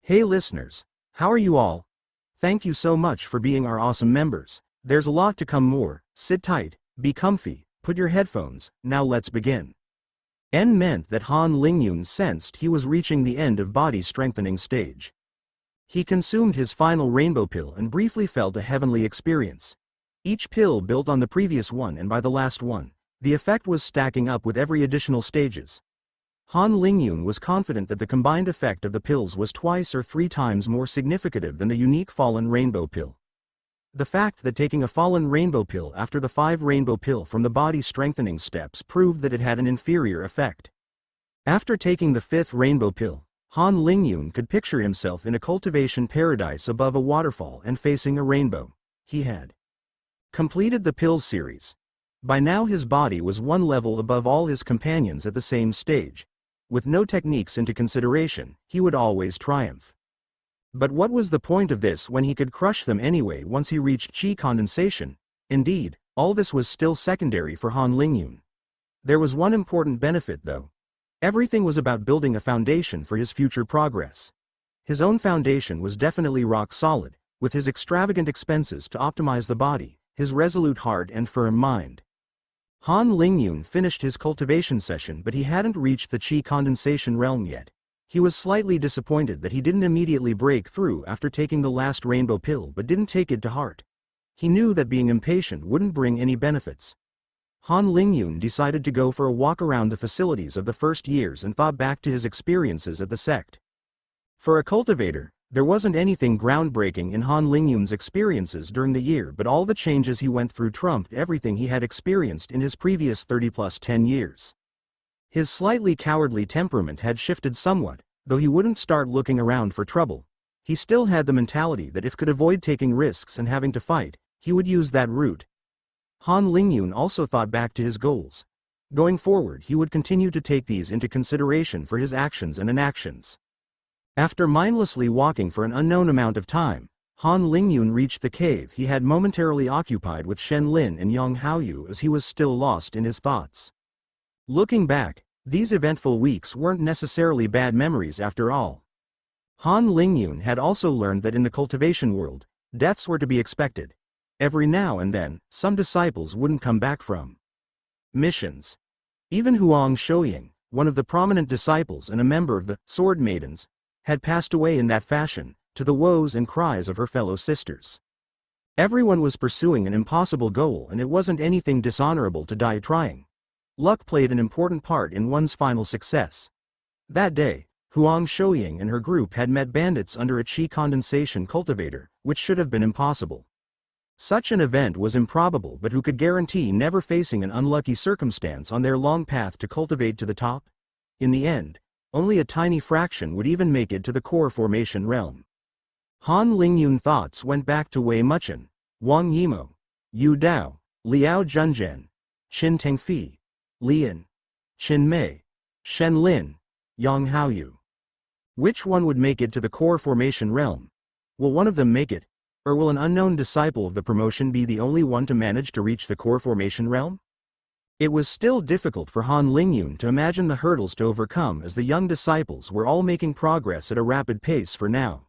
Hey listeners, how are you all? Thank you so much for being our awesome members. There's a lot to come more. Sit tight, be comfy, put your headphones, now let's begin. N meant that Han Lingyun sensed he was reaching the end of body strengthening stage. He consumed his final rainbow pill and briefly felt a heavenly experience. Each pill built on the previous one, and by the last one, the effect was stacking up with every additional stages. Han Lingyun was confident that the combined effect of the pills was 2 or 3 times more significative than the unique fallen rainbow pill. The fact that taking a fallen rainbow pill after the 5 rainbow pill from the body strengthening steps proved that it had an inferior effect. After taking the 5th rainbow pill, Han Lingyun could picture himself in a cultivation paradise above a waterfall and facing a rainbow. He had completed the pill series. By now his body was one level above all his companions at the same stage. With no techniques into consideration, he would always triumph. But what was the point of this when he could crush them anyway once he reached chi condensation? Indeed, all this was still secondary for Han Lingyun. There was one important benefit though. Everything was about building a foundation for his future progress. His own foundation was definitely rock solid, with his extravagant expenses to optimize the body, his resolute heart and firm mind. Han Lingyun finished his cultivation session, but he hadn't reached the chi condensation realm yet. He was slightly disappointed that he didn't immediately break through after taking the last rainbow pill but didn't take it to heart. He knew that being impatient wouldn't bring any benefits. Han Lingyun decided to go for a walk around the facilities of the first years and thought back to his experiences at the sect. For a cultivator, there wasn't anything groundbreaking in Han Lingyun's experiences during the year, but all the changes he went through trumped everything he had experienced in his previous 30+ years. His slightly cowardly temperament had shifted somewhat, though he wouldn't start looking around for trouble. He still had the mentality that if could avoid taking risks and having to fight, he would use that route. Han Lingyun also thought back to his goals. Going forward, he would continue to take these into consideration for his actions and inactions. After mindlessly walking for an unknown amount of time, Han Lingyun reached the cave he had momentarily occupied with Shen Lin and Yang Haoyu as he was still lost in his thoughts. Looking back, these eventful weeks weren't necessarily bad memories after all. Han Lingyun had also learned that in the cultivation world, deaths were to be expected. Every now and then, some disciples wouldn't come back from missions. Even Huang Shouying, one of the prominent disciples and a member of the Sword Maidens, had passed away in that fashion, to the woes and cries of her fellow sisters. Everyone was pursuing an impossible goal, and it wasn't anything dishonorable to die trying. Luck played an important part in one's final success. That day, Huang Shouying and her group had met bandits under a chi condensation cultivator, which should have been impossible. Such an event was improbable, but who could guarantee never facing an unlucky circumstance on their long path to cultivate to the top? In the end, only a tiny fraction would even make it to the core formation realm. Han Lingyun thoughts went back to Wei Muchen, Wang Yimo, Yu Dao, Liao Junzhen, Qin Tengfi, Lian, Qin Mei, Shen Lin, Yang Haoyu. Which one would make it to the core formation realm? Will one of them make it? Or will an unknown disciple of the promotion be the only one to manage to reach the core formation realm? It was still difficult for Han Lingyun to imagine the hurdles to overcome, as the young disciples were all making progress at a rapid pace for now.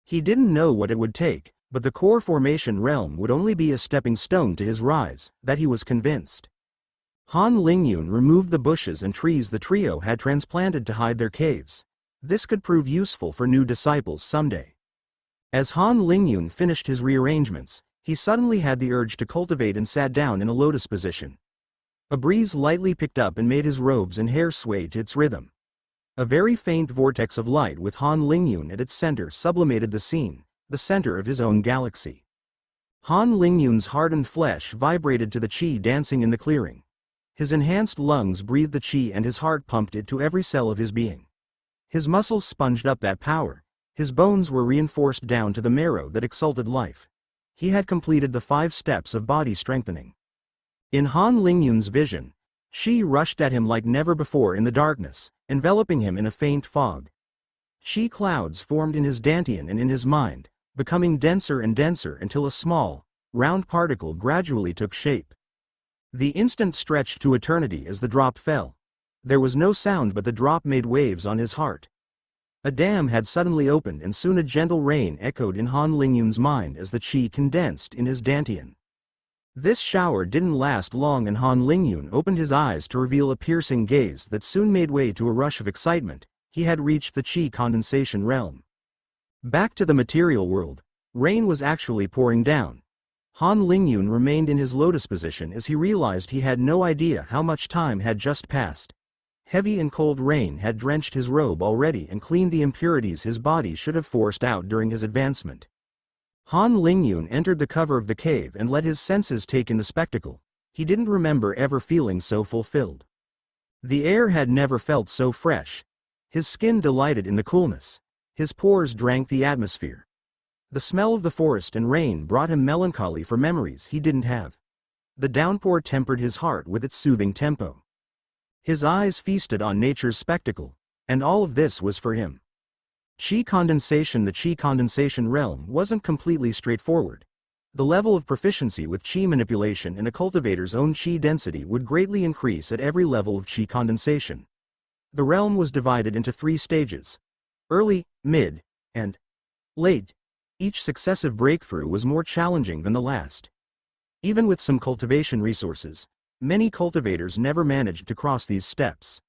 He didn't know what it would take, but the core formation realm would only be a stepping stone to his rise, that he was convinced. Han Lingyun removed the bushes and trees the trio had transplanted to hide their caves. This could prove useful for new disciples someday. As Han Lingyun finished his rearrangements, he suddenly had the urge to cultivate and sat down in a lotus position. A breeze lightly picked up and made his robes and hair sway to its rhythm. A very faint vortex of light with Han Lingyun at its center sublimated the scene, the center of his own galaxy. Han Lingyun's hardened flesh vibrated to the chi dancing in the clearing. His enhanced lungs breathed the chi and his heart pumped it to every cell of his being. His muscles sponged up that power. His bones were reinforced down to the marrow that exalted life. He had completed the 5 steps of body strengthening. In Han Lingyun's vision, Qi rushed at him like never before in the darkness, enveloping him in a faint fog. Qi clouds formed in his dantian and in his mind, becoming denser and denser until a small, round particle gradually took shape. The instant stretched to eternity as the drop fell. There was no sound, but the drop made waves on his heart. A dam had suddenly opened and soon a gentle rain echoed in Han Lingyun's mind as the qi condensed in his dantian. This shower didn't last long and Han Lingyun opened his eyes to reveal a piercing gaze that soon made way to a rush of excitement. He had reached the qi condensation realm. Back to the material world, rain was actually pouring down. Han Lingyun remained in his lotus position as he realized he had no idea how much time had just passed. Heavy and cold rain had drenched his robe already and cleaned the impurities his body should have forced out during his advancement. Han Lingyun entered the cover of the cave and let his senses take in the spectacle. He didn't remember ever feeling so fulfilled. The air had never felt so fresh. His skin delighted in the coolness. His pores drank the atmosphere. The smell of the forest and rain brought him melancholy for memories he didn't have. The downpour tempered his heart with its soothing tempo. His eyes feasted on nature's spectacle, and all of this was for him. Qi condensation. The qi condensation realm wasn't completely straightforward. The level of proficiency with qi manipulation in a cultivator's own qi density would greatly increase at every level of qi condensation. The realm was divided into 3 stages: early, mid, and late. Each successive breakthrough was more challenging than the last. Even with some cultivation resources, many cultivators never managed to cross these steps.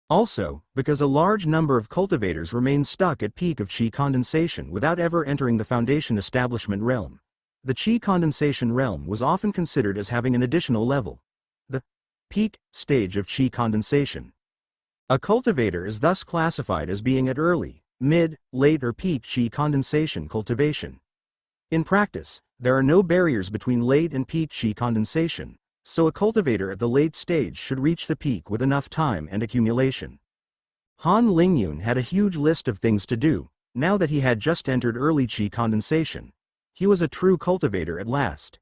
Also, because a large number of cultivators remained stuck at peak of qi condensation without ever entering the foundation establishment realm, the qi condensation realm was often considered as having an additional level, the peak stage of qi condensation. A cultivator is thus classified as being at early, mid, late or peak qi condensation cultivation. In practice, there are no barriers between late and peak qi condensation, so a cultivator at the late stage should reach the peak with enough time and accumulation. Han Lingyun had a huge list of things to do, now that he had just entered early qi condensation. He was a true cultivator at last.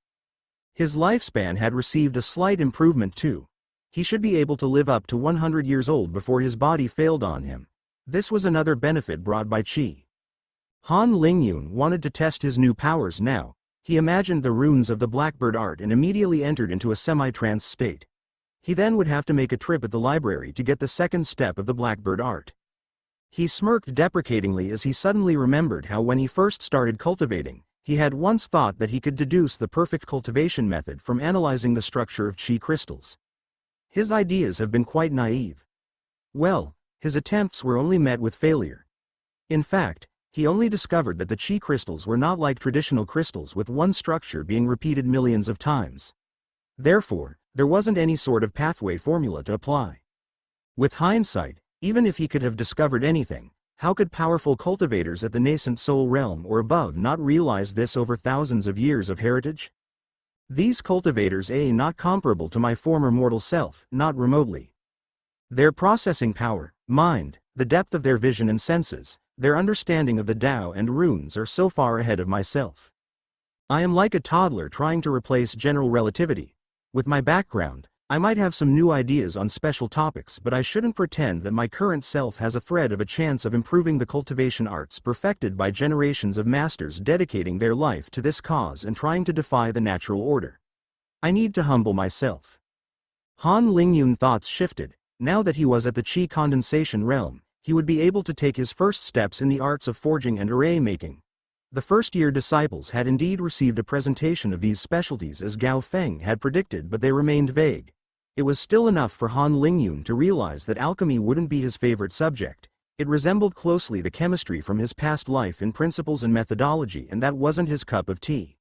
His lifespan had received a slight improvement too. He should be able to live up to 100 years old before his body failed on him. This was another benefit brought by qi. Han Lingyun wanted to test his new powers now. He imagined the runes of the Blackbird art and immediately entered into a semi-trance state. He then would have to make a trip at the library to get the second step of the Blackbird art. He smirked deprecatingly as he suddenly remembered how when he first started cultivating, he had once thought that he could deduce the perfect cultivation method from analyzing the structure of qi crystals. His ideas have been quite naive. Well, his attempts were only met with failure. In fact, he only discovered that the qi crystals were not like traditional crystals with one structure being repeated millions of times. Therefore, there wasn't any sort of pathway formula to apply. With hindsight, even if he could have discovered anything, how could powerful cultivators at the nascent soul realm or above not realize this over thousands of years of heritage? These cultivators are not comparable to my former mortal self, not remotely. Their processing power, mind, the depth of their vision and senses, their understanding of the Tao and runes are so far ahead of myself. I am like a toddler trying to replace general relativity. With my background, I might have some new ideas on special topics, but I shouldn't pretend that my current self has a thread of a chance of improving the cultivation arts perfected by generations of masters dedicating their life to this cause and trying to defy the natural order. I need to humble myself. Han Lingyun thoughts shifted. Now that he was at the qi condensation realm, he would be able to take his first steps in the arts of forging and array making. The first-year disciples had indeed received a presentation of these specialties as Gao Feng had predicted, but they remained vague. It was still enough for Han Lingyun to realize that alchemy wouldn't be his favorite subject. It resembled closely the chemistry from his past life in principles and methodology, and that wasn't his cup of tea.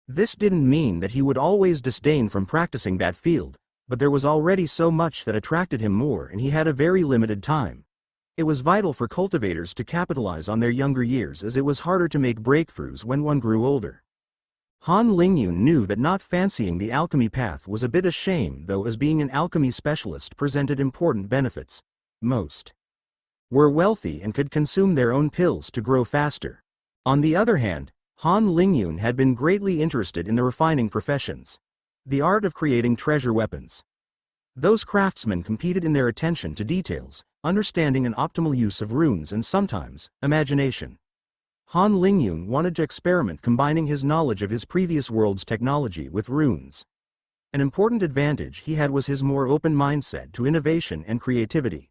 This didn't mean that he would always disdain from practicing that field, but there was already so much that attracted him more and he had a very limited time. It was vital for cultivators to capitalize on their younger years, as it was harder to make breakthroughs when one grew older. Han Lingyun knew that not fancying the alchemy path was a bit a shame, though, as being an alchemy specialist presented important benefits. Most were wealthy and could consume their own pills to grow faster. On the other hand, Han Lingyun had been greatly interested in the refining professions. The art of creating treasure weapons. Those craftsmen competed in their attention to details, understanding and optimal use of runes, and sometimes, imagination. Han Lingyun wanted to experiment combining his knowledge of his previous world's technology with runes. An important advantage he had was his more open mindset to innovation and creativity.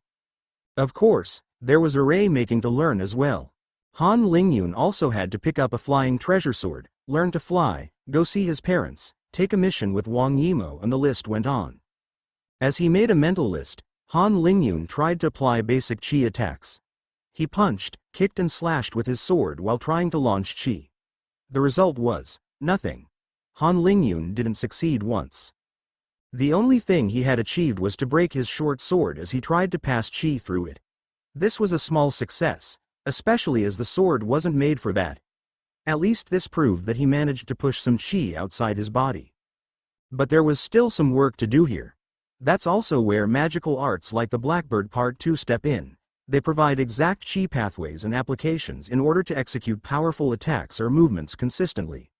Of course, There was array making to learn as well. Han Lingyun also had to pick up a flying treasure sword, learn to fly, go see his parents, take a mission with Wang Yimou, and the list went on. As he made a mental list, Han Lingyun tried to apply basic chi attacks. He punched, kicked and slashed with his sword while trying to launch chi. The result was nothing. Han Lingyun didn't succeed once. The only thing he had achieved was to break his short sword as he tried to pass chi through it. This was a small success, especially as the sword wasn't made for that. At least this proved that he managed to push some chi outside his body. But there was still some work to do here. That's also where magical arts like the Blackbird Part 2 step in. They provide exact chi pathways and applications in order to execute powerful attacks or movements consistently.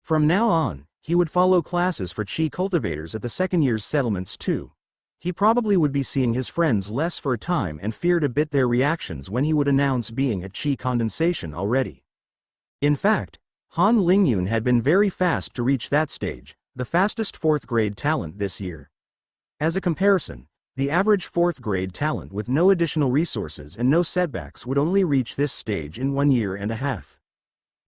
From now on, he would follow classes for chi cultivators at the second year's settlements too. He probably would be seeing his friends less for a time and feared a bit their reactions when he would announce being at chi condensation already. In fact, Han Lingyun had been very fast to reach that stage, the fastest 4th grade talent this year. As a comparison, the average 4th grade talent with no additional resources and no setbacks would only reach this stage in 1 year and a half.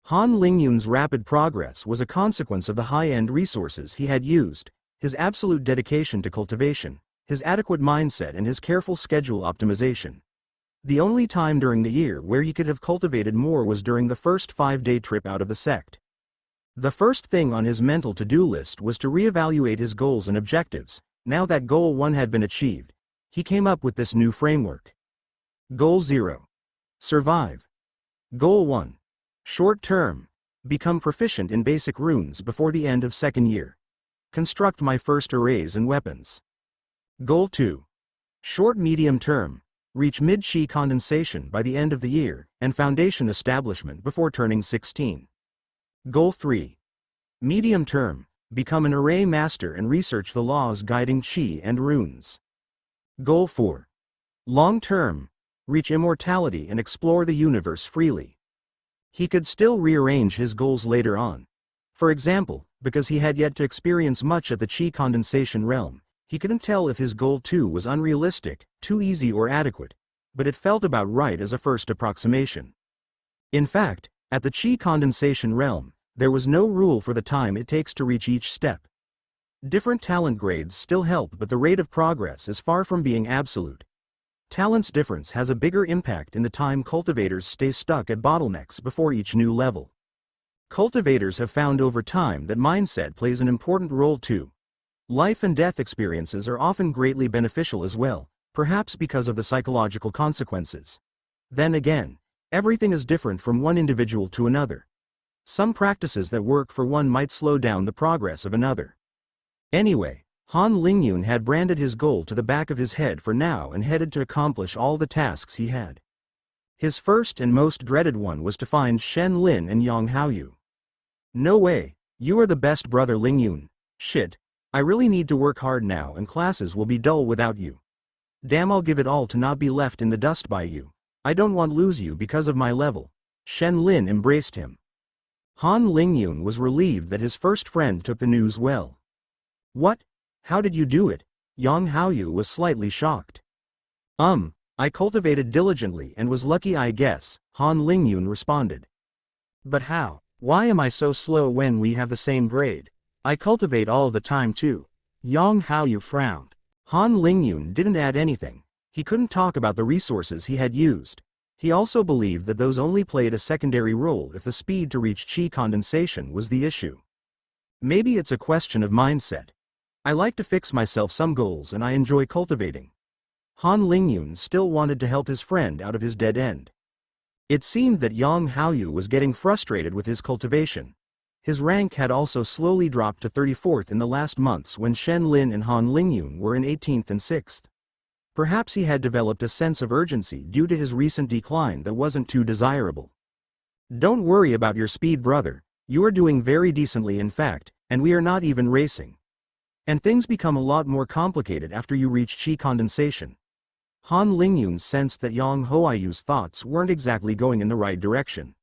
Han Lingyun's rapid progress was a consequence of the high-end resources he had used, his absolute dedication to cultivation, his adequate mindset and his careful schedule optimization. The only time during the year where he could have cultivated more was during the first 5-day trip out of the sect. The first thing on his mental to-do list was to reevaluate his goals and objectives. Now that Goal 1 had been achieved, he came up with this new framework. Goal 0. Survive. Goal 1. Short term. Become proficient in basic runes before the end of second year. Construct my first arrays and weapons. Goal 2. Short-medium term. Reach mid-chi condensation by the end of the year, and foundation establishment before turning 16. Goal 3. Medium term. Become an array master and research the laws guiding chi and runes. Goal 4. Long term. Reach immortality and explore the universe freely. He could still rearrange his goals later on. For example, because he had yet to experience much at the chi condensation realm, he couldn't tell if his goal 2 was unrealistic, too easy or adequate, but it felt about right as a first approximation. In fact, at the chi condensation realm, there was no rule for the time it takes to reach each step. Different talent grades still help, but the rate of progress is far from being absolute. Talent's difference has a bigger impact in the time cultivators stay stuck at bottlenecks before each new level. Cultivators have found over time that mindset plays an important role too. Life and death experiences are often greatly beneficial as well, perhaps because of the psychological consequences. Then again, everything is different from one individual to another. Some practices that work for one might slow down the progress of another. Anyway, Han Lingyun had branded his goal to the back of his head for now and headed to accomplish all the tasks he had. His first and most dreaded one was to find Shen Lin and Yang Haoyu. No way, you are the best brother Lingyun. Shit, I really need to work hard now and classes will be dull without you. Damn, I'll give it all to not be left in the dust by you. I don't want to lose you because of my level. Shen Lin embraced him. Han Lingyun was relieved that his first friend took the news well. What? How did you do it? Yang Haoyu was slightly shocked. I cultivated diligently and was lucky, I guess, Han Lingyun responded. But how? Why am I so slow when we have the same grade? I cultivate all the time too. Yang Haoyu frowned. Han Lingyun didn't add anything. He couldn't talk about the resources he had used. He also believed that those only played a secondary role if the speed to reach chi condensation was the issue. Maybe it's a question of mindset. I like to fix myself some goals and I enjoy cultivating. Han Lingyun still wanted to help his friend out of his dead end. It seemed that Yang Haoyu was getting frustrated with his cultivation. His rank had also slowly dropped to 34th in the last months when Shen Lin and Han Lingyun were in 18th and 6th. Perhaps he had developed a sense of urgency due to his recent decline that wasn't too desirable. Don't worry about your speed, brother. You are doing very decently, in fact, and we are not even racing. And things become a lot more complicated after you reach chi condensation. Han Lingyun sensed that Yang Haoyu's thoughts weren't exactly going in the right direction.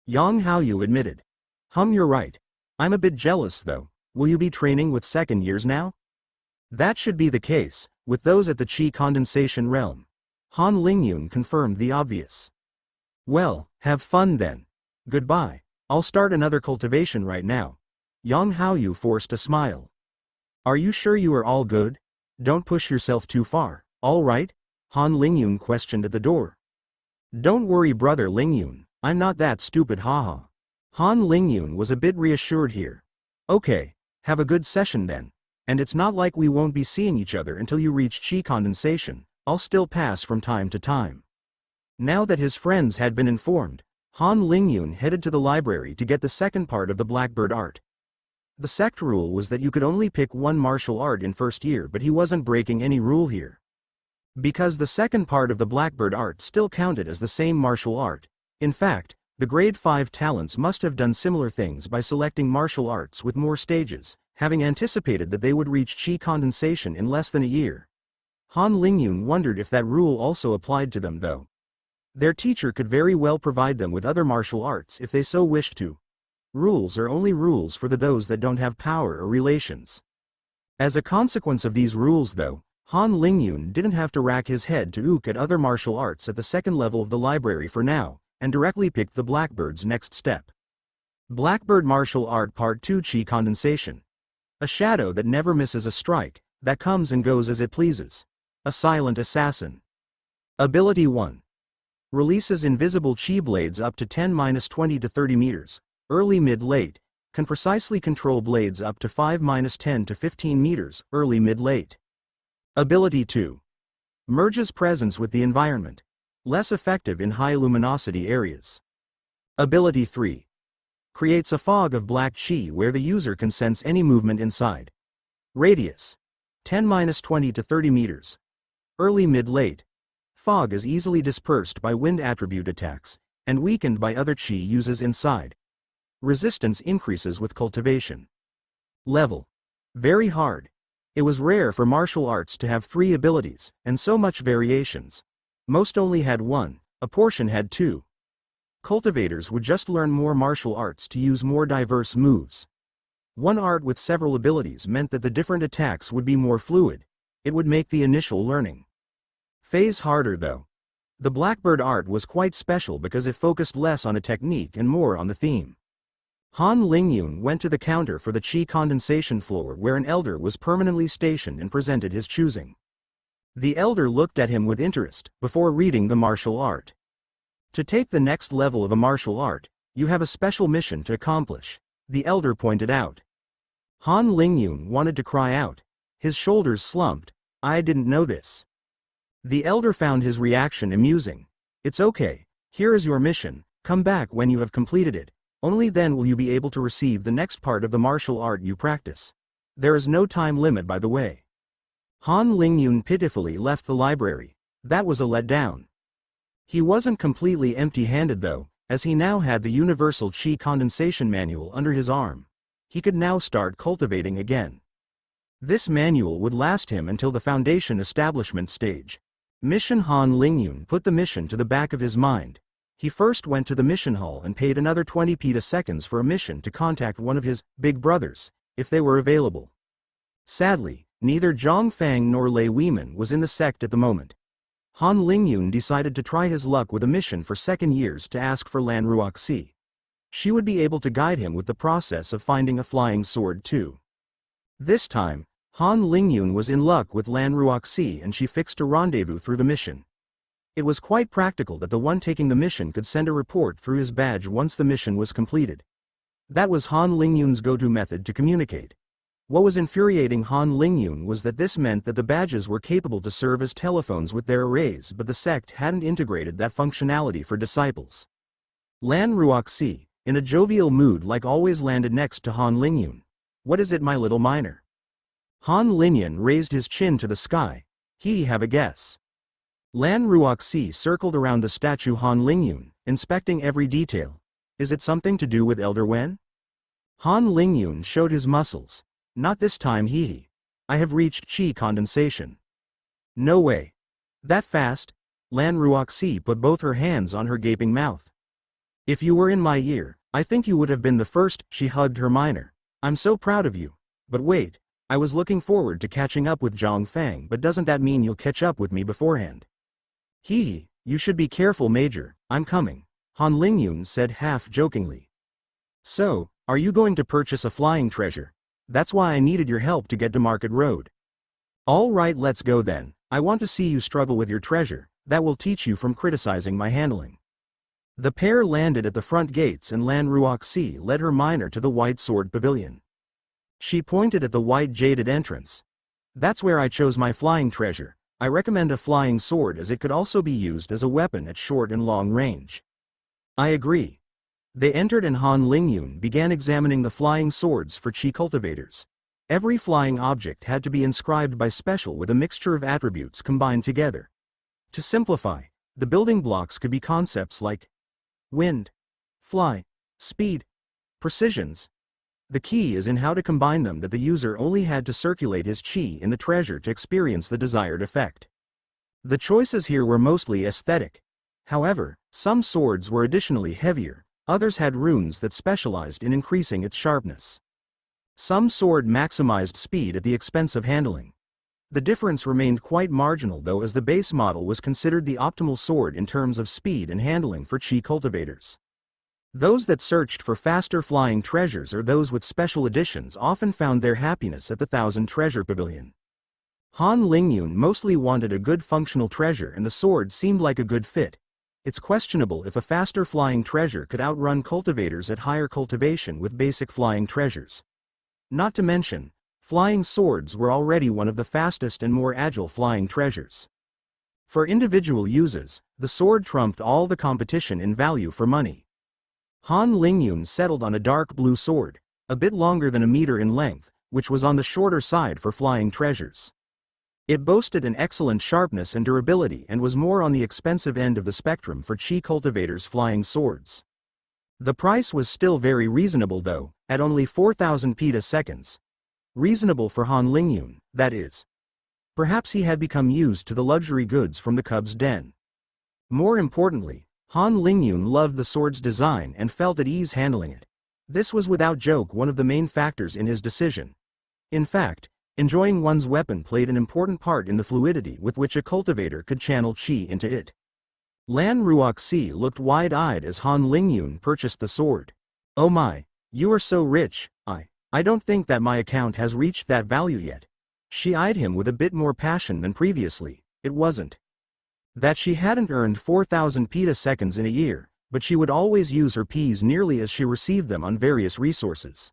Yang Haoyu admitted. You're right. I'm a bit jealous though. Will you be training with second years now? That should be the case, with those at the chi condensation realm. Han Lingyun confirmed the obvious. Well, have fun then. Goodbye. I'll start another cultivation right now. Yang Haoyu forced a smile. Are you sure you are all good? Don't push yourself too far, all right? Han Lingyun questioned at the door. Don't worry brother Lingyun, I'm not that stupid haha. Han Lingyun was a bit reassured here. Okay, have a good session then. And it's not like we won't be seeing each other until you reach chi condensation, I'll still pass from time to time. Now that his friends had been informed, Han Lingyun headed to the library to get the second part of the Blackbird art. The sect rule was that you could only pick one martial art in first year, but he wasn't breaking any rule here. Because the second part of the Blackbird art still counted as the same martial art. In fact, the grade 5 talents must have done similar things by selecting martial arts with more stages, having anticipated that they would reach chi condensation in less than a year. Han Lingyun wondered if that rule also applied to them though. Their teacher could very well provide them with other martial arts if they so wished to. Rules are only rules for those that don't have power or relations. As a consequence of these rules though, Han Lingyun didn't have to rack his head to look at other martial arts at the second level of the library for now, and directly picked the Blackbird's next step. Blackbird Martial Art Part 2 Chi Condensation. A shadow that never misses a strike, that comes and goes as it pleases. A silent assassin. Ability 1. Releases invisible chi blades up to 10-20 to 30 meters, early mid-late, can precisely control blades up to 5-10 to 15 meters, early mid-late. Ability 2. Merges presence with the environment. Less effective in high luminosity areas. Ability 3. Creates a fog of black chi where the user can sense any movement inside. Radius. 10-20 to 30 meters. Early mid-late. Fog is easily dispersed by wind attribute attacks, and weakened by other chi uses inside. Resistance increases with cultivation. Level. Very hard. It was rare for martial arts to have 3 abilities, and so much variations. Most only had 1, a portion had 2. Cultivators would just learn more martial arts to use more diverse moves. One art with several abilities meant that the different attacks would be more fluid. It would make the initial learning phase harder though. The Blackbird art was quite special because it focused less on a technique and more on the theme. Han Lingyun went to the counter for the chi condensation floor where an elder was permanently stationed and presented his choosing. The elder looked at him with interest before reading the martial art. To take the next level of a martial art, you have a special mission to accomplish, the elder pointed out. Han Lingyun wanted to cry out. His shoulders slumped. I didn't know this. The elder found his reaction amusing. It's okay, here is your mission, come back when you have completed it. Only then will you be able to receive the next part of the martial art you practice. There is no time limit by the way. Han Lingyun pitifully left the library. That was a letdown. He wasn't completely empty-handed though, as he now had the Universal Chi Condensation Manual under his arm. He could now start cultivating again. This manual would last him until the Foundation Establishment stage. Mission. Han Lingyun put the mission to the back of his mind. He first went to the mission hall and paid another 20 petaseconds for a mission to contact one of his big brothers, if they were available. Sadly, neither Zhang Fang nor Lei Weiman was in the sect at the moment. Han Lingyun decided to try his luck with a mission for second years to ask for Lan Ruoxi. She would be able to guide him with the process of finding a flying sword too. This time, Han Lingyun was in luck with Lan Ruoxi and she fixed a rendezvous through the mission. It was quite practical that the one taking the mission could send a report through his badge once the mission was completed. That was Han Lingyun's go-to method to communicate. What was infuriating Han Lingyun was that this meant that the badges were capable to serve as telephones with their arrays, but the sect hadn't integrated that functionality for disciples. Lan Ruoxi, in a jovial mood like always, landed next to Han Lingyun. What is it, my little miner? Han Lingyun raised his chin to the sky. Have a guess. Lan Ruoxi circled around the statue Han Lingyun, inspecting every detail. Is it something to do with Elder Wen? Han Lingyun showed his muscles. Not this time, I have reached chi condensation. No way. That fast? Lan Ruoxi put both her hands on her gaping mouth. If you were in my year, I think you would have been the first. She hugged her miner. I'm so proud of you. But wait, I was looking forward to catching up with Zhang Fang, but doesn't that mean you'll catch up with me beforehand? Hee, you should be careful, Major, I'm coming, Han Lingyun said half-jokingly. So, are you going to purchase a flying treasure? That's why I needed your help to get to Market Road. All right, let's go then. I want to see you struggle with your treasure. That will teach you from criticizing my handling. The pair landed at the front gates and Lan Ruoxi led her miner to the White Sword Pavilion. She pointed at the white jaded entrance. That's where I chose my flying treasure. I recommend a flying sword as it could also be used as a weapon at short and long range. I agree. They entered and Han Lingyun began examining the flying swords for chi cultivators. Every flying object had to be inscribed by special with a mixture of attributes combined together. To simplify, the building blocks could be concepts like wind, fly, speed, precisions. The key is in how to combine them, that the user only had to circulate his chi in the treasure to experience the desired effect. The choices here were mostly aesthetic. However, some swords were additionally heavier, others had runes that specialized in increasing its sharpness. Some sword maximized speed at the expense of handling. The difference remained quite marginal though, as the base model was considered the optimal sword in terms of speed and handling for chi cultivators. Those that searched for faster flying treasures or those with special editions often found their happiness at the Thousand Treasure Pavilion. Han Lingyun mostly wanted a good functional treasure and the sword seemed like a good fit. It's questionable if a faster flying treasure could outrun cultivators at higher cultivation with basic flying treasures. Not to mention, flying swords were already one of the fastest and more agile flying treasures. For individual uses, the sword trumped all the competition in value for money. Han Lingyun settled on a dark blue sword, a bit longer than a meter in length, which was on the shorter side for flying treasures. It boasted an excellent sharpness and durability and was more on the expensive end of the spectrum for chi cultivators' flying swords. The price was still very reasonable though, at only 4,000 peta-seconds. Reasonable for Han Lingyun, that is. Perhaps he had become used to the luxury goods from the Cub's den. More importantly, Han Lingyun loved the sword's design and felt at ease handling it. This was without joke one of the main factors in his decision. In fact, enjoying one's weapon played an important part in the fluidity with which a cultivator could channel chi into it. Lan Ruoxi looked wide-eyed as Han Lingyun purchased the sword. Oh my, you are so rich. I don't think that my account has reached that value yet. She eyed him with a bit more passion than previously. It wasn't that she hadn't earned 4,000 peta-seconds in a year, but she would always use her Ps nearly as she received them on various resources.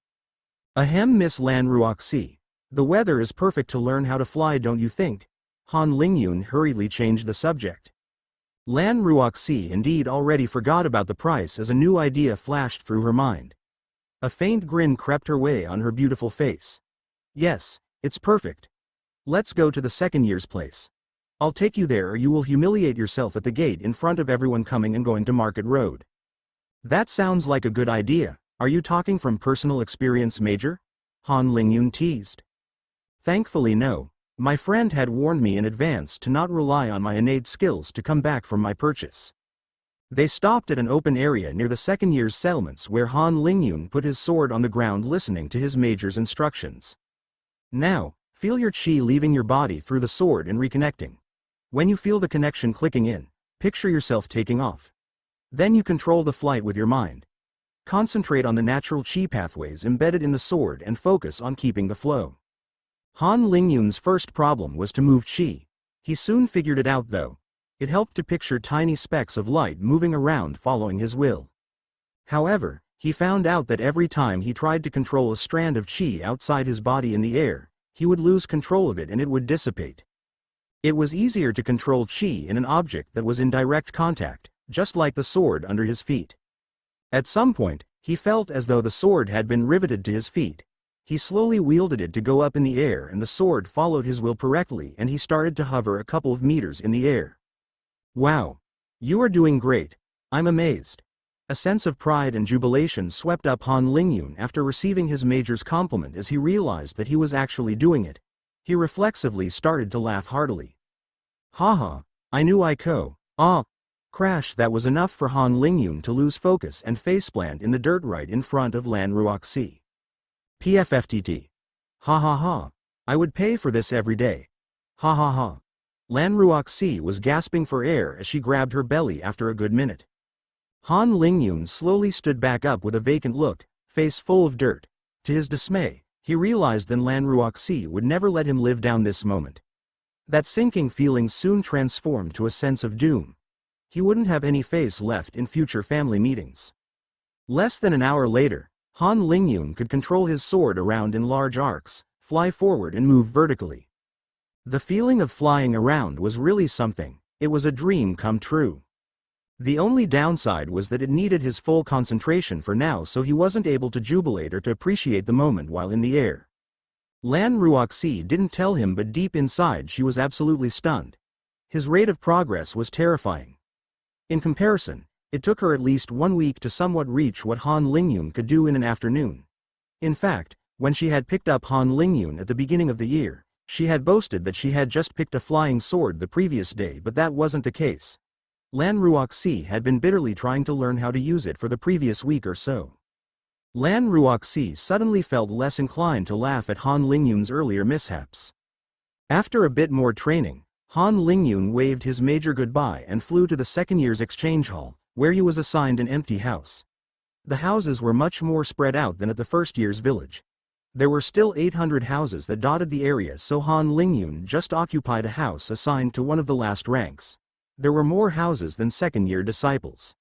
Ahem, Miss Lan Ruoxi. The weather is perfect to learn how to fly, don't you think? Han Lingyun hurriedly changed the subject. Lan Ruoxi indeed already forgot about the price as a new idea flashed through her mind. A faint grin crept her way on her beautiful face. Yes, it's perfect. Let's go to the second year's place. I'll take you there or you will humiliate yourself at the gate in front of everyone coming and going to Market Road. That sounds like a good idea. Are you talking from personal experience, Major? Han Lingyun teased. Thankfully no. My friend had warned me in advance to not rely on my innate skills to come back from my purchase. They stopped at an open area near the second year's settlements where Han Lingyun put his sword on the ground listening to his major's instructions. Now, feel your chi leaving your body through the sword and reconnecting. When you feel the connection clicking in, picture yourself taking off. Then you control the flight with your mind. Concentrate on the natural chi pathways embedded in the sword and focus on keeping the flow. Han Lingyun's first problem was to move chi. He soon figured it out though. It helped to picture tiny specks of light moving around following his will. However, he found out that every time he tried to control a strand of chi outside his body in the air, he would lose control of it and it would dissipate. It was easier to control chi in an object that was in direct contact, just like the sword under his feet. At some point, he felt as though the sword had been riveted to his feet. He slowly wielded it to go up in the air and the sword followed his will correctly and he started to hover a couple of meters in the air. Wow! You are doing great. I'm amazed. A sense of pride and jubilation swept up Han Lingyun after receiving his major's compliment as he realized that he was actually doing it. He reflexively started to laugh heartily. Haha, I knew I could. Crash! That was enough for Han Lingyun to lose focus and faceplant in the dirt right in front of Lan Ruoxi. PFFTT. Ha ha ha. I would pay for this every day. Ha ha ha. Lan Ruoxi was gasping for air as she grabbed her belly after a good minute. Han Lingyun slowly stood back up with a vacant look, face full of dirt. To his dismay, he realized that Lan Ruoxi would never let him live down this moment. That sinking feeling soon transformed to a sense of doom. He wouldn't have any face left in future family meetings. Less than an hour later, Han Lingyun could control his sword around in large arcs, fly forward and move vertically. The feeling of flying around was really something. It was a dream come true. The only downside was that it needed his full concentration for now, so he wasn't able to jubilate or to appreciate the moment while in the air. Lan Ruoxi didn't tell him, but deep inside she was absolutely stunned. His rate of progress was terrifying. In comparison, it took her at least 1 week to somewhat reach what Han Lingyun could do in an afternoon. In fact, when she had picked up Han Lingyun at the beginning of the year, she had boasted that she had just picked a flying sword the previous day, but that wasn't the case. Lan Ruoxi had been bitterly trying to learn how to use it for the previous week or so. Lan Ruoxi suddenly felt less inclined to laugh at Han Lingyun's earlier mishaps. After a bit more training, Han Lingyun waved his major goodbye and flew to the second year's exchange hall, where he was assigned an empty house. The houses were much more spread out than at the first year's village. There were still 800 houses that dotted the area, so Han Lingyun just occupied a house assigned to one of the last ranks. There were more houses than second-year disciples.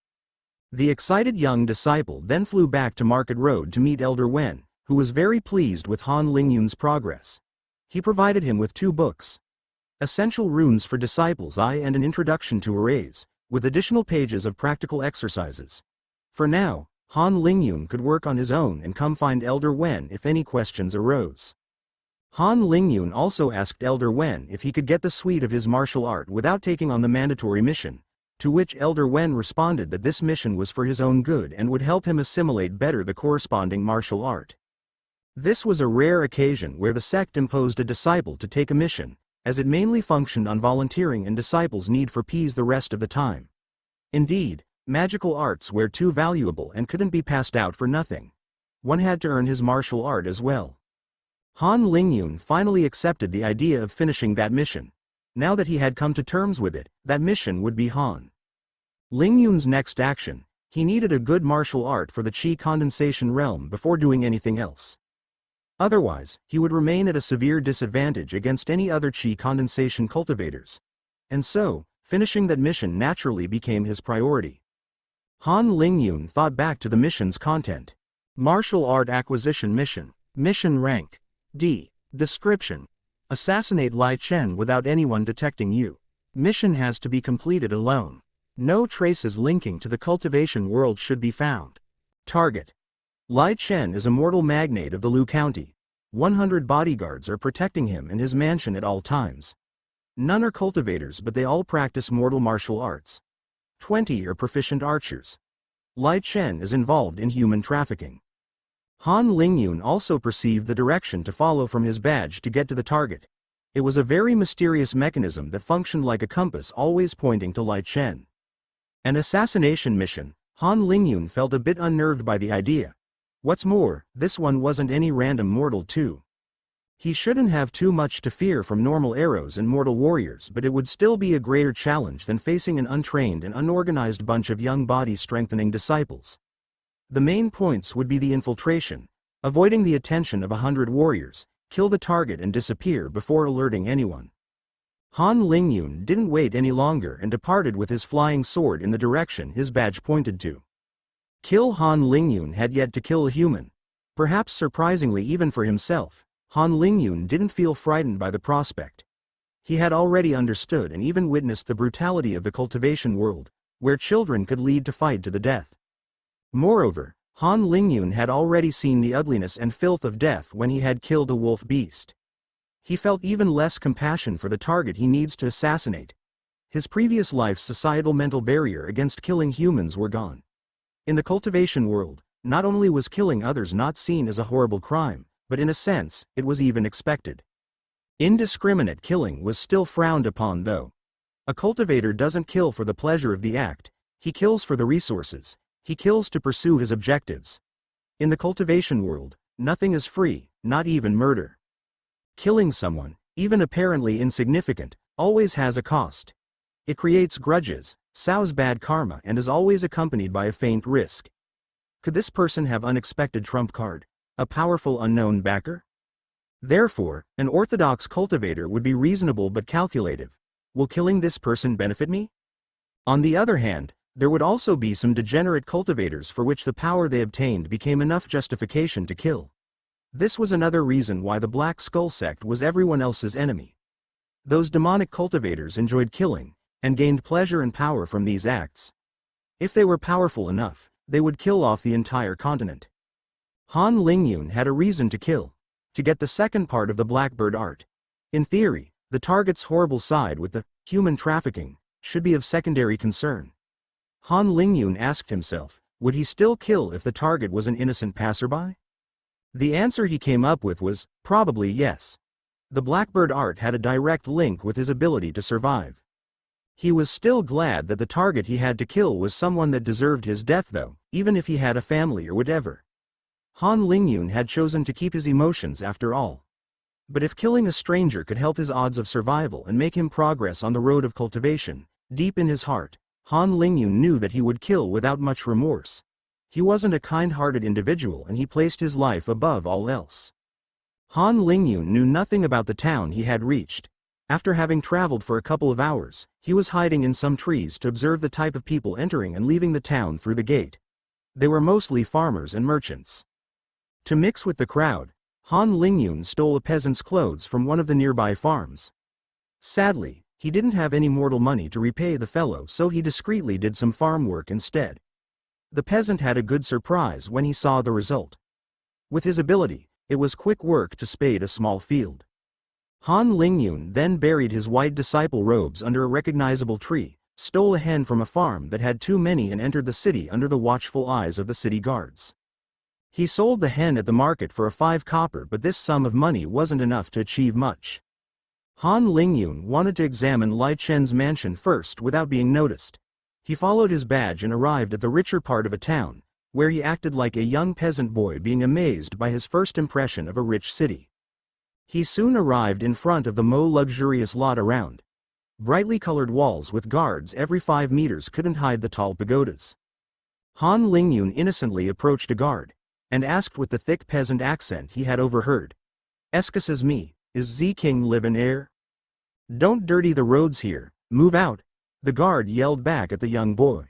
The excited young disciple then flew back to Market Road to meet Elder Wen, who was very pleased with Han Lingyun's progress. He provided him with 2 books. Essential Runes for Disciples I and an Introduction to Arrays, with additional pages of practical exercises. For now, Han Lingyun could work on his own and come find Elder Wen if any questions arose. Han Lingyun also asked Elder Wen if he could get the suite of his martial art without taking on the mandatory mission, to which Elder Wen responded that this mission was for his own good and would help him assimilate better the corresponding martial art. This was a rare occasion where the sect imposed a disciple to take a mission, as it mainly functioned on volunteering and disciples' need for peace the rest of the time. Indeed, magical arts were too valuable and couldn't be passed out for nothing. One had to earn his martial art as well. Han Lingyun finally accepted the idea of finishing that mission. Now that he had come to terms with it, that mission would be Han Lingyun's next action. He needed a good martial art for the Qi condensation realm before doing anything else. Otherwise, he would remain at a severe disadvantage against any other Qi condensation cultivators. And so, finishing that mission naturally became his priority. Han Lingyun thought back to the mission's content. Martial Art Acquisition Mission. Mission Rank D. Description: assassinate Lai Chen without anyone detecting you. Mission has to be completed alone. No traces linking to the cultivation world should be found. Target: Lai Chen is a mortal magnate of the Lu County. 100 bodyguards are protecting him and his mansion at all times. None are cultivators, but they all practice mortal martial arts. 20 are proficient archers. Lai Chen is involved in human trafficking. Han Lingyun also perceived the direction to follow from his badge to get to the target. It was a very mysterious mechanism that functioned like a compass, always pointing to Lai Chen. An assassination mission. Han Lingyun felt a bit unnerved by the idea. What's more, this one wasn't any random mortal too. He shouldn't have too much to fear from normal arrows and mortal warriors, but it would still be a greater challenge than facing an untrained and unorganized bunch of young body-strengthening disciples. The main points would be the infiltration, avoiding the attention of 100 warriors, kill the target and disappear before alerting anyone. Han Lingyun didn't wait any longer and departed with his flying sword in the direction his badge pointed to. Kill Han Lingyun had yet to kill a human. Perhaps surprisingly even for himself, Han Lingyun didn't feel frightened by the prospect. He had already understood and even witnessed the brutality of the cultivation world, where children could lead to fight to the death. Moreover, Han Lingyun had already seen the ugliness and filth of death when he had killed a wolf beast. He felt even less compassion for the target he needs to assassinate. His previous life's societal mental barrier against killing humans were gone. In the cultivation world, not only was killing others not seen as a horrible crime, but in a sense, it was even expected. Indiscriminate killing was still frowned upon though. A cultivator doesn't kill for the pleasure of the act, he kills for the resources. He kills to pursue his objectives. In the cultivation world, nothing is free, not even murder. Killing someone, even apparently insignificant, always has a cost. It creates grudges, sows bad karma, and is always accompanied by a faint risk. Could this person have unexpected trump card? A powerful unknown backer? Therefore, an orthodox cultivator would be reasonable but calculative. Will killing this person benefit me? On the other hand, there would also be some degenerate cultivators for which the power they obtained became enough justification to kill. This was another reason why the Black Skull sect was everyone else's enemy. Those demonic cultivators enjoyed killing, and gained pleasure and power from these acts. If they were powerful enough, they would kill off the entire continent. Han Lingyun had a reason to kill. To get the second part of the Blackbird art. In theory, the target's horrible side with the human trafficking should be of secondary concern. Han Lingyun asked himself, would he still kill if the target was an innocent passerby? The answer he came up with was, probably yes. The Blackbird art had a direct link with his ability to survive. He was still glad that the target he had to kill was someone that deserved his death though, even if he had a family or whatever. Han Lingyun had chosen to keep his emotions after all. But if killing a stranger could help his odds of survival and make him progress on the road of cultivation, deep in his heart, Han Lingyun knew that he would kill without much remorse. He wasn't a kind-hearted individual and he placed his life above all else. Han Lingyun knew nothing about the town he had reached. After having traveled for a couple of hours, he was hiding in some trees to observe the type of people entering and leaving the town through the gate. They were mostly farmers and merchants. To mix with the crowd, Han Lingyun stole a peasant's clothes from one of the nearby farms. Sadly, he didn't have any mortal money to repay the fellow, so he discreetly did some farm work instead. The peasant had a good surprise when he saw the result. With his ability, it was quick work to spade a small field. Han Lingyun then buried his white disciple robes under a recognizable tree, stole a hen from a farm that had too many and entered the city under the watchful eyes of the city guards. He sold the hen at the market for 5 copper, but this sum of money wasn't enough to achieve much. Han Lingyun wanted to examine Lai Chen's mansion first without being noticed. He followed his badge and arrived at the richer part of a town, where he acted like a young peasant boy being amazed by his first impression of a rich city. He soon arrived in front of the luxurious lot around. Brightly colored walls with guards every 5 meters couldn't hide the tall pagodas. Han Lingyun innocently approached a guard, and asked with the thick peasant accent he had overheard. "Excuse me, is Z King live in air? Don't dirty the roads here, move out," the guard yelled back at the young boy.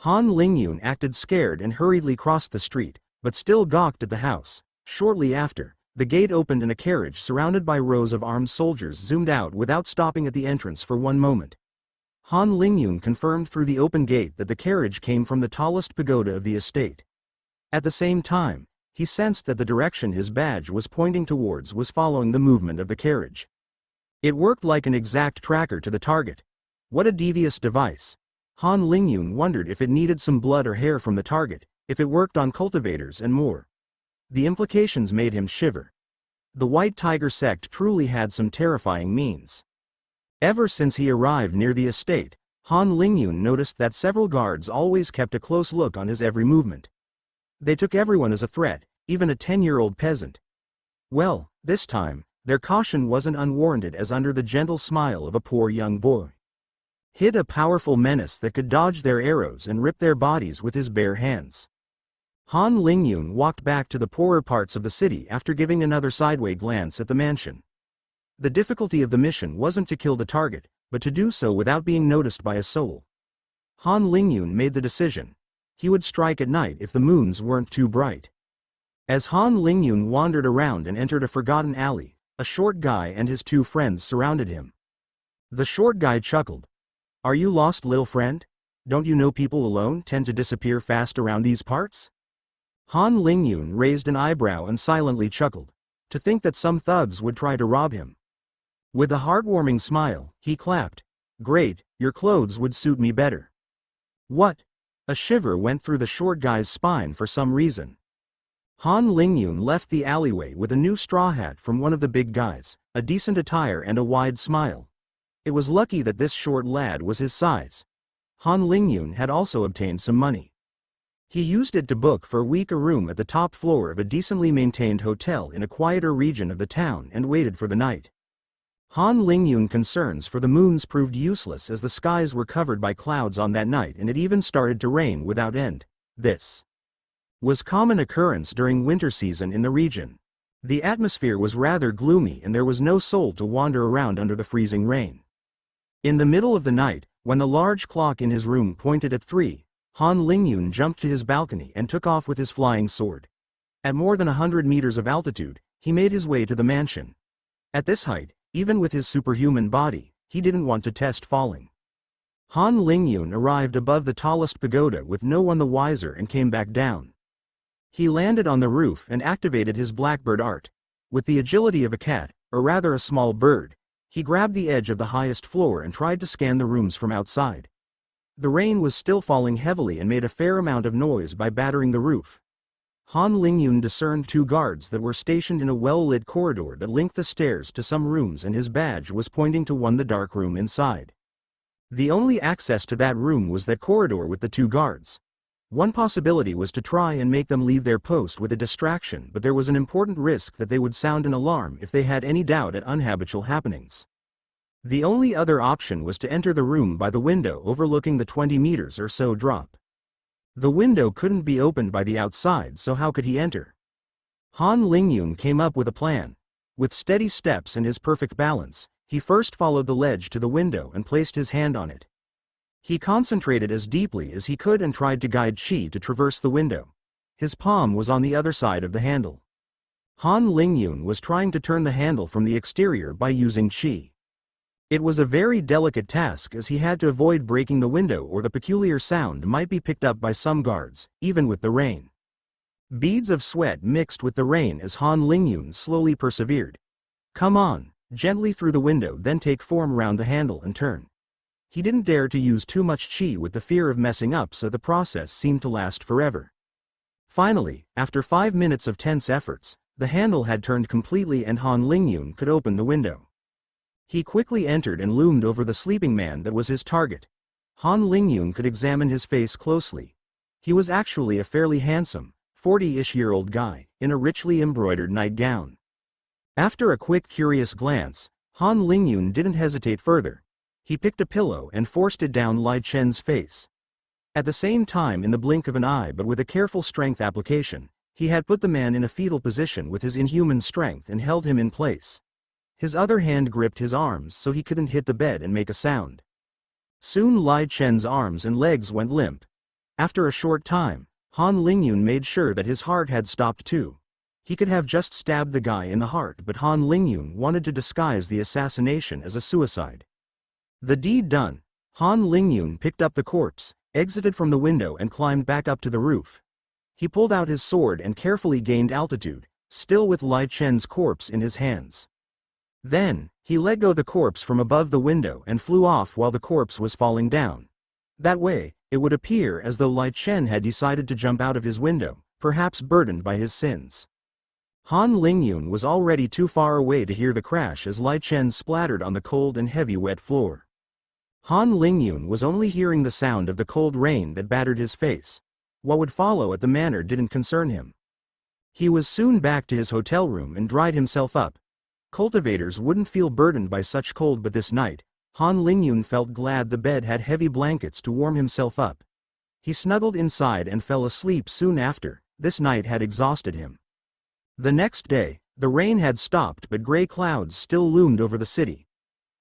Han Lingyun acted scared and hurriedly crossed the street, but still gawked at the house. Shortly after, the gate opened and a carriage surrounded by rows of armed soldiers zoomed out without stopping at the entrance for one moment. Han Lingyun confirmed through the open gate that the carriage came from the tallest pagoda of the estate. At the same time, he sensed that the direction his badge was pointing towards was following the movement of the carriage. It worked like an exact tracker to the target. What a devious device. Han Lingyun wondered if it needed some blood or hair from the target, if it worked on cultivators and more. The implications made him shiver. The White Tiger sect truly had some terrifying means. Ever since he arrived near the estate, Han Lingyun noticed that several guards always kept a close look on his every movement. They took everyone as a threat, even a 10-year-old peasant. Well, this time, their caution wasn't unwarranted, as under the gentle smile of a poor young boy hid a powerful menace that could dodge their arrows and rip their bodies with his bare hands. Han Lingyun walked back to the poorer parts of the city after giving another sideway glance at the mansion. The difficulty of the mission wasn't to kill the target, but to do so without being noticed by a soul. Han Lingyun made the decision. He would strike at night if the moons weren't too bright. As Han Lingyun wandered around and entered a forgotten alley, a short guy and his 2 friends surrounded him. The short guy chuckled. "Are you lost, little friend? Don't you know people alone tend to disappear fast around these parts?" Han Lingyun raised an eyebrow and silently chuckled. To think that some thugs would try to rob him. With a heartwarming smile, he clapped. "Great, your clothes would suit me better." "What?" A shiver went through the short guy's spine for some reason. Han Lingyun left the alleyway with a new straw hat from one of the big guys, a decent attire and a wide smile. It was lucky that this short lad was his size. Han Lingyun had also obtained some money. He used it to book for a week a room at the top floor of a decently maintained hotel in a quieter region of the town and waited for the night. Han Lingyun concerns for the moons proved useless as the skies were covered by clouds on that night and it even started to rain without end. This was common occurrence during winter season in the region. The atmosphere was rather gloomy and there was no soul to wander around under the freezing rain. In the middle of the night, when the large clock in his room pointed at 3, Han Lingyun jumped to his balcony and took off with his flying sword. At more than 100 meters of altitude, he made his way to the mansion. At this height, even with his superhuman body, he didn't want to test falling. Han Lingyun arrived above the tallest pagoda with no one the wiser and came back down. He landed on the roof and activated his blackbird art. With the agility of a cat, or rather a small bird, he grabbed the edge of the highest floor and tried to scan the rooms from outside. The rain was still falling heavily and made a fair amount of noise by battering the roof. Han Lingyun discerned 2 guards that were stationed in a well-lit corridor that linked the stairs to some rooms and his badge was pointing to the dark room inside. The only access to that room was that corridor with the 2 guards. One possibility was to try and make them leave their post with a distraction, but there was an important risk that they would sound an alarm if they had any doubt at unhabitual happenings. The only other option was to enter the room by the window overlooking the 20 meters or so drop. The window couldn't be opened by the outside, so how could he enter? Han Lingyun came up with a plan. With steady steps and his perfect balance, he first followed the ledge to the window and placed his hand on it. He concentrated as deeply as he could and tried to guide Qi to traverse the window. His palm was on the other side of the handle. Han Lingyun was trying to turn the handle from the exterior by using Qi. It was a very delicate task as he had to avoid breaking the window or the peculiar sound might be picked up by some guards, even with the rain. Beads of sweat mixed with the rain as Han Lingyun slowly persevered. Come on, gently through the window, then take form round the handle and turn. He didn't dare to use too much Qi with the fear of messing up, so the process seemed to last forever. Finally, after 5 minutes of tense efforts, the handle had turned completely and Han Lingyun could open the window. He quickly entered and loomed over the sleeping man that was his target. Han Lingyun could examine his face closely. He was actually a fairly handsome, 40-ish-year-old guy, in a richly embroidered nightgown. After a quick curious glance, Han Lingyun didn't hesitate further. He picked a pillow and forced it down Lai Chen's face. At the same time, in the blink of an eye but with a careful strength application, he had put the man in a fetal position with his inhuman strength and held him in place. His other hand gripped his arms so he couldn't hit the bed and make a sound. Soon Lai Chen's arms and legs went limp. After a short time, Han Lingyun made sure that his heart had stopped too. He could have just stabbed the guy in the heart, but Han Lingyun wanted to disguise the assassination as a suicide. The deed done, Han Lingyun picked up the corpse, exited from the window and climbed back up to the roof. He pulled out his sword and carefully gained altitude, still with Lai Chen's corpse in his hands. Then, he let go the corpse from above the window and flew off while the corpse was falling down. That way, it would appear as though Lai Chen had decided to jump out of his window, perhaps burdened by his sins. Han Lingyun was already too far away to hear the crash as Lai Chen splattered on the cold and heavy wet floor. Han Lingyun was only hearing the sound of the cold rain that battered his face. What would follow at the manor didn't concern him. He was soon back to his hotel room and dried himself up. Cultivators wouldn't feel burdened by such cold, but this night, Han Lingyun felt glad the bed had heavy blankets to warm himself up. He snuggled inside and fell asleep soon after. This night had exhausted him. The next day, the rain had stopped but gray clouds still loomed over the city.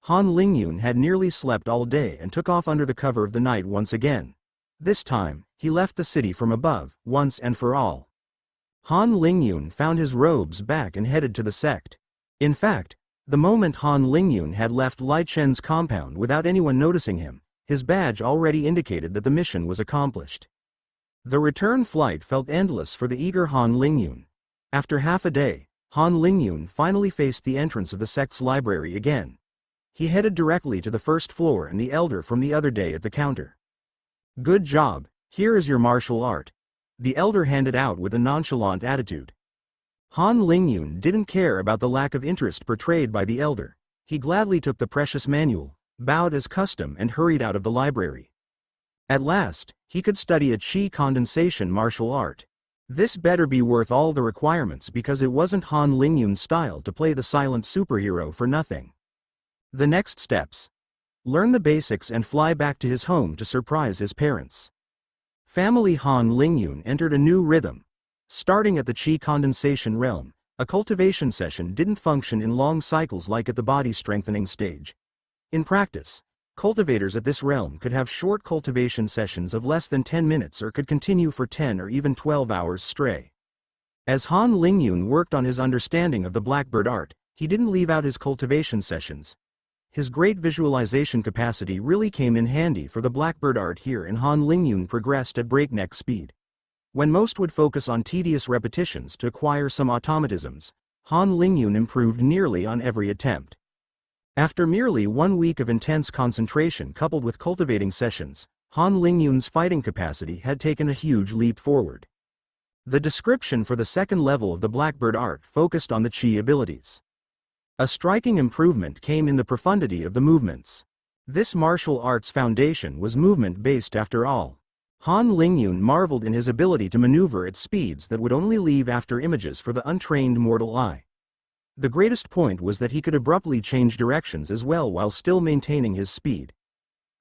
Han Lingyun had nearly slept all day and took off under the cover of the night once again. This time, he left the city from above, once and for all. Han Lingyun found his robes back and headed to the sect. In fact, the moment Han Lingyun had left Lai Chen's compound without anyone noticing him, his badge already indicated that the mission was accomplished. The return flight felt endless for the eager Han Lingyun. After half a day, Han Lingyun finally faced the entrance of the sect's library again. He headed directly to the first floor and the elder from the other day at the counter. Good job, here is your martial art. The elder handed out with a nonchalant attitude. Han Lingyun didn't care about the lack of interest portrayed by the elder. He gladly took the precious manual, bowed as custom and hurried out of the library. At last, he could study a Qi condensation martial art. This better be worth all the requirements because it wasn't Han Lingyun's style to play the silent superhero for nothing. The next steps. Learn the basics and fly back to his home to surprise his parents. Family Han Lingyun entered a new rhythm. Starting at the qi condensation realm, a cultivation session didn't function in long cycles like at the body strengthening stage. In practice, cultivators at this realm could have short cultivation sessions of less than 10 minutes or could continue for 10 or even 12 hours straight. As Han Lingyun worked on his understanding of the blackbird art, he didn't leave out his cultivation sessions. His great visualization capacity really came in handy for the blackbird art here, and Han Lingyun progressed at breakneck speed. When most would focus on tedious repetitions to acquire some automatisms, Han Lingyun improved nearly on every attempt. After merely 1 week of intense concentration coupled with cultivating sessions, Han Lingyun's fighting capacity had taken a huge leap forward. The description for the second level of the blackbird art focused on the qi abilities. A striking improvement came in the profundity of the movements. This martial arts foundation was movement-based after all. Han Lingyun marveled in his ability to maneuver at speeds that would only leave after images for the untrained mortal eye. The greatest point was that he could abruptly change directions as well while still maintaining his speed.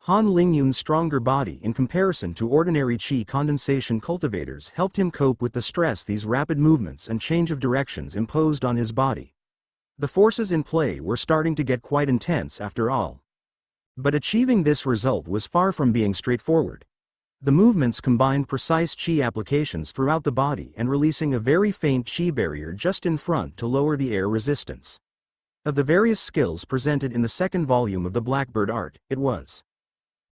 Han Lingyun's stronger body in comparison to ordinary qi condensation cultivators helped him cope with the stress these rapid movements and change of directions imposed on his body. The forces in play were starting to get quite intense after all. But achieving this result was far from being straightforward. The movements combined precise qi applications throughout the body and releasing a very faint qi barrier just in front to lower the air resistance. Of the various skills presented in the second volume of the blackbird art, it was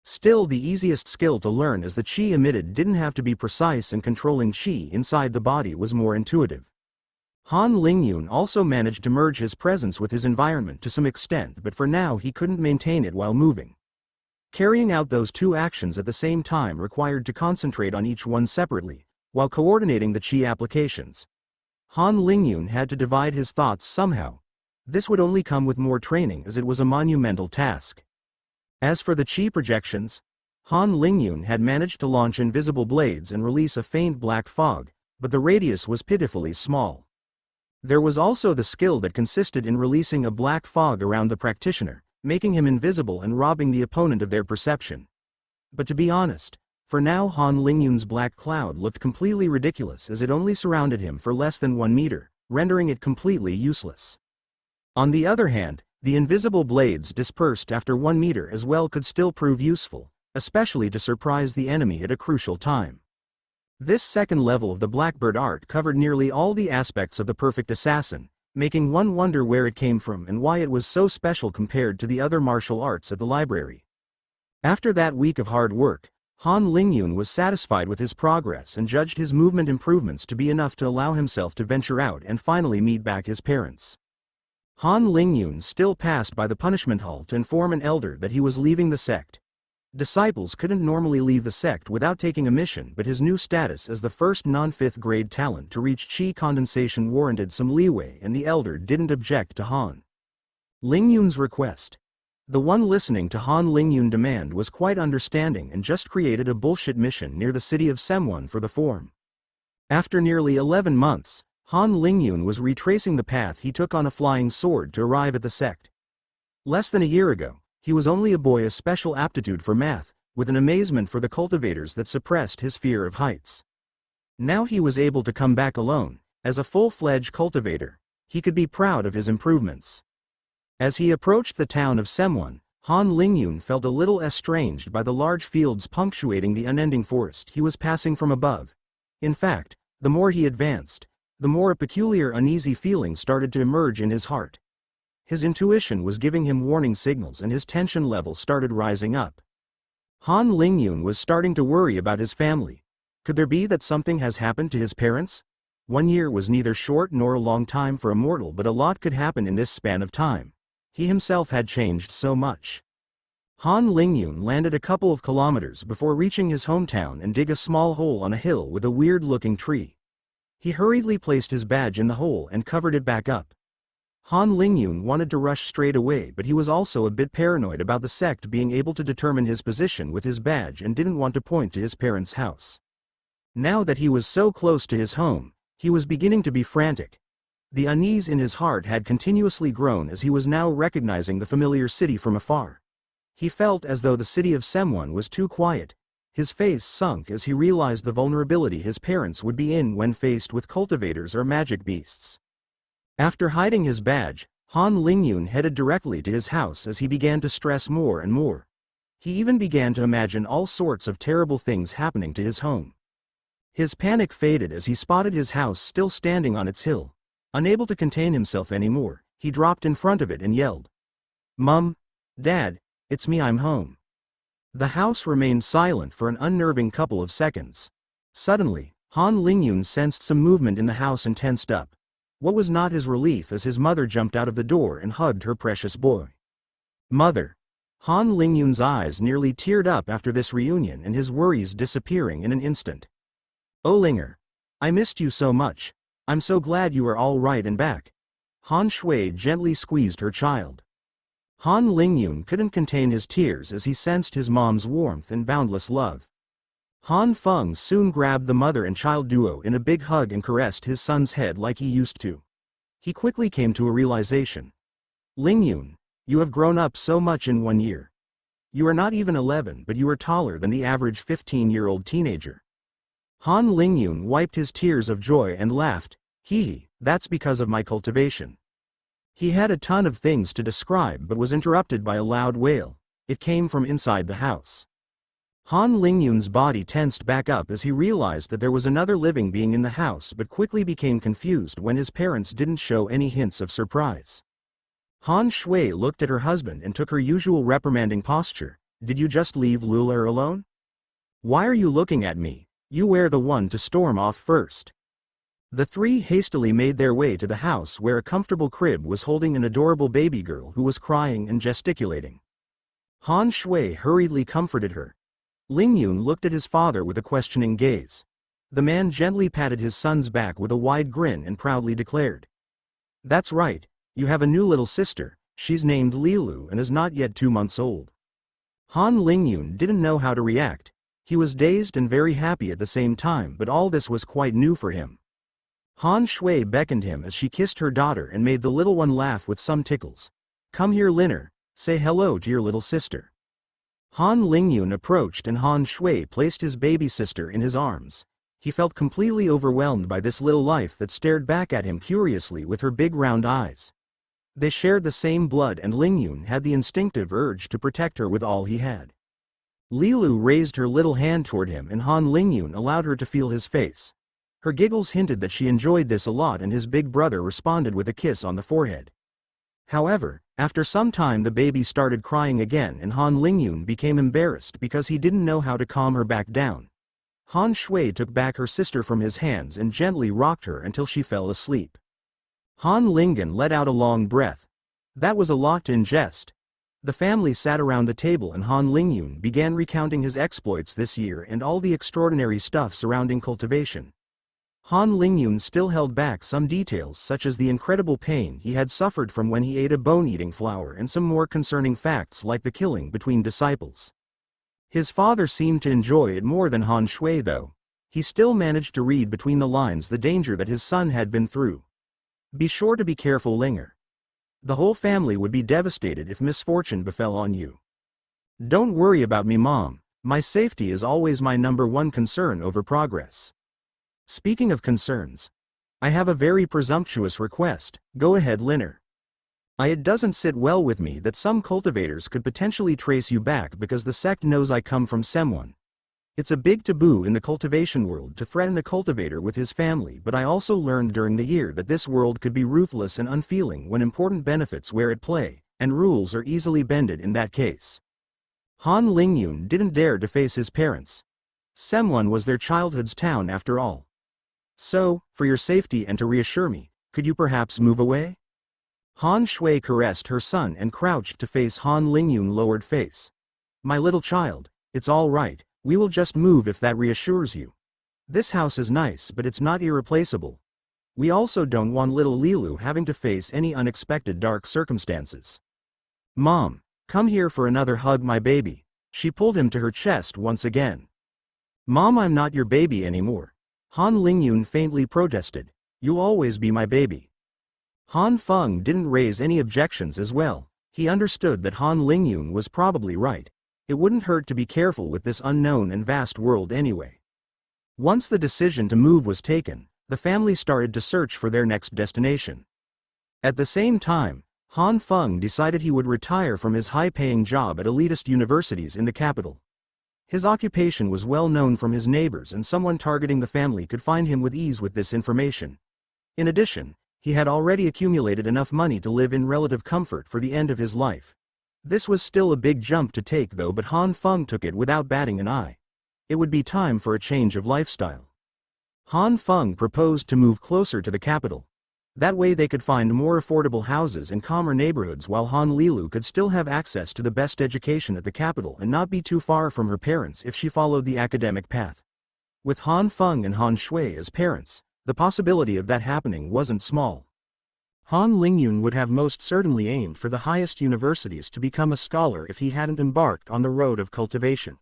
still the easiest skill to learn, as the qi emitted didn't have to be precise and controlling qi inside the body was more intuitive. Han Lingyun also managed to merge his presence with his environment to some extent, but for now he couldn't maintain it while moving. Carrying out those two actions at the same time required to concentrate on each one separately, while coordinating the qi applications. Han Lingyun had to divide his thoughts somehow. This would only come with more training, as it was a monumental task. As for the qi projections, Han Lingyun had managed to launch invisible blades and release a faint black fog, but the radius was pitifully small. There was also the skill that consisted in releasing a black fog around the practitioner, making him invisible and robbing the opponent of their perception. But to be honest, for now Han Lingyun's black cloud looked completely ridiculous, as it only surrounded him for less than 1 meter, rendering it completely useless. On the other hand, the invisible blades dispersed after 1 meter as well could still prove useful, especially to surprise the enemy at a crucial time. This second level of the blackbird art covered nearly all the aspects of the perfect assassin, making one wonder where it came from and why it was so special compared to the other martial arts at the library. After that week of hard work, Han Lingyun was satisfied with his progress and judged his movement improvements to be enough to allow himself to venture out and finally meet back his parents. Han Lingyun still passed by the punishment hall to inform an elder that he was leaving the sect. Disciples couldn't normally leave the sect without taking a mission, but his new status as the first non-5th grade talent to reach qi condensation warranted some leeway, and the elder didn't object to Han Lingyun's request. The one listening to Han Lingyun demand was quite understanding and just created a bullshit mission near the city of Semwon for the form. After nearly 11 months, Han Lingyun was retracing the path he took on a flying sword to arrive at the sect. Less than a year ago, he was only a boy of special aptitude for math, with an amazement for the cultivators that suppressed his fear of heights. Now he was able to come back alone, as a full-fledged cultivator. He could be proud of his improvements. As he approached the town of Semwon, Han Lingyun felt a little estranged by the large fields punctuating the unending forest he was passing from above. In fact, the more he advanced, the more a peculiar uneasy feeling started to emerge in his heart. His intuition was giving him warning signals, and his tension level started rising up. Han Lingyun was starting to worry about his family. Could there be that something has happened to his parents? 1 year was neither short nor a long time for a mortal, but a lot could happen in this span of time. He himself had changed so much. Han Lingyun landed a couple of kilometers before reaching his hometown and dug a small hole on a hill with a weird-looking tree. He hurriedly placed his badge in the hole and covered it back up. Han Lingyun wanted to rush straight away, but he was also a bit paranoid about the sect being able to determine his position with his badge and didn't want to point to his parents' house. Now that he was so close to his home, he was beginning to be frantic. The unease in his heart had continuously grown as he was now recognizing the familiar city from afar. He felt as though the city of Semwon was too quiet. His face sunk as he realized the vulnerability his parents would be in when faced with cultivators or magic beasts. After hiding his badge, Han Lingyun headed directly to his house as he began to stress more and more. He even began to imagine all sorts of terrible things happening to his home. His panic faded as he spotted his house still standing on its hill. Unable to contain himself anymore, he dropped in front of it and yelled, "Mum! Dad, it's me, I'm home." The house remained silent for an unnerving couple of seconds. Suddenly, Han Lingyun sensed some movement in the house and tensed up. What was not his relief as his mother jumped out of the door and hugged her precious boy. Mother! Han Lingyun's eyes nearly teared up after this reunion and his worries disappearing in an instant. "Oh Linger! I missed you so much. I'm so glad you are all right and back." Han Shui gently squeezed her child. Han Lingyun couldn't contain his tears as he sensed his mom's warmth and boundless love. Han Feng soon grabbed the mother and child duo in a big hug and caressed his son's head like he used to. He quickly came to a realization. "Lingyun, you have grown up so much in 1 year. You are not even 11, but you are taller than the average 15-year-old teenager." Han Lingyun wiped his tears of joy and laughed, "Hee, that's because of my cultivation." He had a ton of things to describe but was interrupted by a loud wail. It came from inside the house. Han Lingyun's body tensed back up as he realized that there was another living being in the house but quickly became confused when his parents didn't show any hints of surprise. Han Shui looked at her husband and took her usual reprimanding posture. "Did you just leave Luler alone? Why are you looking at me? You were the one to storm off first." The three hastily made their way to the house where a comfortable crib was holding an adorable baby girl who was crying and gesticulating. Han Shui hurriedly comforted her. Lingyun looked at his father with a questioning gaze. The man gently patted his son's back with a wide grin and proudly declared, "That's right, you have a new little sister. She's named Lilu and is not yet 2 months old." Han Lingyun didn't know how to react. He was dazed and very happy at the same time, but all this was quite new for him. Han Shui beckoned him as she kissed her daughter and made the little one laugh with some tickles. "Come here, Liner. Say hello to your little sister." Han Lingyun approached and Han Shui placed his baby sister in his arms. He felt completely overwhelmed by this little life that stared back at him curiously with her big round eyes. They shared the same blood and Lingyun had the instinctive urge to protect her with all he had. Lilu raised her little hand toward him and Han Lingyun allowed her to feel his face. Her giggles hinted that she enjoyed this a lot and his big brother responded with a kiss on the forehead. However, after some time the baby started crying again and Han Lingyun became embarrassed because he didn't know how to calm her back down. Han Shui took back her sister from his hands and gently rocked her until she fell asleep. Han Lingyun let out a long breath. That was a lot to ingest. The family sat around the table and Han Lingyun began recounting his exploits this year and all the extraordinary stuff surrounding cultivation. Han Lingyun still held back some details such as the incredible pain he had suffered from when he ate a bone-eating flower and some more concerning facts like the killing between disciples. His father seemed to enjoy it more than Han Shui though. He still managed to read between the lines the danger that his son had been through. "Be sure to be careful, Linger. The whole family would be devastated if misfortune befell on you. Don't worry about me, Mom. My safety is always my #1 concern over progress." Speaking of concerns, I have a very presumptuous request. Go ahead, Liner. It doesn't sit well with me that some cultivators could potentially trace you back because the sect knows I come from Semwon. It's a big taboo in the cultivation world to threaten a cultivator with his family, but I also learned during the year that this world could be ruthless and unfeeling when important benefits were at play, and rules are easily bended in that case. Han Lingyun didn't dare to face his parents. Semwon was their childhood's town after all. "So, for your safety and to reassure me, could you perhaps move away?" Han Shui caressed her son and crouched to face Han Lingyun's lowered face. "My little child, it's all right, we will just move if that reassures you. This house is nice but it's not irreplaceable. We also don't want little Lilu having to face any unexpected dark circumstances." "Mom, come here for another hug, my baby." She pulled him to her chest once again. "Mom, I'm not your baby anymore." Han Lingyun faintly protested. "You'll always be my baby." Han Feng didn't raise any objections as well. He understood that Han Lingyun was probably right. It wouldn't hurt to be careful with this unknown and vast world anyway. Once the decision to move was taken, the family started to search for their next destination. At the same time, Han Feng decided he would retire from his high-paying job at elitist universities in the capital. His occupation was well known from his neighbors, and someone targeting the family could find him with ease with this information. In addition, he had already accumulated enough money to live in relative comfort for the end of his life. This was still a big jump to take though, but Han Feng took it without batting an eye. It would be time for a change of lifestyle. Han Feng proposed to move closer to the capital. That way they could find more affordable houses and calmer neighborhoods, while Han Lilu could still have access to the best education at the capital and not be too far from her parents if she followed the academic path. With Han Feng and Han Shui as parents, the possibility of that happening wasn't small. Han Lingyun would have most certainly aimed for the highest universities to become a scholar if he hadn't embarked on the road of cultivation.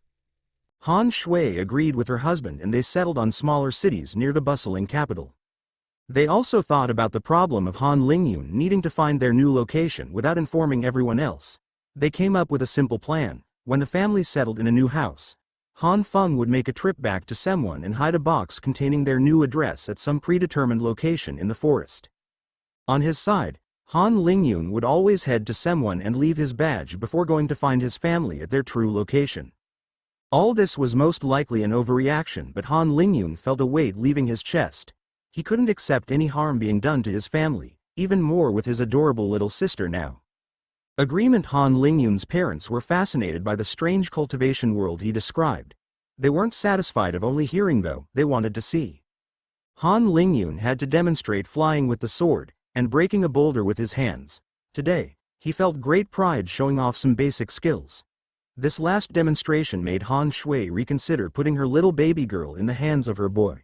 Han Shui agreed with her husband, and they settled on smaller cities near the bustling capital. They also thought about the problem of Han Lingyun needing to find their new location without informing everyone else. They came up with a simple plan. When the family settled in a new house, Han Feng would make a trip back to Semwon and hide a box containing their new address at some predetermined location in the forest. On his side, Han Lingyun would always head to Semwon and leave his badge before going to find his family at their true location. All this was most likely an overreaction, but Han Lingyun felt a weight leaving his chest. He couldn't accept any harm being done to his family, even more with his adorable little sister now. Agreement. Han Lingyun's parents were fascinated by the strange cultivation world he described. They weren't satisfied of only hearing though, they wanted to see. Han Lingyun had to demonstrate flying with the sword, and breaking a boulder with his hands. Today, he felt great pride showing off some basic skills. This last demonstration made Han Shui reconsider putting her little baby girl in the hands of her boy.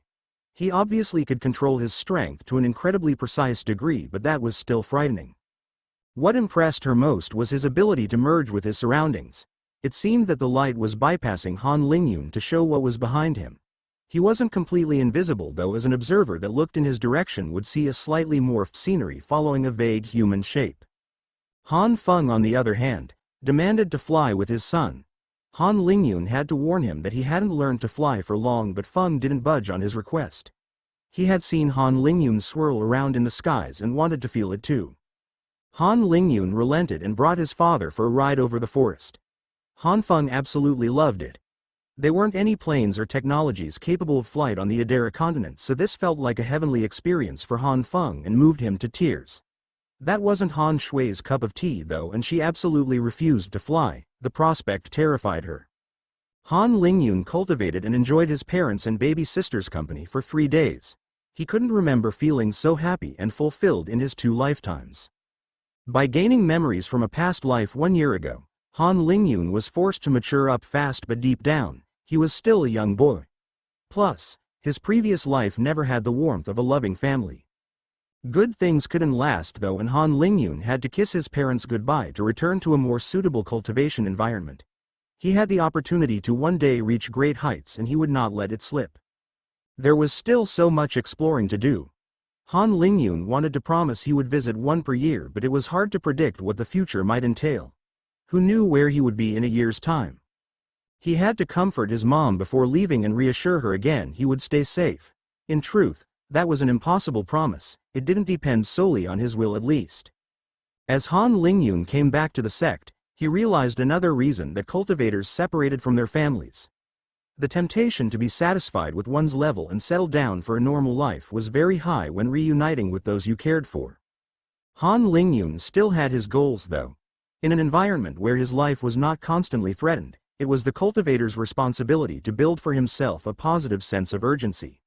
He obviously could control his strength to an incredibly precise degree, but that was still frightening. What impressed her most was his ability to merge with his surroundings. It seemed that the light was bypassing Han Lingyun to show what was behind him. He wasn't completely invisible though, as an observer that looked in his direction would see a slightly morphed scenery following a vague human shape. Han Feng, on the other hand, demanded to fly with his son. Han Lingyun had to warn him that he hadn't learned to fly for long, but Feng didn't budge on his request. He had seen Han Lingyun swirl around in the skies and wanted to feel it too. Han Lingyun relented and brought his father for a ride over the forest. Han Feng absolutely loved it. There weren't any planes or technologies capable of flight on the Adara continent, so this felt like a heavenly experience for Han Feng and moved him to tears. That wasn't Han Shui's cup of tea though, and she absolutely refused to fly. The prospect terrified her. Han Lingyun cultivated and enjoyed his parents' and baby sister's company for 3 days. He couldn't remember feeling so happy and fulfilled in his 2 lifetimes. By gaining memories from a past life 1 year ago, Han Lingyun was forced to mature up fast, but deep down, he was still a young boy. Plus, his previous life never had the warmth of a loving family. Good things couldn't last though, and Han Lingyun had to kiss his parents goodbye to return to a more suitable cultivation environment. He had the opportunity to one day reach great heights, and he would not let it slip. There was still so much exploring to do. Han Lingyun wanted to promise he would visit 1 per year, but it was hard to predict what the future might entail. Who knew where he would be in a year's time? He had to comfort his mom before leaving and reassure her again he would stay safe. In truth, that was an impossible promise. It didn't depend solely on his will, at least. As Han Lingyun came back to the sect, he realized another reason that cultivators separated from their families. The temptation to be satisfied with one's level and settle down for a normal life was very high when reuniting with those you cared for. Han Lingyun still had his goals though. In an environment where his life was not constantly threatened, it was the cultivator's responsibility to build for himself a positive sense of urgency.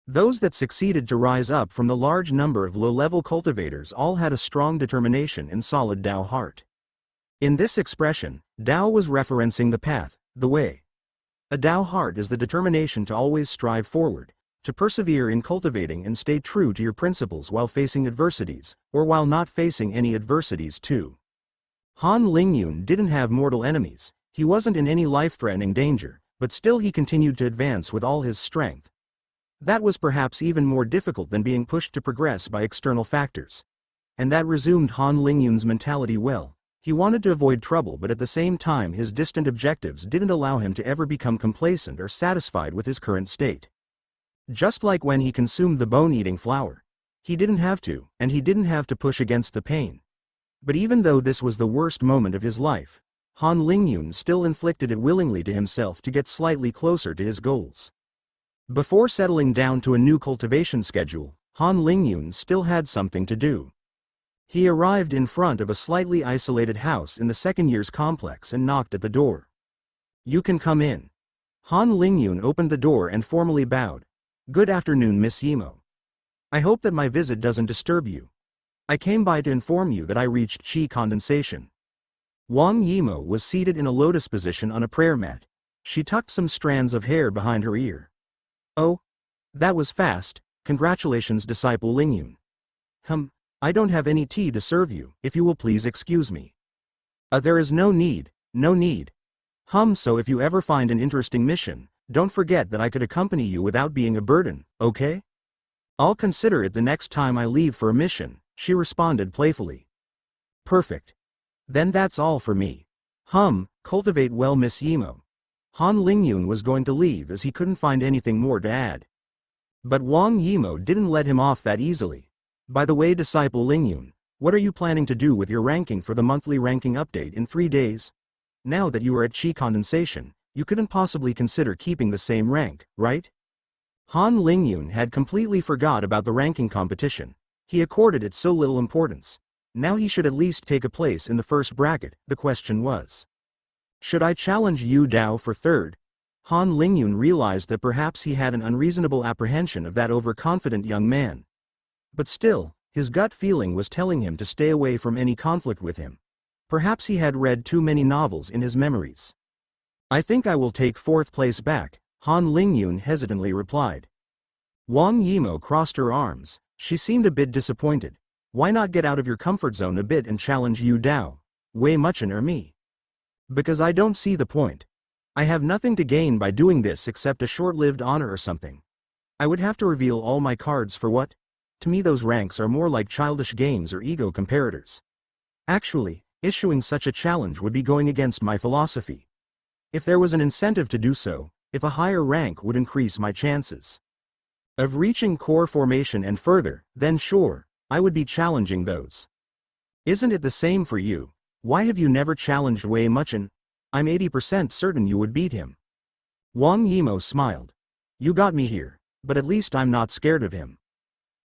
Those that succeeded to rise up from the large number of low-level cultivators all had a strong determination and solid Dao heart. In this expression, Dao was referencing the path, the way. A Dao heart is the determination to always strive forward, to persevere in cultivating and stay true to your principles while facing adversities, or while not facing any adversities too. Han Lingyun didn't have mortal enemies. He wasn't in any life-threatening danger, but still he continued to advance with all his strength. That was perhaps even more difficult than being pushed to progress by external factors. And that resumed Han Lingyun's mentality well. He wanted to avoid trouble, but at the same time his distant objectives didn't allow him to ever become complacent or satisfied with his current state. Just like when he consumed the bone-eating flower. He didn't have to, and he didn't have to push against the pain. But even though this was the worst moment of his life, Han Lingyun still inflicted it willingly to himself to get slightly closer to his goals. Before settling down to a new cultivation schedule, Han Lingyun still had something to do. He arrived in front of a slightly isolated house in the second year's complex and knocked at the door. "You can come in." Han Lingyun opened the door and formally bowed. "Good afternoon, Miss Yimo. I hope that my visit doesn't disturb you. I came by to inform you that I reached chi condensation." Wang Yimo was seated in a lotus position on a prayer mat. She tucked some strands of hair behind her ear. "Oh, that was fast. Congratulations, disciple Lingyun. I don't have any tea to serve you, if you will please excuse me." There is no need, no need. So if you ever find an interesting mission, don't forget that I could accompany you without being a burden, okay? I'll consider it the next time I leave for a mission," she responded playfully. "Perfect. Then that's all for me. Cultivate well, Miss Yimo." Han Lingyun was going to leave as he couldn't find anything more to add. But Wang Yimo didn't let him off that easily. "By the way, disciple Lingyun, what are you planning to do with your ranking for the monthly ranking update in 3 days? Now that you are at chi condensation, you couldn't possibly consider keeping the same rank, right?" Han Lingyun had completely forgot about the ranking competition. He accorded it so little importance. Now he should at least take a place in the first bracket. The question was, should I challenge Yu Dao for third? Han Lingyun realized that perhaps he had an unreasonable apprehension of that overconfident young man. But still, his gut feeling was telling him to stay away from any conflict with him. Perhaps he had read too many novels in his memories. "I think I will take fourth place back," Han Lingyun hesitantly replied. Wang Yimo crossed her arms. She seemed a bit disappointed. "Why not get out of your comfort zone a bit and challenge Yu Dao, Wei Muchen or me?" "Because I don't see the point. I have nothing to gain by doing this except a short-lived honor or something. I would have to reveal all my cards for what? To me those ranks are more like childish games or ego comparators. Actually, issuing such a challenge would be going against my philosophy. If there was an incentive to do so, if a higher rank would increase my chances of reaching core formation and further, then sure, I would be challenging those. Isn't it the same for you? Why have you never challenged Wei Muchen? I'm 80% certain you would beat him." Wang Yimo smiled. "You got me here, but at least I'm not scared of him."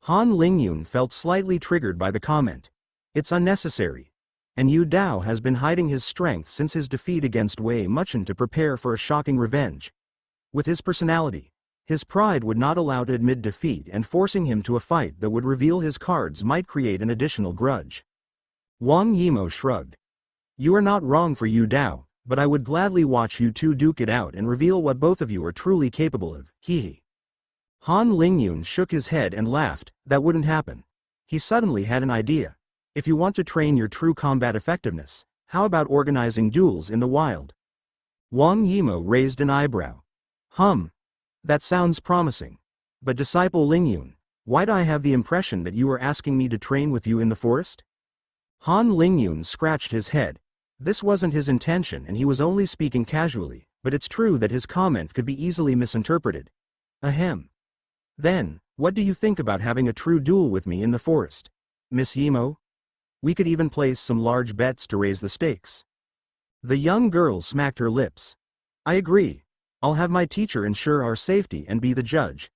Han Lingyun felt slightly triggered by the comment. It's unnecessary. And Yu Dao has been hiding his strength since his defeat against Wei Muchen to prepare for a shocking revenge. With his personality, his pride would not allow to admit defeat, and forcing him to a fight that would reveal his cards might create an additional grudge. Wang Yimo shrugged. "You are not wrong for Yu Dao, but I would gladly watch you two duke it out and reveal what both of you are truly capable of, hee." Han Lingyun shook his head and laughed. That wouldn't happen. He suddenly had an idea. If you want to train your true combat effectiveness, how about organizing duels in the wild? Wang Yimo raised an eyebrow. That sounds promising. But disciple Lingyun, why do I have the impression that you are asking me to train with you in the forest? Han Lingyun scratched his head. This wasn't his intention and he was only speaking casually, but it's true that his comment could be easily misinterpreted. Ahem. Then, what do you think about having a true duel with me in the forest, Miss Yimo? We could even place some large bets to raise the stakes. The young girl smacked her lips. I agree. I'll have my teacher ensure our safety and be the judge.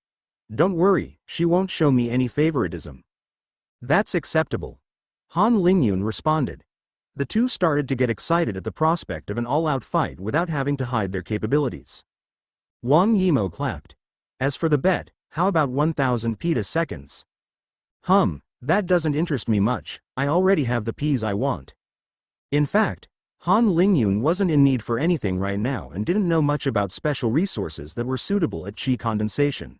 Don't worry, she won't show me any favoritism. That's acceptable. Han Lingyun responded. The two started to get excited at the prospect of an all-out fight without having to hide their capabilities. Wang Yimo clapped. As for the bet, how about 1,000 petaseconds? That doesn't interest me much, I already have the Ps I want. In fact, Han Lingyun wasn't in need for anything right now and didn't know much about special resources that were suitable at chi condensation.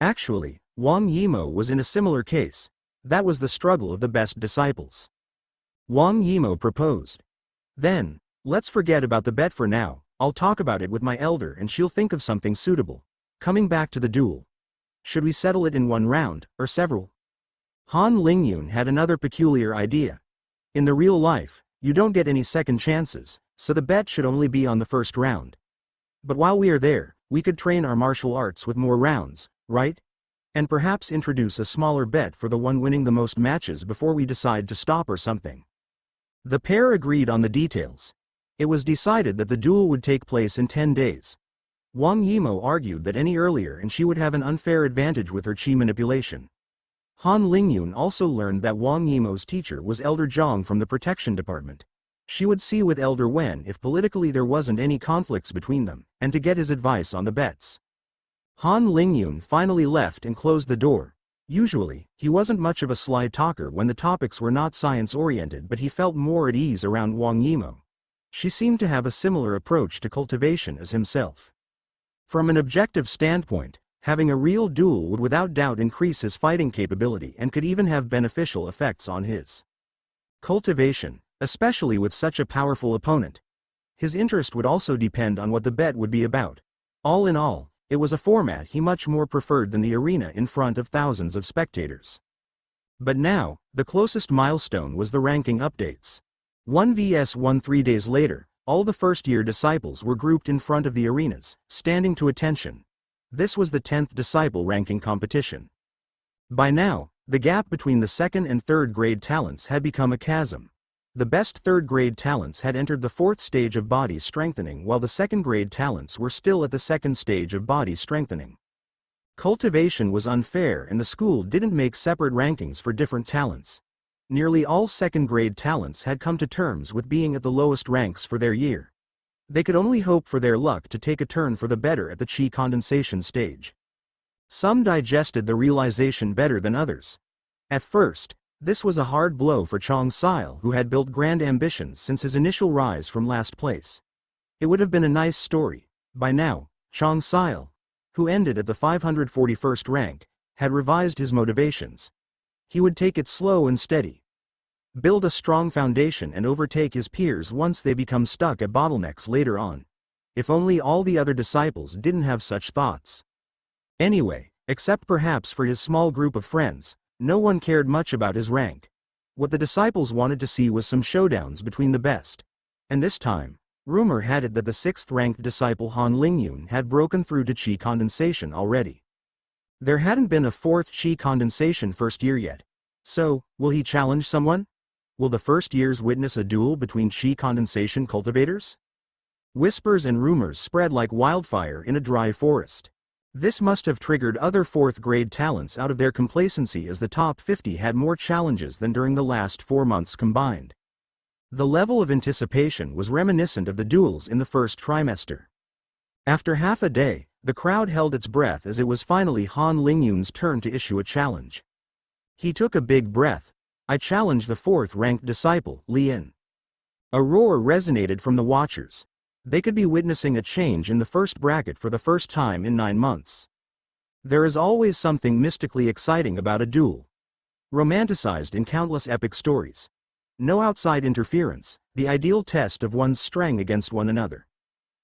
Actually, Wang Yimo was in a similar case. That was the struggle of the best disciples. Wang Yimo proposed. Then, let's forget about the bet for now. I'll talk about it with my elder and she'll think of something suitable. Coming back to the duel. Should we settle it in one round, or several? Han Lingyun had another peculiar idea. In the real life, you don't get any second chances, so the bet should only be on the first round. But while we are there, we could train our martial arts with more rounds, right? And perhaps introduce a smaller bet for the one winning the most matches before we decide to stop or something. The pair agreed on the details. It was decided that the duel would take place in 10 days. Wang Yimou argued that any earlier and she would have an unfair advantage with her chi manipulation. Han Lingyun also learned that Wang Yimou's teacher was Elder Zhang from the Protection Department. She would see with Elder Wen if politically there wasn't any conflicts between them, and to get his advice on the bets. Han Lingyun finally left and closed the door. Usually, he wasn't much of a sly talker when the topics were not science-oriented, but he felt more at ease around Wang Yimou. She seemed to have a similar approach to cultivation as himself. From an objective standpoint, having a real duel would without doubt increase his fighting capability and could even have beneficial effects on his cultivation, especially with such a powerful opponent. His interest would also depend on what the bet would be about. All in all, it was a format he much more preferred than the arena in front of thousands of spectators. But now, the closest milestone was the ranking updates. 1 vs 1 3 days later, all the first-year disciples were grouped in front of the arenas, standing to attention. This was the 10th disciple ranking competition. By now, the gap between the second and third grade talents had become a chasm. The best third grade talents had entered the fourth stage of body strengthening, while the second grade talents were still at the second stage of body strengthening. Cultivation was unfair and the school didn't make separate rankings for different talents. Nearly all second grade talents had come to terms with being at the lowest ranks for their year. They could only hope for their luck to take a turn for the better at the chi condensation stage. Some digested the realization better than others. At first, this was a hard blow for Chang Sil, who had built grand ambitions since his initial rise from last place. It would have been a nice story. By now, Chang Sil, who ended at the 541st rank, had revised his motivations. He would take it slow and steady. Build a strong foundation and overtake his peers once they become stuck at bottlenecks later on. If only all the other disciples didn't have such thoughts. Anyway, except perhaps for his small group of friends, no one cared much about his rank. What the disciples wanted to see was some showdowns between the best. And this time, rumor had it that the 6th-ranked disciple Han Lingyun had broken through to chi condensation already. There hadn't been a 4th chi condensation first year yet. So, will he challenge someone? Will the first years witness a duel between chi condensation cultivators? Whispers and rumors spread like wildfire in a dry forest. This must have triggered other 4th grade talents out of their complacency, as the top 50 had more challenges than during the last 4 months combined. The level of anticipation was reminiscent of the duels in the first trimester. After half a day, the crowd held its breath as it was finally Han Lingyun's turn to issue a challenge. He took a big breath. "I challenge the 4th-ranked disciple, Li Yin." A roar resonated from the watchers. They could be witnessing a change in the first bracket for the first time in 9 months. There is always something mystically exciting about a duel. Romanticized in countless epic stories. No outside interference, the ideal test of one's strength against one another.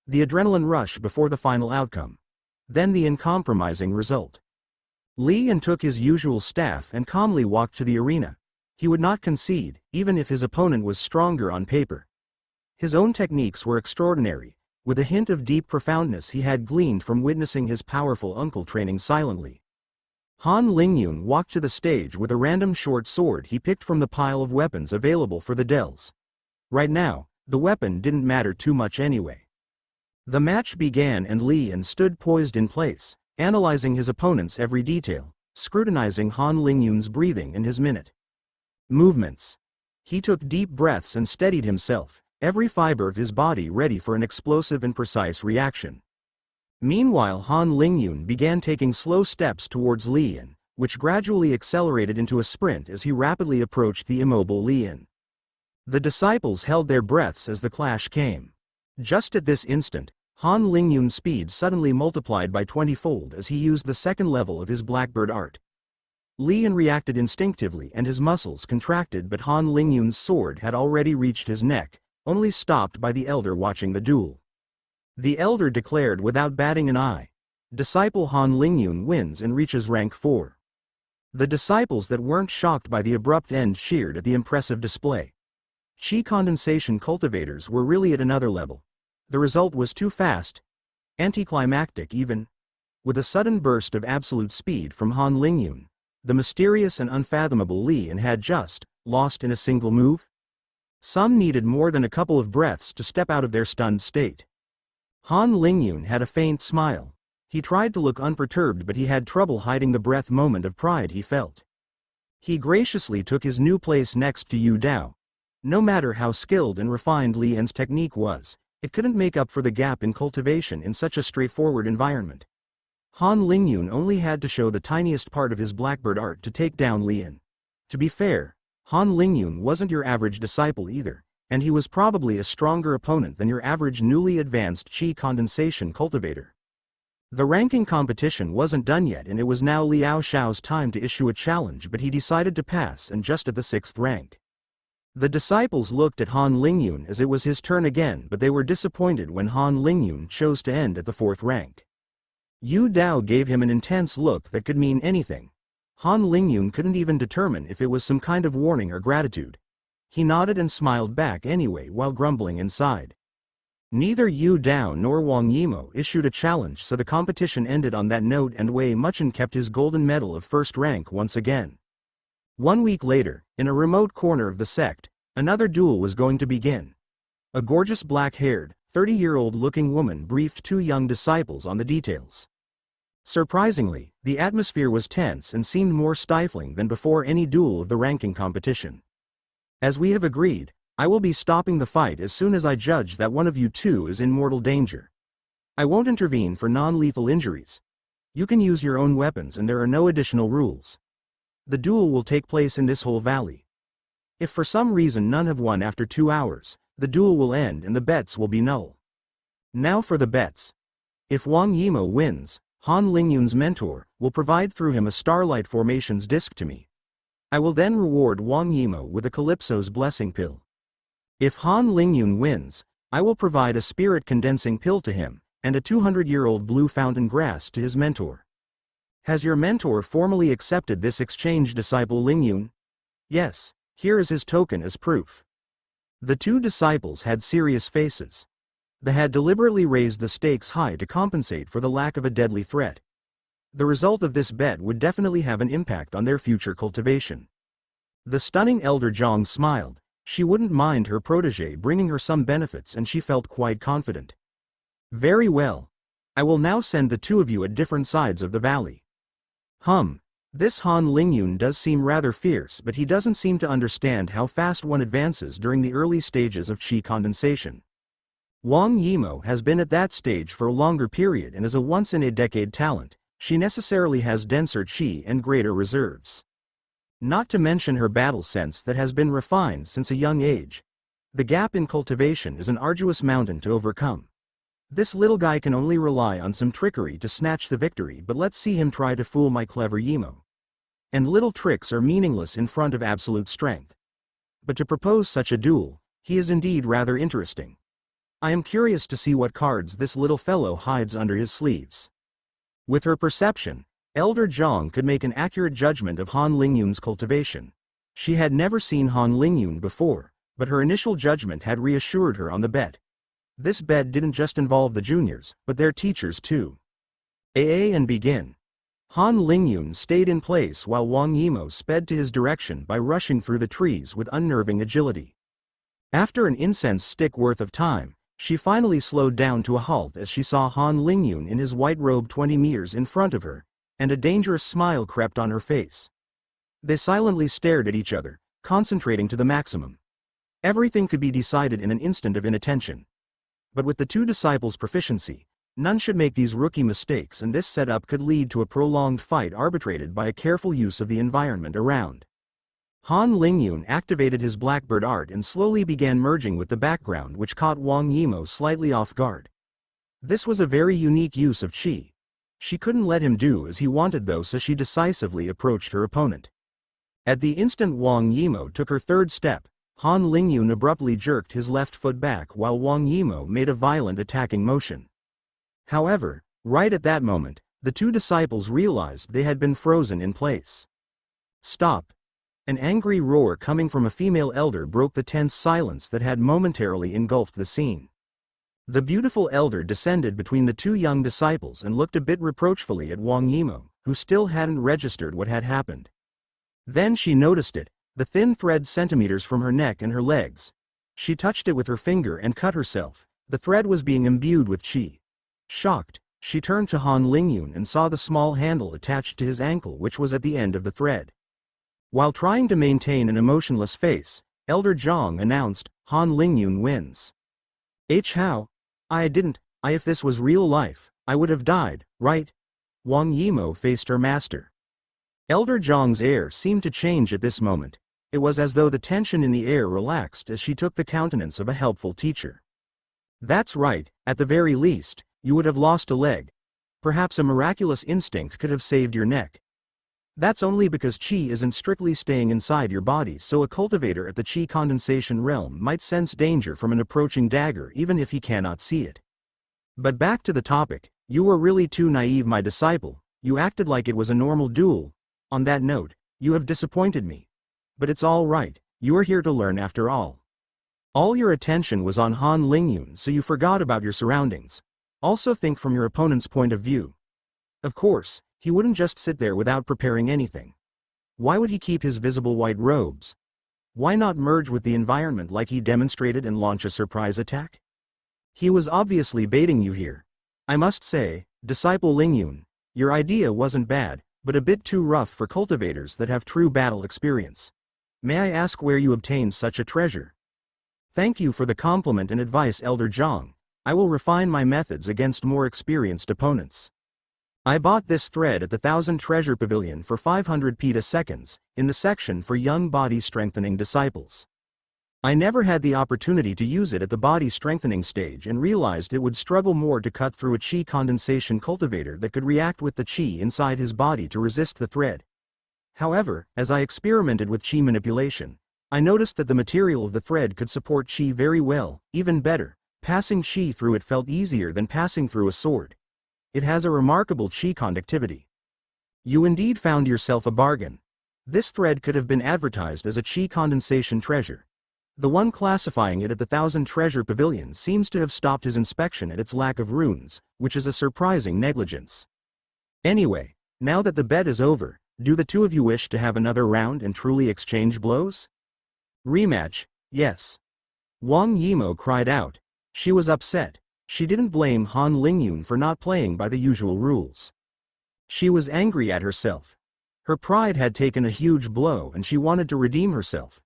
The adrenaline rush before the final outcome. Then the uncompromising result. Li Yin took his usual staff and calmly walked to the arena. He would not concede, even if his opponent was stronger on paper. His own techniques were extraordinary, with a hint of deep profoundness he had gleaned from witnessing his powerful uncle training silently. Han Lingyun walked to the stage with a random short sword he picked from the pile of weapons available for the dells. Right now, the weapon didn't matter too much anyway. The match began and Li Yin stood poised in place, analyzing his opponent's every detail, scrutinizing Han Lingyun's breathing and his minute movements. He took deep breaths and steadied himself, every fiber of his body ready for an explosive and precise reaction. Meanwhile, Han Lingyun began taking slow steps towards Li Yin, which gradually accelerated into a sprint as he rapidly approached the immobile Li Yin. The disciples held their breaths as the clash came. Just at this instant, Han Lingyun's speed suddenly multiplied by 20-fold as he used the second level of his Blackbird art. Li Yin reacted instinctively and his muscles contracted, but Han Lingyun's sword had already reached his neck, only stopped by the elder watching the duel. The elder declared without batting an eye, "Disciple Han Lingyun wins and reaches rank 4. The disciples that weren't shocked by the abrupt end cheered at the impressive display. Qi condensation cultivators were really at another level. The result was too fast, anticlimactic even. With a sudden burst of absolute speed from Han Lingyun, the mysterious and unfathomable Li Yan had just lost in a single move. Some needed more than a couple of breaths to step out of their stunned state. Han Lingyun had a faint smile. He tried to look unperturbed, but he had trouble hiding the breath moment of pride he felt. He graciously took his new place next to Yu Dao. No matter how skilled and refined Li Yan's technique was, it couldn't make up for the gap in cultivation in such a straightforward environment. Han Lingyun only had to show the tiniest part of his blackbird art to take down Li Yan. To be fair, Han Lingyun wasn't your average disciple either, and he was probably a stronger opponent than your average newly advanced Qi condensation cultivator. The ranking competition wasn't done yet, and it was now Liao Xiao's time to issue a challenge, but he decided to pass and just at the 6th rank. The disciples looked at Han Lingyun as it was his turn again, but they were disappointed when Han Lingyun chose to end at the 4th rank. Yu Dao gave him an intense look that could mean anything. Han Lingyun couldn't even determine if it was some kind of warning or gratitude. He nodded and smiled back anyway while grumbling inside. Neither Yu Dao nor Wang Yimo issued a challenge, so the competition ended on that note, and Wei Muchen kept his golden medal of 1st rank once again. 1 week later, in a remote corner of the sect, another duel was going to begin. A gorgeous black-haired, 30-year-old looking woman briefed 2 young disciples on the details. Surprisingly, the atmosphere was tense and seemed more stifling than before any duel of the ranking competition. As we have agreed, I will be stopping the fight as soon as I judge that one of you two is in mortal danger. I won't intervene for non-lethal injuries. You can use your own weapons and there are no additional rules. The duel will take place in this whole valley. If for some reason none have won after 2 hours, the duel will end and the bets will be null. Now for the bets. If Wang Yimo wins, Han Lingyun's mentor will provide through him a Starlight Formations disc to me. I will then reward Wang Yimo with a Calypso's Blessing Pill. If Han Lingyun wins, I will provide a Spirit Condensing Pill to him, and a 200-year-old blue fountain grass to his mentor. Has your mentor formally accepted this exchange, disciple Lingyun? Yes, here is his token as proof. The 2 disciples had serious faces. They had deliberately raised the stakes high to compensate for the lack of a deadly threat. The result of this bet would definitely have an impact on their future cultivation. The stunning elder Zhang smiled. She wouldn't mind her protégé bringing her some benefits, and she felt quite confident. Very well. I will now send the 2 of you at different sides of the valley. This Han Lingyun does seem rather fierce, but he doesn't seem to understand how fast one advances during the early stages of Qi condensation. Wang Yimo has been at that stage for a longer period and is a once-in-a-decade talent. She necessarily has denser Qi and greater reserves. Not to mention her battle sense that has been refined since a young age. The gap in cultivation is an arduous mountain to overcome. This little guy can only rely on some trickery to snatch the victory, but let's see him try to fool my clever Yimo. And little tricks are meaningless in front of absolute strength. But to propose such a duel, he is indeed rather interesting. I am curious to see what cards this little fellow hides under his sleeves. With her perception, Elder Zhang could make an accurate judgment of Han Lingyun's cultivation. She had never seen Han Lingyun before, but her initial judgment had reassured her on the bet. This bet didn't just involve the juniors, but their teachers too. And begin. Han Lingyun stayed in place while Wang Yimo sped to his direction by rushing through the trees with unnerving agility. After an incense stick worth of time, she finally slowed down to a halt as she saw Han Lingyun in his white robe 20 meters in front of her, and a dangerous smile crept on her face. They silently stared at each other, concentrating to the maximum. Everything could be decided in an instant of inattention. But with the 2 disciples' proficiency, none should make these rookie mistakes, and this setup could lead to a prolonged fight arbitrated by a careful use of the environment around. Han Lingyun activated his blackbird art and slowly began merging with the background, which caught Wang Yimo slightly off guard. This was a very unique use of Qi. She couldn't let him do as he wanted though, so she decisively approached her opponent. At the instant Wang Yimo took her 3rd step, Han Lingyun abruptly jerked his left foot back while Wang Yimo made a violent attacking motion. However, right at that moment, the 2 disciples realized they had been frozen in place. Stop! An angry roar coming from a female elder broke the tense silence that had momentarily engulfed the scene. The beautiful elder descended between the two young disciples and looked a bit reproachfully at Wang Yimou, who still hadn't registered what had happened. Then she noticed it, the thin thread centimeters from her neck and her legs. She touched it with her finger and cut herself. The thread was being imbued with qi. Shocked, she turned to Han Lingyun and saw the small handle attached to his ankle, which was at the end of the thread. While trying to maintain an emotionless face, Elder Zhang announced, Han Lingyun wins. How? If this was real life, I would have died, right? Wang Yimou faced her master. Elder Zhang's air seemed to change at this moment. It was as though the tension in the air relaxed as she took the countenance of a helpful teacher. That's right, at the very least, you would have lost a leg. Perhaps a miraculous instinct could have saved your neck. That's only because qi isn't strictly staying inside your body, so a cultivator at the qi condensation realm might sense danger from an approaching dagger even if he cannot see it. But back to the topic, you were really too naive, my disciple. You acted like it was a normal duel. On that note, you have disappointed me. But it's all right, you are here to learn after all. All your attention was on Han Lingyun, so you forgot about your surroundings. Also think from your opponent's point of view. Of course, he wouldn't just sit there without preparing anything. Why would he keep his visible white robes? Why not merge with the environment like he demonstrated and launch a surprise attack? He was obviously baiting you here. I must say, disciple Lingyun, your idea wasn't bad, but a bit too rough for cultivators that have true battle experience. May I ask where you obtained such a treasure? Thank you for the compliment and advice, Elder Zhang. I will refine my methods against more experienced opponents. I bought this thread at the 1000 Treasure Pavilion for 500 petaseconds, in the section for young body strengthening disciples. I never had the opportunity to use it at the body strengthening stage and realized it would struggle more to cut through a qi condensation cultivator that could react with the qi inside his body to resist the thread. However, as I experimented with qi manipulation, I noticed that the material of the thread could support qi very well, even better. Passing qi through it felt easier than passing through a sword. It has a remarkable qi conductivity. You indeed found yourself a bargain. This thread could have been advertised as a qi condensation treasure. The one classifying it at the 1000 Treasure Pavilion seems to have stopped his inspection at its lack of runes, which is a surprising negligence. Anyway, now that the bet is over, do the two of you wish to have another round and truly exchange blows? Rematch, yes. Wang Yimou cried out. She was upset. She didn't blame Han Lingyun for not playing by the usual rules. She was angry at herself. Her pride had taken a huge blow and she wanted to redeem herself.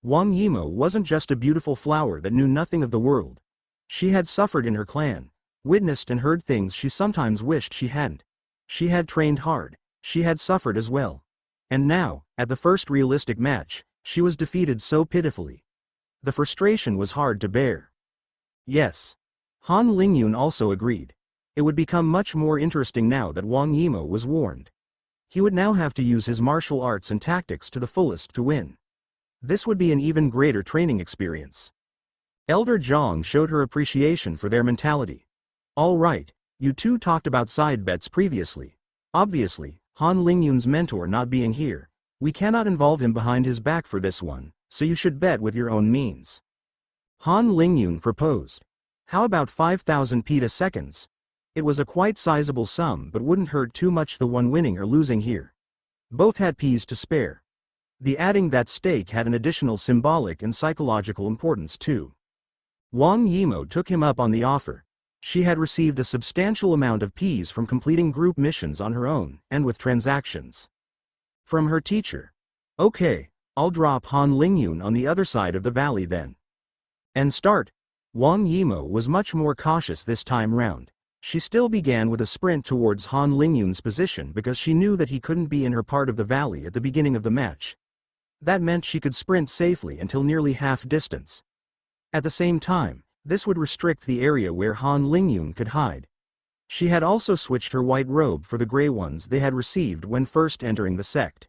Wang Yimou wasn't just a beautiful flower that knew nothing of the world. She had suffered in her clan, witnessed and heard things she sometimes wished she hadn't. She had trained hard, she had suffered as well. And now, at the first realistic match, she was defeated so pitifully. The frustration was hard to bear. Yes. Han Lingyun also agreed. It would become much more interesting now that Wang Yimou was warned. He would now have to use his martial arts and tactics to the fullest to win. This would be an even greater training experience. Elder Zhang showed her appreciation for their mentality. All right, you two talked about side bets previously. Obviously, Han Lingyun's mentor not being here, we cannot involve him behind his back for this one, so you should bet with your own means. Han Lingyun proposed. How about 5,000 petaseconds? It was a quite sizable sum but wouldn't hurt too much the one winning or losing here. Both had peas to spare. The adding that stake had an additional symbolic and psychological importance too. Wang Yimou took him up on the offer. She had received a substantial amount of peas from completing group missions on her own and with transactions. From her teacher. Okay, I'll drop Han Lingyun on the other side of the valley then. And start. Wang Yimou was much more cautious this time round. She still began with a sprint towards Han Lingyun's position because she knew that he couldn't be in her part of the valley at the beginning of the match. That meant she could sprint safely until nearly half distance. At the same time, this would restrict the area where Han Lingyun could hide. She had also switched her white robe for the gray ones they had received when first entering the sect.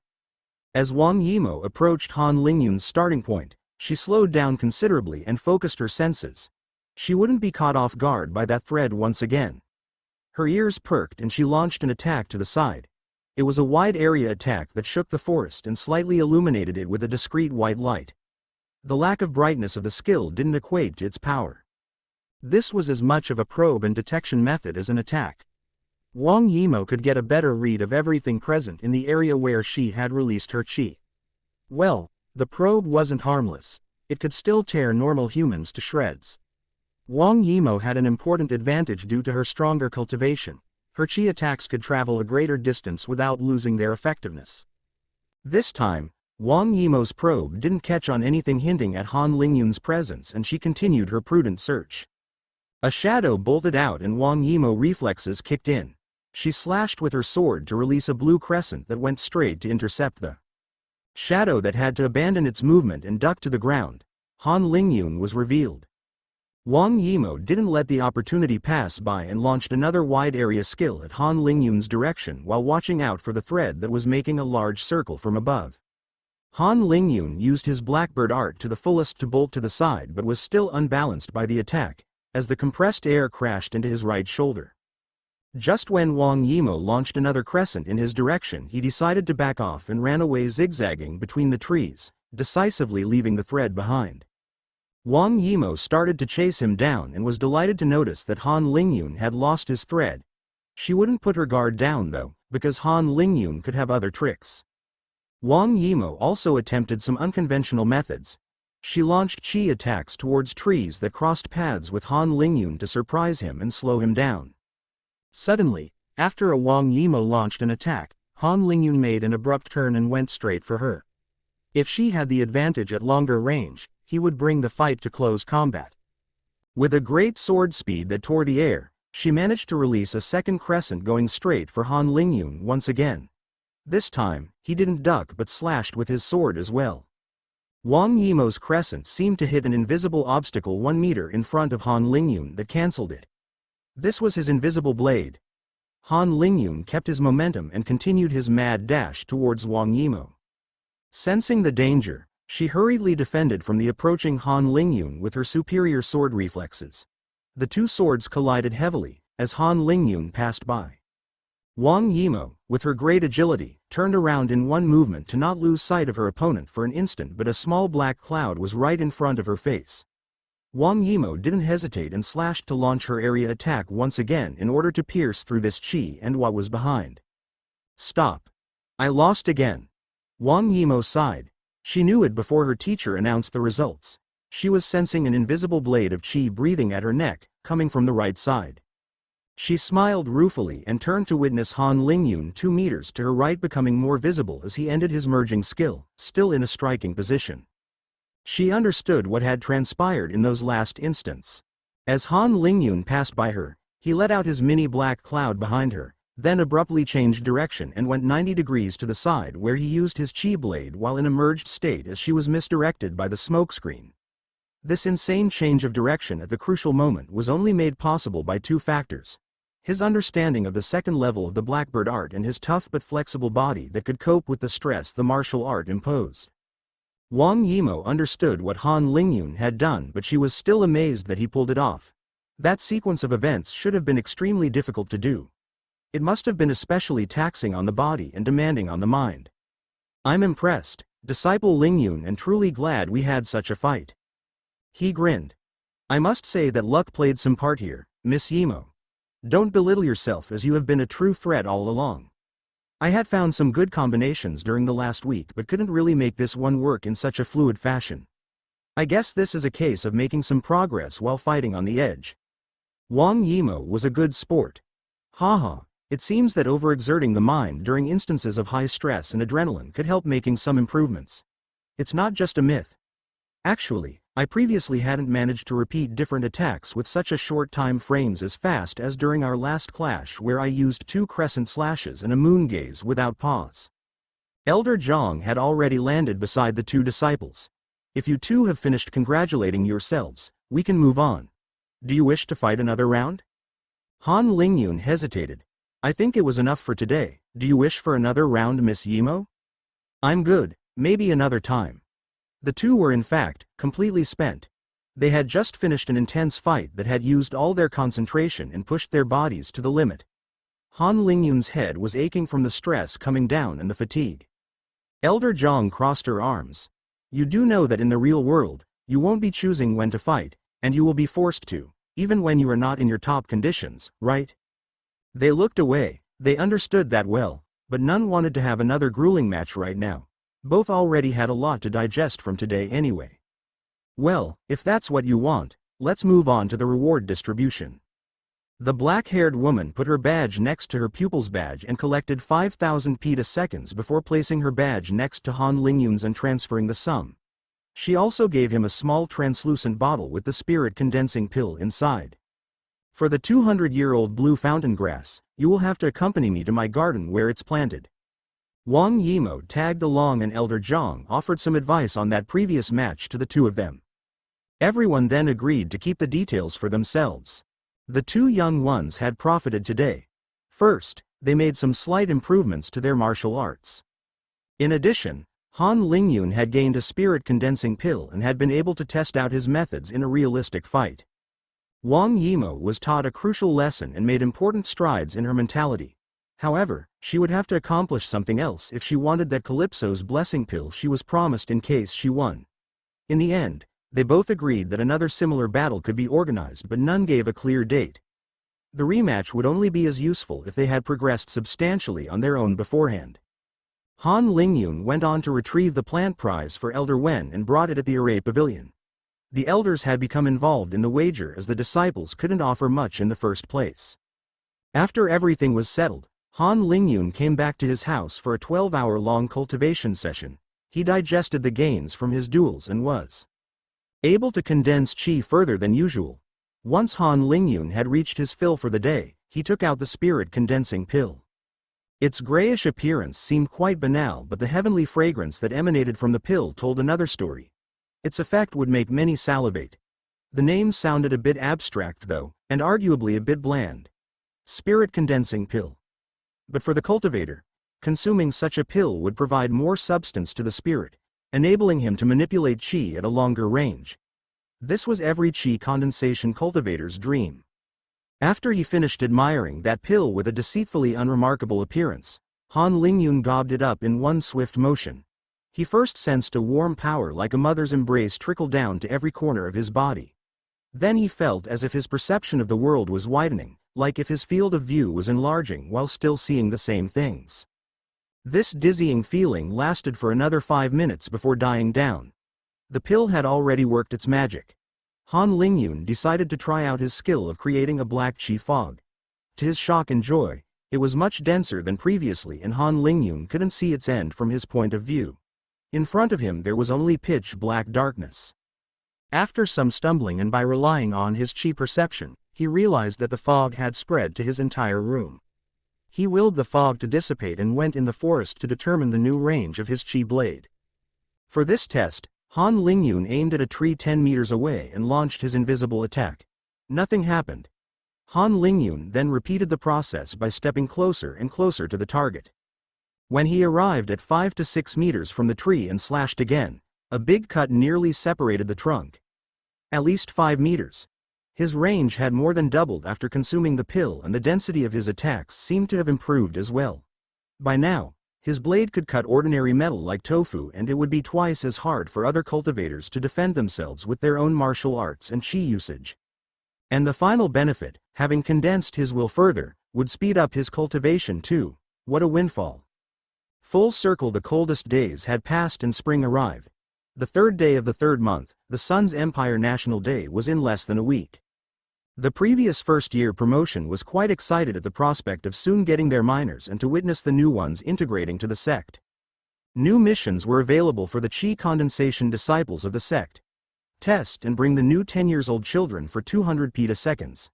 As Wang Yimou approached Han Lingyun's starting point, she slowed down considerably and focused her senses. She wouldn't be caught off guard by that thread once again. Her ears perked and she launched an attack to the side. It was a wide-area attack that shook the forest and slightly illuminated it with a discreet white light. The lack of brightness of the skill didn't equate to its power. This was as much of a probe and detection method as an attack. Wang Yimou could get a better read of everything present in the area where she had released her qi. Well, the probe wasn't harmless. It could still tear normal humans to shreds. Wang Yimou had an important advantage due to her stronger cultivation. Her qi attacks could travel a greater distance without losing their effectiveness. This time, Wang Yimou's probe didn't catch on anything hinting at Han Lingyun's presence, and she continued her prudent search. A shadow bolted out and Wang Yimou reflexes kicked in. She slashed with her sword to release a blue crescent that went straight to intercept the shadow that had to abandon its movement and duck to the ground. Han Lingyun was revealed. Wang Yimou didn't let the opportunity pass by and launched another wide-area skill at Han Lingyun's direction while watching out for the thread that was making a large circle from above. Han Lingyun used his blackbird art to the fullest to bolt to the side but was still unbalanced by the attack, as the compressed air crashed into his right shoulder. Just when Wang Yimou launched another crescent in his direction, he decided to back off and ran away zigzagging between the trees, decisively leaving the thread behind. Wang Yimou started to chase him down and was delighted to notice that Han Lingyun had lost his thread. She wouldn't put her guard down though, because Han Lingyun could have other tricks. Wang Yimou also attempted some unconventional methods. She launched qi attacks towards trees that crossed paths with Han Lingyun to surprise him and slow him down. Suddenly, after Wang Yimou launched an attack, Han Lingyun made an abrupt turn and went straight for her. If she had the advantage at longer range, he would bring the fight to close combat. With a great sword speed that tore the air, she managed to release a second crescent going straight for Han Lingyun once again. This time, he didn't duck but slashed with his sword as well. Wang Yimou's crescent seemed to hit an invisible obstacle 1 meter in front of Han Lingyun that cancelled it. This was his invisible blade. Han Lingyun kept his momentum and continued his mad dash towards Wang Yimou. Sensing the danger, she hurriedly defended from the approaching Han Lingyun with her superior sword reflexes. The two swords collided heavily, as Han Lingyun passed by. Wang Yimou, with her great agility, turned around in one movement to not lose sight of her opponent for an instant, but a small black cloud was right in front of her face. Wang Yimou didn't hesitate and slashed to launch her area attack once again in order to pierce through this qi and what was behind. Stop. I lost again. Wang Yimou sighed. She knew it before her teacher announced the results. She was sensing an invisible blade of qi breathing at her neck, coming from the right side. She smiled ruefully and turned to witness Han Lingyun 2 meters to her right becoming more visible as he ended his merging skill, still in a striking position. She understood what had transpired in those last instants. As Han Lingyun passed by her, he let out his mini black cloud behind her, then abruptly changed direction and went 90 degrees to the side where he used his qi blade while in a merged state as she was misdirected by the smokescreen. This insane change of direction at the crucial moment was only made possible by 2 factors: his understanding of the second level of the Blackbird art and his tough but flexible body that could cope with the stress the martial art imposed. Wang Yimou understood what Han Lingyun had done, but she was still amazed that he pulled it off. That sequence of events should have been extremely difficult to do. It must have been especially taxing on the body and demanding on the mind. I'm impressed, Disciple Lingyun, and truly glad we had such a fight. He grinned. I must say that luck played some part here, Miss Yimou. Don't belittle yourself, as you have been a true threat all along. I had found some good combinations during the last week but couldn't really make this one work in such a fluid fashion. I guess this is a case of making some progress while fighting on the edge. Wang Yimou was a good sport. Haha, it seems that overexerting the mind during instances of high stress and adrenaline could help making some improvements. It's not just a myth. Actually, I previously hadn't managed to repeat different attacks with such a short time frames as fast as during our last clash, where I used 2 crescent slashes and a moon gaze without pause. Elder Zhang had already landed beside the 2 disciples. If you 2 have finished congratulating yourselves, we can move on. Do you wish to fight another round? Han Lingyun hesitated. I think it was enough for today. Do you wish for another round, Miss Yimou? I'm good, maybe another time. The 2 were in fact completely spent. They had just finished an intense fight that had used all their concentration and pushed their bodies to the limit. Han Lingyun's head was aching from the stress coming down and the fatigue. Elder Zhang crossed her arms. You do know that in the real world, you won't be choosing when to fight, and you will be forced to, even when you are not in your top conditions, right? They looked away. They understood that well, but none wanted to have another grueling match right now. Both already had a lot to digest from today anyway. Well, if that's what you want, let's move on to the reward distribution. The black-haired woman put her badge next to her pupil's badge and collected 5,000 petaseconds before placing her badge next to Han Lingyun's and transferring the sum. She also gave him a small translucent bottle with the spirit condensing pill inside. For the 200-year-old blue fountain grass, you will have to accompany me to my garden where it's planted. Wang Yimou tagged along and Elder Zhang offered some advice on that previous match to the two of them. Everyone then agreed to keep the details for themselves. The two young ones had profited today. First, they made some slight improvements to their martial arts. In addition, Han Lingyun had gained a spirit condensing pill and had been able to test out his methods in a realistic fight. Wang Yimou was taught a crucial lesson and made important strides in her mentality. However, she would have to accomplish something else if she wanted that Calypso's blessing pill she was promised in case she won. In the end, they both agreed that another similar battle could be organized, but none gave a clear date. The rematch would only be as useful if they had progressed substantially on their own beforehand. Han Lingyun went on to retrieve the plant prize for Elder Wen and brought it at the array pavilion. The elders had become involved in the wager as the disciples couldn't offer much in the first place. After everything was settled, Han Lingyun came back to his house for a 12-hour-long cultivation session. He digested the gains from his duels and was able to condense qi further than usual. Once Han Lingyun had reached his fill for the day, he took out the spirit condensing pill. Its grayish appearance seemed quite banal, but the heavenly fragrance that emanated from the pill told another story. Its effect would make many salivate. The name sounded a bit abstract though, and arguably a bit bland. Spirit condensing pill. But for the cultivator, consuming such a pill would provide more substance to the spirit, enabling him to manipulate qi at a longer range. This was every qi condensation cultivator's dream. After he finished admiring that pill with a deceitfully unremarkable appearance, Han Lingyun gobbed it up in one swift motion. He first sensed a warm power like a mother's embrace trickle down to every corner of his body. Then he felt as if his perception of the world was widening, like if his field of view was enlarging while still seeing the same things. This dizzying feeling lasted for another 5 minutes before dying down. The pill had already worked its magic. Han Lingyun decided to try out his skill of creating a black qi fog. To his shock and joy, it was much denser than previously and Han Lingyun couldn't see its end from his point of view. In front of him there was only pitch black darkness. After some stumbling and by relying on his qi perception, he realized that the fog had spread to his entire room. He willed the fog to dissipate and went in the forest to determine the new range of his qi blade. For this test, Han Lingyun aimed at a tree 10 meters away and launched his invisible attack. Nothing happened. Han Lingyun then repeated the process by stepping closer and closer to the target. When he arrived at 5 to 6 meters from the tree and slashed again, a big cut nearly separated the trunk. At least 5 meters. His range had more than doubled after consuming the pill and the density of his attacks seemed to have improved as well. By now, his blade could cut ordinary metal like tofu and it would be twice as hard for other cultivators to defend themselves with their own martial arts and qi usage. And the final benefit, having condensed his will further, would speed up his cultivation too. What a windfall. Full circle the coldest days had passed and spring arrived. The third day of the third month, the Sun's Empire National Day was in less than a week. The previous first-year promotion was quite excited at the prospect of soon getting their minors and to witness the new ones integrating to the sect. New missions were available for the qi condensation disciples of the sect. Test and bring the new 10-years-old children for 200 petaseconds.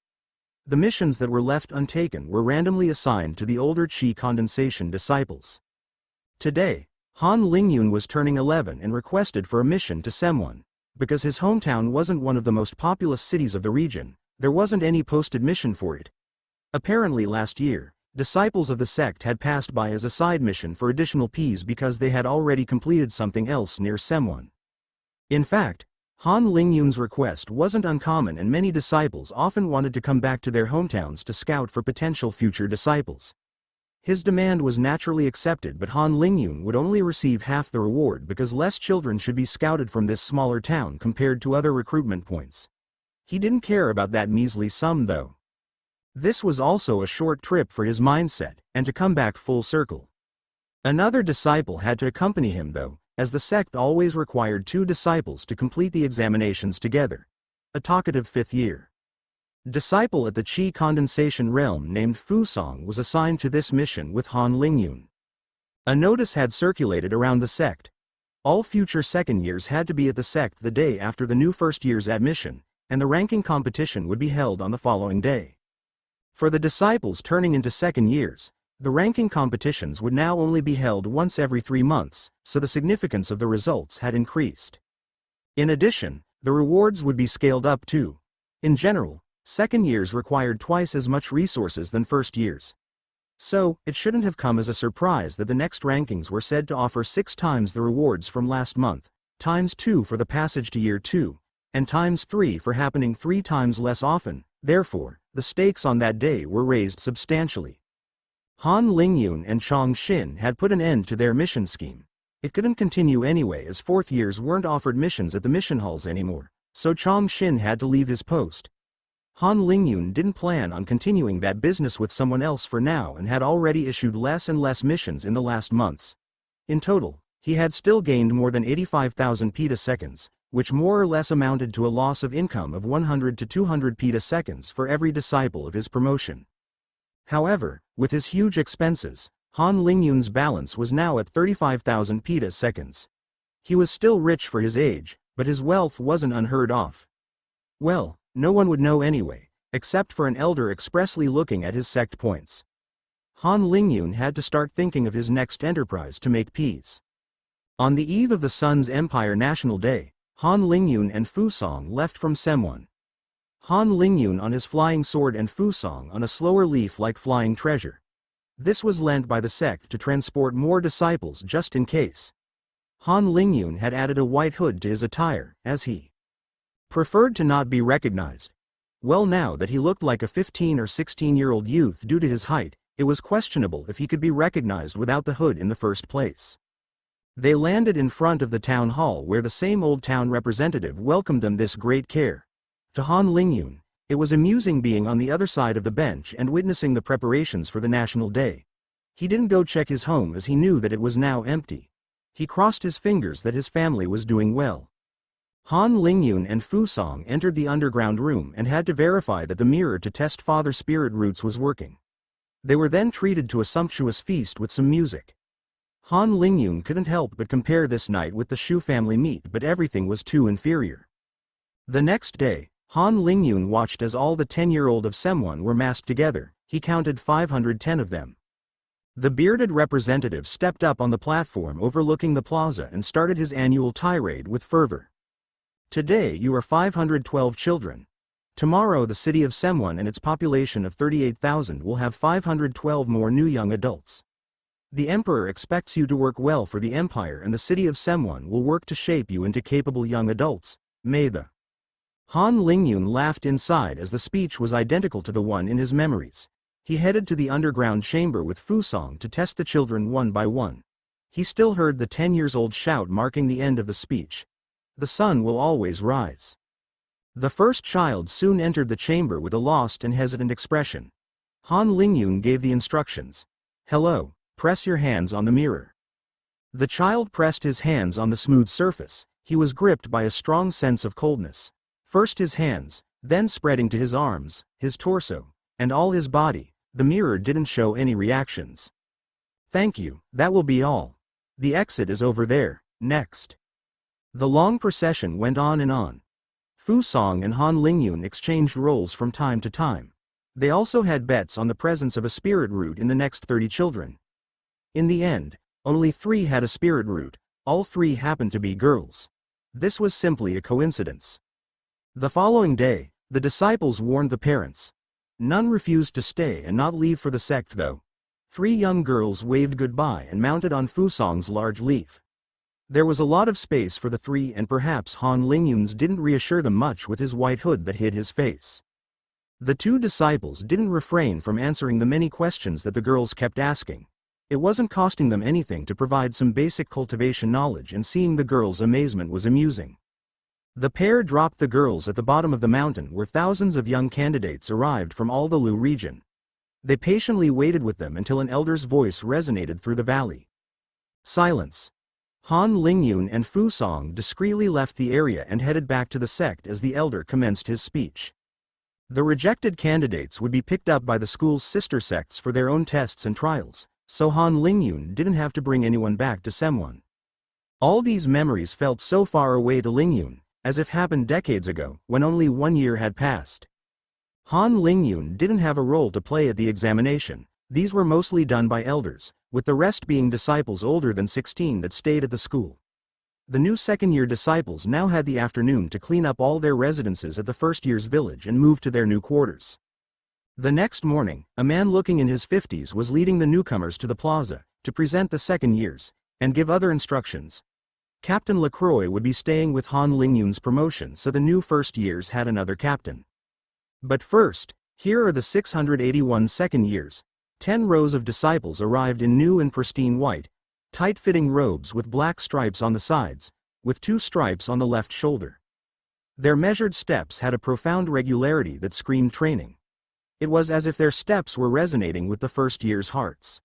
The missions that were left untaken were randomly assigned to the older qi condensation disciples. Today, Han Lingyun was turning 11 and requested for a mission to Semwon. Because his hometown wasn't one of the most populous cities of the region, there wasn't any posted mission for it. Apparently last year, disciples of the sect had passed by as a side mission for additional Ps because they had already completed something else near Semwon. In fact, Han Lingyun's request wasn't uncommon, and many disciples often wanted to come back to their hometowns to scout for potential future disciples. His demand was naturally accepted, but Han Lingyun would only receive half the reward because less children should be scouted from this smaller town compared to other recruitment points. He didn't care about that measly sum though. This was also a short trip for his mindset, and to come back full circle. Another disciple had to accompany him though, as the sect always required 2 disciples to complete the examinations together. A talkative 5th year disciple at the Qi condensation realm named Fu Song was assigned to this mission with Han Lingyun. A notice had circulated around the sect. All future second years had to be at the sect the day after the new first year's admission, and the ranking competition would be held on the following day. For the disciples turning into second years, the ranking competitions would now only be held once every 3 months, so the significance of the results had increased. In addition, the rewards would be scaled up too. In general, second years required twice as much resources than first years. So, it shouldn't have come as a surprise that the next rankings were said to offer 6 times the rewards from last month, times 2 for the passage to year 2, and times 3 for happening 3 times less often. Therefore, the stakes on that day were raised substantially. Han Lingyun and Chong Xin had put an end to their mission scheme. It couldn't continue anyway, as 4th years weren't offered missions at the mission halls anymore, so Chong Xin had to leave his post. Han Lingyun didn't plan on continuing that business with someone else for now and had already issued less and less missions in the last months. In total, he had still gained more than 85,000 petaseconds, which more or less amounted to a loss of income of 100 to 200 petaseconds for every disciple of his promotion. However, with his huge expenses, Han Lingyun's balance was now at 35,000 petaseconds. He was still rich for his age, but his wealth wasn't unheard of. Well, no one would know anyway, except for an elder expressly looking at his sect points. Han Lingyun had to start thinking of his next enterprise to make peace. On the eve of the Sun's Empire National Day, Han Lingyun and Fu Song left from Semwon. Han Lingyun on his flying sword and Fu Song on a slower leaf like flying treasure. This was lent by the sect to transport more disciples just in case. Han Lingyun had added a white hood to his attire, as he preferred to not be recognized. Well, now that he looked like a 15 or 16-year-old youth due to his height, it was questionable if he could be recognized without the hood in the first place. They landed in front of the town hall where the same old town representative welcomed them with great care. To Han Lingyun, it was amusing being on the other side of the bench and witnessing the preparations for the National Day. He didn't go check his home as he knew that it was now empty. He crossed his fingers that his family was doing well. Han Lingyun and Fu Song entered the underground room and had to verify that the mirror to test Father Spirit roots was working. They were then treated to a sumptuous feast with some music. Han Lingyun couldn't help but compare this night with the Shu family meet, but everything was too inferior. The next day, Han Lingyun watched as all the 10-year-old of Semwon were massed together. He counted 510 of them. The bearded representative stepped up on the platform overlooking the plaza and started his annual tirade with fervor. Today you are 512 children. Tomorrow the city of Semwon and its population of 38,000 will have 512 more new young adults. The emperor expects you to work well for the empire, and the city of Semwon will work to shape you into capable young adults. May the Han Lingyun laughed inside as the speech was identical to the one in his memories. He headed to the underground chamber with Fu Song to test the children one by one. He still heard the 10-years-old shout marking the end of the speech. The sun will always rise. The first child soon entered the chamber with a lost and hesitant expression. Han Lingyun gave the instructions. Hello, press your hands on the mirror. The child pressed his hands on the smooth surface. He was gripped by a strong sense of coldness. First his hands, then spreading to his arms, his torso, and all his body. The mirror didn't show any reactions. Thank you, that will be all. The exit is over there, next. The long procession went on and on. Fu Song and Han Lingyun exchanged roles from time to time. They also had bets on the presence of a spirit root in the next 30 children. In the end, only 3 had a spirit root. All 3 happened to be girls. This was simply a coincidence. The following day, the disciples warned the parents. None refused to stay and not leave for the sect though. 3 young girls waved goodbye and mounted on Fu Song's large leaf. There was a lot of space for the three, and perhaps Han Lingyun's didn't reassure them much with his white hood that hid his face. The two disciples didn't refrain from answering the many questions that the girls kept asking. It wasn't costing them anything to provide some basic cultivation knowledge, and seeing the girls' amazement was amusing. The pair dropped the girls at the bottom of the mountain, where thousands of young candidates arrived from all the Lu region. They patiently waited with them until an elder's voice resonated through the valley. Silence. Han Lingyun and Fu Song discreetly left the area and headed back to the sect as the elder commenced his speech. The rejected candidates would be picked up by the school's sister sects for their own tests and trials, so Han Lingyun didn't have to bring anyone back to Semwon. All these memories felt so far away to Lingyun, as if happened decades ago, when only 1 year had passed. Han Lingyun didn't have a role to play at the examination. These were mostly done by elders, with the rest being disciples older than 16 that stayed at the school. The new second-year disciples now had the afternoon to clean up all their residences at the first year's village and move to their new quarters. The next morning, a man looking in his 50s was leading the newcomers to the plaza, to present the second years, and give other instructions. Captain Lacroix would be staying with Han Lingyun's promotion, so the new first years had another captain. But first, here are the 681 second years. 10 rows of disciples arrived in new and pristine white, tight-fitting robes with black stripes on the sides, with 2 stripes on the left shoulder. Their measured steps had a profound regularity that screamed training. It was as if their steps were resonating with the first year's hearts.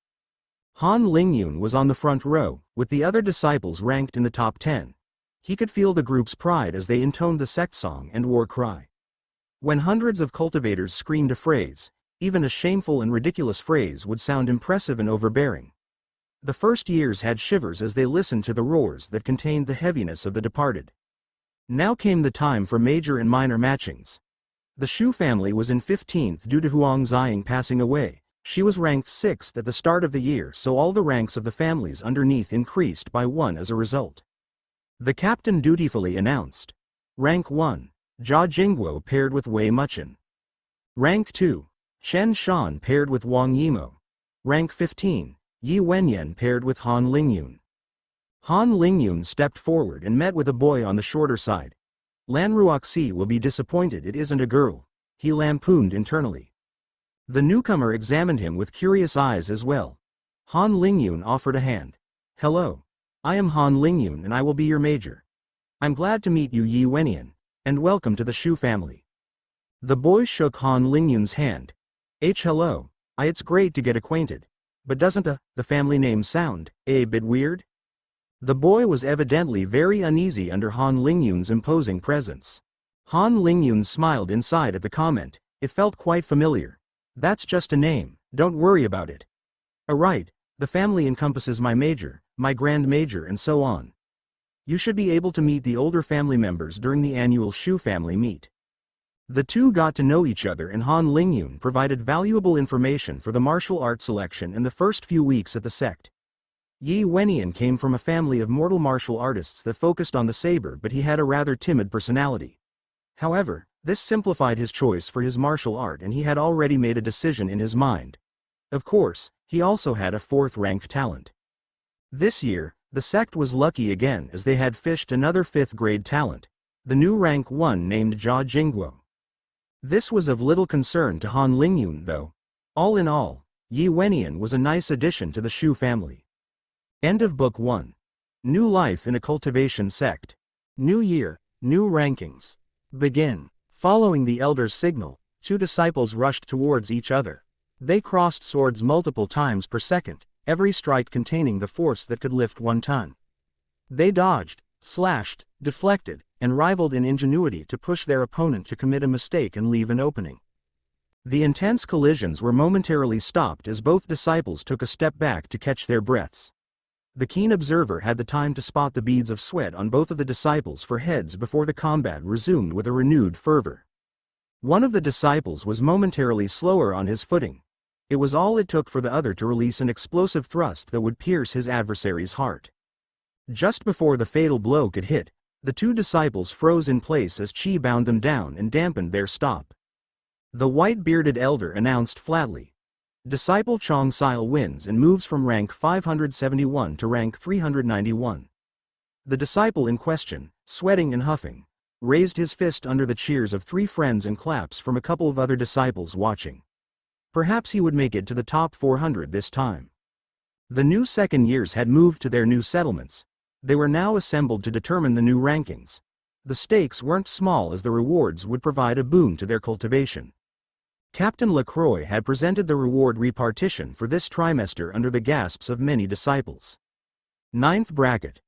Han Lingyun was on the front row, with the other disciples ranked in the top 10. He could feel the group's pride as they intoned the sect song and war cry. When hundreds of cultivators screamed a phrase, even a shameful and ridiculous phrase would sound impressive and overbearing. The first years had shivers as they listened to the roars that contained the heaviness of the departed. Now came the time for major and minor matchings. The Shu family was in 15th due to Huang Ziying passing away. She was ranked 6th at the start of the year, so all the ranks of the families underneath increased by 1 as a result. The captain dutifully announced. Rank 1, Jia Jingguo paired with Wei Muchen. Rank 2, Shen Shan paired with Wang Yimo. Rank 15, Yi Wenyan paired with Han Lingyun. Han Lingyun stepped forward and met with a boy on the shorter side. Lan Ruoxi will be disappointed it isn't a girl, he lampooned internally. The newcomer examined him with curious eyes as well. Han Lingyun offered a hand. Hello. I am Han Lingyun and I will be your major. I'm glad to meet you, Yi Wenyan, and welcome to the Shu family. The boy shook Han Lingyun's hand. Hello. It's great to get acquainted. But doesn't the family name sound a bit weird? The boy was evidently very uneasy under Han Lingyun's imposing presence. Han Lingyun smiled inside at the comment. It felt quite familiar. That's just a name, don't worry about it. Right, the family encompasses my major, my grand major and so on. You should be able to meet the older family members during the annual Shu family meet. The two got to know each other and Han Lingyun provided valuable information for the martial arts selection in the first few weeks at the sect. Yi Wenyan came from a family of mortal martial artists that focused on the saber, but he had a rather timid personality. However, this simplified his choice for his martial art and he had already made a decision in his mind. Of course, he also had a 4th-ranked talent. This year, the sect was lucky again as they had fished another 5th-grade talent, the new rank 1 named Jia Jingguo. This was of little concern to Han Lingyun though. All in all, Yi Wenyan was a nice addition to the Shu family. End of Book 1. New life in a cultivation sect. New year, new rankings. Begin. Following the elder's signal, 2 disciples rushed towards each other. They crossed swords multiple times per second, every strike containing the force that could lift 1 ton. They dodged, slashed, deflected, and rivaled in ingenuity to push their opponent to commit a mistake and leave an opening. The intense collisions were momentarily stopped as both disciples took a step back to catch their breaths. The keen observer had the time to spot the beads of sweat on both of the disciples' foreheads before the combat resumed with a renewed fervor. One of the disciples was momentarily slower on his footing. It was all it took for the other to release an explosive thrust that would pierce his adversary's heart. Just before the fatal blow could hit, the 2 disciples froze in place as Qi bound them down and dampened their stop. The white-bearded elder announced flatly. Disciple Chong Sil wins and moves from rank 571 to rank 391. The disciple in question, sweating and huffing, raised his fist under the cheers of 3 friends and claps from a couple of other disciples watching. Perhaps he would make it to the top 400 this time. The new second years had moved to their new settlements. They were now assembled to determine the new rankings. The stakes weren't small as the rewards would provide a boon to their cultivation. Captain Lacroix had presented the reward repartition for this trimester under the gasps of many disciples. 9th bracket.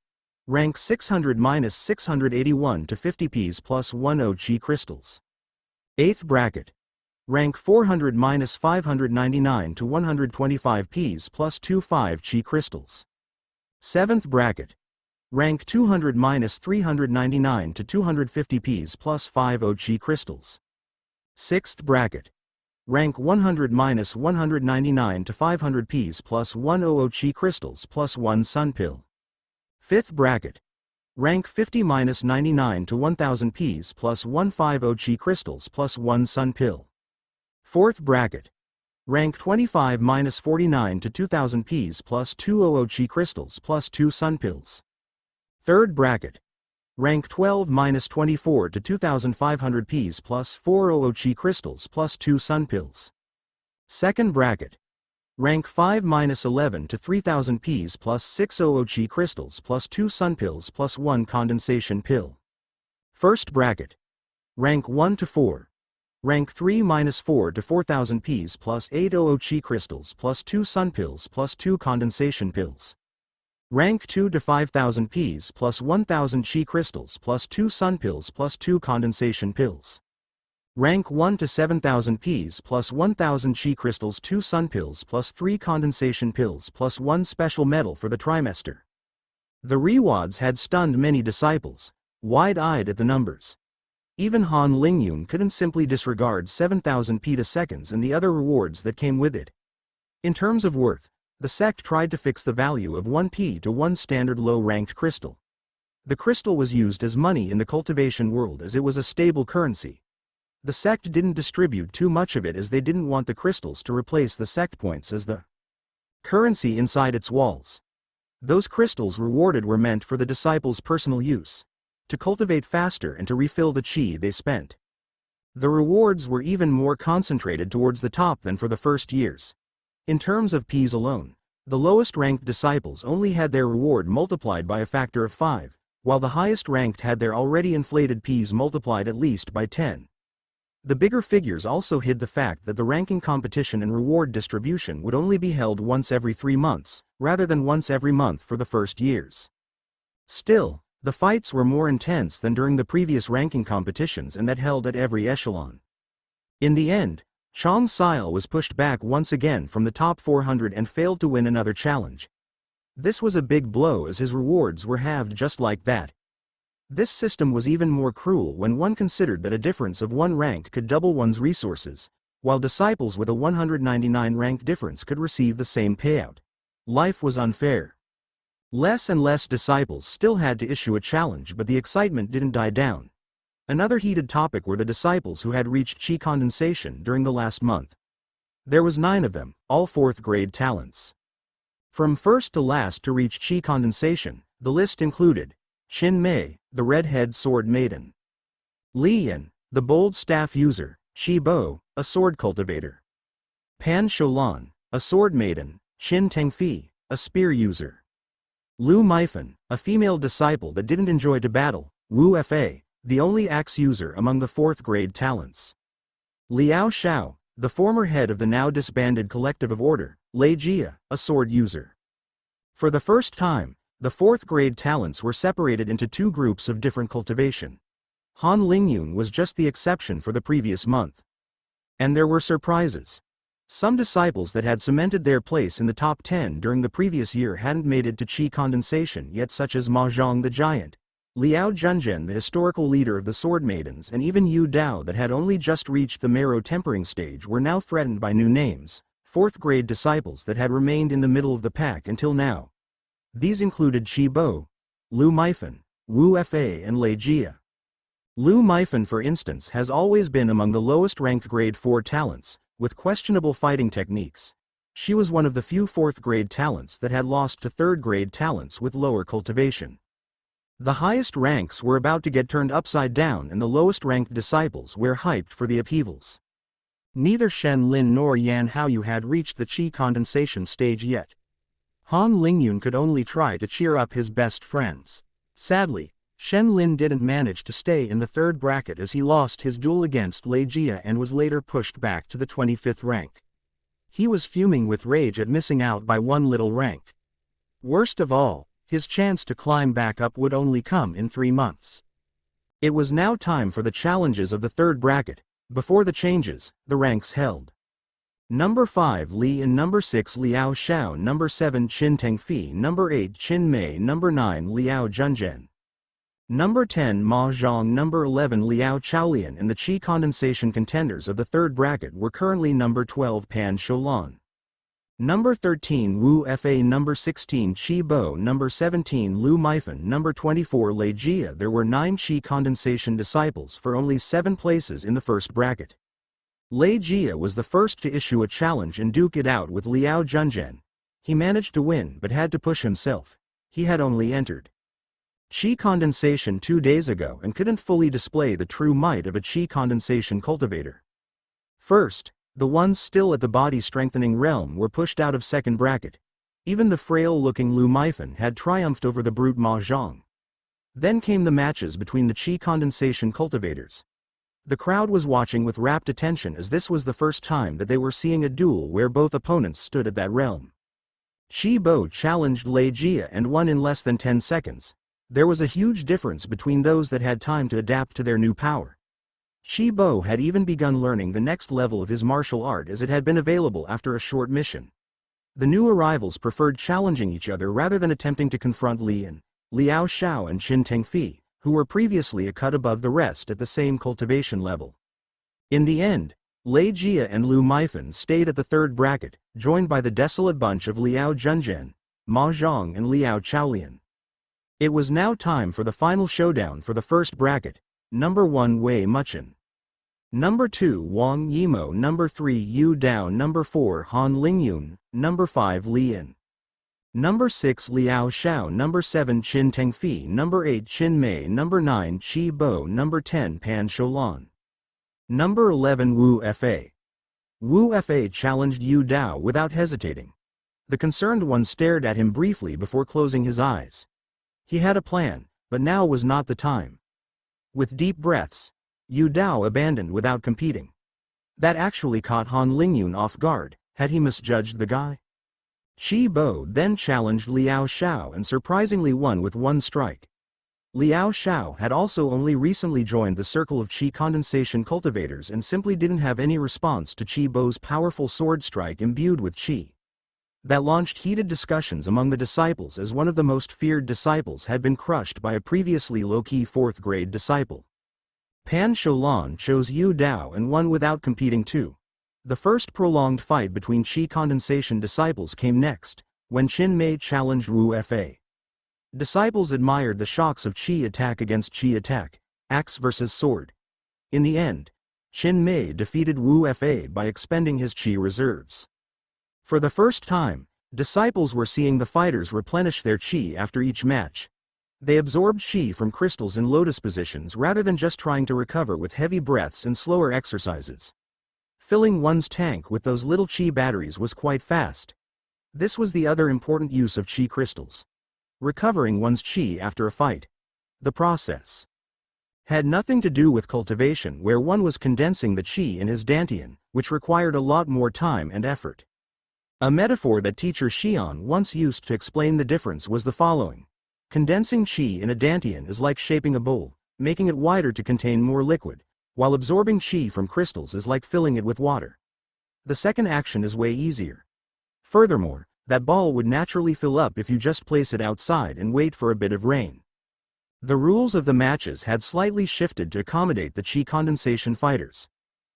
Rank 600-681 to 50 Ps plus 1 OG crystals. 8th bracket. Rank 400-599 to 125 Ps plus 2 5 Chi crystals. 7th bracket. Rank 200-399 to 250 Ps plus 5 OG crystals. 6th bracket. Rank 100-199 to 500 Ps plus 1 OG crystals plus 1 sun pill. 5th bracket. Rank 50-99 to 1000 Ps plus 1 5 OG crystals plus 1 sun pill. 4th bracket. Rank 25-49 to 2000 Ps plus 2 OG crystals plus 2 sun pills. 3rd bracket. Rank 12-24 to 2500 Ps plus 4 OG crystals plus 2 sun pills. 2nd bracket. Rank 5-11 to 3000 Ps plus 6 OG crystals plus 2 sun pills plus 1 condensation pill. 1st bracket. Rank 1-4. Rank 3-4 to 4000 Ps plus 8 OG crystals plus 2 sun pills plus 2 condensation pills. Rank 2 to 5000 Ps plus 1000 Chi crystals plus 2 sun pills plus 2 condensation pills. Rank 1 to 7000 Ps plus 1000 Chi crystals 2 sun pills plus 3 condensation pills plus 1 special medal for the trimester. The rewards had stunned many disciples, wide-eyed at the numbers. Even Han Lingyun couldn't simply disregard 7,000 petaseconds and the other rewards that came with it. In terms of worth, the sect tried to fix the value of 1 P to 1 standard low-ranked crystal. The crystal was used as money in the cultivation world as it was a stable currency. The sect didn't distribute too much of it as they didn't want the crystals to replace the sect points as the currency inside its walls. Those crystals rewarded were meant for the disciples' personal use, to cultivate faster and to refill the chi they spent. The rewards were even more concentrated towards the top than for the first years. In terms of Ps alone, the lowest ranked disciples only had their reward multiplied by a factor of 5, while the highest ranked had their already inflated Ps multiplied at least by 10. The bigger figures also hid the fact that the ranking competition and reward distribution would only be held once every 3 months, rather than once every month for the first years. Still, the fights were more intense than during the previous ranking competitions and that held at every echelon. In the end, Chong Sil was pushed back once again from the top 400 and failed to win another challenge. This was a big blow as his rewards were halved just like that. This system was even more cruel when one considered that a difference of 1 rank could double one's resources, while disciples with a 199 rank difference could receive the same payout. Life was unfair. Less and less disciples still had to issue a challenge, but the excitement didn't die down. Another heated topic were the disciples who had reached chi condensation during the last month. There was 9 of them, all 4th grade talents. From first to last to reach chi condensation, the list included Qin Mei, the red-head sword maiden; Li Yan, the bold staff user; Shi Bo, a sword cultivator; Pan Sholan, a sword maiden; Qin Tengfi, a spear user; Lu Meifan, a female disciple that didn't enjoy to battle; Wu Fa, the only axe user among the 4th grade talents; Liao Xiao, the former head of the now disbanded Collective of Order; Lei Jia, a sword user. For the first time, the 4th grade talents were separated into 2 groups of different cultivation. Han Lingyun was just the exception for the previous month. And there were surprises. Some disciples that had cemented their place in the top 10 during the previous year hadn't made it to chi condensation yet, such as Ma Zhang the giant, Liao Junzhen the historical leader of the sword maidens, and even Yu Dao that had only just reached the marrow tempering stage were now threatened by new names, 4th grade disciples that had remained in the middle of the pack until now. These included Shi Bo, Lu Meifan, Wu Fa and Lei Jia. Lu Meifan, for instance, has always been among the lowest ranked grade 4 talents, with questionable fighting techniques. She was one of the few 4th grade talents that had lost to 3rd grade talents with lower cultivation. The highest ranks were about to get turned upside down and the lowest ranked disciples were hyped for the upheavals. Neither Shen Lin nor Yan Haoyu had reached the qi condensation stage yet. Han Lingyun could only try to cheer up his best friends. Sadly, Shen Lin didn't manage to stay in the third bracket as he lost his duel against Lei Jia and was later pushed back to the 25th rank. He was fuming with rage at missing out by one little rank. Worst of all, his chance to climb back up would only come in 3 months. It was now time for the challenges of the third bracket. Before the changes, the ranks held. Number 5 Li and number 6 Liao Xiao, number 7 Qin Tengfi, number 8 Qin Mei, number 9 Liao Junzhen. Number 10 Ma Zhong, number 11 Liao Chaolian, and the qi condensation contenders of the third bracket were currently number 12 Pan Shoulan, number 13 Wu Fa, number 16 Qi Bo, number 17 Lu Meifan, number 24 Lei Jia. There were 9 qi condensation disciples for only 7 places in the first bracket. Lei Jia was the first to issue a challenge and duke it out with Liao Junzhen. He managed to win but had to push himself. He had only entered qi condensation 2 days ago and couldn't fully display the true might of a qi condensation cultivator. First, the ones still at the body-strengthening realm were pushed out of second bracket. Even the frail-looking Lu Meifan had triumphed over the brute Ma Zhong. Then came the matches between the qi condensation cultivators. The crowd was watching with rapt attention as this was the first time that they were seeing a duel where both opponents stood at that realm. Qi Bo challenged Lei Jia and won in less than 10 seconds. There was a huge difference between those that had time to adapt to their new power. Qi Bo had even begun learning the next level of his martial art as it had been available after a short mission. The new arrivals preferred challenging each other rather than attempting to confront Li and Liao Xiao and Qin Tengfi, who were previously a cut above the rest at the same cultivation level. In the end, Lei Jia and Lu Meifan stayed at the third bracket, joined by the desolate bunch of Liao Junzhen, Ma Zhong and Liao Chaolian. It was now time for the final showdown for the first bracket. Number 1 Wei Muchen, number 2 Wang Yimo, number 3 Yu Dao, number 4 Han Lingyun, number 5 Lian, number 6 Liao Xiao, number 7 Qin Tengfi, number 8 Qin Mei, number 9 Qi Bo, number 10 Pan Shoulan, number 11 Wu Fa. Wu Fa challenged Yu Dao without hesitating. The concerned one stared at him briefly before closing his eyes. He had a plan, but now was not the time. With deep breaths, Yu Dao abandoned without competing. That actually caught Han Lingyun off guard. Had he misjudged the guy? Qi Bo then challenged Liao Xiao and surprisingly won with 1 strike. Liao Xiao had also only recently joined the circle of qi condensation cultivators and simply didn't have any response to Qi Bo's powerful sword strike imbued with qi. That launched heated discussions among the disciples as one of the most feared disciples had been crushed by a previously low-key 4th-grade disciple. Pan Shoulan chose Yu Dao and won without competing too. The first prolonged fight between qi condensation disciples came next, when Qin Mei challenged Wu Fa. Disciples admired the shocks of qi attack against qi attack, axe versus sword. In the end, Qin Mei defeated Wu Fa by expending his qi reserves. For the first time, disciples were seeing the fighters replenish their qi after each match. They absorbed qi from crystals in lotus positions rather than just trying to recover with heavy breaths and slower exercises. Filling one's tank with those little qi batteries was quite fast. This was the other important use of qi crystals. Recovering one's qi after a fight. The process had nothing to do with cultivation, where one was condensing the qi in his dantian, which required a lot more time and effort. A metaphor that teacher Xian once used to explain the difference was the following. Condensing qi in a dantian is like shaping a bowl, making it wider to contain more liquid, while absorbing qi from crystals is like filling it with water. The second action is way easier. Furthermore, that ball would naturally fill up if you just place it outside and wait for a bit of rain. The rules of the matches had slightly shifted to accommodate the qi condensation fighters.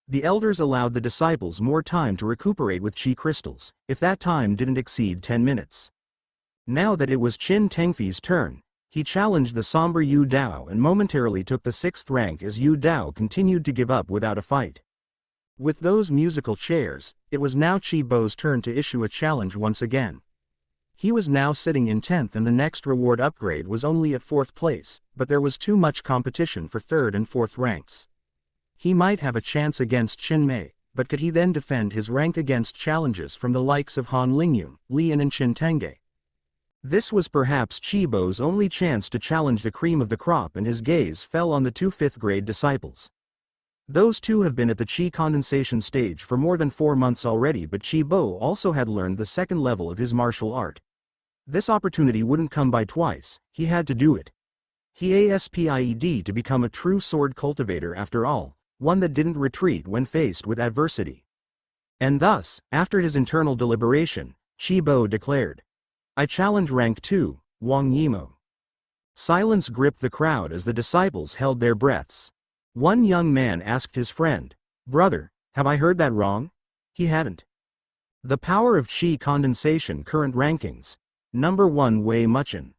The elders allowed the disciples more time to recuperate with qi crystals, if that time didn't exceed 10 minutes. Now that it was Qin Tengfi's turn, he challenged the somber Yu Dao and momentarily took the 6th rank as Yu Dao continued to give up without a fight. With those musical chairs, it was now Qi Bo's turn to issue a challenge once again. He was now sitting in 10th and the next reward upgrade was only at 4th place, but there was too much competition for 3rd and 4th ranks. He might have a chance against Chin Mei, but could he then defend his rank against challenges from the likes of Han Lingyun, Li Yan and Qin Tenge? This was perhaps Chibo's only chance to challenge the cream of the crop, and his gaze fell on the 2 5th grade disciples. Those two have been at the Qi condensation stage for more than 4 months already, but Chibo also had learned the 2nd level of his martial art. This opportunity wouldn't come by twice, he had to do it. He aspired to become a true sword cultivator after all, one that didn't retreat when faced with adversity. And thus, after his internal deliberation, Chibo declared, "I challenge rank 2, Wang Yimo." Silence gripped the crowd as the disciples held their breaths. One young man asked his friend, "Brother, have I heard that wrong?" He hadn't. The power of Qi condensation current rankings. Number 1 Wei Muchen.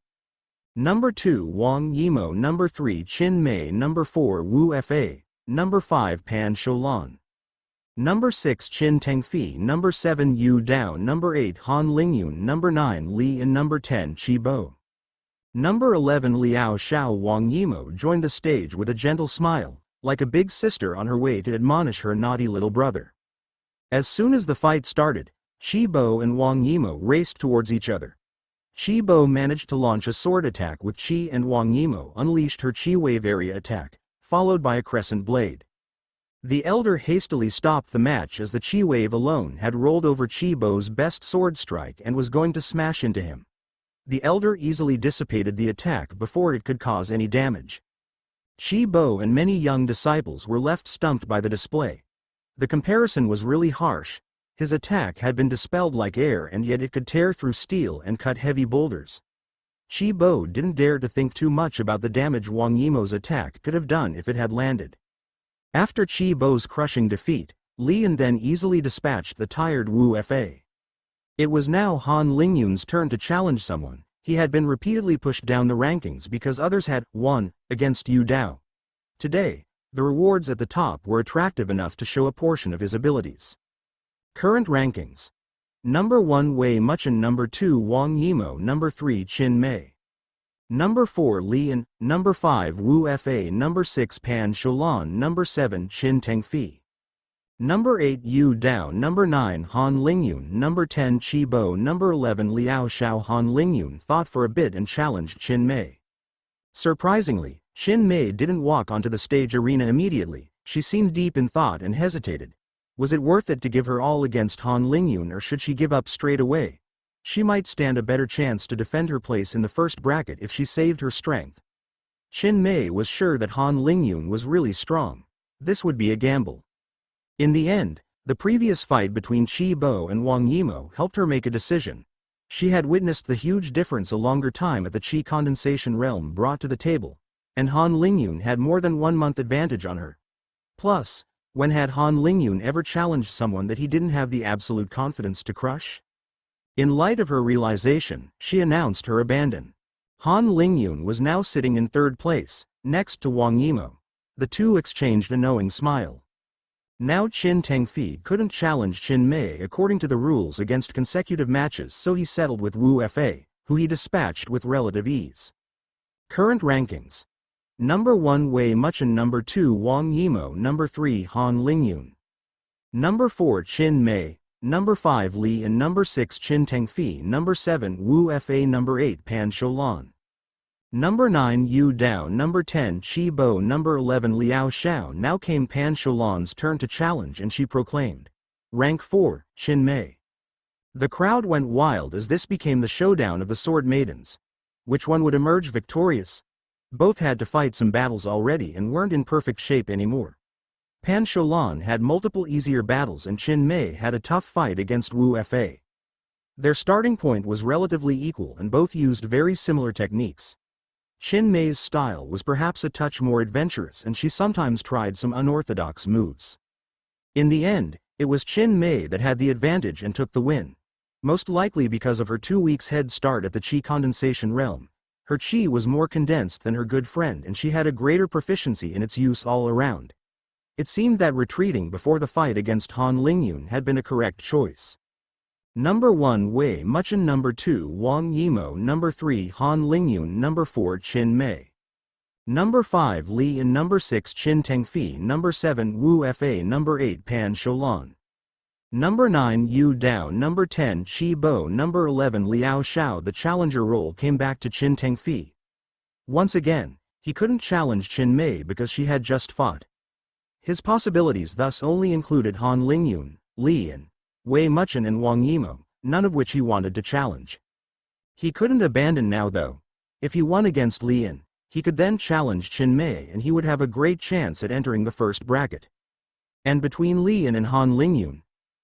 Number 2 Wang Yimo. Number 3 Qin Mei. Number 4 Wu Fa. Number 5 Pan Sholan. Number 6 Qin Tengfi. Number 7 Yu Dao. Number 8 Han Lingyun. Number 9 Li and number 10 Chibo. Number 11 Liao Xiao. Wang Yimo joined the stage with a gentle smile, like a big sister on her way to admonish her naughty little brother. As soon as the fight started, Chibo and Wang Yimo raced towards each other. Chibo managed to launch a sword attack with Qi, and Wang Yimo unleashed her Qi wave area attack, followed by a crescent blade. The elder hastily stopped the match as the Qi wave alone had rolled over Chibo's best sword strike and was going to smash into him. The elder easily dissipated the attack before it could cause any damage. Chibo and many young disciples were left stumped by the display. The comparison was really harsh. His attack had been dispelled like air, and yet it could tear through steel and cut heavy boulders. Chibo didn't dare to think too much about the damage Wang Yimo's attack could have done if it had landed. After Chibo's crushing defeat, Li Yan then easily dispatched the tired Wu Fa. It was now Han Lingyun's turn to challenge someone. He had been repeatedly pushed down the rankings because others had won against Yu Dao. Today, the rewards at the top were attractive enough to show a portion of his abilities. Current rankings. Number 1 Wei Muchen. Number 2 Wang Yimo. Number 3 Qin Mei. Number 4 Li Yan. Number 5 Wu Fa. Number 6 Pan Sholan. Number 7 Qin Tengfi. Number 8 Yu Dao. Number 9 Han Lingyun. Number 10 Chibo. Number 11 Liao Xiao. Han Lingyun thought for a bit and challenged Qin Mei. Surprisingly, Qin Mei didn't walk onto the stage arena immediately. She seemed deep in thought and hesitated. Was it worth it to give her all against Han Lingyun, or should she give up straight away? She might stand a better chance to defend her place in the first bracket if she saved her strength. Qin Mei was sure that Han Lingyun was really strong. This would be a gamble. In the end, the previous fight between Chibo and Wang Yimo helped her make a decision. She had witnessed the huge difference a longer time at the Qi condensation realm brought to the table, and Han Lingyun had more than 1 month advantage on her. Plus, when had Han Lingyun ever challenged someone that he didn't have the absolute confidence to crush? In light of her realization, she announced her abandon. Han Lingyun was now sitting in 3rd place, next to Wang Yimo. The two exchanged a knowing smile. Now Qin Tengfi couldn't challenge Qin Mei according to the rules against consecutive matches, so he settled with Wu Fa, who he dispatched with relative ease. Current rankings. Number 1 Wei Muchen. Number 2 Wang Yimo. Number 3 Han Lingyun. Number 4 Qin Mei. Number 5 Li and number 6 Qin Tengfi. Number 7 Wu Fa. Number 8 Pan Sholan. Number 9 Yu Dao. Number 10 Chibo. Number 11 Liao Xiao. Now came Pan Sholan's turn to challenge, and she proclaimed, "Rank 4, Qin Mei." The crowd went wild as this became the showdown of the sword maidens. Which one would emerge victorious? Both had to fight some battles already and weren't in perfect shape anymore. Pan Sholan had multiple easier battles, and Qin Mei had a tough fight against Wu Fa. Their starting point was relatively equal, and both used very similar techniques. Qin Mei's style was perhaps a touch more adventurous, and she sometimes tried some unorthodox moves. In the end, it was Qin Mei that had the advantage and took the win. Most likely because of her 2 weeks head start at the Qi condensation realm. Her Qi was more condensed than her good friend, and she had a greater proficiency in its use all around. It seemed that retreating before the fight against Han Lingyun had been a correct choice. Number 1 Wei Muchen, Number 2 Wang Yimou, Number 3 Han Lingyun, Number 4 Qin Mei. Number 5 Li and Number 6 Qin Tengfi, Number 7 Wu Fa, Number 8 Pan Shoulan. Number 9 Yu Dao, Number 10 Qi Bo, Number 11 Liao Xiao. The challenger role came back to Qin Tengfi. Once again, he couldn't challenge Qin Mei because she had just fought. His possibilities thus only included Han Lingyun, Li and Wei Muchen and Wang Yimou, none of which he wanted to challenge. He couldn't abandon now though. If he won against Li Yan, he could then challenge Qin Mei and he would have a great chance at entering the first bracket. And between Li Yan and Han Lingyun,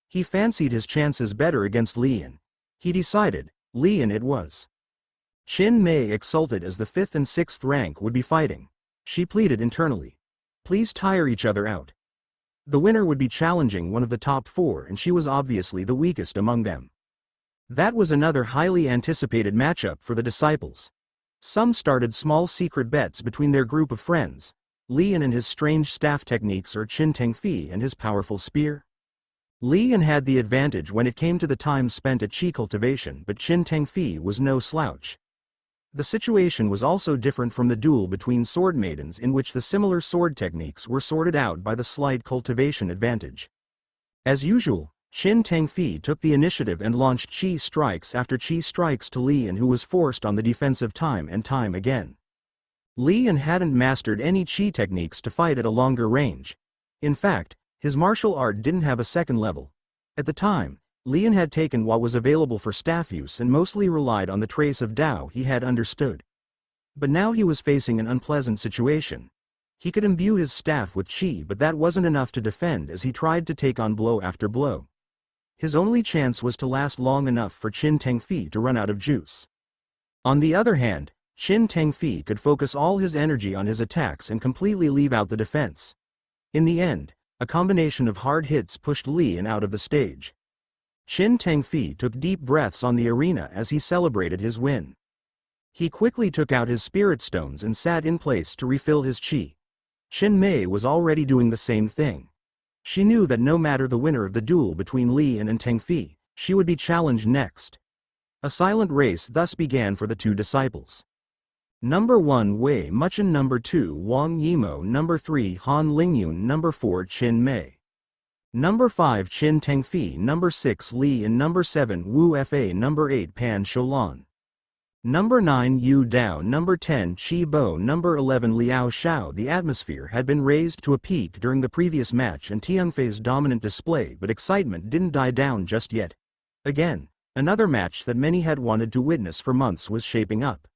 he fancied his chances better against Li Yan. He decided, Li Yan it was. Qin Mei exulted as the 5th and 6th rank would be fighting. She pleaded internally. Please tire each other out. The winner would be challenging one of the top 4 and she was obviously the weakest among them. That was another highly anticipated matchup for the disciples. Some started small secret bets between their group of friends, Li Yan and his strange staff techniques or Qin Tengfi and his powerful spear. Li Yan had the advantage when it came to the time spent at qi cultivation, but Qin Tengfi was no slouch. The situation was also different from the duel between sword maidens in which the similar sword techniques were sorted out by the slight cultivation advantage. As usual, Qin Tengfi took the initiative and launched qi strikes after qi strikes to Li Yan, who was forced on the defensive time and time again. Li Yan hadn't mastered any qi techniques to fight at a longer range. In fact, his martial art didn't have a second level. At the time, Li Yan had taken what was available for staff use and mostly relied on the trace of Tao he had understood. But now he was facing an unpleasant situation. He could imbue his staff with qi, but that wasn't enough to defend as he tried to take on blow after blow. His only chance was to last long enough for Qin Tengfi to run out of juice. On the other hand, Qin Tengfi could focus all his energy on his attacks and completely leave out the defense. In the end, a combination of hard hits pushed Li Yan out of the stage. Qin Tengfi took deep breaths on the arena as he celebrated his win. He quickly took out his spirit stones and sat in place to refill his qi. Qin Mei was already doing the same thing. She knew that no matter the winner of the duel between Li Yan and Tengfi, she would be challenged next. A silent race thus began for the two disciples. Number 1 Wei Muchen, Number 2 Wang Yimou, Number 3 Han Lingyun, Number 4 Qin Mei. Number 5 Qin Tengfi, Number 6 Li and Number 7 Wu Fa, Number 8 Pan Shoulan. Number 9 Yu Dao, Number 10 Qi Bo, Number 11 Liao Xiao. The atmosphere had been raised to a peak during the previous match and Tianfei's dominant display, but excitement didn't die down just yet. Again, another match that many had wanted to witness for months was shaping up.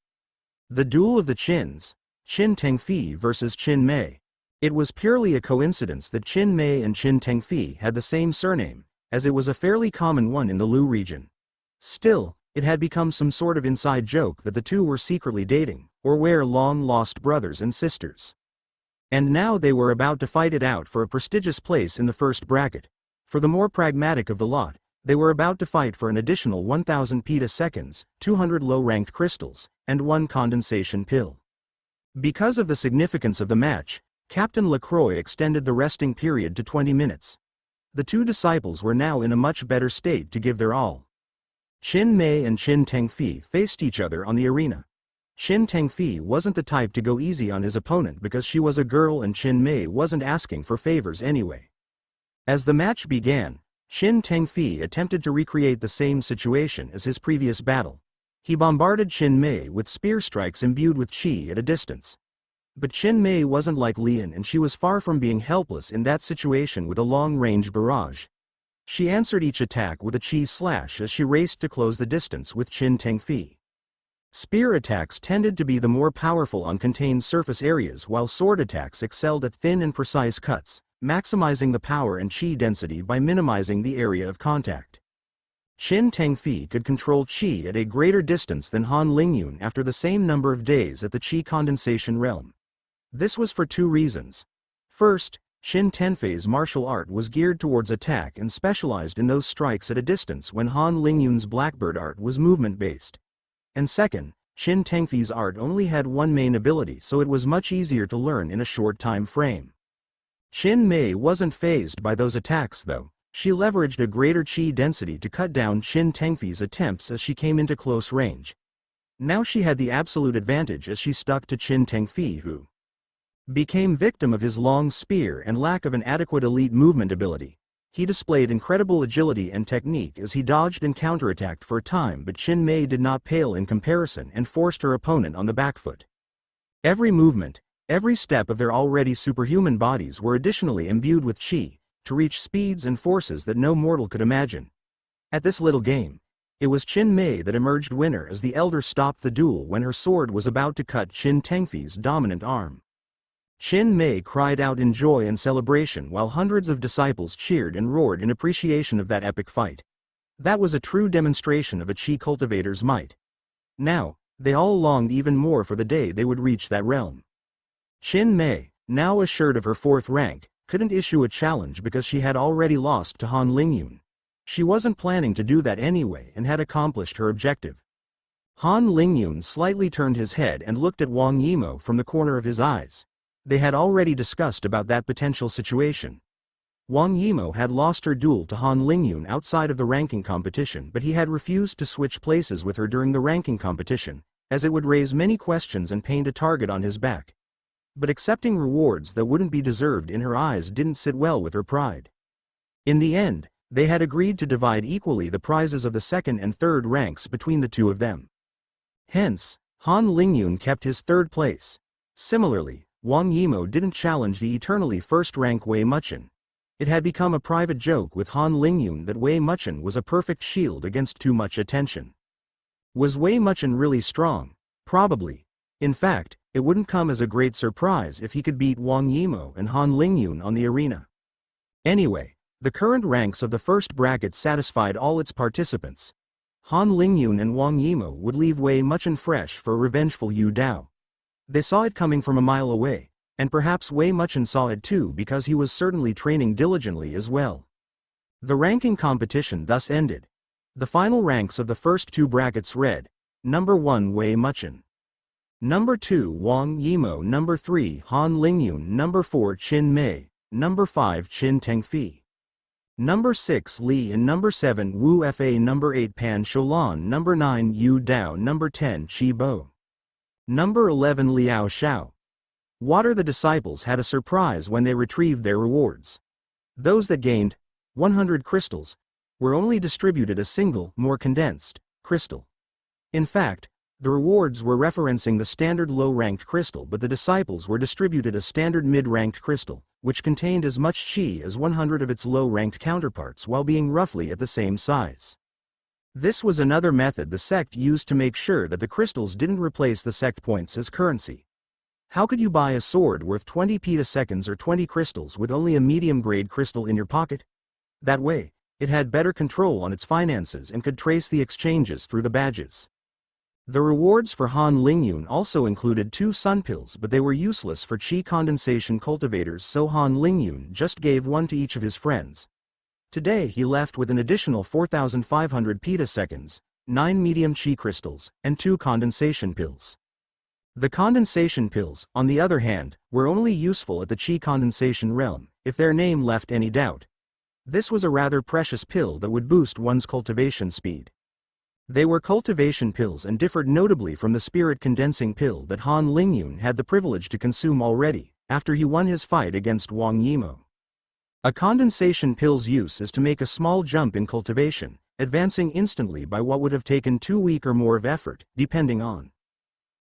The duel of the Qins, Qin Tengfi versus Qin Mei. It was purely a coincidence that Qin Mei and Qin Tengfi had the same surname, as it was a fairly common one in the Lu region. Still, it had become some sort of inside joke that the two were secretly dating, or were long-lost brothers and sisters. And now they were about to fight it out for a prestigious place in the first bracket. For the more pragmatic of the lot, they were about to fight for an additional 1000 petaseconds, 200 low-ranked crystals, and 1 condensation pill. Because of the significance of the match, Captain Lacroix extended the resting period to 20 minutes. The two disciples were now in a much better state to give their all. Qin Mei and Qin Tengfi faced each other on the arena. Qin Tengfi wasn't the type to go easy on his opponent because she was a girl and Qin Mei wasn't asking for favors anyway. As the match began, Qin Tengfi attempted to recreate the same situation as his previous battle. He bombarded Qin Mei with spear strikes imbued with qi at a distance. But Qin Mei wasn't like Li Yan and she was far from being helpless in that situation with a long-range barrage. She answered each attack with a qi slash as she raced to close the distance with Qin Tengfi. Spear attacks tended to be the more powerful on contained surface areas while sword attacks excelled at thin and precise cuts, maximizing the power and qi density by minimizing the area of contact. Qin Tengfi could control qi at a greater distance than Han Lingyun after the same number of days at the qi condensation realm. This was for two reasons. First, Qin Tengfi's martial art was geared towards attack and specialized in those strikes at a distance when Han Lingyun's Blackbird art was movement-based. And second, Qin Tengfi's art only had one main ability, so it was much easier to learn in a short time frame. Qin Mei wasn't fazed by those attacks though. She leveraged a greater chi density to cut down Qin Tengfi's attempts as she came into close range. Now she had the absolute advantage as she stuck to Qin Tengfi, who became victim of his long spear and lack of an adequate elite movement ability. He displayed incredible agility and technique as he dodged and counterattacked for a time, but Qin Mei did not pale in comparison and forced her opponent on the back foot. Every movement, every step of their already superhuman bodies were additionally imbued with chi, to reach speeds and forces that no mortal could imagine. At this little game, it was Qin Mei that emerged winner as the elder stopped the duel when her sword was about to cut Qin Tengfi's dominant arm. Qin Mei cried out in joy and celebration while hundreds of disciples cheered and roared in appreciation of that epic fight. That was a true demonstration of a chi cultivator's might. Now, they all longed even more for the day they would reach that realm. Qin Mei, now assured of her 4th rank, couldn't issue a challenge because she had already lost to Han Lingyun. She wasn't planning to do that anyway and had accomplished her objective. Han Lingyun slightly turned his head and looked at Wang Yimou from the corner of his eyes. They had already discussed about that potential situation. Wang Yimou had lost her duel to Han Lingyun outside of the ranking competition, but he had refused to switch places with her during the ranking competition, as it would raise many questions and paint a target on his back. But accepting rewards that wouldn't be deserved in her eyes didn't sit well with her pride. In the end, they had agreed to divide equally the prizes of the 2nd and 3rd ranks between the two of them. Hence, Han Lingyun kept his 3rd place. Similarly, Wang Yimou didn't challenge the eternally 1st rank Wei Muchen. It had become a private joke with Han Lingyun that Wei Muchen was a perfect shield against too much attention. Was Wei Muchen really strong? Probably. In fact, it wouldn't come as a great surprise if he could beat Wang Yimou and Han Lingyun on the arena. Anyway, the current ranks of the first bracket satisfied all its participants. Han Lingyun and Wang Yimou would leave Wei Muchen fresh for a revengeful Yu Dao. They saw it coming from a mile away, and perhaps Wei Muchen saw it too because he was certainly training diligently as well. The ranking competition thus ended. The final ranks of the first 2 brackets read: Number 1 Wei Muchen, Number 2 Wang Yimou, Number 3 Han Lingyun, Number 4 Qin Mei, Number 5 Qin Tengfi, Number 6 Li, and Number 7 Wu Fa, Number 8 Pan Sholan, Number 9 Yu Dao, Number 10 Qi Bo, Number 11 Liao Xiao. Water the disciples had a surprise when they retrieved their rewards. Those that gained 100 crystals were only distributed a single, more condensed, crystal. In fact, the rewards were referencing the standard low-ranked crystal, but the disciples were distributed a standard mid-ranked crystal, which contained as much chi as 100 of its low-ranked counterparts while being roughly at the same size. This was another method the sect used to make sure that the crystals didn't replace the sect points as currency. How could you buy a sword worth 20 petaseconds or 20 crystals with only a medium-grade crystal in your pocket? That way, it had better control on its finances and could trace the exchanges through the badges. The rewards for Han Lingyun also included 2 sun pills, but they were useless for chi condensation cultivators, so Han Lingyun just gave one to each of his friends. Today he left with an additional 4,500 petaseconds, 9 medium chi crystals, and 2 condensation pills. The condensation pills, on the other hand, were only useful at the chi condensation realm, if their name left any doubt. This was a rather precious pill that would boost one's cultivation speed. They were cultivation pills and differed notably from the spirit condensing pill that Han Lingyun had the privilege to consume already, after he won his fight against Wang Yimou. A condensation pill's use is to make a small jump in cultivation, advancing instantly by what would have taken 2 weeks or more of effort, depending on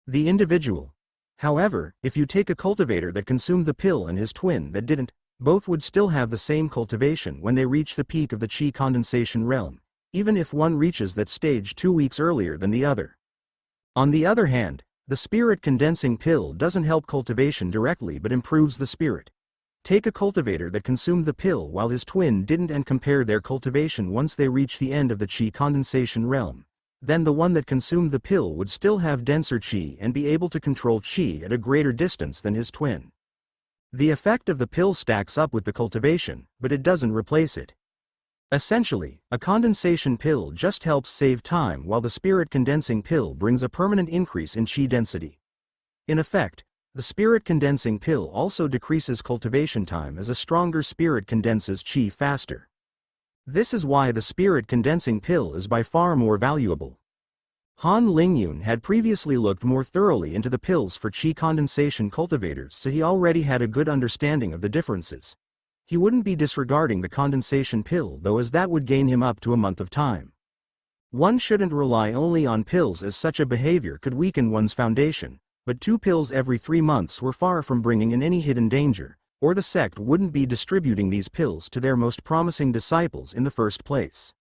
the individual. However, if you take a cultivator that consumed the pill and his twin that didn't, both would still have the same cultivation when they reach the peak of the chi condensation realm, even if one reaches that stage 2 weeks earlier than the other. On the other hand, the spirit condensing pill doesn't help cultivation directly but improves the spirit. Take a cultivator that consumed the pill while his twin didn't and compare their cultivation once they reach the end of the chi condensation realm. Then the one that consumed the pill would still have denser chi and be able to control chi at a greater distance than his twin. The effect of the pill stacks up with the cultivation, but it doesn't replace it. Essentially, a condensation pill just helps save time while the spirit condensing pill brings a permanent increase in chi density. In effect, the spirit condensing pill also decreases cultivation time as a stronger spirit condenses chi faster. This is why the spirit condensing pill is by far more valuable. Han Lingyun had previously looked more thoroughly into the pills for qi condensation cultivators, so he already had a good understanding of the differences. He wouldn't be disregarding the condensation pill though, as that would gain him up to a month of time. One shouldn't rely only on pills, as such a behavior could weaken one's foundation, but 2 pills every 3 months were far from bringing in any hidden danger, or the sect wouldn't be distributing these pills to their most promising disciples in the first place.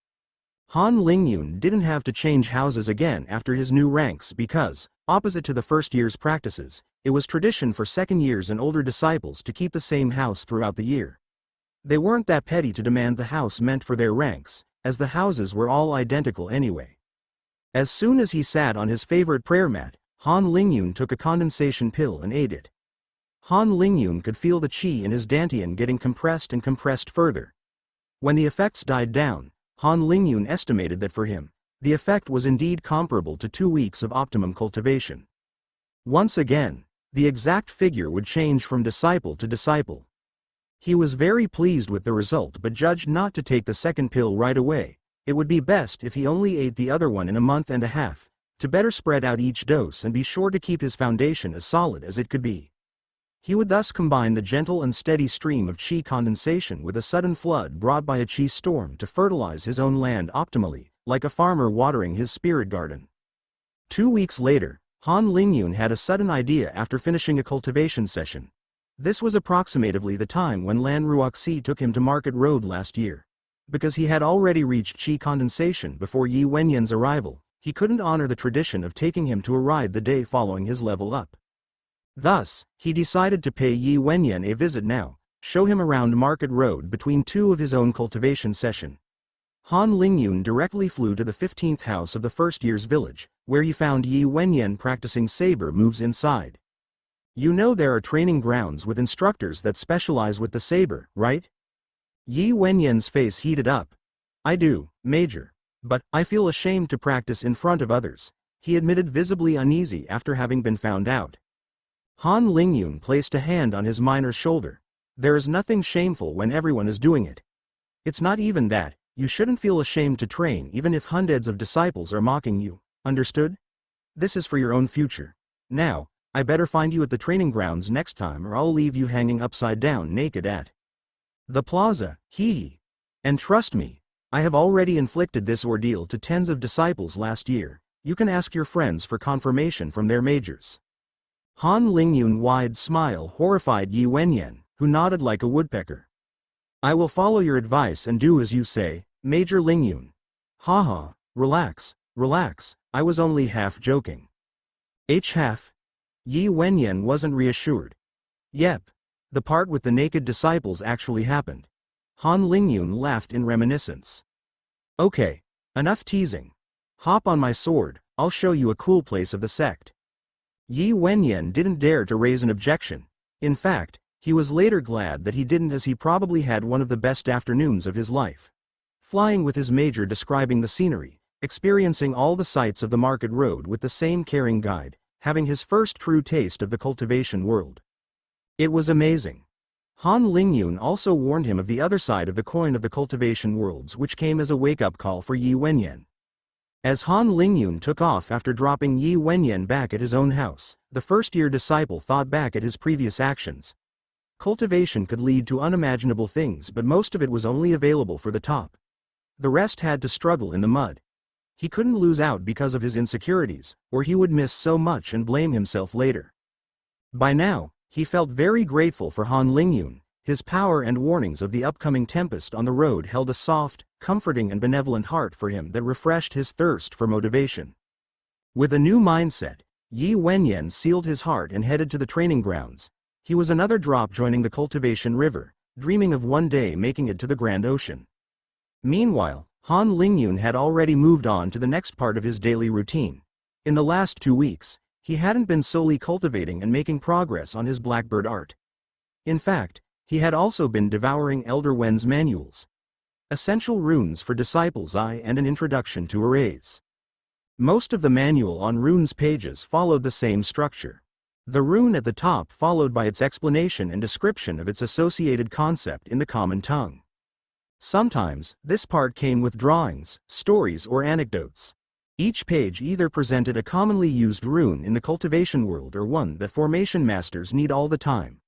Han Lingyun didn't have to change houses again after his new ranks because, opposite to the first year's practices, it was tradition for second years and older disciples to keep the same house throughout the year. They weren't that petty to demand the house meant for their ranks, as the houses were all identical anyway. As soon as he sat on his favorite prayer mat, Han Lingyun took a condensation pill and ate it. Han Lingyun could feel the qi in his dantian getting compressed and compressed further. When the effects died down, Han Lingyun estimated that for him, the effect was indeed comparable to 2 weeks of optimum cultivation. Once again, the exact figure would change from disciple to disciple. He was very pleased with the result but judged not to take the second pill right away. It would be best if he only ate the other one in a month and a half, to better spread out each dose and be sure to keep his foundation as solid as it could be. He would thus combine the gentle and steady stream of qi condensation with a sudden flood brought by a qi storm to fertilize his own land optimally, like a farmer watering his spirit garden. 2 weeks later, Han Lingyun had a sudden idea after finishing a cultivation session. This was approximately the time when Lan Ruoxi took him to Market Road last year. Because he had already reached qi condensation before Yi Wenyan's arrival, he couldn't honor the tradition of taking him to a ride the day following his level up. Thus, he decided to pay Yi Wenyan a visit now, show him around Market Road between 2 of his own cultivation session. Han Lingyun directly flew to the 15th house of the first year's village, where he found Yi Wenyan practicing saber moves inside. You know there are training grounds with instructors that specialize with the saber, right? Yi Wenyan's face heated up. I do, Major. But I feel ashamed to practice in front of others, he admitted, visibly uneasy after having been found out. Han Lingyun placed a hand on his minor's shoulder. There is nothing shameful when everyone is doing it. It's not even that, you shouldn't feel ashamed to train even if hundreds of disciples are mocking you, understood? This is for your own future. Now, I better find you at the training grounds next time or I'll leave you hanging upside down naked at the plaza, hee. And trust me, I have already inflicted this ordeal to tens of disciples last year. You can ask your friends for confirmation from their majors. Han Lingyun wide smile horrified Yi Wenyan, who nodded like a woodpecker. I will follow your advice and do as you say, Major Lingyun. Haha, relax, relax, I was only half joking. Half? Yi Wenyan wasn't reassured. Yep. The part with the naked disciples actually happened. Han Lingyun laughed in reminiscence. Okay, enough teasing. Hop on my sword, I'll show you a cool place of the sect. Yi Wenyan didn't dare to raise an objection. In fact, he was later glad that he didn't, as he probably had one of the best afternoons of his life. Flying with his major, describing the scenery, experiencing all the sights of the Market Road with the same caring guide, having his first true taste of the cultivation world. It was amazing. Han Lingyun also warned him of the other side of the coin of the cultivation worlds, which came as a wake-up call for Yi Wenyan. As Han Lingyun took off after dropping Yi Wenyan back at his own house, the first-year disciple thought back at his previous actions. Cultivation could lead to unimaginable things, but most of it was only available for the top. The rest had to struggle in the mud. He couldn't lose out because of his insecurities, or he would miss so much and blame himself later. By now, he felt very grateful for Han Lingyun. His power and warnings of the upcoming tempest on the road held a soft, comforting and benevolent heart for him that refreshed his thirst for motivation. With a new mindset, Yi Wenyan sealed his heart and headed to the training grounds. He was another drop joining the cultivation river, dreaming of one day making it to the Grand Ocean. Meanwhile, Han Lingyun had already moved on to the next part of his daily routine. In the last 2 weeks, he hadn't been solely cultivating and making progress on his blackbird art. In fact, he had also been devouring Elder Wen's manuals. Essential Runes for Disciples I and an Introduction to Arrays. Most of the manual on runes pages followed the same structure. The rune at the top followed by its explanation and description of its associated concept in the common tongue. Sometimes, this part came with drawings, stories or anecdotes. Each page either presented a commonly used rune in the cultivation world or one that formation masters need all the time.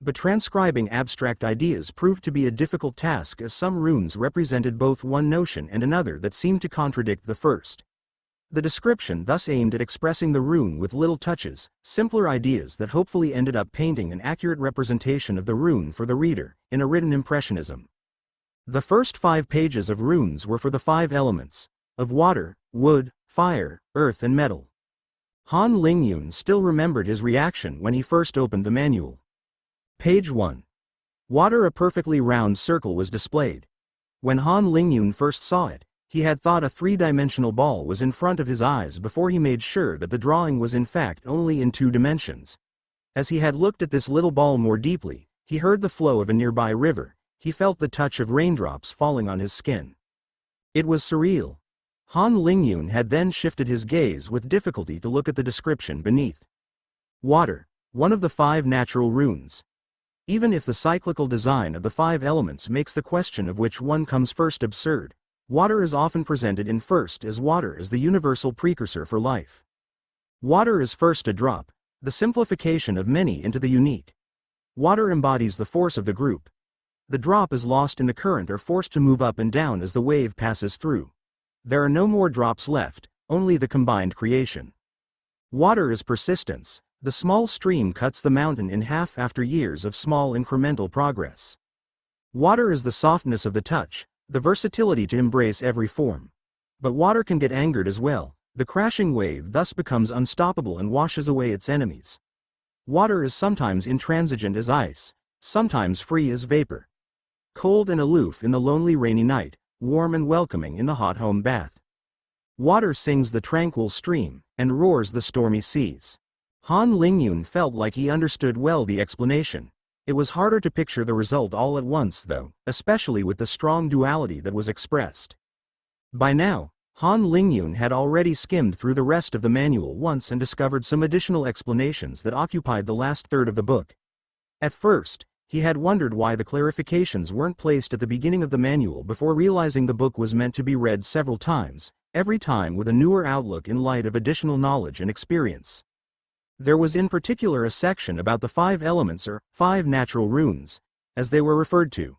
But transcribing abstract ideas proved to be a difficult task, as some runes represented both one notion and another that seemed to contradict the first. The description thus aimed at expressing the rune with little touches, simpler ideas that hopefully ended up painting an accurate representation of the rune for the reader, in a written impressionism. The first 5 pages of runes were for the 5 elements of water, wood, fire, earth and metal. Han Lingyun still remembered his reaction when he first opened the manual. Page 1. Water. A perfectly round circle was displayed. When Han Lingyun first saw it, he had thought a 3-dimensional ball was in front of his eyes before he made sure that the drawing was in fact only in 2 dimensions. As he had looked at this little ball more deeply, he heard the flow of a nearby river, he felt the touch of raindrops falling on his skin. It was surreal. Han Lingyun had then shifted his gaze with difficulty to look at the description beneath. Water, one of the 5 natural runes. Even if the cyclical design of the 5 elements makes the question of which one comes first absurd, water is often presented in first, as water is the universal precursor for life. Water is first a drop, the simplification of many into the unique. Water embodies the force of the group. The drop is lost in the current or forced to move up and down as the wave passes through. There are no more drops left, only the combined creation. Water is persistence. The small stream cuts the mountain in half after years of small incremental progress. Water is the softness of the touch, the versatility to embrace every form. But water can get angered as well. The crashing wave thus becomes unstoppable and washes away its enemies. Water is sometimes intransigent as ice, sometimes free as vapor. Cold and aloof in the lonely rainy night, warm and welcoming in the hot home bath. Water sings the tranquil stream, and roars the stormy seas. Han Lingyun felt like he understood well the explanation. It was harder to picture the result all at once though, especially with the strong duality that was expressed. By now, Han Lingyun had already skimmed through the rest of the manual once and discovered some additional explanations that occupied the last third of the book. At first, he had wondered why the clarifications weren't placed at the beginning of the manual before realizing the book was meant to be read several times, every time with a newer outlook in light of additional knowledge and experience. There was in particular a section about the 5 elements or 5 natural runes, as they were referred to.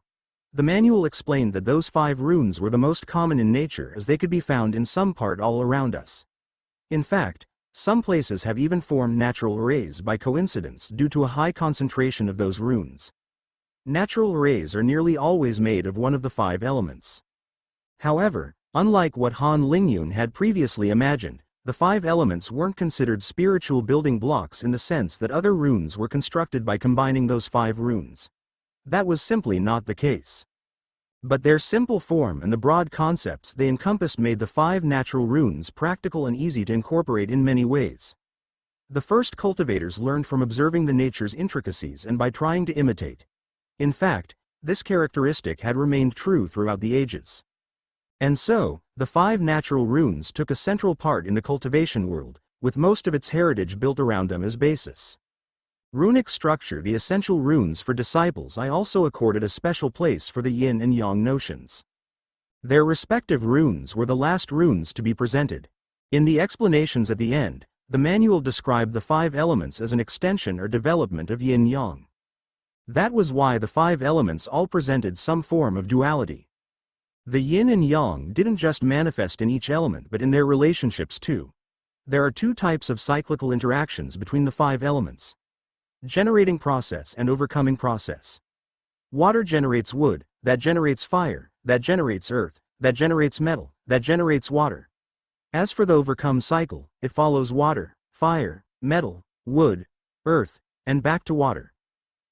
The manual explained that those 5 runes were the most common in nature, as they could be found in some part all around us. In fact, some places have even formed natural arrays by coincidence due to a high concentration of those runes. Natural arrays are nearly always made of one of the 5 elements. However, unlike what Han Lingyun had previously imagined, the 5 elements weren't considered spiritual building blocks in the sense that other runes were constructed by combining those 5 runes. That was simply not the case. But their simple form and the broad concepts they encompassed made the 5 natural runes practical and easy to incorporate in many ways. The first cultivators learned from observing the nature's intricacies and by trying to imitate. In fact, this characteristic had remained true throughout the ages. And so, the 5 natural runes took a central part in the cultivation world, with most of its heritage built around them as basis. Runic structure. The essential runes for disciples. I also accorded a special place for the yin and yang notions. Their respective runes were the last runes to be presented. In the explanations at the end, the manual described the 5 elements as an extension or development of yin-yang. That was why the 5 elements all presented some form of duality. The yin and yang didn't just manifest in each element but in their relationships too. There are 2 types of cyclical interactions between the 5 elements. Generating process and overcoming process. Water generates wood, that generates fire, that generates earth, that generates metal, that generates water. As for the overcome cycle, it follows water, fire, metal, wood, earth, and back to water.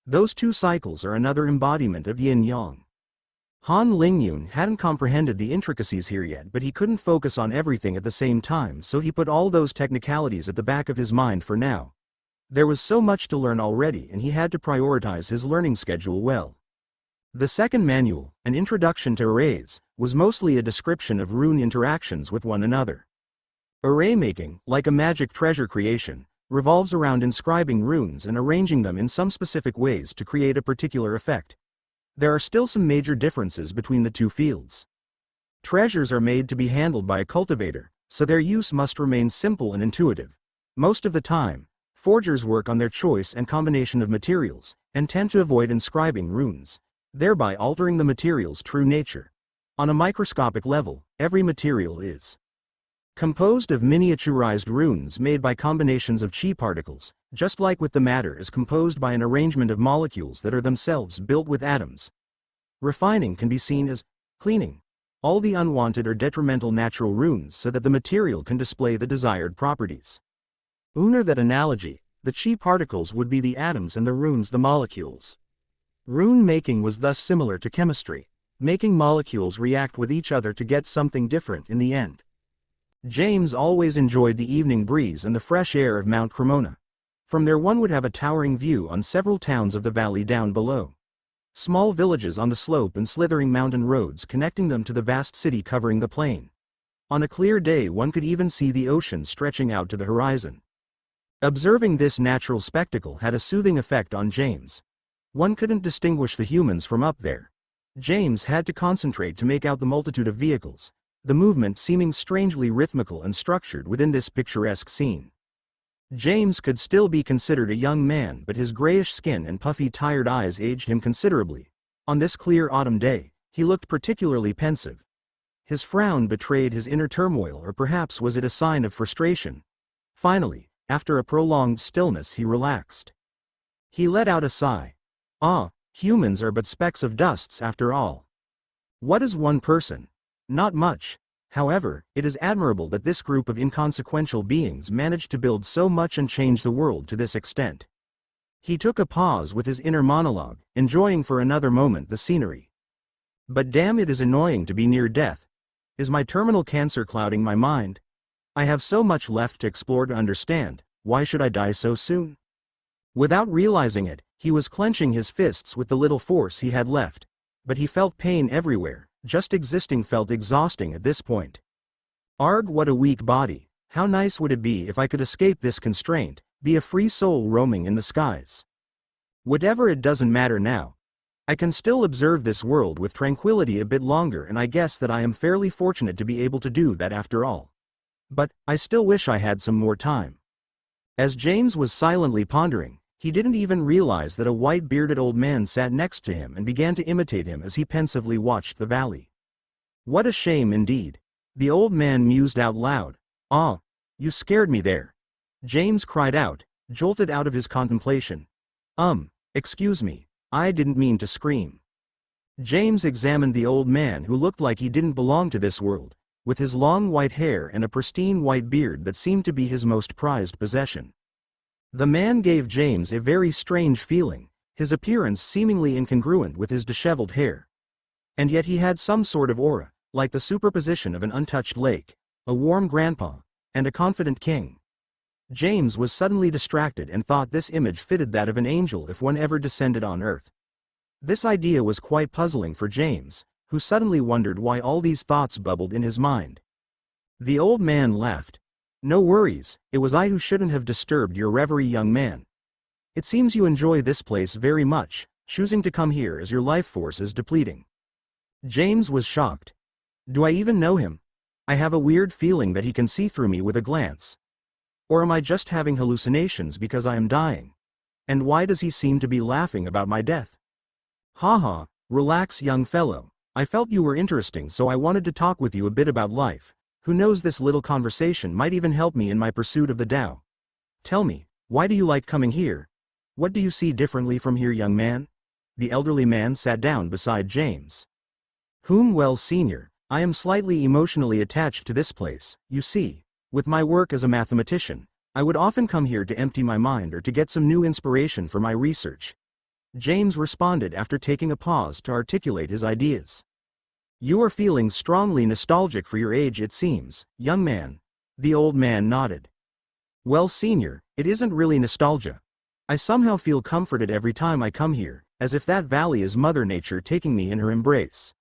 Those 2 cycles are another embodiment of yin-yang. Han Lingyun hadn't comprehended the intricacies here yet, but he couldn't focus on everything at the same time, so he put all those technicalities at the back of his mind for now. There was so much to learn already and he had to prioritize his learning schedule well. The second manual, An Introduction to Arrays, was mostly a description of rune interactions with one another. Array making, like a magic treasure creation, revolves around inscribing runes and arranging them in some specific ways to create a particular effect. there are still some major differences between the two fields. Treasures are made to be handled by a cultivator, so their use must remain simple and intuitive. Most of the time, forgers work on their choice and combination of materials, and tend to avoid inscribing runes, thereby altering the material's true nature. On a microscopic level, every material is composed of miniaturized runes made by combinations of chi particles, just like with the matter is composed by an arrangement of molecules that are themselves built with atoms. Refining can be seen as cleaning all the unwanted or detrimental natural runes so that the material can display the desired properties. Under that analogy, the chi particles would be the atoms and the runes the molecules. Rune making was thus similar to chemistry, making molecules react with each other to get something different in the end. James always enjoyed the evening breeze and the fresh air of Mount Cremona. From there one would have a towering view on several towns of the valley down below. Small villages on the slope and slithering mountain roads connecting them to the vast city covering the plain. On a clear day one could even see the ocean stretching out to the horizon. Observing this natural spectacle had a soothing effect on James. One couldn't distinguish the humans from up there. James had to concentrate to make out the multitude of vehicles, the movement seeming strangely rhythmical and structured within this picturesque scene. James could still be considered a young man, but his grayish skin and puffy tired eyes aged him considerably. On this clear autumn day, he looked particularly pensive. His frown betrayed his inner turmoil, or perhaps was it a sign of frustration. Finally, after a prolonged stillness, he relaxed. He let out a sigh. Ah, humans are but specks of dust after all. What is one person? Not much. However, it is admirable that this group of inconsequential beings managed to build so much and change the world to this extent. He took a pause with his inner monologue, enjoying for another moment the scenery. But damn, it is annoying to be near death. Is my terminal cancer clouding my mind? I have so much left to explore to understand. Why should I die so soon? Without realizing it, he was clenching his fists with the little force he had left. But he felt pain everywhere. Just existing felt exhausting at this point. Arg, what a weak body. How nice would it be if I could escape this constraint, be a free soul roaming in the skies. Whatever, it doesn't matter now. I can still observe this world with tranquility a bit longer, and I guess that I am fairly fortunate to be able to do that after all. But I still wish I had some more time. As James was silently pondering, he didn't even realize that a white-bearded old man sat next to him and began to imitate him as he pensively watched the valley. What a shame indeed. The old man mused out loud. Ah, you scared me there. James cried out, jolted out of his contemplation. Excuse me, I didn't mean to scream. James examined the old man, who looked like he didn't belong to this world, with his long white hair and a pristine white beard that seemed to be his most prized possession. The man gave James a very strange feeling, his appearance seemingly incongruent with his disheveled hair. And yet he had some sort of aura, like the superposition of an untouched lake, a warm grandpa, and a confident king. James was suddenly distracted and thought this image fitted that of an angel if one ever descended on earth. This idea was quite puzzling for James, who suddenly wondered why all these thoughts bubbled in his mind. The old man laughed. No worries, it was I who shouldn't have disturbed your reverie, young man. It seems you enjoy this place very much, choosing to come here as your life force is depleting. James was shocked. Do I even know him? I have a weird feeling that he can see through me with a glance. Or am I just having hallucinations because I am dying? And why does he seem to be laughing about my death? Ha ha, relax, young fellow. I felt you were interesting, so I wanted to talk with you a bit about life. Who knows, this little conversation might even help me in my pursuit of the Tao. Tell me, why do you like coming here? What do you see differently from here, young man? The elderly man sat down beside James. Well, senior, I am slightly emotionally attached to this place. You see, with my work as a mathematician, I would often come here to empty my mind or to get some new inspiration for my research. James responded after taking a pause to articulate his ideas. You are feeling strongly nostalgic for your age, it seems, young man. The old man nodded. Well, senior, it isn't really nostalgia. I somehow feel comforted every time I come here, as if that valley is Mother Nature taking me in her embrace.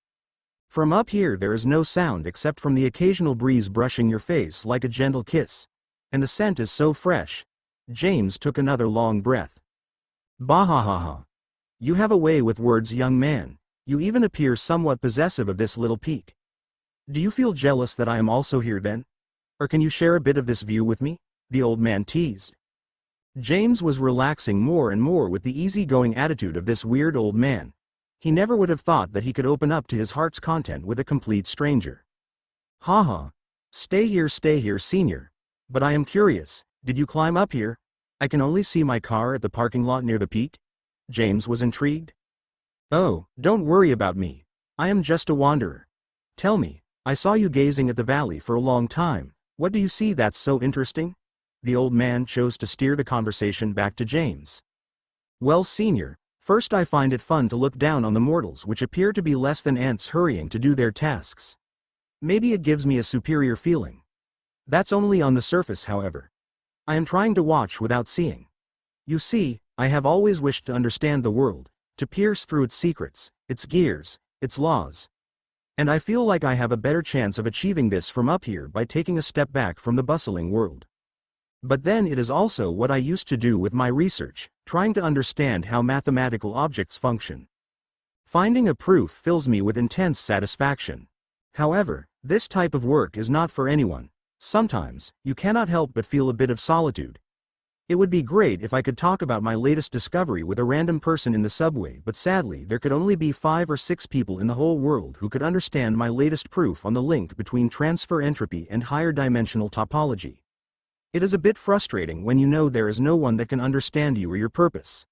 From up here there is no sound except from the occasional breeze brushing your face like a gentle kiss. And the scent is so fresh. James took another long breath. Bah ha ha ha. You have a way with words, young man. You even appear somewhat possessive of this little peak. Do you feel jealous that I am also here then? Or can you share a bit of this view with me? The old man teased. James was relaxing more and more with the easygoing attitude of this weird old man. He never would have thought that he could open up to his heart's content with a complete stranger. Haha. Stay here, senior. But I am curious, did you climb up here? I can only see my car at the parking lot near the peak. James was intrigued. Oh, don't worry about me. I am just a wanderer. Tell me, I saw you gazing at the valley for a long time. What do you see that's so interesting? The old man chose to steer the conversation back to James. Well, senior, first I find it fun to look down on the mortals which appear to be less than ants hurrying to do their tasks. Maybe it gives me a superior feeling. That's only on the surface, however. I am trying to watch without seeing. You see, I have always wished to understand the world, to pierce through its secrets, its gears, its laws. And I feel like I have a better chance of achieving this from up here by taking a step back from the bustling world. But then it is also what I used to do with my research, trying to understand how mathematical objects function. Finding a proof fills me with intense satisfaction. However, this type of work is not for anyone. Sometimes, you cannot help but feel a bit of solitude. It would be great if I could talk about my latest discovery with a random person in the subway, but sadly there could only be 5 or 6 people in the whole world who could understand my latest proof on the link between transfer entropy and higher dimensional topology. It is a bit frustrating when you know there is no one that can understand you or your purpose.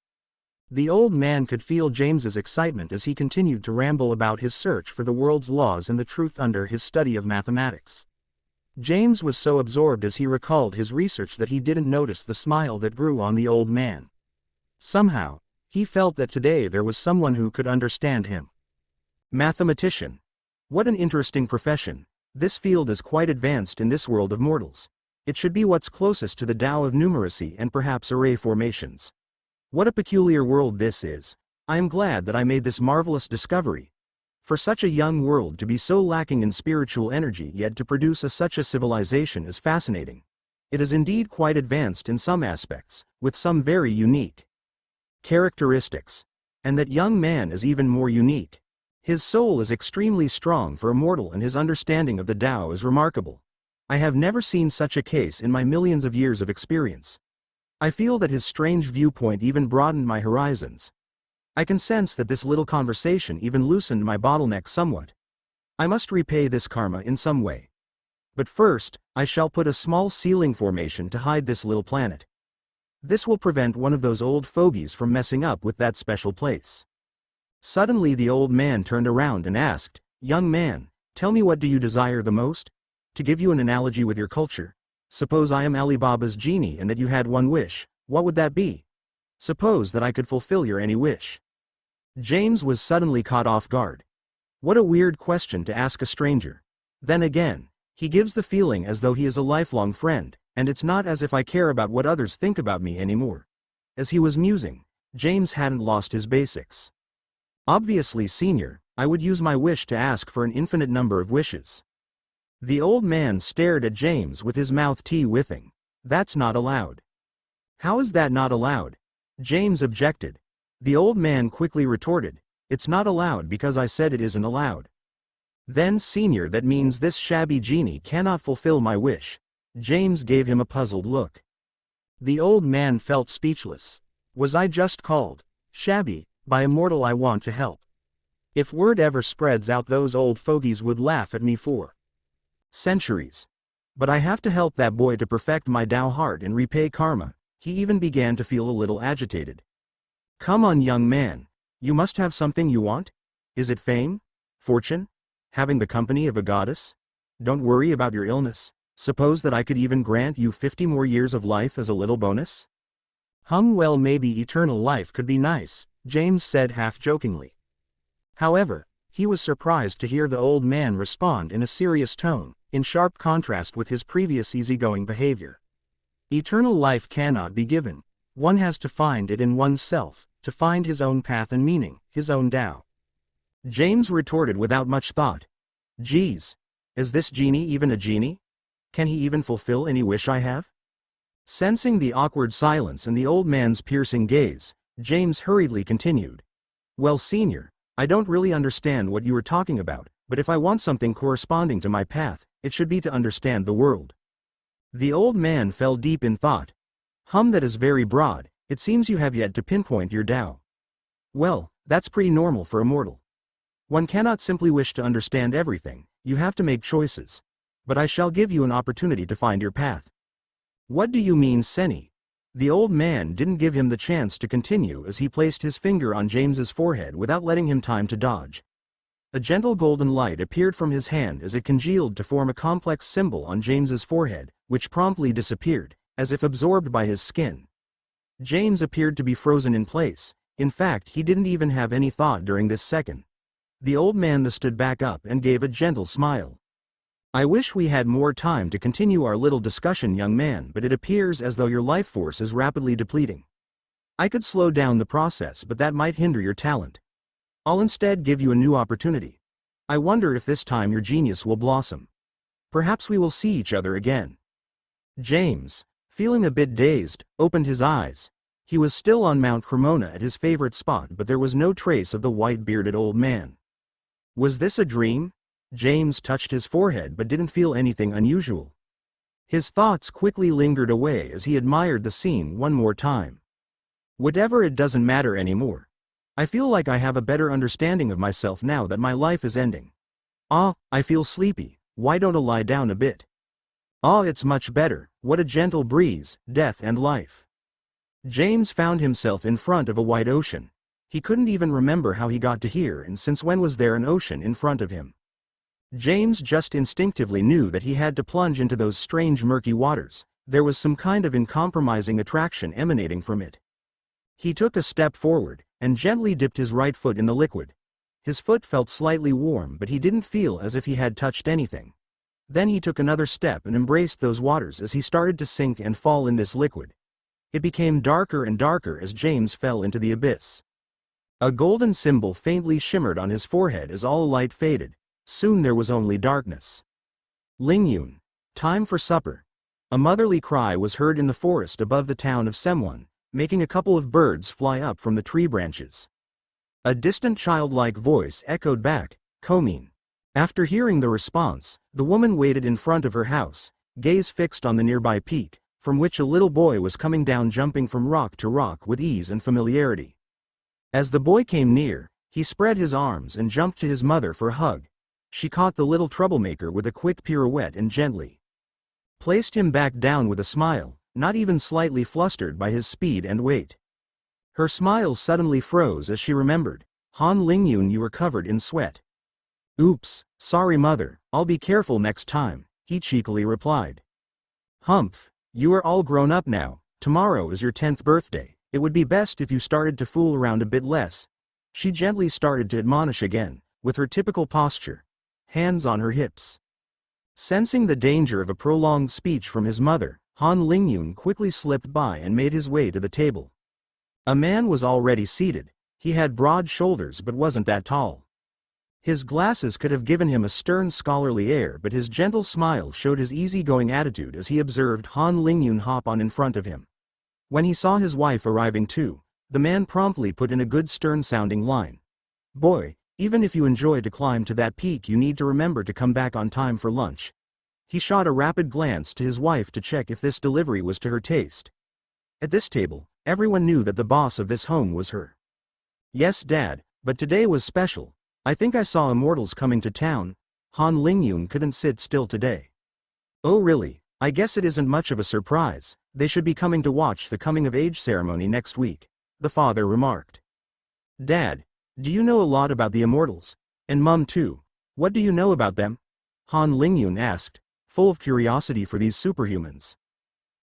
The old man could feel James's excitement as he continued to ramble about his search for the world's laws and the truth under his study of mathematics. James was so absorbed as he recalled his research that he didn't notice the smile that grew on the old man. Somehow, he felt that today there was someone who could understand him. Mathematician. What an interesting profession. This field is quite advanced in this world of mortals. It should be what's closest to the Tao of numeracy and perhaps array formations. What a peculiar world this is. I am glad that I made this marvelous discovery. For such a young world to be so lacking in spiritual energy yet to produce such a civilization is fascinating. It is indeed quite advanced in some aspects, with some very unique characteristics. And that young man is even more unique. His soul is extremely strong for a mortal and his understanding of the Tao is remarkable. I have never seen such a case in my millions of years of experience. I feel that his strange viewpoint even broadened my horizons. I can sense that this little conversation even loosened my bottleneck somewhat. I must repay this karma in some way. But first, I shall put a small ceiling formation to hide this little planet. This will prevent one of those old fogies from messing up with that special place. Suddenly the old man turned around and asked, "Young man, tell me, what do you desire the most? To give you an analogy with your culture, suppose I am Alibaba's genie and that you had one wish, what would that be? Suppose that I could fulfill your any wish." James was suddenly caught off guard. What a weird question to ask a stranger. Then again, he gives the feeling as though he is a lifelong friend, and it's not as if I care about what others think about me anymore. As he was musing, James hadn't lost his basics. Obviously, senior, I would use my wish to ask for an infinite number of wishes. The old man stared at James with his mouth teeth-whiffing. That's not allowed. How is that not allowed? James objected. The old man quickly retorted, it's not allowed because I said it isn't allowed. Then senior, that means this shabby genie cannot fulfill my wish. James gave him a puzzled look. The old man felt speechless. Was I just called shabby by a mortal I want to help? If word ever spreads out, those old fogies would laugh at me for centuries. But I have to help that boy to perfect my Tao heart and repay karma. He even began to feel a little agitated. Come on, young man. You must have something you want? Is it fame? Fortune? Having the company of a goddess? Don't worry about your illness. Suppose that I could even grant you 50 more years of life as a little bonus? Well, maybe eternal life could be nice, James said half-jokingly. However, he was surprised to hear the old man respond in a serious tone, in sharp contrast with his previous easygoing behavior. Eternal life cannot be given. One has to find it in oneself, to find his own path and meaning, his own Tao. James retorted without much thought. Geez, is this genie even a genie? Can he even fulfill any wish I have? Sensing the awkward silence and the old man's piercing gaze, James hurriedly continued. Well, senior, I don't really understand what you are talking about, but if I want something corresponding to my path, it should be to understand the world. The old man fell deep in thought. That is very broad. It seems you have yet to pinpoint your Tao. Well, that's pretty normal for a mortal. One cannot simply wish to understand everything, you have to make choices. But I shall give you an opportunity to find your path. What do you mean, Seni? The old man didn't give him the chance to continue as he placed his finger on James's forehead without letting him time to dodge. A gentle golden light appeared from his hand as it congealed to form a complex symbol on James's forehead, which promptly disappeared, as if absorbed by his skin. James appeared to be frozen in place. In fact, he didn't even have any thought during this second. The old man stood back up and gave a gentle smile. I wish we had more time to continue our little discussion, young man, but it appears as though your life force is rapidly depleting. I could slow down the process, but that might hinder your talent. I'll instead give you a new opportunity. I wonder if this time your genius will blossom. Perhaps we will see each other again. James, feeling a bit dazed, opened his eyes. He was still on Mount Cremona at his favorite spot, but there was no trace of the white-bearded old man. Was this a dream? James touched his forehead but didn't feel anything unusual. His thoughts quickly lingered away as he admired the scene one more time. Whatever, it doesn't matter anymore. I feel like I have a better understanding of myself now that my life is ending. I feel sleepy. Why don't I lie down a bit? It's much better. What a gentle breeze, death and life. James found himself in front of a wide ocean. He couldn't even remember how he got to here, and since when was there an ocean in front of him? James just instinctively knew that he had to plunge into those strange murky waters. There was some kind of uncompromising attraction emanating from it. He took a step forward, and gently dipped his right foot in the liquid. His foot felt slightly warm, but he didn't feel as if he had touched anything. Then he took another step and embraced those waters as he started to sink and fall in this liquid. It became darker and darker as James fell into the abyss. A golden symbol faintly shimmered on his forehead as all light faded. Soon there was only darkness. Lingyun. Time for supper. A motherly cry was heard in the forest above the town of Semwon, making a couple of birds fly up from the tree branches. A distant childlike voice echoed back, Komin. After hearing the response, the woman waited in front of her house, gaze fixed on the nearby peak, from which a little boy was coming down, jumping from rock to rock with ease and familiarity. As the boy came near, he spread his arms and jumped to his mother for a hug. She caught the little troublemaker with a quick pirouette and gently placed him back down with a smile, not even slightly flustered by his speed and weight. Her smile suddenly froze as she remembered. Han Lingyun, you were covered in sweat. Oops, sorry mother, I'll be careful next time, he cheekily replied. Humph, you are all grown up now, tomorrow is your 10th birthday, it would be best if you started to fool around a bit less. She gently started to admonish again, with her typical posture, hands on her hips. Sensing the danger of a prolonged speech from his mother, Han Lingyun quickly slipped by and made his way to the table. A man was already seated. He had broad shoulders but wasn't that tall. His glasses could have given him a stern scholarly air, but his gentle smile showed his easygoing attitude as he observed Han Lingyun hop on in front of him. When he saw his wife arriving too, the man promptly put in a good stern-sounding line. Boy, even if you enjoy to climb to that peak, you need to remember to come back on time for lunch. He shot a rapid glance to his wife to check if this delivery was to her taste. At this table, everyone knew that the boss of this home was her. Yes, Dad, but today was special. I think I saw immortals coming to town. Han Lingyun couldn't sit still today. Oh really? I guess it isn't much of a surprise. They should be coming to watch the coming-of-age ceremony next week, the father remarked. Dad, do you know a lot about the immortals? And Mum too. What do you know about them? Han Lingyun asked, full of curiosity for these superhumans.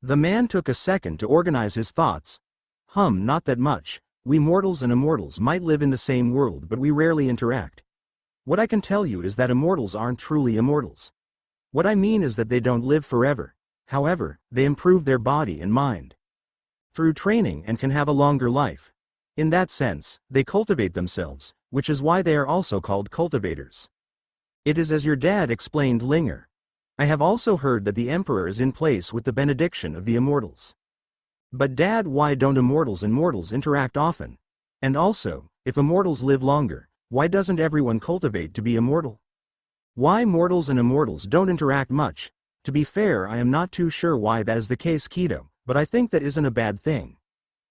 The man took a second to organize his thoughts. Not that much. We mortals and immortals might live in the same world, but we rarely interact. What I can tell you is that immortals aren't truly immortals. What I mean is that they don't live forever. However, they improve their body and mind through training and can have a longer life. In that sense, they cultivate themselves, which is why they are also called cultivators. It is as your dad explained, Linger. I have also heard that the Emperor is in place with the benediction of the immortals. But Dad, why don't immortals and mortals interact often? And also, if immortals live longer, Why doesn't everyone cultivate to be immortal? Why mortals and immortals don't interact much? To be fair, I am not too sure why that is the case, Keto, but I think that isn't a bad thing.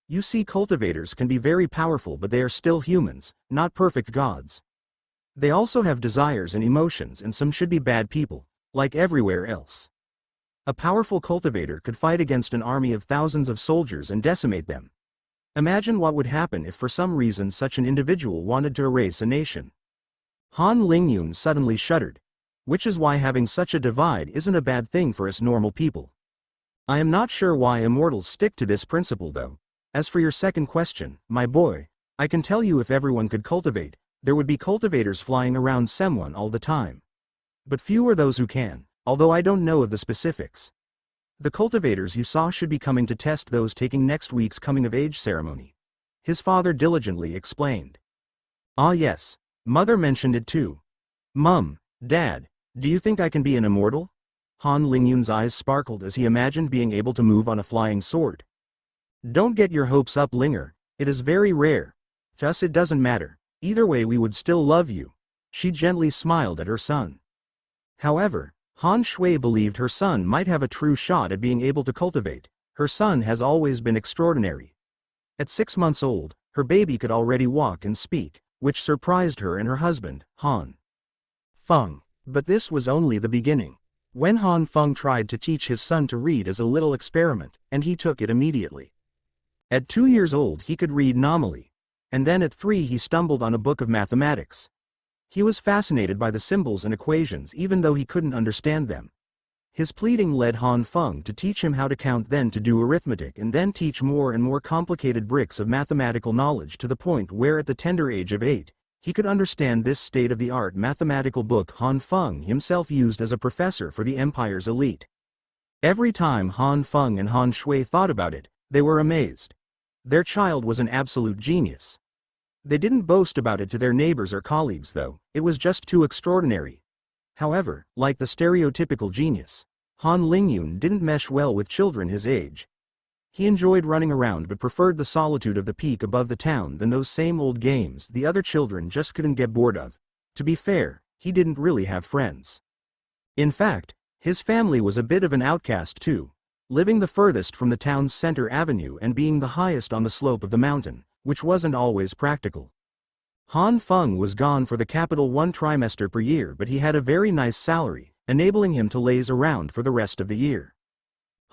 You see, cultivators can be very powerful, but they are still humans, not perfect gods. They also have desires and emotions, and some should be bad people, like everywhere else. A powerful cultivator could fight against an army of thousands of soldiers and decimate them. Imagine what would happen if for some reason such an individual wanted to erase a nation. Han Lingyun suddenly shuddered. Which is why having such a divide isn't a bad thing for us normal people. I am not sure why immortals stick to this principle though. As for your second question, my boy, I can tell you if everyone could cultivate, there would be cultivators flying around Semwon all the time. But few are those who can, although I don't know of the specifics. The cultivators you saw should be coming to test those taking next week's coming-of-age ceremony. His father diligently explained. Ah yes, Mother mentioned it too. Mum, Dad, do you think I can be an immortal? Han Lingyun's eyes sparkled as he imagined being able to move on a flying sword. Don't get your hopes up, Linger, it is very rare. To us it doesn't matter, either way we would still love you. She gently smiled at her son. However, Han Shui believed her son might have a true shot at being able to cultivate. Her son has always been extraordinary. At 6 months old, her baby could already walk and speak, which surprised her and her husband, Han Feng. But this was only the beginning. When Han Feng tried to teach his son to read as a little experiment, and he took it immediately. At 2 years old he could read nominally, and then at 3 he stumbled on a book of mathematics. He was fascinated by the symbols and equations even though he couldn't understand them. His pleading led Han Feng to teach him how to count, then to do arithmetic, and then teach more and more complicated bricks of mathematical knowledge to the point where at the tender age of 8, he could understand this state-of-the-art mathematical book Han Feng himself used as a professor for the Empire's elite. Every time Han Feng and Han Shui thought about it, they were amazed. Their child was an absolute genius. They didn't boast about it to their neighbors or colleagues though, it was just too extraordinary. However, like the stereotypical genius, Han Lingyun didn't mesh well with children his age. He enjoyed running around but preferred the solitude of the peak above the town than those same old games the other children just couldn't get bored of. To be fair, he didn't really have friends. In fact, his family was a bit of an outcast too, living the furthest from the town's center avenue and being the highest on the slope of the mountain, which wasn't always practical. Han Feng was gone for the capital 1 trimester per year, but he had a very nice salary, enabling him to laze around for the rest of the year.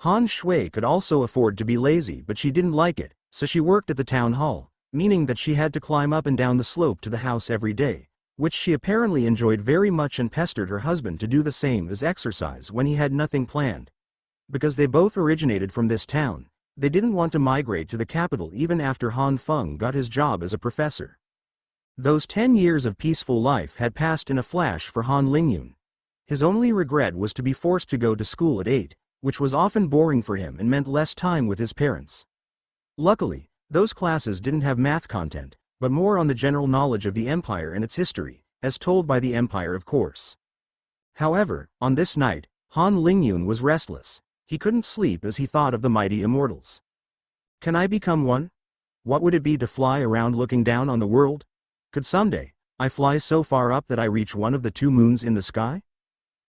Han Shui could also afford to be lazy, but she didn't like it, so she worked at the town hall, meaning that she had to climb up and down the slope to the house every day, which she apparently enjoyed very much, and pestered her husband to do the same as exercise when he had nothing planned. Because they both originated from this town, they didn't want to migrate to the capital even after Han Feng got his job as a professor. Those 10 years of peaceful life had passed in a flash for Han Lingyun. His only regret was to be forced to go to school at 8, which was often boring for him and meant less time with his parents. Luckily, those classes didn't have math content, but more on the general knowledge of the Empire and its history, as told by the Empire of course. However, on this night, Han Lingyun was restless. He couldn't sleep as he thought of the mighty immortals. Can I become one? What would it be to fly around looking down on the world? Could someday I fly so far up that I reach one of the 2 moons in the sky?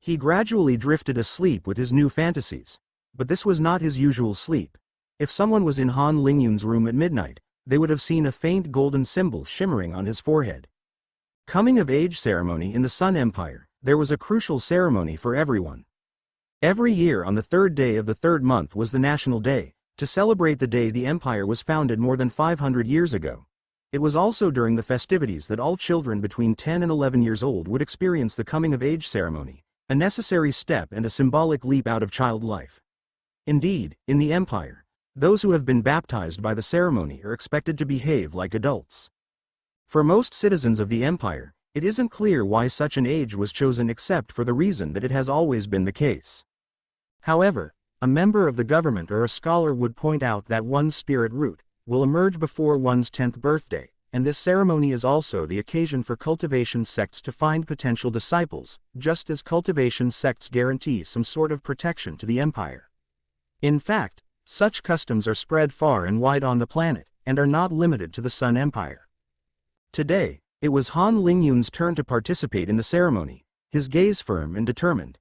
He gradually drifted asleep with his new fantasies, but this was not his usual sleep. If someone was in Han Lingyun's room at midnight, they would have seen a faint golden symbol shimmering on his forehead. Coming-of-age ceremony in the Sun Empire. There was a crucial ceremony for everyone. Every year on the 3rd day of the 3rd month was the national day, to celebrate the day the empire was founded more than 500 years ago. It was also during the festivities that all children between 10 and 11 years old would experience the coming-of-age ceremony, a necessary step and a symbolic leap out of child life. Indeed, in the empire, those who have been baptized by the ceremony are expected to behave like adults. For most citizens of the empire, it isn't clear why such an age was chosen except for the reason that it has always been the case. However, a member of the government or a scholar would point out that one's spirit root will emerge before one's 10th birthday, and this ceremony is also the occasion for cultivation sects to find potential disciples, just as cultivation sects guarantee some sort of protection to the empire. In fact, such customs are spread far and wide on the planet, and are not limited to the Sun Empire. Today, It was Han Lingyun's turn to participate in the ceremony, his gaze firm and determined.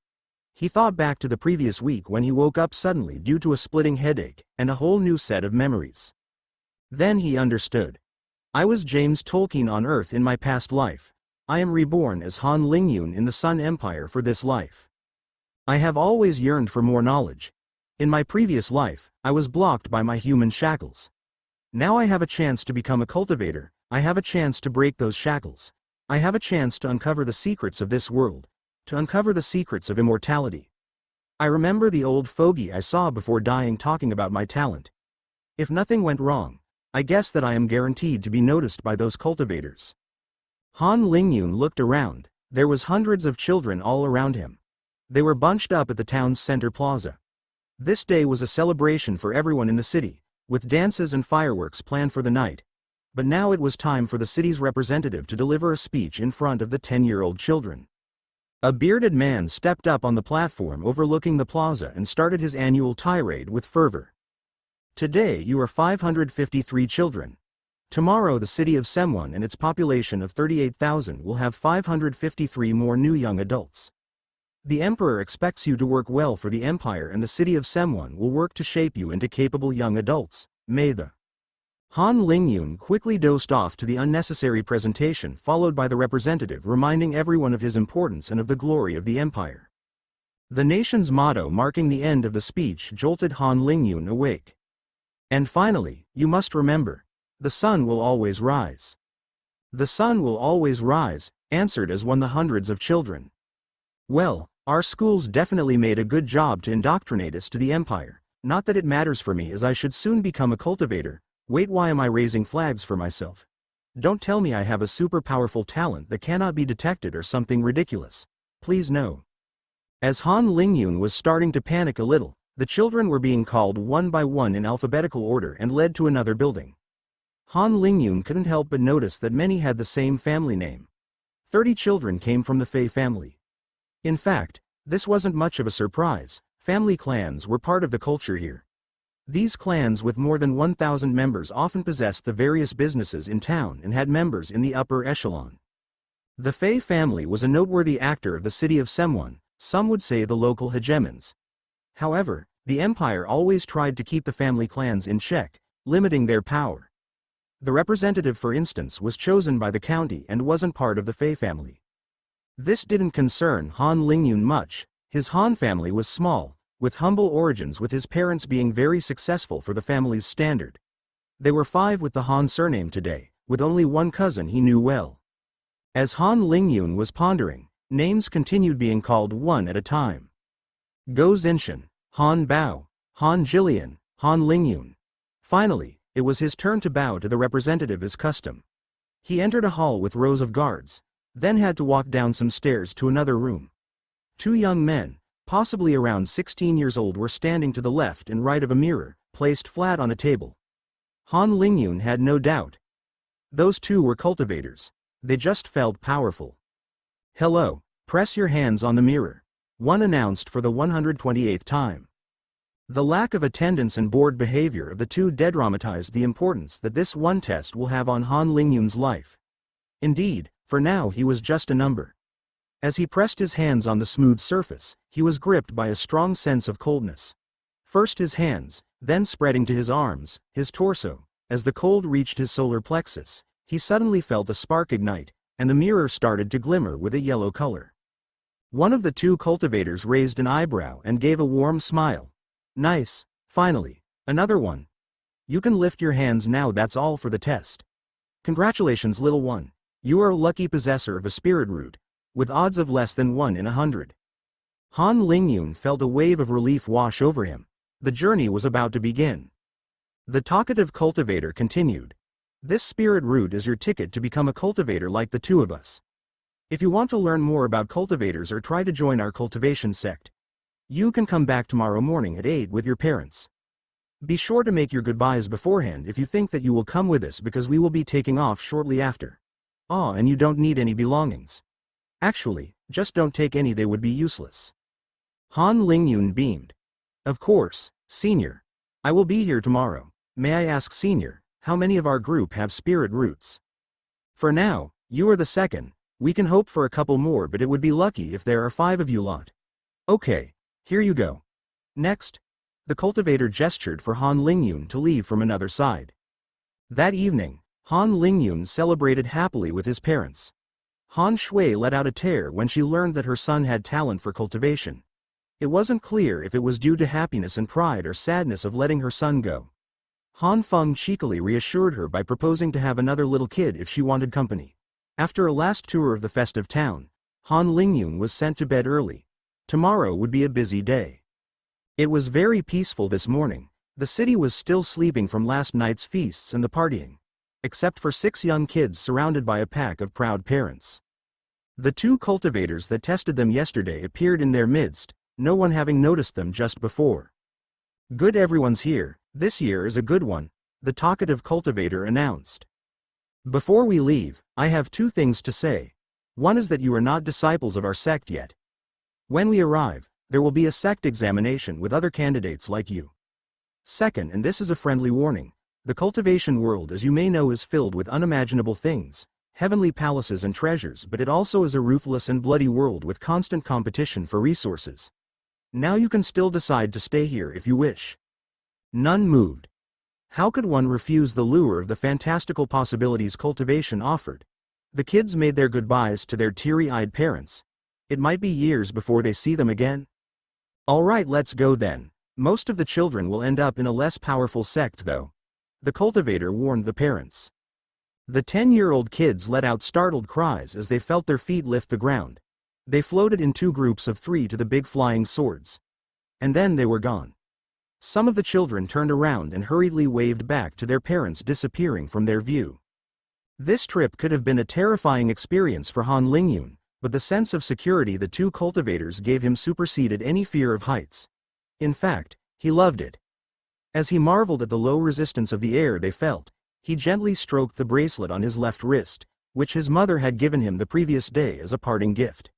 He thought back to the previous week when he woke up suddenly due to a splitting headache and a whole new set of memories. Then he understood. I was James Tolkien on Earth in my past life. I am reborn as Han Lingyun in the Sun Empire for this life. I have always yearned for more knowledge. In my previous life, I was blocked by my human shackles. Now I have a chance to become a cultivator. I have a chance to break those shackles. I have a chance to uncover the secrets of this world, to uncover the secrets of immortality. I remember the old fogey I saw before dying talking about my talent. If nothing went wrong, I guess that I am guaranteed to be noticed by those cultivators. Han Lingyun looked around. There was hundreds of children all around him. They were bunched up at the town's center plaza. This day was a celebration for everyone in the city, with dances and fireworks planned for the night. But now it was time for the city's representative to deliver a speech in front of the 10-year-old children. A bearded man stepped up on the platform overlooking the plaza and started his annual tirade with fervor. Today you are 553 children. Tomorrow the city of Semwon and its population of 38,000 will have 553 more new young adults. The emperor expects you to work well for the empire, and the city of Semwon will work to shape you into capable young adults. May the Han Lingyun quickly dozed off to the unnecessary presentation, followed by the representative reminding everyone of his importance and of the glory of the empire. The nation's motto marking the end of the speech jolted Han Lingyun awake. And finally, you must remember, the sun will always rise. The sun will always rise, answered as one the hundreds of children. Well, our schools definitely made a good job to indoctrinate us to the empire. Not that it matters for me, as I should soon become a cultivator. Wait, why am I raising flags for myself? Don't tell me I have a super powerful talent that cannot be detected or something ridiculous. Please no. As Han Lingyun was starting to panic a little, the children were being called one by one in alphabetical order and led to another building. Han Lingyun couldn't help but notice that many had the same family name. 30 children came from the Fei family. In fact, this wasn't much of a surprise. Family clans were part of the culture here. These clans with more than 1,000 members often possessed the various businesses in town and had members in the upper echelon. The Fei family was a noteworthy actor of the city of Semwon, some would say the local hegemons. However, the empire always tried to keep the family clans in check, limiting their power. The representative, for instance, was chosen by the county and wasn't part of the Fei family. This didn't concern Han Lingyun much. His Han family was small, with humble origins, with his parents being very successful for the family's standard. They were 5 with the Han surname today, with only one cousin he knew well. As Han Lingyun was pondering, names continued being called one at a time. Go Zinshan, Han Bao, Han Jillian, Han Lingyun. Finally, it was his turn to bow to the representative as custom. He entered a hall with rows of guards, then had to walk down some stairs to another room. 2 young men, possibly around 16 years old, were standing to the left and right of a mirror, placed flat on a table. Han Lingyun had no doubt. Those 2 were cultivators. They just felt powerful. Hello, press your hands on the mirror. One announced for the 128th time. The lack of attendance and bored behavior of the 2 dramatized the importance that this one test will have on Han Lingyun's life. Indeed, for now he was just a number. As he pressed his hands on the smooth surface, he was gripped by a strong sense of coldness. First his hands, then spreading to his arms, his torso. As the cold reached his solar plexus, he suddenly felt a spark ignite, and the mirror started to glimmer with a yellow color. One of the 2 cultivators raised an eyebrow and gave a warm smile. Nice, finally. Another one. You can lift your hands now, that's all for the test. Congratulations, little one. You are a lucky possessor of a spirit root, with odds of less than 1 in 100. Han Lingyun felt a wave of relief wash over him. The journey was about to begin. The talkative cultivator continued. This spirit root is your ticket to become a cultivator like the 2 of us. If you want to learn more about cultivators or try to join our cultivation sect, you can come back tomorrow morning at 8 with your parents. Be sure to make your goodbyes beforehand if you think that you will come with us, because we will be taking off shortly after. And you don't need any belongings. Actually, just don't take any, they would be useless. Han Lingyun beamed. Of course, Senior. I will be here tomorrow. May I ask, Senior, how many of our group have spirit roots? For now, You are the second. We can hope for a couple more, but it would be lucky if there are 5 of you lot. Okay, here you go. Next. The cultivator gestured for Han Lingyun to leave from another side. That evening, Han Lingyun celebrated happily with his parents. Han Shui let out a tear when she learned that her son had talent for cultivation. It wasn't clear if it was due to happiness and pride or sadness of letting her son go. Han Feng cheekily reassured her by proposing to have another little kid if she wanted company. After a last tour of the festive town, Han Lingyun was sent to bed early. Tomorrow would be a busy day. It was very peaceful this morning. The city was still sleeping from last night's feasts and the partying. Except for 6 young kids surrounded by a pack of proud parents. The 2 cultivators that tested them yesterday appeared in their midst, no one having noticed them just before. Good, everyone's here. This year is a good one, the talkative cultivator announced. Before we leave, I have 2 things to say. One is that you are not disciples of our sect yet. When we arrive, there will be a sect examination with other candidates like you. Second, and this is a friendly warning, the cultivation world, as you may know, is filled with unimaginable things, heavenly palaces and treasures, but it also is a ruthless and bloody world with constant competition for resources. Now you can still decide to stay here if you wish. None moved. How could one refuse the lure of the fantastical possibilities cultivation offered? The kids made their goodbyes to their teary-eyed parents. It might be years before they see them again. All right, let's go then. Most of the children will end up in a less powerful sect though. The cultivator warned the parents. The 10-year-old kids let out startled cries as they felt their feet lift the ground. They floated in 2 groups of 3 to the big flying swords. And then they were gone. Some of the children turned around and hurriedly waved back to their parents, disappearing from their view. This trip could have been a terrifying experience for Han Lingyun, but the sense of security the 2 cultivators gave him superseded any fear of heights. In fact, he loved it. As he marveled at the low resistance of the air they felt, he gently stroked the bracelet on his left wrist, which his mother had given him the previous day as a parting gift.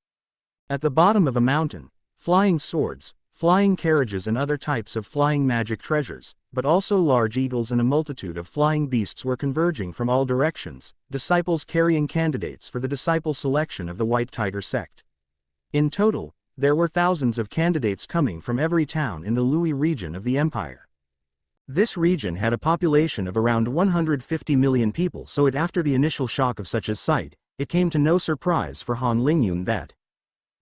At the bottom of a mountain, flying swords, flying carriages and other types of flying magic treasures, but also large eagles and a multitude of flying beasts were converging from all directions, disciples carrying candidates for the disciple selection of the White Tiger sect. In total, there were thousands of candidates coming from every town in the Lui region of the empire. This region had a population of around 150 million people, so after the initial shock of such a sight, it came to no surprise for Han Lingyun that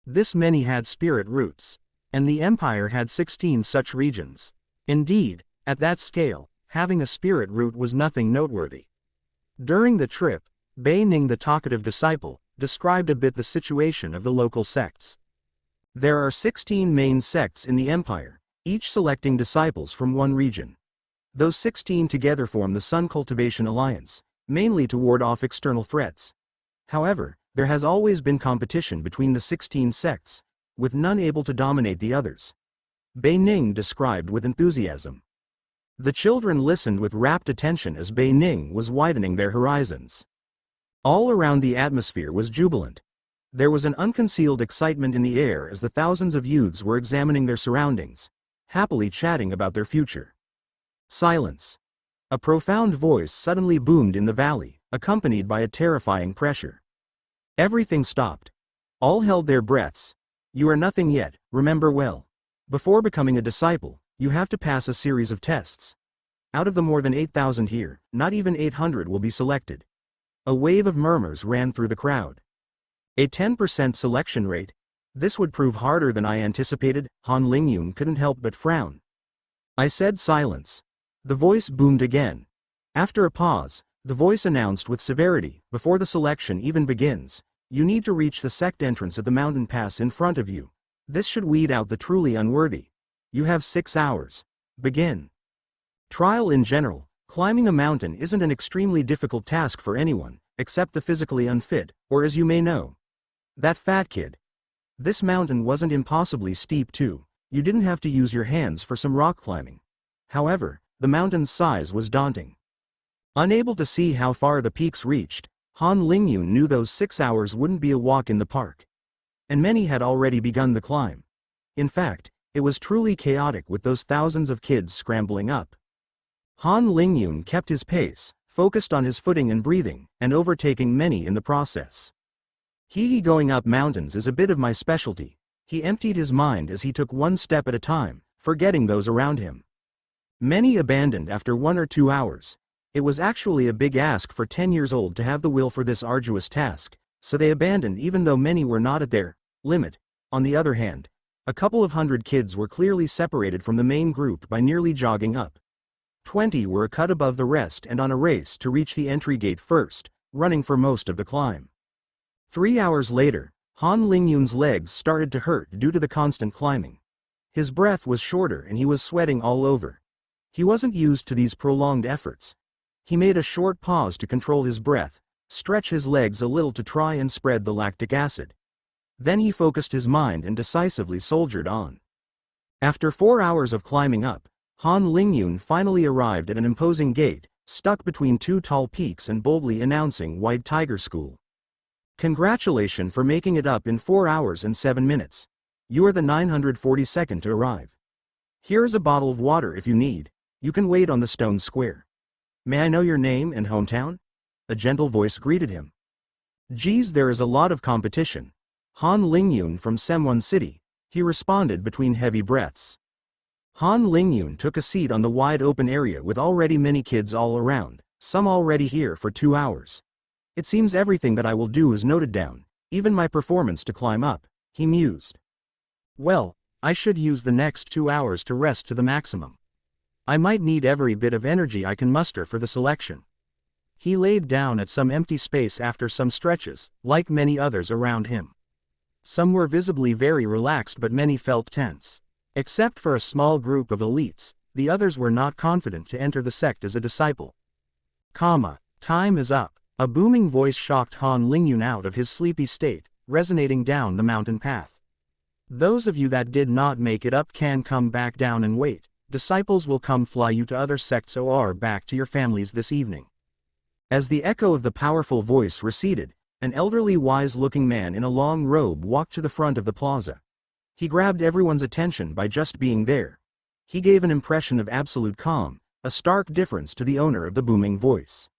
this many had spirit roots, and the empire had 16 such regions. Indeed, at that scale, having a spirit root was nothing noteworthy. During the trip, Bei Ning, the talkative disciple, described a bit the situation of the local sects. There are 16 main sects in the empire, each selecting disciples from one region. Those 16 together form the Sun Cultivation Alliance, mainly to ward off external threats. However, there has always been competition between the 16 sects, with none able to dominate the others. Bei Ning described with enthusiasm. The children listened with rapt attention as Bei Ning was widening their horizons. All around the atmosphere was jubilant. There was an unconcealed excitement in the air as the thousands of youths were examining their surroundings, happily chatting about their future. Silence. A profound voice suddenly boomed in the valley, accompanied by a terrifying pressure. Everything stopped. All held their breaths. You are nothing yet, remember well. Before becoming a disciple, you have to pass a series of tests. Out of the more than 8,000 here, not even 800 will be selected. A wave of murmurs ran through the crowd. A 10% selection rate? This would prove harder than I anticipated. Han Lingyun couldn't help but frown. I said silence. The voice boomed again. After a pause, the voice announced with severity, before the selection even begins, you need to reach the sect entrance at the mountain pass in front of you. This should weed out the truly unworthy. You have 6 hours. Begin. Trial in general, climbing a mountain isn't an extremely difficult task for anyone, except the physically unfit, or as you may know, that fat kid. This mountain wasn't impossibly steep too. You didn't have to use your hands for some rock climbing. However, the mountain's size was daunting. Unable to see how far the peaks reached, Han Lingyun knew those 6 hours wouldn't be a walk in the park. And many had already begun the climb. In fact, it was truly chaotic with those thousands of kids scrambling up. Han Lingyun kept his pace, focused on his footing and breathing, and overtaking many in the process. Going up mountains is a bit of my specialty. He emptied his mind as he took one step at a time, forgetting those around him. Many abandoned after 1 or 2 hours. It was actually a big ask for 10 years old to have the will for this arduous task, so they abandoned even though many were not at their limit. On the other hand, a couple of hundred kids were clearly separated from the main group by nearly jogging up. 20 were a cut above the rest and on a race to reach the entry gate first, running for most of the climb. 3 hours later, Han Lingyun's legs started to hurt due to the constant climbing. His breath was shorter and he was sweating all over. He wasn't used to these prolonged efforts. He made a short pause to control his breath, stretch his legs a little to try and spread the lactic acid. Then he focused his mind and decisively soldiered on. After 4 hours of climbing up, Han Lingyun finally arrived at an imposing gate, stuck between 2 tall peaks and boldly announcing White Tiger School. Congratulations for making it up in 4 hours and 7 minutes. You are the 942nd to arrive. Here is a bottle of water if you need. You can wait on the stone square. May I know your name and hometown? A gentle voice greeted him. Geez, there is a lot of competition. Han Lingyun from Semwon City, he responded between heavy breaths. Han Lingyun took a seat on the wide open area with already many kids all around, some already here for 2 hours. It seems everything that I will do is noted down, even my performance to climb up, he mused. Well, I should use the next 2 hours to rest to the maximum. I might need every bit of energy I can muster for the selection. He laid down at some empty space after some stretches, like many others around him. Some were visibly very relaxed but many felt tense. Except for a small group of elites, the others were not confident to enter the sect as a disciple. Time is up. A booming voice shocked Han Lingyun out of his sleepy state, resonating down the mountain path. Those of you that did not make it up can come back down and wait. Disciples will come fly you to other sects or back to your families this evening. As the echo of the powerful voice receded, an elderly wise-looking man in a long robe walked to the front of the plaza. He grabbed everyone's attention by just being there. He gave an impression of absolute calm, a stark difference to the owner of the booming voice.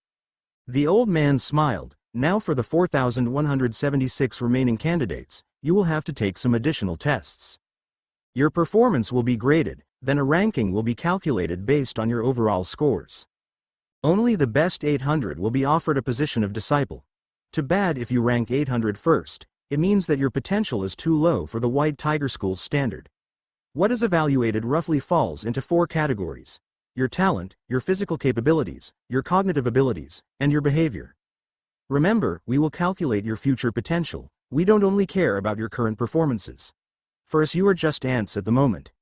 The old man smiled. Now for the 4,176 remaining candidates, you will have to take some additional tests. Your performance will be graded, then a ranking will be calculated based on your overall scores. Only the best 800 will be offered a position of disciple. Too bad if you rank 800 first, it means that your potential is too low for the White Tiger School's standard. What is evaluated roughly falls into 4 categories: your talent, your physical capabilities, your cognitive abilities, and your behavior. Remember, we will calculate your future potential. We don't only care about your current performances. For us, you are just ants at the moment.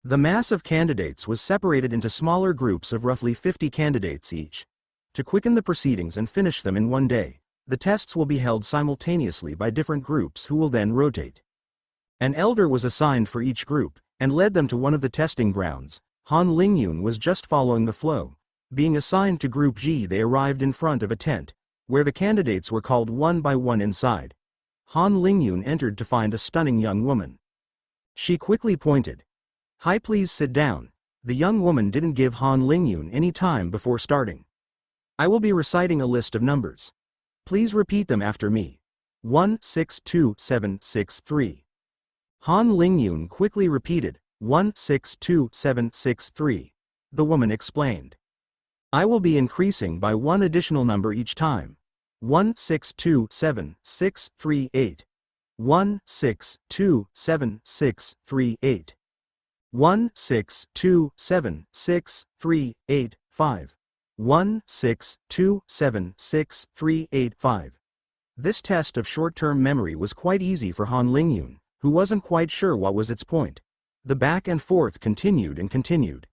The mass of candidates was separated into smaller groups of roughly 50 candidates each. To quicken the proceedings and finish them in one day, the tests will be held simultaneously by different groups who will then rotate. An elder was assigned for each group, and led them to one of the testing grounds. Han Lingyun was just following the flow. Being assigned to Group G, they arrived in front of a tent, where the candidates were called one by one inside. Han Lingyun entered to find a stunning young woman. She quickly pointed. Hi, please sit down. The young woman didn't give Han Lingyun any time before starting. I will be reciting a list of numbers. Please repeat them after me. 162763. Han Lingyun quickly repeated, 162763. The woman explained. I will be increasing by 1 additional number each time. 162768. 162768. 16276385. 16276385. This test of short-term memory was quite easy for Han Lingyun, who wasn't quite sure what was its point. The back and forth continued and continued.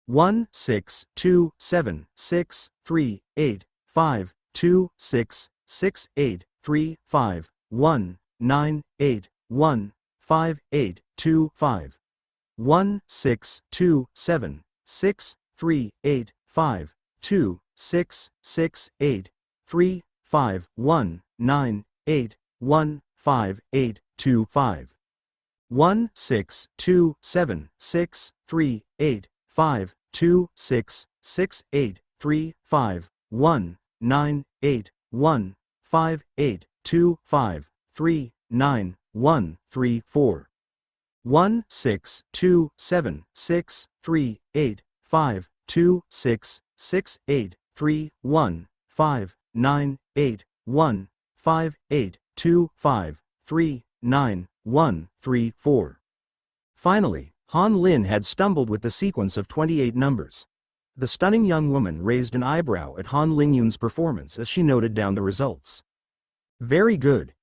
16276385. 266835. 19815825. 16276385. 266835. 19815825. 16276385. 266835. 1, 9, 8, 1, 5, 8, 2, 5, 3, 9, 1, 3, 4. 1, 6, 2, 7, 6, 3, 8, 5, 2, 6, 6, 8, 3, 1, 5, 9, 8, 1, 5, 8, 2, 5, 3, 9, 1, 3, 4. Finally, Han Lin had stumbled with the sequence of 28 numbers. The stunning young woman raised an eyebrow at Han Lingyun's performance as she noted down the results. Very good.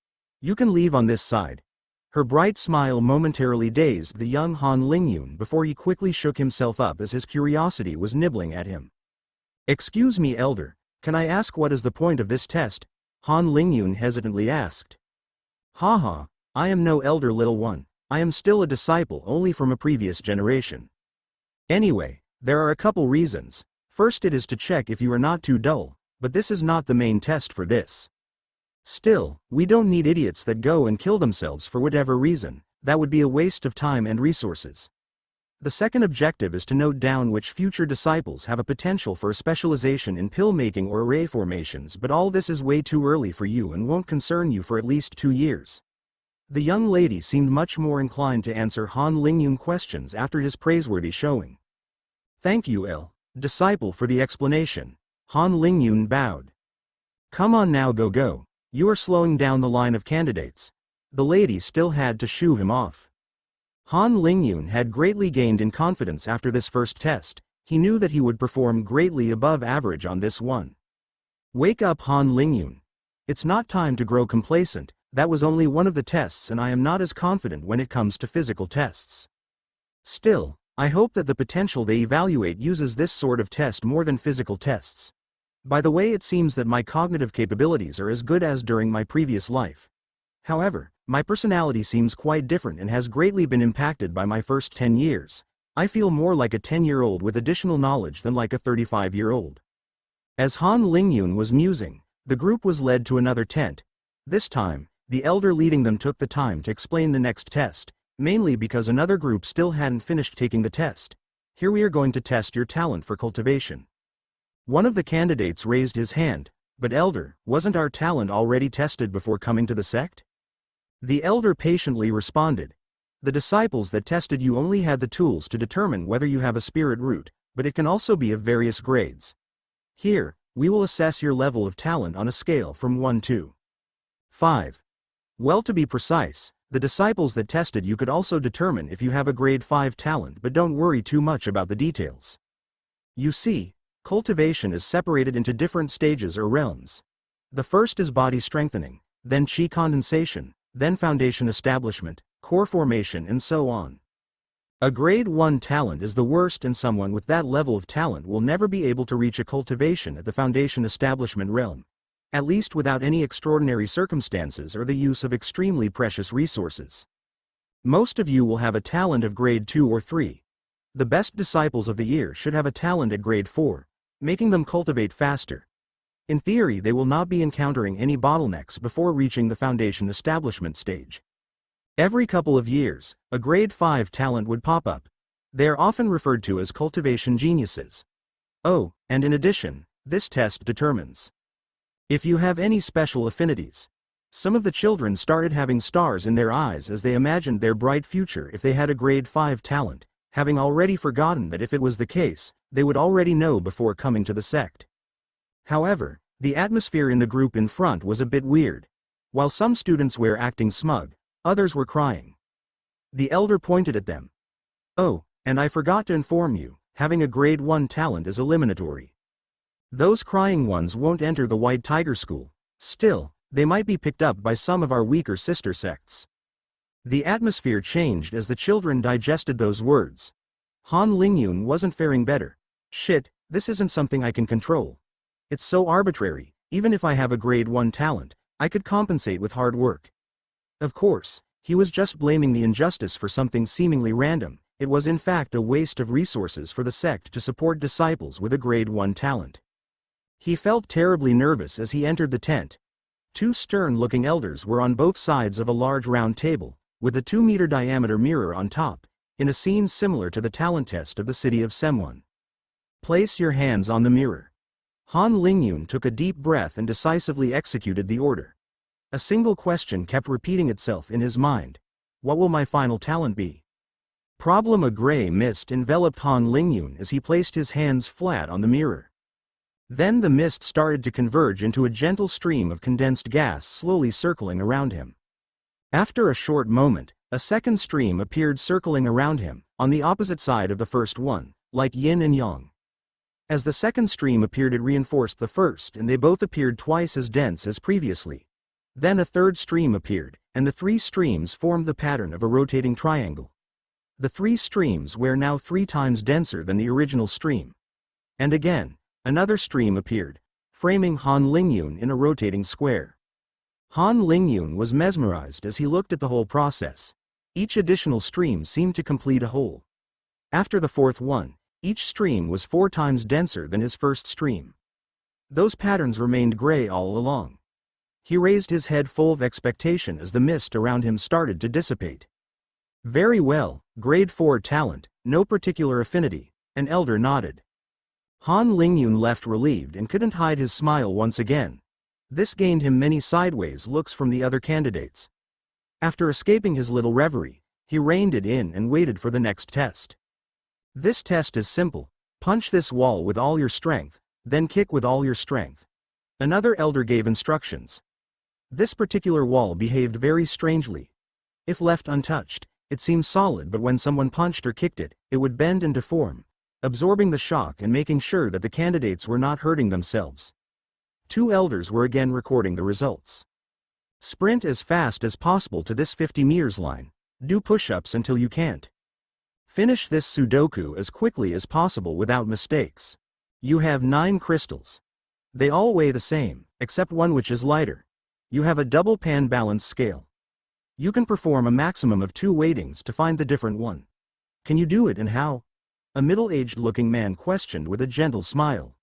You can leave on this side. Her bright smile momentarily dazed the young Han Lingyun before he quickly shook himself up as his curiosity was nibbling at him. Excuse me, elder, can I ask what is the point of this test? Han Lingyun hesitantly asked. Haha, I am no elder, little one. I am still a disciple only from a previous generation. Anyway, there are a couple reasons. First, it is to check if you are not too dull, but this is not the main test for this. Still, we don't need idiots that go and kill themselves for whatever reason. That would be a waste of time and resources. The second objective is to note down which future disciples have a potential for a specialization in pill making or array formations, but all this is way too early for you and won't concern you for at least 2 years. The young lady seemed much more inclined to answer Han Lingyun questions after his praiseworthy showing. Thank you, disciple, for the explanation. Han Lingyun bowed. Come on now, go. You are slowing down the line of candidates. The lady still had to shoo him off. Han Lingyun had greatly gained in confidence after this first test. He knew that he would perform greatly above average on this one. Wake up, Han Lingyun. It's not time to grow complacent. That was only one of the tests, and I am not as confident when it comes to physical tests. Still, I hope that the potential they evaluate uses this sort of test more than physical tests. By the way, it seems that my cognitive capabilities are as good as during my previous life. However, my personality seems quite different and has greatly been impacted by my first 10 years. I feel more like a 10-year-old with additional knowledge than like a 35-year-old. As Han Lingyun was musing, the group was led to another tent. This time, the elder leading them took the time to explain the next test, mainly because another group still hadn't finished taking the test. Here we are going to test your talent for cultivation. One of the candidates raised his hand. But elder, wasn't our talent already tested before coming to the sect? The elder patiently responded. The disciples that tested you only had the tools to determine whether you have a spirit root, but it can also be of various grades. Here, we will assess your level of talent on a scale from 1 to 5. Well, to be precise, the disciples that tested you could also determine if you have a grade 5 talent, but don't worry too much about the details. You see, cultivation is separated into different stages or realms. The first is body strengthening, then chi condensation, then foundation establishment, core formation, and so on. A grade 1 talent is the worst, and someone with that level of talent will never be able to reach a cultivation at the foundation establishment realm, at least without any extraordinary circumstances or the use of extremely precious resources. Most of you will have a talent of grade 2 or 3. The best disciples of the year should have a talent at grade 4, making them cultivate faster. In theory, they will not be encountering any bottlenecks before reaching the foundation establishment stage. Every couple of years, a grade 5 talent would pop up. They are often referred to as cultivation geniuses. Oh, and in addition, this test determines if you have any special affinities. Some of the children started having stars in their eyes as they imagined their bright future if they had a grade 5 talent, having already forgotten that if it was the case, they would already know before coming to the sect. However, the atmosphere in the group in front was a bit weird. While some students were acting smug, others were crying. The elder pointed at them. Oh, and I forgot to inform you, having a grade 1 talent is eliminatory. Those crying ones won't enter the White Tiger School. Still, they might be picked up by some of our weaker sister sects. The atmosphere changed as the children digested those words. Han Lingyun wasn't faring better. Shit, this isn't something I can control. It's so arbitrary. Even if I have a grade 1 talent, I could compensate with hard work. Of course, he was just blaming the injustice for something seemingly random. It was in fact a waste of resources for the sect to support disciples with a grade 1 talent. He felt terribly nervous as he entered the tent. 2 stern-looking elders were on both sides of a large round table, with a 2-meter diameter mirror on top, in a scene similar to the talent test of the city of Semwon. Place your hands on the mirror. Han Lingyun took a deep breath and decisively executed the order. A single question kept repeating itself in his mind. What will my final talent be? Problem. A gray mist enveloped Han Lingyun as he placed his hands flat on the mirror. Then the mist started to converge into a gentle stream of condensed gas slowly circling around him. After a short moment, a second stream appeared circling around him, on the opposite side of the first one, like yin and yang. As the second stream appeared, it reinforced the first, and they both appeared twice as dense as previously. Then a third stream appeared, and the three streams formed the pattern of a rotating triangle. The three streams were now 3 times denser than the original stream. And again, another stream appeared, framing Han Lingyun in a rotating square. Han Lingyun was mesmerized as he looked at the whole process. Each additional stream seemed to complete a whole. After the fourth one, each stream was 4 times denser than his first stream. Those patterns remained gray all along. He raised his head full of expectation as the mist around him started to dissipate. Very well, grade 4 talent, no particular affinity, an elder nodded. Han Lingyun left relieved and couldn't hide his smile once again. This gained him many sideways looks from the other candidates. After escaping his little reverie, he reined it in and waited for the next test. This test is simple. Punch this wall with all your strength, then kick with all your strength. Another elder gave instructions. This particular wall behaved very strangely. If left untouched, it seemed solid, but when someone punched or kicked it, it would bend and deform, absorbing the shock and making sure that the candidates were not hurting themselves. 2 elders were again recording the results. Sprint as fast as possible to this 50 meters line. Do push-ups until you can't. Finish this Sudoku as quickly as possible without mistakes. You have 9 crystals. They all weigh the same, except one which is lighter. You have a double pan balance scale. You can perform a maximum of 2 weightings to find the different one. Can you do it, and how? A middle-aged looking man questioned with a gentle smile.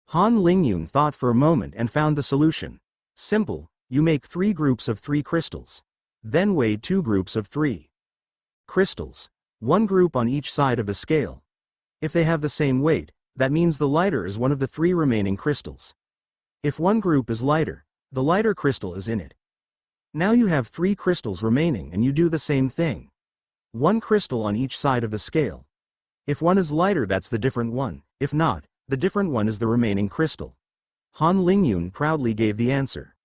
Han Lingyun thought for a moment and found the solution. Simple, you make 3 groups of 3 crystals. Then weigh 2 groups of 3 crystals. 1 group on each side of the scale. If they have the same weight, that means the lighter is one of the 3 remaining crystals. If one group is lighter, the lighter crystal is in it. Now you have 3 crystals remaining and you do the same thing. 1 crystal on each side of the scale. If one is lighter, that's the different one. If not, the different one is the remaining crystal. Han Lingyun proudly gave the answer.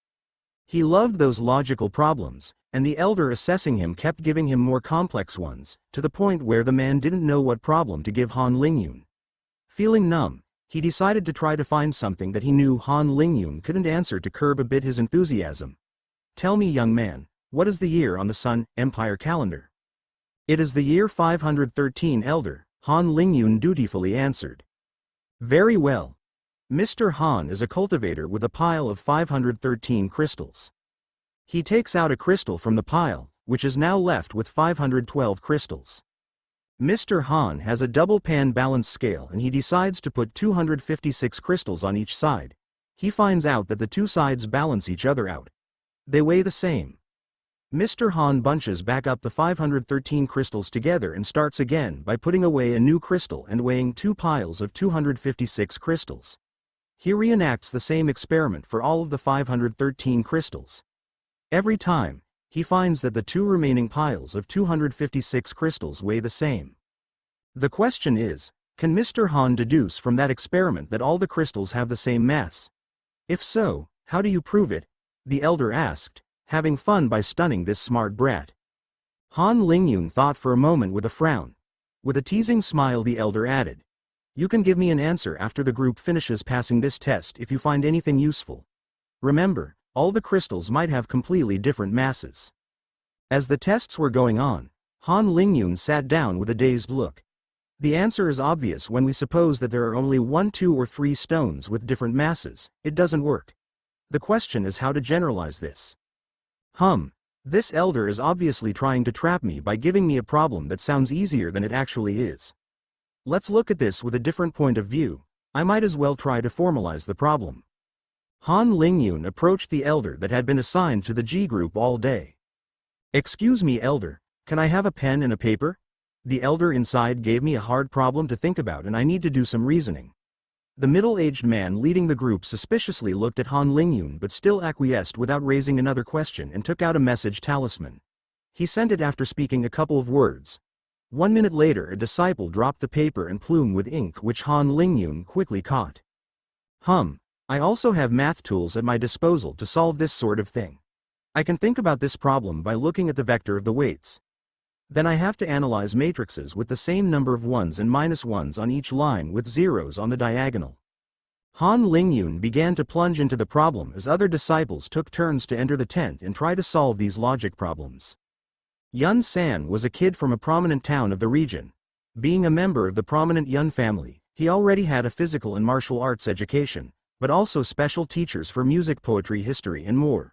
He loved those logical problems, and the elder assessing him kept giving him more complex ones, to the point where the man didn't know what problem to give Han Lingyun. Feeling numb, he decided to try to find something that he knew Han Lingyun couldn't answer to curb a bit his enthusiasm. Tell me, young man, what is the year on the Sun Empire calendar? It is the year 513, elder, Han Lingyun dutifully answered. Very well. Mr. Han is a cultivator with a pile of 513 crystals. He takes out a crystal from the pile, which is now left with 512 crystals. Mr. Han has a double pan balance scale and he decides to put 256 crystals on each side. He finds out that the 2 sides balance each other out. They weigh the same. Mr. Han bunches back up the 513 crystals together and starts again by putting away a new crystal and weighing 2 piles of 256 crystals. He reenacts the same experiment for all of the 513 crystals. Every time, he finds that the 2 remaining piles of 256 crystals weigh the same. The question is, can Mr. Han deduce from that experiment that all the crystals have the same mass? If so, how do you prove it? The elder asked, having fun by stunning this smart brat. Han Lingyun thought for a moment with a frown. With a teasing smile, the elder added, you can give me an answer after the group finishes passing this test if you find anything useful. Remember, all the crystals might have completely different masses. As the tests were going on, Han Lingyun sat down with a dazed look. The answer is obvious when we suppose that there are only 1, 2 or 3 stones with different masses. It doesn't work. The question is how to generalize this. This elder is obviously trying to trap me by giving me a problem that sounds easier than it actually is. Let's look at this with a different point of view. I might as well try to formalize the problem. Han Lingyun approached the elder that had been assigned to the G group all day. Excuse me, elder, can I have a pen and a paper? The elder inside gave me a hard problem to think about and I need to do some reasoning. The middle-aged man leading the group suspiciously looked at Han Lingyun but still acquiesced without raising another question and took out a message talisman. He sent it after speaking a couple of words. 1 minute later a disciple dropped the paper and plume with ink which Han Lingyun quickly caught. I also have math tools at my disposal to solve this sort of thing. I can think about this problem by looking at the vector of the weights. Then I have to analyze matrices with the same number of 1s and -1s on each line with zeros on the diagonal. Han Lingyun began to plunge into the problem as other disciples took turns to enter the tent and try to solve these logic problems. Yun San was a kid from a prominent town of the region. Being a member of the prominent Yun family, he already had a physical and martial arts education, but also special teachers for music, poetry, history and more.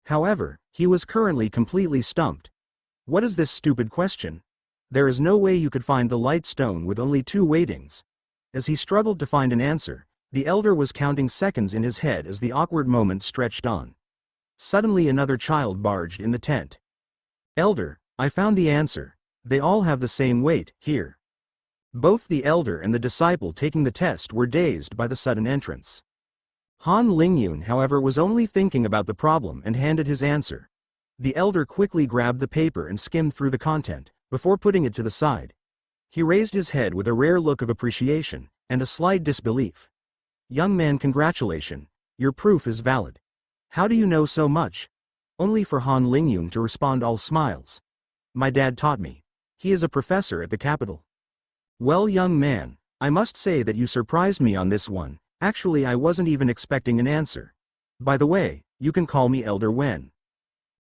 However, he was currently completely stumped. What is this stupid question? There is no way you could find the light stone with only 2 weightings. As he struggled to find an answer, the elder was counting seconds in his head as the awkward moment stretched on. Suddenly another child barged in the tent. Elder, I found the answer. They all have the same weight, here. Both the elder and the disciple taking the test were dazed by the sudden entrance. Han Lingyun, however, was only thinking about the problem and handed his answer. The elder quickly grabbed the paper and skimmed through the content, before putting it to the side. He raised his head with a rare look of appreciation, and a slight disbelief. Young man, congratulations, your proof is valid. How do you know so much? Only for Han Lingyun to respond, all smiles. My dad taught me. He is a professor at the capital. Well, young man, I must say that you surprised me on this one. Actually, I wasn't even expecting an answer. By the way, you can call me Elder Wen.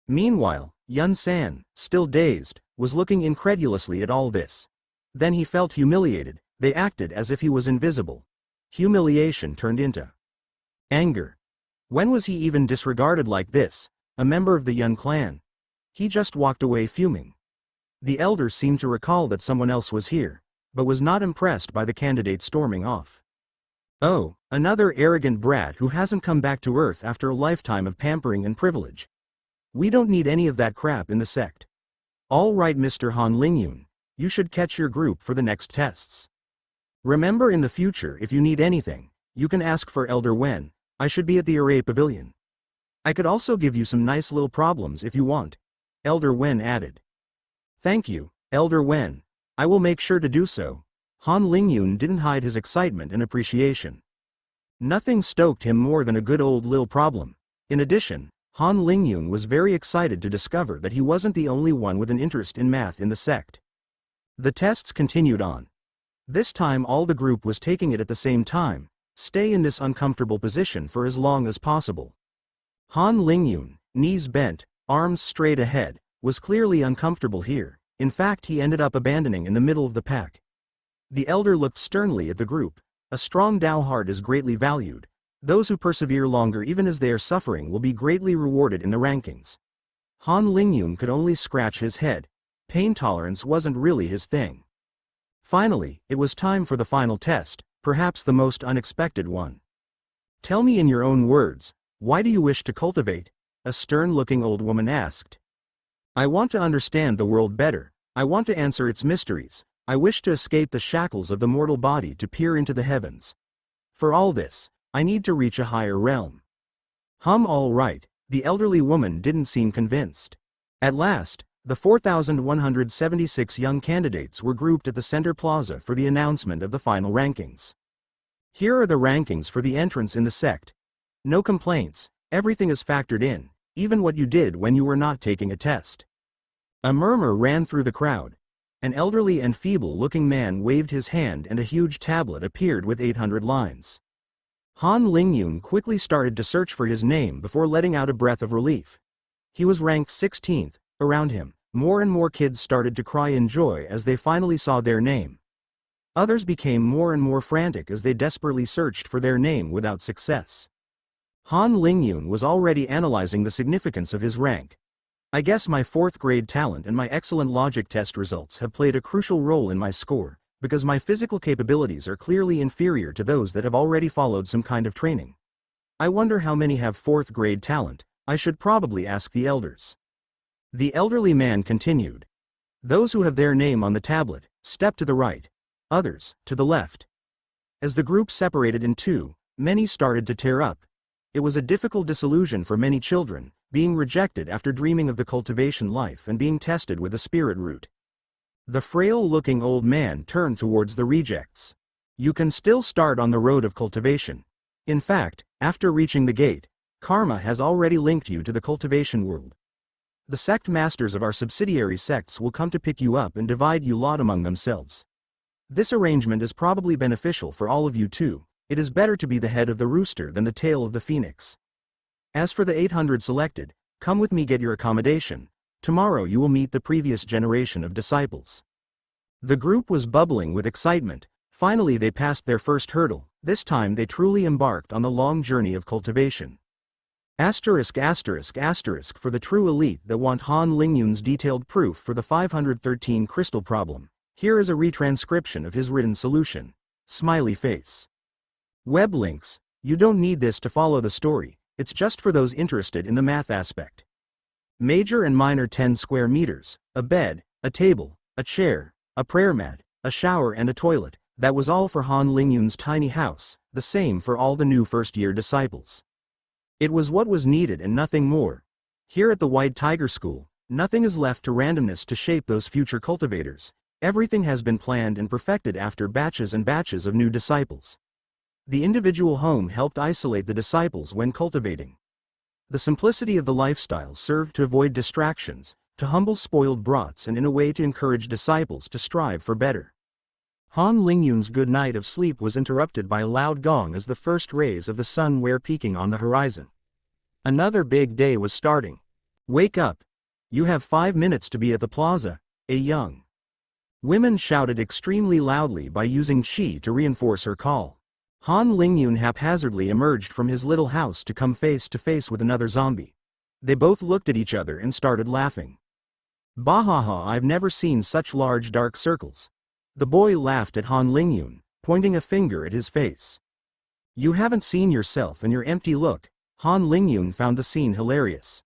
Meanwhile, Yun San, still dazed, was looking incredulously at all this. Then he felt humiliated. They acted as if he was invisible. Humiliation turned into anger. When was he even disregarded like this? A member of the Yun clan? He just walked away fuming. The elder seemed to recall that someone else was here, but was not impressed by the candidate storming off. Oh, another arrogant brat who hasn't come back to Earth after a lifetime of pampering and privilege. We don't need any of that crap in the sect. All right, Mr. Han Lingyun, you should catch your group for the next tests. Remember, in the future, if you need anything, you can ask for Elder Wen. I should be at the Array Pavilion. I could also give you some nice little problems if you want, Elder Wen added. Thank you, Elder Wen. I will make sure to do so. Han Lingyun didn't hide his excitement and appreciation. Nothing stoked him more than a good old little problem. In addition, Han Lingyun was very excited to discover that he wasn't the only one with an interest in math in the sect. The tests continued on. This time all the group was taking it at the same time. Stay in this uncomfortable position for as long as possible. Han Lingyun, knees bent, arms straight ahead, was clearly uncomfortable here. In fact, he ended up abandoning in the middle of the pack. The elder looked sternly at the group. A strong Dao heart is greatly valued. Those who persevere longer even as they are suffering will be greatly rewarded in the rankings. Han Lingyun could only scratch his head. Pain tolerance wasn't really his thing. Finally, it was time for the final test, perhaps the most unexpected one. Tell me in your own words, why do you wish to cultivate? A stern-looking old woman asked. I want to understand the world better. I want to answer its mysteries. I wish to escape the shackles of the mortal body to peer into the heavens. For all this, I need to reach a higher realm. All right, the elderly woman didn't seem convinced. At last, the 4,176 young candidates were grouped at the center plaza for the announcement of the final rankings. Here are the rankings for the entrance in the sect. No complaints, everything is factored in, even what you did when you were not taking a test. A murmur ran through the crowd. An elderly and feeble-looking man waved his hand and a huge tablet appeared with 800 lines. Han Lingyun quickly started to search for his name before letting out a breath of relief. He was ranked 16th. Around him, more and more kids started to cry in joy as they finally saw their name. Others became more and more frantic as they desperately searched for their name without success. Han Lingyun was already analyzing the significance of his rank. I guess my 4th grade talent and my excellent logic test results have played a crucial role in my score, because my physical capabilities are clearly inferior to those that have already followed some kind of training. I wonder how many have 4th grade talent. I should probably ask the elders. The elderly man continued. Those who have their name on the tablet, step to the right. Others, to the left. As the group separated in two, many started to tear up. It was a difficult disillusion for many children, being rejected after dreaming of the cultivation life and being tested with a spirit root. The frail-looking old man turned towards the rejects. You can still start on the road of cultivation. In fact, after reaching the gate, karma has already linked you to the cultivation world. The sect masters of our subsidiary sects will come to pick you up and divide you lot among themselves. This arrangement is probably beneficial for all of you too. It is better to be the head of the rooster than the tail of the phoenix. As for the 800 selected, come with me, get your accommodation. Tomorrow you will meet the previous generation of disciples. The group was bubbling with excitement. Finally they passed their first hurdle. This time they truly embarked on the long journey of cultivation. Asterisk asterisk asterisk for the true elite that want Han Lingyun's detailed proof for the 513 crystal problem. Here is a retranscription of his written solution. Smiley face. Web links. You don't need this to follow the story, it's just for those interested in the math aspect. Major and minor 10 square meters, a bed, a table, a chair, a prayer mat, a shower and a toilet. That was all for Han Lingyun's tiny house, the same for all the new first-year disciples. It was what was needed and nothing more. Here at the White Tiger School, nothing is left to randomness to shape those future cultivators. Everything has been planned and perfected after batches and batches of new disciples. The individual home helped isolate the disciples when cultivating. The simplicity of the lifestyle served to avoid distractions, to humble spoiled brats, and in a way to encourage disciples to strive for better. Han Lingyun's good night of sleep was interrupted by a loud gong as the first rays of the sun were peeking on the horizon. Another big day was starting. Wake up! You have 5 minutes to be at the plaza, a young woman shouted extremely loudly by using qi to reinforce her call. Han Lingyun haphazardly emerged from his little house to come face to face with another zombie. They both looked at each other and started laughing. Bahaha, I've never seen such large dark circles. The boy laughed at Han Lingyun, pointing a finger at his face. You haven't seen yourself and your empty look. Han Lingyun found the scene hilarious.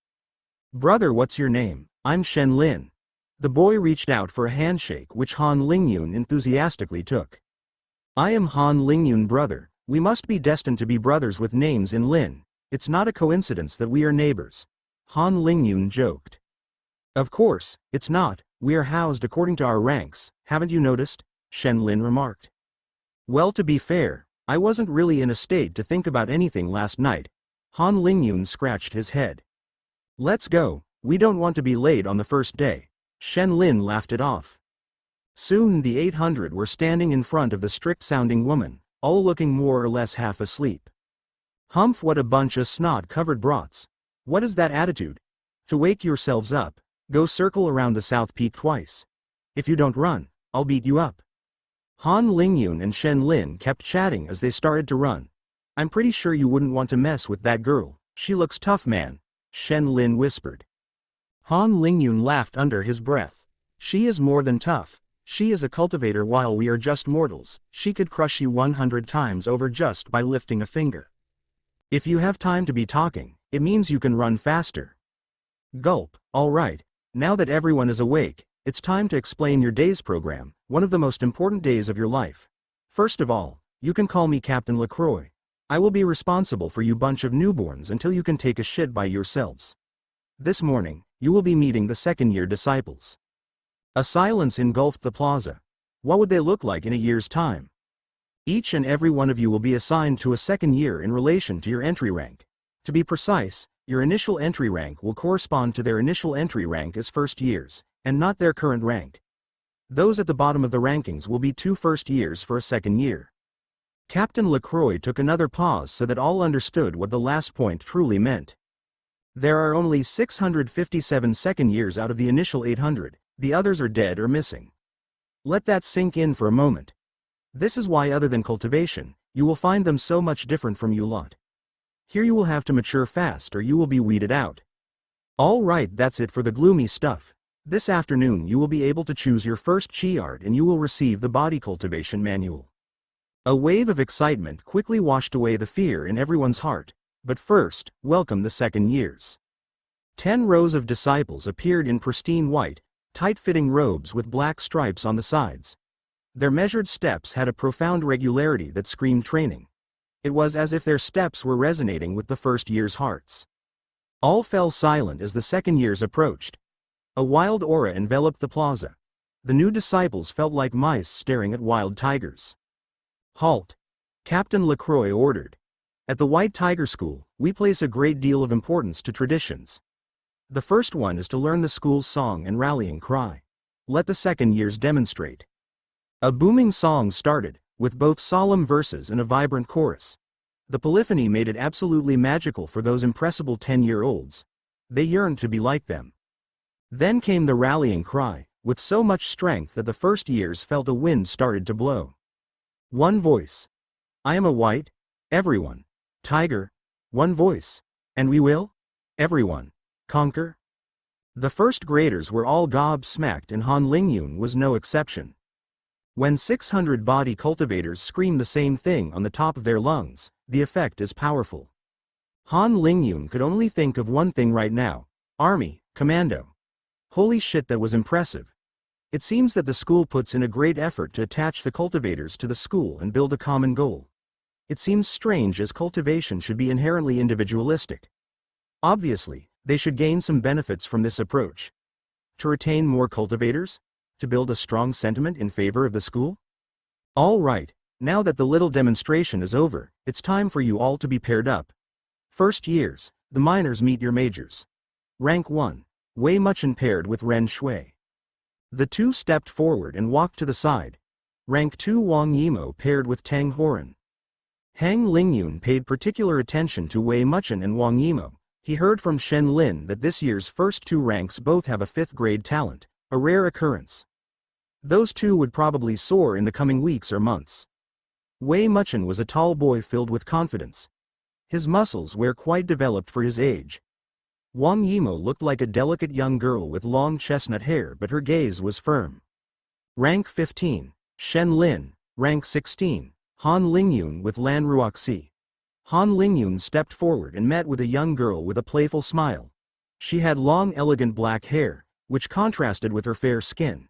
Brother, what's your name? I'm Shen Lin. The boy reached out for a handshake which Han Lingyun enthusiastically took. I am Han Lingyun, brother. We must be destined to be brothers with names in Lin. It's not a coincidence that we are neighbors. Han Lingyun joked. Of course, it's not. We are housed according to our ranks, haven't you noticed? Shen Lin remarked. Well, to be fair, I wasn't really in a state to think about anything last night. Han Lingyun scratched his head. Let's go, we don't want to be late on the first day. Shen Lin laughed it off. Soon the 800 were standing in front of the strict-sounding woman, all looking more or less half asleep. Humph, what a bunch of snot-covered brats. What is that attitude? To wake yourselves up, go circle around the South Peak twice. If you don't run, I'll beat you up. Han Lingyun and Shen Lin kept chatting as they started to run. I'm pretty sure you wouldn't want to mess with that girl. She looks tough, man, Shen Lin whispered. Han Lingyun laughed under his breath. She is more than tough. She is a cultivator while we are just mortals. She could crush you 100 times over just by lifting a finger. If you have time to be talking, it means you can run faster. Gulp. All right. Now that everyone is awake, it's time to explain your day's program, one of the most important days of your life. First of all, you can call me Captain LaCroix. I will be responsible for you bunch of newborns until you can take a shit by yourselves. This morning, you will be meeting the second-year disciples. A silence engulfed the plaza. What would they look like in a year's time? Each and every one of you will be assigned to a second year in relation to your entry rank. To be precise, your initial entry rank will correspond to their initial entry rank as first years, and not their current rank. Those at the bottom of the rankings will be 2 first years for a second year. Captain LaCroix took another pause so that all understood what the last point truly meant. There are only 657 second years out of the initial 800, the others are dead or missing. Let that sink in for a moment. This is why, other than cultivation, you will find them so much different from you lot. Here you will have to mature fast or you will be weeded out. All right, that's it for the gloomy stuff. This afternoon you will be able to choose your first chi art and you will receive the body cultivation manual. A wave of excitement quickly washed away the fear in everyone's heart, but first, welcome the second years. 10 rows of disciples appeared in pristine white, tight-fitting robes with black stripes on the sides. Their measured steps had a profound regularity that screamed training. It was as if their steps were resonating with the first year's hearts. All fell silent as the second years approached. A wild aura enveloped the plaza. The new disciples felt like mice staring at wild tigers. "Halt!" Captain LaCroix ordered. "At the White Tiger School, we place a great deal of importance to traditions. The first one is to learn the school's song and rallying cry. Let the second years demonstrate." A booming song started, with both solemn verses and a vibrant chorus. The polyphony made it absolutely magical for those impressible 10-year-olds. They yearned to be like them. Then came the rallying cry, with so much strength that the first years felt a wind started to blow. One voice. "I am a white." Everyone. "Tiger." One voice. "And we will." Everyone. "Conquer." The first graders were all gobsmacked, and Han Lingyun was no exception. When 600 body cultivators scream the same thing on the top of their lungs, the effect is powerful. Han Lingyun could only think of one thing right now: army, commando. Holy shit, that was impressive. It seems that the school puts in a great effort to attach the cultivators to the school and build a common goal. It seems strange, as cultivation should be inherently individualistic. Obviously, they should gain some benefits from this approach. To retain more cultivators? To build a strong sentiment in favor of the school? All right, now that the little demonstration is over, it's time for you all to be paired up. First years, the minors meet your majors. Rank 1, Wei Muchen paired with Ren Shui. The two stepped forward and walked to the side. Rank 2, Wang Yimo paired with Tang Horan. Han Lingyun paid particular attention to Wei Muchen and Wang Yimo. He heard from Shen Lin that this year's first two ranks both have a 5th grade talent, a rare occurrence. Those two would probably soar in the coming weeks or months. Wei Muchen was a tall boy filled with confidence. His muscles were quite developed for his age. Wang Yimo looked like a delicate young girl with long chestnut hair, but her gaze was firm. Rank 15, Shen Lin. Rank 16, Han Lingyun with Lan Ruoxi. Han Lingyun stepped forward and met with a young girl with a playful smile. She had long, elegant black hair, which contrasted with her fair skin.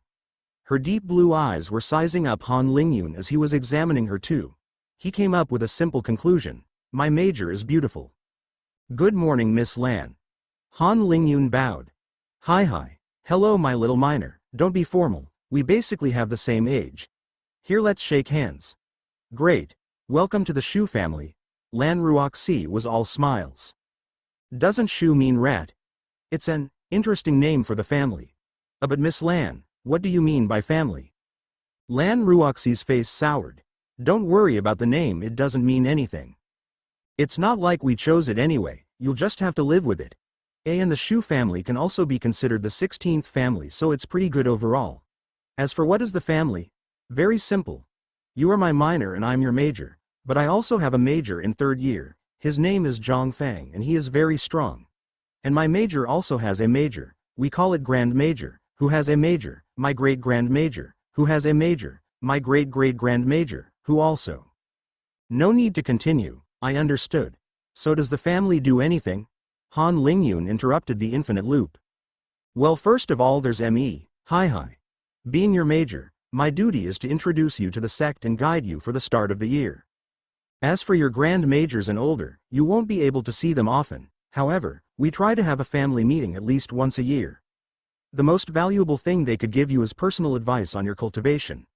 Her deep blue eyes were sizing up Han Lingyun as he was examining her too. He came up with a simple conclusion: "My major is beautiful." "Good morning, Miss Lan." Han Lingyun bowed. Hi. Hello, my little minor. Don't be formal. We basically have the same age. Here, let's shake hands." "Great. Welcome to the Shu family." Lan Ruoxi was all smiles. "Doesn't Shu mean rat?" "It's an interesting name for the family." But Miss Lan, what do you mean by family?" Lan Ruoxi's face soured. "Don't worry about the name, it doesn't mean anything. It's not like we chose it anyway, you'll just have to live with it. And the Shu family can also be considered the 16th family, so it's pretty good overall. As for what is the family? Very simple. You are my minor and I'm your major, but I also have a major in 3rd year. His name is Zhang Fang and he is very strong. And my major also has a major, we call it Grand Major, who has a major, my great-grand major, who has a major, my great-great-grand major, who also. No need to continue, I understood. So does the family do anything? Han Lingyun interrupted the infinite loop. Well, first of all there's me, hi. Being your major, my duty is to introduce you to the sect and guide you for the start of the year. As for your grand majors and older, you won't be able to see them often. However, we try to have a family meeting at least once a year. The most valuable thing they could give you is personal advice on your cultivation.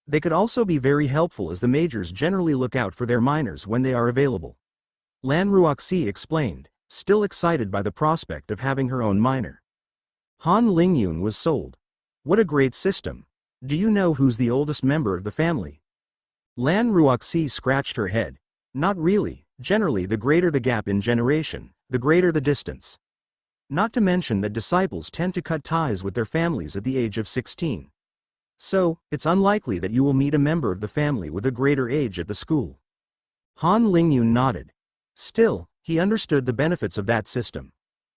They could also be very helpful, as the majors generally look out for their minors when they are available. Lan Ruoxi explained, still excited by the prospect of having her own minor. Han Lingyun was sold. What a great system. Do you know who's the oldest member of the family? Lan Ruoxi scratched her head. Not really. Generally, the greater the gap in generation, the greater the distance. Not to mention that disciples tend to cut ties with their families at the age of 16. So, it's unlikely that you will meet a member of the family with a greater age at the school. Han Lingyun nodded. Still, he understood the benefits of that system.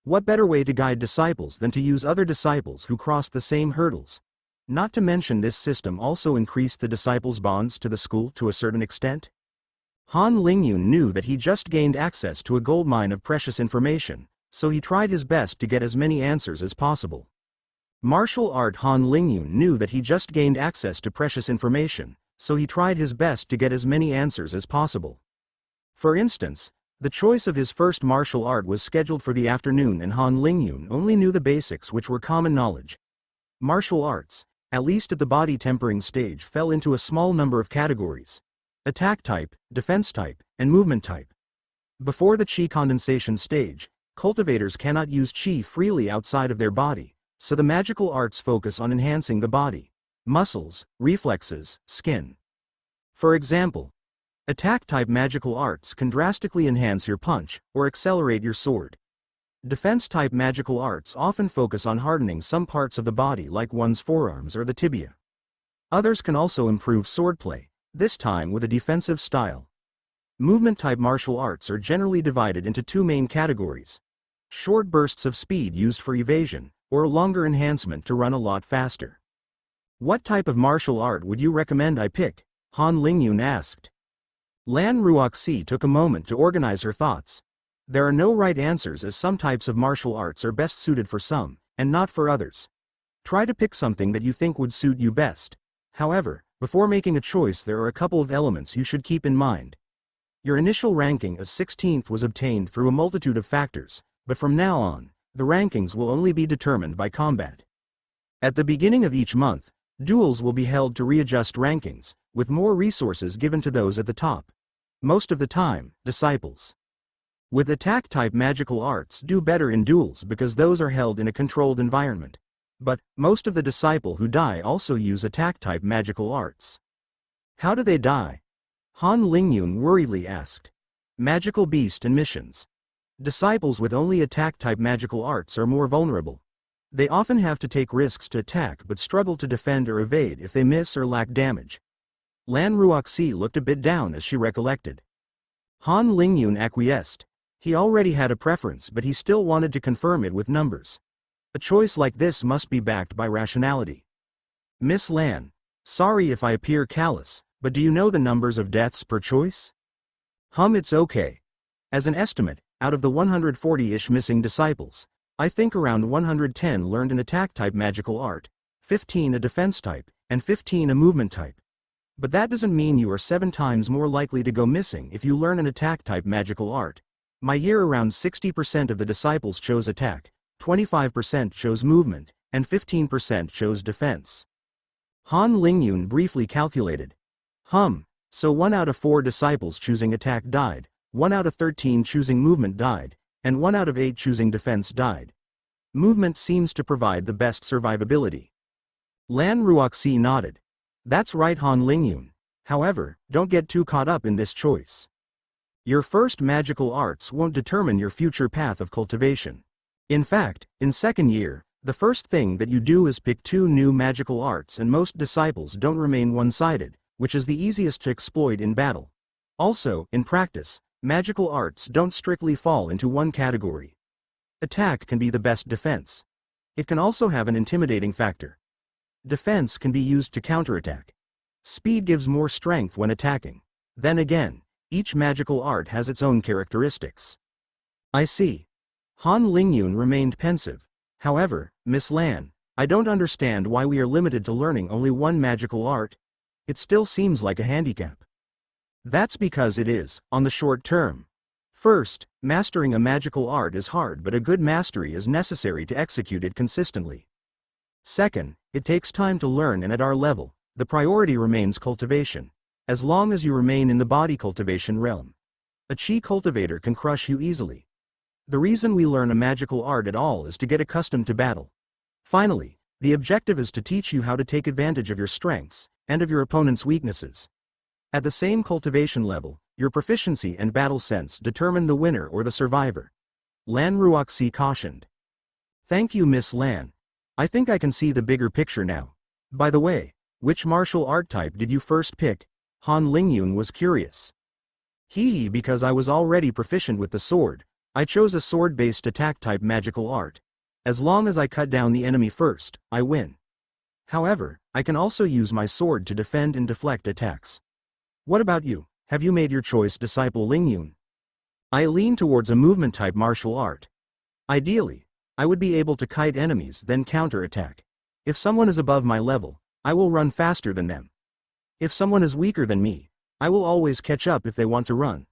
What better way to guide disciples than to use other disciples who cross the same hurdles? Not to mention, this system also increased the disciples' bonds to the school to a certain extent. Han Lingyun knew that he just gained access to a goldmine of precious information, so he tried his best to get as many answers as possible. Martial art Han Lingyun knew that he just gained access to precious information, so he tried his best to get as many answers as possible. For instance, the choice of his first martial art was scheduled for the afternoon and Han Lingyun only knew the basics, which were common knowledge. Martial arts, at least at the body tempering stage, fell into a small number of categories: attack type, defense type, and movement type. Before the qi condensation stage, cultivators cannot use qi freely outside of their body, so the magical arts focus on enhancing the body, muscles, reflexes, skin. For example, attack-type magical arts can drastically enhance your punch or accelerate your sword. Defense-type magical arts often focus on hardening some parts of the body like one's forearms or the tibia. Others can also improve swordplay, this time with a defensive style. Movement-type martial arts are generally divided into two main categories: short bursts of speed used for evasion, or a longer enhancement to run a lot faster. "What type of martial art would you recommend I pick?" Han Lingyun asked. Lan Ruoxi took a moment to organize her thoughts. There are no right answers, as some types of martial arts are best suited for some, and not for others. Try to pick something that you think would suit you best. However, before making a choice, there are a couple of elements you should keep in mind. Your initial ranking as 16th was obtained through a multitude of factors, but from now on, the rankings will only be determined by combat. At the beginning of each month, duels will be held to readjust rankings, with more resources given to those at the top. Most of the time, disciples with attack-type magical arts do better in duels because those are held in a controlled environment. But most of the disciples who die also use attack-type magical arts. How do they die? Han Lingyun worriedly asked. Magical beast and missions. Disciples with only attack-type magical arts are more vulnerable. They often have to take risks to attack but struggle to defend or evade if they miss or lack damage. Lan Ruoxi looked a bit down as she recollected. Han Lingyun acquiesced. He already had a preference, but he still wanted to confirm it with numbers. A choice like this must be backed by rationality. Miss Lan, sorry if I appear callous, but do you know the numbers of deaths per choice? It's okay. As an estimate, out of the 140-ish missing disciples, I think around 110 learned an attack-type magical art, 15 a defense type, and 15 a movement type. But that doesn't mean you are 7 times more likely to go missing if you learn an attack-type magical art. My year, around 60% of the disciples chose attack, 25% chose movement, and 15% chose defense. Han Lingyun briefly calculated. So 1 out of 4 disciples choosing attack died, 1 out of 13 choosing movement died, and 1 out of 8 choosing defense died. Movement seems to provide the best survivability. Lan Ruoxi nodded. That's right, Han Lingyun. However, don't get too caught up in this choice. Your first magical arts won't determine your future path of cultivation. In fact, in second year, the first thing that you do is pick 2 new magical arts, and most disciples don't remain one-sided, which is the easiest to exploit in battle. Also, in practice, magical arts don't strictly fall into one category. Attack can be the best defense. It can also have an intimidating factor. Defense can be used to counterattack. Speed gives more strength when attacking. Then again, each magical art has its own characteristics. I see. Han Lingyun remained pensive. However, Miss Lan, I don't understand why we are limited to learning only one magical art. It still seems like a handicap. That's because it is, on the short term. First, mastering a magical art is hard, but a good mastery is necessary to execute it consistently. Second, it takes time to learn, and at our level, the priority remains cultivation. As long as you remain in the body cultivation realm, a chi cultivator can crush you easily. The reason we learn a magical art at all is to get accustomed to battle. Finally, the objective is to teach you how to take advantage of your strengths, and of your opponent's weaknesses. At the same cultivation level, your proficiency and battle sense determine the winner or the survivor. Lan Ruoxi cautioned. Thank you, Miss Lan. I think I can see the bigger picture now. By the way, which martial art type did you first pick? Han Lingyun was curious. Because I was already proficient with the sword, I chose a sword-based attack-type magical art. As long as I cut down the enemy first, I win. However, I can also use my sword to defend and deflect attacks. What about you? Have you made your choice, disciple Lingyun? I lean towards a movement-type martial art. Ideally, I would be able to kite enemies then counter-attack. If someone is above my level, I will run faster than them. If someone is weaker than me, I will always catch up if they want to run.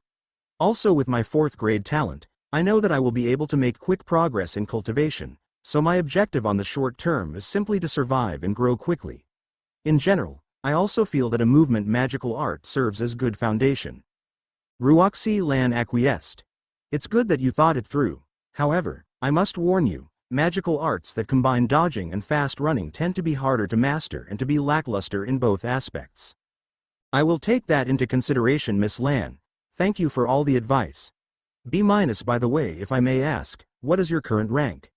Also with my 4th grade talent, I know that I will be able to make quick progress in cultivation, so my objective on the short term is simply to survive and grow quickly. In general, I also feel that a movement magical art serves as good foundation. Ruoxi Lan acquiesced. It's good that you thought it through. However, I must warn you, magical arts that combine dodging and fast running tend to be harder to master and to be lackluster in both aspects. I will take that into consideration, Miss Lan. Thank you for all the advice. B-, by the way, if I may ask, what is your current rank?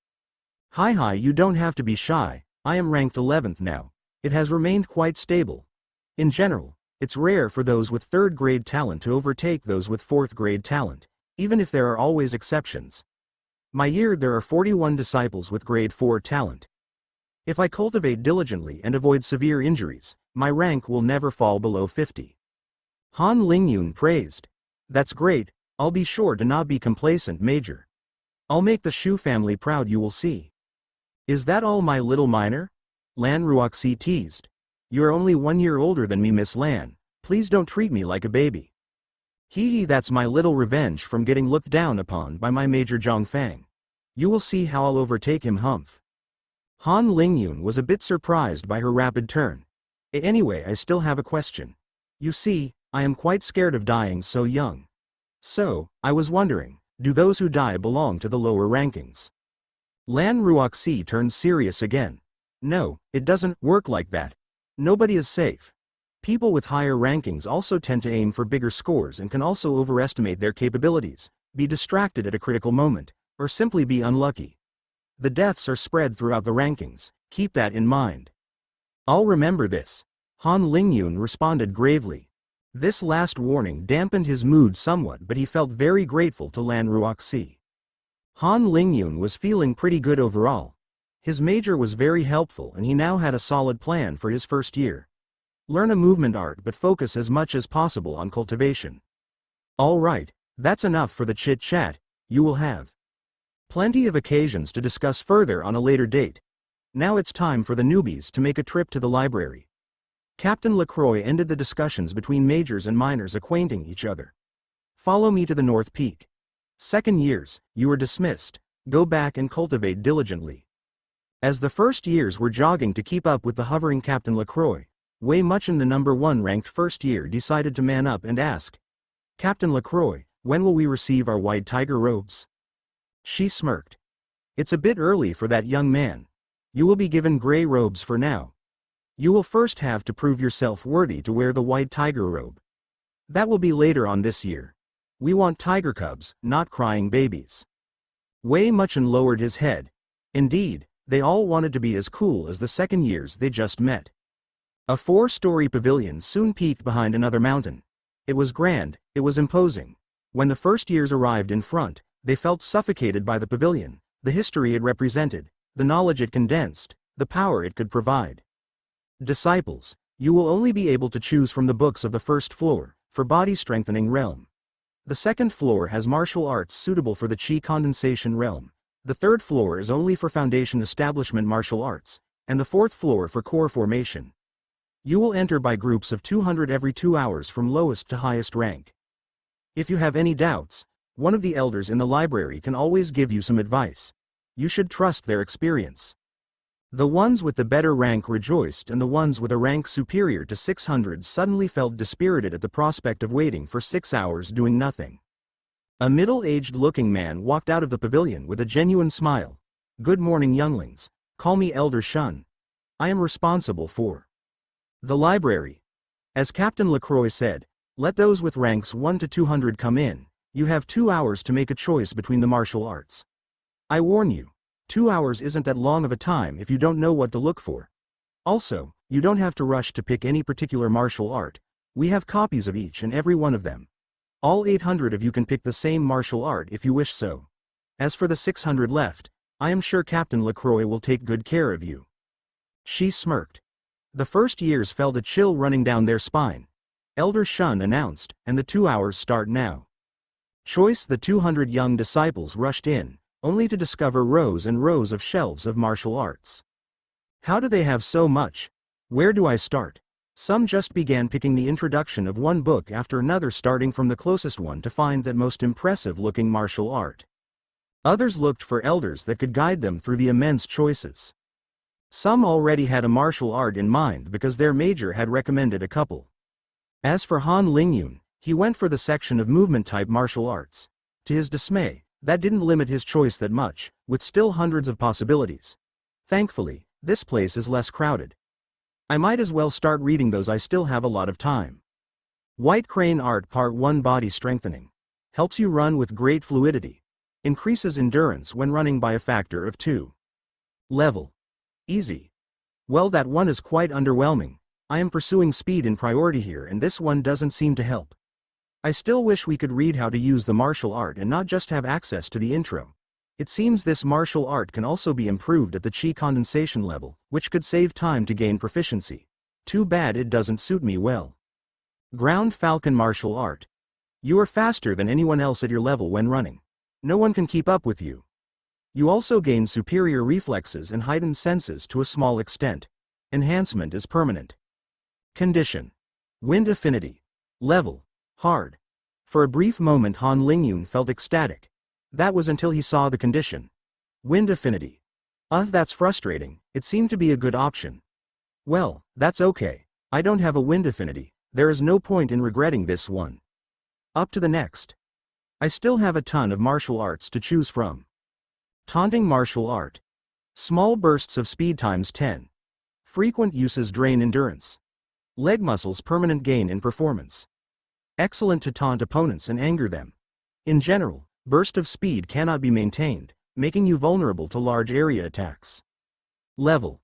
Hi, you don't have to be shy, I am ranked 11th now. It has remained quite stable. In general, it's rare for those with 3rd grade talent to overtake those with 4th grade talent, even if there are always exceptions. My year there are 41 disciples with grade 4 talent. If I cultivate diligently and avoid severe injuries, my rank will never fall below 50. Han Lingyun praised. That's great, I'll be sure to not be complacent, Major. I'll make the Shu family proud, you will see. Is that all, my little miner? Lan Ruoxi teased. You're only 1 year older than me, Miss Lan, please don't treat me like a baby. Hee, that's my little revenge from getting looked down upon by my Major Zhongfang. You will see how I'll overtake him, humph. Han Lingyun was a bit surprised by her rapid turn. Anyway, I still have a question. You see, I am quite scared of dying so young. So, I was wondering, do those who die belong to the lower rankings? Lan Ruoxi turned serious again. No, it doesn't work like that. Nobody is safe. People with higher rankings also tend to aim for bigger scores and can also overestimate their capabilities, be distracted at a critical moment, or simply be unlucky. The deaths are spread throughout the rankings, keep that in mind. I'll remember this. Han Lingyun responded gravely. This last warning dampened his mood somewhat, but he felt very grateful to Lan Ruoxi. Han Lingyun was feeling pretty good overall. His major was very helpful and he now had a solid plan for his first year. Learn a movement art but focus as much as possible on cultivation. Alright, that's enough for the chit-chat. You will have plenty of occasions to discuss further on a later date. Now it's time for the newbies to make a trip to the library. Captain Lacroix ended the discussions between majors and minors acquainting each other. Follow me to the North Peak. 2nd years, you are dismissed. Go back and cultivate diligently. As the 1st years were jogging to keep up with the hovering Captain Lacroix, Wei Muchen, the number 1 ranked 1st year, decided to man up and ask, Captain Lacroix, when will we receive our white tiger robes? She smirked. It's a bit early for that, young man. You will be given gray robes for now. You will first have to prove yourself worthy to wear the white tiger robe. That will be later on this year. We want tiger cubs, not crying babies. Wei Muchen lowered his head. Indeed, they all wanted to be as cool as the 2nd years they just met. A 4-story pavilion soon peeked behind another mountain. It was grand, it was imposing. When the 1st years arrived in front, they felt suffocated by the pavilion, the history it represented, the knowledge it condensed, the power it could provide. Disciples, you will only be able to choose from the books of the 1st floor, for body strengthening realm. The 2nd floor has martial arts suitable for the chi condensation realm. The 3rd floor is only for foundation establishment martial arts, and the 4th floor for core formation. You will enter by groups of 200 every 2 hours from lowest to highest rank. If you have any doubts, one of the elders in the library can always give you some advice. You should trust their experience. The ones with the better rank rejoiced, and the ones with a rank superior to 600 suddenly felt dispirited at the prospect of waiting for 6 hours doing nothing. A middle-aged looking man walked out of the pavilion with a genuine smile. Good morning, younglings. Call me Elder Shun. I am responsible for the library. As Captain Lacroix said, let those with ranks 1 to 200 come in. You have 2 hours to make a choice between the martial arts. I warn you, 2 hours isn't that long of a time if you don't know what to look for. Also, you don't have to rush to pick any particular martial art. We have copies of each and every one of them. All 800 of you can pick the same martial art if you wish so. As for the 600 left, I am sure Captain Lacroix will take good care of you. She smirked. The 1st years felt a chill running down their spine. Elder Shun announced, and the 2 hours start now. Choice. The 200 young disciples rushed in, only to discover rows and rows of shelves of martial arts. How do they have so much? Where do I start? Some just began picking the introduction of one book after another, starting from the closest one to find that most impressive-looking martial art. Others looked for elders that could guide them through the immense choices. Some already had a martial art in mind because their major had recommended a couple. As for Han Lingyun, he went for the section of movement-type martial arts. To his dismay, that didn't limit his choice that much, with still hundreds of possibilities. Thankfully, this place is less crowded. I might as well start reading those, I still have a lot of time. White Crane Art Part 1 Body Strengthening. Helps you run with great fluidity. Increases endurance when running by a factor of 2. Level. Easy. Well, that one is quite underwhelming. I am pursuing speed in priority here and this one doesn't seem to help. I still wish we could read how to use the martial art and not just have access to the intro. It seems this martial art can also be improved at the chi condensation level, which could save time to gain proficiency. Too bad it doesn't suit me well. Ground Falcon Martial Art. You are faster than anyone else at your level when running. No one can keep up with you. You also gain superior reflexes and heightened senses to a small extent. Enhancement is permanent. Condition. Wind Affinity. Level. Hard. For a brief moment Han Lingyun felt ecstatic. That was until he saw the condition. Wind Affinity. That's frustrating, it seemed to be a good option. Well, that's okay. I don't have a wind affinity, there is no point in regretting this one. Up to the next. I still have a ton of martial arts to choose from. Taunting Martial Art. Small bursts of speed times 10. Frequent uses drain endurance. Leg muscles permanent gain in performance. Excellent to taunt opponents and anger them. In general, burst of speed cannot be maintained, making you vulnerable to large area attacks. Level.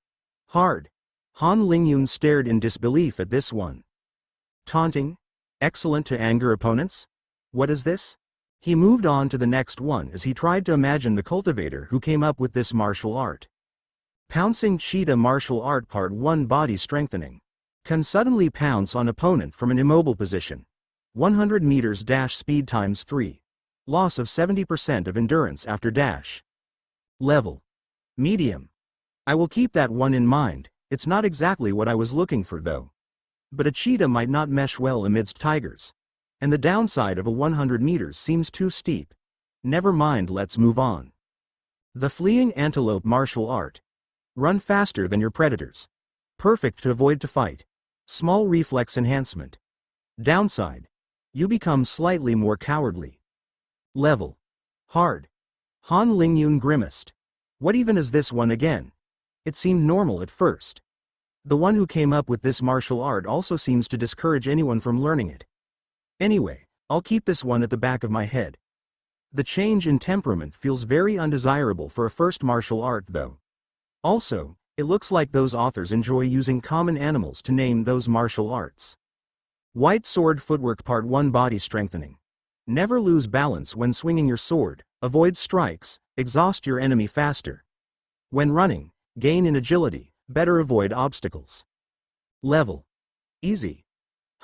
Hard. Han Lingyun stared in disbelief at this one. Taunting? Excellent to anger opponents? What is this? He moved on to the next one as he tried to imagine the cultivator who came up with this martial art. Pouncing Cheetah Martial Art Part 1 Body Strengthening. Can suddenly pounce on opponent from an immobile position. 100 meters dash speed times 3. Loss of 70% of endurance after dash. Level. Medium. I will keep that one in mind, it's not exactly what I was looking for though. But a cheetah might not mesh well amidst tigers. And the downside of a 100 meters seems too steep. Never mind, let's move on. The Fleeing Antelope Martial Art. Run faster than your predators. Perfect to avoid to fight. Small reflex enhancement. Downside. You become slightly more cowardly. Level. Hard. Han Lingyun grimaced. What even is this one again? It seemed normal at first. The one who came up with this martial art also seems to discourage anyone from learning it. Anyway, I'll keep this one at the back of my head. The change in temperament feels very undesirable for a first martial art though. Also, it looks like those authors enjoy using common animals to name those martial arts. White Sword Footwork Part 1 Body Strengthening. Never lose balance when swinging your sword, avoid strikes, exhaust your enemy faster. When running, gain in agility, better avoid obstacles. Level. Easy.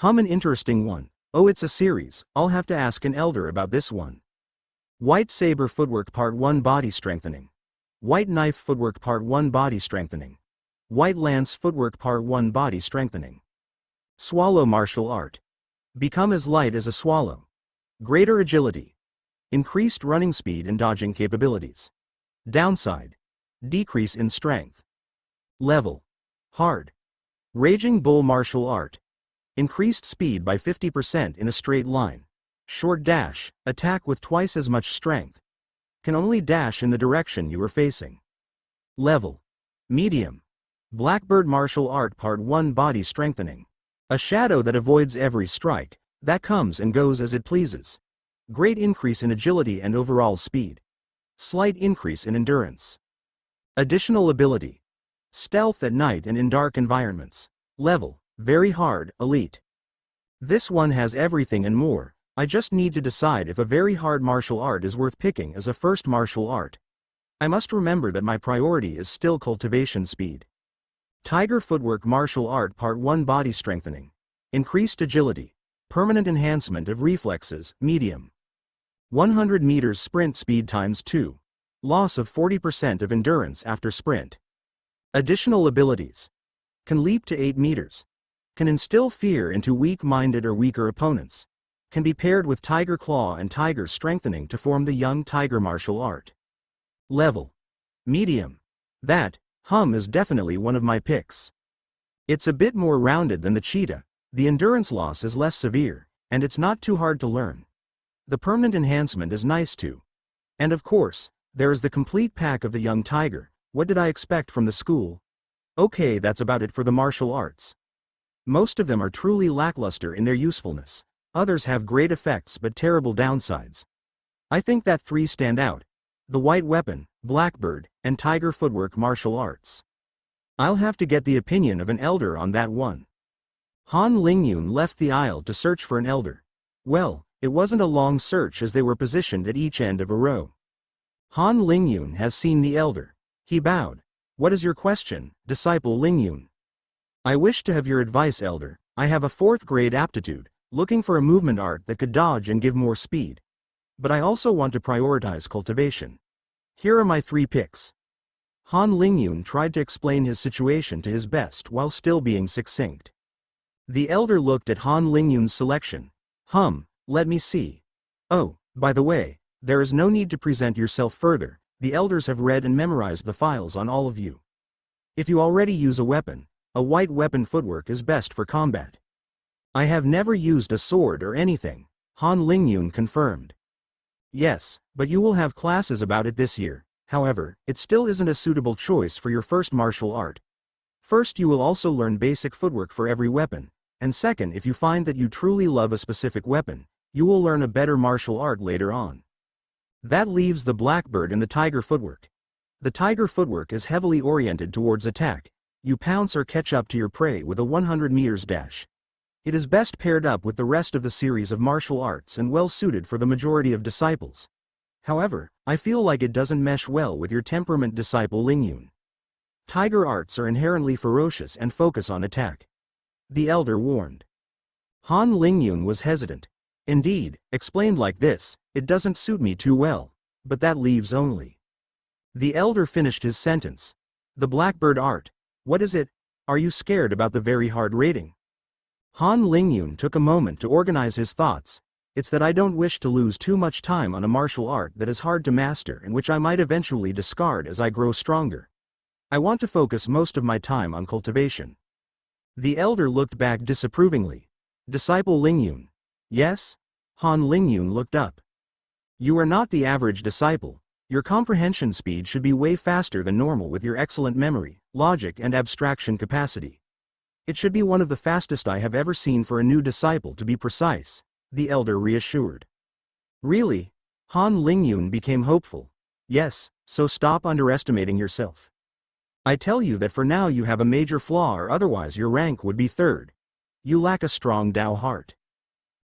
An interesting one. Oh, it's a series, I'll have to ask an elder about this one. White Saber Footwork Part 1 Body Strengthening. White Knife Footwork Part 1 Body Strengthening. White Lance Footwork Part 1 Body Strengthening. Swallow Martial Art. Become as light as a swallow. Greater agility. Increased running speed and dodging capabilities. Downside. Decrease in strength. Level. Hard. Raging Bull Martial Art. Increased speed by 50% in a straight line. Short dash, attack with twice as much strength. Can only dash in the direction you are facing. Level. Medium. Blackbird Martial Art Part 1 Body Strengthening. A shadow that avoids every strike, that comes and goes as it pleases. Great increase in agility and overall speed. Slight increase in endurance. Additional ability. Stealth at night and in dark environments. Level. Very hard, elite. This one has everything and more. I just need to decide if a very hard martial art is worth picking as a first martial art. I must remember that my priority is still cultivation speed. Tiger Footwork Martial Art Part 1 Body Strengthening. Increased agility. Permanent enhancement of reflexes, medium. 100 meters sprint speed times 2. Loss of 40% of endurance after sprint. Additional abilities. Can leap to 8 meters. Can instill fear into weak-minded or weaker opponents. Can be paired with Tiger Claw and Tiger Strengthening to form the Young Tiger martial art. Level. Medium. That, is definitely one of my picks. It's a bit more rounded than the cheetah, the endurance loss is less severe, and it's not too hard to learn. The permanent enhancement is nice too. And of course, there is the complete pack of the Young Tiger. What did I expect from the school? Okay, that's about it for the martial arts. Most of them are truly lackluster in their usefulness. Others have great effects but terrible downsides. I think that 3 stand out. The White Weapon, Blackbird, and Tiger Footwork martial arts. I'll have to get the opinion of an elder on that one. Han Lingyun left the aisle to search for an elder. Well, it wasn't a long search as they were positioned at each end of a row. Han Lingyun has seen the elder. He bowed. What is your question, disciple Lingyun? I wish to have your advice, elder. I have a 4th grade aptitude, looking for a movement art that could dodge and give more speed. But I also want to prioritize cultivation. Here are my 3 picks. Han Lingyun tried to explain his situation to his best while still being succinct. The elder looked at Han Lingyun's selection. Let me see. Oh, by the way, there is no need to present yourself further. The elders have read and memorized the files on all of you. If you already use a weapon, a white weapon footwork is best for combat. I have never used a sword or anything, Han Lingyun confirmed. Yes, but you will have classes about it this year. However, it still isn't a suitable choice for your first martial art. First, you will also learn basic footwork for every weapon, and second, if you find that you truly love a specific weapon, you will learn a better martial art later on. That leaves the Blackbird and the Tiger Footwork. The Tiger Footwork is heavily oriented towards attack. You pounce or catch up to your prey with a 100 meters dash. It is best paired up with the rest of the series of martial arts and well suited for the majority of disciples. However, I feel like it doesn't mesh well with your temperament, disciple Lingyun. Tiger arts are inherently ferocious and focus on attack. The elder warned. Han Lingyun was hesitant. Indeed, explained like this, it doesn't suit me too well, but that leaves only. The elder finished his sentence. The Blackbird art. What is it? Are you scared about the very hard rating? Han Lingyun took a moment to organize his thoughts. It's that I don't wish to lose too much time on a martial art that is hard to master and which I might eventually discard as I grow stronger. I want to focus most of my time on cultivation. The elder looked back disapprovingly. Disciple Lingyun. Yes? Han Lingyun looked up. You are not the average disciple. Your comprehension speed should be way faster than normal with your excellent memory, logic and abstraction capacity. It should be one of the fastest I have ever seen for a new disciple, to be precise, the elder reassured. Really? Han Lingyun became hopeful. Yes, so stop underestimating yourself. I tell you that for now you have a major flaw, or otherwise your rank would be 3rd. You lack a strong Tao heart.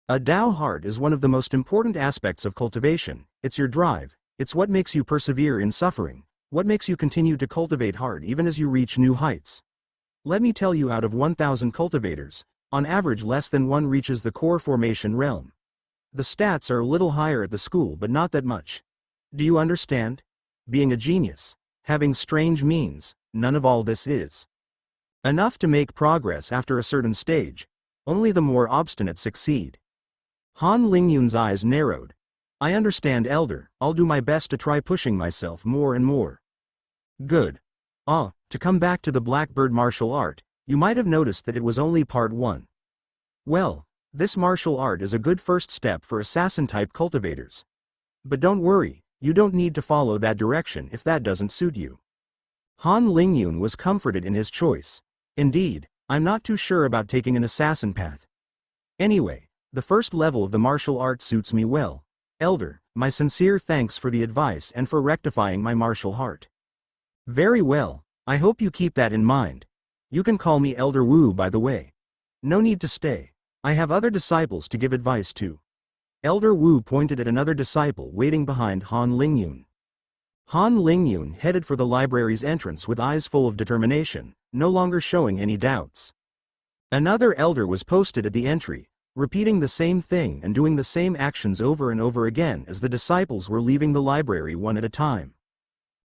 A Tao heart is one of the most important aspects of cultivation. It's your drive, it's what makes you persevere in suffering, what makes you continue to cultivate hard even as you reach new heights. Let me tell you, out of 1,000 cultivators, on average less than 1 reaches the core formation realm. The stats are a little higher at the school, but not that much. Do you understand? Being a genius, having strange means, none of all this is enough to make progress after a certain stage. Only the more obstinate succeed. Han Lingyun's eyes narrowed. I understand, elder. I'll do my best to try pushing myself more and more. Good. To come back to the Blackbird martial art, you might have noticed that it was only part 1. Well, this martial art is a good first step for assassin-type cultivators. But don't worry, you don't need to follow that direction if that doesn't suit you. Han Lingyun was comforted in his choice. Indeed, I'm not too sure about taking an assassin path. Anyway, the first level of the martial art suits me well. Elder, my sincere thanks for the advice and for rectifying my martial heart. Very well, I hope you keep that in mind. You can call me Elder Wu, by the way. No need to stay. I have other disciples to give advice to. Elder Wu pointed at another disciple waiting behind Han Lingyun. Han Lingyun headed for the library's entrance with eyes full of determination, no longer showing any doubts. Another elder was posted at the entry, repeating the same thing and doing the same actions over and over again as the disciples were leaving the library one at a time.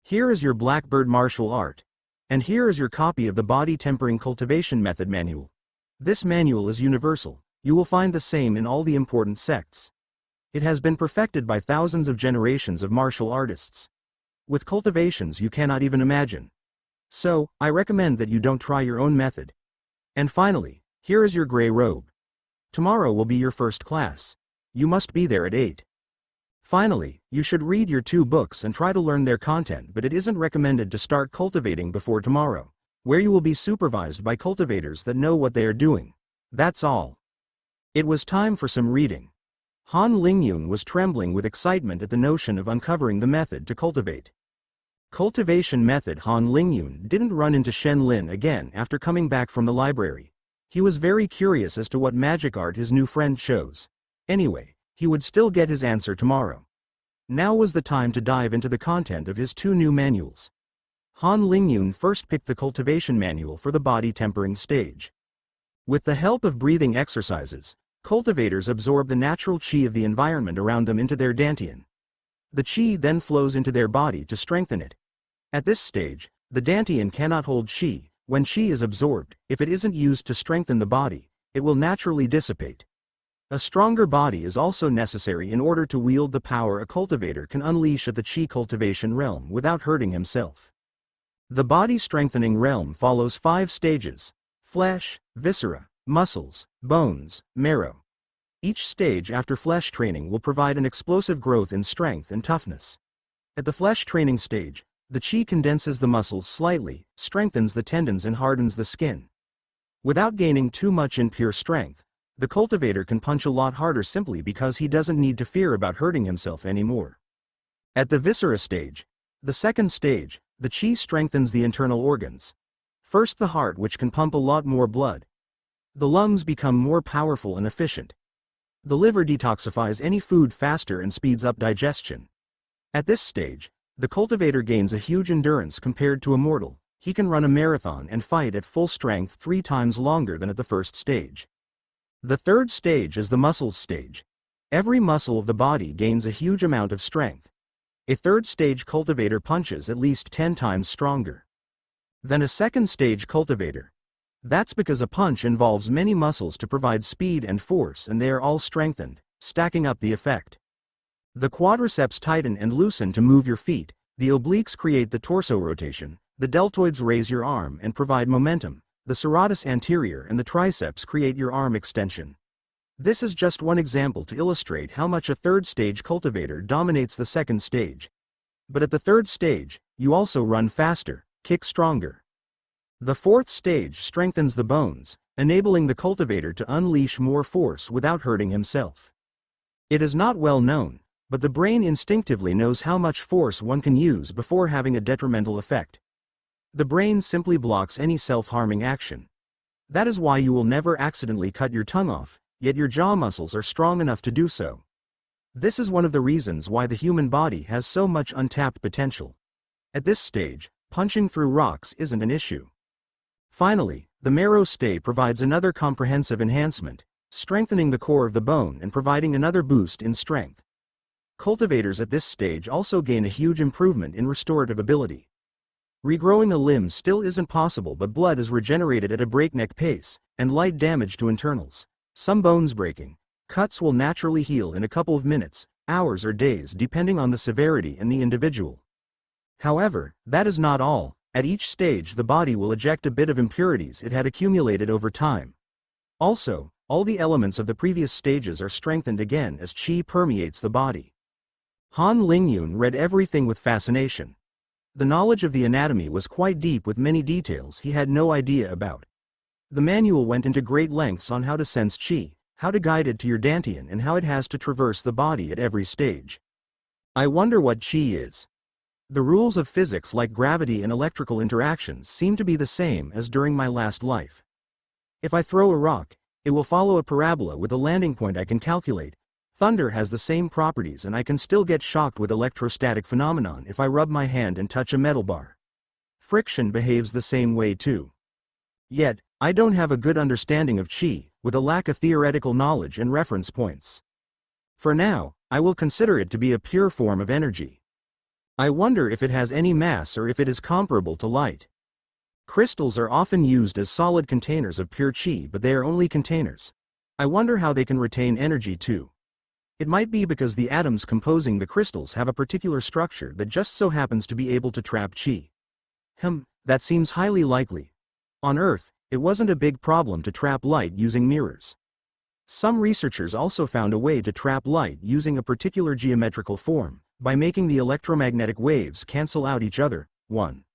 Here is your Blackbird martial art. And here is your copy of the Body Tempering Cultivation Method Manual. This manual is universal. You will find the same in all the important sects. It has been perfected by thousands of generations of martial artists, with cultivations you cannot even imagine. So, I recommend that you don't try your own method. And finally, here is your gray robe. Tomorrow will be your first class. You must be there at 8. Finally, you should read your 2 books and try to learn their content, but it isn't recommended to start cultivating before tomorrow, where you will be supervised by cultivators that know what they are doing. That's all. It was time for some reading. Han Lingyun was trembling with excitement at the notion of uncovering the method to cultivate. Cultivation method. Han Lingyun didn't run into Shen Lin again after coming back from the library. He was very curious as to what magic art his new friend chose. Anyway, he would still get his answer tomorrow. Now was the time to dive into the content of his 2 new manuals. Han Lingyun first picked the cultivation manual for the body tempering stage. With the help of breathing exercises, cultivators absorb the natural qi of the environment around them into their dantian. The qi then flows into their body to strengthen it. At this stage, the dantian cannot hold qi. When qi is absorbed, if it isn't used to strengthen the body, it will naturally dissipate. A stronger body is also necessary in order to wield the power a cultivator can unleash at the qi cultivation realm without hurting himself. The body strengthening realm follows 5 stages: flesh, viscera, muscles, bones, marrow. Each stage after flesh training will provide an explosive growth in strength and toughness. At the flesh training stage, the qi condenses the muscles slightly, strengthens the tendons and hardens the skin. Without gaining too much in pure strength, the cultivator can punch a lot harder simply because he doesn't need to fear about hurting himself anymore. At the viscera stage, the second stage, the qi strengthens the internal organs. First the heart, which can pump a lot more blood. The lungs become more powerful and efficient. The liver detoxifies any food faster and speeds up digestion. At this stage, the cultivator gains a huge endurance compared to a mortal. He can run a marathon and fight at full strength 3 times longer than at the first stage. The third stage is the muscles stage. Every muscle of the body gains a huge amount of strength. A third stage cultivator punches at least 10 times stronger than a second stage cultivator. That's because a punch involves many muscles to provide speed and force, and they are all strengthened, stacking up the effect. The quadriceps tighten and loosen to move your feet, the obliques create the torso rotation, the deltoids raise your arm and provide momentum, the serratus anterior and the triceps create your arm extension. This is just one example to illustrate how much a third stage cultivator dominates the second stage. But at the third stage, you also run faster, kick stronger. The fourth stage strengthens the bones, enabling the cultivator to unleash more force without hurting himself. It is not well known, but the brain instinctively knows how much force one can use before having a detrimental effect. The brain simply blocks any self-harming action. That is why you will never accidentally cut your tongue off, yet your jaw muscles are strong enough to do so. This is one of the reasons why the human body has so much untapped potential. At this stage, punching through rocks isn't an issue. Finally, the marrow stay provides another comprehensive enhancement, strengthening the core of the bone and providing another boost in strength. Cultivators at this stage also gain a huge improvement in restorative ability. Regrowing a limb still isn't possible, but blood is regenerated at a breakneck pace, and light damage to internals, some bones breaking, cuts will naturally heal in a couple of minutes, hours or days depending on the severity and the individual. However, that is not all. At each stage the body will eject a bit of impurities it had accumulated over time. Also, all the elements of the previous stages are strengthened again as qi permeates the body. Han Lingyun read everything with fascination. The knowledge of the anatomy was quite deep with many details he had no idea about. The manual went into great lengths on how to sense qi, how to guide it to your dantian, and how it has to traverse the body at every stage. I wonder what qi is. The rules of physics like gravity and electrical interactions seem to be the same as during my last life. If I throw a rock, it will follow a parabola with a landing point I can calculate. Thunder has the same properties, and I can still get shocked with electrostatic phenomenon if I rub my hand and touch a metal bar. Friction behaves the same way too. Yet, I don't have a good understanding of qi, with a lack of theoretical knowledge and reference points. For now, I will consider it to be a pure form of energy. I wonder if it has any mass or if it is comparable to light. Crystals are often used as solid containers of pure qi, but they are only containers. I wonder how they can retain energy too. It might be because the atoms composing the crystals have a particular structure that just so happens to be able to trap qi. That seems highly likely. On Earth, it wasn't a big problem to trap light using mirrors. Some researchers also found a way to trap light using a particular geometrical form, by making the electromagnetic waves cancel out each other. 1.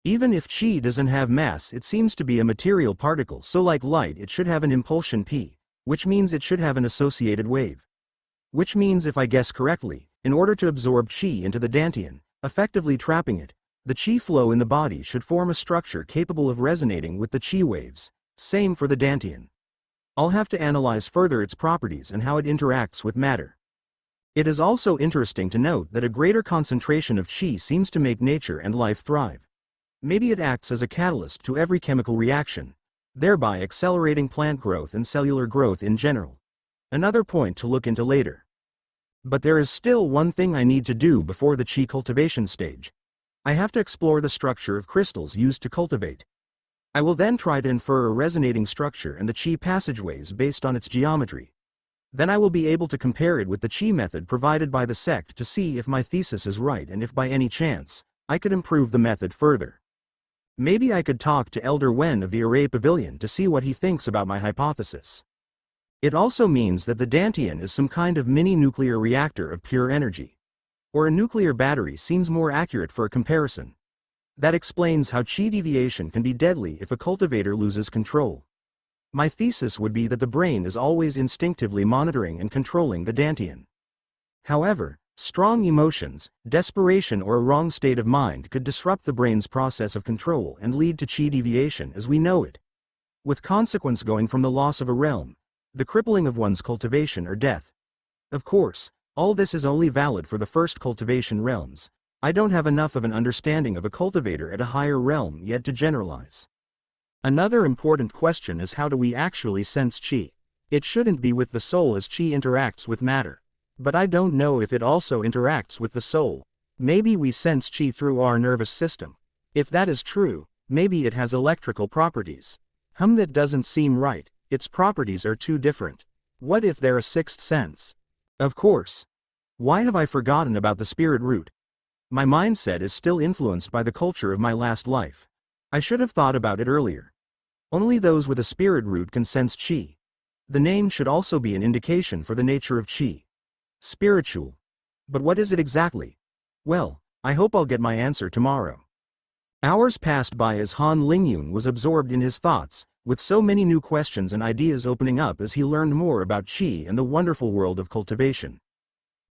Even if qi doesn't have mass, it seems to be a material particle, so like light it should have an impulsion p, which means it should have an associated wave. Which means, if I guess correctly, in order to absorb qi into the dantian, effectively trapping it, the qi flow in the body should form a structure capable of resonating with the qi waves. Same for the dantian. I'll have to analyze further its properties and how it interacts with matter. It is also interesting to note that a greater concentration of qi seems to make nature and life thrive. Maybe it acts as a catalyst to every chemical reaction, thereby accelerating plant growth and cellular growth in general. Another point to look into later. But there is still one thing I need to do before the qi cultivation stage. I have to explore the structure of crystals used to cultivate. I will then try to infer a resonating structure and the qi passageways based on its geometry. Then I will be able to compare it with the qi method provided by the sect to see if my thesis is right and if by any chance, I could improve the method further. Maybe I could talk to Elder Wen of the Array Pavilion to see what he thinks about my hypothesis. It also means that the dantian is some kind of mini-nuclear reactor of pure energy. Or a nuclear battery seems more accurate for a comparison. That explains how qi deviation can be deadly if a cultivator loses control. My thesis would be that the brain is always instinctively monitoring and controlling the dantian. However, strong emotions, desperation or a wrong state of mind could disrupt the brain's process of control and lead to qi deviation as we know it. With consequence going from the loss of a realm, the crippling of one's cultivation or death. Of course, all this is only valid for the first cultivation realms. I don't have enough of an understanding of a cultivator at a higher realm yet to generalize. Another important question is, how do we actually sense qi? It shouldn't be with the soul as qi interacts with matter. But I don't know if it also interacts with the soul. Maybe we sense qi through our nervous system. If that is true, maybe it has electrical properties. That doesn't seem right. Its properties are too different. What if they're a sixth sense? Of course. Why have I forgotten about the spirit root? My mindset is still influenced by the culture of my last life. I should have thought about it earlier. Only those with a spirit root can sense qi. The name should also be an indication for the nature of qi. Spiritual. But what is it exactly? Well, I hope I'll get my answer tomorrow. Hours passed by as Han Lingyun was absorbed in his thoughts, with so many new questions and ideas opening up as he learned more about qi and the wonderful world of cultivation.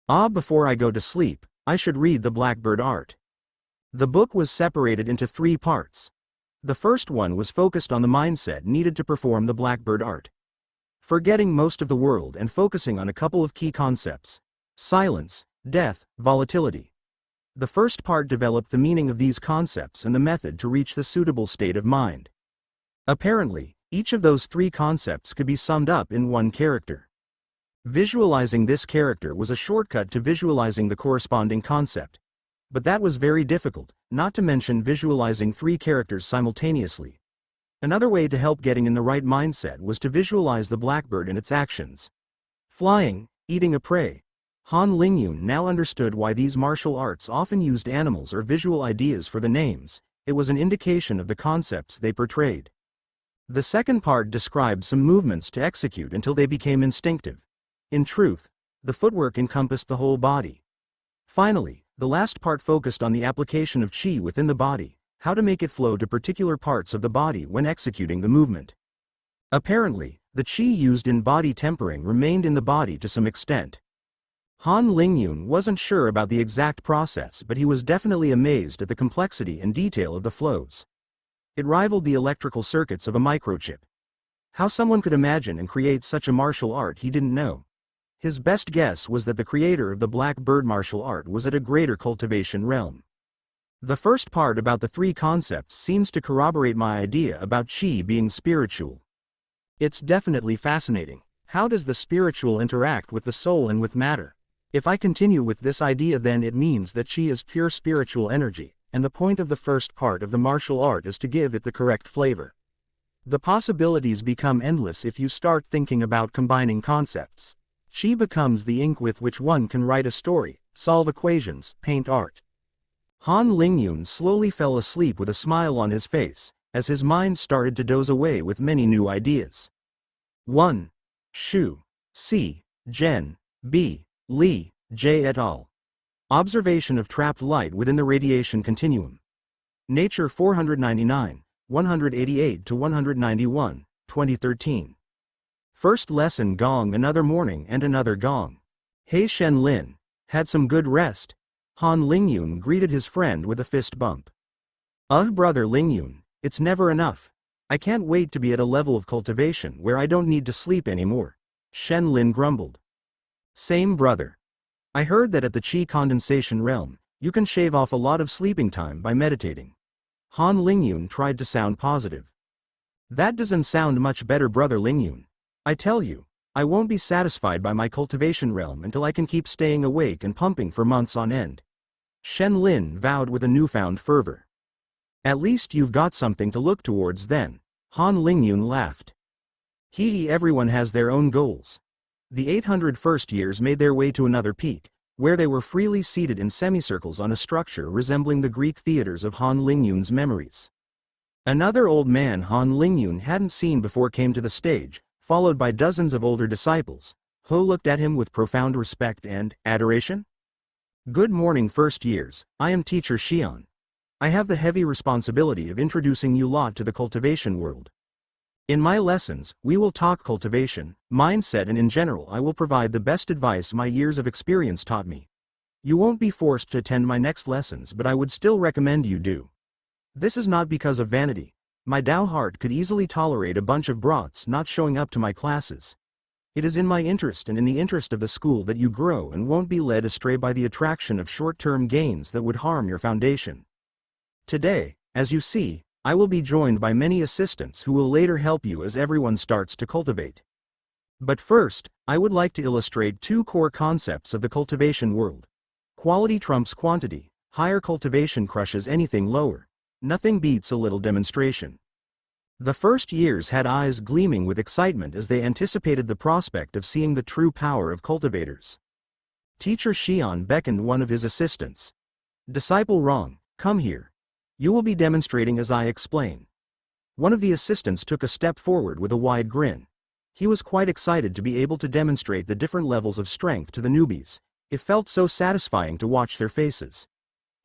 Before I go to sleep, I should read the Blackbird Art. The book was separated into 3 parts. The first one was focused on the mindset needed to perform the Blackbird Art. Forgetting most of the world and focusing on a couple of key concepts: silence, death, volatility. The first part developed the meaning of these concepts and the method to reach the suitable state of mind. Apparently, each of those 3 concepts could be summed up in one character. Visualizing this character was a shortcut to visualizing the corresponding concept. But that was very difficult, not to mention visualizing 3 characters simultaneously. Another way to help getting in the right mindset was to visualize the blackbird and its actions. Flying, eating a prey. Han Lingyun now understood why these martial arts often used animals or visual ideas for the names. It was an indication of the concepts they portrayed. The second part described some movements to execute until they became instinctive. In truth, the footwork encompassed the whole body. Finally, the last part focused on the application of qi within the body, how to make it flow to particular parts of the body when executing the movement. Apparently, the qi used in body tempering remained in the body to some extent. Han Lingyun wasn't sure about the exact process, but he was definitely amazed at the complexity and detail of the flows. It rivaled the electrical circuits of a microchip. How someone could imagine and create such a martial art he didn't know. His best guess was that the creator of the Black Bird martial art was at a greater cultivation realm. The first part about the 3 concepts seems to corroborate my idea about qi being spiritual. It's definitely fascinating. How does the spiritual interact with the soul and with matter? If I continue with this idea, then it means that qi is pure spiritual energy. and the point of the first part of the martial art is to give it the correct flavor. The possibilities become endless if you start thinking about combining concepts. Chi becomes the ink with which one can write a story, solve equations, paint art. Han Lingyun slowly fell asleep with a smile on his face, as his mind started to doze away with many new ideas. 1. Shu. C. Gen. B. Li. J. et al. Observation of trapped light within the radiation continuum. Nature 499, 188-191, 2013. First lesson gong another morning and another gong. Hey Shen Lin, had some good rest? Han Lingyun greeted his friend with a fist bump. Ugh brother Lingyun, it's never enough. I can't wait to be at a level of cultivation where I don't need to sleep anymore, Shen Lin grumbled. Same brother. I heard that at the Qi condensation realm, you can shave off a lot of sleeping time by meditating. Han Lingyun tried to sound positive. That doesn't sound much better brother Lingyun. I tell you, I won't be satisfied by my cultivation realm until I can keep staying awake and pumping for months on end. Shen Lin vowed with a newfound fervor. At least you've got something to look towards then, Han Lingyun laughed. Everyone has their own goals. The 800 first years made their way to another peak, where they were freely seated in semicircles on a structure resembling the Greek theaters of Han Lingyun's memories. Another old man Han Lingyun hadn't seen before came to the stage, followed by dozens of older disciples. Ho looked at him with profound respect and adoration. Good morning first years, I am teacher Xian. I have the heavy responsibility of introducing you lot to the cultivation world. In my lessons, we will talk cultivation, mindset and in general I will provide the best advice my years of experience taught me. You won't be forced to attend my next lessons but I would still recommend you do. This is not because of vanity. My Tao heart could easily tolerate a bunch of brats not showing up to my classes. It is in my interest and in the interest of the school that you grow and won't be led astray by the attraction of short-term gains that would harm your foundation. Today, as you see, I will be joined by many assistants who will later help you as everyone starts to cultivate. But first, I would like to illustrate two core concepts of the cultivation world. Quality trumps quantity, higher cultivation crushes anything lower. Nothing beats a little demonstration. The first years had eyes gleaming with excitement as they anticipated the prospect of seeing the true power of cultivators. Teacher Xian beckoned one of his assistants. Disciple Rong, come here. You will be demonstrating as I explain. One of the assistants took a step forward with a wide grin. He was quite excited to be able to demonstrate the different levels of strength to the newbies. It felt so satisfying to watch their faces.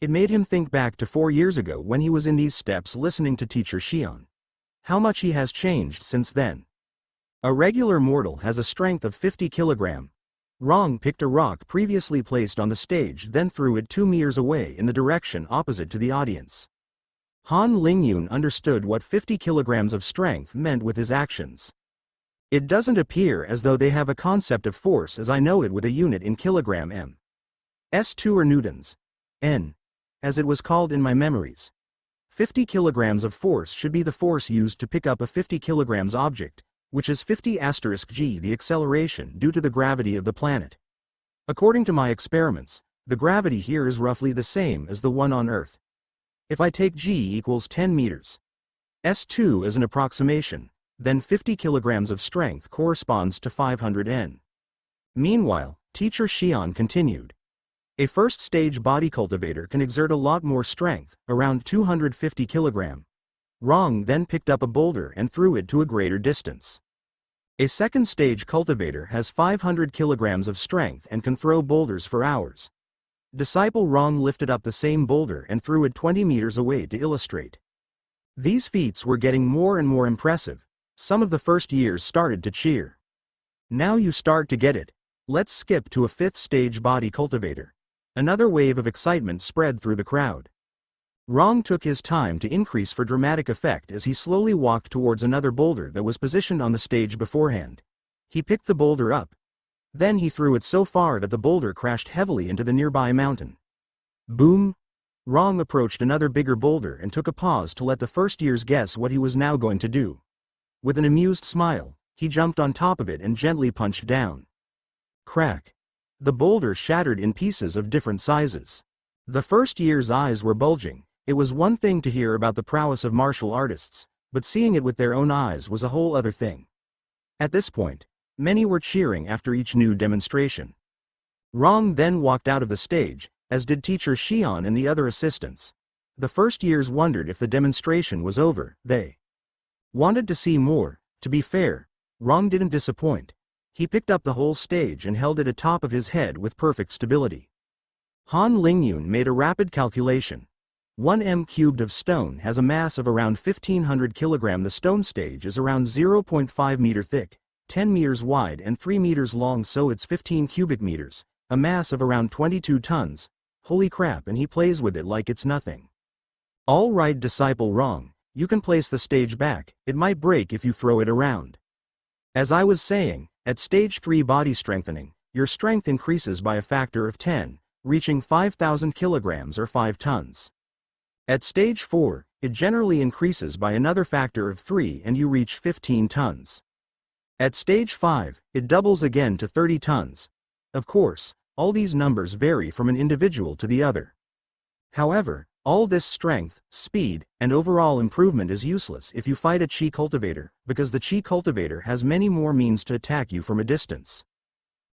It made him think back to 4 years ago when he was in these steps listening to teacher Xian. How much he has changed since then. A regular mortal has a strength of 50 kg. Rong picked a rock previously placed on the stage then threw it 2 meters away in the direction opposite to the audience. Han Lingyun understood what 50 kilograms of strength meant with his actions. It doesn't appear as though they have a concept of force as I know it with a unit in kilogram m. S2 or newtons. N. As it was called in my memories. 50 kilograms of force should be the force used to pick up a 50 kilograms object, which is 50 * g the acceleration due to the gravity of the planet. According to my experiments, the gravity here is roughly the same as the one on Earth. If I take g equals 10 meters, S2 as an approximation, then 50 kilograms of strength corresponds to 500 N. Meanwhile, teacher Xian continued. A first stage body cultivator can exert a lot more strength, around 250 kilogram. Rong then picked up a boulder and threw it to a greater distance. A second stage cultivator has 500 kilograms of strength and can throw boulders for hours. Disciple Rong lifted up the same boulder and threw it 20 meters away to illustrate. These feats were getting more and more impressive. Some of the first years started to cheer. Now you start to get it. Let's skip to a fifth stage body cultivator. Another wave of excitement spread through the crowd. Rong took his time to increase for dramatic effect as he slowly walked towards another boulder that was positioned on the stage beforehand. He picked the boulder up. Then he threw it so far that the boulder crashed heavily into the nearby mountain. Boom! Rong approached another bigger boulder and took a pause to let the first years guess what he was now going to do. With an amused smile, he jumped on top of it and gently punched down. Crack! The boulder shattered in pieces of different sizes. The first year's eyes were bulging. It was one thing to hear about the prowess of martial artists, but seeing it with their own eyes was a whole other thing. At this point, many were cheering after each new demonstration. Rong then walked out of the stage, as did teacher Xian and the other assistants. The first years wondered if the demonstration was over. They wanted to see more. To be fair, Rong didn't disappoint. He picked up the whole stage and held it atop of his head with perfect stability. Han Lingyun made a rapid calculation. 1 m cubed of stone has a mass of around 1500 kg. The stone stage is around 0.5 meter thick, 10 meters wide and 3 meters long, so it's 15 cubic meters, a mass of around 22 tons. Holy crap, and he plays with it like it's nothing. All right, disciple Rong, you can place the stage back. It might break if you throw it around. As I was saying, at stage 3 body strengthening, your strength increases by a factor of 10, reaching 5,000 kilograms or 5 tons. At stage 4, it generally increases by another factor of 3 and you reach 15 tons. At stage 5, it doubles again to 30 tons. Of course, all these numbers vary from an individual to the other. However, all this strength, speed, and overall improvement is useless if you fight a Qi cultivator, because the Qi cultivator has many more means to attack you from a distance.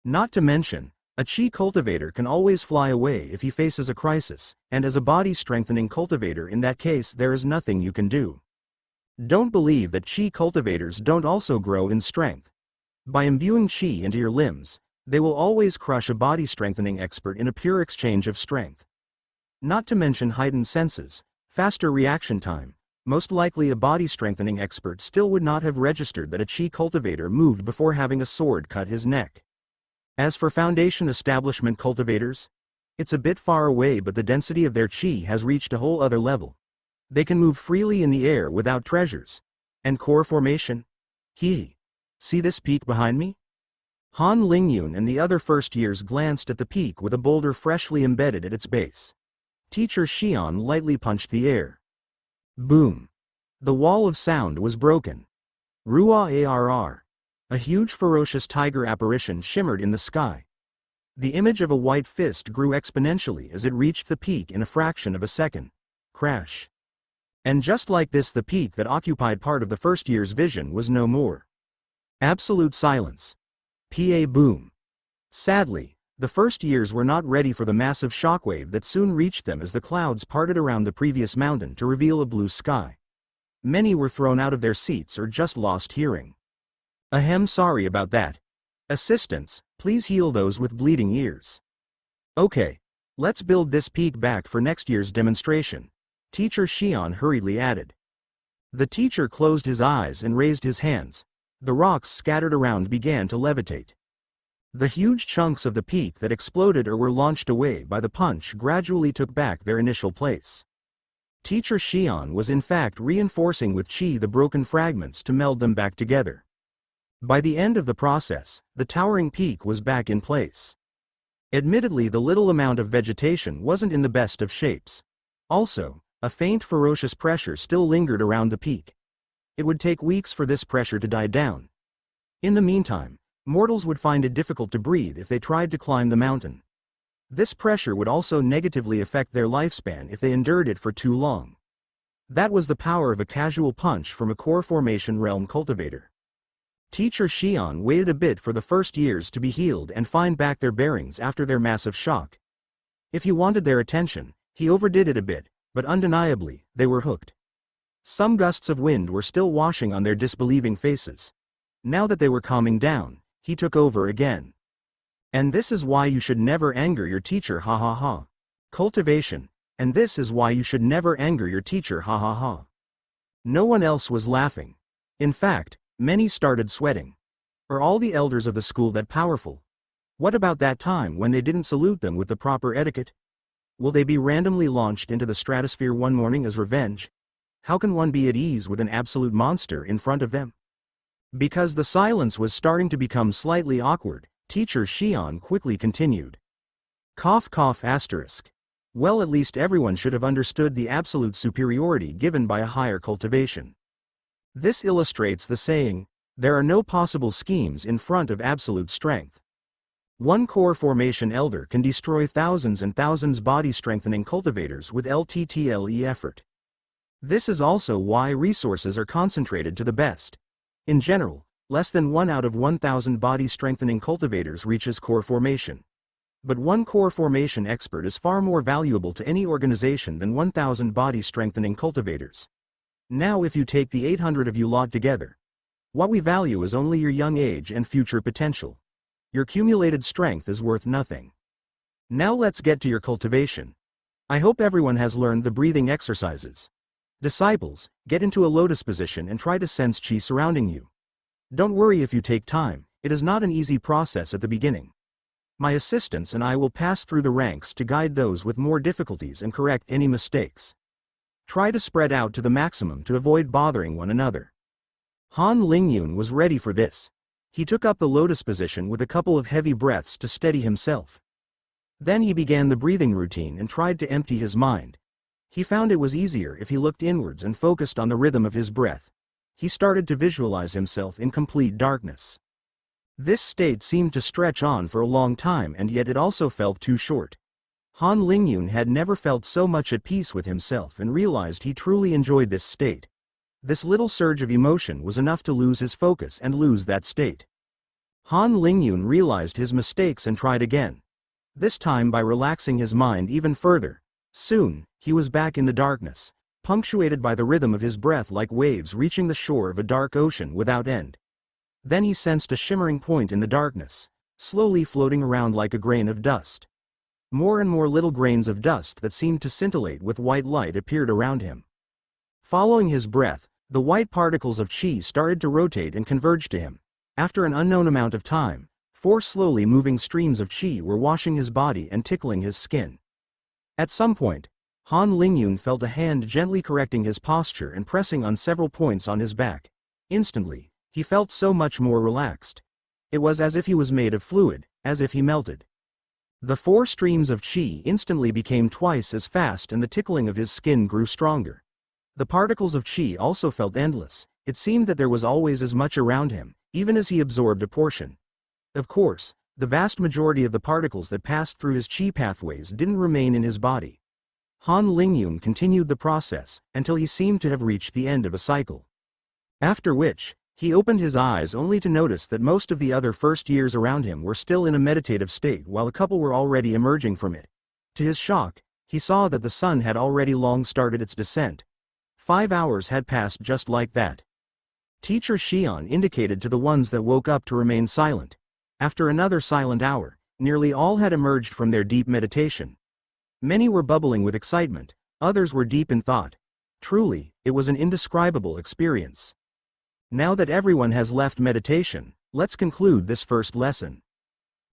Not to mention, a Qi cultivator can always fly away if he faces a crisis, and as a body-strengthening cultivator in that case there is nothing you can do. Don't believe that Qi cultivators don't also grow in strength. By imbuing Qi into your limbs, they will always crush a body-strengthening expert in a pure exchange of strength. Not to mention heightened senses, faster reaction time. Most likely a body-strengthening expert still would not have registered that a Qi cultivator moved before having a sword cut his neck. As for foundation establishment cultivators, it's a bit far away, but the density of their Qi has reached a whole other level. They can move freely in the air without treasures. And core formation? See this peak behind me? Han Lingyun and the other first years glanced at the peak with a boulder freshly embedded at its base. Teacher Xian lightly punched the air. Boom! The wall of sound was broken. Ruah Arr! A huge ferocious tiger apparition shimmered in the sky. The image of a white fist grew exponentially as it reached the peak in a fraction of a second. Crash. And just like this, the peak that occupied part of the first year's vision was no more. Absolute silence. Pa boom. Sadly, the first years were not ready for the massive shockwave that soon reached them as the clouds parted around the previous mountain to reveal a blue sky. Many were thrown out of their seats or just lost hearing. Ahem, sorry about that. Assistants, please heal those with bleeding ears. Okay, let's build this peak back for next year's demonstration, Teacher Xian hurriedly added. The teacher closed his eyes and raised his hands. The rocks scattered around began to levitate. The huge chunks of the peak that exploded or were launched away by the punch gradually took back their initial place. Teacher Xian was in fact reinforcing with Qi the broken fragments to meld them back together. By the end of the process, the towering peak was back in place. Admittedly, the little amount of vegetation wasn't in the best of shapes. Also, a faint ferocious pressure still lingered around the peak. It would take weeks for this pressure to die down. In the meantime, mortals would find it difficult to breathe if they tried to climb the mountain. This pressure would also negatively affect their lifespan if they endured it for too long. That was the power of a casual punch from a core formation realm cultivator. Teacher Xian waited a bit for the first years to be healed and find back their bearings after their massive shock. If he wanted their attention, he overdid it a bit, but undeniably, they were hooked. Some gusts of wind were still washing on their disbelieving faces. Now that they were calming down, he took over again. And this is why you should never anger your teacher, ha ha ha. Cultivation. And this is why you should never anger your teacher, ha ha ha. No one else was laughing. In fact, many started sweating. Are all the elders of the school that powerful? What about that time when they didn't salute them with the proper etiquette? Will they be randomly launched into the stratosphere one morning as revenge? How can one be at ease with an absolute monster in front of them? Because the silence was starting to become slightly awkward, Teacher Xian quickly continued. Cough cough asterisk. Well, at least everyone should have understood the absolute superiority given by a higher cultivation. This illustrates the saying, there are no possible schemes in front of absolute strength. One core formation elder can destroy thousands and thousands body strengthening cultivators with LTTLE effort. This is also why resources are concentrated to the best. In general, less than 1 out of 1,000 body strengthening cultivators reaches core formation. But one core formation expert is far more valuable to any organization than 1,000 body strengthening cultivators. Now if you take the 800 of you lot together, what we value is only your young age and future potential. Your cumulated strength is worth nothing. Now let's get to your cultivation. I hope everyone has learned the breathing exercises. Disciples, get into a lotus position and try to sense chi surrounding you. Don't worry if you take time, it is not an easy process at the beginning. My assistants and I will pass through the ranks to guide those with more difficulties and correct any mistakes. Try to spread out to the maximum to avoid bothering one another. Han Lingyun was ready for this. He took up the lotus position with a couple of heavy breaths to steady himself. Then he began the breathing routine and tried to empty his mind. He found it was easier if he looked inwards and focused on the rhythm of his breath. He started to visualize himself in complete darkness. This state seemed to stretch on for a long time, and yet it also felt too short. Han Lingyun had never felt so much at peace with himself and realized he truly enjoyed this state. This little surge of emotion was enough to lose his focus and lose that state. Han Lingyun realized his mistakes and tried again. This time by relaxing his mind even further. Soon, he was back in the darkness, punctuated by the rhythm of his breath like waves reaching the shore of a dark ocean without end. Then he sensed a shimmering point in the darkness, slowly floating around like a grain of dust. More and more little grains of dust that seemed to scintillate with white light appeared around him. Following his breath, the white particles of chi started to rotate and converge to him. After an unknown amount of time, 4 slowly moving streams of chi were washing his body and tickling his skin. At some point, Han Lingyun felt a hand gently correcting his posture and pressing on several points on his back. Instantly, he felt so much more relaxed. It was as if he was made of fluid, as if he melted. The 4 streams of chi instantly became twice as fast and the tickling of his skin grew stronger. The particles of chi also felt endless. It seemed that there was always as much around him, even as he absorbed a portion. Of course, the vast majority of the particles that passed through his chi pathways didn't remain in his body. Han Lingyun continued the process until he seemed to have reached the end of a cycle. After which, he opened his eyes only to notice that most of the other first years around him were still in a meditative state while a couple were already emerging from it. To his shock, he saw that the sun had already long started its descent. 5 hours had passed just like that. Teacher Xian indicated to the ones that woke up to remain silent. After another silent hour, nearly all had emerged from their deep meditation. Many were bubbling with excitement, others were deep in thought. Truly, it was an indescribable experience. Now that everyone has left meditation, let's conclude this first lesson.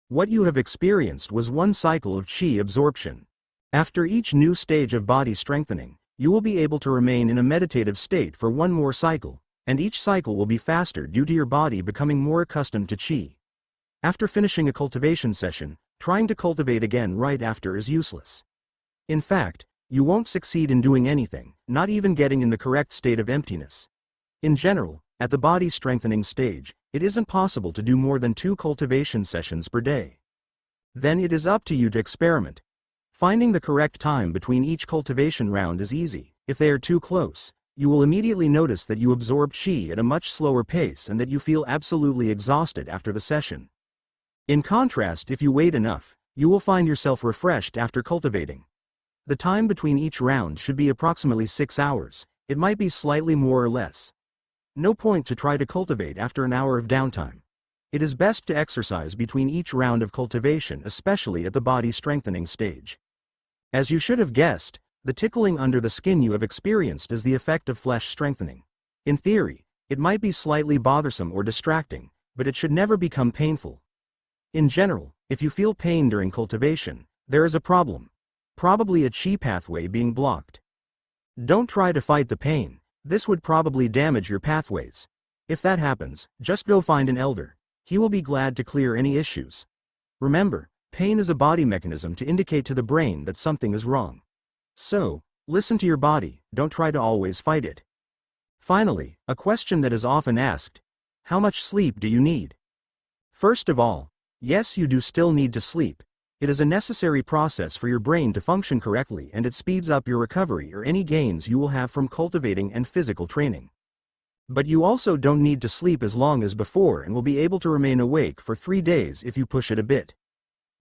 What you have experienced was one cycle of chi absorption. After each new stage of body strengthening, you will be able to remain in a meditative state for one more cycle, and each cycle will be faster due to your body becoming more accustomed to chi. After finishing a cultivation session, trying to cultivate again right after is useless. In fact, you won't succeed in doing anything, not even getting in the correct state of emptiness. In general, at the body strengthening stage, it isn't possible to do more than 2 cultivation sessions per day. Then it is up to you to experiment. Finding the correct time between each cultivation round is easy. If they are too close, you will immediately notice that you absorb chi at a much slower pace and that you feel absolutely exhausted after the session. In contrast, if you wait enough, you will find yourself refreshed after cultivating. The time between each round should be approximately 6 hours, it might be slightly more or less. No point to try to cultivate after an hour of downtime. It is best to exercise between each round of cultivation, especially at the body strengthening stage. As you should have guessed, the tickling under the skin you have experienced is the effect of flesh strengthening. In theory, it might be slightly bothersome or distracting, but it should never become painful. In general, if you feel pain during cultivation, there is a problem. Probably a chi pathway being blocked. Don't try to fight the pain, this would probably damage your pathways. If that happens, just go find an elder. He will be glad to clear any issues. Remember, pain is a body mechanism to indicate to the brain that something is wrong. So, listen to your body, don't try to always fight it. Finally, a question that is often asked: how much sleep do you need? First of all, Yes, you do still need to sleep. It is a necessary process for your brain to function correctly, and it speeds up your recovery or any gains you will have from cultivating and physical training. But you also don't need to sleep as long as before and will be able to remain awake for 3 days if you push it a bit.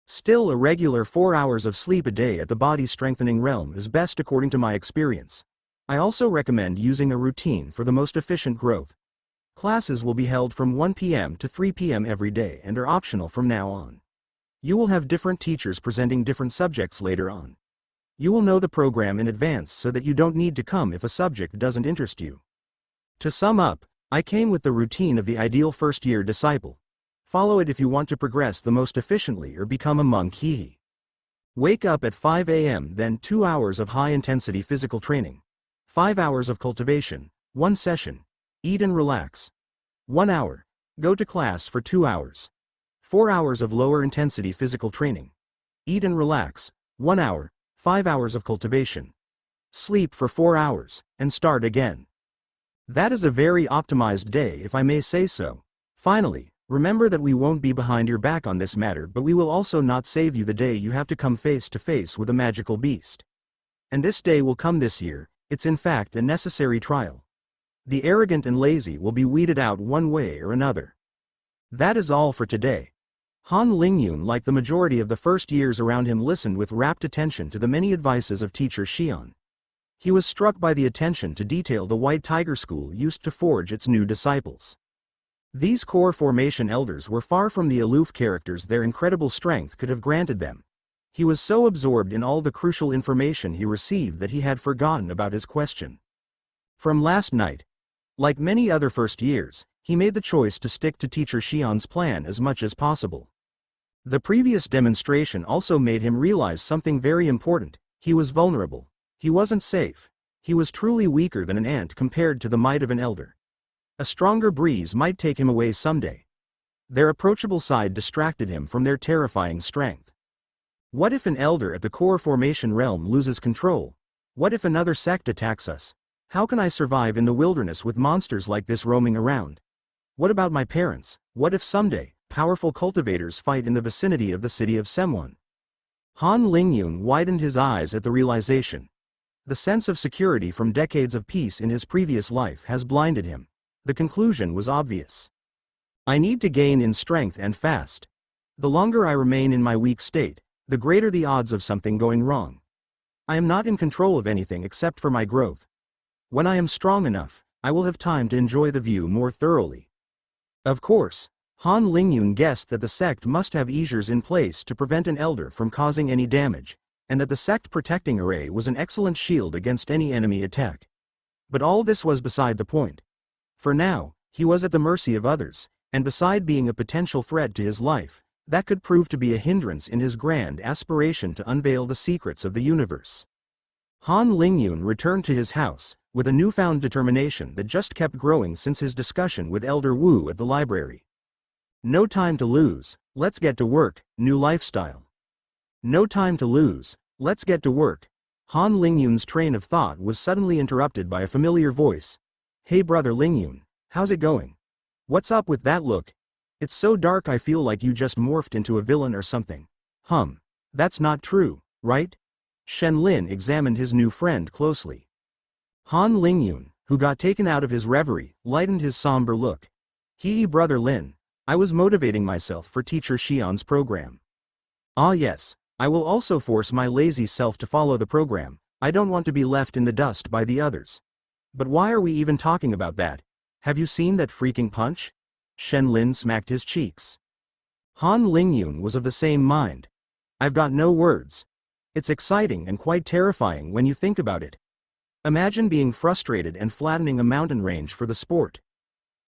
Still, a regular 4 hours of sleep a day at the body strengthening realm is best according to my experience. I also recommend using a routine for the most efficient growth. Classes will be held from 1 p.m. to 3 p.m. every day and are optional from now on. You will have different teachers presenting different subjects later on. You will know the program in advance so that you don't need to come if a subject doesn't interest you. To sum up, I came with the routine of the ideal first-year disciple. Follow it if you want to progress the most efficiently or become a monk. Hehe. Wake up at 5 a.m. then 2 hours of high-intensity physical training. 5 hours of cultivation, 1 session. Eat and relax. 1 hour. Go to class for 2 hours. 4 hours of lower-intensity physical training. Eat and relax, 1 hour, 5 hours of cultivation. Sleep for 4 hours, and start again. That is a very optimized day, if I may say so. Finally, remember that we won't be behind your back on this matter, but we will also not save you the day you have to come face to face with a magical beast. And this day will come this year. It's in fact a necessary trial. The arrogant and lazy will be weeded out one way or another. That is all for today. Han Lingyun, like the majority of the first years around him, listened with rapt attention to the many advices of teacher Xian. He was struck by the attention to detail the White Tiger School used to forge its new disciples. These core formation elders were far from the aloof characters their incredible strength could have granted them. He was so absorbed in all the crucial information he received that he had forgotten about his question. From last night, like many other first years, he made the choice to stick to teacher Xian's plan as much as possible. The previous demonstration also made him realize something very important. He was vulnerable. He wasn't safe. He was truly weaker than an ant compared to the might of an elder. A stronger breeze might take him away someday. Their approachable side distracted him from their terrifying strength. What if an elder at the core formation realm loses control? What if another sect attacks us? How can I survive in the wilderness with monsters like this roaming around? What about my parents? What if someday powerful cultivators fight in the vicinity of the city of Semwon? Han Lingyun widened his eyes at the realization. The sense of security from decades of peace in his previous life has blinded him. The conclusion was obvious. I need to gain in strength and fast. The longer I remain in my weak state, the greater the odds of something going wrong. I am not in control of anything except for my growth. When I am strong enough, I will have time to enjoy the view more thoroughly. Of course, Han Lingyun guessed that the sect must have easers in place to prevent an elder from causing any damage, and that the sect protecting array was an excellent shield against any enemy attack. But all this was beside the point. For now, he was at the mercy of others, and beside being a potential threat to his life, that could prove to be a hindrance in his grand aspiration to unveil the secrets of the universe. Han Lingyun returned to his house, with a newfound determination that just kept growing since his discussion with Elder Wu at the library. No time to lose, let's get to work, new lifestyle. No time to lose, let's get to work. Han Lingyun's train of thought was suddenly interrupted by a familiar voice. Hey brother Lingyun, how's it going? What's up with that look? It's so dark I feel like you just morphed into a villain or something. That's not true, right? Shen Lin examined his new friend closely. Han Lingyun, who got taken out of his reverie, lightened his somber look. Brother Lin, I was motivating myself for teacher Xian's program. Ah yes, I will also force my lazy self to follow the program. I don't want to be left in the dust by the others. But why are we even talking about that? Have you seen that freaking punch? Shen Lin smacked his cheeks. Han Lingyun was of the same mind. I've got no words. It's exciting and quite terrifying when you think about it. Imagine being frustrated and flattening a mountain range for the sport.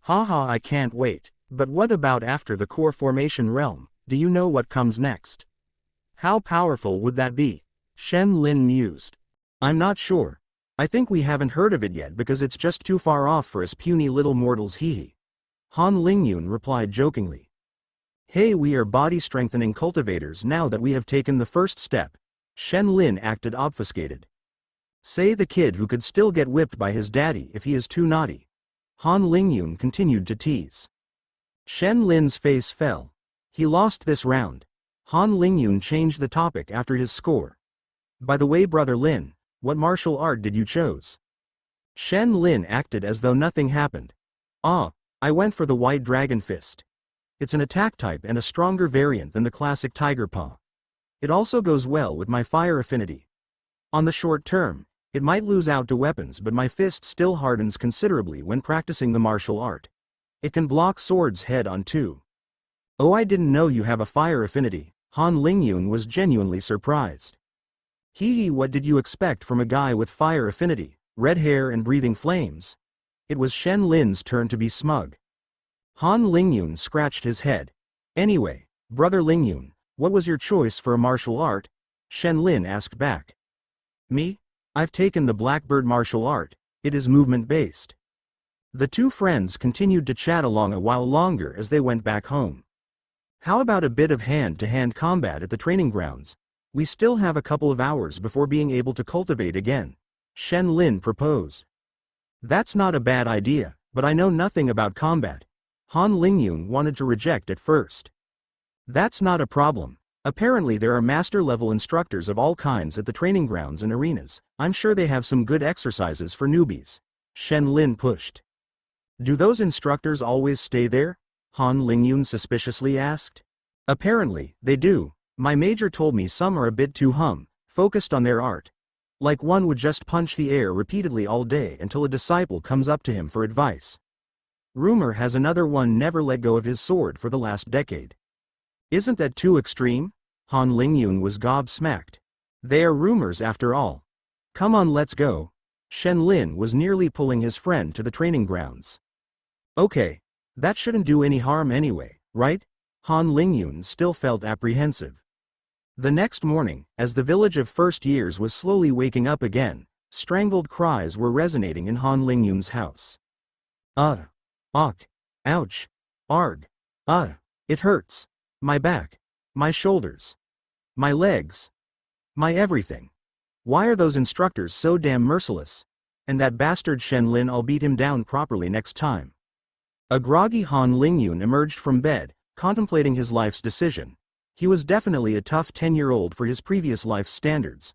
Haha, I can't wait. But what about after the core formation realm? Do you know what comes next? How powerful would that be? Shen Lin mused. I'm not sure. I think we haven't heard of it yet because it's just too far off for us puny little mortals. Hehe. Han Lingyun replied jokingly. Hey, we are body-strengthening cultivators now that we have taken the first step. Shen Lin acted obfuscated. Say the kid who could still get whipped by his daddy if he is too naughty. Han Lingyun continued to tease. Shen Lin's face fell. He lost this round. Han Lingyun changed the topic after his score. By the way, Brother Lin, what martial art did you choose? Shen Lin acted as though nothing happened. Ah, I went for the White Dragon Fist. It's an attack type and a stronger variant than the classic Tiger Paw. It also goes well with my fire affinity. On the short term, it might lose out to weapons, but my fist still hardens considerably when practicing the martial art. It can block swords head on too. Oh, I didn't know you have a fire affinity. Han Lingyun was genuinely surprised. Hee, what did you expect from a guy with fire affinity, red hair and breathing flames? It was Shen Lin's turn to be smug. Han Lingyun scratched his head. Anyway, Brother Lingyun, what was your choice for a martial art? Shen Lin asked back. Me? I've taken the Blackbird martial art. It is movement-based. The two friends continued to chat along a while longer as they went back home. How about a bit of hand-to-hand combat at the training grounds? We still have a couple of hours before being able to cultivate again. Shen Lin proposed. That's not a bad idea, but I know nothing about combat. Han Lingyun wanted to reject at first. That's not a problem. Apparently there are master-level instructors of all kinds at the training grounds and arenas. I'm sure they have some good exercises for newbies. Shen Lin pushed. Do those instructors always stay there? Han Lingyun suspiciously asked. Apparently, they do. My major told me some are a bit too focused on their art. Like one would just punch the air repeatedly all day until a disciple comes up to him for advice. Rumor has another one never let go of his sword for the last decade. Isn't that too extreme? Han Lingyun was gobsmacked. They are rumors after all. Come on, let's go. Shen Lin was nearly pulling his friend to the training grounds. Okay. That shouldn't do any harm anyway, right? Han Lingyun still felt apprehensive. The next morning, as the village of first years was slowly waking up again, strangled cries were resonating in Han Lingyun's house. Awk, ouch, arg, it hurts. My back, my shoulders, my legs, my everything. Why are those instructors so damn merciless? And that bastard Shen Lin, I'll beat him down properly next time. A groggy Han Lingyun emerged from bed, contemplating his life's decision. He was definitely a tough 10-year-old for his previous life's standards.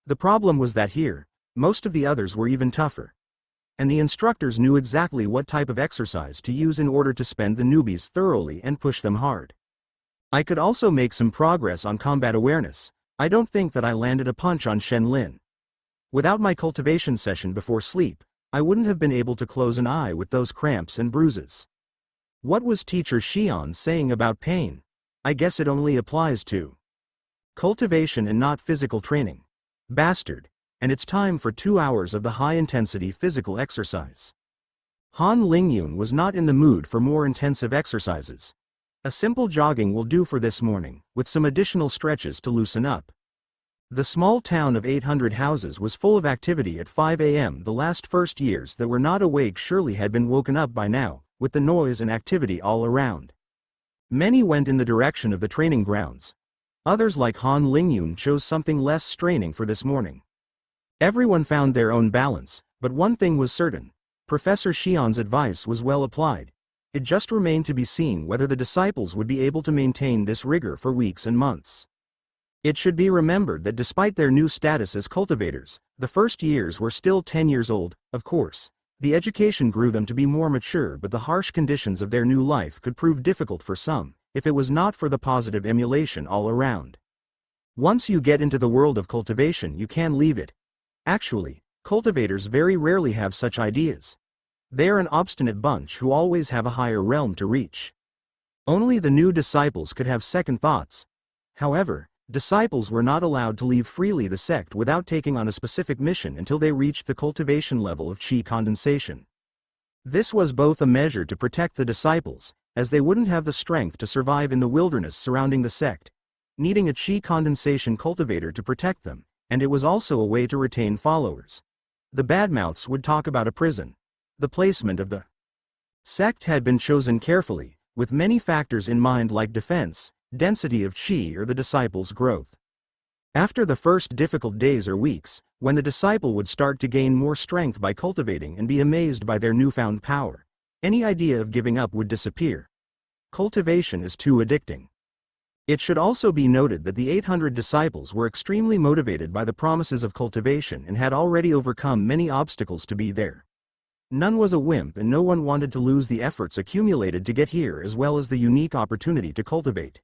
The problem was that here, most of the others were even tougher. And the instructors knew exactly what type of exercise to use in order to spend the newbies thoroughly and push them hard. I could also make some progress on combat awareness. I don't think that I landed a punch on Shen Lin. Without my cultivation session before sleep, I wouldn't have been able to close an eye with those cramps and bruises. What was Teacher Xian saying about pain? I guess it only applies to cultivation and not physical training. Bastard. And it's time for 2 hours of the high-intensity physical exercise. Han Lingyun was not in the mood for more intensive exercises. A simple jogging will do for this morning, with some additional stretches to loosen up. The small town of 800 houses was full of activity at 5 a.m. The last first years that were not awake surely had been woken up by now, with the noise and activity all around. Many went in the direction of the training grounds. Others, like Han Lingyun, chose something less straining for this morning. Everyone found their own balance, but one thing was certain. Professor Xian's advice was well applied. It just remained to be seen whether the disciples would be able to maintain this rigor for weeks and months. It should be remembered that despite their new status as cultivators, the first years were still 10 years old. Of course, the education grew them to be more mature, but the harsh conditions of their new life could prove difficult for some, if it was not for the positive emulation all around. Once you get into the world of cultivation, you can't leave it. Actually, cultivators very rarely have such ideas. They are an obstinate bunch who always have a higher realm to reach. Only the new disciples could have second thoughts. However, disciples were not allowed to leave freely the sect without taking on a specific mission until they reached the cultivation level of qi condensation. This was both a measure to protect the disciples, as they wouldn't have the strength to survive in the wilderness surrounding the sect, needing a qi condensation cultivator to protect them, and it was also a way to retain followers. The badmouths would talk about a prison. The placement of the sect had been chosen carefully, with many factors in mind like defense, density of qi, or the disciple's growth. After the first difficult days or weeks, when the disciple would start to gain more strength by cultivating and be amazed by their newfound power, any idea of giving up would disappear. Cultivation is too addicting. It should also be noted that the 800 disciples were extremely motivated by the promises of cultivation and had already overcome many obstacles to be there. None was a wimp and no one wanted to lose the efforts accumulated to get here as well as the unique opportunity to cultivate.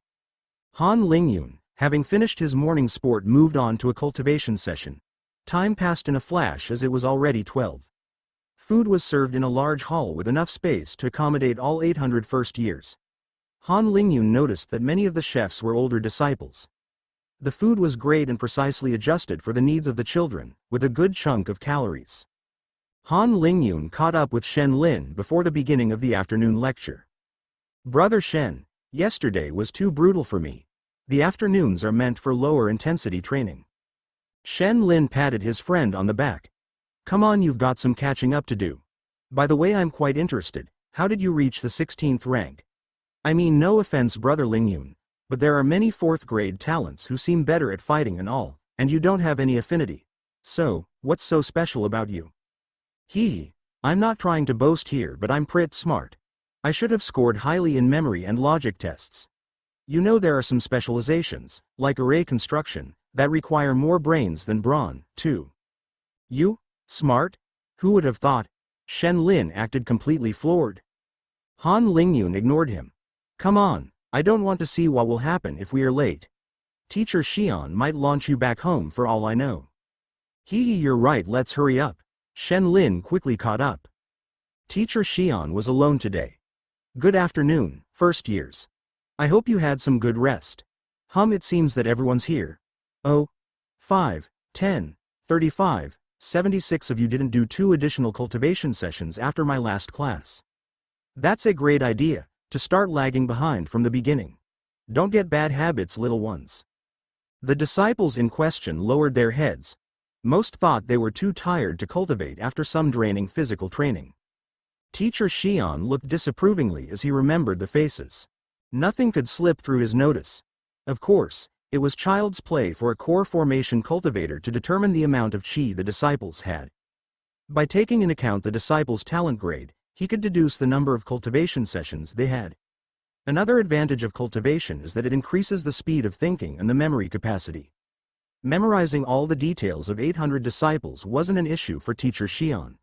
Han Lingyun, having finished his morning sport, moved on to a cultivation session. Time passed in a flash as it was already 12. Food was served in a large hall with enough space to accommodate all 800 first years. Han Lingyun noticed that many of the chefs were older disciples. The food was great and precisely adjusted for the needs of the children, with a good chunk of calories. Han Lingyun caught up with Shen Lin before the beginning of the afternoon lecture. Brother Shen, yesterday was too brutal for me. The afternoons are meant for lower intensity training. Shen Lin patted his friend on the back. Come on, you've got some catching up to do. By the way, I'm quite interested. How did you reach the 16th rank? I mean, no offense, Brother Lingyun, but there are many 4th grade talents who seem better at fighting and all, and you don't have any affinity. So, what's so special about you? Hee, I'm not trying to boast here, but I'm pretty smart. I should have scored highly in memory and logic tests. You know, there are some specializations, like array construction, that require more brains than brawn, too. You? Smart? Who would have thought? Shen Lin acted completely floored. Han Lingyun ignored him. Come on, I don't want to see what will happen if we are late. Teacher Xian might launch you back home for all I know. Hee, you're right, let's hurry up. Shen Lin quickly caught up. Teacher Xian was alone today. Good afternoon, first years. I hope you had some good rest. It seems that everyone's here. Oh, 5, 10, 35, 76 of you didn't do 2 additional cultivation sessions after my last class. That's a great idea, to start lagging behind from the beginning. Don't get bad habits, little ones. The disciples in question lowered their heads. Most thought they were too tired to cultivate after some draining physical training. Teacher Xian looked disapprovingly as he remembered the faces. Nothing could slip through his notice. Of course, it was child's play for a core formation cultivator to determine the amount of chi the disciples had. By taking into account the disciples' talent grade, he could deduce the number of cultivation sessions they had. Another advantage of cultivation is that it increases the speed of thinking and the memory capacity. Memorizing all the details of 800 disciples wasn't an issue for Teacher Xian.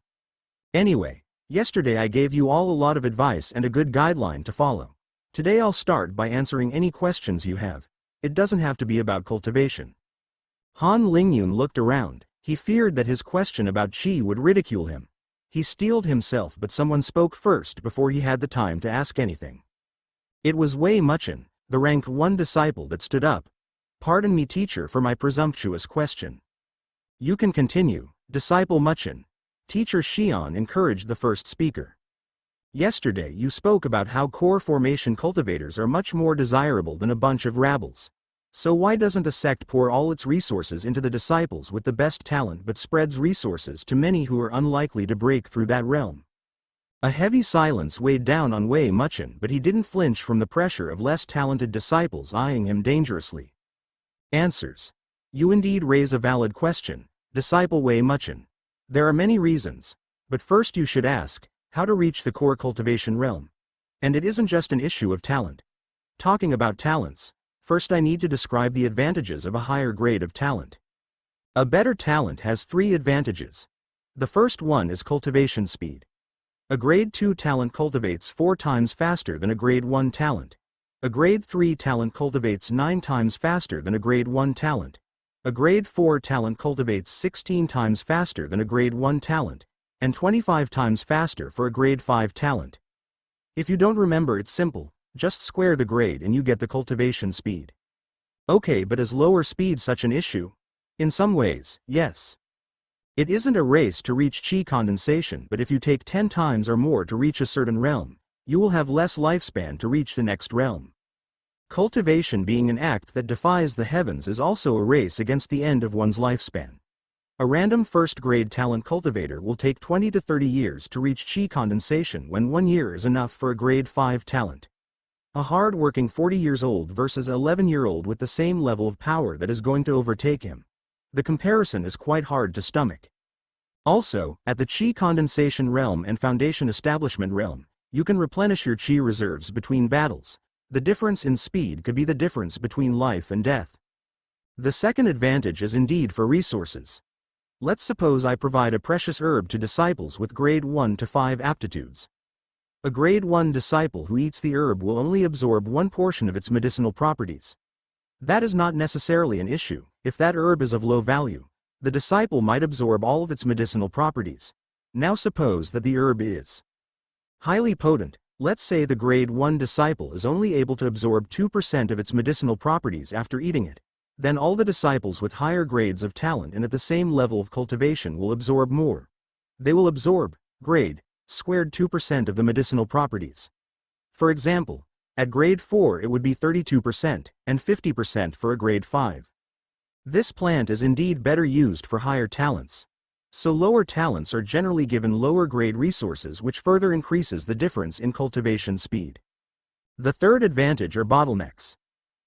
Anyway, yesterday I gave you all a lot of advice and a good guideline to follow. Today I'll start by answering any questions you have. It doesn't have to be about cultivation. Han Lingyun looked around. He feared that his question about chi would ridicule him. He steeled himself, but someone spoke first before he had the time to ask anything. It was Wei Muchen, the rank 1 disciple, that stood up. Pardon me, teacher, for my presumptuous question. You can continue, Disciple Muchen. Teacher Xian encouraged the first speaker. Yesterday you spoke about how core formation cultivators are much more desirable than a bunch of rabbles. So why doesn't a sect pour all its resources into the disciples with the best talent but spreads resources to many who are unlikely to break through that realm? A heavy silence weighed down on Wei Muchen, but he didn't flinch from the pressure of less talented disciples eyeing him dangerously. Answers. You indeed raise a valid question, Disciple Wei Muchen. There are many reasons, but first you should ask, how to reach the core cultivation realm. And it isn't just an issue of talent. Talking about talents, first I need to describe the advantages of a higher grade of talent. A better talent has 3 advantages. The first one is cultivation speed. A grade 2 talent cultivates 4 times faster than a grade 1 talent. A grade 3 talent cultivates 9 times faster than a grade 1 talent. A grade 4 talent cultivates 16 times faster than a grade 1 talent, and 25 times faster for a grade 5 talent. If you don't remember, it's simple. Just square the grade and you get the cultivation speed. Okay, but is lower speed such an issue? In some ways, yes. It isn't a race to reach chi condensation, but if you take 10 times or more to reach a certain realm, you will have less lifespan to reach the next realm. Cultivation, being an act that defies the heavens, is also a race against the end of one's lifespan. A random first-grade talent cultivator will take 20 to 30 years to reach chi condensation when 1 year is enough for a grade 5 talent. A hard-working 40-years-old versus an 11-year-old with the same level of power that is going to overtake him. The comparison is quite hard to stomach. Also, at the chi condensation realm and foundation establishment realm, you can replenish your chi reserves between battles, The difference in speed could be the difference between life and death. The second advantage is indeed for resources. Let's suppose I provide a precious herb to disciples with grade 1 to 5 aptitudes. A grade 1 disciple who eats the herb will only absorb one portion of its medicinal properties. That is not necessarily an issue. If that herb is of low value, the disciple might absorb all of its medicinal properties. Now suppose that the herb is highly potent. Let's say the grade 1 disciple is only able to absorb 2% of its medicinal properties after eating it. Then all the disciples with higher grades of talent and at the same level of cultivation will absorb more. They will absorb, grade, squared 2% of the medicinal properties. For example, at grade 4 it would be 32% and 50% for a grade 5. This plant is indeed better used for higher talents. So lower talents are generally given lower grade resources, which further increases the difference in cultivation speed. The third advantage are bottlenecks.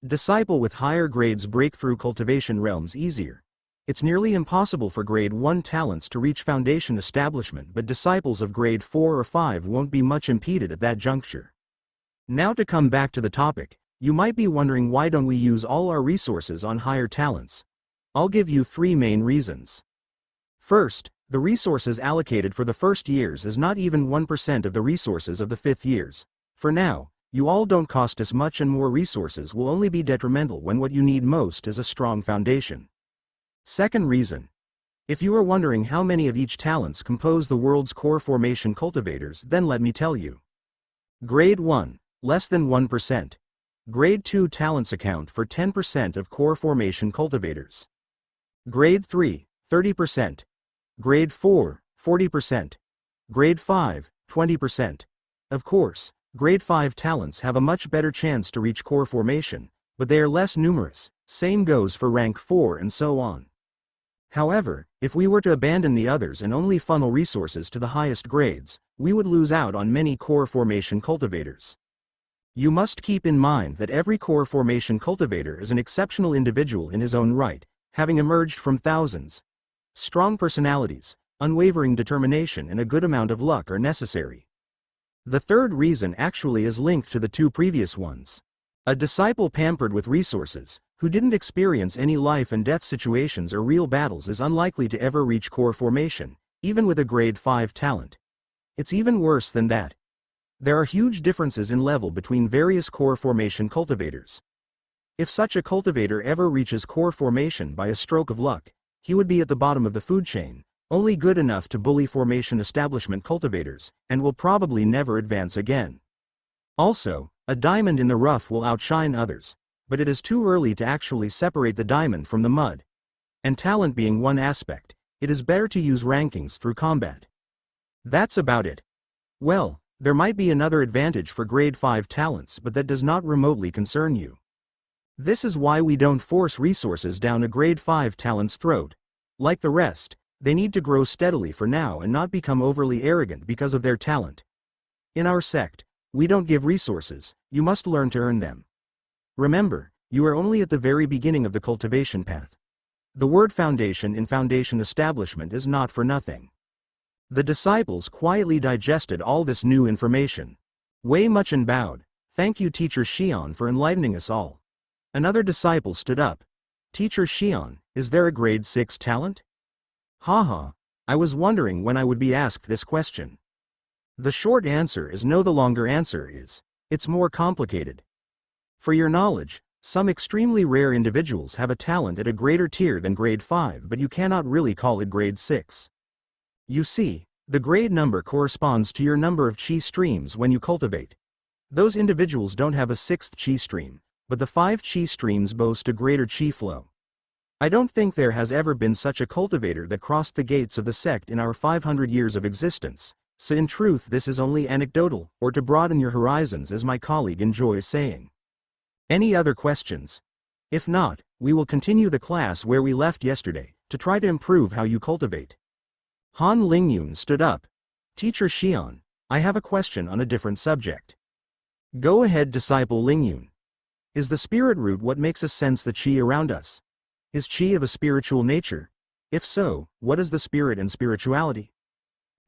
Disciple with higher grades break through cultivation realms easier. It's nearly impossible for grade 1 talents to reach foundation establishment, but disciples of grade 4 or 5 won't be much impeded at that juncture. Now to come back to the topic, you might be wondering, why don't we use all our resources on higher talents? I'll give you 3 main reasons. First, the resources allocated for the first years is not even 1% of the resources of the 5th years. For now, you all don't cost as much, and more resources will only be detrimental when what you need most is a strong foundation. Second reason. If you are wondering how many of each talents compose the world's core formation cultivators, then let me tell you. Grade 1, less than 1%. Grade 2 talents account for 10% of core formation cultivators. Grade 3, 30%. Grade 4, 40%. Grade 5, 20%. Of course, grade 5 talents have a much better chance to reach core formation, but they are less numerous. Same goes for rank 4 and so on. However, if we were to abandon the others and only funnel resources to the highest grades, we would lose out on many core formation cultivators. You must keep in mind that every core formation cultivator is an exceptional individual in his own right, having emerged from thousands. Strong personalities, unwavering determination and a good amount of luck are necessary. The third reason actually is linked to the 2 previous ones. A disciple pampered with resources, who didn't experience any life and death situations or real battles, is unlikely to ever reach core formation, even with a grade 5 talent. It's even worse than that. There are huge differences in level between various core formation cultivators. If such a cultivator ever reaches core formation by a stroke of luck, he would be at the bottom of the food chain, only good enough to bully formation establishment cultivators, and will probably never advance again. Also, a diamond in the rough will outshine others, but it is too early to actually separate the diamond from the mud. And talent being one aspect, it is better to use rankings through combat. That's about it. Well, there might be another advantage for grade 5 talents, but that does not remotely concern you. This is why we don't force resources down a grade 5 talent's throat. Like the rest, they need to grow steadily for now and not become overly arrogant because of their talent. In our sect, we don't give resources, you must learn to earn them. Remember, you are only at the very beginning of the cultivation path. The word foundation in foundation establishment is not for nothing. The disciples quietly digested all this new information. Wei Muchen bowed. Thank you, Teacher Xian, for enlightening us all. Another disciple stood up. Teacher Xian, is there a grade 6 talent? Haha, I was wondering when I would be asked this question. The short answer is no. The longer answer is, it's more complicated. For your knowledge, some extremely rare individuals have a talent at a greater tier than grade 5, but you cannot really call it grade 6. You see, the grade number corresponds to your number of chi streams when you cultivate. Those individuals don't have a 6th chi stream, but the 5 chi streams boast a greater chi flow. I don't think there has ever been such a cultivator that crossed the gates of the sect in our 500 years of existence, so in truth this is only anecdotal, or to broaden your horizons, as my colleague enjoys saying. Any other questions? If not, we will continue the class where we left yesterday, to try to improve how you cultivate. Han Lingyun stood up. Teacher Xian, I have a question on a different subject. Go ahead, disciple Lingyun. Is the spirit root what makes us sense the chi around us? Is chi of a spiritual nature? If so, what is the spirit and spirituality?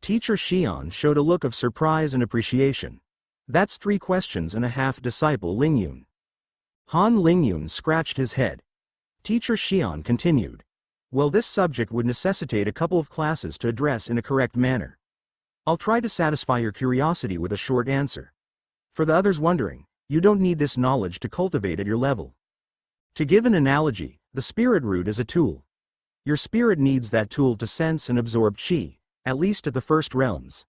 Teacher Xian showed a look of surprise and appreciation. That's 3.5 questions, disciple Lingyun. Han Lingyun scratched his head. Teacher Xian continued. Well, this subject would necessitate a couple of classes to address in a correct manner. I'll try to satisfy your curiosity with a short answer. For the others wondering, you don't need this knowledge to cultivate at your level. To give an analogy, the spirit root is a tool. Your spirit needs that tool to sense and absorb qi, at least at the first realms.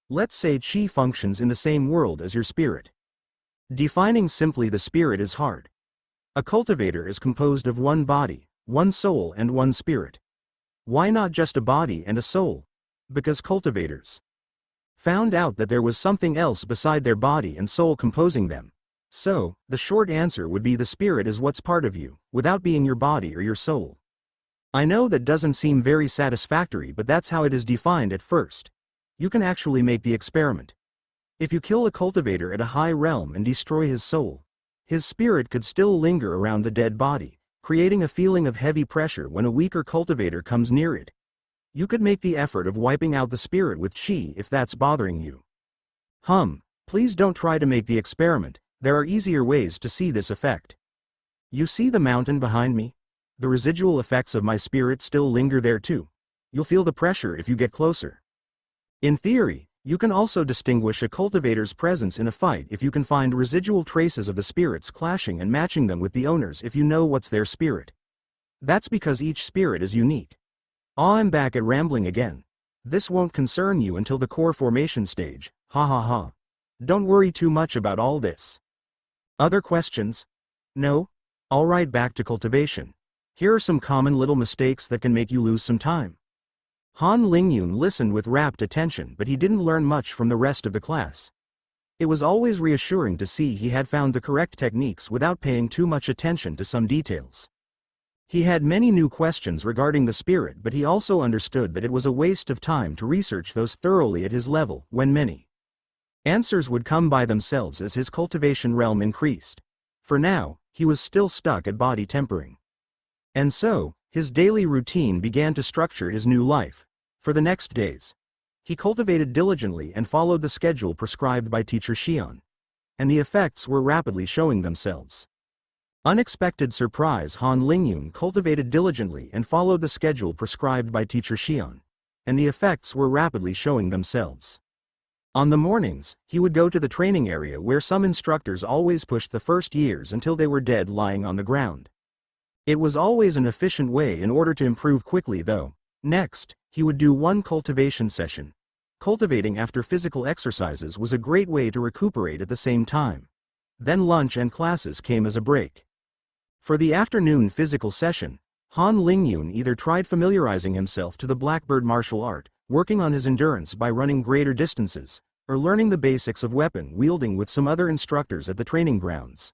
Let's say qi functions in the same world as your spirit. Defining simply the spirit is hard. A cultivator is composed of one body, one soul and one spirit. Why not just a body and a soul? Because cultivators found out that there was something else beside their body and soul composing them. So, the short answer would be the spirit is what's part of you, without being your body or your soul. I know that doesn't seem very satisfactory, but that's how it is defined at first. You can actually make the experiment. If you kill a cultivator at a high realm and destroy his soul, his spirit could still linger around the dead body, creating a feeling of heavy pressure when a weaker cultivator comes near it. You could make the effort of wiping out the spirit with qi if that's bothering you. Please don't try to make the experiment, there are easier ways to see this effect. You see the mountain behind me? The residual effects of my spirit still linger there too. You'll feel the pressure if you get closer. In theory, you can also distinguish a cultivator's presence in a fight if you can find residual traces of the spirits clashing and matching them with the owners if you know what's their spirit. That's because each spirit is unique. I'm back at rambling again. This won't concern you until the core formation stage, ha ha ha. Don't worry too much about all this. Other questions? No? Alright, back to cultivation. Here are some common little mistakes that can make you lose some time. Han Lingyun listened with rapt attention, but he didn't learn much from the rest of the class. It was always reassuring to see he had found the correct techniques without paying too much attention to some details. He had many new questions regarding the spirit, but he also understood that it was a waste of time to research those thoroughly at his level, when many answers would come by themselves as his cultivation realm increased. For now, he was still stuck at body tempering. And so, his daily routine began to structure his new life. For the next days, he cultivated diligently and followed the schedule prescribed by Teacher Xian. And the effects were rapidly showing themselves. Unexpected surprise, Han Lingyun cultivated diligently and followed the schedule prescribed by Teacher Xian. And the effects were rapidly showing themselves. On the mornings, he would go to the training area where some instructors always pushed the first years until they were dead lying on the ground. It was always an efficient way in order to improve quickly though. Next, he would do one cultivation session. Cultivating after physical exercises was a great way to recuperate at the same time. Then lunch and classes came as a break. For the afternoon physical session, Han Lingyun either tried familiarizing himself to the Blackbird martial art, working on his endurance by running greater distances, or learning the basics of weapon wielding with some other instructors at the training grounds.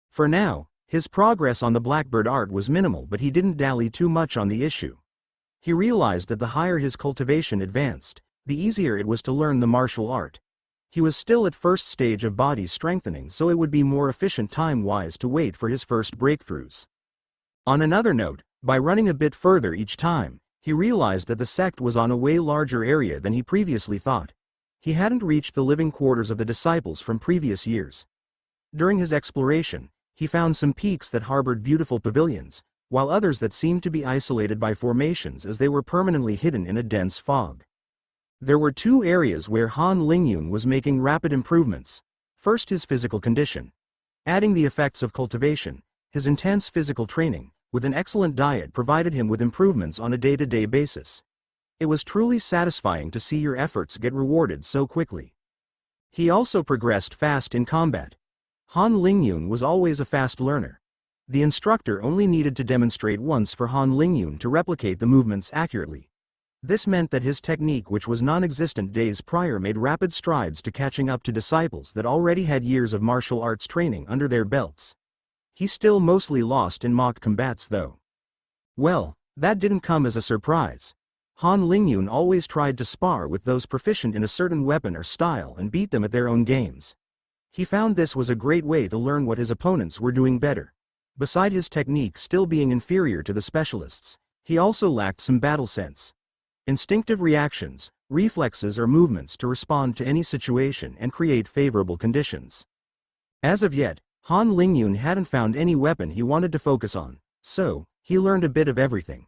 For now, his progress on the Blackbird art was minimal, but he didn't dally too much on the issue. He realized that the higher his cultivation advanced, the easier it was to learn the martial art. He was still at first stage of body strengthening, so it would be more efficient time-wise to wait for his first breakthroughs. On another note, by running a bit further each time, he realized that the sect was on a way larger area than he previously thought. He hadn't reached the living quarters of the disciples from previous years. During his exploration, he found some peaks that harbored beautiful pavilions, while others that seemed to be isolated by formations as they were permanently hidden in a dense fog. There were two areas where Han Lingyun was making rapid improvements. First, his physical condition. Adding the effects of cultivation, his intense physical training, with an excellent diet provided him with improvements on a day-to-day basis. It was truly satisfying to see your efforts get rewarded so quickly. He also progressed fast in combat. Han Lingyun was always a fast learner. The instructor only needed to demonstrate once for Han Lingyun to replicate the movements accurately. This meant that his technique, which was non-existent days prior, made rapid strides to catching up to disciples that already had years of martial arts training under their belts. He still mostly lost in mock combats though. Well, that didn't come as a surprise. Han Lingyun always tried to spar with those proficient in a certain weapon or style and beat them at their own games. He found this was a great way to learn what his opponents were doing better. Beside his technique still being inferior to the specialists, he also lacked some battle sense. Instinctive reactions, reflexes or movements to respond to any situation and create favorable conditions. As of yet, Han Lingyun hadn't found any weapon he wanted to focus on, so he learned a bit of everything.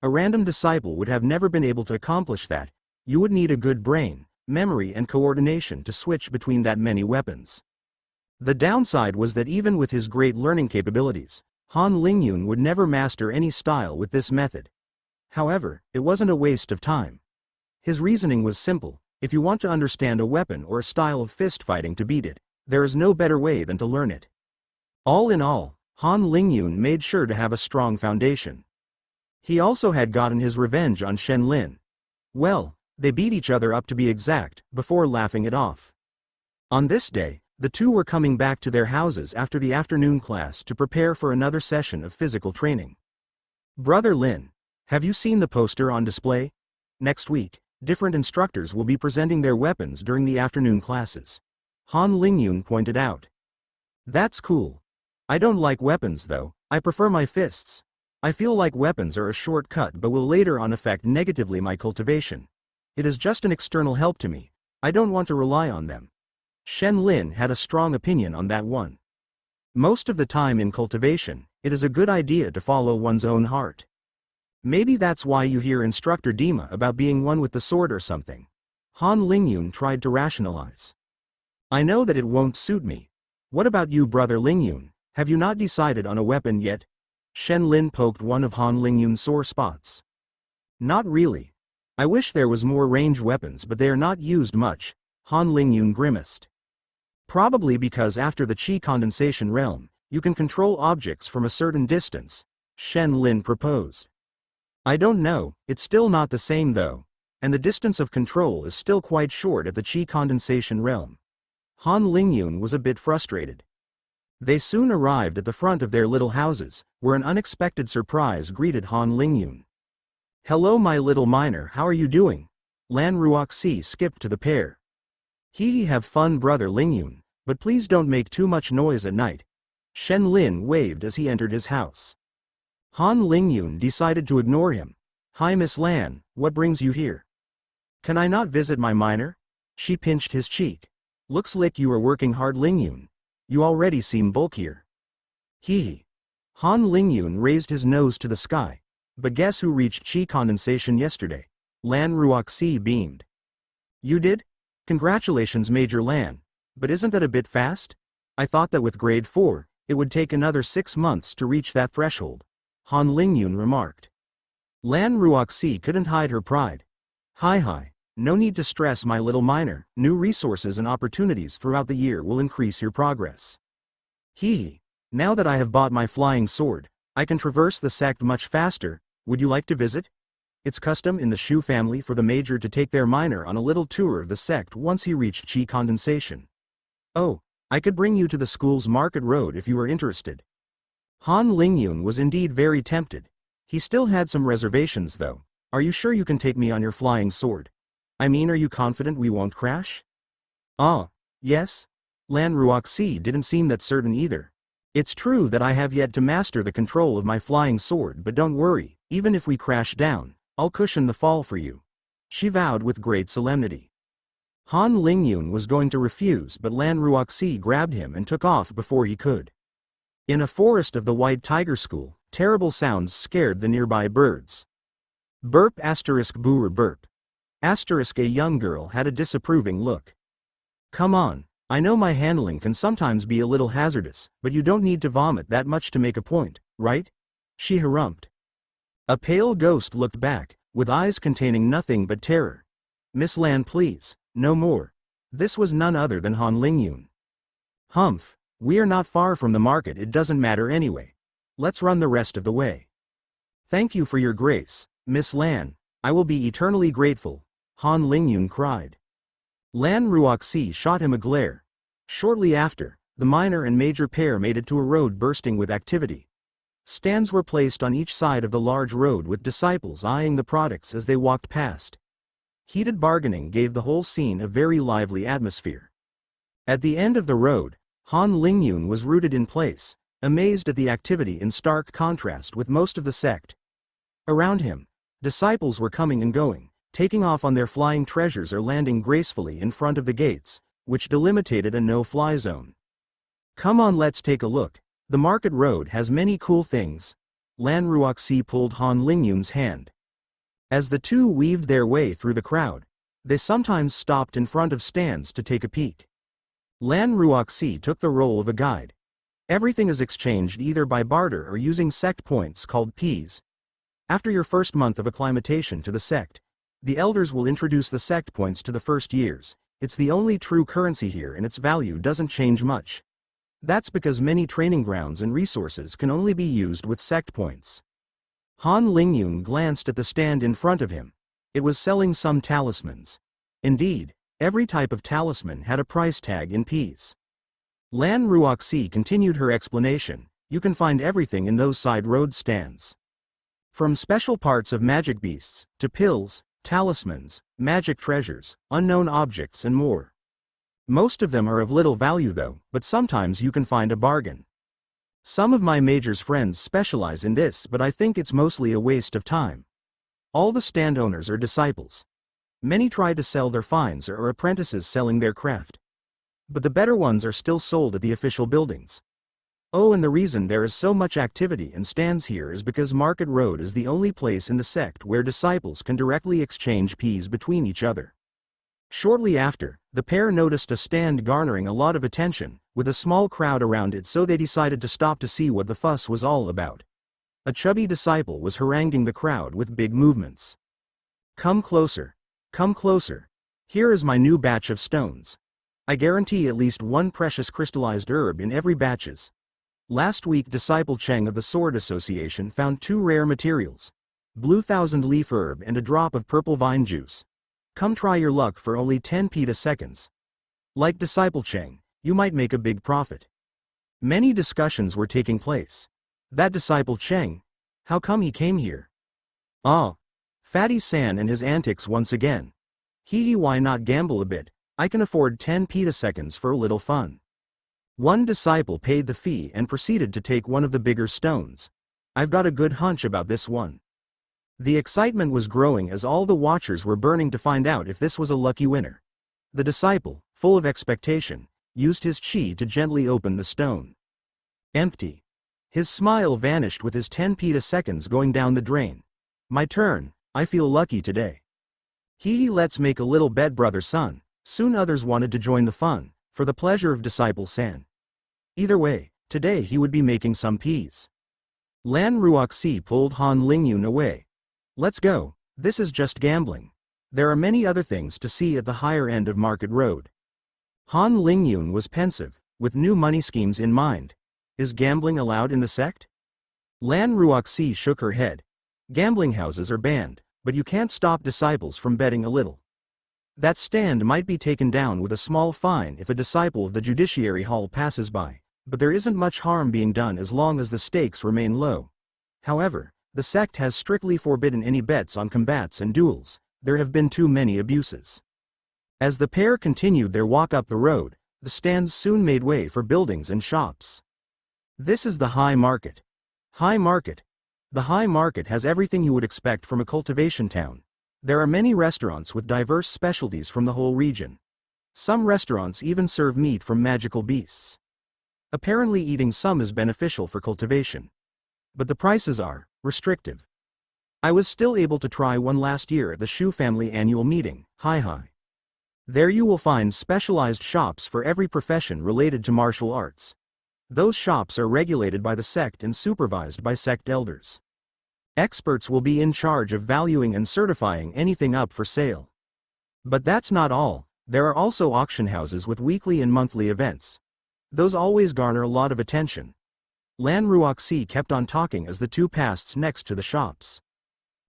A random disciple would have never been able to accomplish that. You would need a good brain, memory and coordination to switch between that many weapons. The downside was that even with his great learning capabilities, Han Lingyun would never master any style with this method. However, it wasn't a waste of time. His reasoning was simple: if you want to understand a weapon or a style of fist fighting to beat it, there is no better way than to learn it. All in all, Han Lingyun made sure to have a strong foundation. He also had gotten his revenge on Shen Lin. Well, they beat each other up to be exact, before laughing it off. On this day, the two were coming back to their houses after the afternoon class to prepare for another session of physical training. Brother Lin, have you seen the poster on display? Next week, different instructors will be presenting their weapons during the afternoon classes. Han Lingyun pointed out. That's cool. I don't like weapons though, I prefer my fists. I feel like weapons are a shortcut but will later on affect negatively my cultivation. It is just an external help to me. I don't want to rely on them. Shen Lin had a strong opinion on that one. Most of the time in cultivation, it is a good idea to follow one's own heart. Maybe that's why you hear Instructor Dima about being one with the sword or something. Han Lingyun tried to rationalize. I know that it won't suit me. What about you, Brother Lingyun? Have you not decided on a weapon yet? Shen Lin poked one of Han Lingyun's sore spots. Not really. I wish there was more range weapons, but they are not used much, Han Lingyun grimaced. Probably because after the Qi condensation realm, you can control objects from a certain distance, Shen Lin proposed. I don't know, it's still not the same though, and the distance of control is still quite short at the Qi condensation realm. Han Lingyun was a bit frustrated. They soon arrived at the front of their little houses, where an unexpected surprise greeted Han Lingyun. Hello my little miner, how are you doing? Lan Ruoxi skipped to the pair. Hee have fun Brother Lingyun, but please don't make too much noise at night. Shen Lin waved as he entered his house. Han Lingyun decided to ignore him. Hi Miss Lan, what brings you here? Can I not visit my miner? She pinched his cheek. Looks like you are working hard Lingyun. You already seem bulkier. Hee. Han Lingyun raised his nose to the sky. But guess who reached Qi condensation yesterday? Lan Ruoxi beamed. You did? Congratulations Major Lan. But isn't that a bit fast? I thought that with grade 4, it would take another 6 months to reach that threshold. Han Lingyun remarked. Lan Ruoxi couldn't hide her pride. Hi, no need to stress my little miner, new resources and opportunities throughout the year will increase your progress. Hee, now that I have bought my flying sword, I can traverse the sect much faster, would you like to visit? It's custom in the Shu family for the major to take their miner on a little tour of the sect once he reached Qi condensation. Oh, I could bring you to the school's market road if you were interested. Han Lingyun was indeed very tempted. He still had some reservations though. Are you sure you can take me on your flying sword? I mean, are you confident we won't crash? Ah, yes? Lan Ruoxi didn't seem that certain either. It's true that I have yet to master the control of my flying sword, but don't worry, even if we crash down, I'll cushion the fall for you. She vowed with great solemnity. Han Lingyun was going to refuse, but Lan Ruoxi grabbed him and took off before he could. In a forest of the White Tiger School, terrible sounds scared the nearby birds. Burp asterisk booer burp. Asterisk a young girl had a disapproving look. Come on, I know my handling can sometimes be a little hazardous, but you don't need to vomit that much to make a point, right? She harumphed. A pale ghost looked back, with eyes containing nothing but terror. Miss Lan please, no more. This was none other than Han Lingyun. Humph, we are not far from the market, it doesn't matter anyway. Let's run the rest of the way. Thank you for your grace, Miss Lan, I will be eternally grateful, Han Lingyun cried. Lan Ruoxi shot him a glare. Shortly after, the minor and major pair made it to a road bursting with activity. Stands were placed on each side of the large road with disciples eyeing the products as they walked past. Heated bargaining gave the whole scene a very lively atmosphere. At the end of the road, Han Lingyun was rooted in place, amazed at the activity in stark contrast with most of the sect. Around him, Disciples were coming and going, taking off on their flying treasures or landing gracefully in front of the gates, which delimitated a no-fly zone. Come on, let's take a look. The market road has many cool things. Lan Ruoxi pulled Han Lingyun's hand. As the two weaved their way through the crowd, they sometimes stopped in front of stands to take a peek. Lan Ruoxi took the role of a guide. Everything is exchanged either by barter or using sect points called Ps. After your first month of acclimatation to the sect, the elders will introduce the sect points to the first years. It's the only true currency here and its value doesn't change much. That's because many training grounds and resources can only be used with sect points. Han Lingyun glanced at the stand in front of him. It was selling some talismans. Indeed, every type of talisman had a price tag in Ps. Lan Ruoxi continued her explanation. You can find everything in those side road stands. From special parts of magic beasts, to pills, talismans, magic treasures, unknown objects and more. Most of them are of little value though, but sometimes you can find a bargain. Some of my major's friends specialize in this, but I think it's mostly a waste of time. All the stand owners are disciples. Many try to sell their finds or are apprentices selling their craft. But the better ones are still sold at the official buildings. Oh, and the reason there is so much activity and stands here is because Market Road is the only place in the sect where disciples can directly exchange Ps between each other. Shortly after, the pair noticed a stand garnering a lot of attention, with a small crowd around it, so they decided to stop to see what the fuss was all about. A chubby disciple was haranguing the crowd with big movements. Come closer. Come closer. Here is my new batch of stones. I guarantee at least one precious crystallized herb in every batches. Last week Disciple Cheng of the Sword Association found 2 rare materials. Blue thousand-leaf herb and a drop of purple vine juice. Come try your luck for only 10 petaseconds. Like Disciple Cheng, you might make a big profit. Many discussions were taking place. That Disciple Cheng? How come he came here? Ah. Fatty San and his antics once again. Hee, why not gamble a bit? I can afford 10 petaseconds for a little fun. One disciple paid the fee and proceeded to take one of the bigger stones. I've got a good hunch about this one. The excitement was growing as all the watchers were burning to find out if this was a lucky winner. The disciple, full of expectation, used his chi to gently open the stone. Empty. His smile vanished with his 10 petaseconds going down the drain. My turn, I feel lucky today. Hee, let's make a little bet, brother son. Soon others wanted to join the fun, for the pleasure of Disciple San. Either way, today he would be making some Ps. Lan Ruoxi pulled Han Lingyun away. Let's go, this is just gambling. There are many other things to see at the higher end of Market Road. Han Lingyun was pensive, with new money schemes in mind. Is gambling allowed in the sect? Lan Ruoxi shook her head. Gambling houses are banned, but you can't stop disciples from betting a little. That stand might be taken down with a small fine if a disciple of the Judiciary Hall passes by, but there isn't much harm being done as long as the stakes remain low. However, the sect has strictly forbidden any bets on combats and duels. There have been too many abuses. As the pair continued their walk up the road, the stands soon made way for buildings and shops. This is the High Market. High Market. The High Market has everything you would expect from a cultivation town. There are many restaurants with diverse specialties from the whole region. Some restaurants even serve meat from magical beasts. Apparently eating some is beneficial for cultivation. But the prices are restrictive. I was still able to try one last year at the Shu family annual meeting, Hi. There you will find specialized shops for every profession related to martial arts. Those shops are regulated by the sect and supervised by sect elders. Experts will be in charge of valuing and certifying anything up for sale. But that's not all, there are also auction houses with weekly and monthly events. Those always garner a lot of attention. Lan Ruoxi kept on talking as the two passed next to the shops.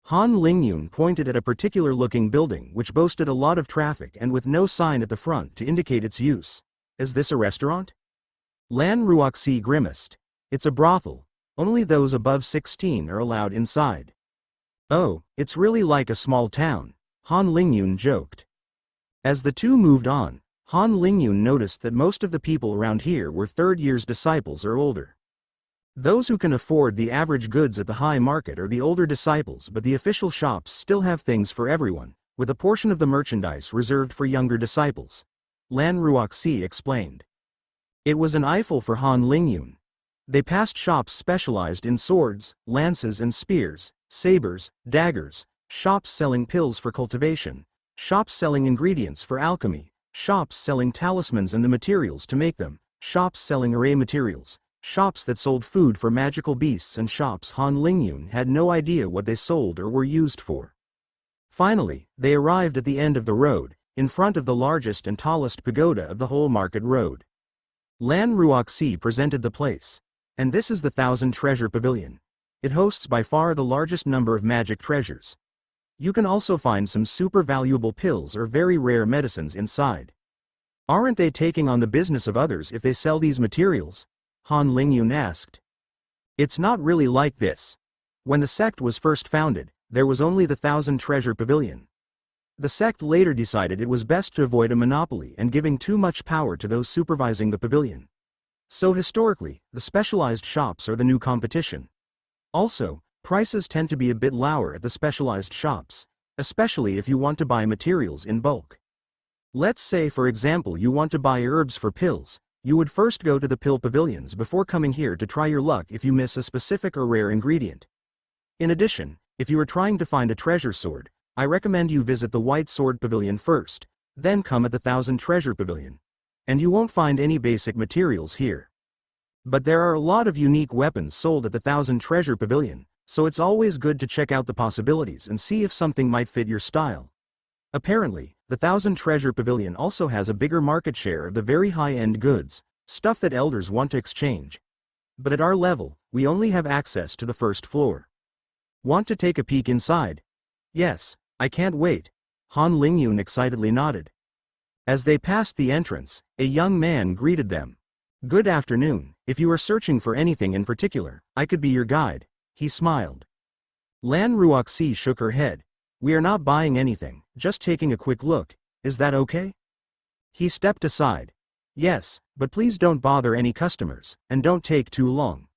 Han Lingyun pointed at a particular-looking building which boasted a lot of traffic and with no sign at the front to indicate its use. Is this a restaurant? Lan Ruoxi grimaced. It's a brothel. Only those above 16 are allowed inside. Oh, it's really like a small town, Han Lingyun joked. As the two moved on, Han Lingyun noticed that most of the people around here were third-year's disciples or older. Those who can afford the average goods at the high market are the older disciples, but the official shops still have things for everyone, with a portion of the merchandise reserved for younger disciples. Lan Ruoxi explained. It was an eyeful for Han Lingyun. They passed shops specialized in swords, lances and spears, sabers, daggers, shops selling pills for cultivation, shops selling ingredients for alchemy, shops selling talismans and the materials to make them, shops selling array materials, shops that sold food for magical beasts, and shops Han Lingyun had no idea what they sold or were used for. Finally, they arrived at the end of the road, in front of the largest and tallest pagoda of the whole market road. Lan Ruoxi presented the place. And this is the 1,000 Treasure Pavilion. It hosts by far the largest number of magic treasures. You can also find some super valuable pills or very rare medicines inside. Aren't they taking on the business of others if they sell these materials? Han Lingyun asked. It's not really like this. When the sect was first founded, there was only the 1,000 Treasure Pavilion. The sect later decided it was best to avoid a monopoly and giving too much power to those supervising the pavilion. So historically, the specialized shops are the new competition. Also, prices tend to be a bit lower at the specialized shops, especially if you want to buy materials in bulk. Let's say for example you want to buy herbs for pills, you would first go to the pill pavilions before coming here to try your luck if you miss a specific or rare ingredient. In addition, if you are trying to find a treasure sword, I recommend you visit the White Sword Pavilion first, then come at the 1,000 Treasure Pavilion. And you won't find any basic materials here. But there are a lot of unique weapons sold at the 1,000 Treasure Pavilion, so it's always good to check out the possibilities and see if something might fit your style. Apparently, the 1,000 Treasure Pavilion also has a bigger market share of the very high-end goods, stuff that elders want to exchange. But at our level, we only have access to the first floor. Want to take a peek inside? Yes, I can't wait. Han Lingyun excitedly nodded. As they passed the entrance, a young man greeted them. Good afternoon, if you are searching for anything in particular, I could be your guide, he smiled. Lan Ruoxi shook her head. We are not buying anything, just taking a quick look, is that okay? He stepped aside. Yes, but please don't bother any customers, and don't take too long.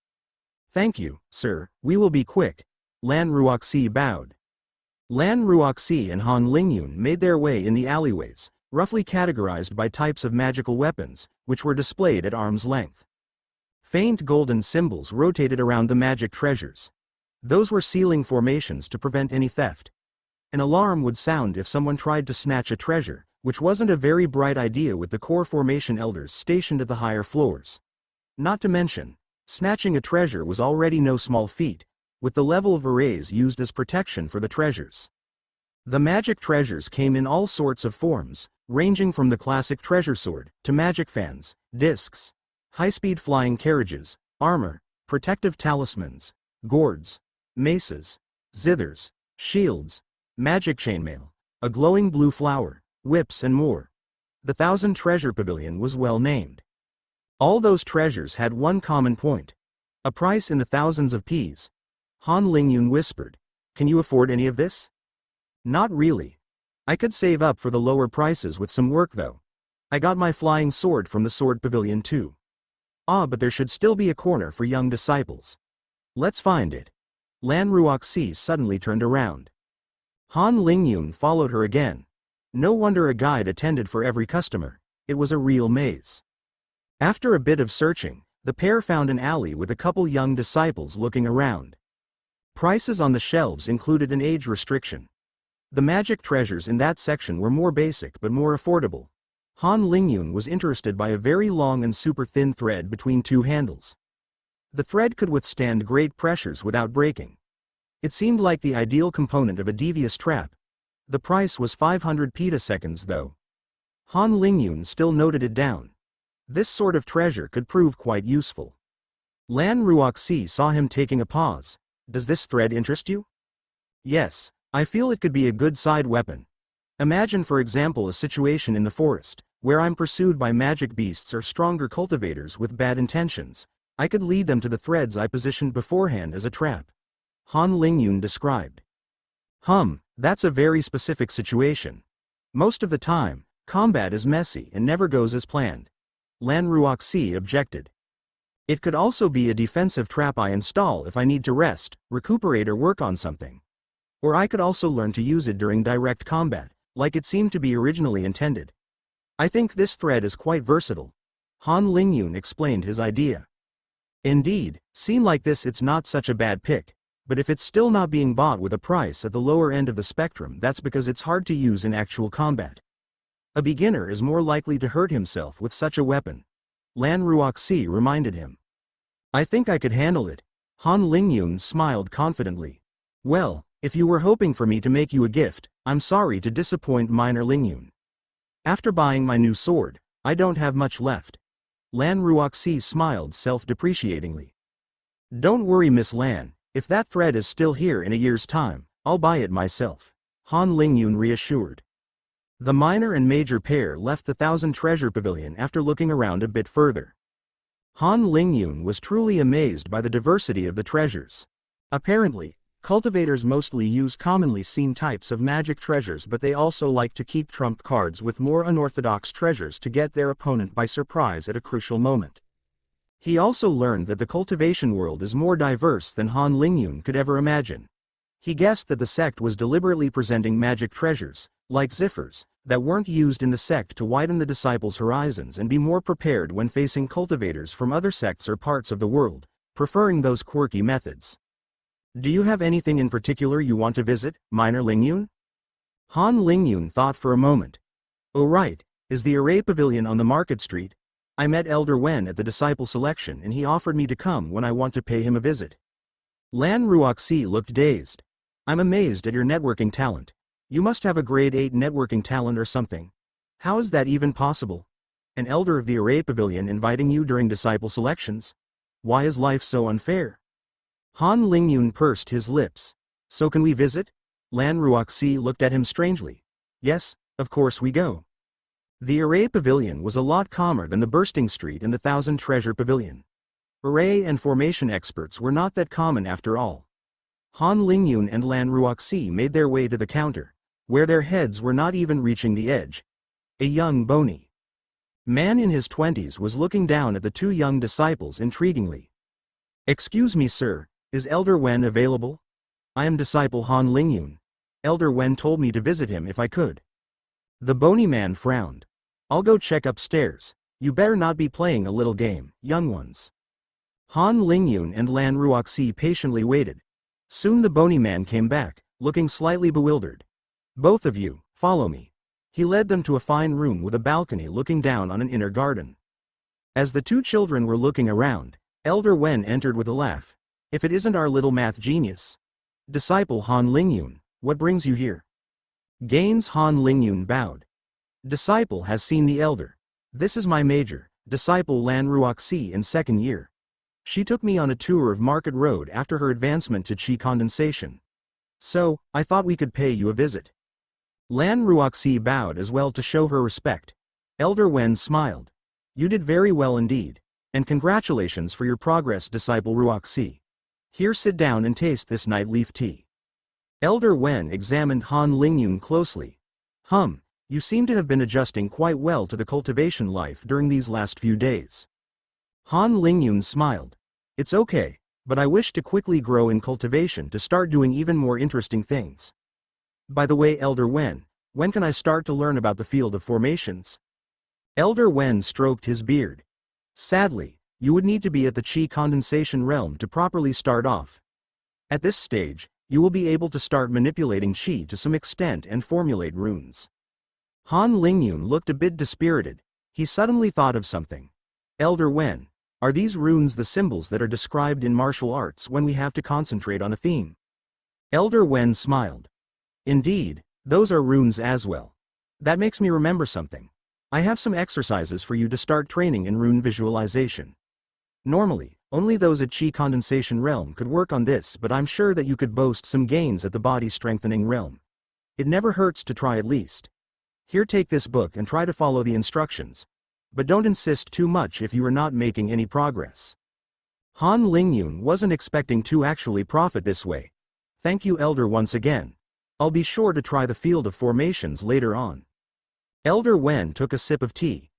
Thank you, sir, we will be quick. Lan Ruoxi bowed. Lan Ruoxi and Han Lingyun made their way in the alleyways, roughly categorized by types of magical weapons, which were displayed at arm's length. Faint golden symbols rotated around the magic treasures. Those were sealing formations to prevent any theft. An alarm would sound if someone tried to snatch a treasure, which wasn't a very bright idea with the core formation elders stationed at the higher floors. Not to mention, snatching a treasure was already no small feat, with the level of arrays used as protection for the treasures. The magic treasures came in all sorts of forms, ranging from the classic treasure sword, to magic fans, discs, high-speed flying carriages, armor, protective talismans, gourds, maces, zithers, shields, magic chainmail, a glowing blue flower, whips and more. The 1,000 Treasure Pavilion was well named. All those treasures had one common point. A price in the thousands of Ps. Han Lingyun whispered, can you afford any of this? Not really. I could save up for the lower prices with some work though. I got my flying sword from the Sword Pavilion too. Ah, but there should still be a corner for young disciples. Let's find it. Lan Ruoxi suddenly turned around. Han Lingyun followed her again. No wonder a guide attended for every customer. It was a real maze. After a bit of searching, the pair found an alley with a couple young disciples looking around. Prices on the shelves included an age restriction. The magic treasures in that section were more basic but more affordable. Han Lingyun was interested by a very long and super thin thread between two handles. The thread could withstand great pressures without breaking. It seemed like the ideal component of a devious trap. The price was 500 petaseconds though. Han Lingyun still noted it down. This sort of treasure could prove quite useful. Lan Ruoxi saw him taking a pause. Does this thread interest you? Yes. I feel it could be a good side weapon. Imagine for example a situation in the forest, where I'm pursued by magic beasts or stronger cultivators with bad intentions. I could lead them to the threads I positioned beforehand as a trap. Han Lingyun described. That's a very specific situation. Most of the time, combat is messy and never goes as planned. Lan Ruoxi objected. It could also be a defensive trap I install if I need to rest, recuperate or work on something. Or I could also learn to use it during direct combat, like it seemed to be originally intended. I think this thread is quite versatile. Han Lingyun explained his idea. Indeed, seen like this it's not such a bad pick, but if it's still not being bought with a price at the lower end of the spectrum, that's because it's hard to use in actual combat. A beginner is more likely to hurt himself with such a weapon. Lan Ruoxi reminded him. I think I could handle it. Han Lingyun smiled confidently. Well, if you were hoping for me to make you a gift, I'm sorry to disappoint Minor Lingyun. After buying my new sword, I don't have much left. Lan Ruoxi smiled self-depreciatingly. Don't worry Miss Lan, if that thread is still here in a year's time, I'll buy it myself. Han Lingyun reassured. The minor and major pair left the Thousand Treasure Pavilion after looking around a bit further. Han Lingyun was truly amazed by the diversity of the treasures. Apparently, cultivators mostly use commonly seen types of magic treasures, but they also like to keep trump cards with more unorthodox treasures to get their opponent by surprise at a crucial moment. He also learned that the cultivation world is more diverse than Han Lingyun could ever imagine. He guessed that the sect was deliberately presenting magic treasures, like ziffers, that weren't used in the sect to widen the disciples' horizons and be more prepared when facing cultivators from other sects or parts of the world, preferring those quirky methods. Do you have anything in particular you want to visit, Minor Lingyun? Han Lingyun thought for a moment. Oh right, is the Array Pavilion on the Market Street? I met Elder Wen at the disciple selection and he offered me to come when I want to pay him a visit. Lan Ruoxi looked dazed. I'm amazed at your networking talent. You must have a grade 8 networking talent or something. How is that even possible? An elder of the Array Pavilion inviting you during disciple selections? Why is life so unfair? Han Lingyun pursed his lips. So can we visit? Lan Ruoxi looked at him strangely. Yes, of course we go. The Array Pavilion was a lot calmer than the Bursting Street and the Thousand Treasure Pavilion. Array and formation experts were not that common after all. Han Lingyun and Lan Ruoxi made their way to the counter, where their heads were not even reaching the edge. A young bony man in his 20s was looking down at the two young disciples intriguingly. Excuse me sir, is Elder Wen available? I am disciple Han Lingyun. Elder Wen told me to visit him if I could. The bony man frowned. I'll go check upstairs. You better not be playing a little game, young ones. Han Lingyun and Lan Ruoxi patiently waited. Soon the bony man came back, looking slightly bewildered. Both of you, follow me. He led them to a fine room with a balcony looking down on an inner garden. As the two children were looking around, Elder Wen entered with a laugh. If it isn't our little math genius. Disciple Han Lingyun, what brings you here? Gaines Han Lingyun bowed. Disciple has seen the elder. This is my major, disciple Lan Ruoxi in second year. She took me on a tour of Market Road after her advancement to Qi condensation. So, I thought we could pay you a visit. Lan Ruoxi bowed as well to show her respect. Elder Wen smiled. You did very well indeed, and congratulations for your progress, disciple Ruoxi. Here sit down and taste this night leaf tea. Elder Wen examined Han Lingyun closely. You seem to have been adjusting quite well to the cultivation life during these last few days. Han Lingyun smiled. It's okay, but I wish to quickly grow in cultivation to start doing even more interesting things. By the way, Elder Wen, when can I start to learn about the field of formations? Elder Wen stroked his beard. Sadly, you would need to be at the Qi condensation realm to properly start off. At this stage, you will be able to start manipulating Qi to some extent and formulate runes. Han Lingyun looked a bit dispirited. He suddenly thought of something. Elder Wen, are these runes the symbols that are described in martial arts when we have to concentrate on a theme? Elder Wen smiled. Indeed, those are runes as well. That makes me remember something. I have some exercises for you to start training in rune visualization. Normally, only those at Qi condensation realm could work on this, but I'm sure that you could boast some gains at the body strengthening realm. It never hurts to try at least. Here, take this book and try to follow the instructions. But don't insist too much if you are not making any progress. Han Lingyun wasn't expecting to actually profit this way. Thank you, Elder, once again. I'll be sure to try the field of formations later on. Elder Wen took a sip of tea.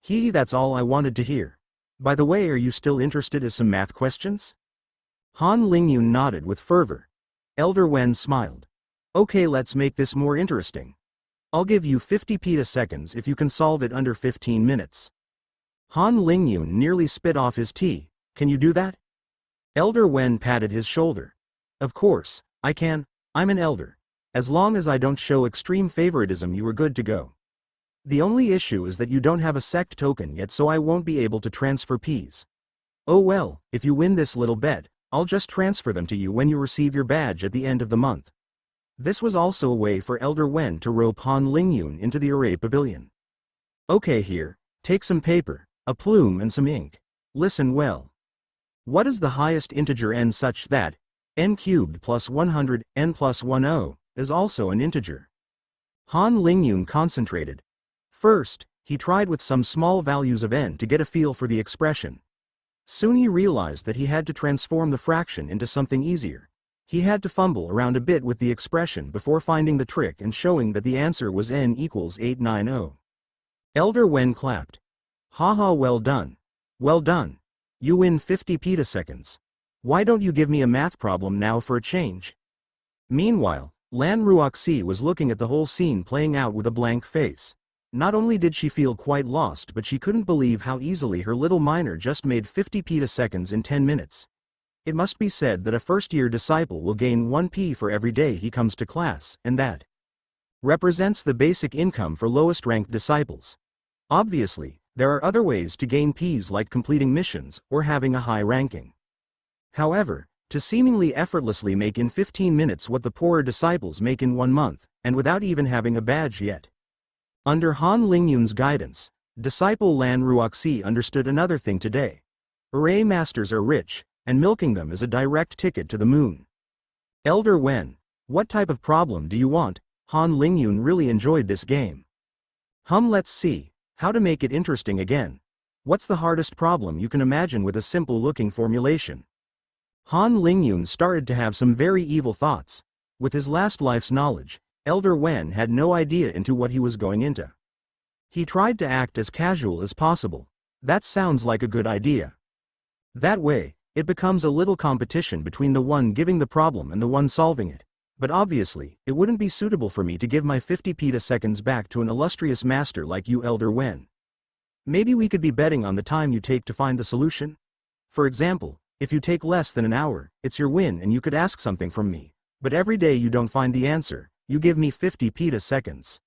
That's all I wanted to hear. By the way, are you still interested in some math questions? Han Lingyun nodded with fervor. Elder Wen smiled. Okay, let's make this more interesting. I'll give you 50 petaseconds if you can solve it under 15 minutes. Han Lingyun nearly spit off his tea. Can you do that? Elder Wen patted his shoulder. Of course, I can. I'm an elder. As long as I don't show extreme favoritism, you are good to go. The only issue is that you don't have a sect token yet, so I won't be able to transfer Ps. Oh well, if you win this little bet, I'll just transfer them to you when you receive your badge at the end of the month. This was also a way for Elder Wen to rope Han Lingyun into the array pavilion. Okay, here, take some paper, a plume and some ink. Listen well. What is the highest integer n such that n cubed plus 100, n plus 10, is also an integer? Han Lingyun concentrated. First, he tried with some small values of n to get a feel for the expression. Soon he realized that he had to transform the fraction into something easier. He had to fumble around a bit with the expression before finding the trick and showing that the answer was n equals 890. Elder Wen clapped. Haha, well done. Well done. You win 50 petaseconds. Why don't you give me a math problem now for a change? Meanwhile, Lan Ruoxi was looking at the whole scene playing out with a blank face. Not only did she feel quite lost, but she couldn't believe how easily her little miner just made 50 petaseconds in 10 minutes. It must be said that a first-year disciple will gain 1 P for every day he comes to class, and that represents the basic income for lowest-ranked disciples. Obviously, there are other ways to gain Ps like completing missions or having a high ranking. However, to seemingly effortlessly make in 15 minutes what the poorer disciples make in 1 month, and without even having a badge yet. Under Han Lingyun's guidance, disciple Lan Ruoxi understood another thing today. Array masters are rich, and milking them is a direct ticket to the moon. Elder Wen, what type of problem do you want? Han Lingyun really enjoyed this game. Let's see, how to make it interesting again. What's the hardest problem you can imagine with a simple-looking formulation? Han Lingyun started to have some very evil thoughts. With his last life's knowledge, Elder Wen had no idea into what he was going into. He tried to act as casual as possible. That sounds like a good idea. That way, it becomes a little competition between the one giving the problem and the one solving it. But obviously, it wouldn't be suitable for me to give my 50 petaseconds back to an illustrious master like you, Elder Wen. Maybe we could be betting on the time you take to find the solution? For example, if you take less than an hour, it's your win and you could ask something from me. But every day you don't find the answer, you give me 50 petaseconds.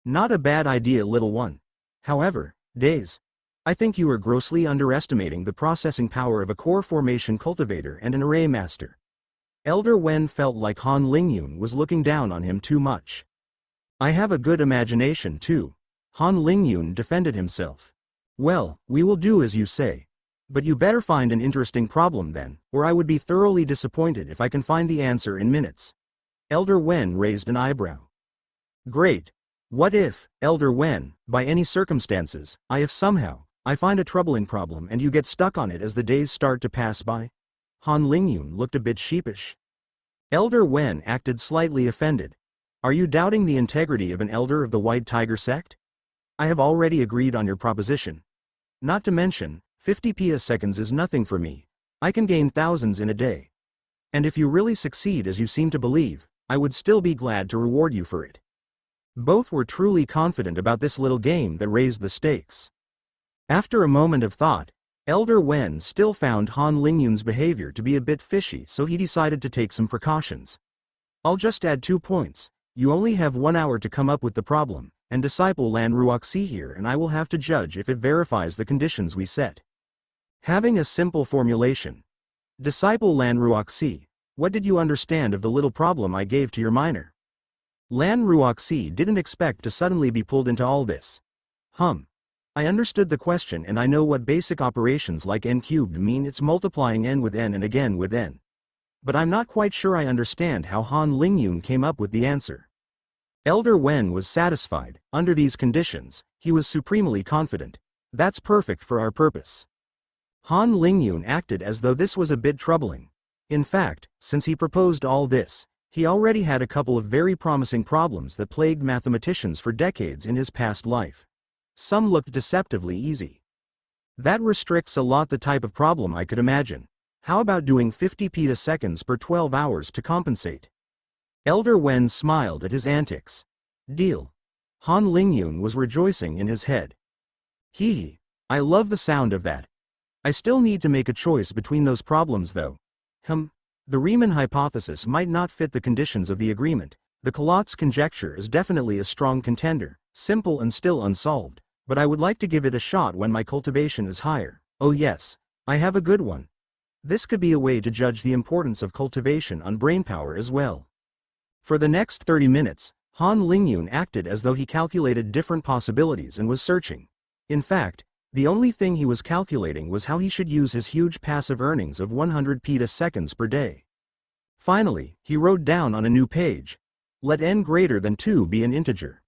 Not a bad idea, little one. However, days. I think you are grossly underestimating the processing power of a core formation cultivator and an array master. Elder Wen felt like Han Lingyun was looking down on him too much. I have a good imagination too. Han Lingyun defended himself. Well, we will do as you say. But you better find an interesting problem then, or I would be thoroughly disappointed if I can find the answer in minutes. Elder Wen raised an eyebrow. Great. What if, Elder Wen, by any circumstances, I find a troubling problem and you get stuck on it as the days start to pass by? Han Lingyun looked a bit sheepish. Elder Wen acted slightly offended. Are you doubting the integrity of an elder of the White Tiger sect? I have already agreed on your proposition. Not to mention, 50 petaseconds is nothing for me. I can gain thousands in a day. And if you really succeed as you seem to believe, I would still be glad to reward you for it. Both were truly confident about this little game that raised the stakes. After a moment of thought, Elder Wen still found Han Lingyun's behavior to be a bit fishy, so he decided to take some precautions. I'll just add 2 points. You only have 1 hour to come up with the problem, and disciple Lan Ruoxi here and I will have to judge if it verifies the conditions we set. Having a simple formulation. Disciple Lan Ruoxi, what did you understand of the little problem I gave to your miner? Lan Ruoxi didn't expect to suddenly be pulled into all this. I understood the question and I know what basic operations like n cubed mean. It's multiplying n with n and again with n. But I'm not quite sure I understand how Han Lingyun came up with the answer. Elder Wen was satisfied. Under these conditions, he was supremely confident. That's perfect for our purpose. Han Lingyun acted as though this was a bit troubling. In fact, since he proposed all this, he already had a couple of very promising problems that plagued mathematicians for decades in his past life. Some looked deceptively easy. That restricts a lot the type of problem I could imagine. How about doing 50 petaseconds per 12 hours to compensate? Elder Wen smiled at his antics. Deal. Han Lingyun was rejoicing in his head. Hee hee. I love the sound of that. I still need to make a choice between those problems though. The Riemann hypothesis might not fit the conditions of the agreement. The Collatz conjecture is definitely a strong contender, simple and still unsolved, but I would like to give it a shot when my cultivation is higher. Oh yes, I have a good one. This could be a way to judge the importance of cultivation on brainpower as well. For the next 30 minutes, Han Lingyun acted as though he calculated different possibilities and was searching. In fact, the only thing he was calculating was how he should use his huge passive earnings of 100 petaseconds per day. Finally, he wrote down on a new page, let n greater than 2 be an integer.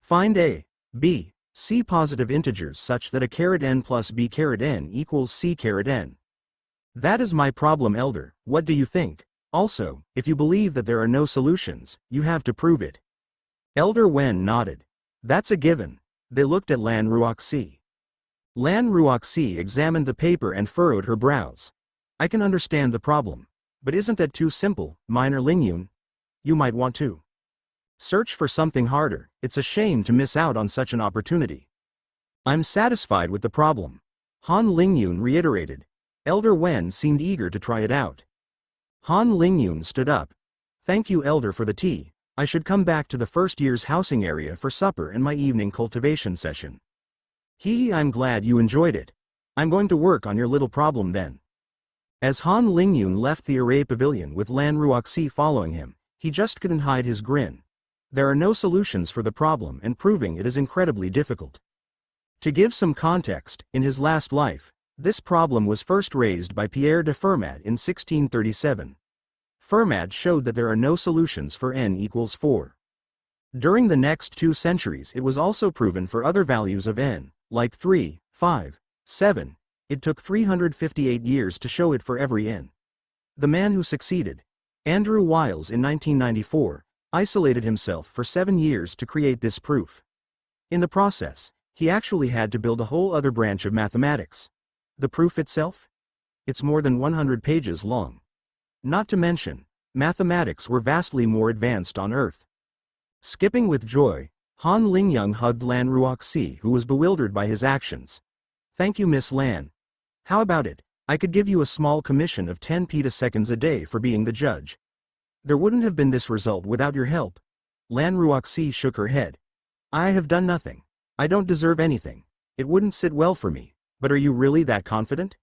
Find a, b, c positive integers such that n plus n equals n. That is my problem, Elder. What do you think? Also, if you believe that there are no solutions, you have to prove it. Elder Wen nodded. That's a given. They looked at Lan Ruoxi. Lan Ruoxi examined the paper and furrowed her brows. I can understand the problem. But isn't that too simple, Minor Lingyun? You might want to search for something harder. It's a shame to miss out on such an opportunity. I'm satisfied with the problem. Han Lingyun reiterated. Elder Wen seemed eager to try it out. Han Lingyun stood up. Thank you, Elder, for the tea. I should come back to the first year's housing area for supper and my evening cultivation session. I'm glad you enjoyed it. I'm going to work on your little problem then. As Han Lingyun left the array pavilion with Lan Ruoxi following him, he just couldn't hide his grin. There are no solutions for the problem and proving it is incredibly difficult. To give some context, in his last life, this problem was first raised by Pierre de Fermat in 1637. Fermat showed that there are no solutions for n equals 4. During the next 2 centuries it was also proven for other values of n, like 3, 5, 7. It took 358 years to show it for every n. The man who succeeded, Andrew Wiles in 1994, isolated himself for 7 years to create this proof. In the process, he actually had to build a whole other branch of mathematics. The proof itself? It's more than 100 pages long. Not to mention, mathematics were vastly more advanced on Earth. Skipping with joy, Han Lingyun hugged Lan Ruoxi, who was bewildered by his actions. Thank you, Miss Lan. How about it? I could give you a small commission of 10 petaseconds a day for being the judge. There wouldn't have been this result without your help. Lan Ruoxi shook her head. I have done nothing. I don't deserve anything. It wouldn't sit well for me. But are you really that confident?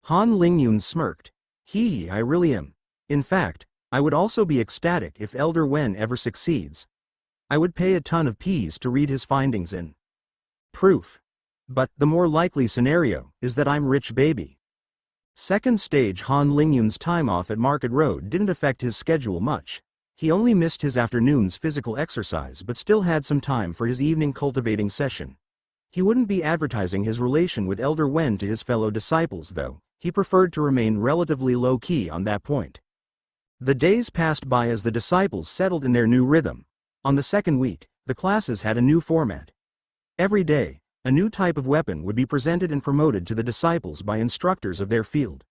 Han Lingyun smirked. I really am. In fact, I would also be ecstatic if Elder Wen ever succeeds. I would pay a ton of peas to read his findings in proof. But the more likely scenario is that I'm rich, baby. Second stage, Han Lingyun's time off at Market Road didn't affect his schedule much. He only missed his afternoon's physical exercise but still had some time for his evening cultivating session. He wouldn't be advertising his relation with Elder Wen to his fellow disciples though. He preferred to remain relatively low-key on that point. The days passed by as the disciples settled in their new rhythm. On the second week, the classes had a new format. Every day, a new type of weapon would be presented and promoted to the disciples by instructors of their field.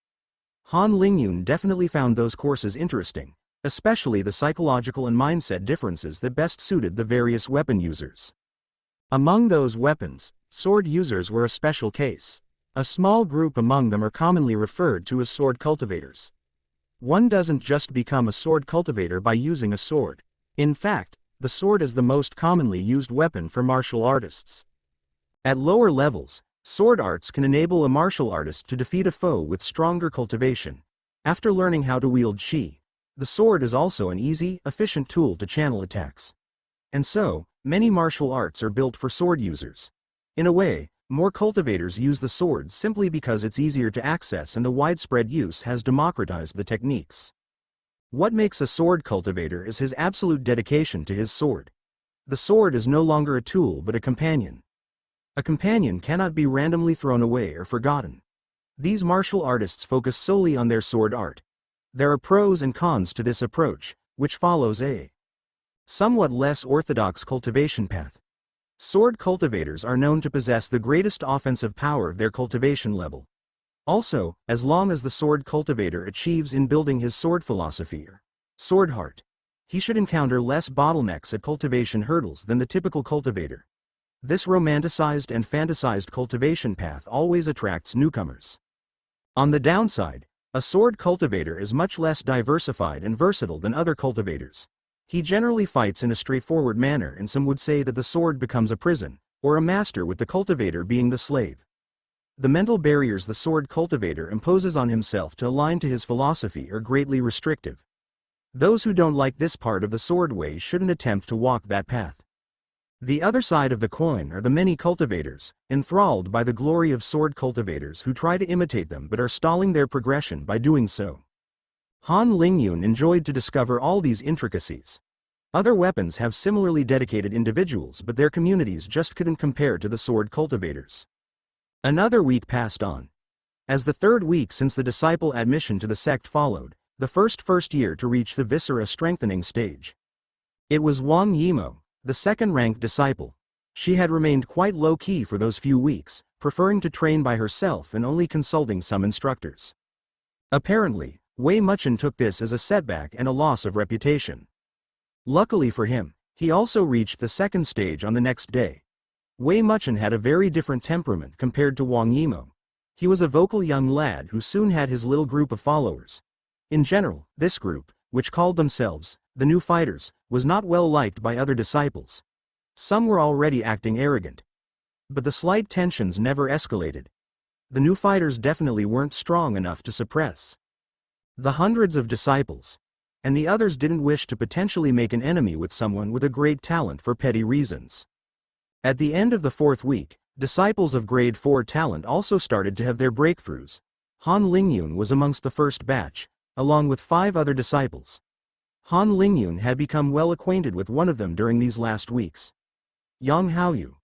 Han Lingyun definitely found those courses interesting, especially the psychological and mindset differences that best suited the various weapon users. Among those weapons, sword users were a special case. A small group among them are commonly referred to as sword cultivators. One doesn't just become a sword cultivator by using a sword. In fact, the sword is the most commonly used weapon for martial artists. At lower levels, sword arts can enable a martial artist to defeat a foe with stronger cultivation. After learning how to wield qi, the sword is also an easy, efficient tool to channel attacks. And so, many martial arts are built for sword users. In a way, more cultivators use the sword simply because it's easier to access and the widespread use has democratized the techniques. What makes a sword cultivator is his absolute dedication to his sword. The sword is no longer a tool but a companion. A companion cannot be randomly thrown away or forgotten. These martial artists focus solely on their sword art. There are pros and cons to this approach, which follows a somewhat less orthodox cultivation path. Sword cultivators are known to possess the greatest offensive power of their cultivation level. Also, as long as the sword cultivator achieves in building his sword philosophy or sword heart, he should encounter less bottlenecks at cultivation hurdles than the typical cultivator. This romanticized and fantasized cultivation path always attracts newcomers. On the downside, a sword cultivator is much less diversified and versatile than other cultivators. He generally fights in a straightforward manner, and some would say that the sword becomes a prison, or a master with the cultivator being the slave. The mental barriers the sword cultivator imposes on himself to align to his philosophy are greatly restrictive. Those who don't like this part of the sword way shouldn't attempt to walk that path. The other side of the coin are the many cultivators, enthralled by the glory of sword cultivators who try to imitate them but are stalling their progression by doing so. Han Lingyun enjoyed to discover all these intricacies. Other weapons have similarly dedicated individuals, but their communities just couldn't compare to the sword cultivators. Another week passed on. As the third week since the disciple admission to the sect followed, the first year to reach the viscera strengthening stage. It was Wang Yimo, the second-ranked disciple. She had remained quite low-key for those few weeks, preferring to train by herself and only consulting some instructors. Apparently, Wei Muchen took this as a setback and a loss of reputation. Luckily for him, he also reached the second stage on the next day. Wei Muchen had a very different temperament compared to Wang Yimo. He was a vocal young lad who soon had his little group of followers. In general, this group, which called themselves the New Fighters, was not well liked by other disciples. Some were already acting arrogant. But the slight tensions never escalated. The New Fighters definitely weren't strong enough to suppress the hundreds of disciples. And the others didn't wish to potentially make an enemy with someone with a great talent for petty reasons. At the end of the fourth week, disciples of grade 4 talent also started to have their breakthroughs. Han Lingyun was amongst the first batch, along with 5 other disciples. Han Lingyun had become well acquainted with one of them during these last weeks. Yang Haoyu.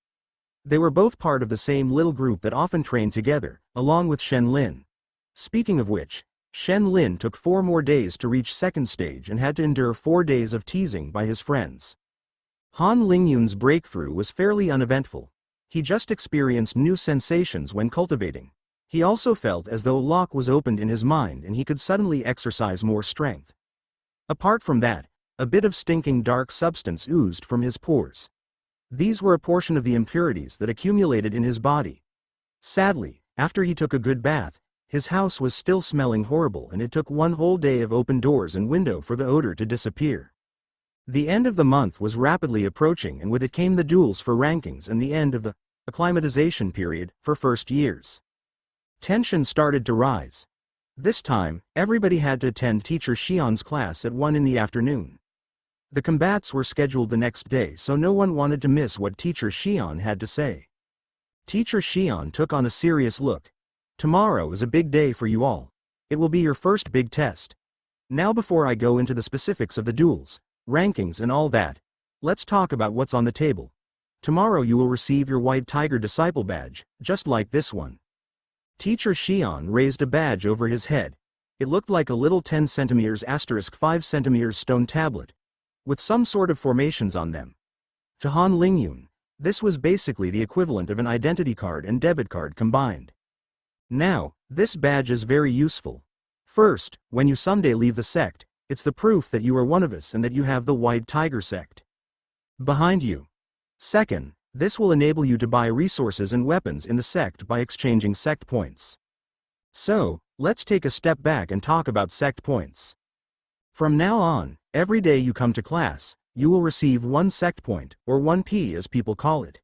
They were both part of the same little group that often trained together, along with Shen Lin. Speaking of which, Shen Lin took 4 more days to reach second stage and had to endure 4 days of teasing by his friends. Han Lingyun's breakthrough was fairly uneventful. He just experienced new sensations when cultivating. He also felt as though a lock was opened in his mind and he could suddenly exercise more strength. Apart from that, a bit of stinking dark substance oozed from his pores. These were a portion of the impurities that accumulated in his body. Sadly, after he took a good bath, his house was still smelling horrible, and it took 1 whole day of open doors and window for the odor to disappear. The end of the month was rapidly approaching, and with it came the duels for rankings and the end of the acclimatization period for first years. Tension started to rise. This time, everybody had to attend Teacher Xian's class at 1 in the afternoon. The combats were scheduled the next day, so no one wanted to miss what Teacher Xian had to say. Teacher Xian took on a serious look. Tomorrow is a big day for you all. It will be your first big test. Now, before I go into the specifics of the duels, rankings and all that, let's talk about what's on the table. Tomorrow you will receive your White Tiger Disciple badge, just like this one. Teacher Xian raised a badge over his head. It looked like a little 10 cm * 5 cm stone tablet, with some sort of formations on them. To Han Lingyun, this was basically the equivalent of an identity card and debit card combined. Now, this badge is very useful. First, when you someday leave the sect, it's the proof that you are one of us and that you have the White Tiger sect behind you. Second, this will enable you to buy resources and weapons in the sect by exchanging sect points. So, let's take a step back and talk about sect points. From now on, every day you come to class, you will receive 1 sect point, or 1p as people call it.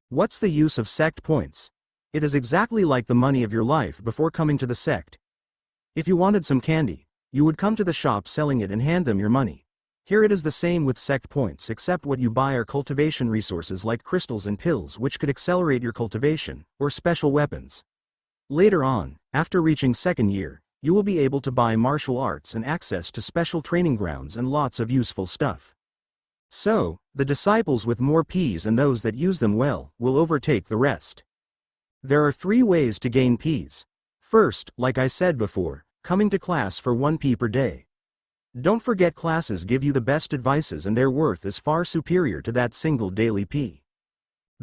What's the use of sect points? It is exactly like the money of your life before coming to the sect. If you wanted some candy, you would come to the shop selling it and hand them your money. Here it is the same with sect points, except what you buy are cultivation resources like crystals and pills which could accelerate your cultivation, or special weapons. Later on, after reaching second year, you will be able to buy martial arts and access to special training grounds and lots of useful stuff. So, the disciples with more Ps and those that use them well will overtake the rest. There are 3 ways to gain Ps. First, like I said before, coming to class for 1p per day. Don't forget, classes give you the best advices and their worth is far superior to that single daily P.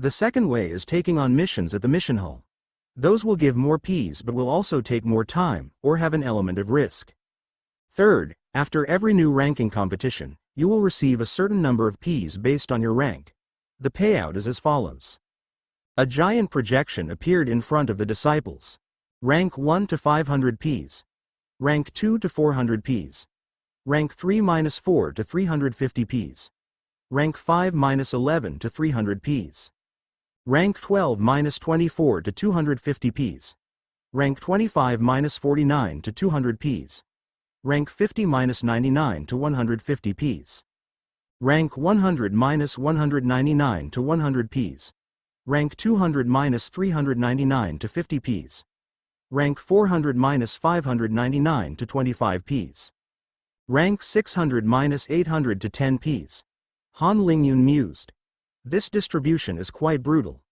The second way is taking on missions at the mission hall. Those will give more Ps but will also take more time, or have an element of risk. Third, after every new ranking competition, you will receive a certain number of Ps based on your rank. The payout is as follows. A giant projection appeared in front of the disciples. Rank 1 to 500 Ps. Rank 2 to 400 Ps. Rank 3-4 to 350 Ps. Rank 5-11 to 300 Ps. Rank 12-24 to 250 Ps. Rank 25-49 to 200 Ps. Rank 50-99 to 150 Ps. Rank 100-199 to 100 Ps. Rank 200-399 to 50 Ps. Rank 400-599 to 25 Ps. Rank 600-800 to 10 Ps. Han Lingyun mused. This distribution is quite brutal.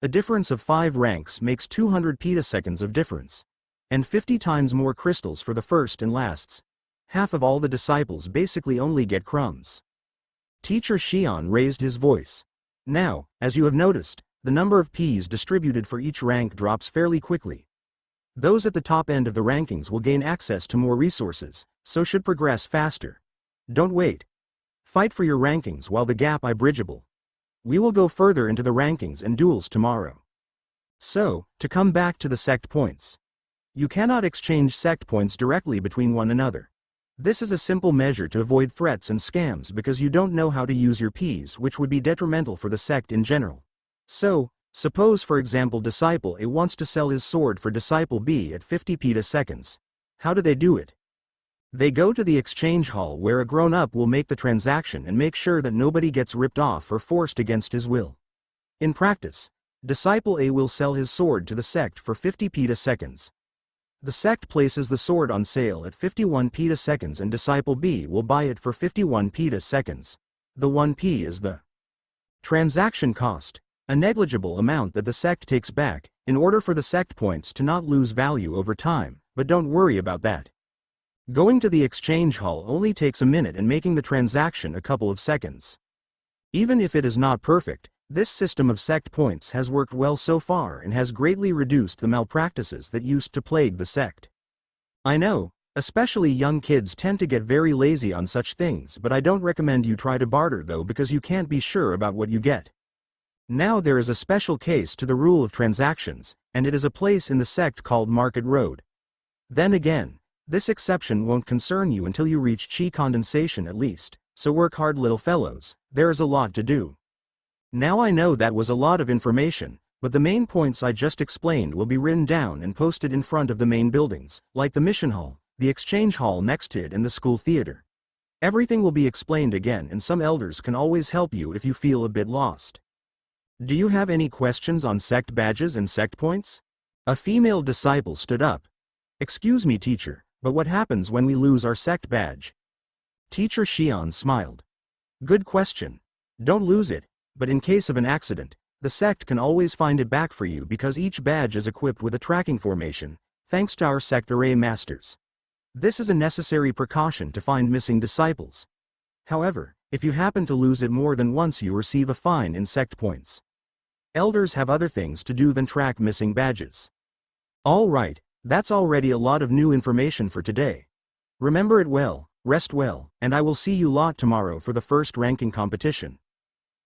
A difference of 5 ranks makes 200 petaseconds of difference. And 50 times more crystals for the first and lasts. Half of all the disciples basically only get crumbs. Teacher Xian raised his voice. Now, as you have noticed, the number of Ps distributed for each rank drops fairly quickly. Those at the top end of the rankings will gain access to more resources, so should progress faster. Don't wait. Fight for your rankings while the gap is bridgeable. We will go further into the rankings and duels tomorrow. So, to come back to the sect points. You cannot exchange sect points directly between one another. This is a simple measure to avoid threats and scams because you don't know how to use your Ps, which would be detrimental for the sect in general. So, suppose for example Disciple A wants to sell his sword for Disciple B at 50 petaseconds. How do they do it? They go to the exchange hall where a grown-up will make the transaction and make sure that nobody gets ripped off or forced against his will. In practice, Disciple A will sell his sword to the sect for 50 petaseconds. The sect places the sword on sale at 51 petaseconds and Disciple B will buy it for 51 petaseconds. The 1p is the transaction cost, a negligible amount that the sect takes back, in order for the sect points to not lose value over time, but don't worry about that. Going to the exchange hall only takes a minute and making the transaction a couple of seconds. Even if it is not perfect, this system of sect points has worked well so far and has greatly reduced the malpractices that used to plague the sect. I know, especially young kids tend to get very lazy on such things, but I don't recommend you try to barter though because you can't be sure about what you get. Now there is a special case to the rule of transactions, and it is a place in the sect called Market Road. Then again, this exception won't concern you until you reach chi condensation at least, so work hard little fellows, there is a lot to do. Now I know that was a lot of information, but the main points I just explained will be written down and posted in front of the main buildings, like the mission hall, the exchange hall next to it and the school theater. Everything will be explained again and some elders can always help you if you feel a bit lost. Do you have any questions on sect badges and sect points? A female disciple stood up. Excuse me teacher, but what happens when we lose our sect badge? Teacher Xian smiled. Good question. Don't lose it, but in case of an accident, the sect can always find it back for you because each badge is equipped with a tracking formation, thanks to our sect array masters. This is a necessary precaution to find missing disciples. However, if you happen to lose it more than once you receive a fine in sect points. Elders have other things to do than track missing badges. Alright, that's already a lot of new information for today. Remember it well, rest well, and I will see you lot tomorrow for the first ranking competition.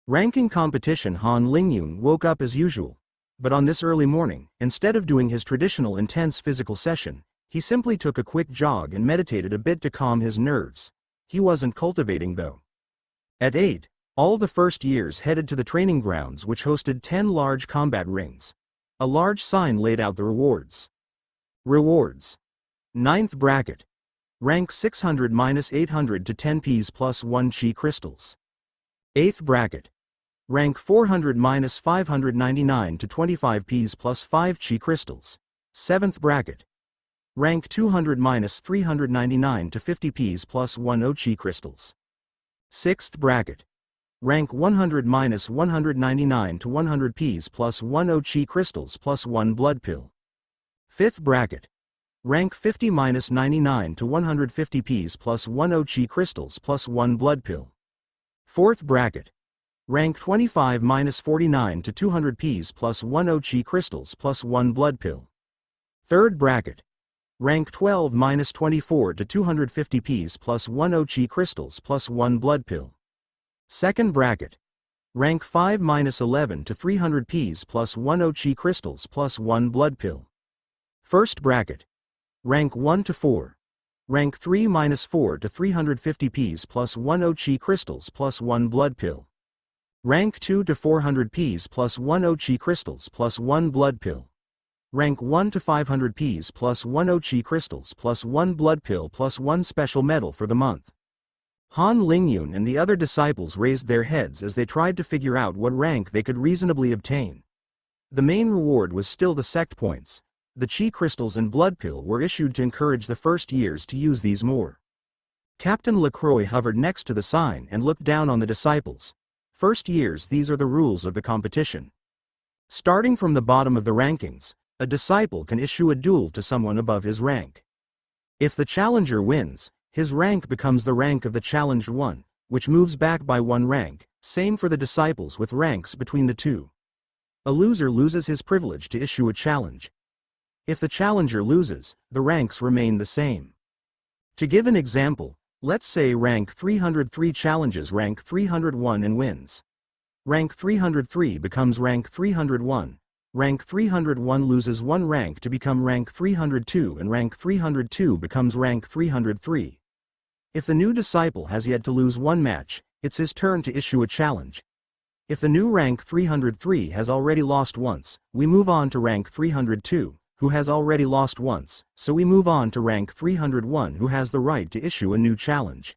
Ranking competition. Han Lingyun woke up as usual. But on this early morning, instead of doing his traditional intense physical session, he simply took a quick jog and meditated a bit to calm his nerves. He wasn't cultivating though. At 8, all the first years headed to the training grounds which hosted 10 large combat rings. A large sign laid out the rewards. Rewards. 9th bracket. Rank 600-800 to 10 Ps plus 1 Chi crystals. 8th bracket. Rank 400-599 to 25 Ps plus 5 Chi crystals. 7th bracket. Rank 200-399 to 50 Ps plus 1 O Chi crystals. 6th bracket. Rank 100-199 to 100 Ps plus 1 O Chi crystals plus 1 blood pill. 5th bracket. Rank 50-99 to 150 Ps plus 1 O Chi crystals plus 1 blood pill. 4th bracket. Rank 25-49 to 200 Ps plus 1 Ochi crystals plus 1 blood pill. Third bracket. Rank 12-24 to 250 Ps plus 1 Ochi crystals plus 1 blood pill. Second bracket. Rank 5-11 to 300 Ps plus 1 Ochi crystals plus 1 blood pill. First bracket. Rank 1 to 4. Rank 3-4 to 350 Ps plus 1 Ochi crystals plus 1 blood pill. Rank 2 to 400 Ps plus 1 Ochi crystals plus 1 blood pill. Rank 1 to 500 Ps plus 1 Ochi crystals plus 1 blood pill plus 1 special medal for the month. Han Lingyun and the other disciples raised their heads as they tried to figure out what rank they could reasonably obtain. The main reward was still the sect points. The chi crystals and blood pill were issued to encourage the first years to use these more. Captain Lacroix hovered next to the sign and looked down on the disciples. First years, these are the rules of the competition. Starting from the bottom of the rankings, a disciple can issue a duel to someone above his rank. If the challenger wins, his rank becomes the rank of the challenged one, which moves back by 1 rank, same for the disciples with ranks between the two. A loser loses his privilege to issue a challenge. If the challenger loses, the ranks remain the same. To give an example, let's say rank 303 challenges rank 301 and wins. Rank 303 becomes rank 301. Rank 301 loses 1 rank to become rank 302 and rank 302 becomes rank 303. If the new disciple has yet to lose 1 match, it's his turn to issue a challenge. If the new rank 303 has already lost once, we move on to rank 302, who has already lost once, so we move on to rank 301 who has the right to issue a new challenge.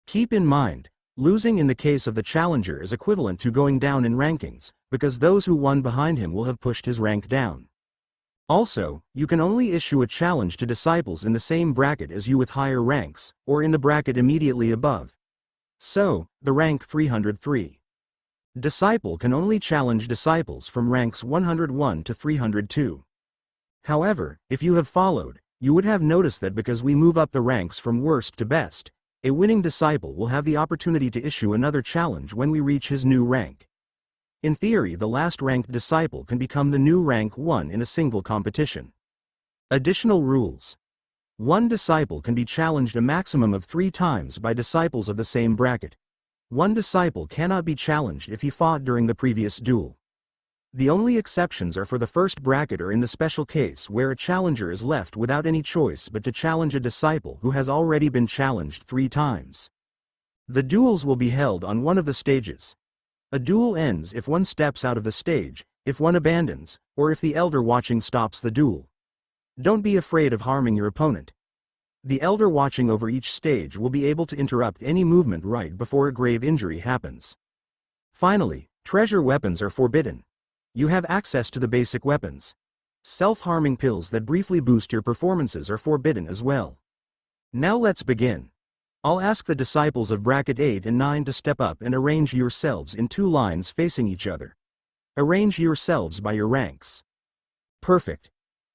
Keep in mind, losing in the case of the challenger is equivalent to going down in rankings, because those who won behind him will have pushed his rank down. Also, you can only issue a challenge to disciples in the same bracket as you with higher ranks, or in the bracket immediately above. So, the rank 303 disciple can only challenge disciples from ranks 101 to 302. However, if you have followed, you would have noticed that because we move up the ranks from worst to best, a winning disciple will have the opportunity to issue another challenge when we reach his new rank. In theory, the last ranked disciple can become the new rank 1 in a single competition. Additional rules. 1 disciple can be challenged a maximum of 3 times by disciples of the same bracket. 1 disciple cannot be challenged if he fought during the previous duel. The only exceptions are for the first bracket or in the special case where a challenger is left without any choice but to challenge a disciple who has already been challenged 3 times. The duels will be held on one of the stages. A duel ends if one steps out of the stage, if one abandons, or if the elder watching stops the duel. Don't be afraid of harming your opponent. The elder watching over each stage will be able to interrupt any movement right before a grave injury happens. Finally, treasure weapons are forbidden. You have access to the basic weapons. Self-harming pills that briefly boost your performances are forbidden as well. Now let's begin. I'll ask the disciples of bracket 8 and 9 to step up and arrange yourselves in 2 lines facing each other. Arrange yourselves by your ranks. Perfect.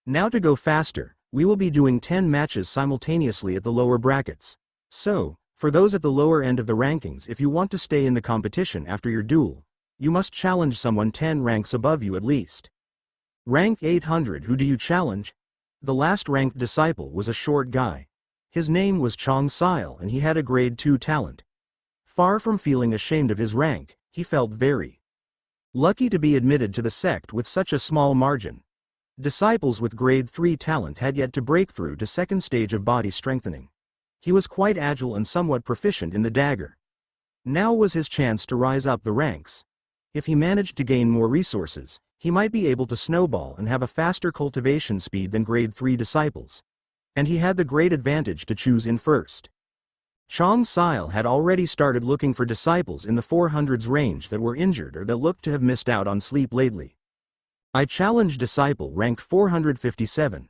Now to go faster, we will be doing 10 matches simultaneously at the lower brackets. So, for those at the lower end of the rankings, if you want to stay in the competition after your duel, you must challenge someone 10 ranks above you at least. Rank 800, who do you challenge? The last ranked disciple was a short guy. His name was Chong Sil and he had a grade 2 talent. Far from feeling ashamed of his rank, he felt very lucky to be admitted to the sect with such a small margin. Disciples with grade 3 talent had yet to break through to second stage of body strengthening. He was quite agile and somewhat proficient in the dagger. Now was his chance to rise up the ranks. If he managed to gain more resources, he might be able to snowball and have a faster cultivation speed than grade 3 disciples. And he had the great advantage to choose in first. Chong Sil had already started looking for disciples in the 400s range that were injured or that looked to have missed out on sleep lately. I challenged disciple ranked 457.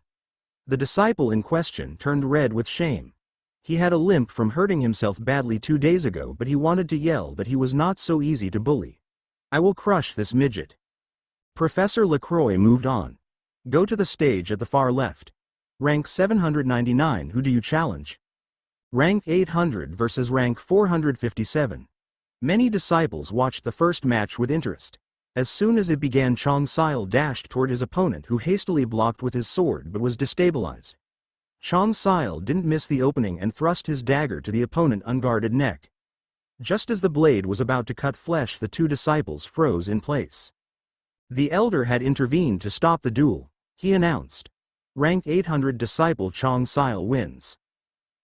The disciple in question turned red with shame. He had a limp from hurting himself badly 2 days ago, but he wanted to yell that he was not so easy to bully. I will crush this midget. Professor Lacroix moved on. Go to the stage at the far left. Rank 799, who do you challenge? Rank 800 versus rank 457. Many disciples watched the first match with interest. As soon as it began, Chong Sil dashed toward his opponent, who hastily blocked with his sword but was destabilized. Chong Sil didn't miss the opening and thrust his dagger to the opponent's unguarded neck. Just as the blade was about to cut flesh, the two disciples froze in place. The elder had intervened to stop the duel. He announced, "Rank 800 disciple Chong Sil wins."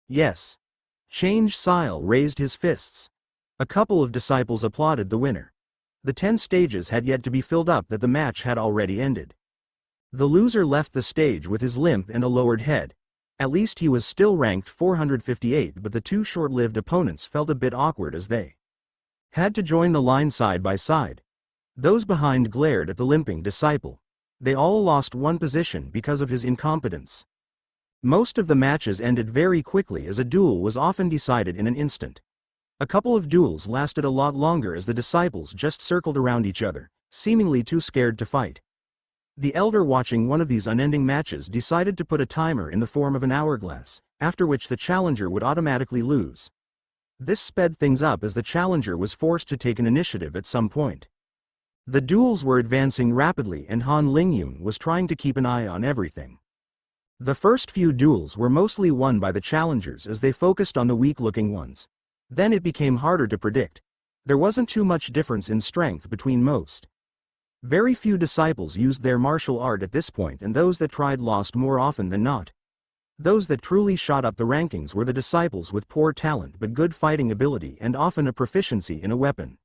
"Yes." Change Sil raised his fists. A couple of disciples applauded the winner. The 10 stages had yet to be filled up that the match had already ended. The loser left the stage with his limp and a lowered head. At least he was still ranked 458, but the two short-lived opponents felt a bit awkward as they had to join the line side by side. Those behind glared at the limping disciple. They all lost one position because of his incompetence. Most of the matches ended very quickly, as a duel was often decided in an instant. A couple of duels lasted a lot longer as the disciples just circled around each other, seemingly too scared to fight. The elder, watching one of these unending matches, decided to put a timer in the form of an hourglass, after which the challenger would automatically lose. This sped things up as the challenger was forced to take an initiative at some point. The duels were advancing rapidly and Han Lingyun was trying to keep an eye on everything. The first few duels were mostly won by the challengers as they focused on the weak-looking ones. Then it became harder to predict. There wasn't too much difference in strength between most. Very few disciples used their martial art at this point, and those that tried lost more often than not. Those that truly shot up the rankings were the disciples with poor talent but good fighting ability and often a proficiency in a weapon.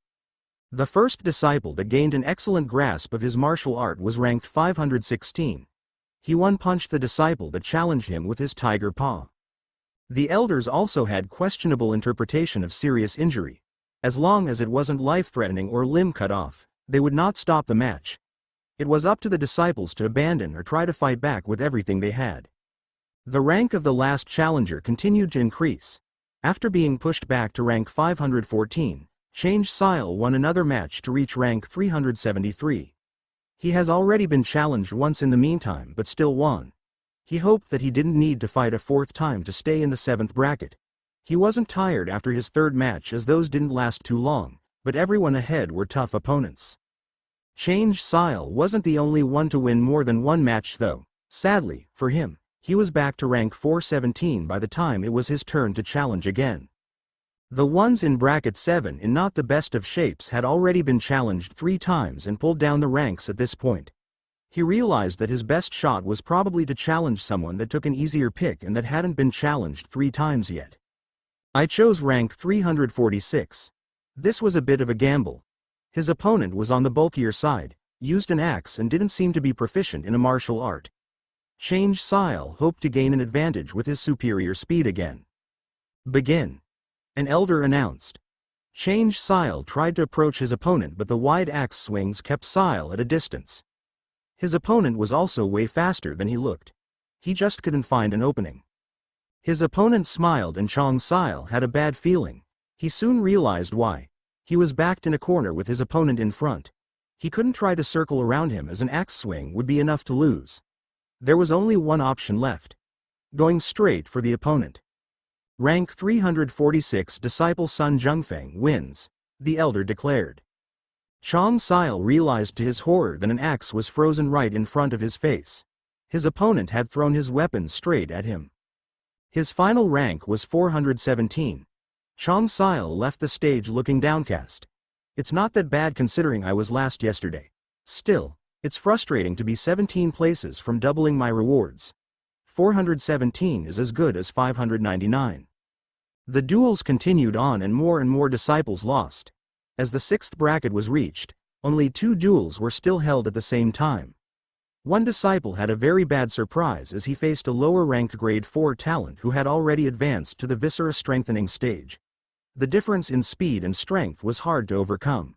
The first disciple that gained an excellent grasp of his martial art was ranked 516. He one-punched the disciple that challenged him with his tiger paw. The elders also had questionable interpretation of serious injury. As long as it wasn't life-threatening or limb cut off, they would not stop the match. It was up to the disciples to abandon or try to fight back with everything they had. The rank of the last challenger continued to increase. After being pushed back to rank 514, Change Sil won another match to reach rank 373. He has already been challenged once in the meantime but still won. He hoped that he didn't need to fight a fourth time to stay in the 7th bracket. He wasn't tired after his third match, as those didn't last too long, but everyone ahead were tough opponents. Change Sil wasn't the only one to win more than one match though. Sadly, for him, he was back to rank 417 by the time it was his turn to challenge again. The ones in bracket 7 in not the best of shapes had already been challenged 3 times and pulled down the ranks at this point. He realized that his best shot was probably to challenge someone that took an easier pick and that hadn't been challenged 3 times yet. I chose rank 346. This was a bit of a gamble. His opponent was on the bulkier side, used an axe and didn't seem to be proficient in a martial art. Change Sil hoped to gain an advantage with his superior speed again. "Begin," an elder announced. Change Sil tried to approach his opponent, but the wide axe swings kept Sil at a distance. His opponent was also way faster than he looked. He just couldn't find an opening. His opponent smiled and Chong Sil had a bad feeling. He soon realized why. He was backed in a corner with his opponent in front. He couldn't try to circle around him, as an axe swing would be enough to lose. There was only one option left: going straight for the opponent. Rank 346 disciple Sun Zhengfeng wins, the elder declared. Chong Sil realized to his horror that an axe was frozen right in front of his face. His opponent had thrown his weapon straight at him. His final rank was 417. Chong Sil left the stage looking downcast. "It's not that bad considering I was last yesterday. Still, it's frustrating to be 17 places from doubling my rewards. 417 is as good as 599. The duels continued on and more disciples lost. As the 6th bracket was reached, only 2 duels were still held at the same time. One disciple had a very bad surprise as he faced a lower-ranked grade 4 talent who had already advanced to the viscera strengthening stage. The difference in speed and strength was hard to overcome.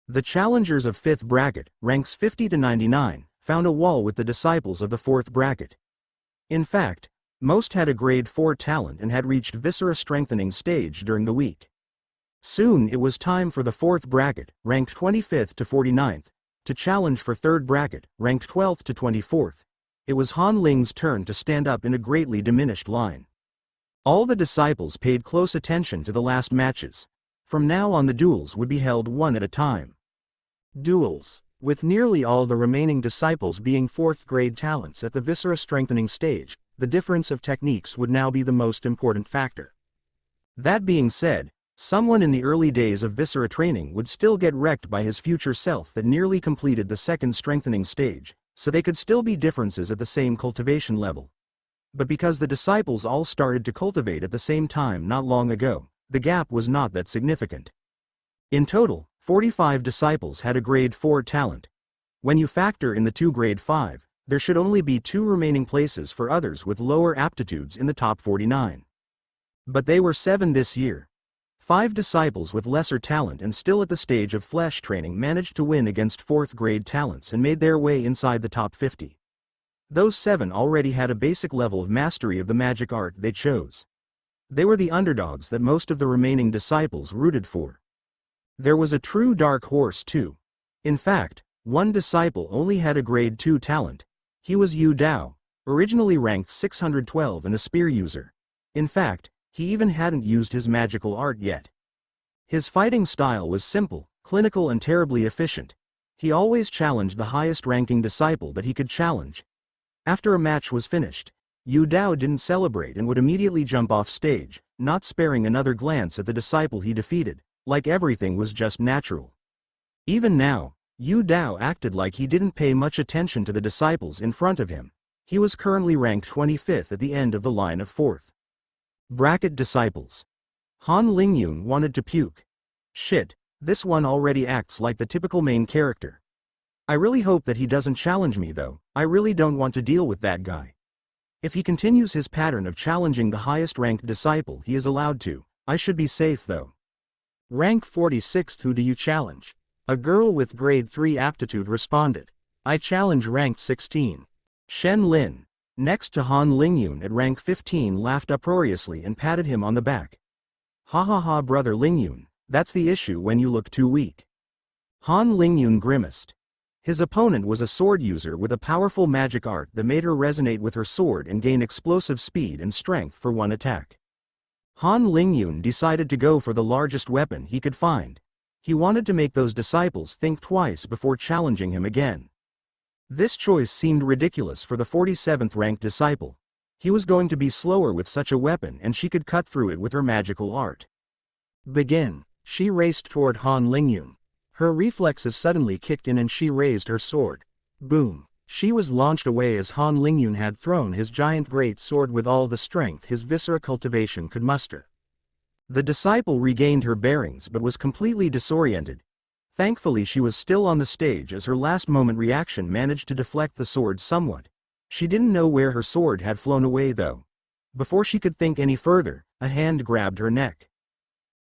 The challengers of 5th bracket, ranks 50 to 99, found a wall with the disciples of the 4th bracket. In fact, most had a grade 4 talent and had reached viscera strengthening stage during the week. Soon it was time for the 4th bracket, ranked 25th to 49th, to challenge for 3rd bracket, ranked 12th to 24th. It was Han Ling's turn to stand up in a greatly diminished line. All the disciples paid close attention to the last matches. From now on the duels would be held one at a time. Duels. With nearly all the remaining disciples being 4th grade talents at the viscera strengthening stage, the difference of techniques would now be the most important factor. That being said, someone in the early days of viscera training would still get wrecked by his future self that nearly completed the 2nd strengthening stage, so they could still be differences at the same cultivation level. But because the disciples all started to cultivate at the same time not long ago, the gap was not that significant. In total, 45 disciples had a grade 4 talent. When you factor in the 2 grade 5, there should only be 2 remaining places for others with lower aptitudes in the top 49. But they were 7 this year. 5 disciples with lesser talent and still at the stage of flesh training managed to win against 4th grade talents and made their way inside the top 50. Those 7 already had a basic level of mastery of the magic art they chose. They were the underdogs that most of the remaining disciples rooted for. There was a true dark horse too. In fact, one disciple only had a grade 2 talent. He was Yu Dao, originally ranked 612 and a spear user. In fact, he even hadn't used his magical art yet. His fighting style was simple, clinical and terribly efficient. He always challenged the highest ranking disciple that he could challenge. After a match was finished, Yu Dao didn't celebrate and would immediately jump off stage, not sparing another glance at the disciple he defeated, like everything was just natural. Even now, Yu Dao acted like he didn't pay much attention to the disciples in front of him. He was currently ranked 25th at the end of the line of 4th. Bracket disciples. Han Lingyun wanted to puke. Shit, this one already acts like the typical main character. I really hope that he doesn't challenge me though. I really don't want to deal with that guy. If he continues his pattern of challenging the highest ranked disciple he is allowed to, I should be safe though. Rank 46th. Who do you challenge? A girl with grade 3 aptitude responded. I challenge ranked 16. Shen Lin, next to Han Lingyun at rank 15, laughed uproariously and patted him on the back. Ha ha ha, brother Lingyun, that's the issue when you look too weak. Han Lingyun grimaced. His opponent was a sword user with a powerful magic art that made her resonate with her sword and gain explosive speed and strength for one attack. Han Lingyun decided to go for the largest weapon he could find. He wanted to make those disciples think twice before challenging him again. This choice seemed ridiculous for the 47th ranked disciple. He was going to be slower with such a weapon and she could cut through it with her magical art. Begin. She raced toward Han Lingyun. Her reflexes suddenly kicked in and she raised her sword. Boom. She was launched away as Han Lingyun had thrown his giant great sword with all the strength his viscera cultivation could muster. The disciple regained her bearings but was completely disoriented. Thankfully she was still on the stage as her last moment reaction managed to deflect the sword somewhat. She didn't know where her sword had flown away though. Before she could think any further, a hand grabbed her neck.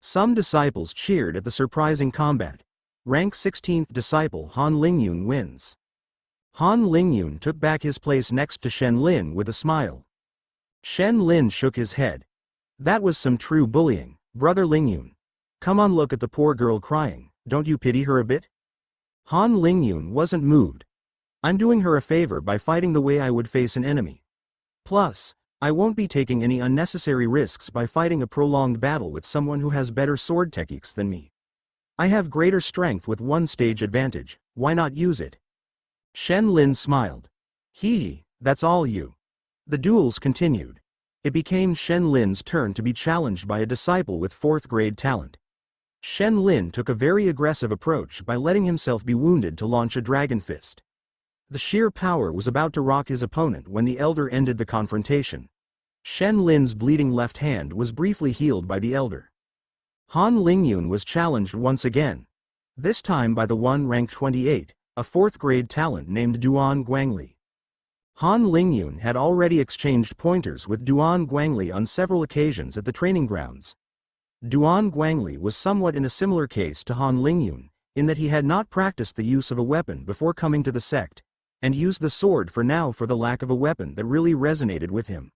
Some disciples cheered at the surprising combat. Rank 16th disciple Han Lingyun wins. Han Lingyun took back his place next to Shen Lin with a smile. Shen Lin shook his head. That was some true bullying, brother Lingyun. Come on, look at the poor girl crying, don't you pity her a bit? Han Lingyun wasn't moved. I'm doing her a favor by fighting the way I would face an enemy. Plus, I won't be taking any unnecessary risks by fighting a prolonged battle with someone who has better sword techniques than me. I have greater strength with one stage advantage, why not use it? Shen Lin smiled. Hee, that's all you. The duels continued. It became Shen Lin's turn to be challenged by a disciple with 4th grade talent. Shen Lin took a very aggressive approach by letting himself be wounded to launch a dragon fist. The sheer power was about to rock his opponent when the elder ended the confrontation. Shen Lin's bleeding left hand was briefly healed by the elder. Han Lingyun was challenged once again. This time by the one ranked 28, a 4th grade talent named Duan Guangli. Han Lingyun had already exchanged pointers with Duan Guangli on several occasions at the training grounds. Duan Guangli was somewhat in a similar case to Han Lingyun, in that he had not practiced the use of a weapon before coming to the sect, and used the sword for now for the lack of a weapon that really resonated with him.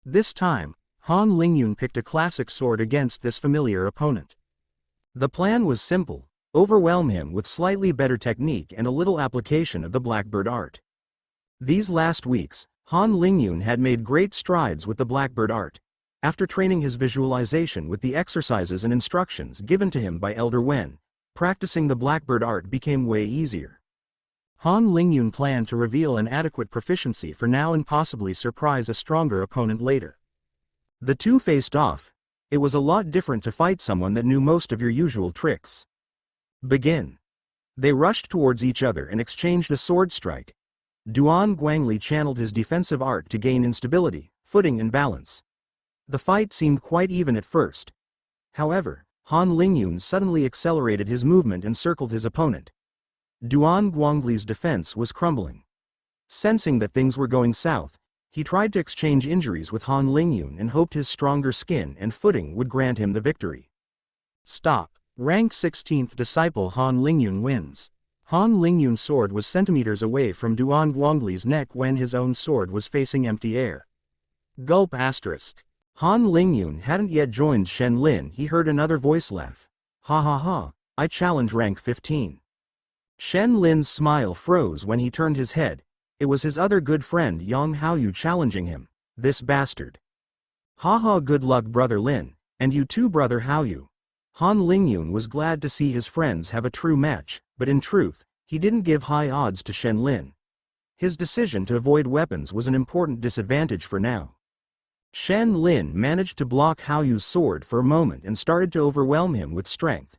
This time, Han Lingyun picked a classic sword against this familiar opponent. The plan was simple: overwhelm him with slightly better technique and a little application of the Blackbird art. These last weeks, Han Lingyun had made great strides with the Blackbird art. After training his visualization with the exercises and instructions given to him by Elder Wen, practicing the blackbird art became way easier. Han Lingyun planned to reveal an adequate proficiency for now and possibly surprise a stronger opponent later. The two faced off. It was a lot different to fight someone that knew most of your usual tricks. Begin. They rushed towards each other and exchanged a sword strike. Duan Guangli channeled his defensive art to gain instability, footing and balance. The fight seemed quite even at first. However, Han Lingyun suddenly accelerated his movement and circled his opponent. Duan Guangli's defense was crumbling. Sensing that things were going south, he tried to exchange injuries with Han Lingyun and hoped his stronger skin and footing would grant him the victory. Stop. Rank 16th disciple Han Lingyun wins. Han Lingyun's sword was centimeters away from Duan Guangli's neck when his own sword was facing empty air. Gulp asterisk. Han Lingyun hadn't yet joined Shen Lin. He heard another voice laugh. Ha ha ha, I challenge rank 15. Shen Lin's smile froze when he turned his head. It was his other good friend Yang Haoyu challenging him. This bastard. Ha ha, good luck brother Lin, and you too brother Haoyu. Han Lingyun was glad to see his friends have a true match, but in truth, he didn't give high odds to Shen Lin. His decision to avoid weapons was an important disadvantage for now. Shen Lin managed to block Haoyu's sword for a moment and started to overwhelm him with strength.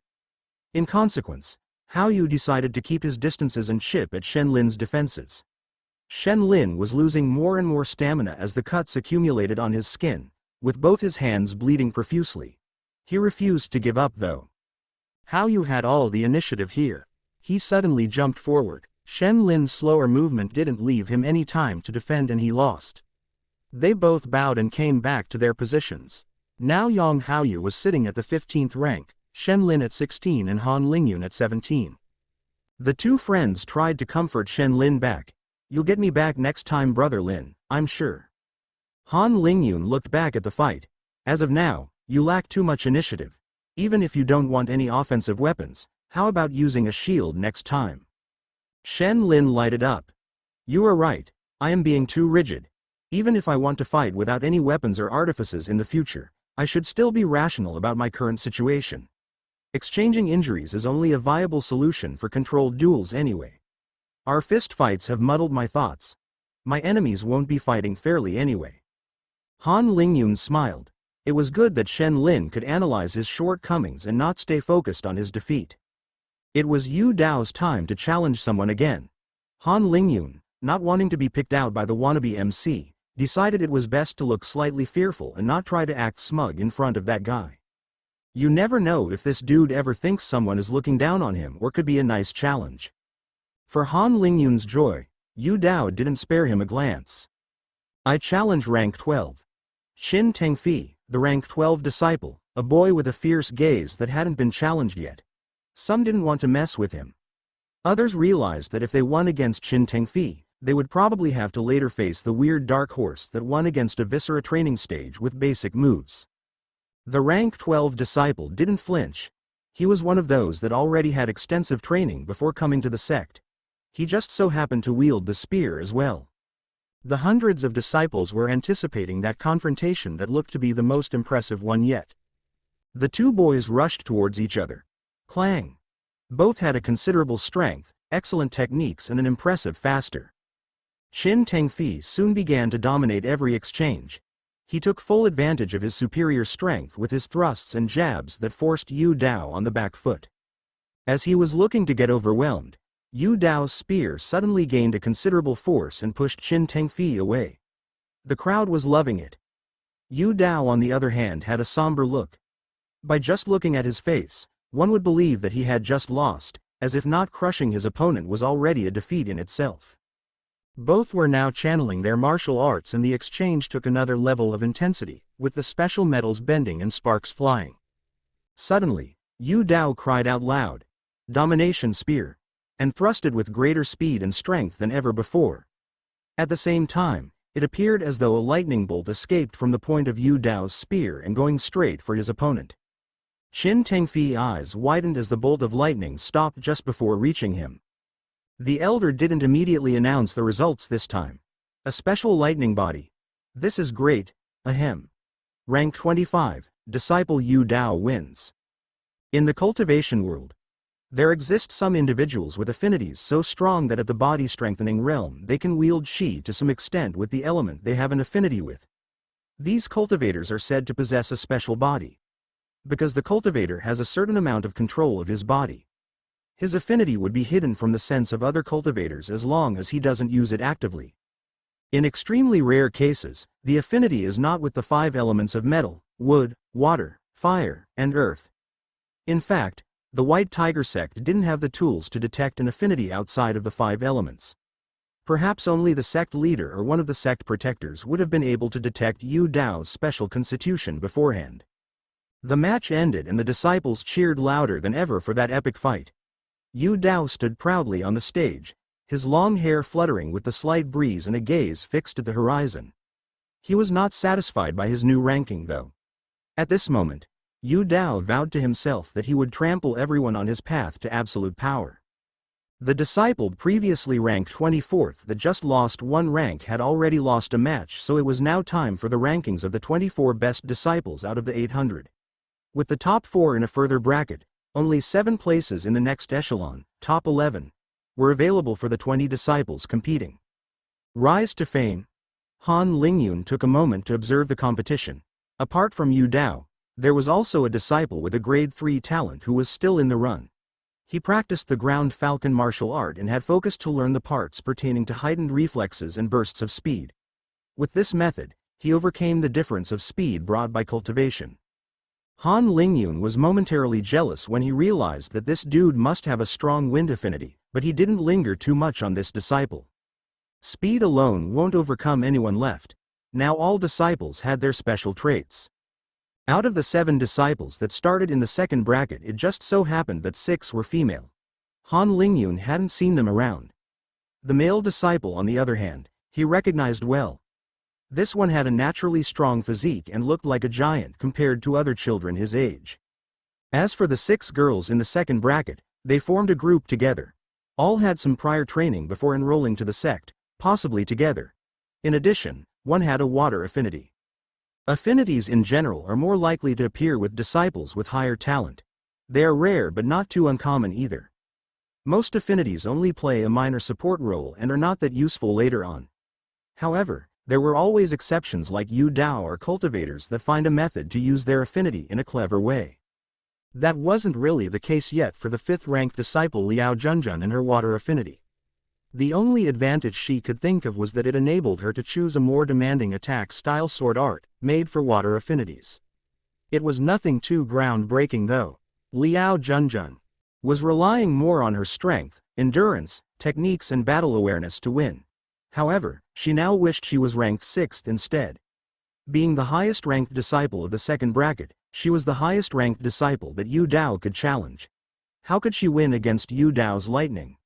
In consequence, Haoyu decided to keep his distances and chip at Shen Lin's defenses. Shen Lin was losing more and more stamina as the cuts accumulated on his skin, with both his hands bleeding profusely. He refused to give up though. Haoyu had all the initiative here. He suddenly jumped forward. Shen Lin's slower movement didn't leave him any time to defend and he lost. They both bowed and came back to their positions. Now Yang Haoyu was sitting at the 15th rank, Shen Lin at 16 and Han Lingyun at 17. The two friends tried to comfort Shen Lin back. You'll get me back next time brother Lin, I'm sure. Han Lingyun looked back at the fight. As of now, you lack too much initiative. Even if you don't want any offensive weapons, how about using a shield next time? Shen Lin lighted up. You are right, I am being too rigid. Even if I want to fight without any weapons or artifices in the future, I should still be rational about my current situation. Exchanging injuries is only a viable solution for controlled duels anyway. Our fist fights have muddled my thoughts. My enemies won't be fighting fairly anyway. Han Lingyun smiled. It was good that Shen Lin could analyze his shortcomings and not stay focused on his defeat. It was Yu Dao's time to challenge someone again. Han Lingyun, not wanting to be picked out by the wannabe MC, decided it was best to look slightly fearful and not try to act smug in front of that guy. You never know if this dude ever thinks someone is looking down on him or could be a nice challenge. For Han Lingyun's joy, Yu Dao didn't spare him a glance. I challenge rank 12. Qin Tengfi, the rank 12 disciple, a boy with a fierce gaze that hadn't been challenged yet. Some didn't want to mess with him. Others realized that if they won against Qin Tengfi, they would probably have to later face the weird dark horse that won against a Viscera training stage with basic moves. The rank 12 disciple didn't flinch. He was one of those that already had extensive training before coming to the sect. He just so happened to wield the spear as well. The hundreds of disciples were anticipating that confrontation that looked to be the most impressive one yet. The two boys rushed towards each other. Clang! Both had a considerable strength, excellent techniques and an impressive faster. Qin Tengfi soon began to dominate every exchange. He took full advantage of his superior strength with his thrusts and jabs that forced Yu Dao on the back foot. As he was looking to get overwhelmed, Yu Dao's spear suddenly gained a considerable force and pushed Qin Tengfi away. The crowd was loving it. Yu Dao on the other hand had a somber look. By just looking at his face, one would believe that he had just lost, as if not crushing his opponent was already a defeat in itself. Both were now channeling their martial arts and the exchange took another level of intensity, with the special metals bending and sparks flying. Suddenly, Yu Dao cried out loud, "Domination Spear!" and thrusted with greater speed and strength than ever before. At the same time, it appeared as though a lightning bolt escaped from the point of Yu Dao's spear and going straight for his opponent. Qin Tengfi's eyes widened as the bolt of lightning stopped just before reaching him. The elder didn't immediately announce the results this time. A special lightning body. This is great, ahem. Rank 25, Disciple Yu Dao wins. In the cultivation world, there exist some individuals with affinities so strong that at the body-strengthening realm they can wield Qi to some extent with the element they have an affinity with. These cultivators are said to possess a special body, because the cultivator has a certain amount of control of his body. His affinity would be hidden from the sense of other cultivators as long as he doesn't use it actively. In extremely rare cases, the affinity is not with the 5 elements of metal, wood, water, fire, and earth. In fact, the White Tiger sect didn't have the tools to detect an affinity outside of the 5 elements. Perhaps only the sect leader or one of the sect protectors would have been able to detect Yu Dao's special constitution beforehand. The match ended and the disciples cheered louder than ever for that epic fight. Yu Dao stood proudly on the stage, his long hair fluttering with the slight breeze and a gaze fixed at the horizon. He was not satisfied by his new ranking though. At this moment, Yu Dao vowed to himself that he would trample everyone on his path to absolute power. The disciple previously ranked 24th that just lost 1 rank had already lost a match, so it was now time for the rankings of the 24 best disciples out of the 800. With the top 4 in a further bracket, only 7 places in the next echelon, top 11, were available for the 20 disciples competing. Rise to fame. Han Lingyun took a moment to observe the competition. Apart from Yu Dao, there was also a disciple with a grade 3 talent who was still in the run. He practiced the ground falcon martial art and had focused to learn the parts pertaining to heightened reflexes and bursts of speed. With this method, he overcame the difference of speed brought by cultivation. Han Lingyun was momentarily jealous when he realized that this dude must have a strong wind affinity, but he didn't linger too much on this disciple. Speed alone won't overcome anyone left. Now all disciples had their special traits. Out of the 7 disciples that started in the second bracket, it just so happened that 6 were female. Han Lingyun hadn't seen them around. The male disciple, on the other hand, he recognized well. This one had a naturally strong physique and looked like a giant compared to other children his age. As for the 6 girls in the second bracket, they formed a group together. All had some prior training before enrolling to the sect, possibly together. In addition, one had a water affinity. Affinities in general are more likely to appear with disciples with higher talent. They are rare but not too uncommon either. Most affinities only play a minor support role and are not that useful later on. However, there were always exceptions like Yu Dao or cultivators that find a method to use their affinity in a clever way. That wasn't really the case yet for the 5th-ranked disciple Liao Junjun and her water affinity. The only advantage she could think of was that it enabled her to choose a more demanding attack-style sword art, made for water affinities. It was nothing too groundbreaking though. Liao Junjun was relying more on her strength, endurance, techniques and battle awareness to win. However, she now wished she was ranked 6th instead. Being the highest-ranked disciple of the second bracket, she was the highest-ranked disciple that Yu Dao could challenge. How could she win against Yu Dao's lightning?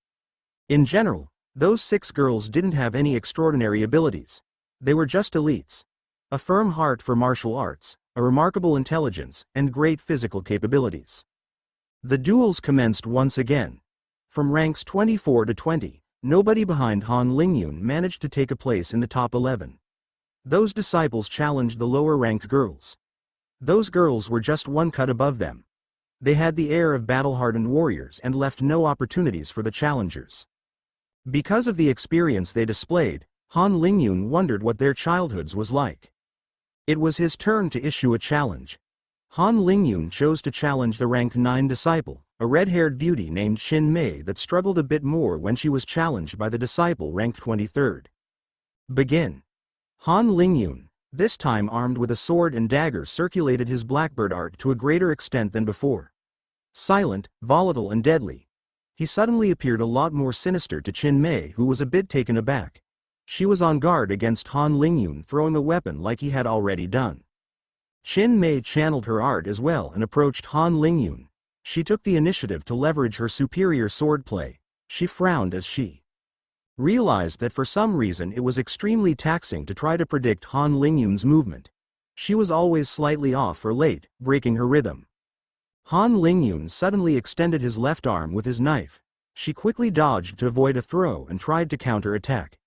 In general, those 6 girls didn't have any extraordinary abilities. They were just elites. A firm heart for martial arts, a remarkable intelligence, and great physical capabilities. The duels commenced once again. From ranks 24 to 20, nobody behind Han Lingyun managed to take a place in the top 11. Those disciples challenged the lower-ranked girls. Those girls were just one cut above them. They had the air of battle-hardened warriors and left no opportunities for the challengers. Because of the experience they displayed, Han Lingyun wondered what their childhoods was like. It was his turn to issue a challenge. Han Lingyun chose to challenge the rank 9 disciple, a red-haired beauty named Qin Mei that struggled a bit more when she was challenged by the disciple ranked 23rd. Begin. Han Lingyun, this time armed with a sword and dagger, circulated his blackbird art to a greater extent than before. Silent, volatile and deadly, he suddenly appeared a lot more sinister to Qin Mei, who was a bit taken aback. She was on guard against Han Lingyun throwing a weapon like he had already done. Qin Mei channeled her art as well and approached Han Lingyun. She took the initiative to leverage her superior swordplay. She frowned as she realized that for some reason it was extremely taxing to try to predict Han Lingyun's movement. She was always slightly off or late, breaking her rhythm. Han Lingyun suddenly extended his left arm with his knife. She quickly dodged to avoid a throw and tried to counter-attack.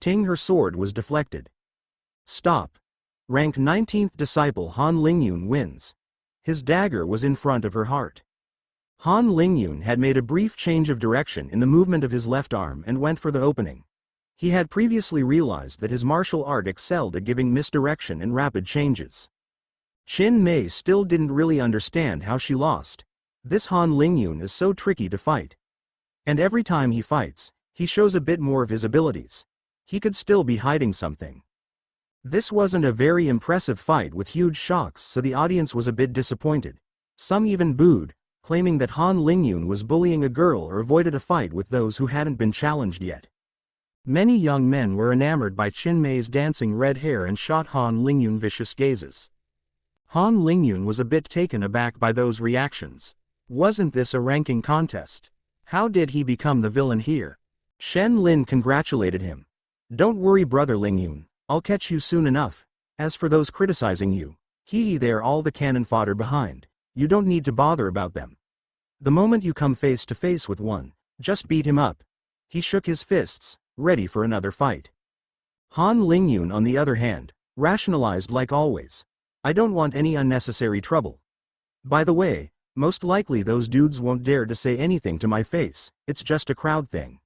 Ting, her sword was deflected. Stop. Rank 19th disciple Han Lingyun wins. His dagger was in front of her heart. Han Lingyun had made a brief change of direction in the movement of his left arm and went for the opening. He had previously realized that his martial art excelled at giving misdirection and rapid changes. Qin Mei still didn't really understand how she lost. This Han Lingyun is so tricky to fight. And every time he fights, he shows a bit more of his abilities. He could still be hiding something. This wasn't a very impressive fight with huge shocks, so the audience was a bit disappointed. Some even booed, claiming that Han Lingyun was bullying a girl or avoided a fight with those who hadn't been challenged yet. Many young men were enamored by Qin Mei's dancing red hair and shot Han Lingyun vicious gazes. Han Lingyun was a bit taken aback by those reactions. Wasn't this a ranking contest? How did he become the villain here? Shen Lin congratulated him. Don't worry, brother Lingyun, I'll catch you soon enough. As for those criticizing you, they're all the cannon fodder behind. You don't need to bother about them. The moment you come face to face with one, just beat him up. He shook his fists, ready for another fight. Han Lingyun, on the other hand, rationalized like always. I don't want any unnecessary trouble. By the way, most likely those dudes won't dare to say anything to my face, it's just a crowd thing.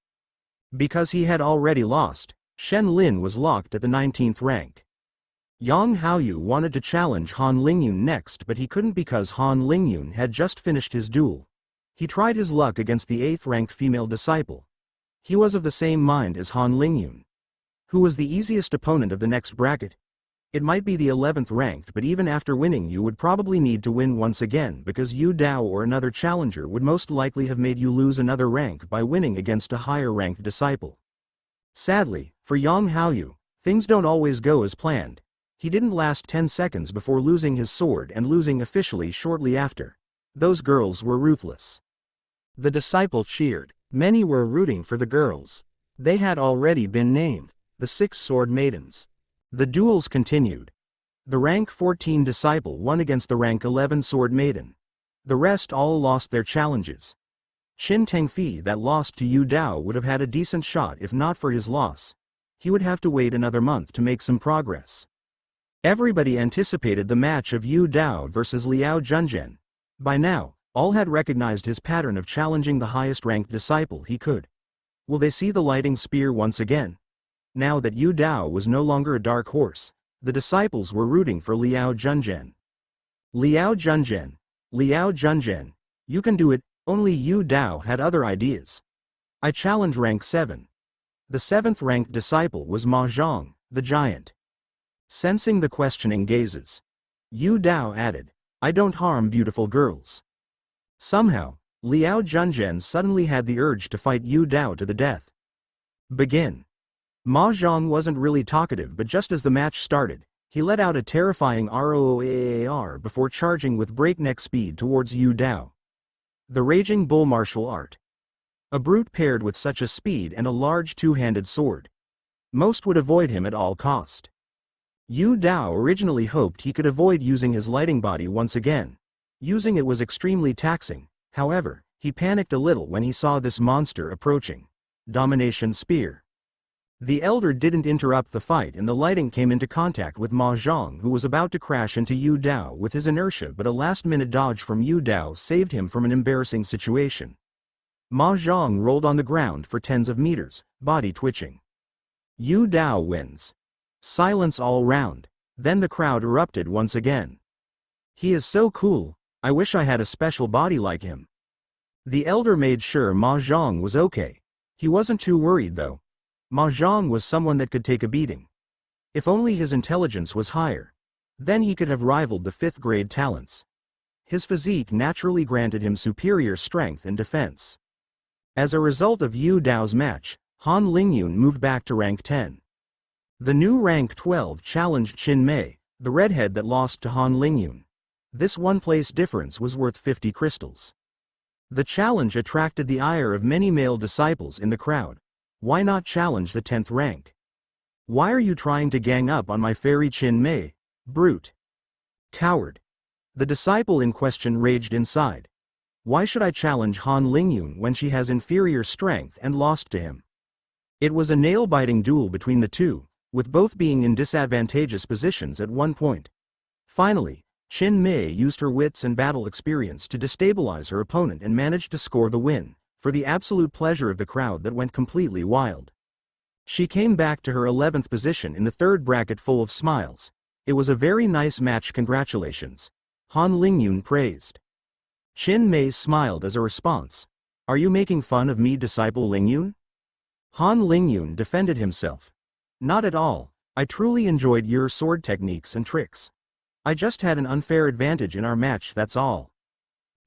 Because he had already lost, Shen Lin was locked at the 19th rank. Yang Haoyu wanted to challenge Han Lingyun next, but he couldn't because Han Lingyun had just finished his duel. He tried his luck against the 8th-ranked female disciple. He was of the same mind as Han Lingyun. Who was the easiest opponent of the next bracket? It might be the 11th ranked, but even after winning you would probably need to win once again because Yu Dao or another challenger would most likely have made you lose another rank by winning against a higher-ranked disciple. Sadly, for Yang Haoyu, things don't always go as planned. He didn't last 10 seconds before losing his sword and losing officially shortly after. Those girls were ruthless. The disciple cheered. Many were rooting for the girls. They had already been named the 6 sword maidens. The duels continued. The rank 14 disciple won against the rank 11 sword maiden. The rest all lost their challenges. Qin Tengfi, that lost to Yu Dao, would have had a decent shot if not for his loss. He would have to wait another month to make some progress. Everybody anticipated the match of Yu Dao versus Liao Junzhen. By now, all had recognized his pattern of challenging the highest-ranked disciple he could. Will they see the lighting spear once again? Now that Yu Dao was no longer a dark horse, the disciples were rooting for Liao Junzhen. Liao Junzhen, Liao Junzhen, you can do it. Only Yu Dao had other ideas. I challenge rank 7. The 7th-ranked disciple was Ma Zhang, the giant. Sensing the questioning gazes, Yu Dao added, I don't harm beautiful girls. Somehow, Liao Junzhen suddenly had the urge to fight Yu Dao to the death. Begin. Ma Zhang wasn't really talkative, but just as the match started, he let out a terrifying roar before charging with breakneck speed towards Yu Dao. The Raging Bull martial art. A brute paired with such a speed and a large two-handed sword. Most would avoid him at all cost. Yu Dao originally hoped he could avoid using his lighting body once again. Using it was extremely taxing. However, he panicked a little when he saw this monster approaching. Domination Spear. The elder didn't interrupt the fight and the lighting came into contact with Ma Zhang, who was about to crash into Yu Dao with his inertia, but a last-minute dodge from Yu Dao saved him from an embarrassing situation. Ma Zhang rolled on the ground for tens of meters, body twitching. Yu Dao wins. Silence all round. Then the crowd erupted once again. He is so cool, I wish I had a special body like him. The elder made sure Ma Zhang was okay. He wasn't too worried though. Ma Zhang was someone that could take a beating. If only his intelligence was higher. Then he could have rivaled the 5th-grade talents. His physique naturally granted him superior strength and defense. As a result of Yu Dao's match, Han Lingyun moved back to rank 10. The new rank 12 challenged Qin Mei, the redhead that lost to Han Lingyun. This one-place difference was worth 50 crystals. The challenge attracted the ire of many male disciples in the crowd. Why not challenge the 10th rank? Why are you trying to gang up on my fairy Qin Mei, brute? Coward. The disciple in question raged inside. Why should I challenge Han Lingyun when she has inferior strength and lost to him? It was a nail-biting duel between the two, with both being in disadvantageous positions at one point. Finally, Qin Mei used her wits and battle experience to destabilize her opponent and managed to score the win, for the absolute pleasure of the crowd that went completely wild. She came back to her 11th position in the third bracket full of smiles. It was a very nice match, congratulations. Han Lingyun praised. Qin Mei smiled as a response. Are you making fun of me, disciple Lingyun? Han Lingyun defended himself. Not at all, I truly enjoyed your sword techniques and tricks. I just had an unfair advantage in our match, that's all.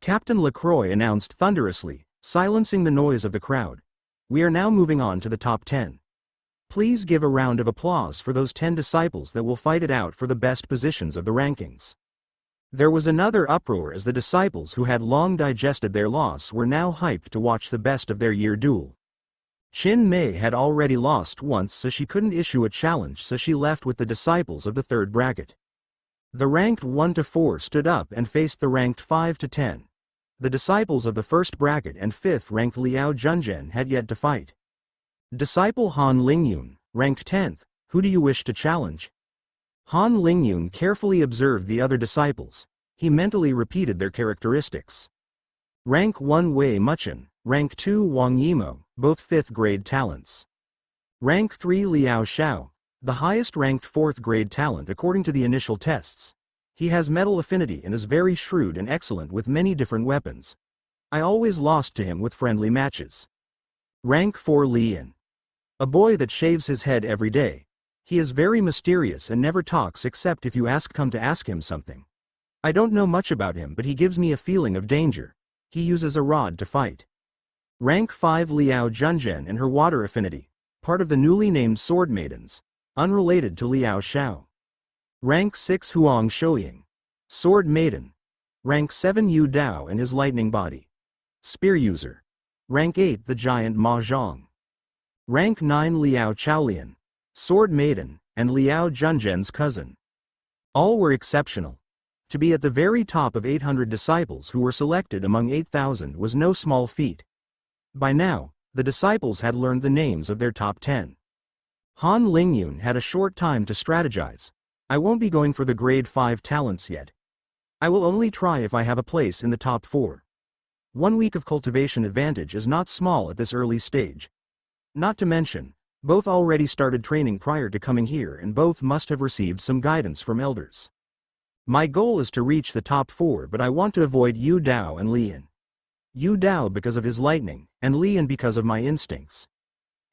Captain LaCroix announced thunderously, silencing the noise of the crowd. We are now moving on to the top 10. Please give a round of applause for those 10 disciples that will fight it out for the best positions of the rankings. There was another uproar as the disciples who had long digested their loss were now hyped to watch the best of their year duel. Qin Mei had already lost once, so she couldn't issue a challenge, so she left with the disciples of the third bracket. The ranked 1 to 4 stood up and faced the ranked 5 to 10. The disciples of the first bracket and 5th ranked Liao Junzhen had yet to fight. Disciple Han Lingyun, ranked 10th, who do you wish to challenge? Han Lingyun carefully observed the other disciples. He mentally repeated their characteristics. Rank 1 Wei Muchen, Rank 2 Wang Yimo, both 5th grade talents. Rank 3 Liao Xiao, the highest ranked 4th grade talent according to the initial tests. He has metal affinity and is very shrewd and excellent with many different weapons. I always lost to him with friendly matches. Rank 4 Lian. A boy that shaves his head every day. He is very mysterious and never talks except if you come to ask him something. I don't know much about him, but he gives me a feeling of danger. He uses a rod to fight. Rank 5 Liao Junzhen and her water affinity, part of the newly named Sword Maidens, unrelated to Liao Xiao. Rank 6 Huang Shouying, Sword Maiden. Rank 7 Yu Dao and his lightning body. Spear user. Rank 8 the giant Ma Zhong. Rank 9 Liao Chaolian, Sword Maiden, and Liao Junzhen's cousin. All were exceptional. To be at the very top of 800 disciples who were selected among 8,000 was no small feat. By now, the disciples had learned the names of their top 10. Han Lingyun had a short time to strategize. I won't be going for the grade 5 talents yet. I will only try if I have a place in the top 4. 1 week of cultivation advantage is not small at this early stage. Not to mention, both already started training prior to coming here and both must have received some guidance from elders. My goal is to reach the top 4, but I want to avoid Yu Dao and Lian. Yu Dao because of his lightning, and Lian because of my instincts.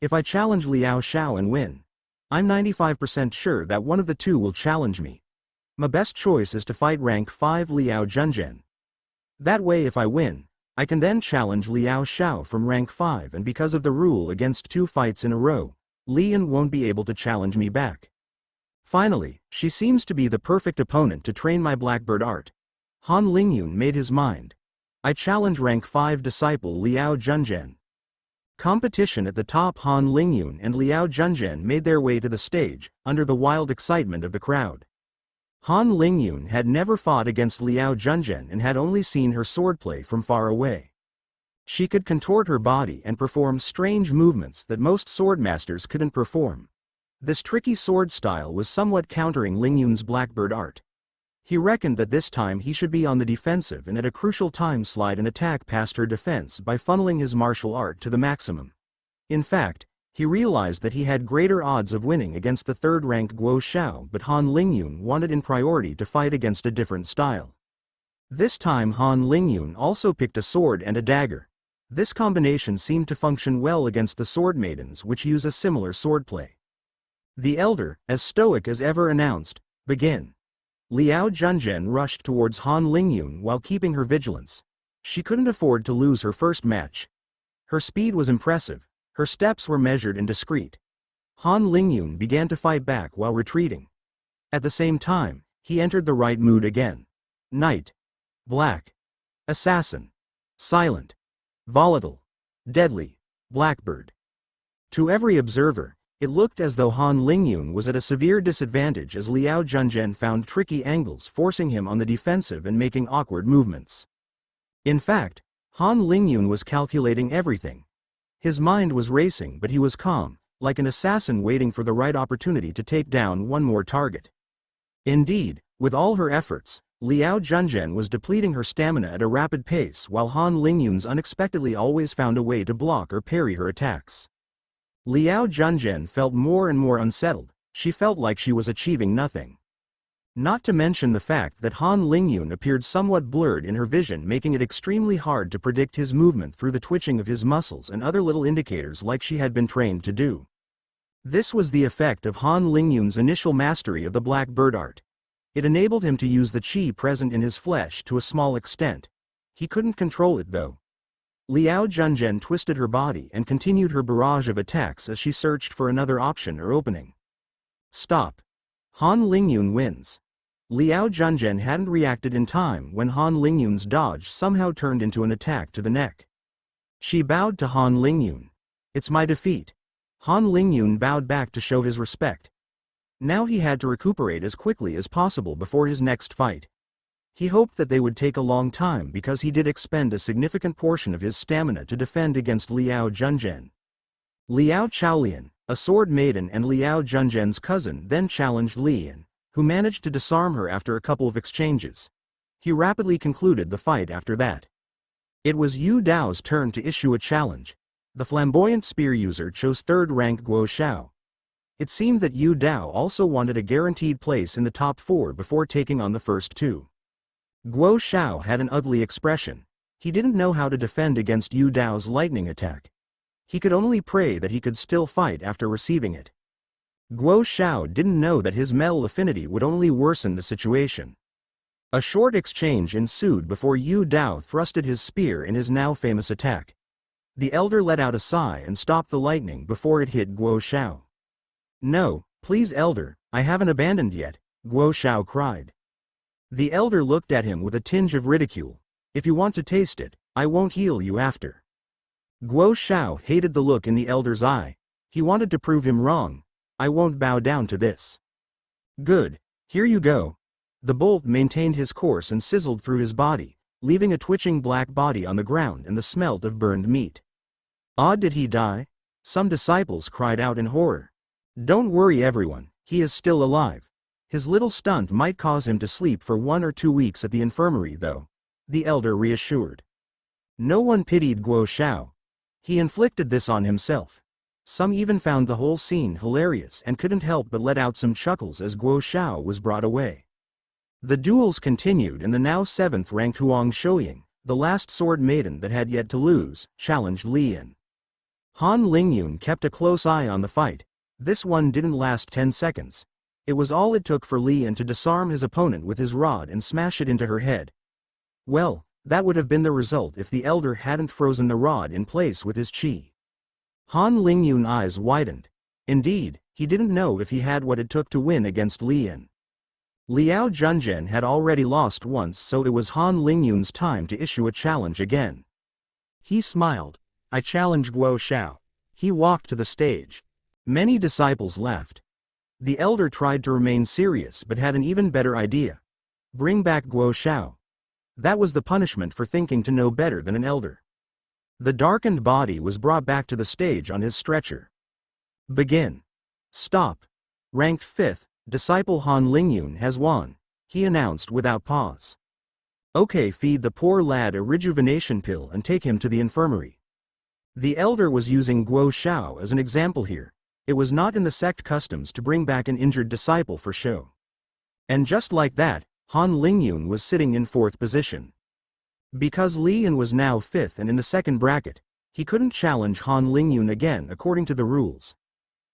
If I challenge Liao Xiao and win, I'm 95% sure that one of the two will challenge me. My best choice is to fight rank 5 Liao Junzhen. That way if I win, I can then challenge Liao Xiao from rank 5, and because of the rule against 2 fights in a row, Lian won't be able to challenge me back. Finally, she seems to be the perfect opponent to train my Blackbird art. Han Lingyun made his mind. I challenge rank 5 disciple Liao Junzhen. Competition at the top. Han Lingyun and Liao Junzhen made their way to the stage, under the wild excitement of the crowd. Han Lingyun had never fought against Liao Junzhen and had only seen her swordplay from far away. She could contort her body and perform strange movements that most swordmasters couldn't perform. This tricky sword style was somewhat countering Lingyun's Blackbird art. He reckoned that this time he should be on the defensive and at a crucial time slide an attack past her defense by funneling his martial art to the maximum. In fact, he realized that he had greater odds of winning against the third-ranked Guo Xiao, but Han Lingyun wanted in priority to fight against a different style. This time Han Lingyun also picked a sword and a dagger. This combination seemed to function well against the Sword Maidens, which use a similar swordplay. The elder, as stoic as ever, announced, "Begin." Liao Junzhen rushed towards Han Lingyun while keeping her vigilance. She couldn't afford to lose her first match. Her speed was impressive, her steps were measured and discreet. Han Lingyun began to fight back while retreating. At the same time, he entered the right mood again. Knight. Black. Assassin. Silent. Volatile. Deadly. Blackbird. To every observer, it looked as though Han Lingyun was at a severe disadvantage as Liao Junzhen found tricky angles, forcing him on the defensive and making awkward movements. In fact, Han Lingyun was calculating everything. His mind was racing, but he was calm, like an assassin waiting for the right opportunity to take down one more target. Indeed, with all her efforts, Liao Junzhen was depleting her stamina at a rapid pace while Han Lingyun's unexpectedly always found a way to block or parry her attacks. Liao Junzhen felt more and more unsettled. She felt like she was achieving nothing. Not to mention the fact that Han Lingyun appeared somewhat blurred in her vision, making it extremely hard to predict his movement through the twitching of his muscles and other little indicators like she had been trained to do. This was the effect of Han Lingyun's initial mastery of the black bird art. It enabled him to use the qi present in his flesh to a small extent. He couldn't control it though. Liao Junzhen twisted her body and continued her barrage of attacks as she searched for another option or opening. Stop. Han Lingyun wins. Liao Junzhen hadn't reacted in time when Han Lingyun's dodge somehow turned into an attack to the neck. She bowed to Han Lingyun. It's my defeat. Han Lingyun bowed back to show his respect. Now he had to recuperate as quickly as possible before his next fight. He hoped that they would take a long time because he did expend a significant portion of his stamina to defend against Liao Junzhen. Liao Chaolian, a sword maiden and Liao Junzhen's cousin, then challenged Lian, who managed to disarm her after a couple of exchanges. He rapidly concluded the fight after that. It was Yu Dao's turn to issue a challenge. The flamboyant spear user chose third-ranked Guo Xiao. It seemed that Yu Dao also wanted a guaranteed place in the top 4 before taking on the first 2. Guo Xiao had an ugly expression. He didn't know how to defend against Yu Dao's lightning attack. He could only pray that he could still fight after receiving it. Guo Xiao didn't know that his metal affinity would only worsen the situation. A short exchange ensued before Yu Dao thrusted his spear in his now famous attack. The elder let out a sigh and stopped the lightning before it hit Guo Xiao. No, please elder, I haven't abandoned yet, Guo Xiao cried. The elder looked at him with a tinge of ridicule. If you want to taste it, I won't heal you after. Guo Xiao hated the look in the elder's eye. He wanted to prove him wrong. I won't bow down to this. Good, here you go. The bolt maintained his course and sizzled through his body, leaving a twitching black body on the ground and the smelt of burned meat. Odd, did he die? Some disciples cried out in horror. Don't worry everyone, he is still alive. His little stunt might cause him to sleep for 1 or 2 weeks at the infirmary though, the elder reassured. No one pitied Guo Xiao. He inflicted this on himself. Some even found the whole scene hilarious and couldn't help but let out some chuckles as Guo Xiao was brought away. The duels continued and the now 7th-ranked Huang Shouying, the last sword maiden that had yet to lose, challenged Lian. Han Lingyun kept a close eye on the fight. This one didn't last 10 seconds. It was all it took for Lian to disarm his opponent with his rod and smash it into her head. Well, that would have been the result if the elder hadn't frozen the rod in place with his qi. Han Lingyun's eyes widened. Indeed, he didn't know if he had what it took to win against Lian. Liao Junzhen had already lost once, so it was Han Lingyun's time to issue a challenge again. He smiled. I challenge Guo Xiao. He walked to the stage. Many disciples laughed. The elder tried to remain serious but had an even better idea. Bring back Guo Xiao. That was the punishment for thinking to know better than an elder. The darkened body was brought back to the stage on his stretcher. Begin. Stop. Ranked 5th, disciple Han Lingyun has won, he announced without pause. Okay, feed the poor lad a rejuvenation pill and take him to the infirmary. The elder was using Guo Xiao as an example here. It was not in the sect customs to bring back an injured disciple for show. And just like that, Han Lingyun was sitting in 4th position. Because Lian was now 5th and in the 2nd bracket, he couldn't challenge Han Lingyun again according to the rules.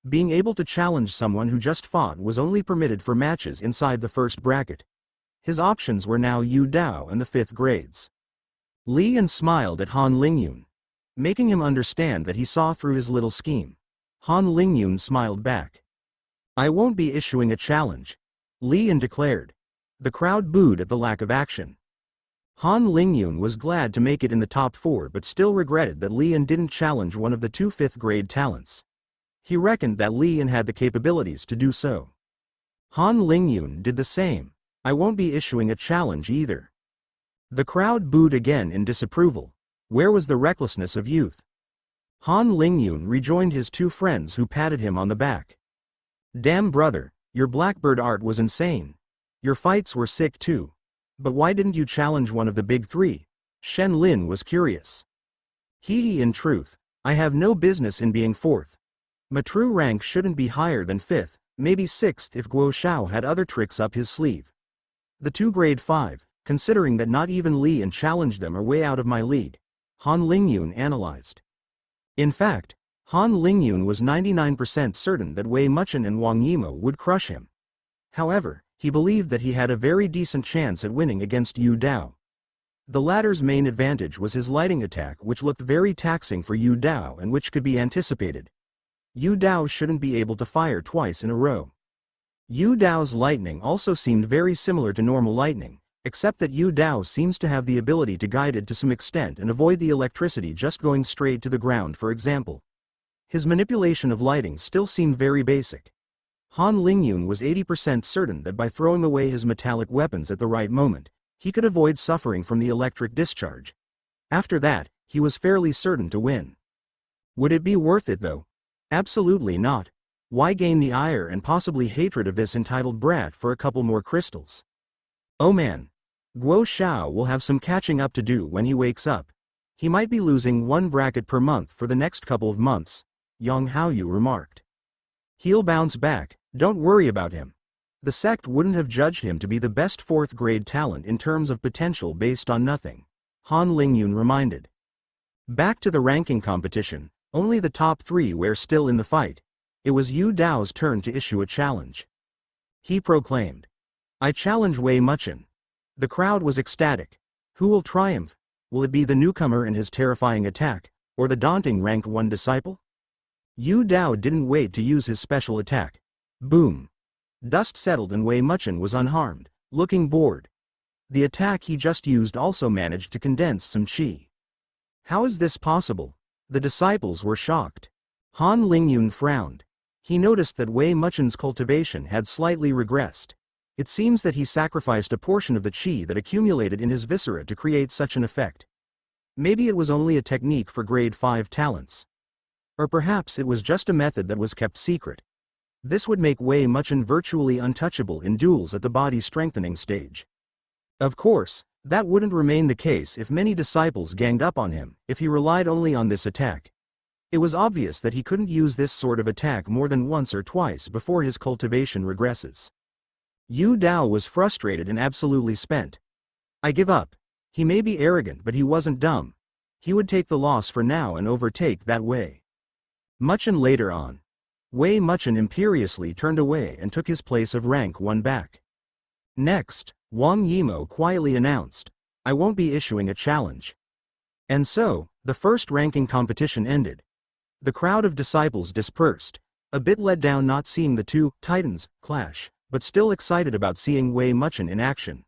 Being able to challenge someone who just fought was only permitted for matches inside the 1st bracket. His options were now Yu Dao and the 5th grades. Lian smiled at Han Lingyun, making him understand that he saw through his little scheme. Han Lingyun smiled back. I won't be issuing a challenge, Lian declared. The crowd booed at the lack of action. Han Lingyun was glad to make it in the top 4 but still regretted that Lian didn't challenge one of the 2 5th-grade talents. He reckoned that Lian had the capabilities to do so. Han Lingyun did the same. I won't be issuing a challenge either. The crowd booed again in disapproval. Where was the recklessness of youth? Han Lingyun rejoined his two friends who patted him on the back. Damn brother, your blackbird art was insane. Your fights were sick too. But why didn't you challenge one of the big three? Shen Lin was curious. In truth, I have no business in being fourth. My true rank shouldn't be higher than fifth, maybe sixth if Guo Xiao had other tricks up his sleeve. The two grade 5, considering that not even Li and challenged them are way out of my league. Han Lingyun analyzed. In fact, Han Lingyun was 99% certain that Wei Muchen and Wang Yimo would crush him. However, he believed that he had a very decent chance at winning against Yu Dao. The latter's main advantage was his lighting attack, which looked very taxing for Yu Dao and which could be anticipated. Yu Dao shouldn't be able to fire twice in a row. Yu Dao's lightning also seemed very similar to normal lightning, except that Yu Dao seems to have the ability to guide it to some extent and avoid the electricity just going straight to the ground, for example. His manipulation of lighting still seemed very basic. Han Lingyun was 80% certain that by throwing away his metallic weapons at the right moment, he could avoid suffering from the electric discharge. After that, he was fairly certain to win. Would it be worth it though? Absolutely not. Why gain the ire and possibly hatred of this entitled brat for a couple more crystals? Oh man. Guo Xiao will have some catching up to do when he wakes up. He might be losing one bracket per month for the next couple of months, Yang Haoyu remarked. He'll bounce back, don't worry about him. The sect wouldn't have judged him to be the best 4th grade talent in terms of potential based on nothing, Han Lingyun reminded. Back to the ranking competition, only the top 3 were still in the fight. It was Yu Dao's turn to issue a challenge. He proclaimed, I challenge Wei Muchen. The crowd was ecstatic. Who will triumph? Will it be the newcomer and his terrifying attack, or the daunting rank 1 disciple? Yu Dao didn't wait to use his special attack. Boom. Dust settled and Wei Muchen was unharmed, looking bored. The attack he just used also managed to condense some qi. How is this possible? The disciples were shocked. Han Lingyun frowned. He noticed that Wei Muchen's cultivation had slightly regressed. It seems that he sacrificed a portion of the qi that accumulated in his viscera to create such an effect. Maybe it was only a technique for grade 5 talents. Or perhaps it was just a method that was kept secret. This would make Wei Muchen virtually untouchable in duels at the body strengthening stage. Of course, that wouldn't remain the case if many disciples ganged up on him, if he relied only on this attack. It was obvious that he couldn't use this sort of attack more than once or twice before his cultivation regresses. Yu Dao was frustrated and absolutely spent. I give up. He may be arrogant but he wasn't dumb. He would take the loss for now and overtake that Wei Muchen later on. Wei Muchen imperiously turned away and took his place of rank 1 back. Next, Wang Yimo quietly announced, I won't be issuing a challenge. And so, the first ranking competition ended. The crowd of disciples dispersed, a bit let down not seeing the two titans clash, but still excited about seeing Wei Muchen in action.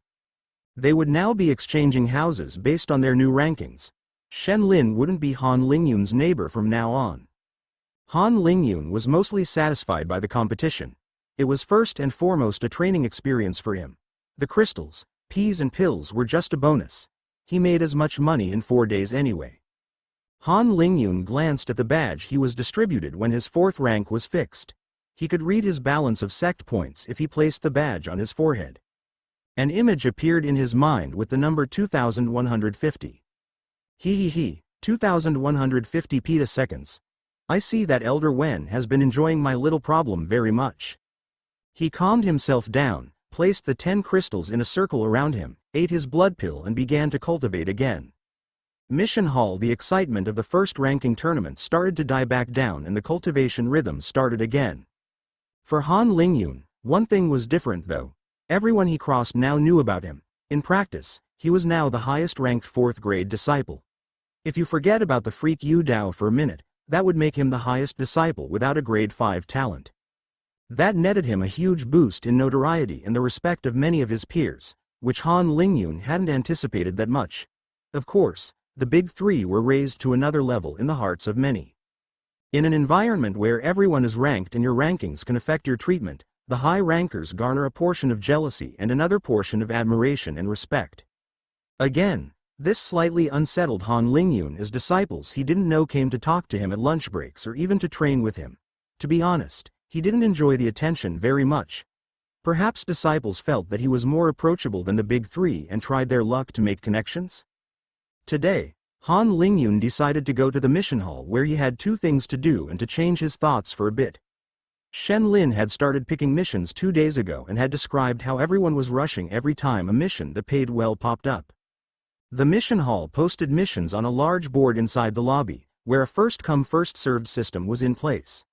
They would now be exchanging houses based on their new rankings. Shen Lin wouldn't be Han Lingyun's neighbor from now on. Han Lingyun was mostly satisfied by the competition. It was first and foremost a training experience for him. The crystals, peas and pills were just a bonus. He made as much money in 4 days anyway. Han Lingyun glanced at the badge he was distributed when his 4th rank was fixed. He could read his balance of sect points if he placed the badge on his forehead. An image appeared in his mind with the number 2150. 2150 petaseconds. I see that Elder Wen has been enjoying my little problem very much. He calmed himself down, placed the 10 crystals in a circle around him, ate his blood pill and began to cultivate again. Mission Hall. The excitement of the first ranking tournament started to die back down and the cultivation rhythm started again. For Han Lingyun, one thing was different though. Everyone he crossed now knew about him. In practice, he was now the highest ranked 4th grade disciple. If you forget about the freak Yu Dao for a minute, that would make him the highest disciple without a grade 5 talent. That netted him a huge boost in notoriety and the respect of many of his peers, which Han Lingyun hadn't anticipated that much. Of course, the big 3 were raised to another level in the hearts of many. In an environment where everyone is ranked and your rankings can affect your treatment, the high rankers garner a portion of jealousy and another portion of admiration and respect. Again, This slightly unsettled Han Lingyun as disciples he didn't know came to talk to him at lunch breaks or even to train with him. To be honest, he didn't enjoy the attention very much. Perhaps disciples felt that he was more approachable than the big three and tried their luck to make connections? Today, Han Lingyun decided to go to the mission hall where he had two things to do and to change his thoughts for a bit. Shen Lin had started picking missions 2 days ago and had described how everyone was rushing every time a mission that paid well popped up. The mission hall posted missions on a large board inside the lobby, where a first-come first-served system was in place.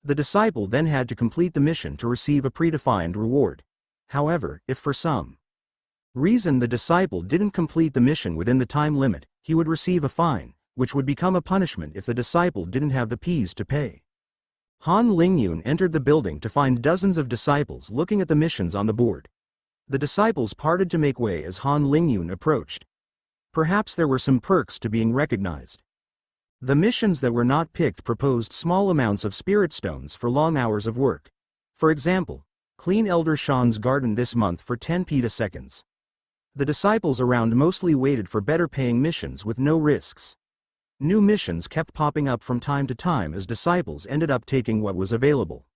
The disciple then had to complete the mission to receive a predefined reward. However, if for some reason the disciple didn't complete the mission within the time limit, he would receive a fine, which would become a punishment if the disciple didn't have the peas to pay. Han Lingyun entered the building to find dozens of disciples looking at the missions on the board. The disciples parted to make way as Han Lingyun approached. Perhaps there were some perks to being recognized. The missions that were not picked proposed small amounts of spirit stones for long hours of work. For example, clean Elder Shan's garden this month for 10 petaseconds. The disciples around mostly waited for better paying missions with no risks. New missions kept popping up from time to time as disciples ended up taking what was available.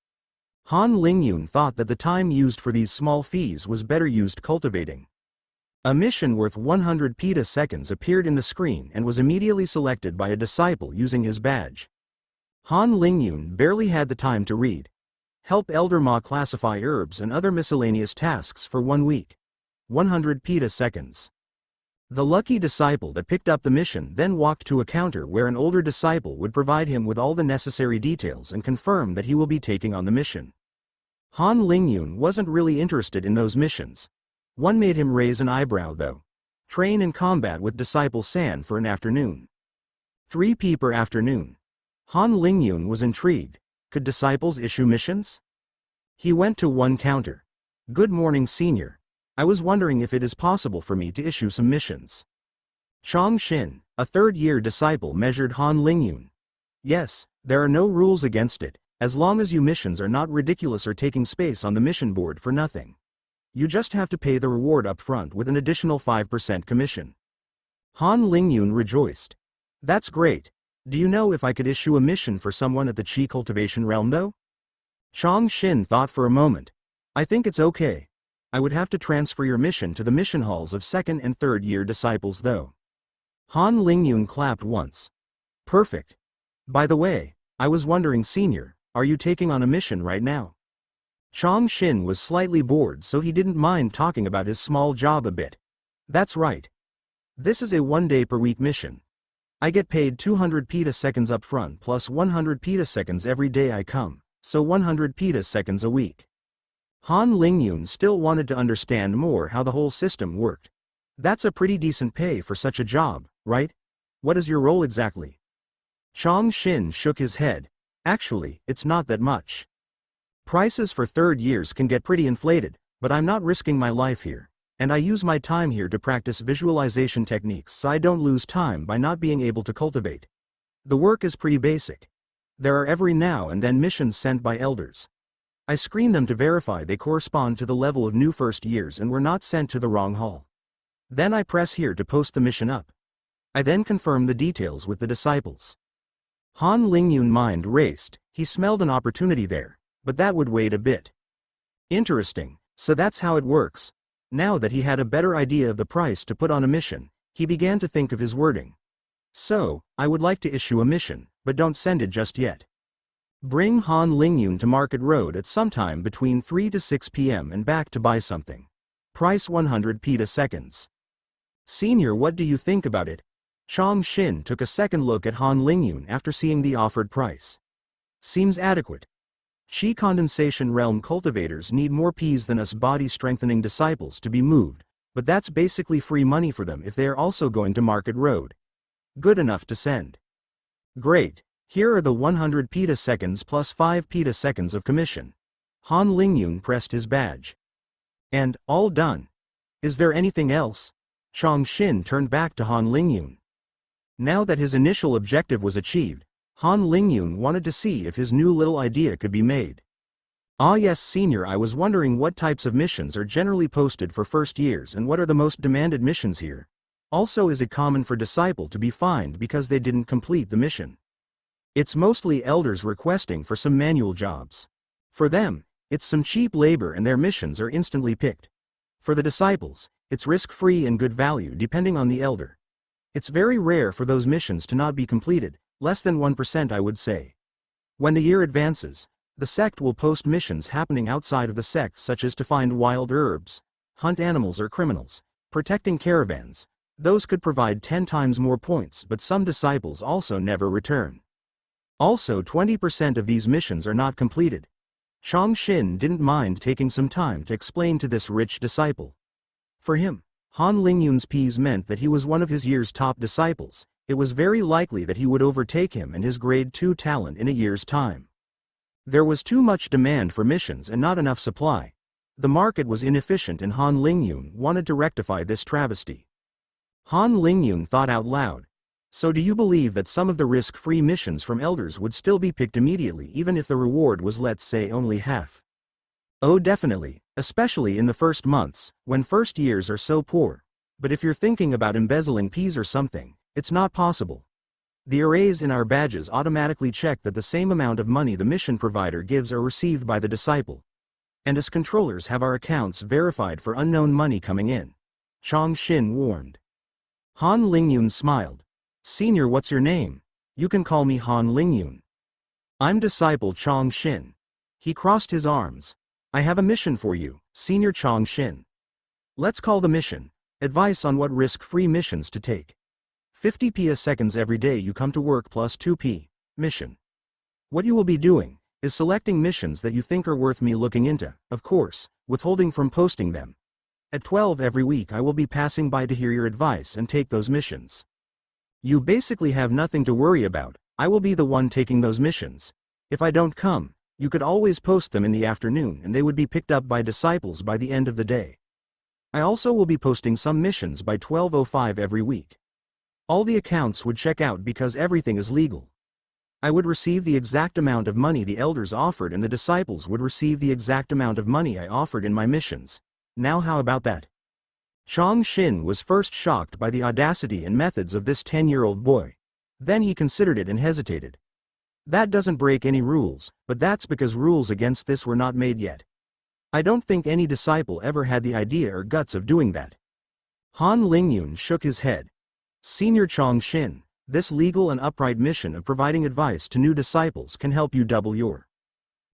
Han Lingyun thought that the time used for these small fees was better used cultivating. A mission worth 100 petaseconds appeared in the screen and was immediately selected by a disciple using his badge. Han Lingyun barely had the time to read. Help Elder Ma classify herbs and other miscellaneous tasks for 1 week. 100 petaseconds. The lucky disciple that picked up the mission then walked to a counter where an older disciple would provide him with all the necessary details and confirm that he will be taking on the mission. Han Lingyun wasn't really interested in those missions. One made him raise an eyebrow though. Train in combat with Disciple San for an afternoon. 3 p per afternoon. Han Lingyun was intrigued. Could disciples issue missions? He went to one counter. Good morning, senior. I was wondering if it is possible for me to issue some missions. Chong Xin, a third-year disciple, measured Han Lingyun. Yes, there are no rules against it, as long as your missions are not ridiculous or taking space on the mission board for nothing. You just have to pay the reward up front with an additional 5% commission. Han Lingyun rejoiced. That's great. Do you know if I could issue a mission for someone at the Qi cultivation realm though? Chong Xin thought for a moment. I think it's okay. I would have to transfer your mission to the mission halls of second and third year disciples though. Han Lingyun clapped once. Perfect. By the way, I was wondering, senior, are you taking on a mission right now? Chong Xin was slightly bored, so he didn't mind talking about his small job a bit. That's right. This is a 1-day-per-week mission. I get paid 200 petaseconds up front plus 100 petaseconds every day I come, so 100 petaseconds a week. Han Lingyun still wanted to understand more how the whole system worked. That's a pretty decent pay for such a job, right? What is your role exactly? Chong Xin shook his head. Actually, it's not that much. Prices for third years can get pretty inflated, but I'm not risking my life here, and I use my time here to practice visualization techniques so I don't lose time by not being able to cultivate. The work is pretty basic. There are every now and then missions sent by elders. I screen them to verify they correspond to the level of new first years and were not sent to the wrong hall. Then I press here to post the mission up. I then confirm the details with the disciples. Han Lingyun's mind raced. He smelled an opportunity there, but that would wait a bit. Interesting, so that's how it works. Now that he had a better idea of the price to put on a mission, he began to think of his wording. So, I would like to issue a mission, but don't send it just yet. Bring Han Lingyun to Market Road at some time between 3 to 6 p.m. and back to buy something. Price 100 petaseconds. Senior, what do you think about it? Chong Xin took a second look at Han Lingyun after seeing the offered price. Seems adequate. Qi condensation realm cultivators need more peas than us body-strengthening disciples to be moved, but that's basically free money for them if they are also going to Market Road. Good enough to send. Great. Here are the 100 petaseconds plus 5 petaseconds of commission. Han Lingyun pressed his badge. And, all done. Is there anything else? Chong Xin turned back to Han Lingyun. Now that his initial objective was achieved, Han Lingyun wanted to see if his new little idea could be made. Ah yes, senior, I was wondering what types of missions are generally posted for first years and what are the most demanded missions here. Also, is it common for disciple to be fined because they didn't complete the mission? It's mostly elders requesting for some manual jobs. For them, it's some cheap labor and their missions are instantly picked. For the disciples, it's risk-free and good value depending on the elder. It's very rare for those missions to not be completed, less than 1% I would say. When the year advances, the sect will post missions happening outside of the sect, such as to find wild herbs, hunt animals or criminals, protecting caravans. Those could provide 10 times more points, but some disciples also never return. Also, 20% of these missions are not completed. Chong Xin didn't mind taking some time to explain to this rich disciple. For him, Han Lingyun's P's meant that he was one of his year's top disciples. It was very likely that he would overtake him and his grade 2 talent in a year's time. There was too much demand for missions and not enough supply. The market was inefficient and Han Lingyun wanted to rectify this travesty. Han Lingyun thought out loud. So do you believe that some of the risk-free missions from elders would still be picked immediately even if the reward was, let's say, only half? Oh, definitely, especially in the first months, when first years are so poor. But if you're thinking about embezzling P's or something, it's not possible. The arrays in our badges automatically check that the same amount of money the mission provider gives are received by the disciple. And as controllers have our accounts verified for unknown money coming in. Chong Xin warned. Han Lingyun smiled. Senior, what's your name? You can call me Han Lingyun. I'm disciple Chong Xin. He crossed his arms. I have a mission for you, Senior Chong Xin. Let's call the mission, advice on what risk-free missions to take. 50 ps every day you come to work plus 2p, mission. What you will be doing is selecting missions that you think are worth me looking into, of course, withholding from posting them. At 12 every week I will be passing by to hear your advice and take those missions. You basically have nothing to worry about, I will be the one taking those missions. If I don't come, you could always post them in the afternoon and they would be picked up by disciples by the end of the day. I also will be posting some missions by 12:05 every week. All the accounts would check out because everything is legal. I would receive the exact amount of money the elders offered and the disciples would receive the exact amount of money I offered in my missions. Now how about that? Chong Xin was first shocked by the audacity and methods of this 10-year-old boy. Then he considered it and hesitated. That doesn't break any rules, but that's because rules against this were not made yet. I don't think any disciple ever had the idea or guts of doing that. Han Lingyun shook his head. Senior Chong Xin, this legal and upright mission of providing advice to new disciples can help you double your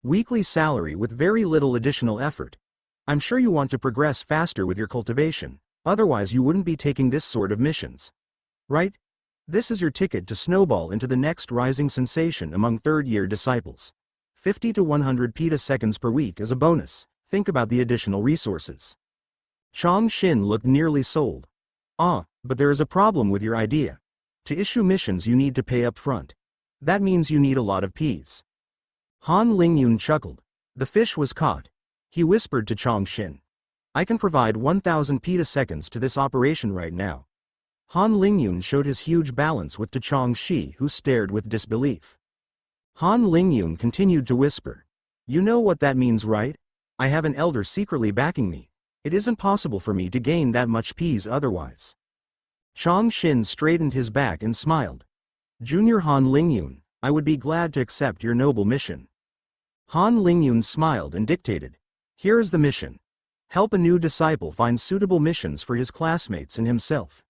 weekly salary with very little additional effort. I'm sure you want to progress faster with your cultivation, otherwise you wouldn't be taking this sort of missions. Right? This is your ticket to snowball into the next rising sensation among third-year disciples. 50 to 100 petaseconds per week as a bonus. Think about the additional resources. Chong Xin looked nearly sold. Ah, but there is a problem with your idea. To issue missions you need to pay up front. That means you need a lot of Ps. Han Lingyun chuckled. The fish was caught. He whispered to Chong Xin. I can provide 1,000 petaseconds to this operation right now. Han Lingyun showed his huge balance with to Chong Shi, who stared with disbelief. Han Lingyun continued to whisper. You know what that means, right? I have an elder secretly backing me. It isn't possible for me to gain that much Ps otherwise. Chong Xin straightened his back and smiled. Junior Han Lingyun, I would be glad to accept your noble mission. Han Lingyun smiled and dictated. Here is the mission. Help a new disciple find suitable missions for his classmates and himself.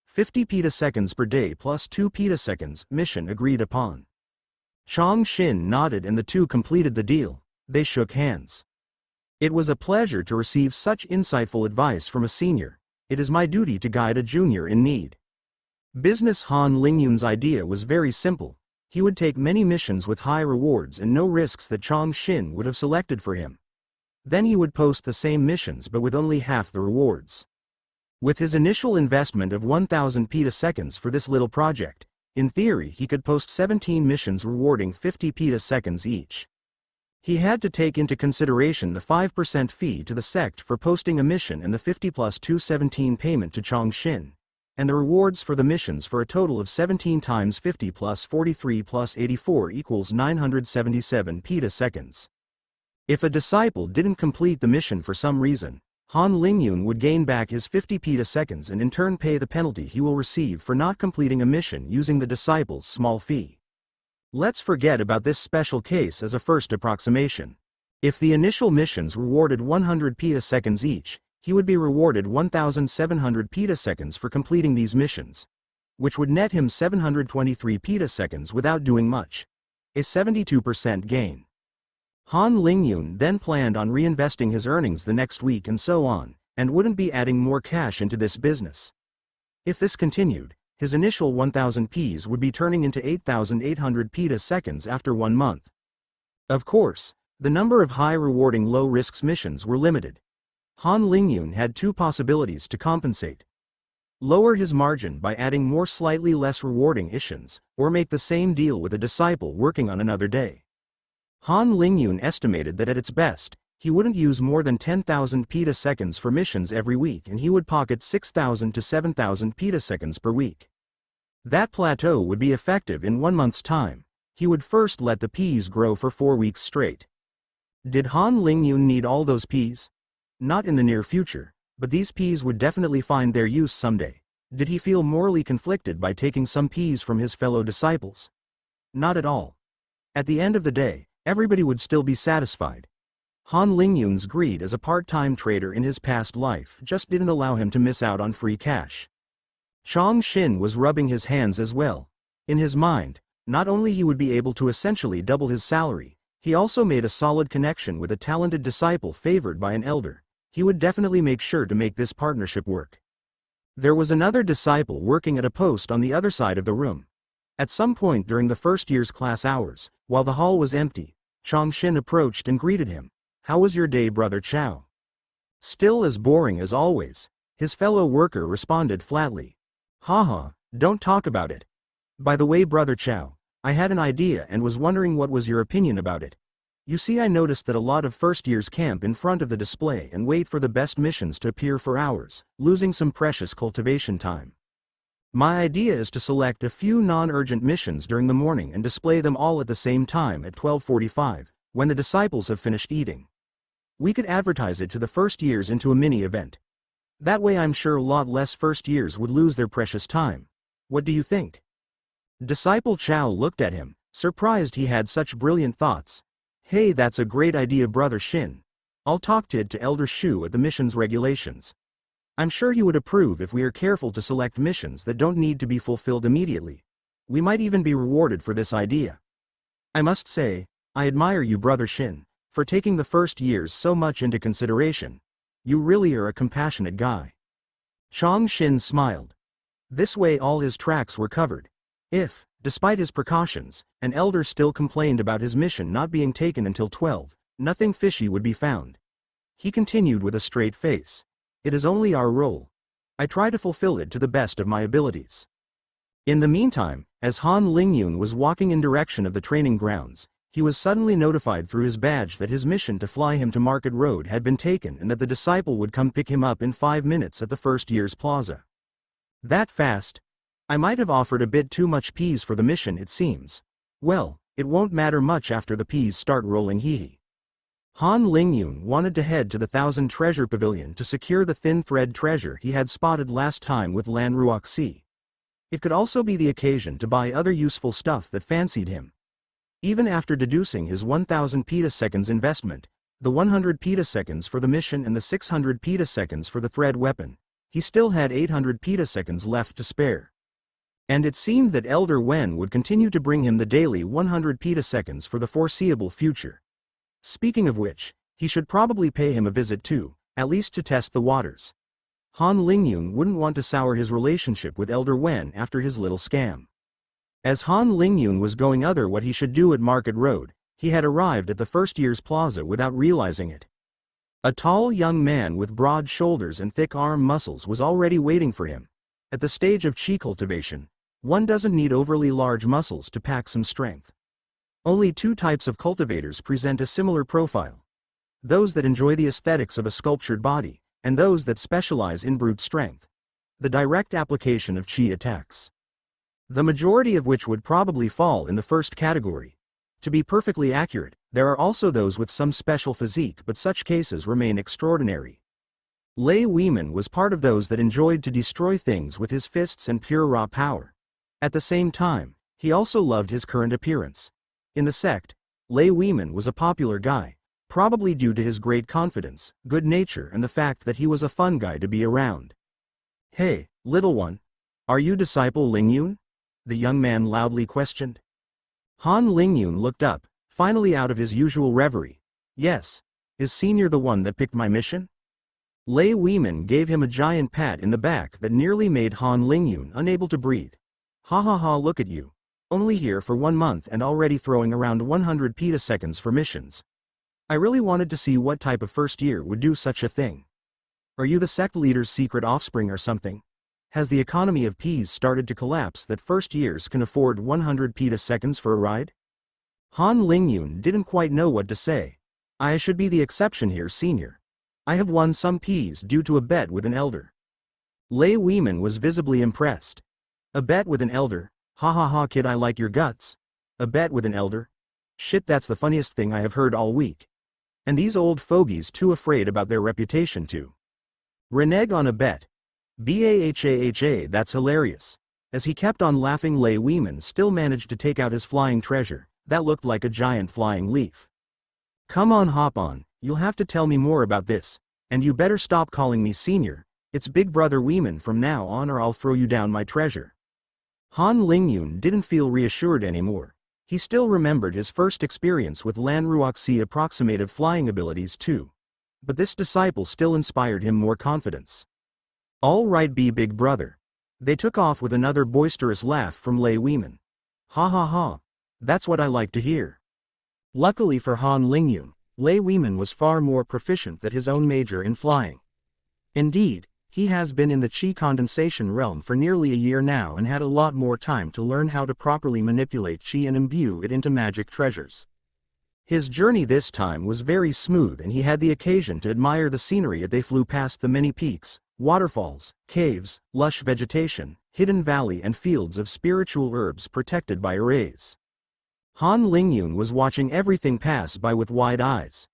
50 petaseconds per day plus 2 petaseconds, mission agreed upon. Chong Xin nodded and the two completed the deal. They shook hands. It was a pleasure to receive such insightful advice from a senior. It is my duty to guide a junior in need. Business Han Lingyun's idea was very simple. He would take many missions with high rewards and no risks that Chong Xin would have selected for him. Then he would post the same missions but with only half the rewards. With his initial investment of 1,000 petaseconds for this little project, in theory he could post 17 missions rewarding 50 petaseconds each. He had to take into consideration the 5% fee to the sect for posting a mission and the 50 plus 217 payment to Chong Xin, and the rewards for the missions for a total of 17 times 50 plus 43 plus 84 equals 977 petaseconds. If a disciple didn't complete the mission for some reason, Han Lingyun would gain back his 50 petaseconds and in turn pay the penalty he will receive for not completing a mission using the disciple's small fee. Let's forget about this special case as a first approximation. If the initial missions rewarded 100 petaseconds each, he would be rewarded 1,700 petaseconds for completing these missions, which would net him 723 petaseconds without doing much. A 72% gain. Han Lingyun then planned on reinvesting his earnings the next week and so on, and wouldn't be adding more cash into this business. If this continued, his initial 1,000 Ps would be turning into 8,800 petaseconds after 1 month. Of course, the number of high-rewarding low-risks missions were limited. Han Lingyun had 2 possibilities to compensate. Lower his margin by adding more slightly less rewarding missions, or make the same deal with a disciple working on another day. Han Lingyun estimated that at its best, he wouldn't use more than 10,000 petaseconds for missions every week and he would pocket 6,000 to 7,000 petaseconds per week. That plateau would be effective in 1 month's time. He would first let the Ps grow for 4 weeks straight. Did Han Lingyun need all those Ps? Not in the near future, but these Ps would definitely find their use someday. Did he feel morally conflicted by taking some Ps from his fellow disciples? Not at all. At the end of the day, everybody would still be satisfied. Han Lingyun's greed as a part-time trader in his past life just didn't allow him to miss out on free cash. Chang Xin was rubbing his hands as well. In his mind, not only he would be able to essentially double his salary, he also made a solid connection with a talented disciple favored by an elder. He would definitely make sure to make this partnership work. There was another disciple working at a post on the other side of the room. At some point during the first year's class hours, while the hall was empty, Chang Xin approached and greeted him. "How was your day, Brother Chow?" "Still as boring as always," his fellow worker responded flatly. "Haha, don't talk about it. By the way, Brother Chow, I had an idea and was wondering what was your opinion about it. You see, I noticed that a lot of first years camp in front of the display and wait for the best missions to appear for hours, losing some precious cultivation time. My idea is to select a few non-urgent missions during the morning and display them all at the same time at 12:45, when the disciples have finished eating. We could advertise it to the first years into a mini-event. That way I'm sure a lot less first years would lose their precious time. What do you think?" Disciple Chow looked at him, surprised he had such brilliant thoughts. "Hey, that's a great idea, Brother Shin. I'll talk to Elder Shu at the missions regulations. I'm sure he would approve if we are careful to select missions that don't need to be fulfilled immediately. We might even be rewarded for this idea. I must say, I admire you, Brother Shin, for taking the first years so much into consideration. You really are a compassionate guy." Chang Xin smiled. This way all his tracks were covered. If, despite his precautions, an elder still complained about his mission not being taken until 12, nothing fishy would be found. He continued with a straight face. "It is only our role. I try to fulfill it to the best of my abilities." In the meantime, as Han Lingyun was walking in direction of the training grounds, he was suddenly notified through his badge that his mission to fly him to Market Road had been taken and that the disciple would come pick him up in 5 minutes at the first year's plaza. That fast? I might have offered a bit too much Ps for the mission, it seems. Well, it won't matter much after the Ps start rolling, hee. Han Lingyun wanted to head to the 1,000 Treasure Pavilion to secure the thin thread treasure he had spotted last time with Lan Ruoxi. It could also be the occasion to buy other useful stuff that fancied him. Even after deducing his 1,000 petaseconds investment, the 100 petaseconds for the mission and the 600 petaseconds for the thread weapon, he still had 800 petaseconds left to spare. And it seemed that Elder Wen would continue to bring him the daily 100 petaseconds for the foreseeable future. Speaking of which, he should probably pay him a visit too, at least to test the waters. Han Lingyun wouldn't want to sour his relationship with Elder Wen after his little scam. As Han Lingyun was going over what he should do at Market Road, he had arrived at the first year's plaza without realizing it. A tall young man with broad shoulders and thick arm muscles was already waiting for him. At the stage of chi cultivation, one doesn't need overly large muscles to pack some strength. Only 2 types of cultivators present a similar profile. Those that enjoy the aesthetics of a sculptured body, and those that specialize in brute strength. The direct application of chi attacks. The majority of which would probably fall in the first category. To be perfectly accurate, there are also those with some special physique, but such cases remain extraordinary. Lei Weiman was part of those that enjoyed to destroy things with his fists and pure raw power. At the same time, he also loved his current appearance. In the sect, Lei Weiman was a popular guy, probably due to his great confidence, good nature and the fact that he was a fun guy to be around. "Hey, little one. Are you disciple Lingyun?" the young man loudly questioned. Han Lingyun looked up, finally out of his usual reverie. "Yes. Is senior the one that picked my mission?" Lei Weiman gave him a giant pat in the back that nearly made Han Lingyun unable to breathe. "Ha ha ha, look at you. Only here for 1 month and already throwing around 100 petaseconds for missions. I really wanted to see what type of first year would do such a thing. Are you the sect leader's secret offspring or something? Has the economy of peas started to collapse that first years can afford 100 petaseconds for a ride?" Han Lingyun didn't quite know what to say. "I should be the exception here, senior. I have won some peas due to a bet with an elder." Lei Weiman was visibly impressed. "A bet with an elder? Ha ha ha, kid, I like your guts. A bet with an elder? Shit, that's the funniest thing I have heard all week. And these old fogies too afraid about their reputation to renege on a bet. Bahaha, that's hilarious." As he kept on laughing, Lei Weiman still managed to take out his flying treasure, that looked like a giant flying leaf. "Come on, hop on, you'll have to tell me more about this, and you better stop calling me senior. It's Big Brother Weiman from now on or I'll throw you down my treasure." Han Lingyun didn't feel reassured anymore. He still remembered his first experience with Lan Ruoxi approximative flying abilities too. But this disciple still inspired him more confidence. "All right, big brother." They took off with another boisterous laugh from Lei Weiman. "Ha ha ha. That's what I like to hear." Luckily for Han Lingyun, Lei Weiman was far more proficient than his own major in flying. Indeed, he has been in the chi condensation realm for nearly a year now and had a lot more time to learn how to properly manipulate chi and imbue it into magic treasures. His journey this time was very smooth and he had the occasion to admire the scenery as they flew past the many peaks, waterfalls, caves, lush vegetation, hidden valley and fields of spiritual herbs protected by arrays. Han Lingyun was watching everything pass by with wide eyes.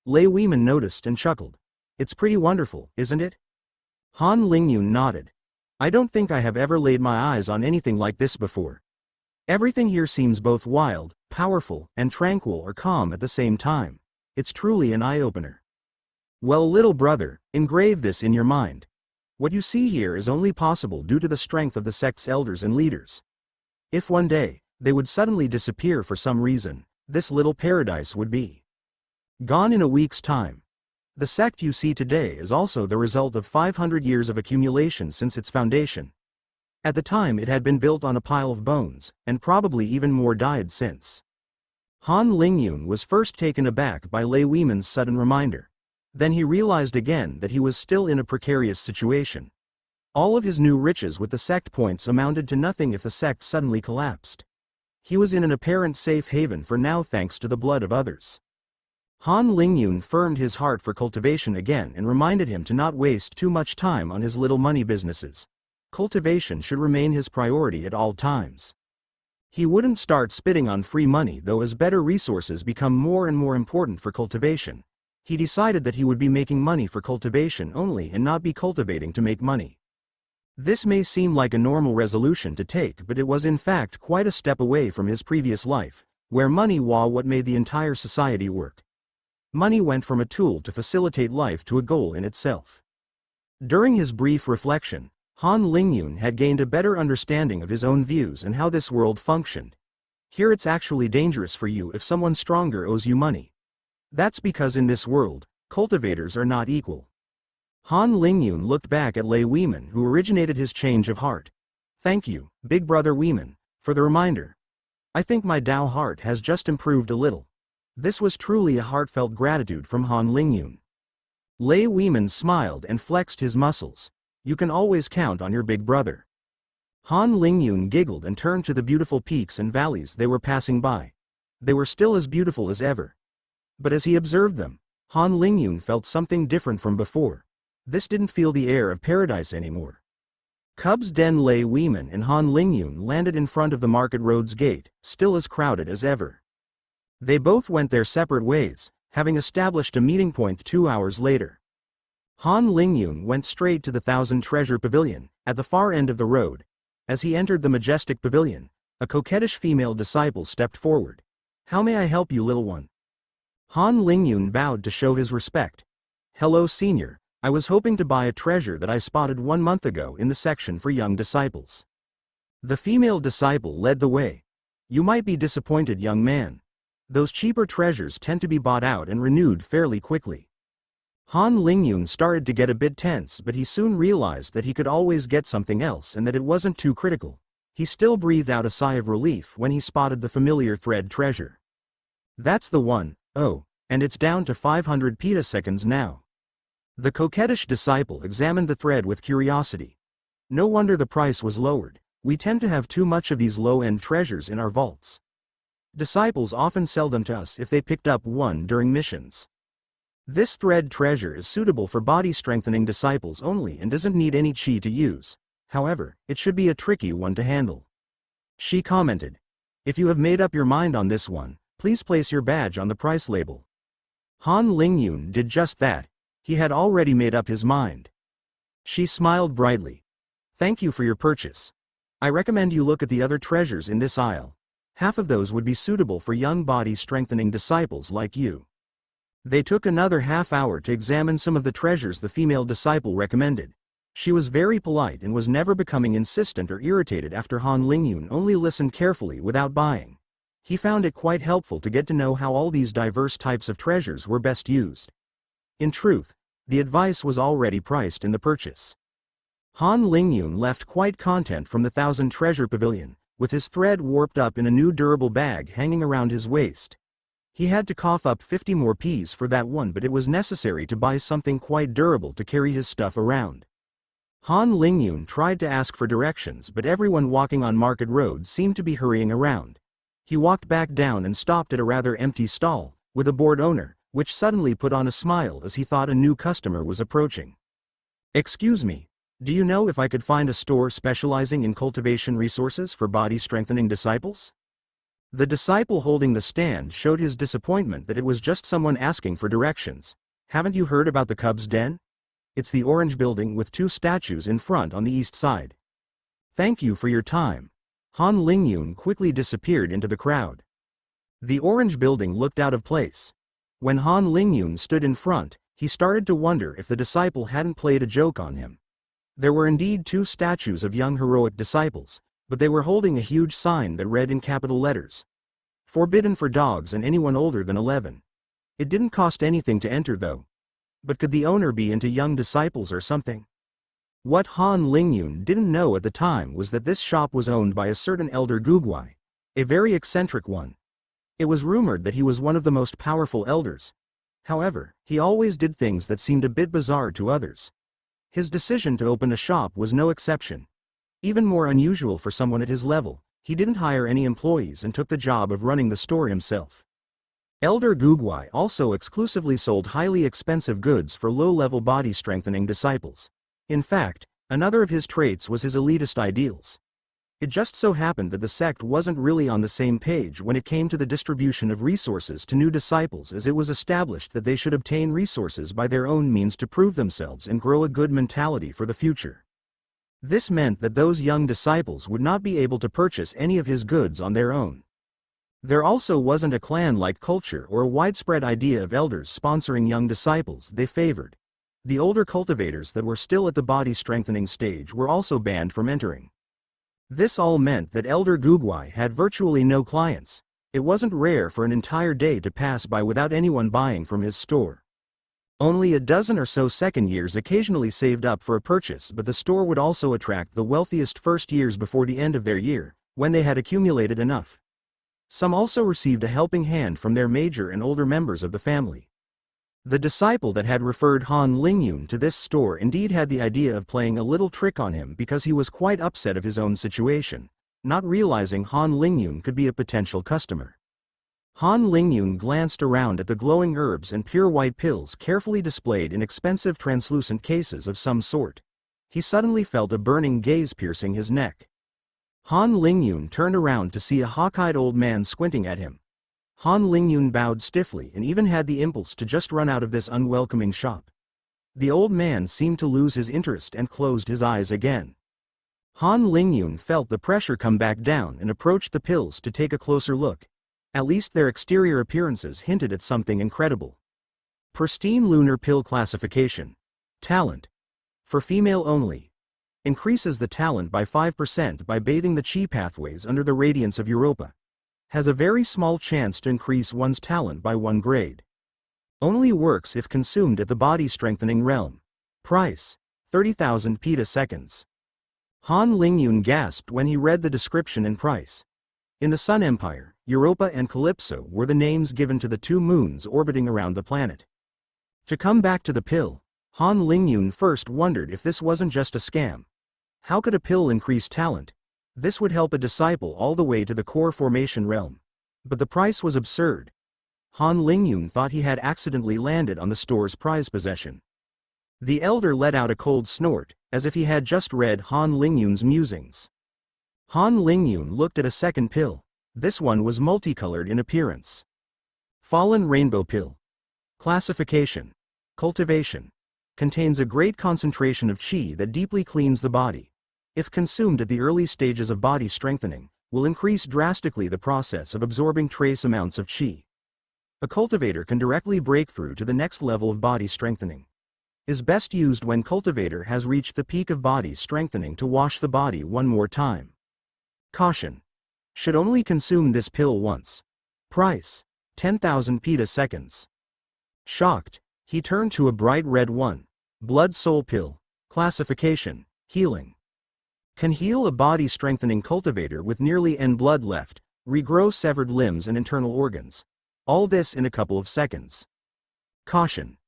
Lei Weiman noticed and chuckled. "It's pretty wonderful, isn't it?" Han Lingyun nodded. "I don't think I have ever laid my eyes on anything like this before. Everything here seems both wild, powerful, and tranquil or calm at the same time. It's truly an eye-opener." "Well, little brother, engrave this in your mind. What you see here is only possible due to the strength of the sect's elders and leaders. If one day, they would suddenly disappear for some reason, this little paradise would be gone in a week's time. The sect you see today is also the result of 500 years of accumulation since its foundation. At the time it had been built on a pile of bones, and probably even more died since." Han Lingyun was first taken aback by Lei Weiman's sudden reminder. Then he realized again that he was still in a precarious situation. All of his new riches with the sect points amounted to nothing if the sect suddenly collapsed. He was in an apparent safe haven for now thanks to the blood of others. Han Lingyun firmed his heart for cultivation again and reminded him to not waste too much time on his little money businesses. Cultivation should remain his priority at all times. He wouldn't start spitting on free money though as better resources become more and more important for cultivation. He decided that he would be making money for cultivation only and not be cultivating to make money. This may seem like a normal resolution to take, but it was in fact quite a step away from his previous life, where money was what made the entire society work. Money went from a tool to facilitate life to a goal in itself. During his brief reflection, Han Lingyun had gained a better understanding of his own views and how this world functioned. Here it's actually dangerous for you if someone stronger owes you money. That's because in this world, cultivators are not equal. Han Lingyun looked back at Lei Weiman, who originated his change of heart. "Thank you, Big Brother Weiman, for the reminder. I think my Tao heart has just improved a little." This was truly a heartfelt gratitude from Han Lingyun. Lei Weiman smiled and flexed his muscles. "You can always count on your big brother." Han Lingyun giggled and turned to the beautiful peaks and valleys they were passing by. They were still as beautiful as ever. But as he observed them, Han Lingyun felt something different from before. This didn't feel the air of paradise anymore. Cub's Den Lei Weiman and Han Lingyun landed in front of the Market Road's gate, still as crowded as ever. They both went their separate ways, having established a meeting point 2 hours later. Han Lingyun went straight to the Thousand Treasure Pavilion, at the far end of the road. As he entered the majestic pavilion, a coquettish female disciple stepped forward. "How may I help you, little one?" Han Lingyun bowed to show his respect. "Hello, senior. I was hoping to buy a treasure that I spotted 1 month ago in the section for young disciples." The female disciple led the way. "You might be disappointed, young man. Those cheaper treasures tend to be bought out and renewed fairly quickly." Han Lingyun started to get a bit tense, but he soon realized that he could always get something else and that it wasn't too critical. He still breathed out a sigh of relief when he spotted the familiar thread treasure. "That's the one. Oh, and it's down to 500 petaseconds now." The coquettish disciple examined the thread with curiosity. "No wonder the price was lowered. We tend to have too much of these low-end treasures in our vaults. Disciples often sell them to us if they picked up one during missions. This thread treasure is suitable for body-strengthening disciples only and doesn't need any chi to use. However, it should be a tricky one to handle." She commented. "If you have made up your mind on this one, please place your badge on the price label." Han Lingyun did just that. He had already made up his mind. She smiled brightly. "Thank you for your purchase. I recommend you look at the other treasures in this aisle. Half of those would be suitable for young body-strengthening disciples like you." They took another half-hour to examine some of the treasures the female disciple recommended. She was very polite and was never becoming insistent or irritated after Han Lingyun only listened carefully without buying. He found it quite helpful to get to know how all these diverse types of treasures were best used. In truth, the advice was already priced in the purchase. Han Lingyun left quite content from the Thousand Treasure Pavilion, with his thread warped up in a new durable bag hanging around his waist. He had to cough up 50 more Ps for that one, but it was necessary to buy something quite durable to carry his stuff around. Han Lingyun tried to ask for directions, but everyone walking on Market Road seemed to be hurrying around. He walked back down and stopped at a rather empty stall, with a bored owner, which suddenly put on a smile as he thought a new customer was approaching. "Excuse me, do you know if I could find a store specializing in cultivation resources for body-strengthening disciples?" The disciple holding the stand showed his disappointment that it was just someone asking for directions. "Haven't you heard about the Cub's Den? It's the orange building with 2 statues in front on the east side." "Thank you for your time." Han Lingyun quickly disappeared into the crowd. The orange building looked out of place. When Han Lingyun stood in front, he started to wonder if the disciple hadn't played a joke on him. There were indeed 2 statues of young heroic disciples, but they were holding a huge sign that read in capital letters, "Forbidden for dogs and anyone older than 11. It didn't cost anything to enter though. But could the owner be into young disciples or something? What Han Lingyun didn't know at the time was that this shop was owned by a certain Elder Gugwai, a very eccentric one. It was rumored that he was one of the most powerful elders. However, he always did things that seemed a bit bizarre to others. His decision to open a shop was no exception. Even more unusual for someone at his level, he didn't hire any employees and took the job of running the store himself. Elder Gugwai also exclusively sold highly expensive goods for low-level body-strengthening disciples. In fact, another of his traits was his elitist ideals. It just so happened that the sect wasn't really on the same page when it came to the distribution of resources to new disciples, as it was established that they should obtain resources by their own means to prove themselves and grow a good mentality for the future. This meant that those young disciples would not be able to purchase any of his goods on their own. There also wasn't a clan-like culture or a widespread idea of elders sponsoring young disciples they favored. The older cultivators that were still at the body-strengthening stage were also banned from entering. This all meant that Elder Gugwai had virtually no clients. It wasn't rare for an entire day to pass by without anyone buying from his store. Only a dozen or so second years occasionally saved up for a purchase, but the store would also attract the wealthiest first years before the end of their year, when they had accumulated enough. Some also received a helping hand from their major and older members of the family. The disciple that had referred Han Lingyun to this store indeed had the idea of playing a little trick on him because he was quite upset of his own situation, not realizing Han Lingyun could be a potential customer. Han Lingyun glanced around at the glowing herbs and pure white pills carefully displayed in expensive translucent cases of some sort. He suddenly felt a burning gaze piercing his neck. Han Lingyun turned around to see a hawk-eyed old man squinting at him. Han Lingyun bowed stiffly and even had the impulse to just run out of this unwelcoming shop. The old man seemed to lose his interest and closed his eyes again. Han Lingyun felt the pressure come back down and approached the pills to take a closer look. At least their exterior appearances hinted at something incredible. Pristine lunar pill classification. Talent. For female only. Increases the talent by 5% by bathing the chi pathways under the radiance of Europa. Has a very small chance to increase one's talent by 1 grade. Only works if consumed at the body strengthening realm. Price. 30,000 petaseconds. Han Lingyun gasped when he read the description and price. In the Sun Empire, Europa and Calypso were the names given to the 2 moons orbiting around the planet. To come back to the pill, Han Lingyun first wondered if this wasn't just a scam. How could a pill increase talent? This would help a disciple all the way to the core formation realm. But the price was absurd. Han Lingyun thought he had accidentally landed on the store's prize possession. The elder let out a cold snort, as if he had just read Han Lingyun's musings. Han Lingyun looked at a second pill. This one was multicolored in appearance. Fallen Rainbow Pill. Classification. Cultivation. Contains a great concentration of qi that deeply cleans the body. If consumed at the early stages of body strengthening, will increase drastically the process of absorbing trace amounts of qi. A cultivator can directly break through to the next level of body strengthening. Is best used when cultivator has reached the peak of body strengthening to wash the body one more time. Caution. Should only consume this pill once. Price. 10,000 petaseconds. Shocked, he turned to a bright red one. Blood Soul Pill. Classification. Healing. Can heal a body strengthening cultivator with nearly N blood left, regrow severed limbs and internal organs. All this in a couple of seconds. Caution.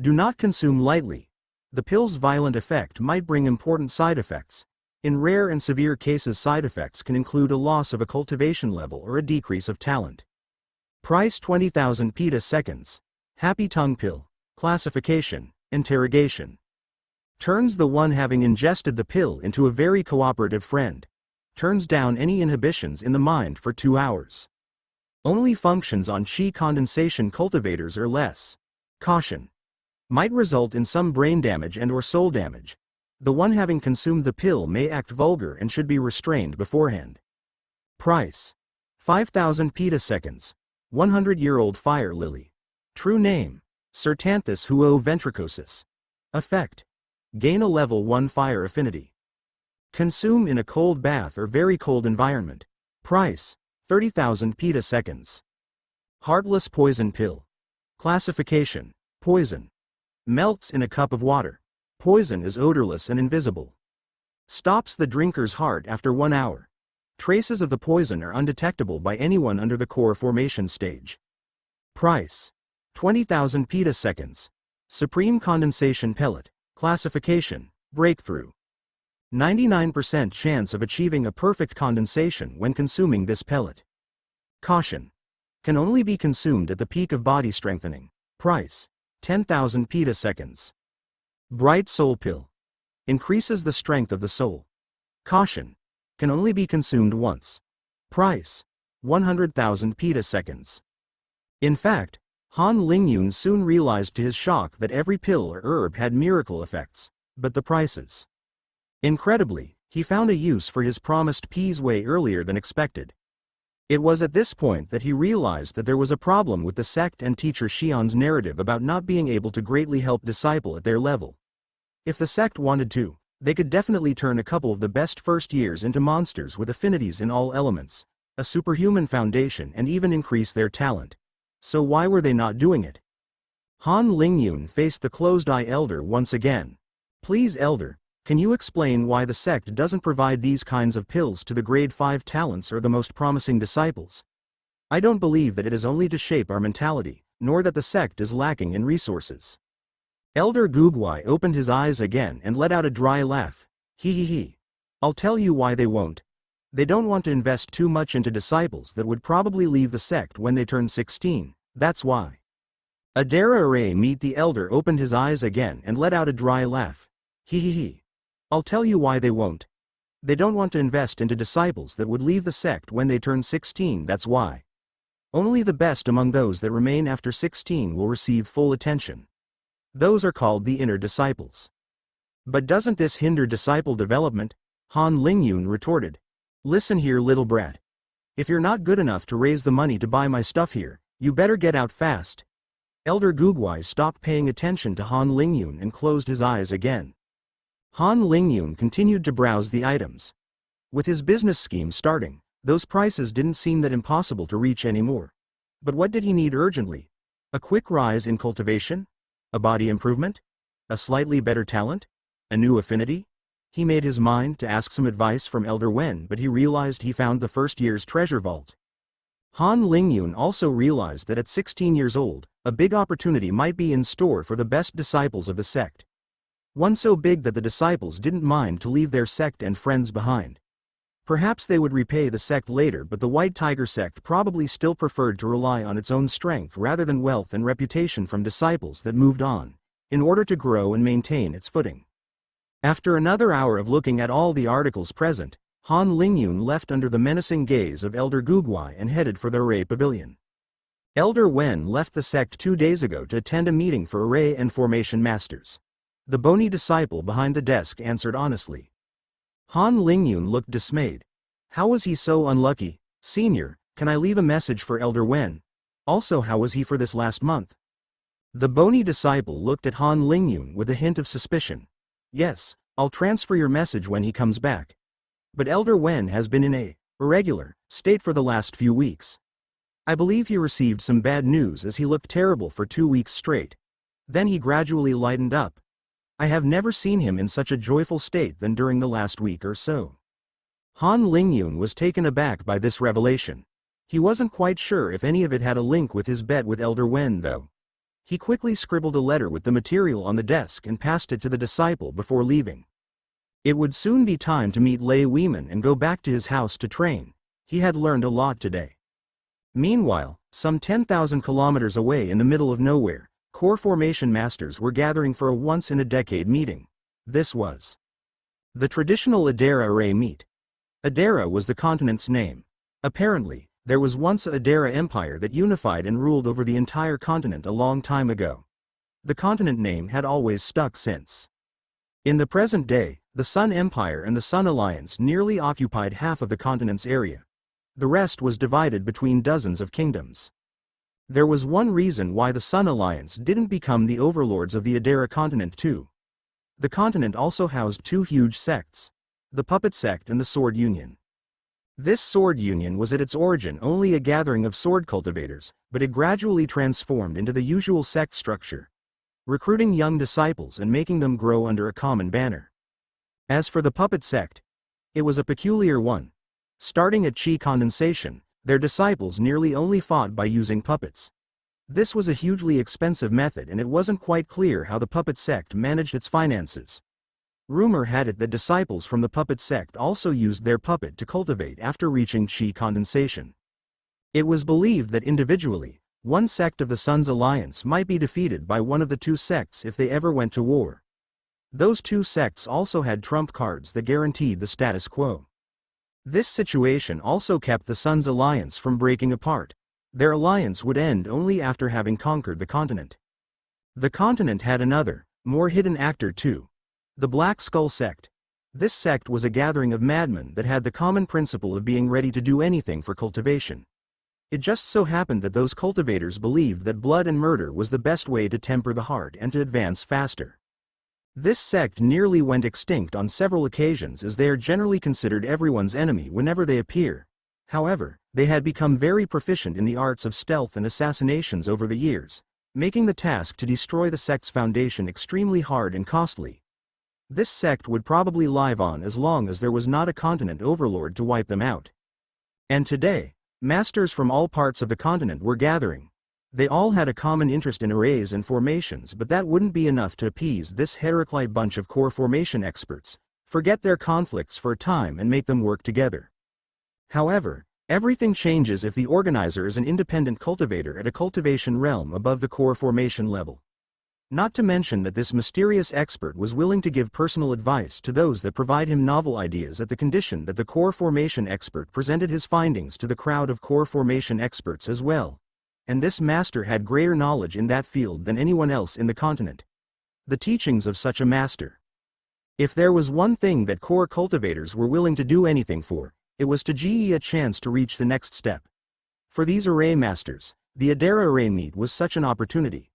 Do not consume lightly. The pill's violent effect might bring important side effects. In rare and severe cases, side effects can include a loss of a cultivation level or a decrease of talent. Price 20,000 petaseconds. Happy Tongue Pill. Classification. Interrogation. Turns the one having ingested the pill into a very cooperative friend. Turns down any inhibitions in the mind for 2 hours. Only functions on qi condensation cultivators or less. Caution. Might result in some brain damage and/or soul damage. The one having consumed the pill may act vulgar and should be restrained beforehand. Price. 5,000 petaseconds. 100-year-old fire lily. True name. Certanthus huo-ventricosus. Effect. Gain a level 1 fire affinity. Consume in a cold bath or very cold environment. Price. 30,000 petaseconds. Heartless Poison Pill. Classification. Poison. Melts in a cup of water. Poison is odorless and invisible. Stops the drinker's heart after 1 hour. Traces of the poison are undetectable by anyone under the core formation stage. Price. 20,000 petaseconds. Supreme Condensation Pellet. Classification. Breakthrough. 99% chance of achieving a perfect condensation when consuming this pellet. Caution. Can only be consumed at the peak of body strengthening. Price. 10,000 petaseconds. Bright Soul Pill. Increases the strength of the soul. Caution. Can only be consumed once. Price. 100,000 petaseconds. In fact, Han Lingyun soon realized to his shock that every pill or herb had miracle effects, but the prices. Incredibly, he found a use for his promised peas way earlier than expected. It was at this point that he realized that there was a problem with the sect and teacher Xian's narrative about not being able to greatly help disciple at their level. If the sect wanted to, they could definitely turn a couple of the best first years into monsters with affinities in all elements, a superhuman foundation, and even increase their talent. So why were they not doing it? Han Lingyun faced the closed-eye elder once again. Please, elder, can you explain why the sect doesn't provide these kinds of pills to the grade 5 talents or the most promising disciples? I don't believe that it is only to shape our mentality, nor that the sect is lacking in resources. Elder Gugwai opened his eyes again and let out a dry laugh. He. I'll tell you why they won't. They don't want to invest too much into disciples that would probably leave the sect when they turn 16, that's why. Adara Aray meet the elder opened his eyes again and let out a dry laugh. He. I'll tell you why they won't. They don't want to invest into disciples that would leave the sect when they turn 16, that's why. Only the best among those that remain after 16 will receive full attention. Those are called the inner disciples. But doesn't this hinder disciple development? Han Lingyun retorted. Listen here, little brat. If you're not good enough to raise the money to buy my stuff here, you better get out fast. Elder Gugwai stopped paying attention to Han Lingyun and closed his eyes again. Han Lingyun continued to browse the items. With his business scheme starting, those prices didn't seem that impossible to reach anymore. But what did he need urgently? A quick rise in cultivation? A body improvement? A slightly better talent? A new affinity? He made his mind to ask some advice from Elder Wen, but he realized he found the first year's treasure vault. Han Lingyun also realized that at 16 years old, a big opportunity might be in store for the best disciples of the sect. One so big that the disciples didn't mind to leave their sect and friends behind. Perhaps they would repay the sect later, but the White Tiger sect probably still preferred to rely on its own strength rather than wealth and reputation from disciples that moved on, in order to grow and maintain its footing. After another hour of looking at all the articles present, Han Lingyun left under the menacing gaze of Elder Gugwai and headed for the Array Pavilion. Elder Wen left the sect 2 days ago to attend a meeting for Array and Formation Masters. The bony disciple behind the desk answered honestly. Han Lingyun looked dismayed. How was he so unlucky? Senior, can I leave a message for Elder Wen? Also, how was he for this last month? The bony disciple looked at Han Lingyun with a hint of suspicion. Yes, I'll transfer your message when he comes back. But Elder Wen has been in a irregular state for the last few weeks. I believe he received some bad news as he looked terrible for 2 weeks straight. Then he gradually lightened up. I have never seen him in such a joyful state than during the last week or so. Han Lingyun was taken aback by this revelation. He wasn't quite sure if any of it had a link with his bet with Elder Wen though. He quickly scribbled a letter with the material on the desk and passed it to the disciple before leaving. It would soon be time to meet Lei Weiman and go back to his house to train. He had learned a lot today. Meanwhile, some 10,000 kilometers away in the middle of nowhere, core formation masters were gathering for a once-in-a-decade meeting. This was the traditional Adara Array meet. Adara was the continent's name. Apparently, there was once a Adara Empire that unified and ruled over the entire continent a long time ago. The continent name had always stuck since. In the present day, the Sun Empire and the Sun Alliance nearly occupied half of the continent's area. The rest was divided between dozens of kingdoms. There was one reason why the Sun Alliance didn't become the overlords of the Adara continent too. The continent also housed 2 huge sects, the Puppet Sect and the Sword Union. This Sword Union was at its origin only a gathering of sword cultivators, but it gradually transformed into the usual sect structure, recruiting young disciples and making them grow under a common banner. As for the Puppet Sect, it was a peculiar one. Starting at Qi condensation, their disciples nearly only fought by using puppets. This was a hugely expensive method and it wasn't quite clear how the Puppet Sect managed its finances. Rumor had it that disciples from the Puppet Sect also used their puppet to cultivate after reaching Qi condensation. It was believed that individually, one sect of the Sun's Alliance might be defeated by one of the 2 sects if they ever went to war. Those 2 sects also had trump cards that guaranteed the status quo. This situation also kept the Sun's Alliance from breaking apart. Their alliance would end only after having conquered the continent. The continent had another, more hidden actor too. The Black Skull Sect. This sect was a gathering of madmen that had the common principle of being ready to do anything for cultivation. It just so happened that those cultivators believed that blood and murder was the best way to temper the heart and to advance faster. This sect nearly went extinct on several occasions as they are generally considered everyone's enemy whenever they appear. However, they had become very proficient in the arts of stealth and assassinations over the years, making the task to destroy the sect's foundation extremely hard and costly. This sect would probably live on as long as there was not a continent overlord to wipe them out. And today, masters from all parts of the continent were gathering. They all had a common interest in arrays and formations, but that wouldn't be enough to appease this Heraclite bunch of core formation experts, forget their conflicts for a time and make them work together. However, everything changes if the organizer is an independent cultivator at a cultivation realm above the core formation level. Not to mention that this mysterious expert was willing to give personal advice to those that provide him novel ideas at the condition that the core formation expert presented his findings to the crowd of core formation experts as well. And this master had greater knowledge in that field than anyone else in the continent. the teachings of such a master. If there was one thing that core cultivators were willing to do anything for, it was to give a chance to reach the next step. For these array masters, the Adara array meet was such an opportunity.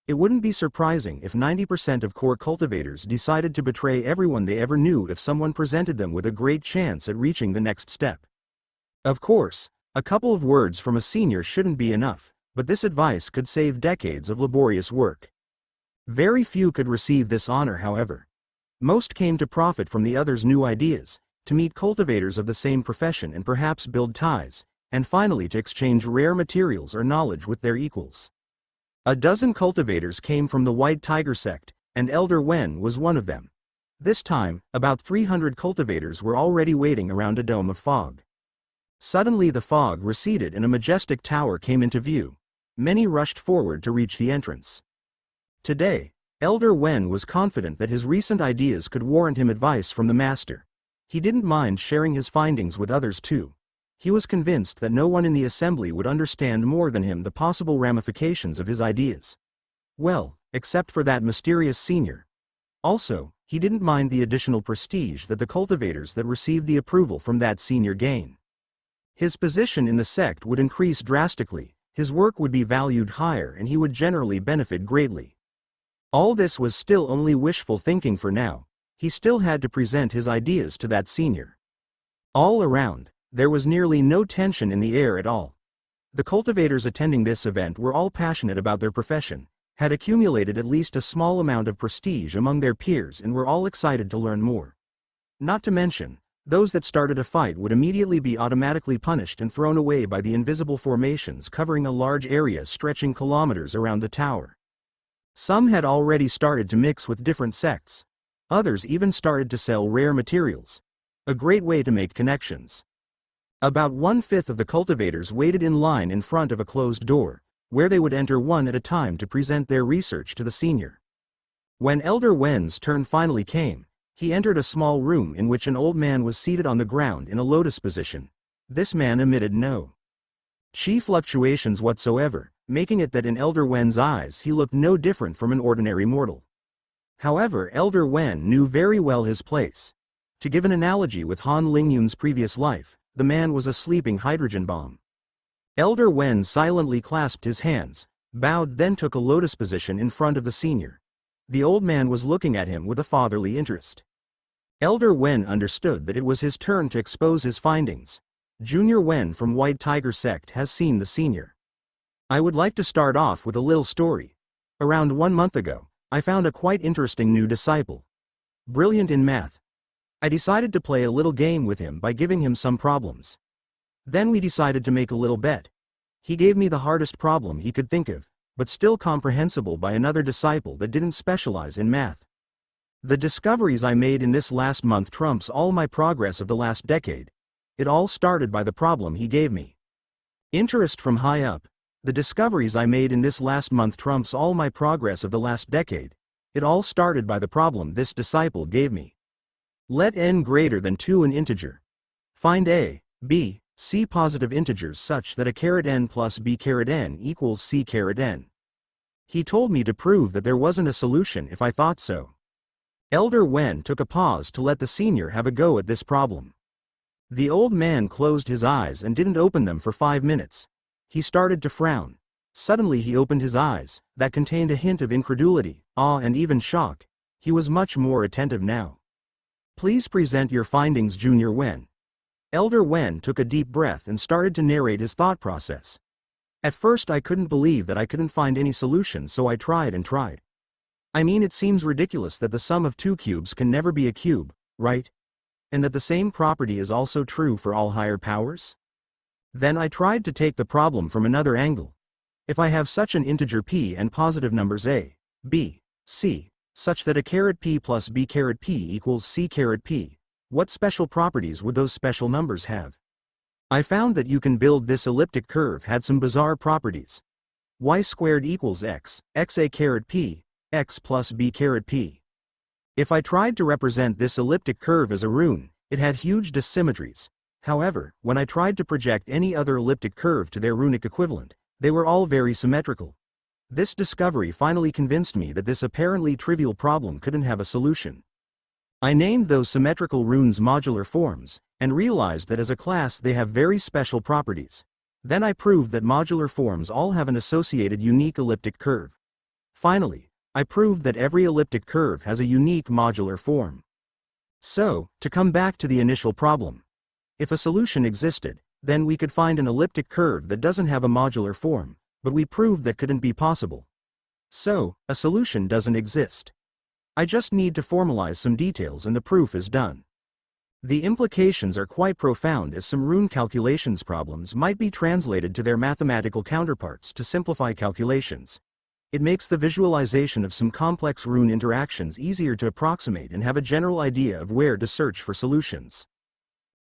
It wouldn't be surprising if 90% of core cultivators decided to betray everyone they ever knew if someone presented them with a great chance at reaching the next step. Of course, a couple of words from a senior shouldn't be enough, but this advice could save decades of laborious work. Very few could receive this honor, however. Most came to profit from the others' new ideas, to meet cultivators of the same profession and perhaps build ties, and finally to exchange rare materials or knowledge with their equals. A dozen cultivators came from the White Tiger sect, and Elder Wen was one of them. This time, about 300 cultivators were already waiting around a dome of fog. Suddenly the fog receded and a majestic tower came into view. Many rushed forward to reach the entrance. Today, Elder Wen was confident that his recent ideas could warrant him advice from the master. He didn't mind sharing his findings with others too. He was convinced that no one in the assembly would understand more than him the possible ramifications of his ideas. Well, except for that mysterious senior. Also, he didn't mind the additional prestige that the cultivators that received the approval from that senior gain. His position in the sect would increase drastically, his work would be valued higher, and he would generally benefit greatly. All this was still only wishful thinking for now. He still had to present his ideas to that senior. All around, there was nearly no tension in the air at all. The cultivators attending this event were all passionate about their profession, had accumulated at least a small amount of prestige among their peers, and were all excited to learn more. Not to mention, those that started a fight would immediately be automatically punished and thrown away by the invisible formations covering a large area stretching kilometers around the tower. Some had already started to mix with different sects. Others even started to sell rare materials. A great way to make connections. About 1/5 of the cultivators waited in line in front of a closed door, where they would enter one at a time to present their research to the senior. When Elder Wen's turn finally came, he entered a small room in which an old man was seated on the ground in a lotus position. This man emitted no chi fluctuations whatsoever, making it that in Elder Wen's eyes he looked no different from an ordinary mortal. However, Elder Wen knew very well his place. To give an analogy with Han Lingyun's previous life, the man was a sleeping hydrogen bomb. Elder Wen silently clasped his hands, bowed, then took a lotus position in front of the senior. The old man was looking at him with a fatherly interest. Elder Wen understood that it was his turn to expose his findings. Junior Wen from White Tiger sect has seen the senior. I would like to start off with a little story. Around 1 month ago, I found a quite interesting new disciple. Brilliant in math. I decided to play a little game with him by giving him some problems. Then we decided to make a little bet. He gave me the hardest problem he could think of, but still comprehensible by another disciple that didn't specialize in math. The discoveries I made in this last month trumps all my progress of the last decade. It all started by the problem he gave me. Interest from high up. The discoveries I made in this last month trumps all my progress of the last decade. It all started by the problem this disciple gave me. Let n greater than 2 an integer. Find a, b, c positive integers such that n plus n equals n. He told me to prove that there wasn't a solution if I thought so. Elder Wen took a pause to let the senior have a go at this problem. The old man closed his eyes and didn't open them for 5 minutes. He started to frown. Suddenly he opened his eyes, that contained a hint of incredulity, awe, and even shock. He was much more attentive now. Please present your findings, Junior Wen. Elder Wen took a deep breath and started to narrate his thought process. At first I couldn't believe that I couldn't find any solution, so I tried and tried. I mean, it seems ridiculous that the sum of 2 cubes can never be a cube, right? And that the same property is also true for all higher powers? Then I tried to take the problem from another angle. If I have such an integer p and positive numbers a, b, c, such that p plus b equals c p, what special properties would those special numbers have? I found that you can build this elliptic curve had some bizarre properties. Y squared equals x a p, x plus b p. If I tried to represent this elliptic curve as a rune, it had huge dissymmetries. However, when I tried to project any other elliptic curve to their runic equivalent, they were all very symmetrical. This discovery finally convinced me that this apparently trivial problem couldn't have a solution. I named those symmetrical runes modular forms, and realized that as a class they have very special properties. Then I proved that modular forms all have an associated unique elliptic curve. Finally, I proved that every elliptic curve has a unique modular form. So, to come back to the initial problem. If a solution existed, then we could find an elliptic curve that doesn't have a modular form, but we proved that couldn't be possible. So, a solution doesn't exist. I just need to formalize some details and the proof is done. The implications are quite profound, as some rune calculations problems might be translated to their mathematical counterparts to simplify calculations. It makes the visualization of some complex rune interactions easier to approximate and have a general idea of where to search for solutions.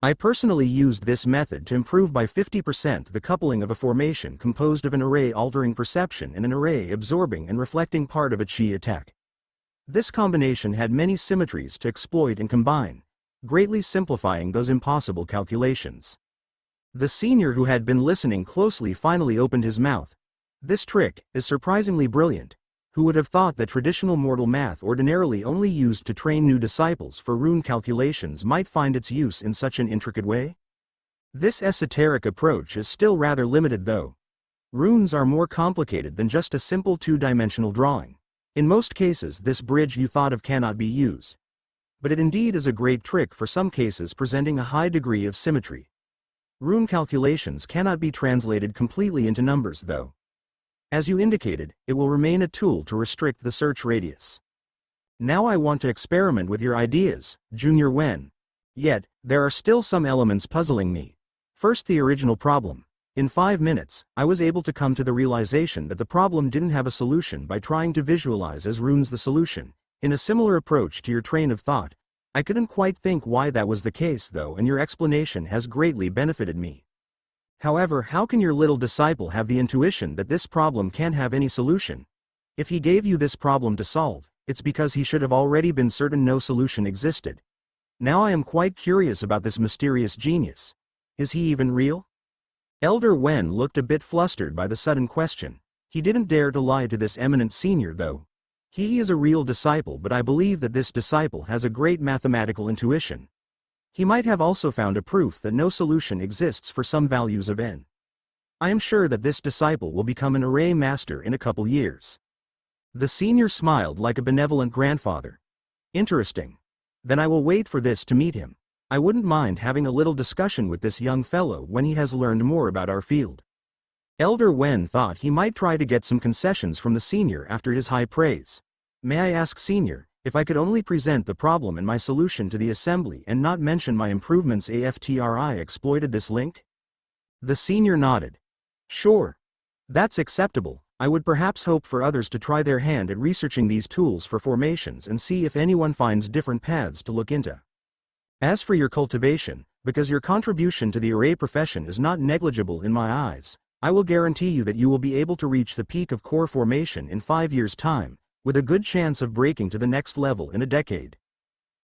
I personally used this method to improve by 50% the coupling of a formation composed of an array altering perception and an array absorbing and reflecting part of a chi attack. This combination had many symmetries to exploit and combine, greatly simplifying those impossible calculations. The senior, who had been listening closely, finally opened his mouth. This trick is surprisingly brilliant. Who would have thought that traditional mortal math, ordinarily only used to train new disciples for rune calculations, might find its use in such an intricate way? This esoteric approach is still rather limited though. Runes are more complicated than just a simple two-dimensional drawing. In most cases this bridge you thought of cannot be used. But it indeed is a great trick for some cases presenting a high degree of symmetry. Rune calculations cannot be translated completely into numbers though. As you indicated, it will remain a tool to restrict the search radius. Now I want to experiment with your ideas, Junior Wen. Yet, there are still some elements puzzling me. First, the original problem. In 5 minutes, I was able to come to the realization that the problem didn't have a solution by trying to visualize as runes the solution. In a similar approach to your train of thought, I couldn't quite think why that was the case though, and your explanation has greatly benefited me. However, how can your little disciple have the intuition that this problem can't have any solution? If he gave you this problem to solve, it's because he should have already been certain no solution existed. Now I am quite curious about this mysterious genius. Is he even real? Elder Wen looked a bit flustered by the sudden question. He didn't dare to lie to this eminent senior though. He is a real disciple, but I believe that this disciple has a great mathematical intuition. He might have also found a proof that no solution exists for some values of n. I am sure that this disciple will become an array master in a couple years. The senior smiled like a benevolent grandfather. Interesting. Then I will wait for this to meet him. I wouldn't mind having a little discussion with this young fellow when he has learned more about our field. Elder Wen thought he might try to get some concessions from the senior after his high praise. May I ask, senior, if I could only present the problem and my solution to the assembly and not mention my improvements after I exploited this link? The senior nodded. Sure. That's acceptable. I would perhaps hope for others to try their hand at researching these tools for formations and see if anyone finds different paths to look into. As for your cultivation, because your contribution to the array profession is not negligible in my eyes, I will guarantee you that you will be able to reach the peak of core formation in 5 years' time, with a good chance of breaking to the next level in a decade.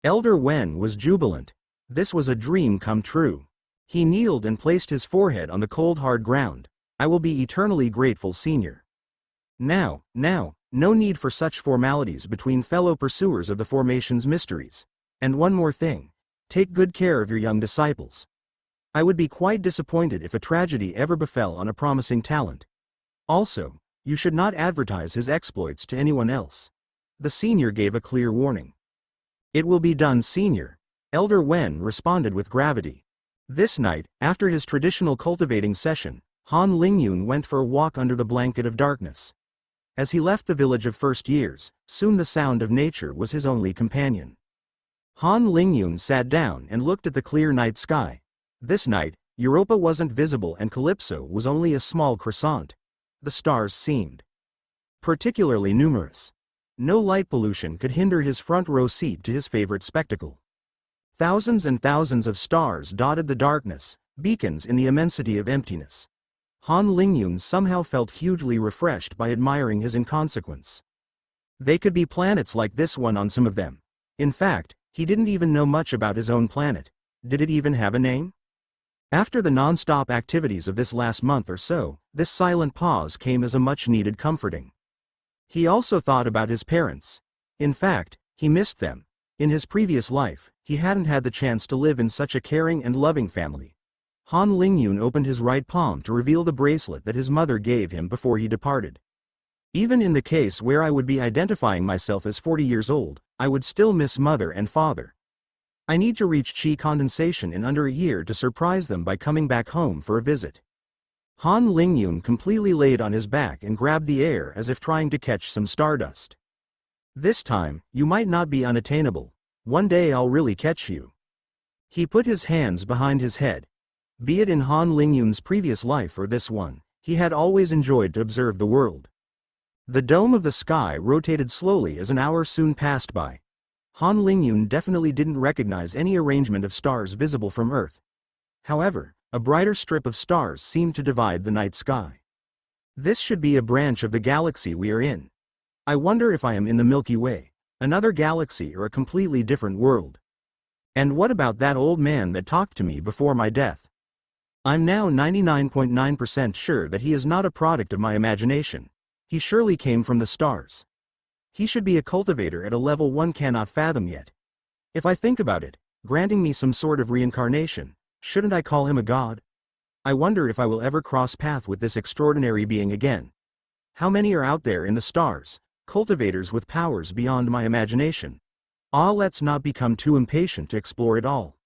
Elder Wen was jubilant. This was a dream come true. He kneeled and placed his forehead on the cold hard ground. I will be eternally grateful, senior. Now, no need for such formalities between fellow pursuers of the formation's mysteries. And one more thing. Take good care of your young disciples. I would be quite disappointed if a tragedy ever befell on a promising talent. Also, you should not advertise his exploits to anyone else. The senior gave a clear warning. It will be done, senior. Elder Wen responded with gravity. This night, after his traditional cultivating session, Han Lingyun went for a walk under the blanket of darkness. As he left the village of first years, soon the sound of nature was his only companion. Han Lingyun sat down and looked at the clear night sky. This night, Europa wasn't visible and Calypso was only a small crescent. The stars seemed particularly numerous. No light pollution could hinder his front row seat to his favorite spectacle. Thousands and thousands of stars dotted the darkness, beacons in the immensity of emptiness. Han Lingyun somehow felt hugely refreshed by admiring his inconsequence. They could be planets like this one on some of them. In fact, he didn't even know much about his own planet. Did it even have a name? After the non-stop activities of this last month or so, this silent pause came as a much-needed comforting. He also thought about his parents. In fact, he missed them. In his previous life, he hadn't had the chance to live in such a caring and loving family. Han Lingyun opened his right palm to reveal the bracelet that his mother gave him before he departed. Even in the case where I would be identifying myself as 40 years old, I would still miss mother and father. I need to reach Qi condensation in under a year to surprise them by coming back home for a visit. Han Lingyun completely laid on his back and grabbed the air as if trying to catch some stardust. This time, you might not be unattainable. One day I'll really catch you. He put his hands behind his head. Be it in Han Lingyun's previous life or this one, he had always enjoyed to observe the world. The dome of the sky rotated slowly as an hour soon passed by. Han Lingyun definitely didn't recognize any arrangement of stars visible from Earth. However, a brighter strip of stars seemed to divide the night sky. This should be a branch of the galaxy we are in. I wonder if I am in the Milky Way, another galaxy or a completely different world. And what about that old man that talked to me before my death? I'm now 99.9% sure that he is not a product of my imagination. He surely came from the stars. He should be a cultivator at a level one cannot fathom yet. If I think about it, granting me some sort of reincarnation, shouldn't I call him a god? I wonder if I will ever cross path with this extraordinary being again. How many are out there in the stars, cultivators with powers beyond my imagination? Let's not become too impatient to explore it all.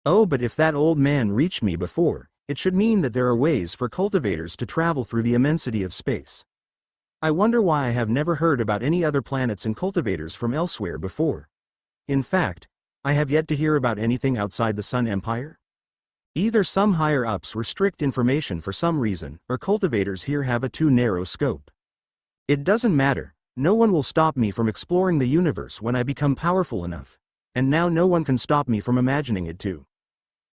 Oh, but if that old man reached me before, it should mean that there are ways for cultivators to travel through the immensity of space. I wonder why I have never heard about any other planets and cultivators from elsewhere before. In fact, I have yet to hear about anything outside the Sun Empire. Either some higher-ups restrict information for some reason, or cultivators here have a too narrow scope. It doesn't matter, no one will stop me from exploring the universe when I become powerful enough, and now no one can stop me from imagining it too.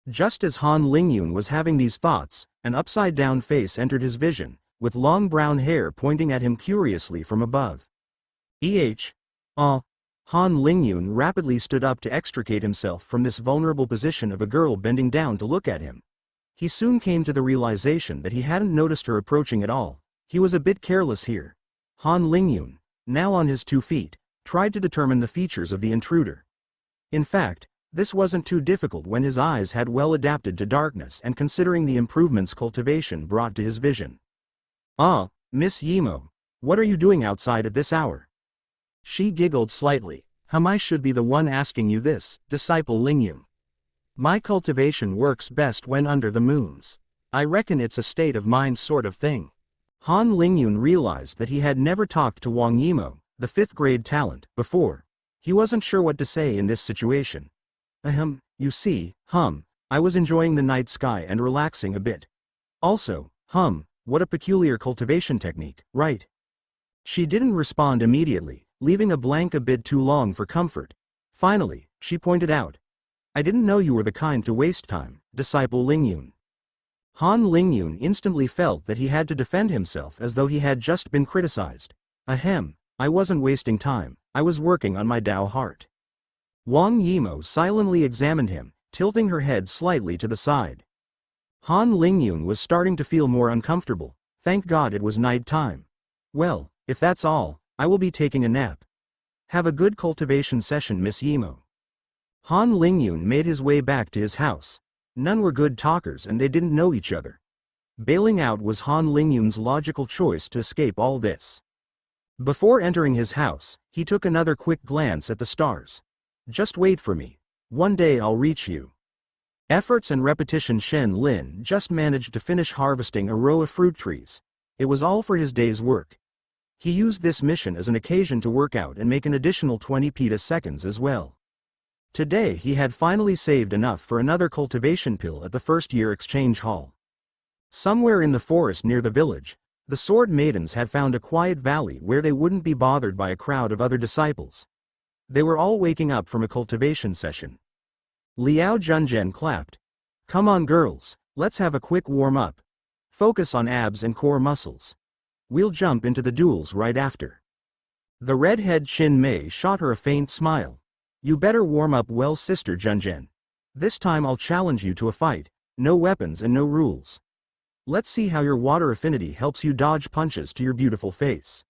Just as Han Lingyun was having these thoughts, an upside-down face entered his vision, with long brown hair pointing at him curiously from above. Han Lingyun rapidly stood up to extricate himself from this vulnerable position of a girl bending down to look at him. He soon came to the realization that he hadn't noticed her approaching at all. He was a bit careless here. Han Lingyun, now on his 2 feet, tried to determine the features of the intruder. In fact, this wasn't too difficult when his eyes had well adapted to darkness and considering the improvements cultivation brought to his vision. Miss Yimo, what are you doing outside at this hour? She giggled slightly. I should be the one asking you this, disciple Lingyun. My cultivation works best when under the moons. I reckon it's a state of mind sort of thing. Han Lingyun realized that he had never talked to Wang Yimo, the 5th grade talent, before. He wasn't sure what to say in this situation. You see, I was enjoying the night sky and relaxing a bit. Also, what a peculiar cultivation technique, right? She didn't respond immediately, leaving a blank a bit too long for comfort. Finally, she pointed out. I didn't know you were the kind to waste time, disciple Lingyun. Han Lingyun instantly felt that he had to defend himself as though he had just been criticized. I wasn't wasting time, I was working on my Tao heart. Wang Yimo silently examined him, tilting her head slightly to the side. Han Lingyun was starting to feel more uncomfortable. Thank God it was night time. Well, if that's all, I will be taking a nap. Have a good cultivation session, Miss Yimo. Han Lingyun made his way back to his house. None were good talkers and they didn't know each other. Bailing out was Han Lingyun's logical choice to escape all this. Before entering his house, he took another quick glance at the stars. Just wait for me. One day I'll reach you. Efforts and repetition. Shen Lin just managed to finish harvesting a row of fruit trees. It was all for his day's work. He used this mission as an occasion to work out and make an additional 20 petaseconds as well. Today he had finally saved enough for another cultivation pill at the first-year exchange hall. Somewhere in the forest near the village, the sword maidens had found a quiet valley where they wouldn't be bothered by a crowd of other disciples. They were all waking up from a cultivation session. Liao Junzhen clapped. Come on girls, let's have a quick warm-up. Focus on abs and core muscles. We'll jump into the duels right after. The redhead Chin Mei shot her a faint smile. You better warm up well, Sister Junzhen. This time I'll challenge you to a fight, no weapons and no rules. Let's see how your water affinity helps you dodge punches to your beautiful face.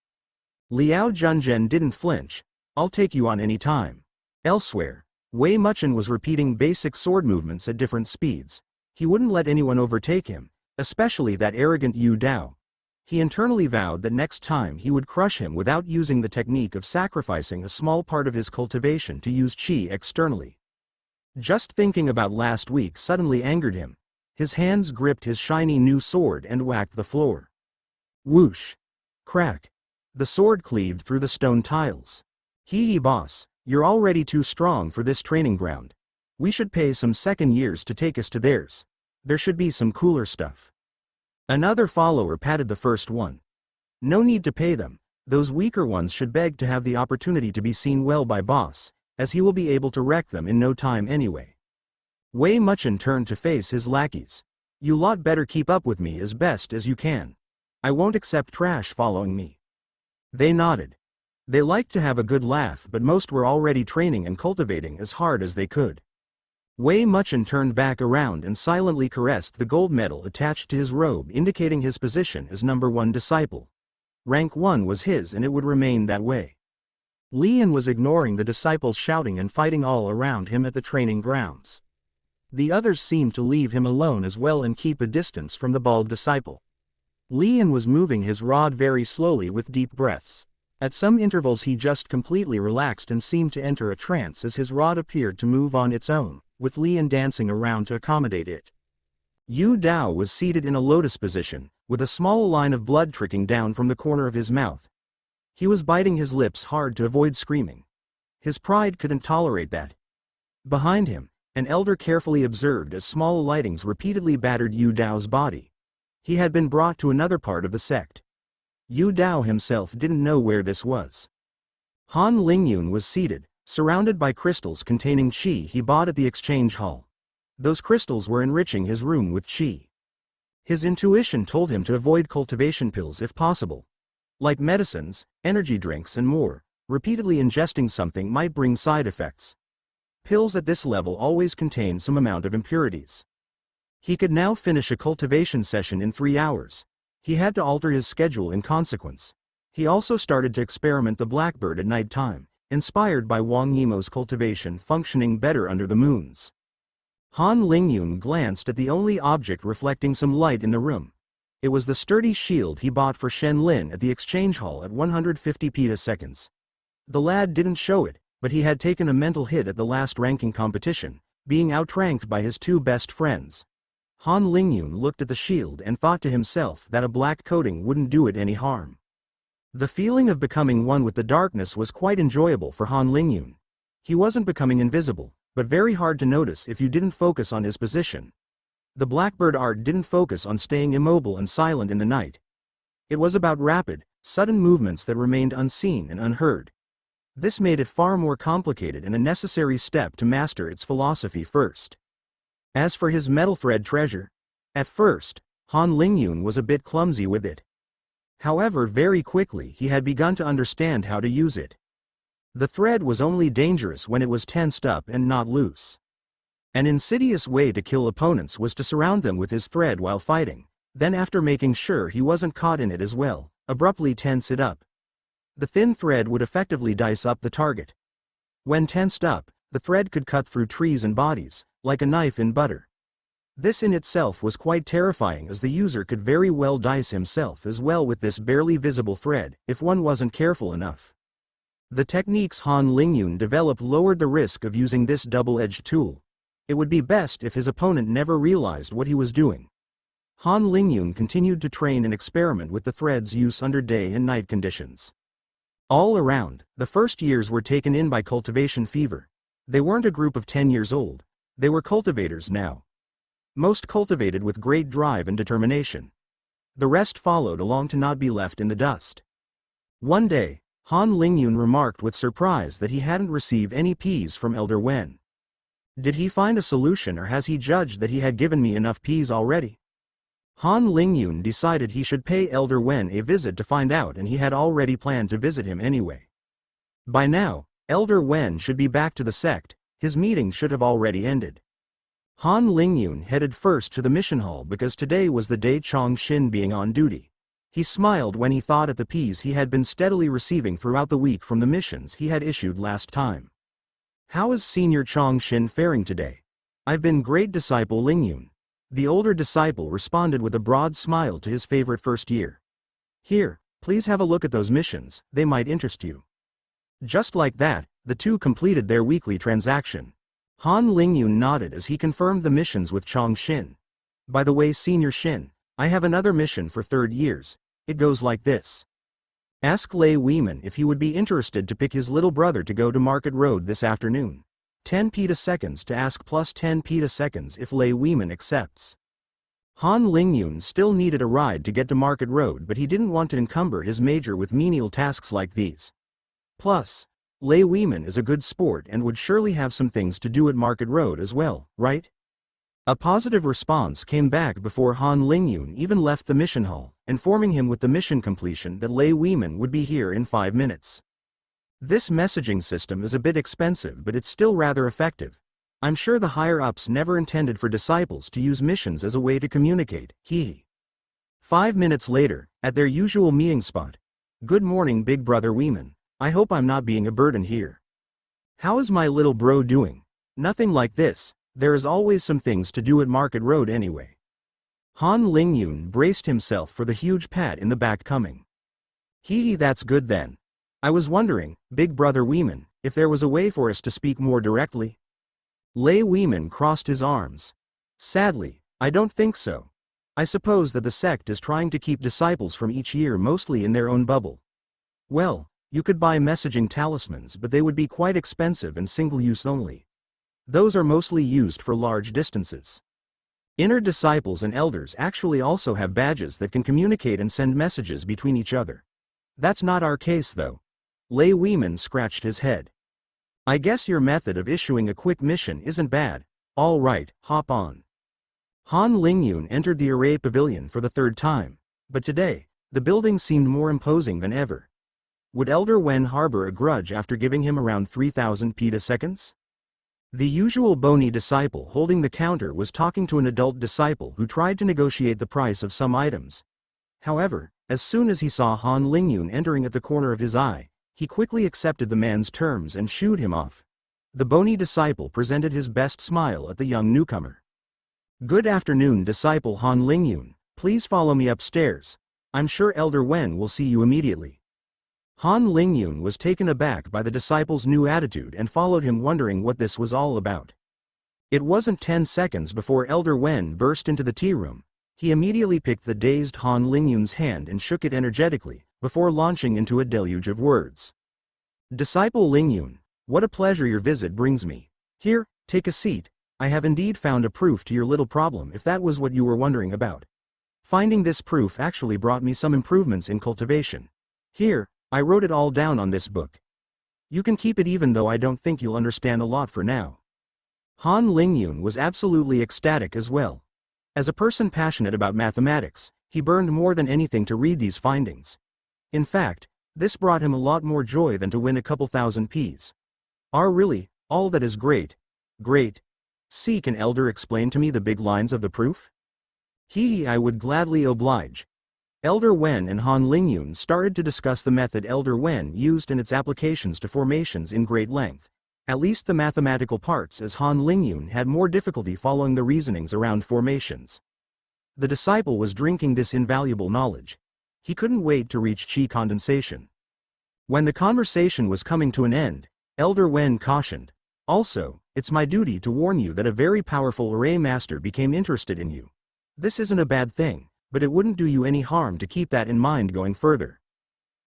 Liao Junzhen didn't flinch. I'll take you on any time. Elsewhere, Wei Muchen was repeating basic sword movements at different speeds. He wouldn't let anyone overtake him, especially that arrogant Yu Dao. He internally vowed that next time he would crush him without using the technique of sacrificing a small part of his cultivation to use qi externally. Just thinking about last week suddenly angered him. His hands gripped his shiny new sword and whacked the floor. Whoosh! Crack! The sword cleaved through the stone tiles. Hee boss, you're already too strong for this training ground. We should pay some second years to take us to theirs. There should be some cooler stuff. Another follower patted the first one. No need to pay them. Those weaker ones should beg to have the opportunity to be seen well by boss, as he will be able to wreck them in no time anyway. Wei Muchen turned to face his lackeys. You lot better keep up with me as best as you can. I won't accept trash following me. They nodded. They liked to have a good laugh, but most were already training and cultivating as hard as they could. Wei Muchen turned back around and silently caressed the gold medal attached to his robe, indicating his position as number 1 disciple. Rank 1 was his and it would remain that way. Lian was ignoring the disciples shouting and fighting all around him at the training grounds. The others seemed to leave him alone as well and keep a distance from the bald disciple. Lian was moving his rod very slowly with deep breaths. At some intervals he just completely relaxed and seemed to enter a trance as his rod appeared to move on its own, with Lian dancing around to accommodate it. Yu Dao was seated in a lotus position, with a small line of blood trickling down from the corner of his mouth. He was biting his lips hard to avoid screaming. His pride couldn't tolerate that. Behind him, an elder carefully observed as small lightings repeatedly battered Yu Dao's body. He had been brought to another part of the sect. Yu Dao himself didn't know where this was. Han Lingyun was seated, surrounded by crystals containing qi he bought at the exchange hall. Those crystals were enriching his room with qi. His intuition told him to avoid cultivation pills if possible. Like medicines, energy drinks and more, repeatedly ingesting something might bring side effects. Pills at this level always contain some amount of impurities. He could now finish a cultivation session in 3 hours. He had to alter his schedule in consequence. He also started to experiment the blackbird at night time, inspired by Wang Yimo's cultivation functioning better under the moons. Han Lingyun glanced at the only object reflecting some light in the room. It was the sturdy shield he bought for Shen Lin at the exchange hall at 150 petaseconds. The lad didn't show it, but he had taken a mental hit at the last ranking competition, being outranked by his 2 best friends. Han Lingyun looked at the shield and thought to himself that a black coating wouldn't do it any harm. The feeling of becoming one with the darkness was quite enjoyable for Han Lingyun. He wasn't becoming invisible, but very hard to notice if you didn't focus on his position. The blackbird art didn't focus on staying immobile and silent in the night. It was about rapid, sudden movements that remained unseen and unheard. This made it far more complicated and a necessary step to master its philosophy first. As for his metal thread treasure, at first, Han Lingyun was a bit clumsy with it. However, very quickly he had begun to understand how to use it. The thread was only dangerous when it was tensed up and not loose. An insidious way to kill opponents was to surround them with his thread while fighting, then after making sure he wasn't caught in it as well, abruptly tense it up. The thin thread would effectively dice up the target. When tensed up, the thread could cut through trees and bodies, like a knife in butter. This in itself was quite terrifying, as the user could very well dice himself as well with this barely visible thread, if one wasn't careful enough. The techniques Han Lingyun developed lowered the risk of using this double-edged tool. It would be best if his opponent never realized what he was doing. Han Lingyun continued to train and experiment with the thread's use under day and night conditions. All around, the first years were taken in by cultivation fever. They weren't a group of 10 years old. They were cultivators now. Most cultivated with great drive and determination. The rest followed along to not be left in the dust. One day, Han Lingyun remarked with surprise that he hadn't received any peas from Elder Wen. Did he find a solution, or has he judged that he had given me enough peas already? Han Lingyun decided he should pay Elder Wen a visit to find out, and he had already planned to visit him anyway. By now, Elder Wen should be back to the sect. His meeting should have already ended. Han Lingyun headed first to the mission hall because today was the day Chong Xin being on duty. He smiled when he thought at the peas he had been steadily receiving throughout the week from the missions he had issued last time. How is Senior Chong Shin faring today? I've been great, disciple Lingyun. The older disciple responded with a broad smile to his favorite first year. Here, please have a look at those missions, they might interest you. Just like that, the two completed their weekly transaction. Han Lingyun nodded as he confirmed the missions with Chong Shin. By the way, Senior Shin, I have another mission for third years. It goes like this. Ask Lei Weiman if he would be interested to pick his little brother to go to Market Road this afternoon. 10 petaseconds to ask plus 10 petaseconds if Lei Weiman accepts. Han Lingyun still needed a ride to get to Market Road, but he didn't want to encumber his major with menial tasks like these. Plus, Lei Weiman is a good sport and would surely have some things to do at Market Road as well, right? A positive response came back before Han Lingyun even left the mission hall, informing him with the mission completion that Lei Weiman would be here in 5 minutes. This messaging system is a bit expensive, but it's still rather effective. I'm sure the higher-ups never intended for disciples to use missions as a way to communicate, hee. 5 minutes later, at their usual meeting spot. Good morning, Big Brother Weiman. I hope I'm not being a burden here. How is my little bro doing? Nothing like this. There is always some things to do at Market Road anyway. Han Lingyun braced himself for the huge pat in the back coming. Hee, that's good then. I was wondering, Big Brother Weiman, if there was a way for us to speak more directly. Lei Weiman crossed his arms. Sadly, I don't think so. I suppose that the sect is trying to keep disciples from each year mostly in their own bubble. Well, you could buy messaging talismans, but they would be quite expensive and single-use only. Those are mostly used for large distances. Inner disciples and elders actually also have badges that can communicate and send messages between each other. That's not our case though. Lei Weiman scratched his head. I guess your method of issuing a quick mission isn't bad. All right, hop on. Han Lingyun entered the array pavilion for the third time, but today, the building seemed more imposing than ever. Would Elder Wen harbor a grudge after giving him around 3,000 petaseconds? The usual bony disciple holding the counter was talking to an adult disciple who tried to negotiate the price of some items. However, as soon as he saw Han Lingyun entering at the corner of his eye, he quickly accepted the man's terms and shooed him off. The bony disciple presented his best smile at the young newcomer. Good afternoon, disciple Han Lingyun. Please follow me upstairs. I'm sure Elder Wen will see you immediately. Han Lingyun was taken aback by the disciple's new attitude and followed him, wondering what this was all about. It wasn't 10 seconds before Elder Wen burst into the tea room. He immediately picked the dazed Han Lingyun's hand and shook it energetically, before launching into a deluge of words. Disciple Lingyun, what a pleasure your visit brings me. Here, take a seat. I have indeed found a proof to your little problem, if that was what you were wondering about. Finding this proof actually brought me some improvements in cultivation. Here, I wrote it all down on this book. You can keep it even though I don't think you'll understand a lot for now. Han Lingyun was absolutely ecstatic as well. As a person passionate about mathematics, he burned more than anything to read these findings. In fact, this brought him a lot more joy than to win a couple thousand Ps. Really, all that is great. Great. See, can Elder explain to me the big lines of the proof? I would gladly oblige. Elder Wen and Han Lingyun started to discuss the method Elder Wen used and its applications to formations in great length. At least the mathematical parts, as Han Lingyun had more difficulty following the reasonings around formations. The disciple was drinking this invaluable knowledge. He couldn't wait to reach qi condensation. When the conversation was coming to an end, Elder Wen cautioned, also, it's my duty to warn you that a very powerful array master became interested in you. This isn't a bad thing, but it wouldn't do you any harm to keep that in mind going further.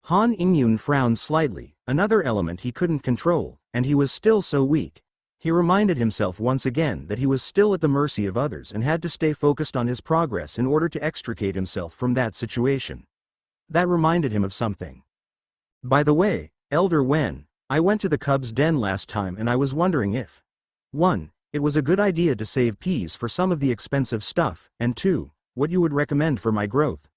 Han Lingyun frowned slightly, another element he couldn't control, and he was still so weak. He reminded himself once again that he was still at the mercy of others and had to stay focused on his progress in order to extricate himself from that situation. That reminded him of something. By the way, Elder Wen, I went to the Cub's den last time and I was wondering if 1. It was a good idea to save Ps for some of the expensive stuff, and 2. What you would recommend for my growth.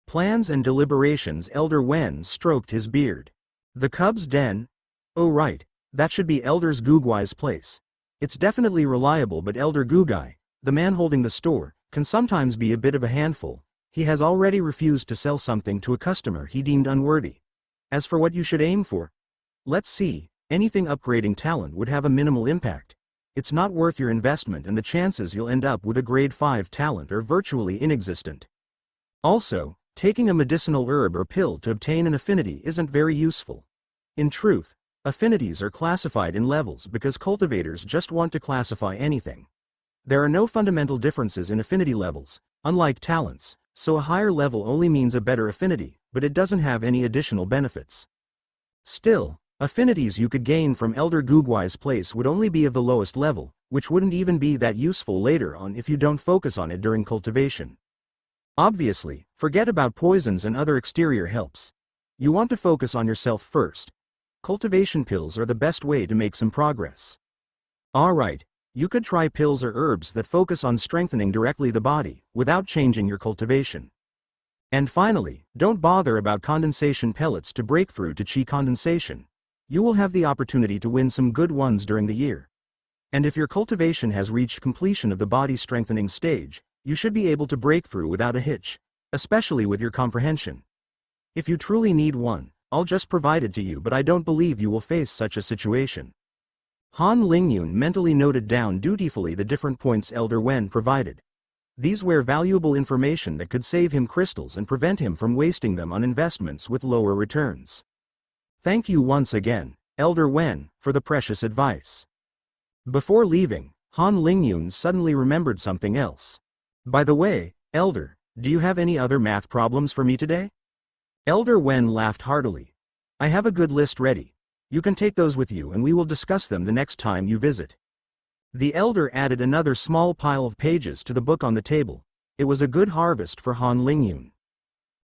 Plans and deliberations. Elder Wen stroked his beard. The Cub's den? Oh right, that should be Elder's Guguai's place. It's definitely reliable, but Elder Gugai, the man holding the store, can sometimes be a bit of a handful. He has already refused to sell something to a customer he deemed unworthy. As for what you should aim for, let's see, anything upgrading talent would have a minimal impact. It's not worth your investment and the chances you'll end up with a grade 5 talent are virtually inexistent. Also, taking a medicinal herb or pill to obtain an affinity isn't very useful. In truth, affinities are classified in levels because cultivators just want to classify anything. There are no fundamental differences in affinity levels, unlike talents, so a higher level only means a better affinity, but it doesn't have any additional benefits. Still, affinities you could gain from Elder Gugwai's place would only be of the lowest level, which wouldn't even be that useful later on if you don't focus on it during cultivation. Obviously, forget about poisons and other exterior helps. You want to focus on yourself first. Cultivation pills are the best way to make some progress. Alright, you could try pills or herbs that focus on strengthening directly the body, without changing your cultivation. And finally, don't bother about condensation pellets to break through to chi condensation. You will have the opportunity to win some good ones during the year. And if your cultivation has reached completion of the body strengthening stage, you should be able to break through without a hitch, especially with your comprehension. If you truly need one, I'll just provide it to you, but I don't believe you will face such a situation. Han Lingyun mentally noted down dutifully the different points Elder Wen provided. These were valuable information that could save him crystals and prevent him from wasting them on investments with lower returns. Thank you once again, Elder Wen, for the precious advice. Before leaving, Han Lingyun suddenly remembered something else. By the way, Elder, do you have any other math problems for me today? Elder Wen laughed heartily. I have a good list ready. You can take those with you and we will discuss them the next time you visit. The elder added another small pile of pages to the book on the table. It was a good harvest for Han Lingyun.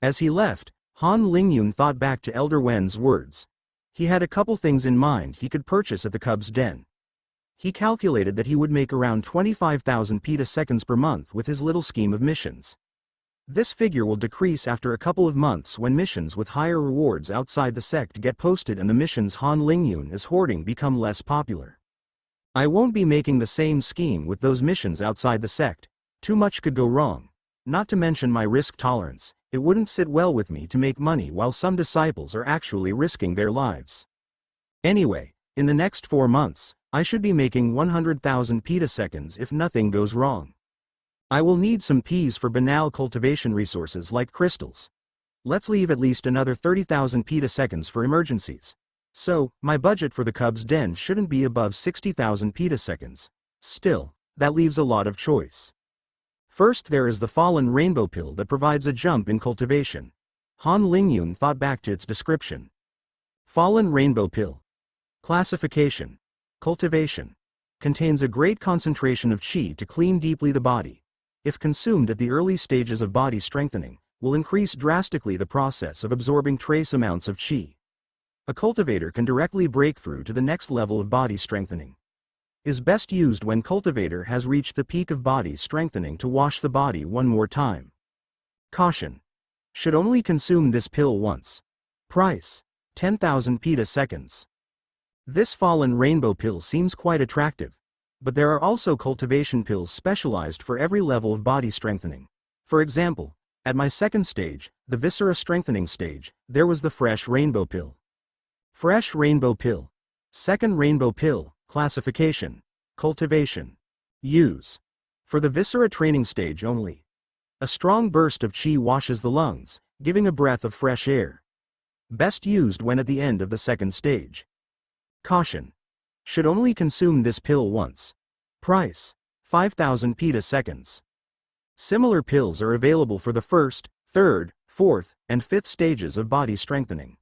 As he left, Han Lingyun thought back to Elder Wen's words. He had a couple things in mind he could purchase at the Cub's Den. He calculated that he would make around 25,000 petaseconds per month with his little scheme of missions. This figure will decrease after a couple of months when missions with higher rewards outside the sect get posted and the missions Han Lingyun is hoarding become less popular. I won't be making the same scheme with those missions outside the sect. Too much could go wrong. Not to mention my risk tolerance, it wouldn't sit well with me to make money while some disciples are actually risking their lives. Anyway, in the next 4 months, I should be making 100,000 petaseconds if nothing goes wrong. I will need some peas for banal cultivation resources like crystals. Let's leave at least another 30,000 petaseconds for emergencies. So, my budget for the Cub's Den shouldn't be above 60,000 petaseconds. Still, that leaves a lot of choice. First there is the Fallen Rainbow Pill that provides a jump in cultivation. Han Lingyun thought back to its description. Fallen Rainbow Pill. Classification. Cultivation. Contains a great concentration of qi to clean deeply the body. If consumed at the early stages of body strengthening, will increase drastically the process of absorbing trace amounts of qi. A cultivator can directly break through to the next level of body strengthening. Is best used when cultivator has reached the peak of body strengthening to wash the body one more time. Caution. Should only consume this pill once. Price: 10,000 petaseconds. This Fallen Rainbow Pill seems quite attractive. But there are also cultivation pills specialized for every level of body strengthening. For example, at my second stage, the viscera strengthening stage, there was the Fresh Rainbow Pill. Fresh Rainbow Pill. Second Rainbow Pill. Classification. Cultivation. Use. For the viscera training stage only. A strong burst of qi washes the lungs, giving a breath of fresh air. Best used when at the end of the second stage. Caution. Should only consume this pill once. Price: 5,000 petaseconds. Similar pills are available for the first, third, fourth, and fifth stages of body strengthening.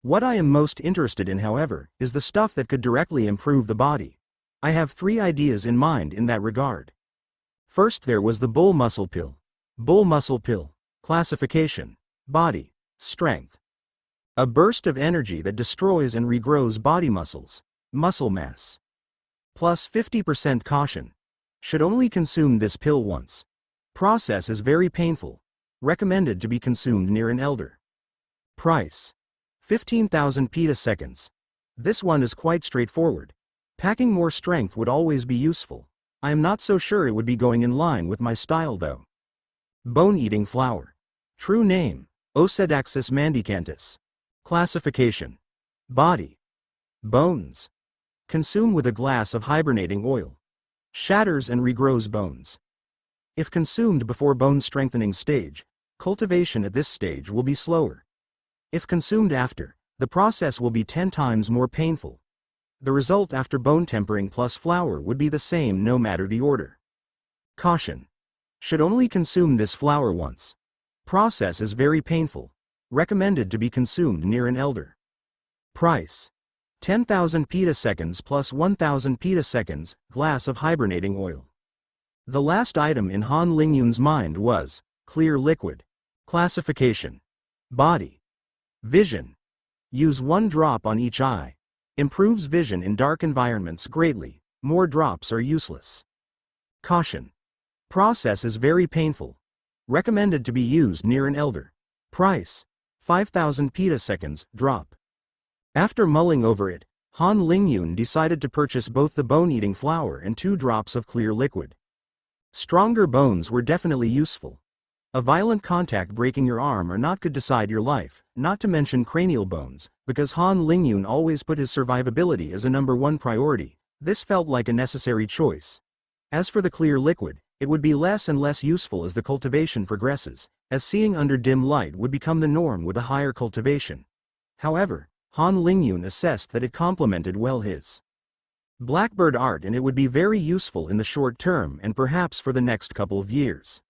What I am most interested in, however, is the stuff that could directly improve the body. I have 3 ideas in mind in that regard. First there was the Bull Muscle Pill. Bull Muscle Pill. Classification. Body. Strength. A burst of energy that destroys and regrows body muscles. Muscle mass. Plus 50% caution. Should only consume this pill once. Process is very painful. Recommended to be consumed near an elder. Price: 15,000 petaseconds. This one is quite straightforward. Packing more strength would always be useful. I am not so sure it would be going in line with my style though. Bone-eating flower. True name, Osedaxis mandicanthus. Classification. Body. Bones. Consume with a glass of hibernating oil. Shatters and regrows bones. If consumed before bone strengthening stage, cultivation at this stage will be slower. If consumed after, the process will be 10 times more painful. The result after bone tempering plus flour would be the same no matter the order. Caution. Should only consume this flour once. Process is very painful. Recommended to be consumed near an elder. Price. 10,000 petaseconds plus 1,000 petaseconds, glass of hibernating oil. The last item in Han Lingyun's mind was clear liquid. Classification. Body. Vision. Use 1 drop on each eye. Improves vision in dark environments greatly. More drops are useless. Caution. Process is very painful. Recommended to be used near an elder. Price. 5,000 petaseconds, drop. After mulling over it, Han Lingyun decided to purchase both the bone-eating flour and 2 drops of clear liquid. Stronger bones were definitely useful. A violent contact breaking your arm or not could decide your life, not to mention cranial bones, because Han Lingyun always put his survivability as a #1 priority. This felt like a necessary choice. As for the clear liquid, it would be less and less useful as the cultivation progresses, as seeing under dim light would become the norm with a higher cultivation. However, Han Lingyun assessed that it complemented well his blackbird art and it would be very useful in the short term and perhaps for the next couple of years.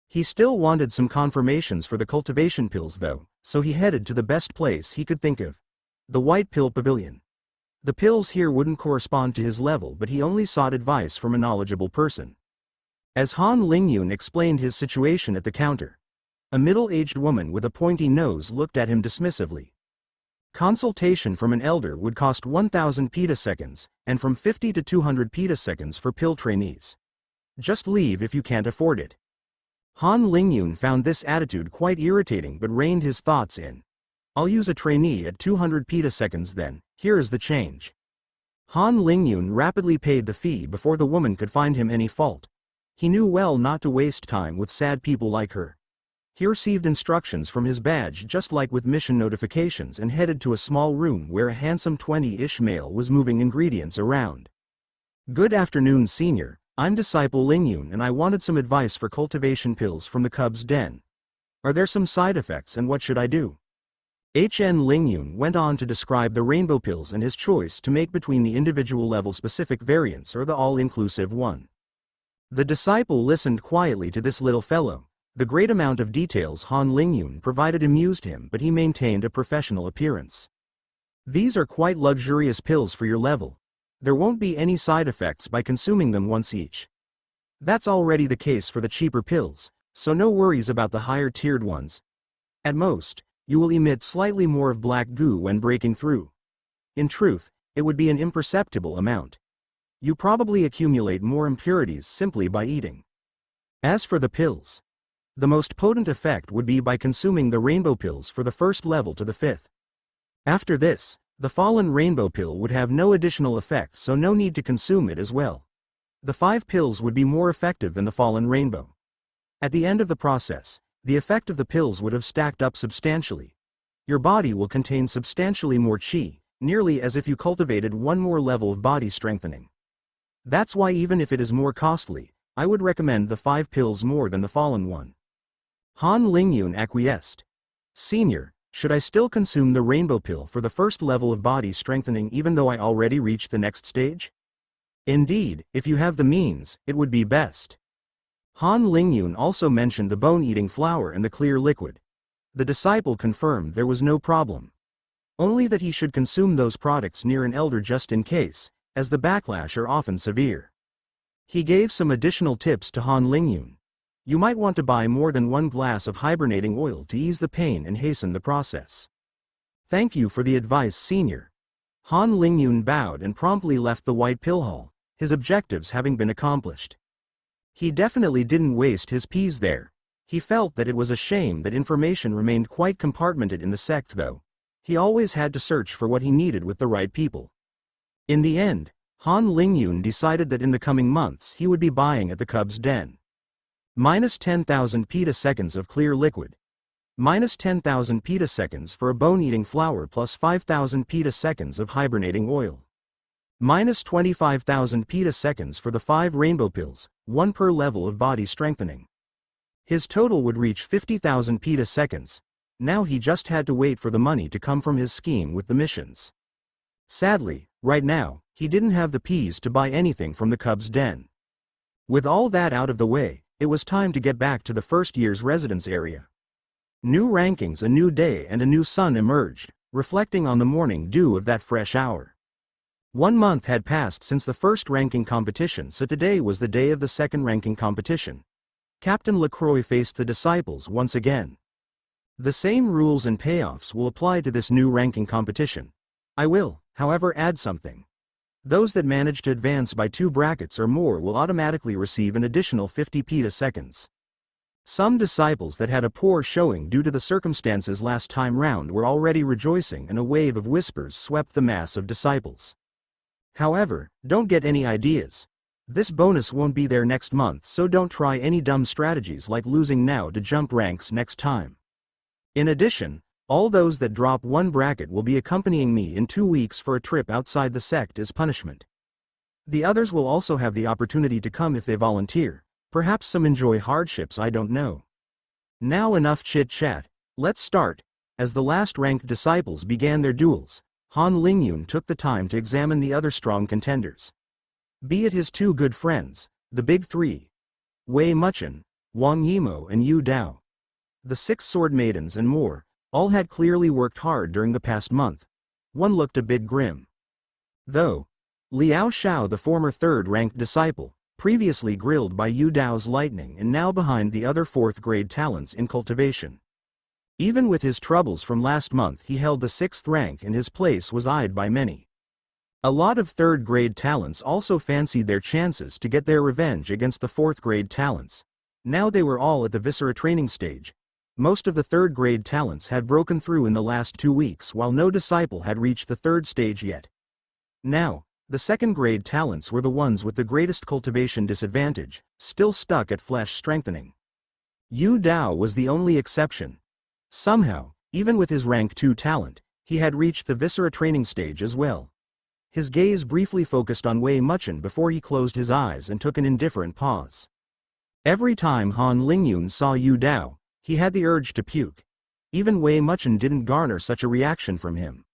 He still wanted some confirmations for the cultivation pills though, so he headed to the best place he could think of. The White Pill Pavilion. The pills here wouldn't correspond to his level but he only sought advice from a knowledgeable person. As Han Lingyun explained his situation at the counter, a middle-aged woman with a pointy nose looked at him dismissively. Consultation from an elder would cost 1,000 petaseconds, and from 50 to 200 petaseconds for pill trainees. Just leave if you can't afford it. Han Lingyun found this attitude quite irritating but reined his thoughts in. I'll use a trainee at 200 petaseconds then, here is the change. Han Lingyun rapidly paid the fee before the woman could find him any fault. He knew well not to waste time with sad people like her. He received instructions from his badge just like with mission notifications and headed to a small room where a handsome 20-ish male was moving ingredients around. Good afternoon, senior. I'm disciple Lingyun and I wanted some advice for cultivation pills from the Cub's Den. Are there some side effects and what should I do? HN Lingyun went on to describe the rainbow pills and his choice to make between the individual level specific variants or the all-inclusive one. The disciple listened quietly to this little fellow. The great amount of details Han Lingyun provided amused him but he maintained a professional appearance. These are quite luxurious pills for your level. There won't be any side effects by consuming them once each. That's already the case for the cheaper pills, so no worries about the higher tiered ones. At most, you will emit slightly more of black goo when breaking through. In truth, it would be an imperceptible amount. You probably accumulate more impurities simply by eating. As for the pills, the most potent effect would be by consuming the rainbow pills for the first level to the 5th. After this, the fallen rainbow pill would have no additional effect so no need to consume it as well. The 5 pills would be more effective than the fallen rainbow. At the end of the process, the effect of the pills would have stacked up substantially. Your body will contain substantially more qi, nearly as if you cultivated one more level of body strengthening. That's why even if it is more costly, I would recommend the 5 pills more than the fallen one. Han Lingyun acquiesced. Senior, should I still consume the rainbow pill for the first level of body strengthening even though I already reached the next stage? Indeed, if you have the means, it would be best. Han Lingyun also mentioned the bone-eating flour and the clear liquid. The disciple confirmed there was no problem. Only that he should consume those products near an elder just in case, as the backlash are often severe. He gave some additional tips to Han Lingyun. You might want to buy more than 1 glass of hibernating oil to ease the pain and hasten the process. Thank you for the advice, senior. Han Lingyun bowed and promptly left the White Pill Hall, his objectives having been accomplished. He definitely didn't waste his peas there. He felt that it was a shame that information remained quite compartmented in the sect though. He always had to search for what he needed with the right people. In the end, Han Lingyun decided that in the coming months he would be buying at the Cub's Den. Minus 10,000 petaseconds of clear liquid. Minus 10,000 petaseconds for a bone-eating flower plus 5,000 petaseconds of hibernating oil. Minus 25,000 petaseconds for the 5 rainbow pills, 1 per level of body strengthening. His total would reach 50,000 petaseconds. Now he just had to wait for the money to come from his scheme with the missions. Sadly, right now, he didn't have the peas to buy anything from the Cubs' den. With all that out of the way, it was time to get back to the first year's residence area. New rankings, a new day and a new sun emerged, reflecting on the morning dew of that fresh hour. 1 month had passed since the first ranking competition, so today was the day of the second ranking competition. Captain LaCroix faced the disciples once again. The same rules and payoffs will apply to this new ranking competition. I will, however, add something. Those that manage to advance by 2 brackets or more will automatically receive an additional 50 petaseconds. Some disciples that had a poor showing due to the circumstances last time round were already rejoicing, and a wave of whispers swept the mass of disciples. However, don't get any ideas. This bonus won't be there next month, so don't try any dumb strategies like losing now to jump ranks next time. In addition, all those that drop 1 bracket will be accompanying me in 2 weeks for a trip outside the sect as punishment. The others will also have the opportunity to come if they volunteer. Perhaps some enjoy hardships, I don't know. Now enough chit-chat, let's start. As the last ranked disciples began their duels, Han Lingyun took the time to examine the other strong contenders. Be it his 2 good friends, the Big 3, Wei Muchen, Wang Yimo and Yu Dao. The 6 sword maidens and more, all had clearly worked hard during the past month. One looked a bit grim, though. Liao Xiao, the former 3rd-ranked disciple, previously grilled by Yu Dao's lightning and now behind the other 4th-grade talents in cultivation. Even with his troubles from last month, he held the 6th rank and his place was eyed by many. A lot of 3rd-grade talents also fancied their chances to get their revenge against the 4th-grade talents. Now they were all at the Viscera training stage. Most of the 3rd-grade talents had broken through in the last 2 weeks, while no disciple had reached the 3rd stage yet. Now, the 2nd-grade talents were the ones with the greatest cultivation disadvantage, still stuck at flesh strengthening. Yu Dao was the only exception. Somehow, even with his rank 2 talent, he had reached the Viscera training stage as well. His gaze briefly focused on Wei Muchen before he closed his eyes and took an indifferent pause. Every time Han Lingyun saw Yu Dao, he had the urge to puke. Even Wei Muchen didn't garner such a reaction from him.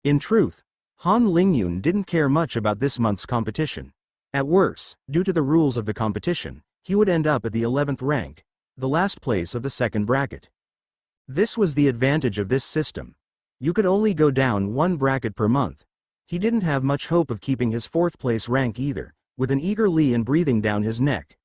In truth, Han Lingyun didn't care much about this month's competition. At worst, due to the rules of the competition, he would end up at the 11th rank, the last place of the 2nd bracket. This was the advantage of this system. You could only go down 1 bracket per month. He didn't have much hope of keeping his 4th place rank either, with an eager Li and breathing down his neck.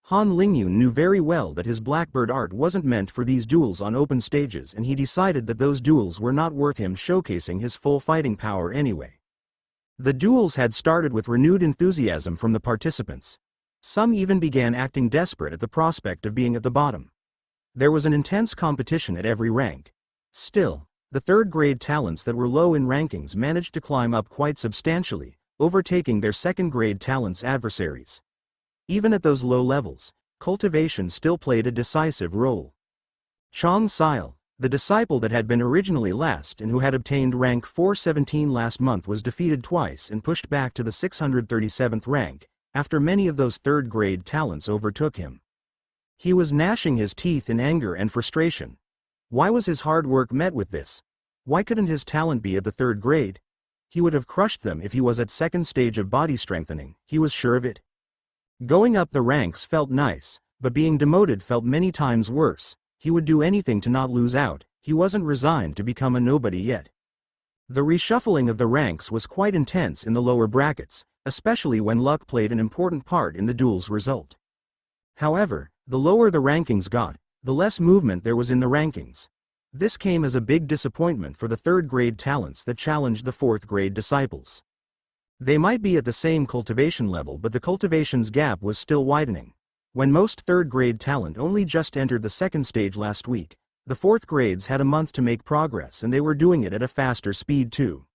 Han Lingyun knew very well that his Blackbird art wasn't meant for these duels on open stages, and he decided that those duels were not worth him showcasing his full fighting power anyway. The duels had started with renewed enthusiasm from the participants. Some even began acting desperate at the prospect of being at the bottom. There was an intense competition at every rank. Still, the 3rd-grade talents that were low in rankings managed to climb up quite substantially, overtaking their 2nd-grade talents' adversaries. Even at those low levels, cultivation still played a decisive role. Chong Sil, the disciple that had been originally last and who had obtained rank 417 last month, was defeated twice and pushed back to the 637th rank, after many of those 3rd-grade talents overtook him. He was gnashing his teeth in anger and frustration. Why was his hard work met with this? Why couldn't his talent be at the 3rd grade? He would have crushed them if he was at 2nd stage of body strengthening, he was sure of it. Going up the ranks felt nice, but being demoted felt many times worse. He would do anything to not lose out. He wasn't resigned to become a nobody yet. The reshuffling of the ranks was quite intense in the lower brackets, especially when luck played an important part in the duel's result. However, the lower the rankings got, the less movement there was in the rankings. This came as a big disappointment for the 3rd-grade talents that challenged the 4th-grade disciples. They might be at the same cultivation level, but the cultivation's gap was still widening. When most 3rd-grade talent only just entered the 2nd stage last week, the 4th grades had a month to make progress, and they were doing it at a faster speed too.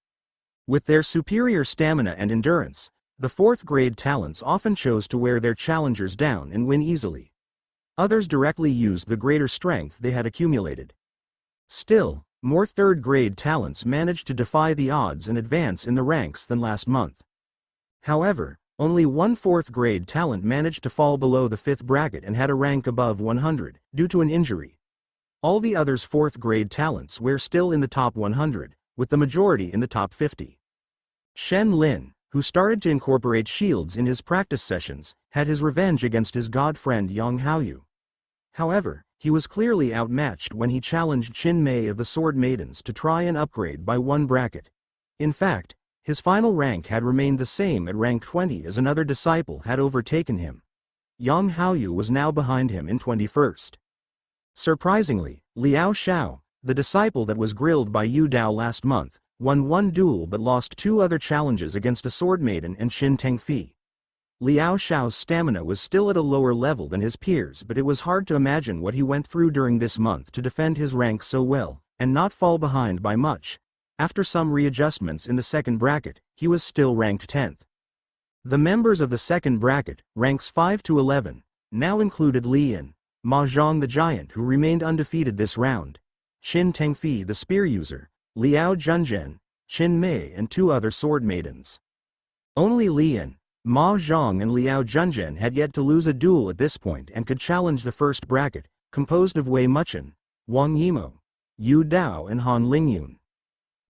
With their superior stamina and endurance, the 4th-grade talents often chose to wear their challengers down and win easily. Others directly used the greater strength they had accumulated. Still, more third-grade talents managed to defy the odds and advance in the ranks than last month. However, only one fourth-grade talent managed to fall below the 5th bracket and had a rank above 100, due to an injury. All the others' fourth-grade talents were still in the top 100, with the majority in the top 50. Shen Lin, who started to incorporate shields in his practice sessions, had his revenge against his god friend Yang Haoyu. However, he was clearly outmatched when he challenged Qin Mei of the Sword Maidens to try and upgrade by one bracket. In fact, his final rank had remained the same at rank 20 as another disciple had overtaken him. Yang Haoyu was now behind him in 21st. Surprisingly, Liao Xiao, the disciple that was grilled by Yu Dao last month, won one duel but lost two other challenges against a sword maiden and Qin Tengfi. Liao Xiao's stamina was still at a lower level than his peers, but it was hard to imagine what he went through during this month to defend his rank so well, and not fall behind by much. After some readjustments in the second bracket, he was still ranked 10th. The members of the second bracket, ranks 5 to 11, now included Li Yin, Ma Zhang the giant who remained undefeated this round, Qin Tengfi the spear user, Liao Junzhen, Qin Mei and two other sword maidens. Only Li Yin, Ma Zhang and Liao Junzhen had yet to lose a duel at this point and could challenge the first bracket, composed of Wei Muchen, Wang Yimo, Yu Dao and Han Lingyun.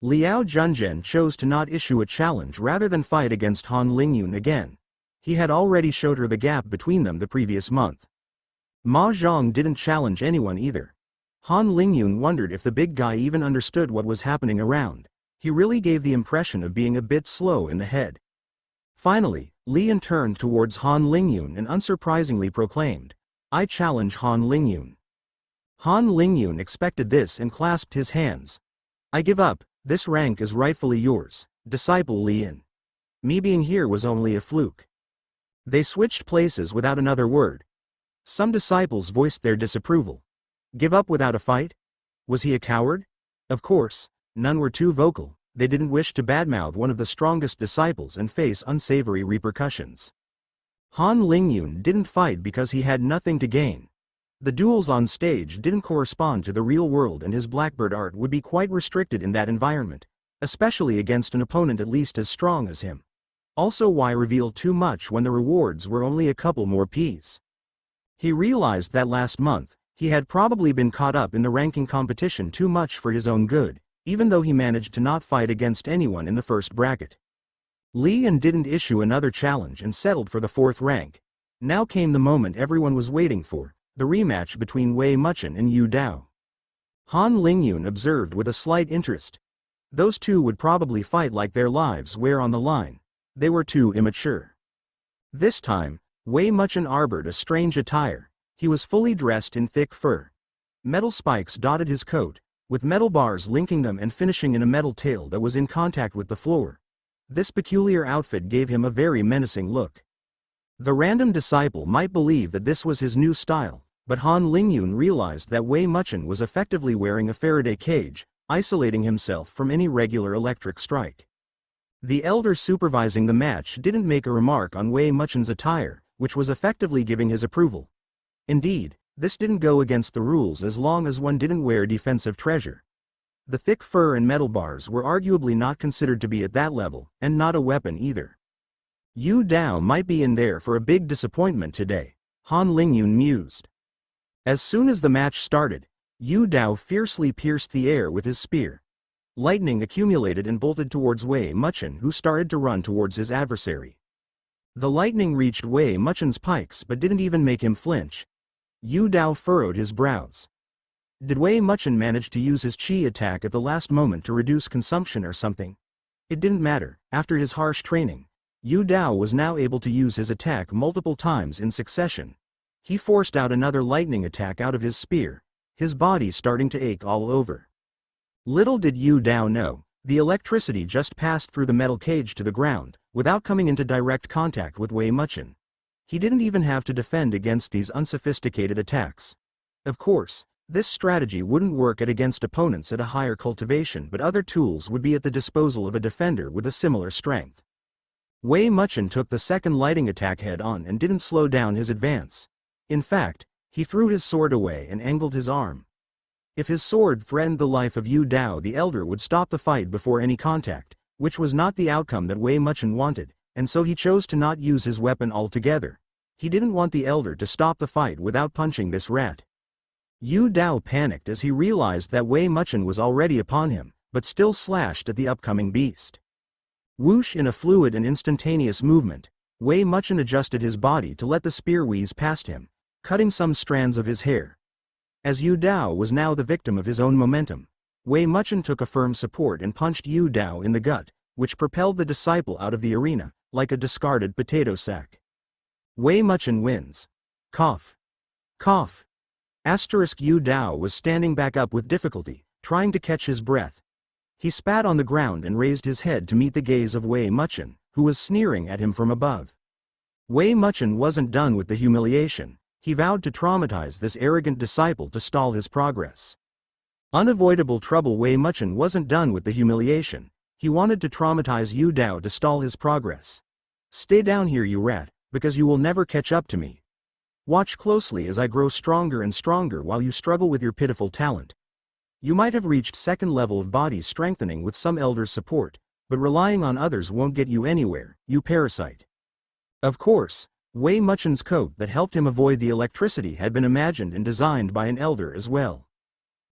Liao Junzhen chose to not issue a challenge rather than fight against Han Lingyun again. He had already showed her the gap between them the previous month. Ma Zhang didn't challenge anyone either. Han Lingyun wondered if the big guy even understood what was happening around. He really gave the impression of being a bit slow in the head. Finally, Li Yin turned towards Han Lingyun and unsurprisingly proclaimed, "I challenge Han Lingyun." Han Lingyun expected this and clasped his hands. "I give up, this rank is rightfully yours, disciple Li Yin. Me being here was only a fluke." They switched places without another word. Some disciples voiced their disapproval. Give up without a fight? Was he a coward? Of course, none were too vocal. They didn't wish to badmouth one of the strongest disciples and face unsavory repercussions. Han Lingyun didn't fight because he had nothing to gain. The duels on stage didn't correspond to the real world and his Blackbird art would be quite restricted in that environment, especially against an opponent at least as strong as him. Also, why reveal too much when the rewards were only a couple more Ps? He realized that last month, he had probably been caught up in the ranking competition too much for his own good, even though he managed to not fight against anyone in the first bracket. Li Yin didn't issue another challenge and settled for the 4th rank. Now came the moment everyone was waiting for, the rematch between Wei Muchen and Yu Dao. Han Lingyun observed with a slight interest. Those two would probably fight like their lives were on the line. They were too immature. This time, Wei Muchen harbored a strange attire. He was fully dressed in thick fur. Metal spikes dotted his coat, with metal bars linking them and finishing in a metal tail that was in contact with the floor. This peculiar outfit gave him a very menacing look. The random disciple might believe that this was his new style, but Han Lingyun realized that Wei Muchen was effectively wearing a Faraday cage, isolating himself from any regular electric strike. The elder supervising the match didn't make a remark on Wei Muchen's attire, which was effectively giving his approval. Indeed, this didn't go against the rules as long as one didn't wear defensive treasure. The thick fur and metal bars were arguably not considered to be at that level, and not a weapon either. Yu Dao might be in there for a big disappointment today, Han Lingyun mused. As soon as the match started, Yu Dao fiercely pierced the air with his spear. Lightning accumulated and bolted towards Wei Muchen, who started to run towards his adversary. The lightning reached Wei Muchen's pikes but didn't even make him flinch. Yu Dao furrowed his brows. Did Wei Muchen manage to use his chi attack at the last moment to reduce consumption or something? It didn't matter. After his harsh training, Yu Dao was now able to use his attack multiple times in succession. He forced out another lightning attack out of his spear, his body starting to ache all over. Little did Yu Dao know, the electricity just passed through the metal cage to the ground, without coming into direct contact with Wei Muchen. He didn't even have to defend against these unsophisticated attacks. Of course, this strategy wouldn't work against opponents at a higher cultivation, but other tools would be at the disposal of a defender with a similar strength. Wei Muchen took the second lightning attack head on and didn't slow down his advance. In fact, He threw his sword away and angled his arm. If his sword threatened the life of Yu Dao, the elder would stop the fight before any contact, which was not the outcome that Wei Muchen wanted, and so he chose to not use his weapon altogether. He didn't want the elder to stop the fight without punching this rat. Yu Dao panicked as he realized that Wei Muchen was already upon him, but still slashed at the upcoming beast. Whoosh! In a fluid and instantaneous movement, Wei Muchen adjusted his body to let the spear whiz past him, cutting some strands of his hair. As Yu Dao was now the victim of his own momentum, Wei Muchen took a firm support and punched Yu Dao in the gut, which propelled the disciple out of the arena, like a discarded potato sack. Wei Muchen wins. Cough. Cough. Yu Dao was standing back up with difficulty, trying to catch his breath. He spat on the ground and raised his head to meet the gaze of Wei Muchen, who was sneering at him from above. Wei Muchen wasn't done with the humiliation. He vowed to traumatize this arrogant disciple to stall his progress. Unavoidable trouble. Wei Muchen wasn't done with the humiliation. He wanted to traumatize Yu Dao to stall his progress. Stay down here, you rat, because you will never catch up to me. Watch closely as I grow stronger and stronger while you struggle with your pitiful talent. You might have reached second level of body strengthening with some elder's support, but relying on others won't get you anywhere, you parasite. Of course, Wei Muchen's coat that helped him avoid the electricity had been imagined and designed by an elder as well.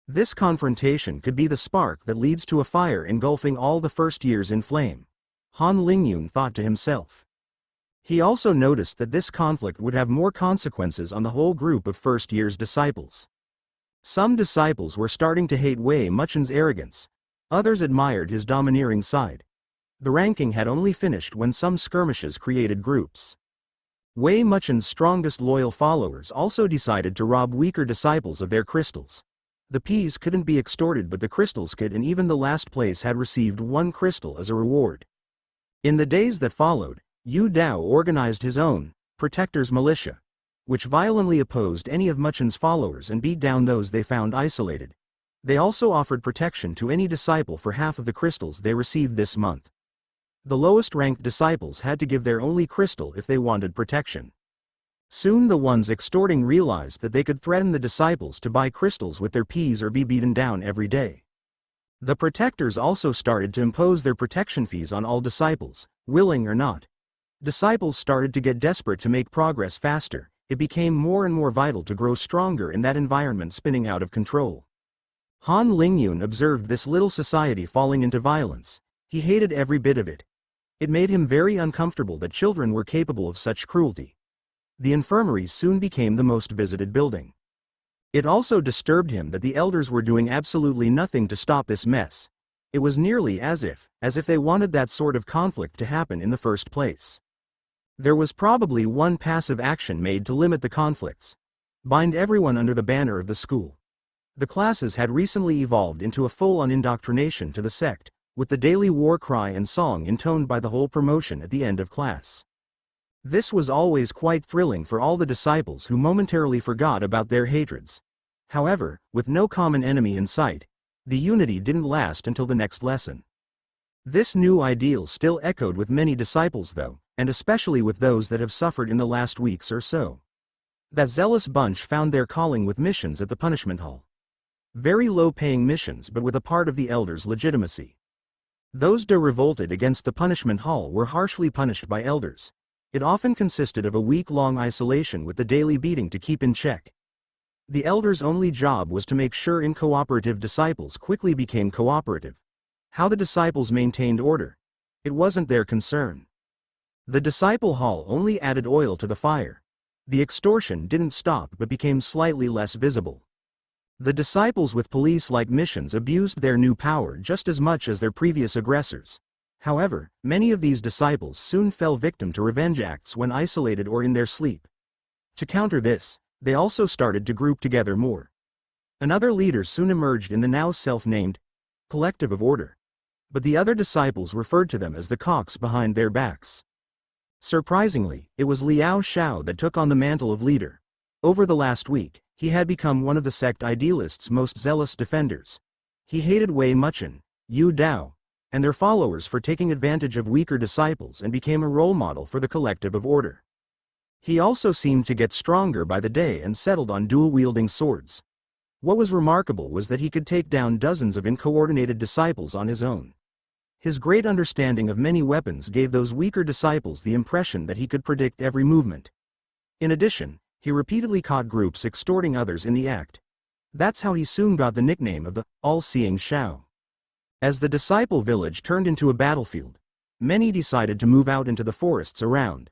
This confrontation could be the spark that leads to a fire engulfing all the first years in flame, Han Lingyun thought to himself. He also noticed that this conflict would have more consequences on the whole group of first year's disciples. Some disciples were starting to hate Wei Muchen's arrogance. Others admired his domineering side. The ranking had only finished when some skirmishes created groups. Wei Muchen's strongest loyal followers also decided to rob weaker disciples of their crystals. The peas couldn't be extorted, but the crystals could, and even the last place had received 1 crystal as a reward. In the days that followed, Yu Dao organized his own protectors' militia, which violently opposed any of Muchen's followers and beat down those they found isolated. They also offered protection to any disciple for half of the crystals they received this month. The lowest-ranked disciples had to give their only crystal if they wanted protection. Soon the ones extorting realized that they could threaten the disciples to buy crystals with their peas or be beaten down every day. The protectors also started to impose their protection fees on all disciples, willing or not. Disciples started to get desperate to make progress faster. It became more and more vital to grow stronger in that environment spinning out of control. Han Lingyun observed this little society falling into violence. He hated every bit of it. It made him very uncomfortable that children were capable of such cruelty. The infirmary soon became the most visited building. It also disturbed him that the elders were doing absolutely nothing to stop this mess. It was nearly as if they wanted that sort of conflict to happen in the first place. There was probably one passive action made to limit the conflicts. Bind everyone under the banner of the school. The classes had recently evolved into a full-on indoctrination to the sect, with the daily war cry and song intoned by the whole promotion at the end of class. This was always quite thrilling for all the disciples who momentarily forgot about their hatreds. However, with no common enemy in sight, the unity didn't last until the next lesson. This new ideal still echoed with many disciples though, and especially with those that have suffered in the last weeks or so. That zealous bunch found their calling with missions at the punishment hall. Very low-paying missions, but with a part of the elders' legitimacy. Those that revolted against the punishment hall were harshly punished by elders. It often consisted of a week-long isolation with the daily beating to keep in check. The elders' only job was to make sure incooperative disciples quickly became cooperative. How the disciples maintained order, it wasn't their concern. The disciple hall only added oil to the fire. The extortion didn't stop but became slightly less visible. The disciples with police-like missions abused their new power just as much as their previous aggressors. However, many of these disciples soon fell victim to revenge acts when isolated or in their sleep. To counter this, they also started to group together more. Another leader soon emerged in the now self-named collective of order. But the other disciples referred to them as the cocks behind their backs. Surprisingly, it was Liao Xiao that took on the mantle of leader. Over the last week, he had become one of the sect idealists' most zealous defenders. He hated Wei Muchen, Yu Dao, and their followers for taking advantage of weaker disciples and became a role model for the collective of order. He also seemed to get stronger by the day and settled on dual-wielding swords. What was remarkable was that he could take down dozens of uncoordinated disciples on his own. His great understanding of many weapons gave those weaker disciples the impression that he could predict every movement. In addition, he repeatedly caught groups extorting others in the act. That's how he soon got the nickname of the all-seeing Shao. As the disciple village turned into a battlefield, many decided to move out into the forests around.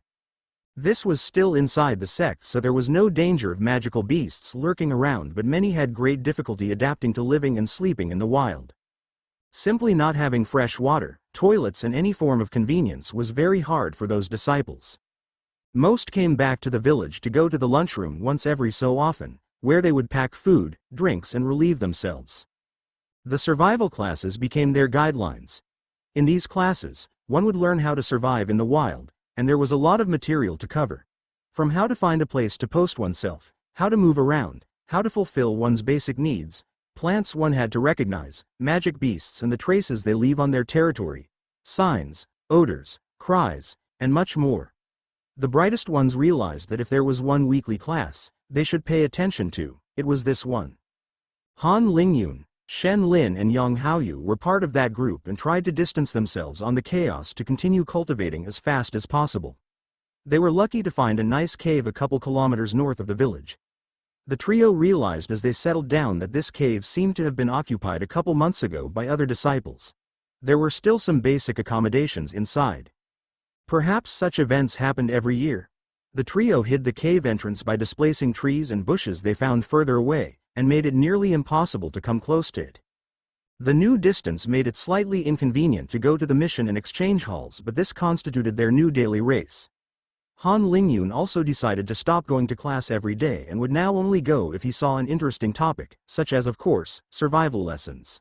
This was still inside the sect, so there was no danger of magical beasts lurking around, but many had great difficulty adapting to living and sleeping in the wild. Simply not having fresh water, toilets and any form of convenience was very hard for those disciples. Most came back to the village to go to the lunchroom once every so often, where they would pack food, drinks and relieve themselves. The survival classes became their guidelines. In these classes, one would learn how to survive in the wild, and there was a lot of material to cover. From how to find a place to post oneself, how to move around, how to fulfill one's basic needs, plants one had to recognize, magic beasts and the traces they leave on their territory, signs, odors, cries, and much more. The brightest ones realized that if there was one weekly class they should pay attention to, it was this one. Han Lingyun, Shen Lin and Yang Haoyu were part of that group and tried to distance themselves on the chaos to continue cultivating as fast as possible. They were lucky to find a nice cave a couple kilometers north of the village. The trio realized as they settled down that this cave seemed to have been occupied a couple months ago by other disciples. There were still some basic accommodations inside. Perhaps such events happened every year. The trio hid the cave entrance by displacing trees and bushes they found further away, and made it nearly impossible to come close to it. The new distance made it slightly inconvenient to go to the mission and exchange halls, but this constituted their new daily race. Han Lingyun also decided to stop going to class every day and would now only go if he saw an interesting topic, such as, of course, survival lessons.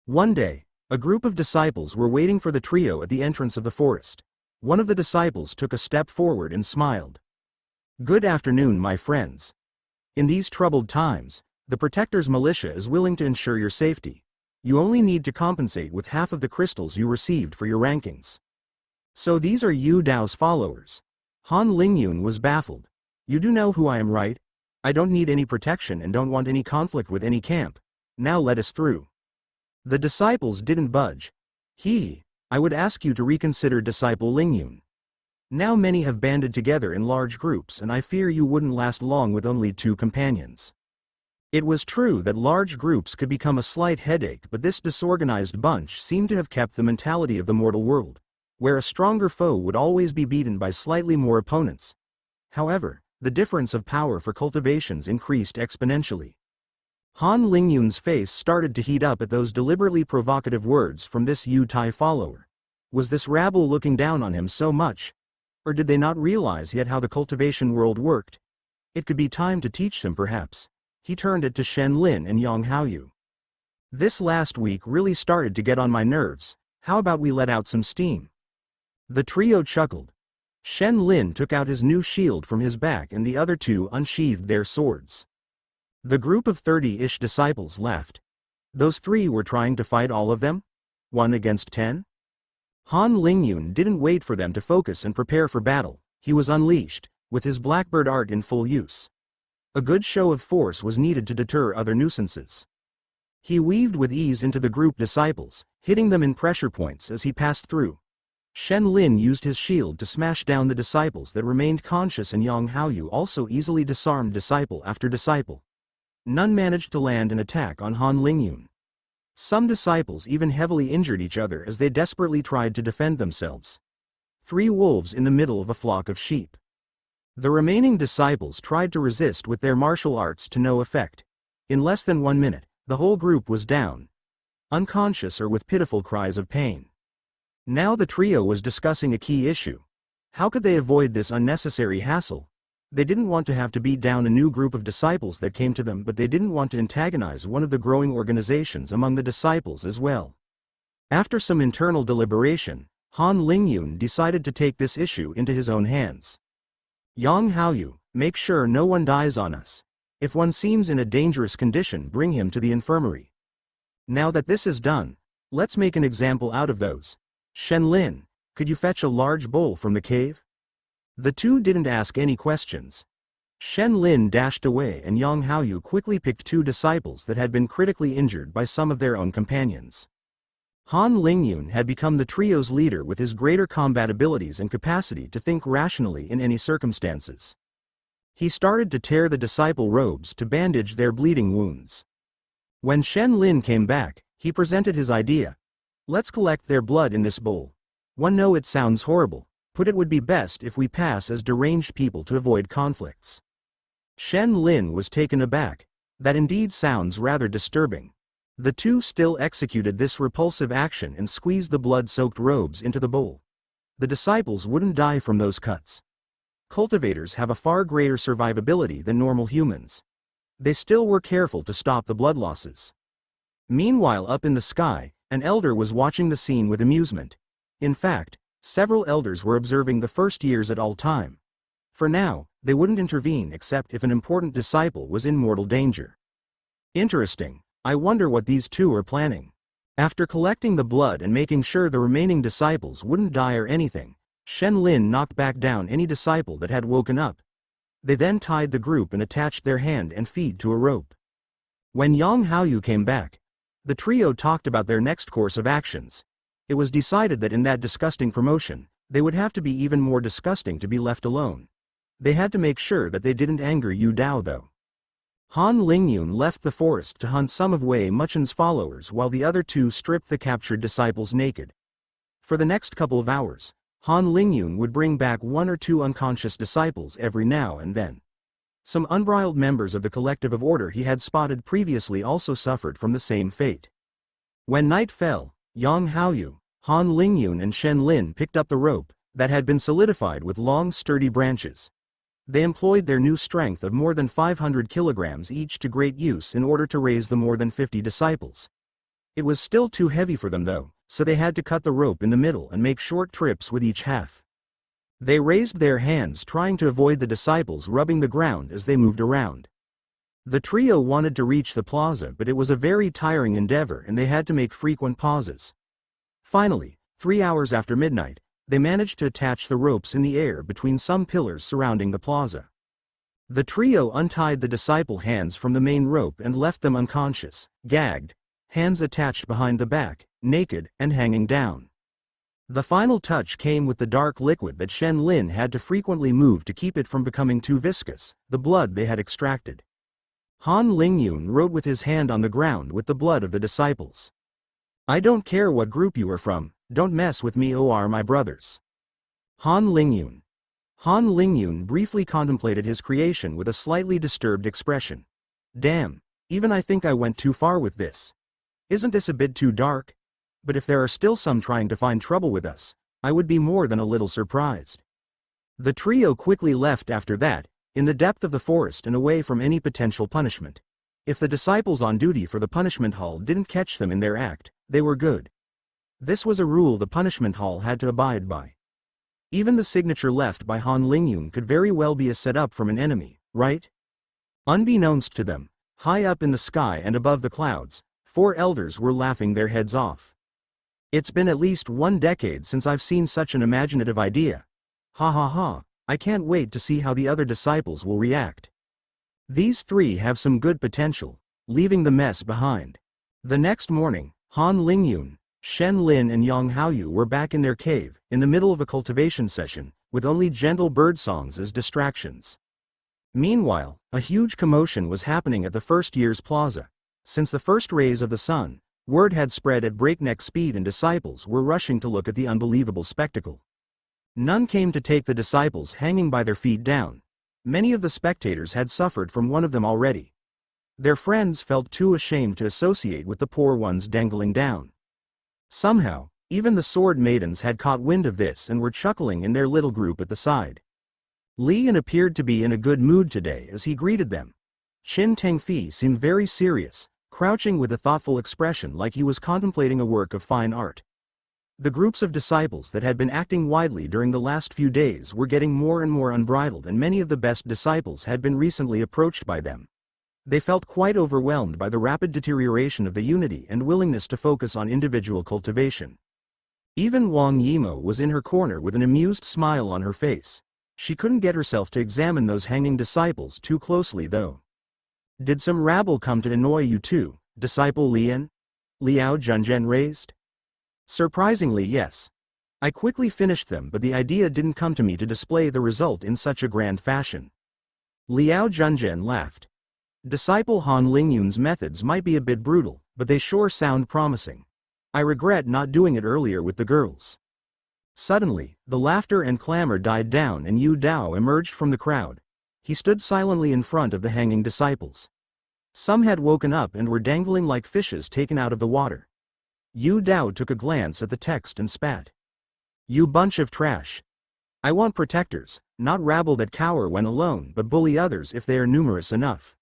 One day, a group of disciples were waiting for the trio at the entrance of the forest. One of the disciples took a step forward and smiled. "Good afternoon, my friends. In these troubled times, the Protector's militia is willing to ensure your safety. You only need to compensate with half of the crystals you received for your rankings." "So these are Yu Dao's followers?" Han Lingyun was baffled. "You do know who I am, right? I don't need any protection and don't want any conflict with any camp. Now let us through." The disciples didn't budge. I would ask you to reconsider, Disciple Lingyun. Now many have banded together in large groups and I fear you wouldn't last long with only 2 companions. It was true that large groups could become a slight headache, but this disorganized bunch seemed to have kept the mentality of the mortal world, where a stronger foe would always be beaten by slightly more opponents. However, the difference of power for cultivations increased exponentially. Han Lingyun's face started to heat up at those deliberately provocative words from this Yu Tai follower. Was this rabble looking down on him so much? Or did they not realize yet how the cultivation world worked? It could be time to teach them, perhaps. He turned it to Shen Lin and Yang Haoyu. "This last week really started to get on my nerves. How about we let out some steam?" The trio chuckled. Shen Lin took out his new shield from his back and the other 2 unsheathed their swords. The group of 30-ish disciples laughed. Those 3 were trying to fight all of them? 1 against 10? Han Lingyun didn't wait for them to focus and prepare for battle. He was unleashed, with his blackbird art in full use. A good show of force was needed to deter other nuisances. He weaved with ease into the group disciples, hitting them in pressure points as he passed through. Shen Lin used his shield to smash down the disciples that remained conscious, and Yang Haoyu also easily disarmed disciple after disciple. None managed to land an attack on Han Lingyun. Some disciples even heavily injured each other as they desperately tried to defend themselves. 3 wolves in the middle of a flock of sheep. The remaining disciples tried to resist with their martial arts to no effect. In less than 1 minute, the whole group was down, unconscious or with pitiful cries of pain. Now the trio was discussing a key issue. How could they avoid this unnecessary hassle? They didn't want to have to beat down a new group of disciples that came to them, but they didn't want to antagonize one of the growing organizations among the disciples as well. After some internal deliberation, Han Lingyun decided to take this issue into his own hands. "Yang Haoyu, make sure no one dies on us. If one seems in a dangerous condition, bring him to the infirmary. Now that this is done, let's make an example out of those. Shen Lin, could you fetch a large bowl from the cave?" The two didn't ask any questions. Shen Lin dashed away and Yang Haoyu quickly picked two disciples that had been critically injured by some of their own companions. Han Lingyun had become the trio's leader with his greater combat abilities and capacity to think rationally in any circumstances. He started to tear the disciple robes to bandage their bleeding wounds. When Shen Lin came back, he presented his idea. Let's collect their blood in this bowl. Know it sounds horrible, but it would be best if we pass as deranged people to avoid conflicts. Shen Lin was taken aback. That indeed sounds rather disturbing. The two still executed this repulsive action and squeezed the blood-soaked robes into the bowl. The disciples wouldn't die from those cuts. Cultivators have a far greater survivability than normal humans. They still were careful to stop the blood losses. Meanwhile, up in the sky, an elder was watching the scene with amusement. In fact, several elders were observing the first years at all time. For now, they wouldn't intervene except if an important disciple was in mortal danger. Interesting. I wonder what these two are planning. After collecting the blood and making sure the remaining disciples wouldn't die or anything, Shen Lin knocked back down any disciple that had woken up. They then tied the group and attached their hand and feet to a rope. When Yang Haoyu came back, the trio talked about their next course of actions. It was decided that in that disgusting promotion, they would have to be even more disgusting to be left alone. They had to make sure that they didn't anger Yu Dao though. Han Lingyun left the forest to hunt some of Wei Muchen's followers while the other two stripped the captured disciples naked. For the next couple of hours, Han Lingyun would bring back one or two unconscious disciples every now and then. Some unbridled members of the collective of order he had spotted previously also suffered from the same fate. When night fell, Yang Haoyu, Han Lingyun and Shen Lin picked up the rope that had been solidified with long sturdy branches. They employed their new strength of more than 500 kilograms each to great use in order to raise the more than 50 disciples. It was still too heavy for them though, so they had to cut the rope in the middle and make short trips with each half. They raised their hands trying to avoid the disciples rubbing the ground as they moved around. The trio wanted to reach the plaza, but it was a very tiring endeavor and they had to make frequent pauses. Finally, 3 hours after midnight, they managed to attach the ropes in the air between some pillars surrounding the plaza. The trio untied the disciple hands from the main rope and left them unconscious, gagged, hands attached behind the back, naked and hanging down. The final touch came with the dark liquid that Shen Lin had to frequently move to keep it from becoming too viscous, the blood they had extracted. Han Lingyun wrote with his hand on the ground with the blood of the disciples. I don't care what group you are from, don't mess with me or my brothers. Han Lingyun. Han Lingyun briefly contemplated his creation with a slightly disturbed expression. Damn, even I think I went too far with this. Isn't this a bit too dark? But if there are still some trying to find trouble with us, I would be more than a little surprised. The trio quickly left after that, in the depth of the forest and away from any potential punishment. If the disciples on duty for the punishment hall didn't catch them in their act, they were good. This was a rule the punishment hall had to abide by. Even the signature left by Han Lingyun could very well be a setup from an enemy, right? Unbeknownst to them, high up in the sky and above the clouds, 4 elders were laughing their heads off. It's been at least 1 decade since I've seen such an imaginative idea. Ha ha ha, I can't wait to see how the other disciples will react. These 3 have some good potential, leaving the mess behind. The next morning, Han Lingyun, Shen Lin and Yang Haoyu were back in their cave, in the middle of a cultivation session, with only gentle bird songs as distractions. Meanwhile, a huge commotion was happening at the first year's plaza. Since the first rays of the sun, word had spread at breakneck speed and disciples were rushing to look at the unbelievable spectacle. None came to take the disciples hanging by their feet down. Many of the spectators had suffered from one of them already. Their friends felt too ashamed to associate with the poor ones dangling down. Somehow, even the sword maidens had caught wind of this and were chuckling in their little group at the side. Li Yan appeared to be in a good mood today as he greeted them. Qin Tengfi seemed very serious, crouching with a thoughtful expression like he was contemplating a work of fine art. The groups of disciples that had been acting widely during the last few days were getting more and more unbridled, and many of the best disciples had been recently approached by them. They felt quite overwhelmed by the rapid deterioration of the unity and willingness to focus on individual cultivation. Even Wang Yimo was in her corner with an amused smile on her face. She couldn't get herself to examine those hanging disciples too closely though. Did some rabble come to annoy you too, disciple Lian? Liao Junzhen raised. Surprisingly, yes. I quickly finished them, but the idea didn't come to me to display the result in such a grand fashion. Liao Junzhen laughed. Disciple Han Lingyun's methods might be a bit brutal, but they sure sound promising. I regret not doing it earlier with the girls. Suddenly, the laughter and clamor died down and Yu Dao emerged from the crowd. He stood silently in front of the hanging disciples. Some had woken up and were dangling like fishes taken out of the water. Yu Dao took a glance at the text and spat. You bunch of trash. I want protectors, not rabble that cower when alone but bully others if they are numerous enough.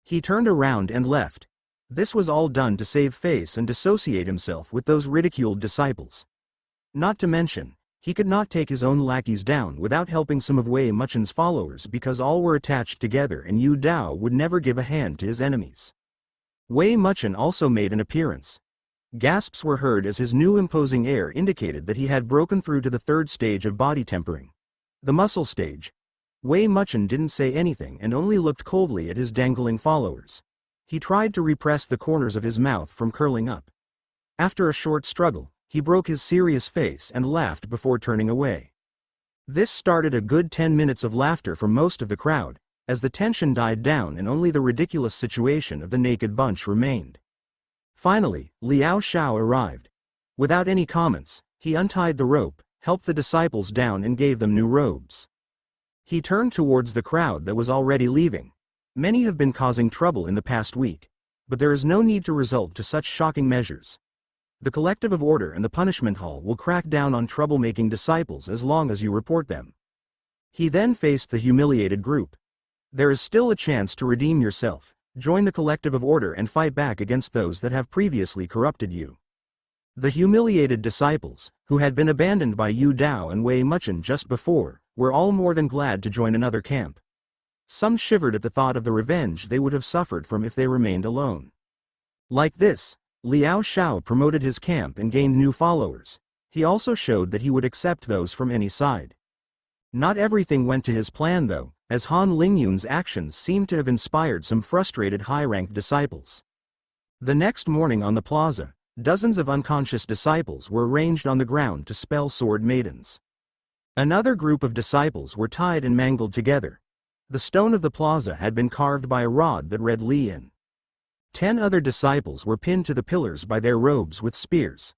He turned around and left. This was all done to save face and dissociate himself with those ridiculed disciples. Not to mention, he could not take his own lackeys down without helping some of Wei Muchen's followers because all were attached together and Yu Dao would never give a hand to his enemies. Wei Muchen also made an appearance. Gasps were heard as his new imposing air indicated that he had broken through to the third stage of body tempering. The muscle stage. Wei Muchen didn't say anything and only looked coldly at his dangling followers. He tried to repress the corners of his mouth from curling up. After a short struggle, he broke his serious face and laughed before turning away. This started a good 10 minutes of laughter from most of the crowd, as the tension died down and only the ridiculous situation of the naked bunch remained. Finally, Liao Shao arrived. Without any comments, he untied the rope, helped the disciples down and gave them new robes. He turned towards the crowd that was already leaving. Many have been causing trouble in the past week, but there is no need to resort to such shocking measures. The Collective of Order and the Punishment Hall will crack down on troublemaking disciples as long as you report them. He then faced the humiliated group. There is still a chance to redeem yourself. Join the Collective of Order and fight back against those that have previously corrupted you. The humiliated disciples, who had been abandoned by Yu Dao and Wei Muchen just before, were all more than glad to join another camp. Some shivered at the thought of the revenge they would have suffered from if they remained alone. Like this, Liao Shao promoted his camp and gained new followers. He also showed that he would accept those from any side. Not everything went to his plan though, as Han Lingyun's actions seemed to have inspired some frustrated high-ranked disciples. The next morning on the plaza, dozens of unconscious disciples were arranged on the ground to spell sword maidens. Another group of disciples were tied and mangled together. The stone of the plaza had been carved by a rod that read Lian. 10 other disciples were pinned to the pillars by their robes with spears.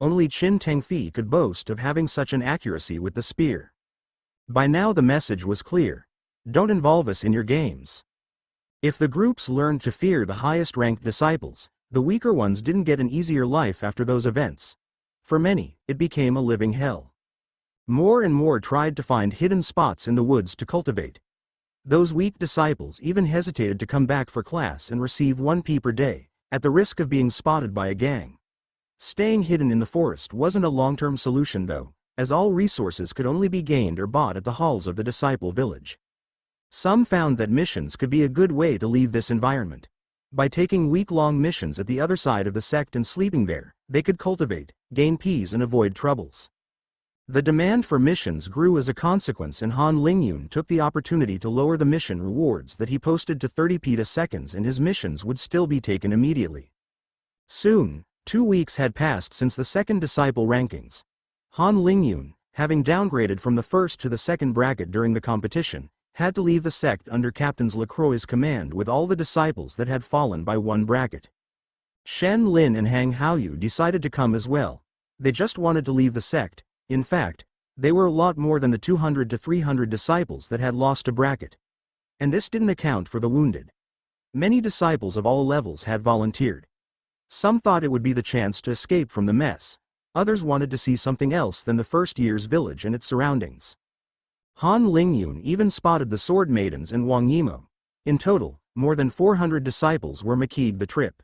Only Qin Tengfi could boast of having such an accuracy with the spear. By now the message was clear. Don't involve us in your games. If the groups learned to fear the highest-ranked disciples, the weaker ones didn't get an easier life after those events. For many, it became a living hell. More and more tried to find hidden spots in the woods to cultivate. Those weak disciples even hesitated to come back for class and receive 1 pea per day, at the risk of being spotted by a gang. Staying hidden in the forest wasn't a long-term solution though, as all resources could only be gained or bought at the halls of the disciple village. Some found that missions could be a good way to leave this environment. By taking week-long missions at the other side of the sect and sleeping there, they could cultivate, gain peace and avoid troubles. The demand for missions grew as a consequence and Han Lingyun took the opportunity to lower the mission rewards that he posted to 30 petaseconds and his missions would still be taken immediately. Soon, 2 weeks had passed since the second disciple rankings. Han Lingyun, having downgraded from the first to the second bracket during the competition, had to leave the sect under Captains Lacroix's command with all the disciples that had fallen by 1 bracket. Shen Lin and Hang Haoyu decided to come as well. They just wanted to leave the sect. In fact, they were a lot more than the 200 to 300 disciples that had lost a bracket. And this didn't account for the wounded. Many disciples of all levels had volunteered. Some thought it would be the chance to escape from the mess. Others wanted to see something else than the first year's village and its surroundings. Han Lingyun even spotted the sword maidens and Wang Yimo. In total, more than 400 disciples were makied the trip.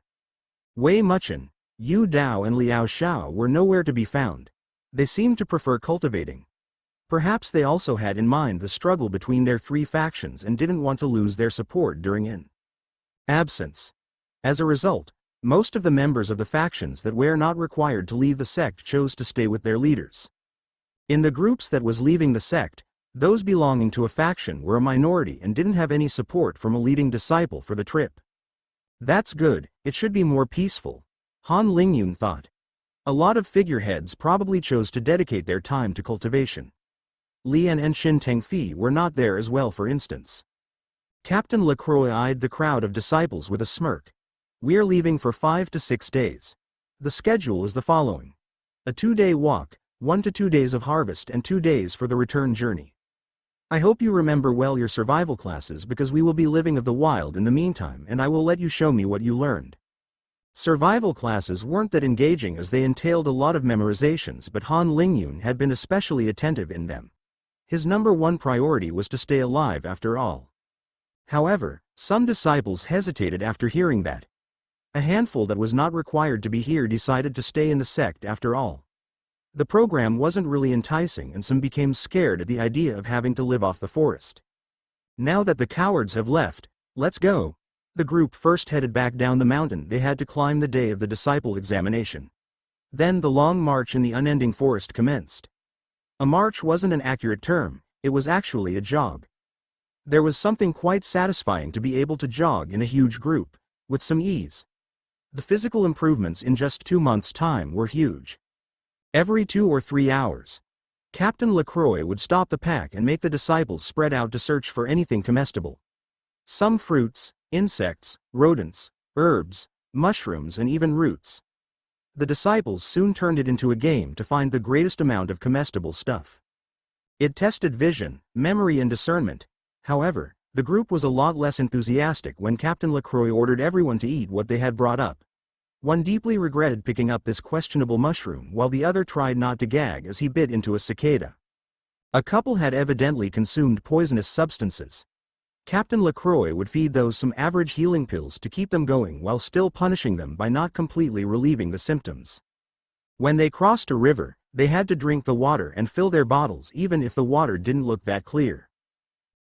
Wei Muchen, Yu Dao and Liao Shao were nowhere to be found. They seemed to prefer cultivating. Perhaps they also had in mind the struggle between their 3 factions and didn't want to lose their support during an absence. As a result, most of the members of the factions that were not required to leave the sect chose to stay with their leaders. In the groups that was leaving the sect, Those belonging to a faction were a minority and didn't have any support from a leading disciple for the trip. That's good, it should be more peaceful, Han Lingyun thought. A lot of figureheads probably chose to dedicate their time to cultivation. Lian and Shin Tengfi were not there as well, for instance. Captain Lacroix eyed the crowd of disciples with a smirk. "We are leaving for 5 to 6 days. The schedule is the following. A 2-day walk, 1 to 2 days of harvest and 2 days for the return journey. I hope you remember well your survival classes because we will be living of the wild in the meantime and I will let you show me what you learned." Survival classes weren't that engaging as they entailed a lot of memorizations, but Han Lingyun had been especially attentive in them. His number one priority was to stay alive after all. However, some disciples hesitated after hearing that. A handful that was not required to be here decided to stay in the sect after all. The program wasn't really enticing and some became scared at the idea of having to live off the forest. Now that the cowards have left, let's go. The group first headed back down the mountain they had to climb the day of the disciple examination. Then the long march in the unending forest commenced. A march wasn't an accurate term, it was actually a jog. There was something quite satisfying to be able to jog in a huge group, with some ease. The physical improvements in just 2 months' time were huge. Every 2 or 3 hours, Captain Lacroix would stop the pack and make the disciples spread out to search for anything comestible. Some fruits, insects, rodents, herbs, mushrooms and even roots. The disciples soon turned it into a game to find the greatest amount of comestible stuff. It tested vision, memory and discernment. However, the group was a lot less enthusiastic when Captain Lacroix ordered everyone to eat what they had brought up. One deeply regretted picking up this questionable mushroom while the other tried not to gag as he bit into a cicada. A couple had evidently consumed poisonous substances. Captain Lacroix would feed those some average healing pills to keep them going while still punishing them by not completely relieving the symptoms. When they crossed a river, they had to drink the water and fill their bottles even if the water didn't look that clear.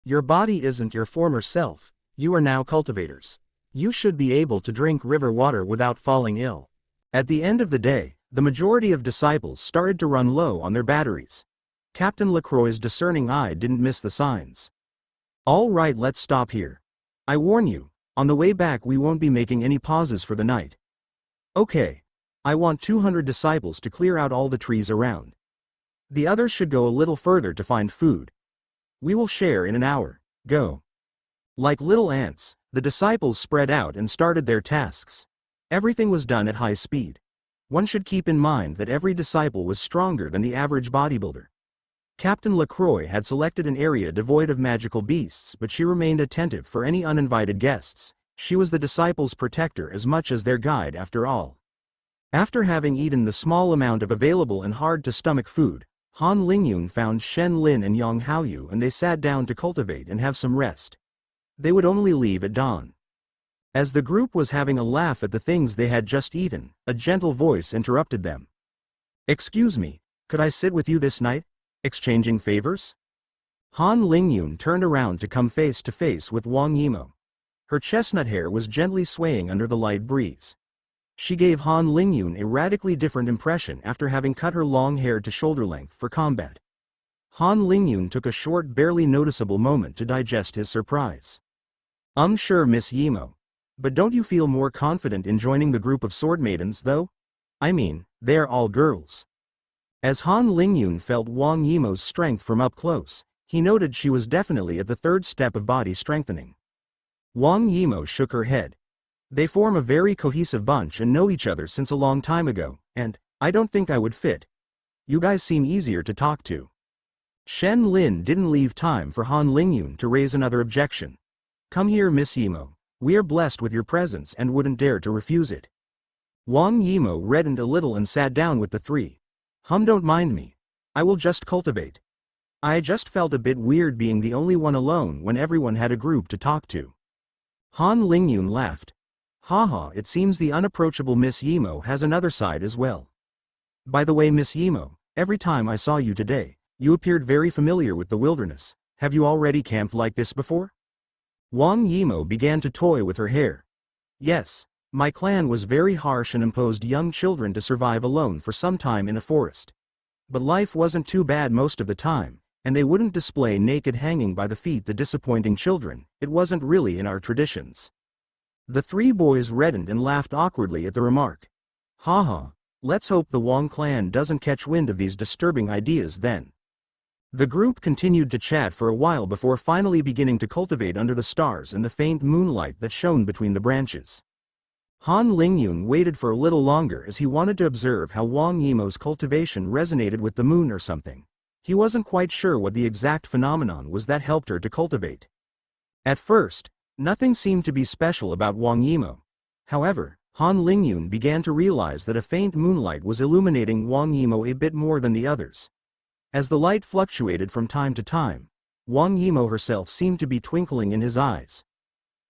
Your body isn't your former self, you are now cultivators. You should be able to drink river water without falling ill. At the end of the day, the majority of disciples started to run low on their batteries. Captain Lacroix's discerning eye didn't miss the signs. "All right, let's stop here. I warn you, on the way back we won't be making any pauses for the night. Okay. I want 200 disciples to clear out all the trees around. The others should go a little further to find food. We will share in an hour. Go." Like little ants, the disciples spread out and started their tasks. Everything was done at high speed. One should keep in mind that every disciple was stronger than the average bodybuilder. Captain Lacroix had selected an area devoid of magical beasts, but she remained attentive for any uninvited guests. She was the disciples' protector as much as their guide after all. After having eaten the small amount of available and hard-to-stomach food, Han Lingyun found Shen Lin and Yang Haoyu and they sat down to cultivate and have some rest. They would only leave at dawn. As the group was having a laugh at the things they had just eaten, a gentle voice interrupted them. "Excuse me, could I sit with you this night? Exchanging favors?" Han Lingyun turned around to come face to face with Wang Yimo. Her chestnut hair was gently swaying under the light breeze. She gave Han Lingyun a radically different impression after having cut her long hair to shoulder length for combat. Han Lingyun took a short, barely noticeable moment to digest his surprise. Sure, Miss Yimo. But don't you feel more confident in joining the group of sword maidens, though? I mean, they're all girls." As Han Lingyun felt Wang Yimo's strength from up close, he noted she was definitely at the 3rd step of body strengthening. Wang Yimo shook her head. "They form a very cohesive bunch and know each other since a long time ago, and I don't think I would fit. You guys seem easier to talk to." Shen Lin didn't leave time for Han Lingyun to raise another objection. "Come here, Miss Yimo. We are blessed with your presence and wouldn't dare to refuse it." Wang Yimo reddened a little and sat down with the three. Don't mind me. I will just cultivate. I just felt a bit weird being the only one alone when everyone had a group to talk to." Han Lingyun laughed. "Haha, it seems the unapproachable Miss Yimo has another side as well. By the way, Miss Yimo, every time I saw you today, you appeared very familiar with the wilderness. Have you already camped like this before?" Wang Yimo began to toy with her hair. "Yes, my clan was very harsh and imposed young children to survive alone for some time in a forest. But life wasn't too bad most of the time, and they wouldn't display naked hanging by the feet the disappointing children, it wasn't really in our traditions. The three boys reddened and laughed awkwardly at the remark. Haha, let's hope the Wong clan doesn't catch wind of these disturbing ideas then. The group continued to chat for a while before finally beginning to cultivate under the stars and the faint moonlight that shone between the branches. Han Lingyun waited for a little longer as he wanted to observe how Wang Yimou's cultivation resonated with the moon or something. He wasn't quite sure what the exact phenomenon was that helped her to cultivate. At first, nothing seemed to be special about Wang Yimou. However, Han Lingyun began to realize that a faint moonlight was illuminating Wang Yimou a bit more than the others. As the light fluctuated from time to time, Wang Yimou herself seemed to be twinkling in his eyes.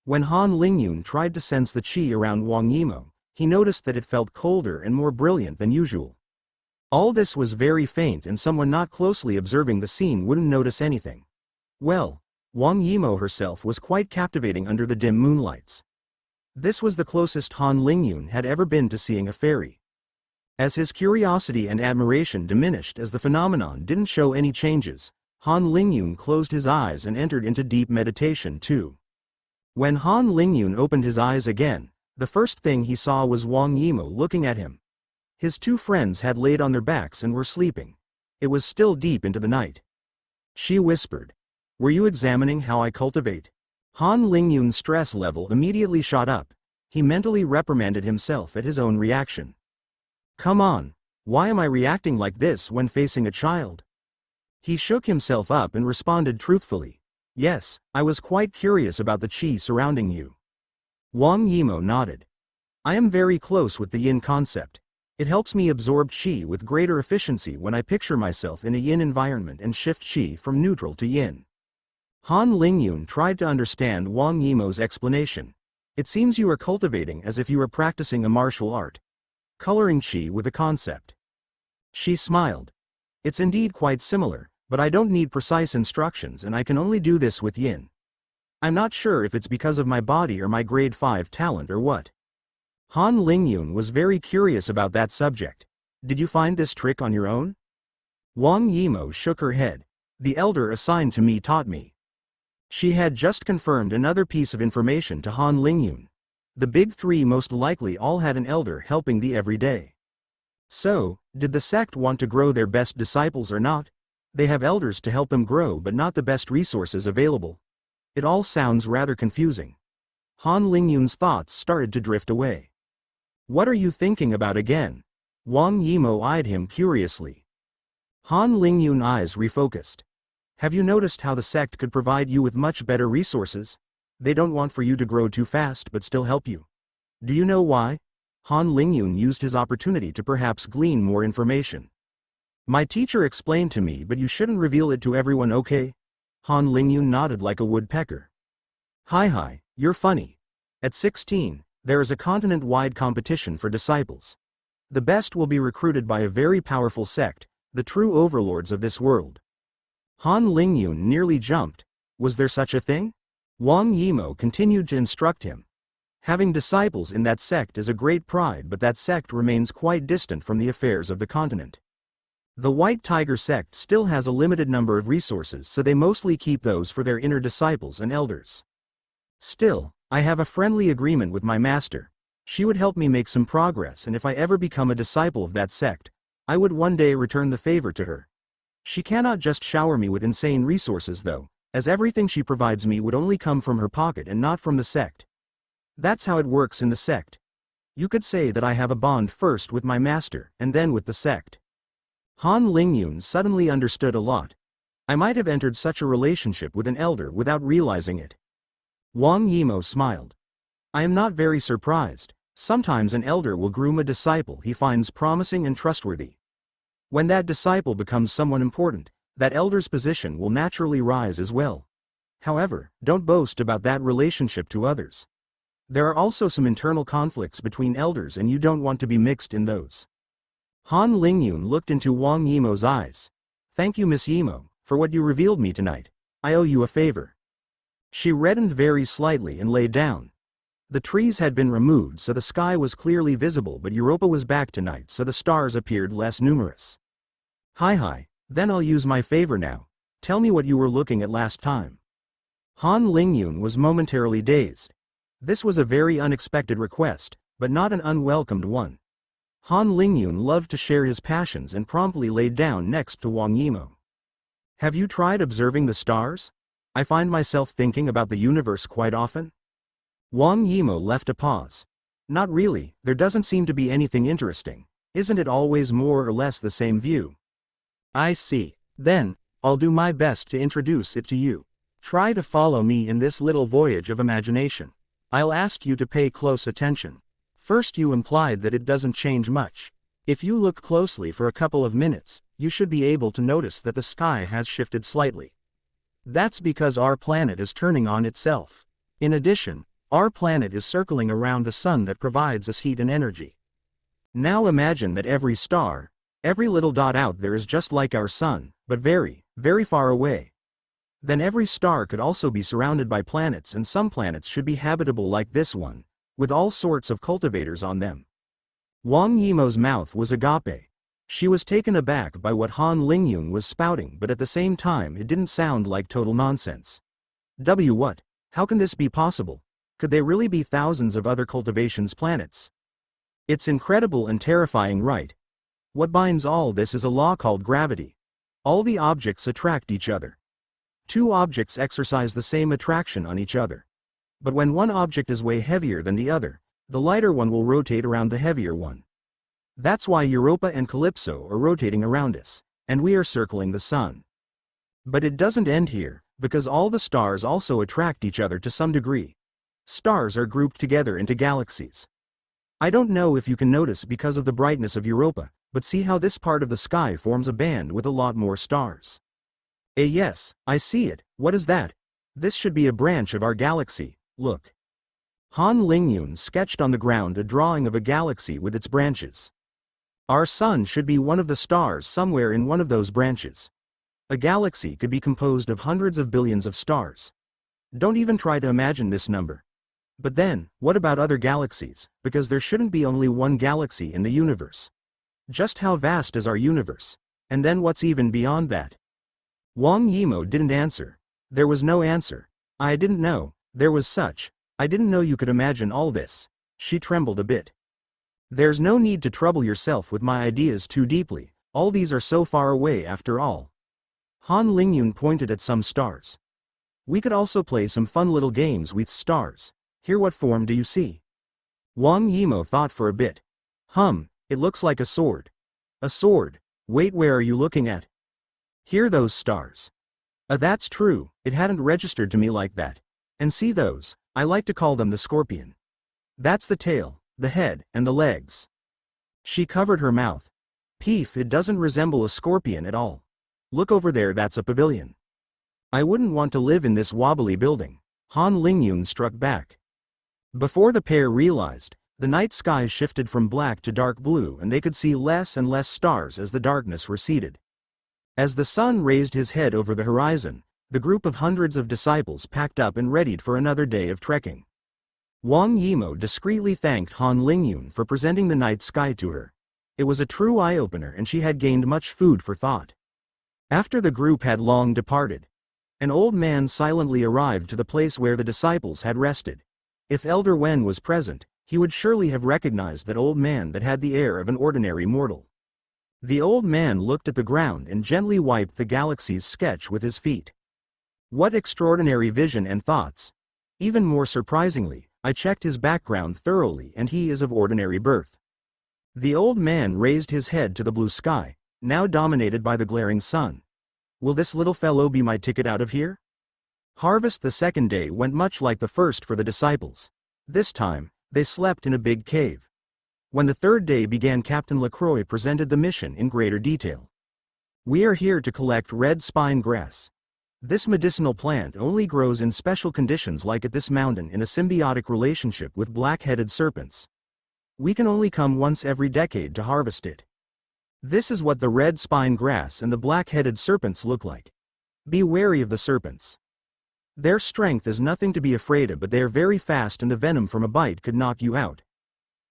When Han Lingyun tried to sense the qi around Wang Yimou, he noticed that it felt colder and more brilliant than usual. All this was very faint and someone not closely observing the scene wouldn't notice anything. Well, Wang Yimou herself was quite captivating under the dim moonlights. This was the closest Han Lingyun had ever been to seeing a fairy. As his curiosity and admiration diminished as the phenomenon didn't show any changes, Han Lingyun closed his eyes and entered into deep meditation too. When Han Lingyun opened his eyes again, the first thing he saw was Wang Yimou looking at him. His two friends had laid on their backs and were sleeping. It was still deep into the night. She whispered, "Were you examining how I cultivate?" Han Lingyun's stress level immediately shot up. He mentally reprimanded himself at his own reaction. Come on, why am I reacting like this when facing a child? He shook himself up and responded truthfully. Yes, I was quite curious about the qi surrounding you. Wang Yimou nodded. I am very close with the yin concept. It helps me absorb qi with greater efficiency when I picture myself in a yin environment and shift qi from neutral to yin. Han Lingyun tried to understand Wang Yimou's explanation. It seems you are cultivating as if you were practicing a martial art. Coloring qi with a concept. She smiled. It's indeed quite similar, but I don't need precise instructions and I can only do this with yin. I'm not sure if it's because of my body or my grade 5 talent or what. Han Lingyun was very curious about that subject. Did you find this trick on your own? Wang Yimou shook her head. The elder assigned to me taught me. She had just confirmed another piece of information to Han Lingyun. The big three most likely all had an elder helping the every day. So, did the sect want to grow their best disciples or not? They have elders to help them grow but not the best resources available. It all sounds rather confusing. Han Lingyun's thoughts started to drift away. What are you thinking about again? Wang Yimou eyed him curiously. Han Lingyun's eyes refocused. Have you noticed how the sect could provide you with much better resources? They don't want for you to grow too fast but still help you. Do you know why? Han Lingyun used his opportunity to perhaps glean more information. My teacher explained to me, but you shouldn't reveal it to everyone, okay? Han Lingyun nodded like a woodpecker. Hi, you're funny. At 16, there is a continent-wide competition for disciples. The best will be recruited by a very powerful sect, the true overlords of this world. Han Lingyun nearly jumped. Was there such a thing? Wang Yimou continued to instruct him. Having disciples in that sect is a great pride, but that sect remains quite distant from the affairs of the continent. The White Tiger sect still has a limited number of resources, so they mostly keep those for their inner disciples and elders. Still, I have a friendly agreement with my master. She would help me make some progress, and if I ever become a disciple of that sect, I would one day return the favor to her. She cannot just shower me with insane resources though, as everything she provides me would only come from her pocket and not from the sect. That's how it works in the sect. You could say that I have a bond first with my master and then with the sect. Han Lingyun suddenly understood a lot. I might have entered such a relationship with an elder without realizing it. Wang Yimou smiled. I am not very surprised. Sometimes an elder will groom a disciple he finds promising and trustworthy. When that disciple becomes someone important, that elder's position will naturally rise as well. However, don't boast about that relationship to others. There are also some internal conflicts between elders and you don't want to be mixed in those. Han Lingyun looked into Wang Yimou's eyes. Thank you, Miss Yimou, for what you revealed me tonight. I owe you a favor. She reddened very slightly and lay down. The trees had been removed so the sky was clearly visible, but Europa was back tonight so the stars appeared less numerous. Hi, then I'll use my favor now. Tell me what you were looking at last time. Han Lingyun was momentarily dazed. This was a very unexpected request, but not an unwelcomed one. Han Lingyun loved to share his passions and promptly laid down next to Wang Yimou. Have you tried observing the stars? I find myself thinking about the universe quite often. Wang Yimou left a pause. Not really, there doesn't seem to be anything interesting. Isn't it always more or less the same view? I see. Then, I'll do my best to introduce it to you. Try to follow me in this little voyage of imagination. I'll ask you to pay close attention. First, you implied that it doesn't change much. If you look closely for a couple of minutes, you should be able to notice that the sky has shifted slightly. That's because our planet is turning on itself. In addition, our planet is circling around the sun that provides us heat and energy. Now imagine that every star, every little dot out there is just like our sun, but very, very far away. Then every star could also be surrounded by planets, and some planets should be habitable like this one, with all sorts of cultivators on them. Wang Yimou's mouth was agape. She was taken aback by what Han Lingyun was spouting, but at the same time it didn't sound like total nonsense. What? How can this be possible? Could they really be thousands of other cultivations planets? It's incredible and terrifying, right? What binds all this is a law called gravity. All the objects attract each other. Two objects exercise the same attraction on each other. But when one object is way heavier than the other, the lighter one will rotate around the heavier one. That's why Europa and Calypso are rotating around us, and we are circling the sun. But it doesn't end here, because all the stars also attract each other to some degree. Stars are grouped together into galaxies. I don't know if you can notice because of the brightness of Europa, but see how this part of the sky forms a band with a lot more stars. Yes, I see it. What is that? This should be a branch of our galaxy, look. Han Lingyun sketched on the ground a drawing of a galaxy with its branches. Our sun should be one of the stars somewhere in one of those branches. A galaxy could be composed of hundreds of billions of stars. Don't even try to imagine this number. But then, what about other galaxies, because there shouldn't be only one galaxy in the universe. Just how vast is our universe? And then what's even beyond that? Wang Yimou didn't answer. There was no answer. I didn't know. There was such. I didn't know you could imagine all this. She trembled a bit. There's no need to trouble yourself with my ideas too deeply. All these are so far away after all. Han Lingyun pointed at some stars. We could also play some fun little games with stars. Here, what form do you see? Wang Yimou thought for a bit. It looks like a sword. A sword. Wait, where are you looking at? Here, those stars. That's true, it hadn't registered to me like that. And see those, I like to call them the scorpion. That's the tail, the head, and the legs. She covered her mouth. Peef, it doesn't resemble a scorpion at all. Look over there, that's a pavilion. I wouldn't want to live in this wobbly building. Han Lingyun struck back. Before the pair realized, the night sky shifted from black to dark blue, and they could see less and less stars as the darkness receded. As the sun raised his head over the horizon, the group of hundreds of disciples packed up and readied for another day of trekking. Wang Yimou discreetly thanked Han Lingyun for presenting the night sky to her. It was a true eye-opener, and she had gained much food for thought. After the group had long departed, an old man silently arrived to the place where the disciples had rested. If Elder Wen was present, he would surely have recognized that old man that had the air of an ordinary mortal. The old man looked at the ground and gently wiped the galaxy's sketch with his feet. What extraordinary vision and thoughts! Even more surprisingly, I checked his background thoroughly, and he is of ordinary birth. The old man raised his head to the blue sky, now dominated by the glaring sun. Will this little fellow be my ticket out of here? Harvest the second day went much like the first for the disciples. This time, they slept in a big cave. When the third day began, Captain Lacroix presented the mission in greater detail. We are here to collect red spine grass. This medicinal plant only grows in special conditions like at this mountain in a symbiotic relationship with black-headed serpents. We can only come once every decade to harvest it. This is what the red spine grass and the black-headed serpents look like. Be wary of the serpents. Their strength is nothing to be afraid of, but they are very fast and the venom from a bite could knock you out.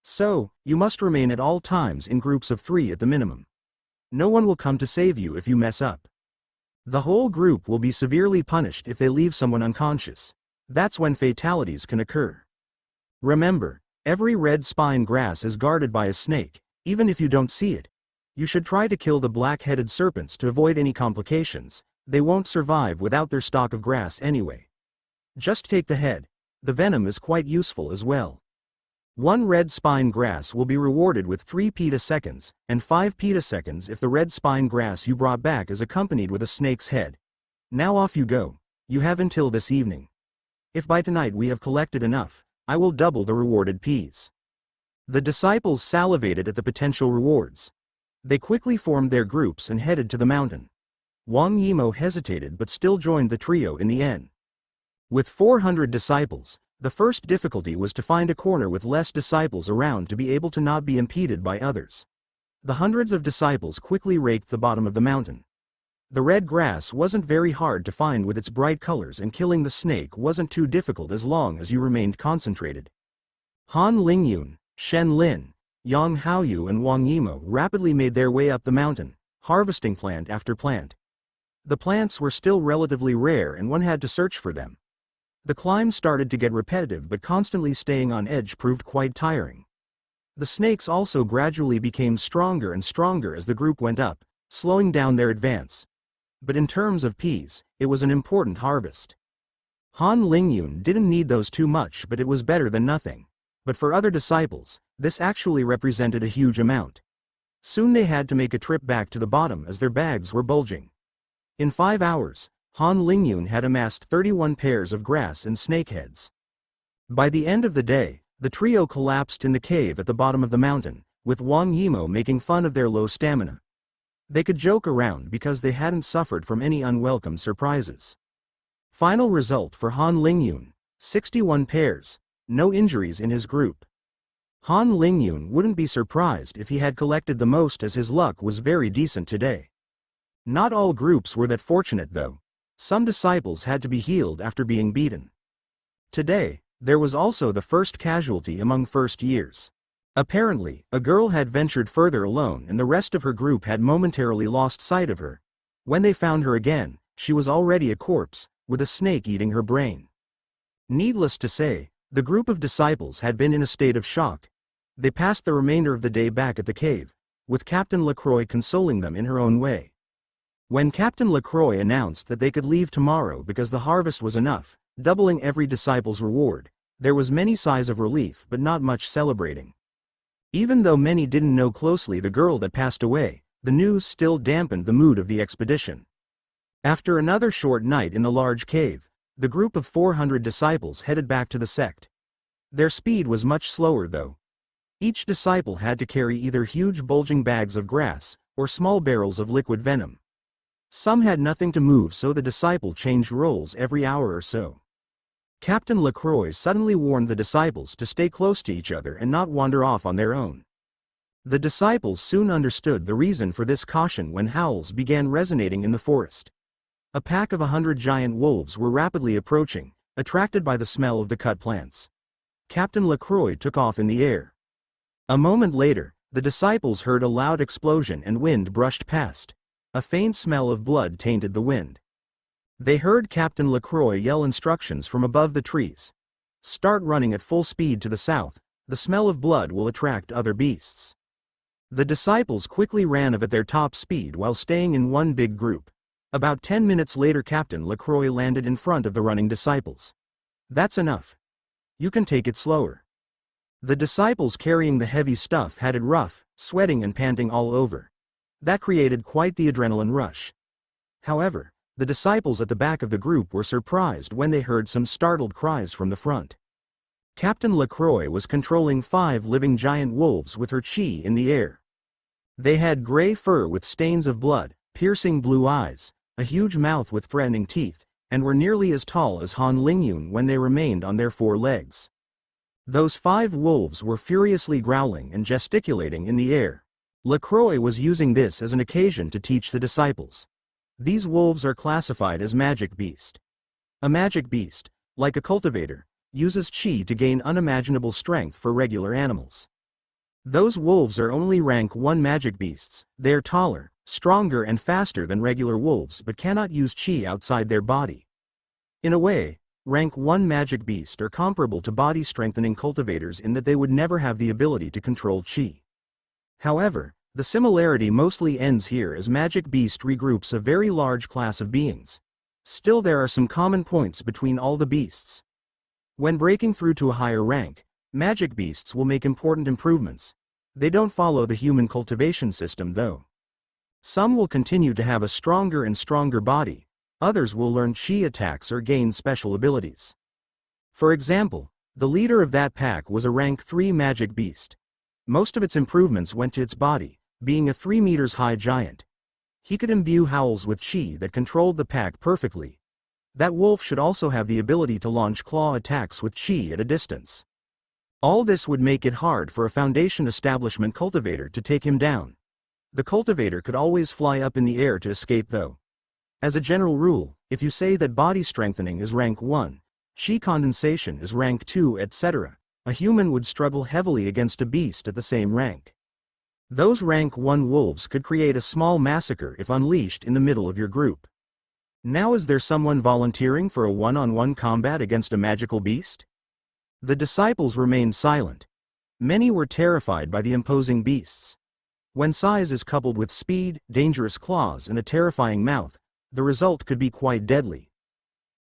So, you must remain at all times in groups of 3 at the minimum. No one will come to save you if you mess up. The whole group will be severely punished if they leave someone unconscious. That's when fatalities can occur. Remember, every red spine grass is guarded by a snake, even if you don't see it. You should try to kill the black-headed serpents to avoid any complications. They won't survive without their stock of grass anyway. Just take the head. The venom is quite useful as well. 1 red spine grass will be rewarded with 3 petaseconds, and 5 petaseconds if the red spine grass you brought back is accompanied with a snake's head. Now off you go. You have until this evening. If by tonight we have collected enough, I will double the rewarded peas. The disciples salivated at the potential rewards. They quickly formed their groups and headed to the mountain. Wang Yimou hesitated but still joined the trio in the end. With 400 disciples, the first difficulty was to find a corner with less disciples around to be able to not be impeded by others. The hundreds of disciples quickly raked the bottom of the mountain. The red grass wasn't very hard to find with its bright colors, and killing the snake wasn't too difficult as long as you remained concentrated. Han Lingyun, Shen Lin, Yang Haoyu and Wang Yimou rapidly made their way up the mountain, harvesting plant after plant. The plants were still relatively rare and one had to search for them. The climb started to get repetitive, but constantly staying on edge proved quite tiring. The snakes also gradually became stronger and stronger as the group went up, slowing down their advance. But in terms of peas, it was an important harvest. Han Lingyun didn't need those too much, but it was better than nothing. But for other disciples, this actually represented a huge amount. Soon they had to make a trip back to the bottom as their bags were bulging. In 5 hours, Han Lingyun had amassed 31 pairs of grass and snake heads. By the end of the day, the trio collapsed in the cave at the bottom of the mountain, with Wang Yimou making fun of their low stamina. They could joke around because they hadn't suffered from any unwelcome surprises. Final result for Han Lingyun: 61 pairs, no injuries in his group. Han Lingyun wouldn't be surprised if he had collected the most, as his luck was very decent today. Not all groups were that fortunate though. Some disciples had to be healed after being beaten. Today, there was also the first casualty among first years. Apparently, a girl had ventured further alone and the rest of her group had momentarily lost sight of her. When they found her again, she was already a corpse, with a snake eating her brain. Needless to say, the group of disciples had been in a state of shock. They passed the remainder of the day back at the cave, with Captain Lacroix consoling them in her own way. When Captain Lacroix announced that they could leave tomorrow because the harvest was enough, doubling every disciple's reward, there was many sighs of relief but not much celebrating. Even though many didn't know closely the girl that passed away, the news still dampened the mood of the expedition. After another short night in the large cave, the group of 400 disciples headed back to the sect. Their speed was much slower though. Each disciple had to carry either huge bulging bags of grass, or small barrels of liquid venom. Some had nothing to move, so the disciple changed roles every hour or so. Captain Lacroix suddenly warned the disciples to stay close to each other and not wander off on their own. The disciples soon understood the reason for this caution when howls began resonating in the forest. A pack of 100 giant wolves were rapidly approaching, attracted by the smell of the cut plants. Captain Lacroix took off in the air. A moment later, the disciples heard a loud explosion and wind brushed past. A faint smell of blood tainted the wind. They heard Captain Lacroix yell instructions from above the trees. Start running at full speed to the south, the smell of blood will attract other beasts. The disciples quickly ran at their top speed while staying in one big group. About 10 minutes later Captain Lacroix landed in front of the running disciples. That's enough. You can take it slower. The disciples carrying the heavy stuff had it rough, sweating and panting all over. That created quite the adrenaline rush. However, the disciples at the back of the group were surprised when they heard some startled cries from the front. Captain Lacroix was controlling 5 living giant wolves with her chi in the air. They had gray fur with stains of blood, piercing blue eyes, a huge mouth with threatening teeth, and were nearly as tall as Han Lingyun when they remained on their 4 legs. Those 5 wolves were furiously growling and gesticulating in the air. Lacroix was using this as an occasion to teach the disciples. These wolves are classified as magic beast. A magic beast, like a cultivator, uses chi to gain unimaginable strength for regular animals. Those wolves are only rank 1 magic beasts. They are taller, stronger and faster than regular wolves but cannot use chi outside their body. In a way, rank 1 magic beasts are comparable to body-strengthening cultivators in that they would never have the ability to control chi. However, the similarity mostly ends here as magic beast regroups a very large class of beings. Still, there are some common points between all the beasts. When breaking through to a higher rank, magic beasts will make important improvements. They don't follow the human cultivation system though. Some will continue to have a stronger and stronger body, others will learn chi attacks or gain special abilities. For example, the leader of that pack was a rank 3 magic beast. Most of its improvements went to its body, being a 3 meters high giant. He could imbue howls with chi that controlled the pack perfectly. That wolf should also have the ability to launch claw attacks with chi at a distance. All this would make it hard for a Foundation establishment cultivator to take him down. The cultivator could always fly up in the air to escape though. As a general rule, if you say that body strengthening is rank 1, chi condensation is rank 2, etc., a human would struggle heavily against a beast at the same rank. Those rank 1 wolves could create a small massacre if unleashed in the middle of your group. Now, is there someone volunteering for a one-on-one combat against a magical beast? The disciples remained silent. Many were terrified by the imposing beasts. When size is coupled with speed, dangerous claws and a terrifying mouth, the result could be quite deadly.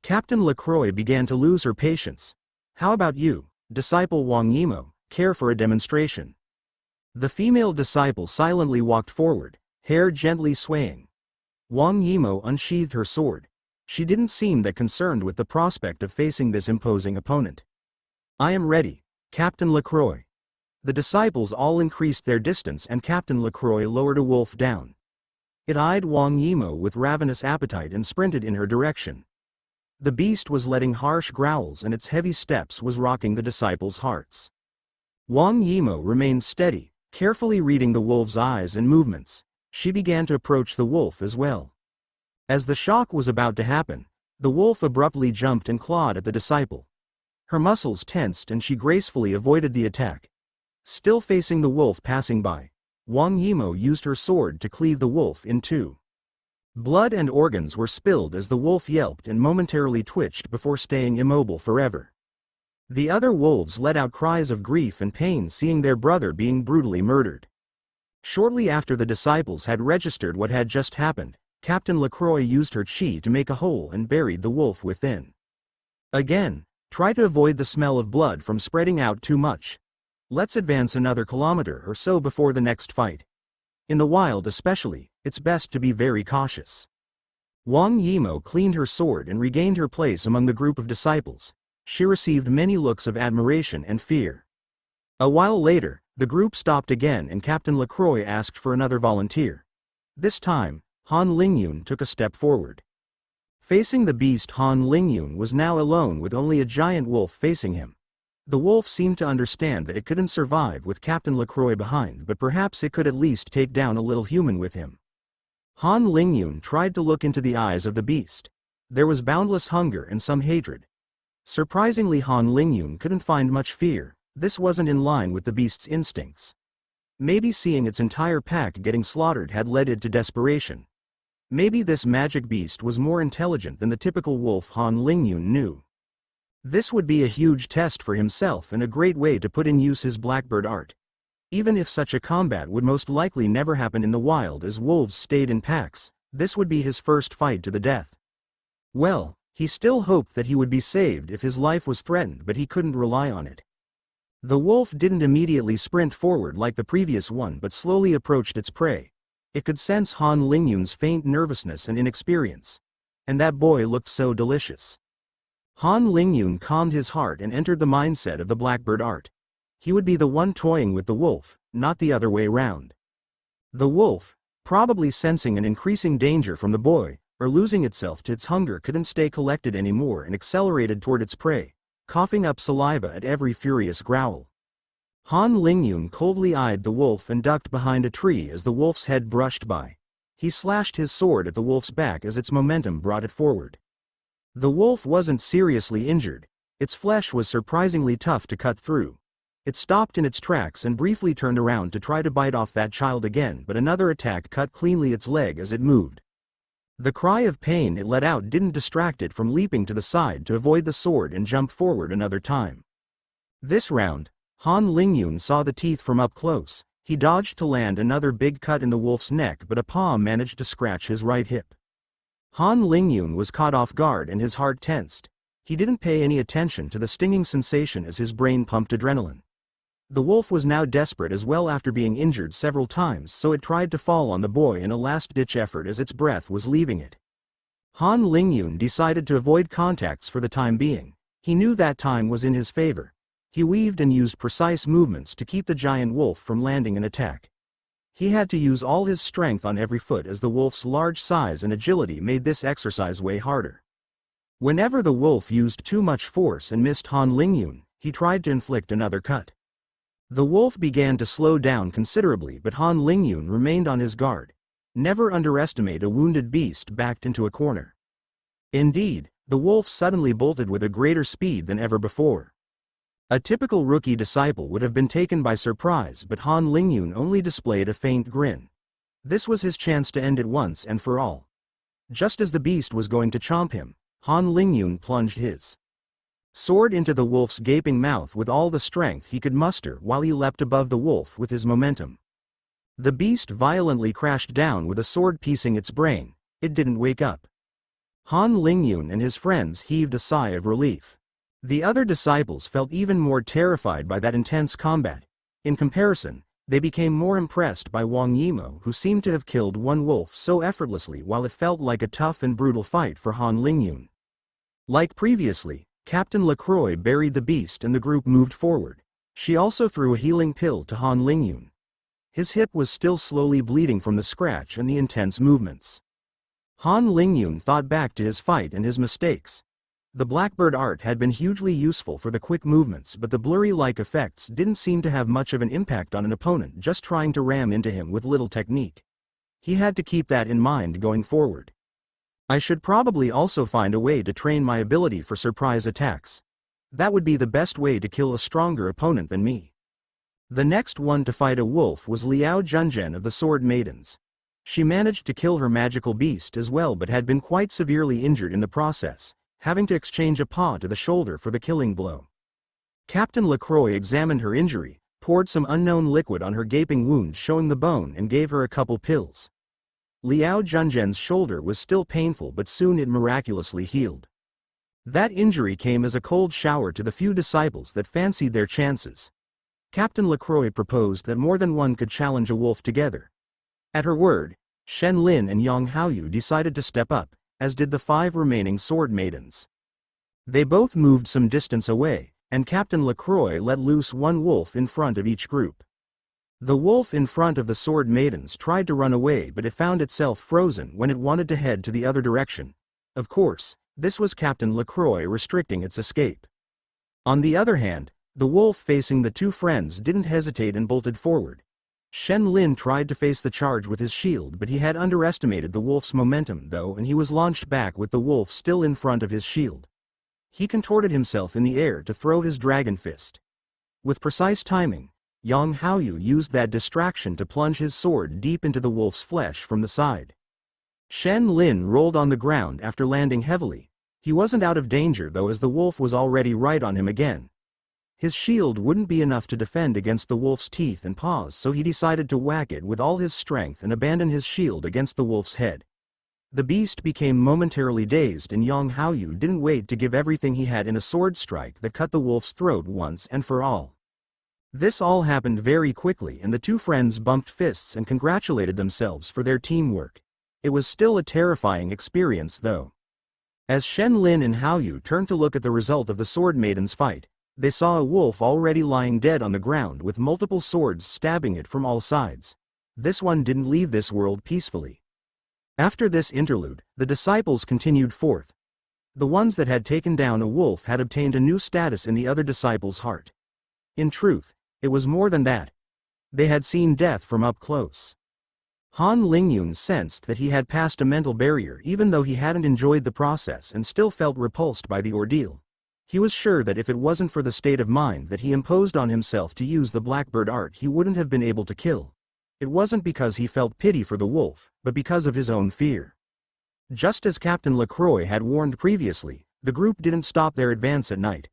Captain LaCroix began to lose her patience. How about you, disciple Wang Yimo, care for a demonstration? The female disciple silently walked forward, hair gently swaying. Wang Yimo unsheathed her sword. She didn't seem that concerned with the prospect of facing this imposing opponent. I am ready, Captain LaCroix. The disciples all increased their distance and Captain LaCroix lowered a wolf down. It eyed Wang Yimo with ravenous appetite and sprinted in her direction. The beast was letting harsh growls and its heavy steps was rocking the disciples' hearts. Wang Yimo remained steady, carefully reading the wolf's eyes and movements. She began to approach the wolf as well. As the shock was about to happen, the wolf abruptly jumped and clawed at the disciple. Her muscles tensed and she gracefully avoided the attack. Still facing the wolf passing by, Wang Yimo used her sword to cleave the wolf in two. Blood and organs were spilled as the wolf yelped and momentarily twitched before staying immobile forever. The other wolves let out cries of grief and pain seeing their brother being brutally murdered. Shortly after the disciples had registered what had just happened, Captain LaCroix used her chi to make a hole and buried the wolf within. Again, try to avoid the smell of blood from spreading out too much. Let's advance another kilometer or so before the next fight. In the wild especially, it's best to be very cautious. Wang Yimo cleaned her sword and regained her place among the group of disciples. She received many looks of admiration and fear. A while later, the group stopped again and Captain LaCroix asked for another volunteer. This time, Han Lingyun took a step forward. Facing the beast, Han Lingyun was now alone with only a giant wolf facing him. The wolf seemed to understand that it couldn't survive with Captain LaCroix behind, but perhaps it could at least take down a little human with him. Han Lingyun tried to look into the eyes of the beast. There was boundless hunger and some hatred. Surprisingly, Han Lingyun couldn't find much fear. This wasn't in line with the beast's instincts. Maybe seeing its entire pack getting slaughtered had led it to desperation. Maybe this magic beast was more intelligent than the typical wolf Han Lingyun knew. This would be a huge test for himself and a great way to put in use his blackbird art. Even if such a combat would most likely never happen in the wild as wolves stayed in packs, this would be his first fight to the death. Well, he still hoped that he would be saved if his life was threatened, but he couldn't rely on it. The wolf didn't immediately sprint forward like the previous one but slowly approached its prey. It could sense Han Lingyun's faint nervousness and inexperience. And that boy looked so delicious. Han Lingyun calmed his heart and entered the mindset of the blackbird art. He would be the one toying with the wolf, not the other way round. The wolf, probably sensing an increasing danger from the boy, or losing itself to its hunger, couldn't stay collected anymore and accelerated toward its prey, coughing up saliva at every furious growl. Han Lingyun coldly eyed the wolf and ducked behind a tree as the wolf's head brushed by. He slashed his sword at the wolf's back as its momentum brought it forward. The wolf wasn't seriously injured. Its flesh was surprisingly tough to cut through. It stopped in its tracks and briefly turned around to try to bite off that child again, but another attack cut cleanly its leg as it moved. The cry of pain it let out didn't distract it from leaping to the side to avoid the sword and jump forward another time. This round, Han Lingyun saw the teeth from up close. He dodged to land another big cut in the wolf's neck, but a paw managed to scratch his right hip. Han Lingyun was caught off guard and his heart tensed. He didn't pay any attention to the stinging sensation as his brain pumped adrenaline. The wolf was now desperate as well after being injured several times, so it tried to fall on the boy in a last-ditch effort as its breath was leaving it. Han Lingyun decided to avoid contacts for the time being. He knew that time was in his favor. He weaved and used precise movements to keep the giant wolf from landing an attack. He had to use all his strength on every foot as the wolf's large size and agility made this exercise way harder. Whenever the wolf used too much force and missed Han Lingyun, he tried to inflict another cut. The wolf began to slow down considerably, but Han Lingyun remained on his guard. Never underestimate a wounded beast backed into a corner. Indeed, the wolf suddenly bolted with a greater speed than ever before. A typical rookie disciple would have been taken by surprise, but Han Lingyun only displayed a faint grin. This was his chance to end it once and for all. Just as the beast was going to chomp him, Han Lingyun plunged his sword into the wolf's gaping mouth with all the strength he could muster while he leapt above the wolf with his momentum. The beast violently crashed down with a sword piercing its brain. It didn't wake up. Han Lingyun and his friends heaved a sigh of relief. The other disciples felt even more terrified by that intense combat. In comparison, they became more impressed by Wang Yimou, who seemed to have killed one wolf so effortlessly while it felt like a tough and brutal fight for Han Lingyun. Like previously, Captain LaCroix buried the beast and the group moved forward. She also threw a healing pill to Han Lingyun. His hip was still slowly bleeding from the scratch and the intense movements. Han Lingyun thought back to his fight and his mistakes. The Blackbird art had been hugely useful for the quick movements, but the blurry-like effects didn't seem to have much of an impact on an opponent just trying to ram into him with little technique. He had to keep that in mind going forward. I should probably also find a way to train my ability for surprise attacks. That would be the best way to kill a stronger opponent than me. The next one to fight a wolf was Liao Junzhen of the Sword Maidens. She managed to kill her magical beast as well, but had been quite severely injured in the process, having to exchange a paw to the shoulder for the killing blow. Captain LaCroix examined her injury, poured some unknown liquid on her gaping wound showing the bone and gave her a couple pills. Liao Junzhen's shoulder was still painful, but soon it miraculously healed. That injury came as a cold shower to the few disciples that fancied their chances. Captain LaCroix proposed that more than one could challenge a wolf together. At her word, Shen Lin and Yang Haoyu decided to step up, as did the 5 remaining sword maidens. They both moved some distance away, and Captain LaCroix let loose one wolf in front of each group. The wolf in front of the sword maidens tried to run away, but it found itself frozen when it wanted to head to the other direction. Of course, this was Captain LaCroix restricting its escape. On the other hand, the wolf facing the 2 friends didn't hesitate and bolted forward. Shen Lin tried to face the charge with his shield, but he had underestimated the wolf's momentum though, and he was launched back with the wolf still in front of his shield. He contorted himself in the air to throw his dragon fist. With precise timing, Yang Haoyu used that distraction to plunge his sword deep into the wolf's flesh from the side. Shen Lin rolled on the ground after landing heavily. He wasn't out of danger though, as the wolf was already right on him again. His shield wouldn't be enough to defend against the wolf's teeth and paws, so he decided to whack it with all his strength and abandon his shield against the wolf's head. The beast became momentarily dazed, and Yang Haoyu didn't wait to give everything he had in a sword strike that cut the wolf's throat once and for all. This all happened very quickly, and the 2 friends bumped fists and congratulated themselves for their teamwork. It was still a terrifying experience though. As Shen Lin and Haoyu turned to look at the result of the sword maidens' fight, they saw a wolf already lying dead on the ground with multiple swords stabbing it from all sides. This one didn't leave this world peacefully. After this interlude, the disciples continued forth. The ones that had taken down a wolf had obtained a new status in the other disciples' heart. In truth, it was more than that. They had seen death from up close. Han Lingyun sensed that he had passed a mental barrier even though he hadn't enjoyed the process and still felt repulsed by the ordeal. He was sure that if it wasn't for the state of mind that he imposed on himself to use the blackbird art, he wouldn't have been able to kill. It wasn't because he felt pity for the wolf, but because of his own fear. Just as Captain LaCroix had warned previously, the group didn't stop their advance at night.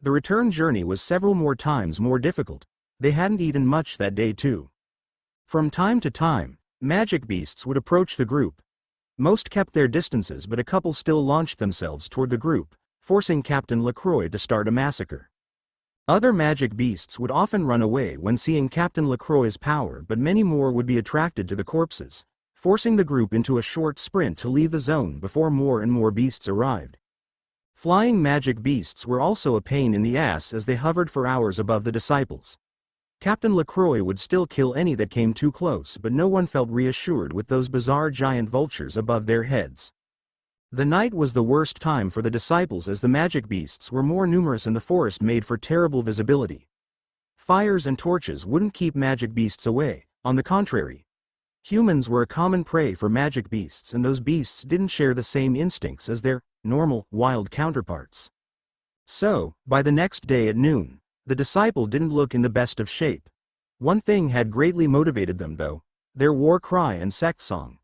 The return journey was several more times more difficult. They hadn't eaten much that day too. From time to time, magic beasts would approach the group. Most kept their distances, but a couple still launched themselves toward the group, forcing Captain LaCroix to start a massacre. Other magic beasts would often run away when seeing Captain LaCroix's power, but many more would be attracted to the corpses, forcing the group into a short sprint to leave the zone before more and more beasts arrived. Flying magic beasts were also a pain in the ass as they hovered for hours above the disciples. Captain LaCroix would still kill any that came too close, but no one felt reassured with those bizarre giant vultures above their heads. The night was the worst time for the disciples as the magic beasts were more numerous and the forest made for terrible visibility. Fires and torches wouldn't keep magic beasts away, on the contrary. Humans were a common prey for magic beasts, and those beasts didn't share the same instincts as their normal, wild counterparts. So, by the next day at noon, the disciple didn't look in the best of shape. One thing had greatly motivated them though: their war cry and sect song.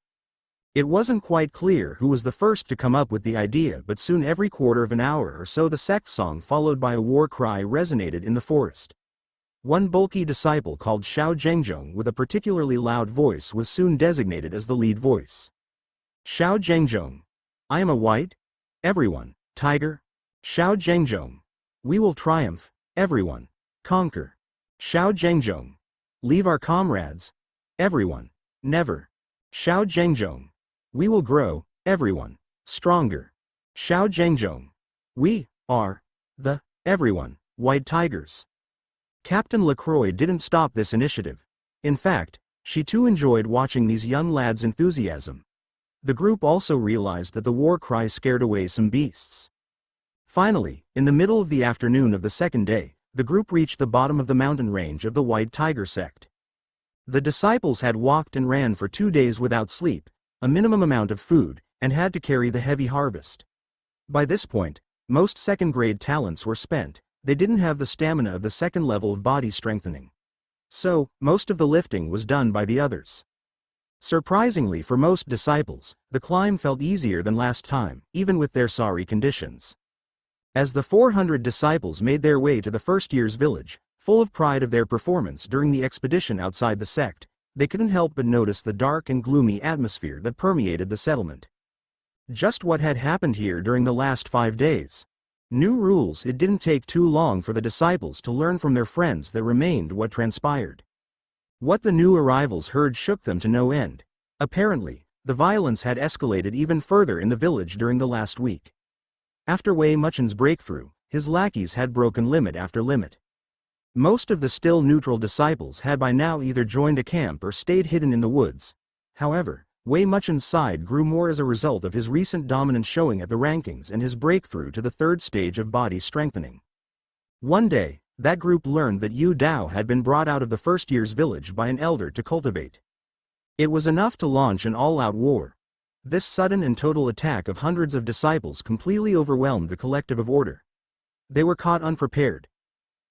It wasn't quite clear who was the first to come up with the idea, but soon every quarter of an hour or so the sect song followed by a war cry resonated in the forest. One bulky disciple called Xiao Zhengjong with a particularly loud voice was soon designated as the lead voice. Xiao Zhengjong. I am a white. Everyone. Tiger. Xiao Zhengjong. We will triumph. Everyone. Conquer. Xiao Zhengjong. Leave our comrades. Everyone. Never. Xiao Zhengjong. We will grow. Everyone. Stronger. Xiao Zhengjong. We are the everyone white tigers. Captain LaCroix didn't stop this initiative. In fact, she too enjoyed watching these young lads' enthusiasm. The group also realized that the war cry scared away some beasts. Finally, in the middle of the afternoon of the second day, the group reached the bottom of the mountain range of the White Tiger sect. The disciples had walked and ran for 2 days without sleep, a minimum amount of food, and had to carry the heavy harvest. By this point, most second-grade talents were spent. They didn't have the stamina of the second level of body strengthening. So, most of the lifting was done by the others. Surprisingly for most disciples, the climb felt easier than last time, even with their sorry conditions. As the 400 disciples made their way to the first year's village, full of pride of their performance during the expedition outside the sect, they couldn't help but notice the dark and gloomy atmosphere that permeated the settlement. Just what had happened here during the last 5 days? New rules. It didn't take too long for the disciples to learn from their friends that remained what transpired. What the new arrivals heard shook them to no end. Apparently, the violence had escalated even further in the village during the last week. After Wei Muchen's breakthrough, his lackeys had broken limit after limit. Most of the still neutral disciples had by now either joined a camp or stayed hidden in the woods. However, Wei Muchen's side grew more as a result of his recent dominance showing at the rankings and his breakthrough to the 3rd stage of body strengthening. One day, that group learned that Yu Dao had been brought out of the first year's village by an elder to cultivate. It was enough to launch an all-out war. This sudden and total attack of hundreds of disciples completely overwhelmed the collective of order. They were caught unprepared.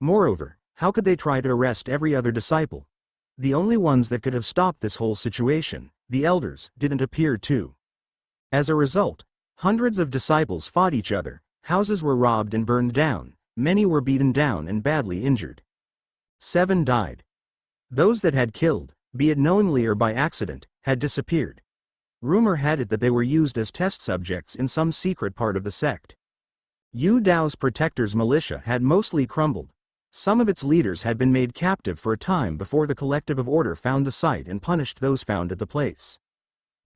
Moreover, how could they try to arrest every other disciple? The only ones that could have stopped this whole situation, the elders, didn't appear to. As a result, hundreds of disciples fought each other, houses were robbed and burned down, many were beaten down and badly injured. 7 died. Those that had killed, be it knowingly or by accident, had disappeared. Rumor had it that they were used as test subjects in some secret part of the sect. Yu Dao's protectors' militia had mostly crumbled. Some of its leaders had been made captive for a time before the collective of order found the site and punished those found at the place.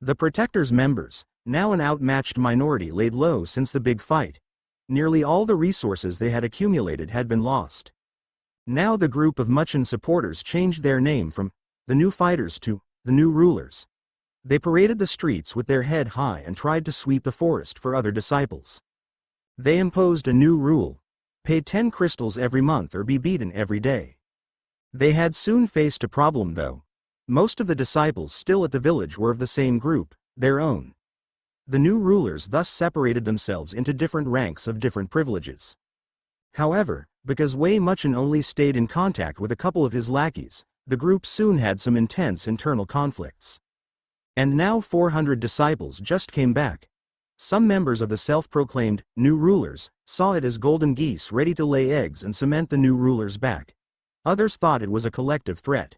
The protectors' members, now an outmatched minority, laid low since the big fight. Nearly all the resources they had accumulated had been lost. Now the group of Muchen supporters changed their name from the New Fighters to the New Rulers. They paraded the streets with their head high and tried to sweep the forest for other disciples. They imposed a new rule: pay 10 crystals every month or be beaten every day. They had soon faced a problem though. Most of the disciples still at the village were of the same group, their own. The new rulers thus separated themselves into different ranks of different privileges. However, because Wei Muchen only stayed in contact with a couple of his lackeys, the group soon had some intense internal conflicts. And now 400 disciples just came back. Some members of the self-proclaimed new rulers saw it as golden geese ready to lay eggs and cement the new rulers back. Others thought it was a collective threat.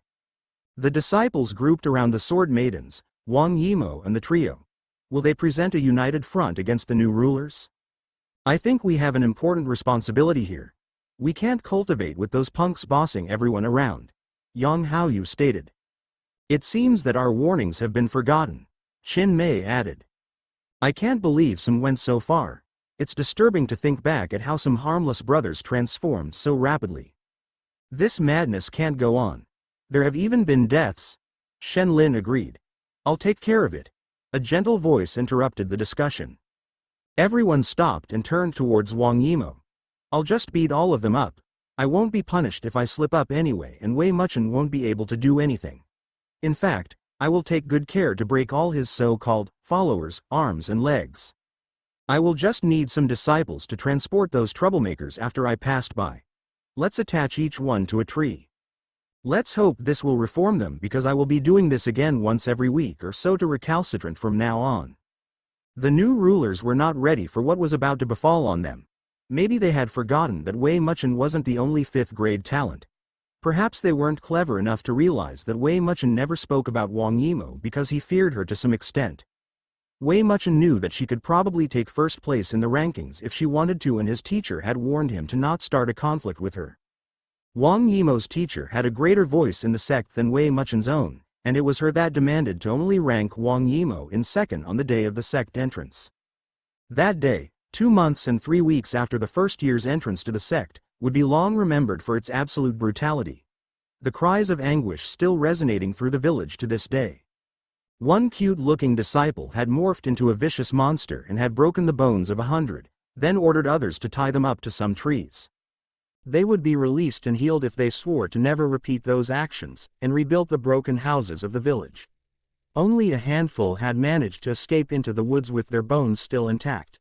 The disciples grouped around the sword maidens, Wang Yimo and the trio. Will they present a united front against the new rulers? I think we have an important responsibility here. We can't cultivate with those punks bossing everyone around, Yang Haoyu stated. It seems that our warnings have been forgotten, Qin Mei added. I can't believe some went so far. It's disturbing to think back at how some harmless brothers transformed so rapidly. This madness can't go on. There have even been deaths. Shen Lin agreed. I'll take care of it. A gentle voice interrupted the discussion. Everyone stopped and turned towards Wang Yimo. I'll just beat all of them up. I won't be punished if I slip up anyway, and Wei Muchen won't be able to do anything. In fact, I will take good care to break all his so-called followers' arms and legs. I will just need some disciples to transport those troublemakers after I passed by. Let's attach each one to a tree. Let's hope this will reform them, because I will be doing this again once every week or so to recalcitrant from now on. The new rulers were not ready for what was about to befall on them. Maybe they had forgotten that Wei Muchen wasn't the only fifth-grade talent. Perhaps they weren't clever enough to realize that Wei Muchen never spoke about Wang Yimo because he feared her to some extent. Wei Muchen knew that she could probably take first place in the rankings if she wanted to, and his teacher had warned him to not start a conflict with her. Wang Yimo's teacher had a greater voice in the sect than Wei Muchen's own, and it was her that demanded to only rank Wang Yimo in second on the day of the sect entrance. That day, 2 months and 3 weeks after the first year's entrance to the sect, would be long remembered for its absolute brutality. The cries of anguish still resonating through the village to this day. One cute-looking disciple had morphed into a vicious monster and had broken the bones of 100, then ordered others to tie them up to some trees. They would be released and healed if they swore to never repeat those actions, and rebuilt the broken houses of the village. Only a handful had managed to escape into the woods with their bones still intact.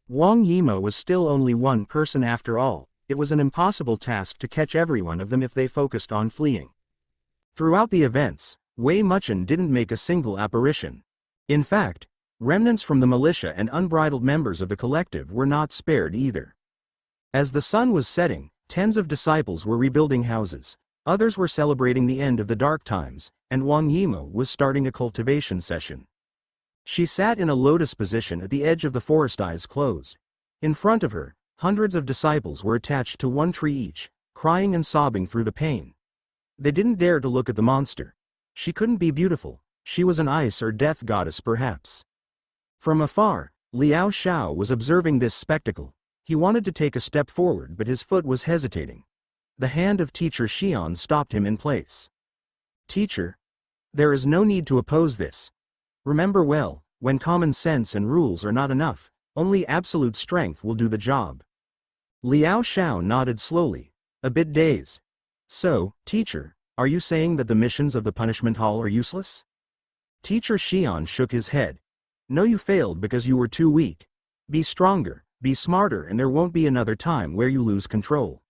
Wang Yimo was still only one person after all. It was an impossible task to catch every one of them if they focused on fleeing. Throughout the events, Wei Muchen didn't make a single apparition. In fact, remnants from the militia and unbridled members of the collective were not spared either. As the sun was setting, tens of disciples were rebuilding houses, others were celebrating the end of the dark times, and Wang Yimo was starting a cultivation session. She sat in a lotus position at the edge of the forest, eyes closed. In front of her, hundreds of disciples were attached to one tree each, crying and sobbing through the pain. They didn't dare to look at the monster. She couldn't be beautiful. She was an ice or death goddess perhaps. From afar, Liao Xiao was observing this spectacle. He wanted to take a step forward, but his foot was hesitating. The hand of Teacher Xian stopped him in place. Teacher, there is no need to oppose this. Remember well, when common sense and rules are not enough, only absolute strength will do the job. Liao Xiao nodded slowly, a bit dazed. So, teacher, are you saying that the missions of the punishment hall are useless? Teacher Xian shook his head. No, you failed because you were too weak. Be stronger, be smarter, and there won't be another time where you lose control.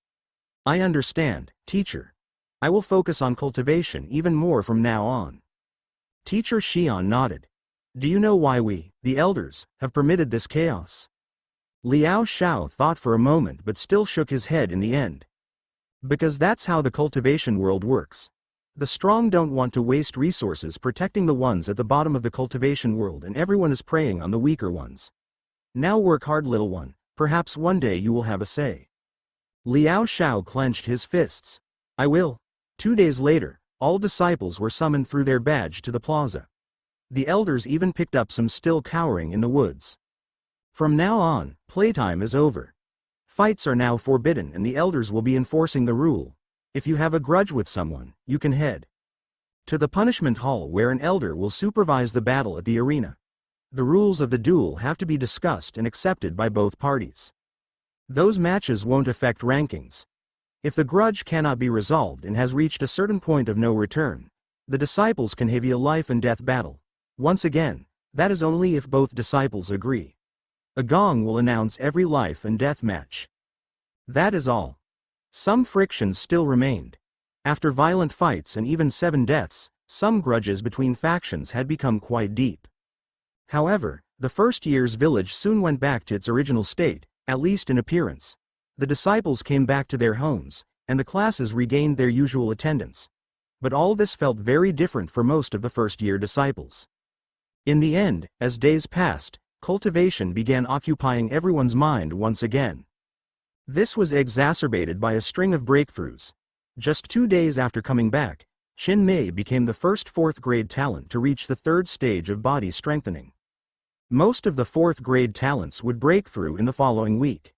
I understand, teacher. I will focus on cultivation even more from now on. Teacher Xian nodded. Do you know why we, the elders, have permitted this chaos? Liao Xiao thought for a moment but still shook his head in the end. Because that's how the cultivation world works. The strong don't want to waste resources protecting the ones at the bottom of the cultivation world, and everyone is preying on the weaker ones. Now work hard, little one, perhaps one day you will have a say. Liao Xiao clenched his fists. I will. 2 days later, all disciples were summoned through their badge to the plaza. The elders even picked up some still cowering in the woods. From now on, playtime is over. Fights are now forbidden, and the elders will be enforcing the rule. If you have a grudge with someone, you can head to the punishment hall, where an elder will supervise the battle at the arena. The rules of the duel have to be discussed and accepted by both parties. Those matches won't affect rankings. If the grudge cannot be resolved and has reached a certain point of no return, the disciples can have a life and death battle. Once again, that is only if both disciples agree. A gong will announce every life and death match. That is all. Some frictions still remained. After violent fights and even 7 deaths, some grudges between factions had become quite deep. However, the first year's village soon went back to its original state, at least in appearance. The disciples came back to their homes, and the classes regained their usual attendance. But all this felt very different for most of the first-year disciples. In the end, as days passed, cultivation began occupying everyone's mind once again. This was exacerbated by a string of breakthroughs. Just 2 days after coming back, Chin Mei became the first 4th-grade talent to reach the 3rd stage of body strengthening. Most of the 4th-grade talents would break through in the following week.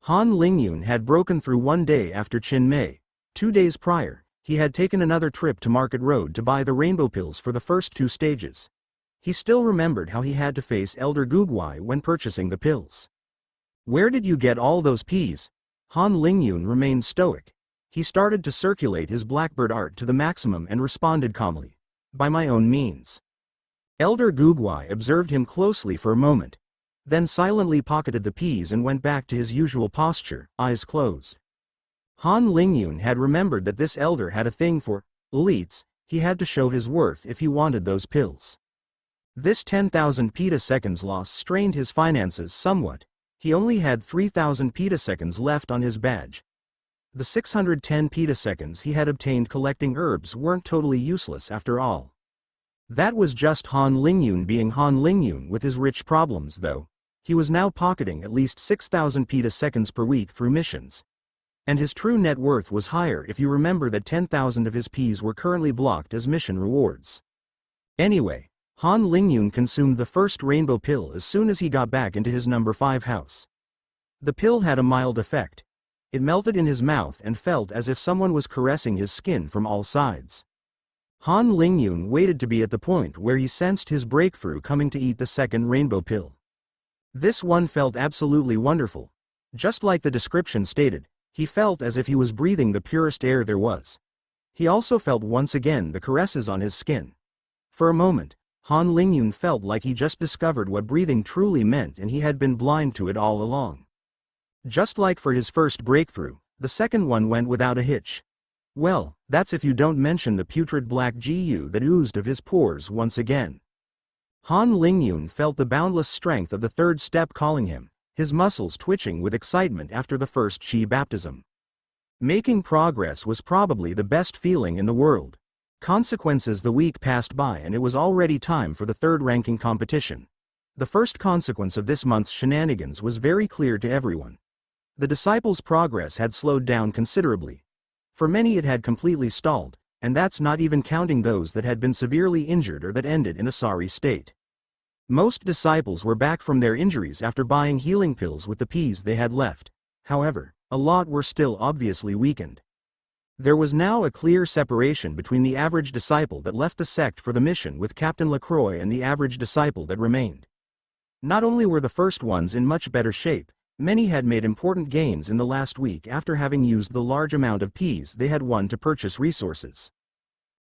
Han Lingyun had broken through 1 day after Chin Mei. 2 days prior, he had taken another trip to Market Road to buy the rainbow pills for the first 2 stages. He still remembered how he had to face Elder Gugwai when purchasing the pills. "Where did you get all those peas?" Han Lingyun remained stoic. He started to circulate his blackbird art to the maximum and responded calmly, "By my own means." Elder Gugwai observed him closely for a moment, then silently pocketed the peas and went back to his usual posture, eyes closed. Han Lingyun had remembered that this elder had a thing for elites. He had to show his worth if he wanted those pills. This 10,000 petaseconds loss strained his finances somewhat. He only had 3,000 petaseconds left on his badge. The 610 petaseconds he had obtained collecting herbs weren't totally useless after all. That was just Han Lingyun being Han Lingyun with his rich problems though. He was now pocketing at least 6,000 petaseconds per week through missions. And his true net worth was higher if you remember that 10,000 of his Ps were currently blocked as mission rewards. Anyway, Han Lingyun consumed the first rainbow pill as soon as he got back into his number 5 house. The pill had a mild effect. It melted in his mouth and felt as if someone was caressing his skin from all sides. Han Lingyun waited to be at the point where he sensed his breakthrough coming to eat the second rainbow pill. This one felt absolutely wonderful. Just like the description stated, he felt as if he was breathing the purest air there was. He also felt once again the caresses on his skin. For a moment, Han Lingyun felt like he just discovered what breathing truly meant and he had been blind to it all along. Just like for his first breakthrough, the second one went without a hitch. Well, that's if you don't mention the putrid black GU that oozed of his pores once again. Han Lingyun felt the boundless strength of the 3rd step calling him, his muscles twitching with excitement after the first Chi baptism. Making progress was probably the best feeling in the world. Consequences. The week passed by and it was already time for the 3rd ranking competition. The first consequence of this month's shenanigans was very clear to everyone. The disciples' progress had slowed down considerably. For many it had completely stalled, and that's not even counting those that had been severely injured or that ended in a sorry state. Most disciples were back from their injuries after buying healing pills with the Ps they had left. However, a lot were still obviously weakened. There was now a clear separation between the average disciple that left the sect for the mission with Captain Lacroix and the average disciple that remained. Not only were the first ones in much better shape, many had made important gains in the last week after having used the large amount of Ps they had won to purchase resources.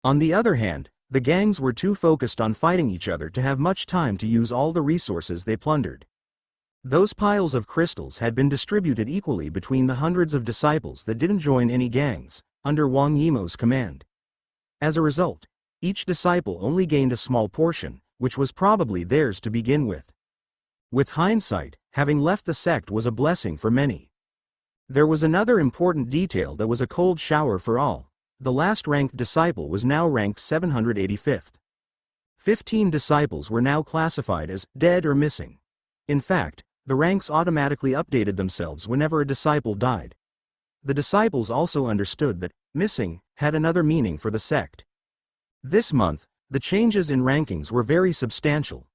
On the other hand, the gangs were too focused on fighting each other to have much time to use all the resources they plundered. Those piles of crystals had been distributed equally between the hundreds of disciples that didn't join any gangs, under Wang Yimo's command. As a result, each disciple only gained a small portion, which was probably theirs to begin with. With hindsight, having left the sect was a blessing for many. There was another important detail that was a cold shower for all. The last ranked disciple was now ranked 785th. 15 disciples were now classified as dead or missing. In fact, the ranks automatically updated themselves whenever a disciple died. The disciples also understood that missing had another meaning for the sect. This month, the changes in rankings were very substantial.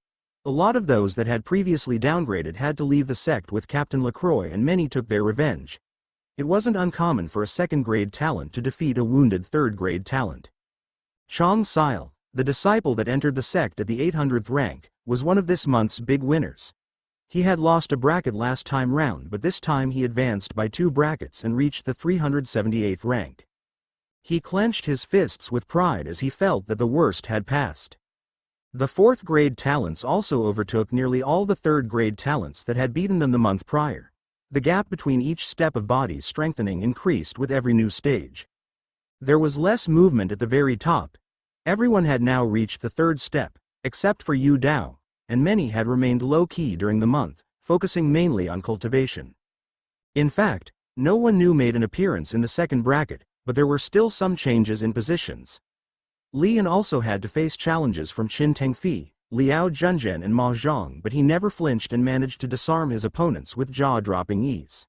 A lot of those that had previously downgraded had to leave the sect with Captain Lacroix and many took their revenge. It wasn't uncommon for a 2nd-grade talent to defeat a wounded 3rd-grade talent. Chong Sil, the disciple that entered the sect at the 800th rank, was one of this month's big winners. He had lost a bracket last time round but this time he advanced by 2 brackets and reached the 378th rank. He clenched his fists with pride as he felt that the worst had passed. The 4th-grade talents also overtook nearly all the 3rd-grade talents that had beaten them the month prior. The gap between each step of body strengthening increased with every new stage. There was less movement at the very top. Everyone had now reached the third step, except for Yu Dao, and many had remained low-key during the month, focusing mainly on cultivation. In fact, no one new made an appearance in the second bracket, but there were still some changes in positions. Li Yan also had to face challenges from Qin Tengfi, Liao Junzhen and Ma Zhang, but he never flinched and managed to disarm his opponents with jaw-dropping ease.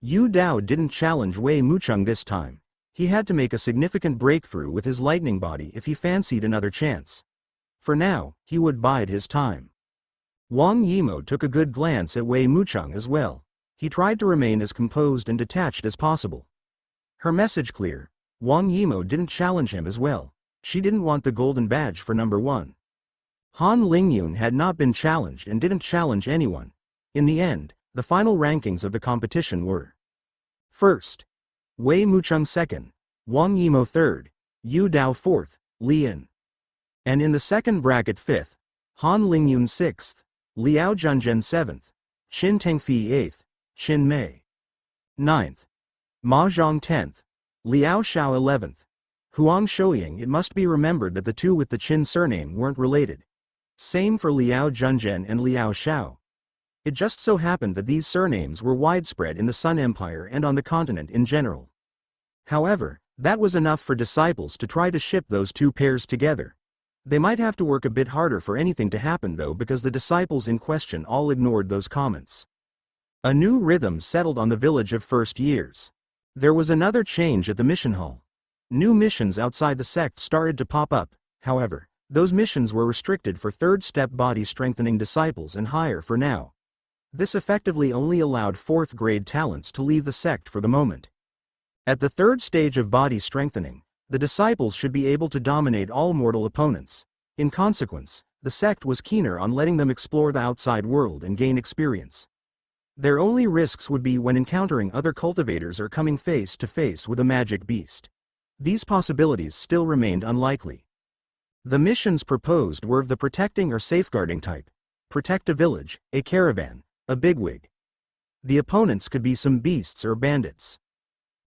Yu Dao didn't challenge Wei Mucheng this time. He had to make a significant breakthrough with his lightning body if he fancied another chance. For now, he would bide his time. Wang Yimo took a good glance at Wei Mucheng as well. He tried to remain as composed and detached as possible. Her message clear, Wang Yimo didn't challenge him as well. She didn't want the golden badge for number 1. Han Lingyun had not been challenged and didn't challenge anyone. In the end, the final rankings of the competition were: first, Wei Mucheng second, Wang Yimo third, Yu Dao fourth, Li Yan. And in the second bracket fifth, Han Lingyun sixth, Liao Junzhen seventh, Qin Tengfi eighth, Qin Mei ninth, Ma Zhang 10th, Liao Xiao 11th. Huang Shouying. It must be remembered that the two with the Qin surname weren't related. Same for Liao Junzhen and Liao Xiao. It just so happened that these surnames were widespread in the Sun Empire and on the continent in general. However, that was enough for disciples to try to ship those two pairs together. They might have to work a bit harder for anything to happen though, because the disciples in question all ignored those comments. A new rhythm settled on the village of first years. There was another change at the mission hall. New missions outside the sect started to pop up. However, those missions were restricted for third-step body-strengthening disciples and higher for now. This effectively only allowed fourth-grade talents to leave the sect for the moment. At the third stage of body strengthening, the disciples should be able to dominate all mortal opponents. In consequence, the sect was keener on letting them explore the outside world and gain experience. Their only risks would be when encountering other cultivators or coming face to face with a magic beast. These possibilities still remained unlikely. The missions proposed were of the protecting or safeguarding type. Protect a village, a caravan, a bigwig. The opponents could be some beasts or bandits.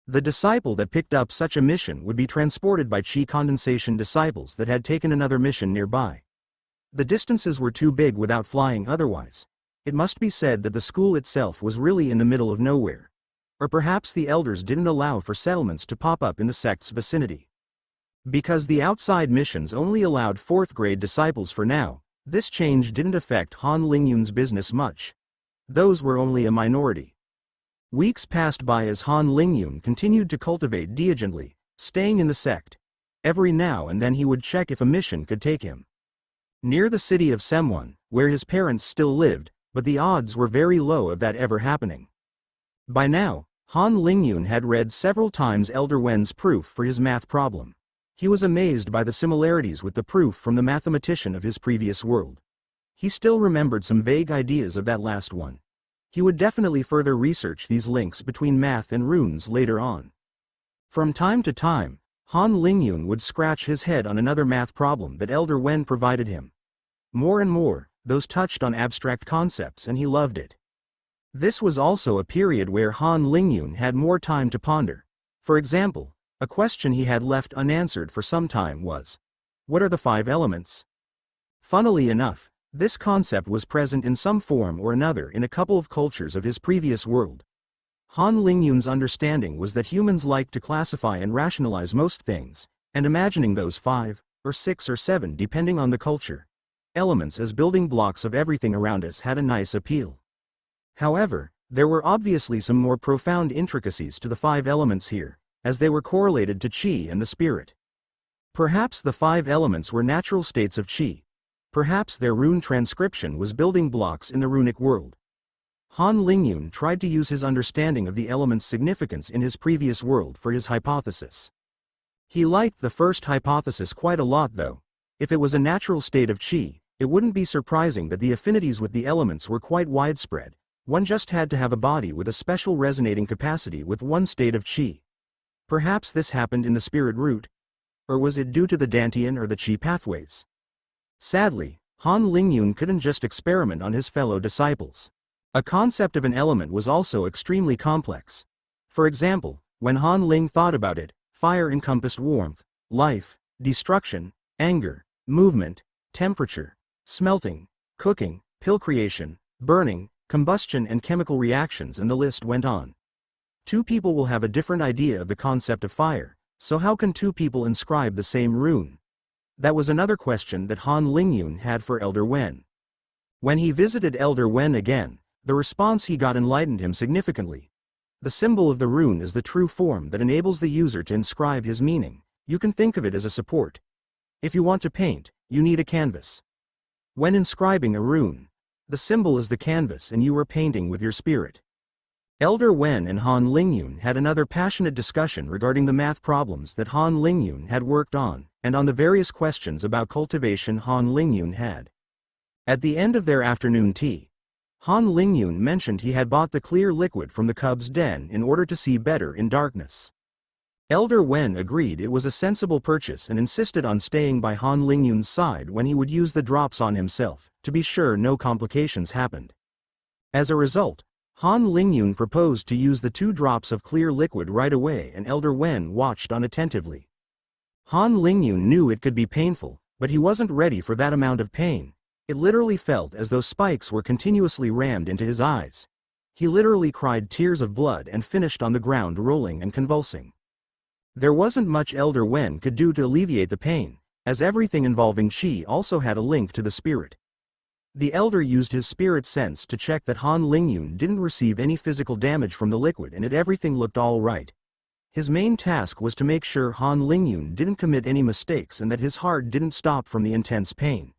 The disciple that picked up such a mission would be transported by chi condensation disciples that had taken another mission nearby. The distances were too big without flying otherwise. It must be said that the school itself was really in the middle of nowhere. Or perhaps the elders didn't allow for settlements to pop up in the sect's vicinity. Because the outside missions only allowed fourth-grade disciples for now, this change didn't affect Han Lingyun's business much. Those were only a minority. Weeks passed by as Han Lingyun continued to cultivate diligently, staying in the sect. Every now and then he would check if a mission could take him near the city of Semwon, where his parents still lived, but the odds were very low of that ever happening. By now, Han Lingyun had read several times Elder Wen's proof for his math problem. He was amazed by the similarities with the proof from the mathematician of his previous world. He still remembered some vague ideas of that last one. He would definitely further research these links between math and runes later on. From time to time, Han Lingyun would scratch his head on another math problem that Elder Wen provided him. More and more, those touched on abstract concepts, and he loved it. This was also a period where Han Lingyun had more time to ponder. For example, a question he had left unanswered for some time was, what are the 5 elements? Funnily enough, this concept was present in some form or another in a couple of cultures of his previous world. Han Lingyun's understanding was that humans like to classify and rationalize most things, and imagining those 5, or 6 or 7 depending on the culture, elements as building blocks of everything around us had a nice appeal. However, there were obviously some more profound intricacies to the 5 elements here, as they were correlated to Qi and the spirit. Perhaps the 5 elements were natural states of Qi. Perhaps their rune transcription was building blocks in the runic world. Han Lingyun tried to use his understanding of the element's significance in his previous world for his hypothesis. He liked the first hypothesis quite a lot though. If it was a natural state of Qi, it wouldn't be surprising that the affinities with the elements were quite widespread. One just had to have a body with a special resonating capacity with one state of Qi. Perhaps this happened in the spirit root? Or was it due to the Dantian or the Qi pathways? Sadly, Han Lingyun couldn't just experiment on his fellow disciples. A concept of an element was also extremely complex. For example, when Han Ling thought about it, fire encompassed warmth, life, destruction, anger, movement, temperature, smelting, cooking, pill creation, burning, combustion and chemical reactions, and the list went on. Two people will have a different idea of the concept of fire, so how can two people inscribe the same rune? That was another question that Han Lingyun had for Elder Wen. When he visited Elder Wen again, the response he got enlightened him significantly. The symbol of the rune is the true form that enables the user to inscribe his meaning. You can think of it as a support. If you want to paint, you need a canvas. When inscribing a rune, the symbol is the canvas and you are painting with your spirit. Elder Wen and Han Lingyun had another passionate discussion regarding the math problems that Han Lingyun had worked on, and on the various questions about cultivation Han Lingyun had. At the end of their afternoon tea, Han Lingyun mentioned he had bought the clear liquid from the cub's den in order to see better in darkness. Elder Wen agreed it was a sensible purchase and insisted on staying by Han Lingyun's side when he would use the drops on himself, to be sure no complications happened. As a result, Han Lingyun proposed to use the 2 drops of clear liquid right away, and Elder Wen watched on attentively. Han Lingyun knew it could be painful, but he wasn't ready for that amount of pain. It literally felt as though spikes were continuously rammed into his eyes. He literally cried tears of blood and finished on the ground rolling and convulsing. There wasn't much Elder Wen could do to alleviate the pain, as everything involving Qi also had a link to the spirit. The elder used his spirit sense to check that Han Lingyun didn't receive any physical damage from the liquid and that everything looked all right. His main task was to make sure Han Lingyun didn't commit any mistakes and that his heart didn't stop from the intense pain.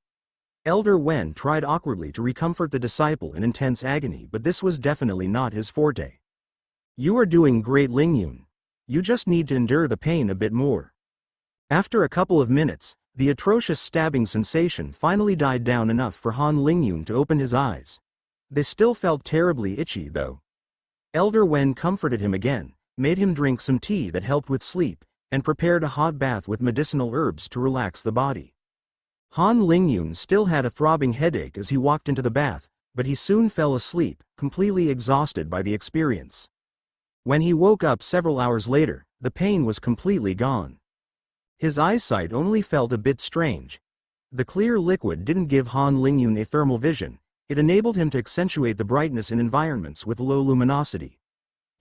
Elder Wen tried awkwardly to recomfort the disciple in intense agony, but this was definitely not his forte. "You are doing great, Lingyun. You just need to endure the pain a bit more." After a couple of minutes, the atrocious stabbing sensation finally died down enough for Han Lingyun to open his eyes. They still felt terribly itchy, though. Elder Wen comforted him again, made him drink some tea that helped with sleep, and prepared a hot bath with medicinal herbs to relax the body. Han Lingyun still had a throbbing headache as he walked into the bath, but he soon fell asleep, completely exhausted by the experience. When he woke up several hours later, the pain was completely gone. His eyesight only felt a bit strange. The clear liquid didn't give Han Lingyun a thermal vision, it enabled him to accentuate the brightness in environments with low luminosity.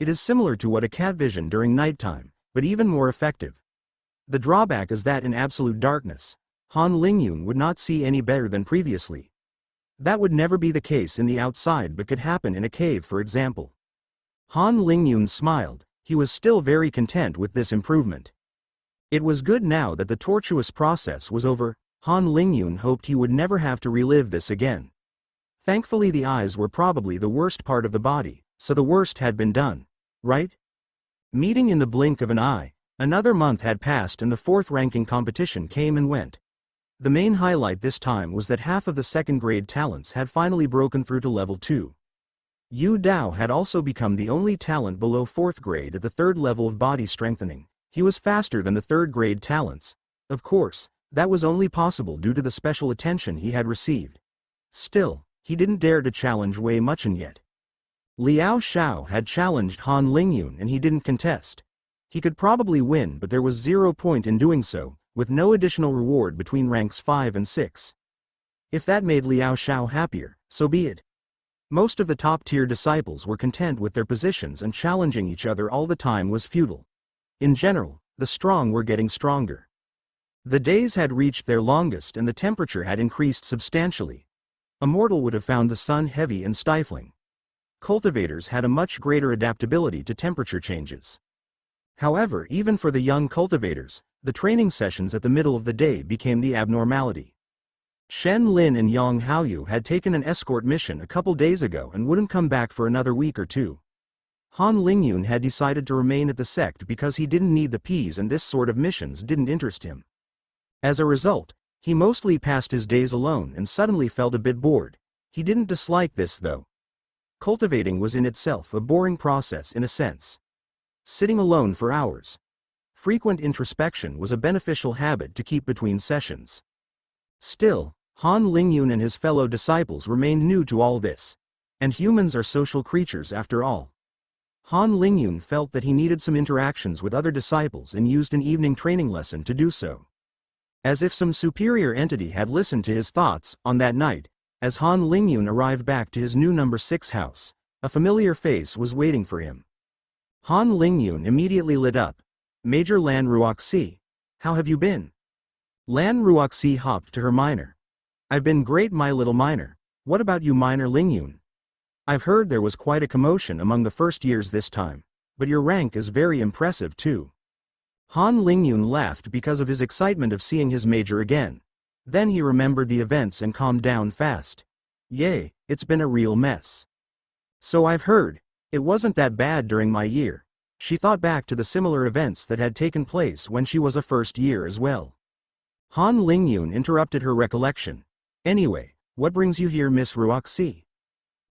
It is similar to what a cat vision during nighttime, but even more effective. The drawback is that in absolute darkness, Han Lingyun would not see any better than previously. That would never be the case in the outside but could happen in a cave, for example. Han Lingyun smiled. He was still very content with this improvement. It was good now that the tortuous process was over. Han Lingyun hoped he would never have to relive this again. Thankfully the eyes were probably the worst part of the body, so the worst had been done, right? Meeting in the blink of an eye, another month had passed and the 4th ranking competition came and went. The main highlight this time was that half of the 2nd grade talents had finally broken through to level 2. Yu Dao had also become the only talent below 4th grade at the 3rd level of body strengthening. He was faster than the 3rd grade talents. Of course, that was only possible due to the special attention he had received. Still, he didn't dare to challenge Wei Muchen yet. Liao Xiao had challenged Han Lingyun and he didn't contest. He could probably win, but there was 0 point in doing so, with no additional reward between ranks 5 and 6. If that made Liao Xiao happier, so be it. Most of the top-tier disciples were content with their positions and challenging each other all the time was futile. In general, the strong were getting stronger. The days had reached their longest and the temperature had increased substantially. A mortal would have found the sun heavy and stifling. Cultivators had a much greater adaptability to temperature changes. However, even for the young cultivators, the training sessions at the middle of the day became the abnormality. Shen Lin and Yang Haoyu had taken an escort mission a couple days ago and wouldn't come back for another week or 2. Han Lingyun had decided to remain at the sect because he didn't need the peas and this sort of missions didn't interest him. As a result, he mostly passed his days alone and suddenly felt a bit bored. He didn't dislike this though. Cultivating was in itself a boring process in a sense. Sitting alone for hours. Frequent introspection was a beneficial habit to keep between sessions. Still, Han Lingyun and his fellow disciples remained new to all this. And humans are social creatures after all. Han Lingyun felt that he needed some interactions with other disciples and used an evening training lesson to do so. As if some superior entity had listened to his thoughts, on that night, as Han Lingyun arrived back to his new number 6 house, a familiar face was waiting for him. Han Lingyun immediately lit up. Major Lan Ruoxi, how have you been? Lan Ruoxi hopped to her minor. I've been great, my little minor. What about you, minor Lingyun? I've heard there was quite a commotion among the first years this time, but your rank is very impressive too. Han Lingyun laughed because of his excitement of seeing his major again. Then he remembered the events and calmed down fast. Yay, it's been a real mess. So I've heard. It wasn't that bad during my year. She thought back to the similar events that had taken place when she was a first year as well. Han Lingyun interrupted her recollection. Anyway, what brings you here, Miss Ruoxi?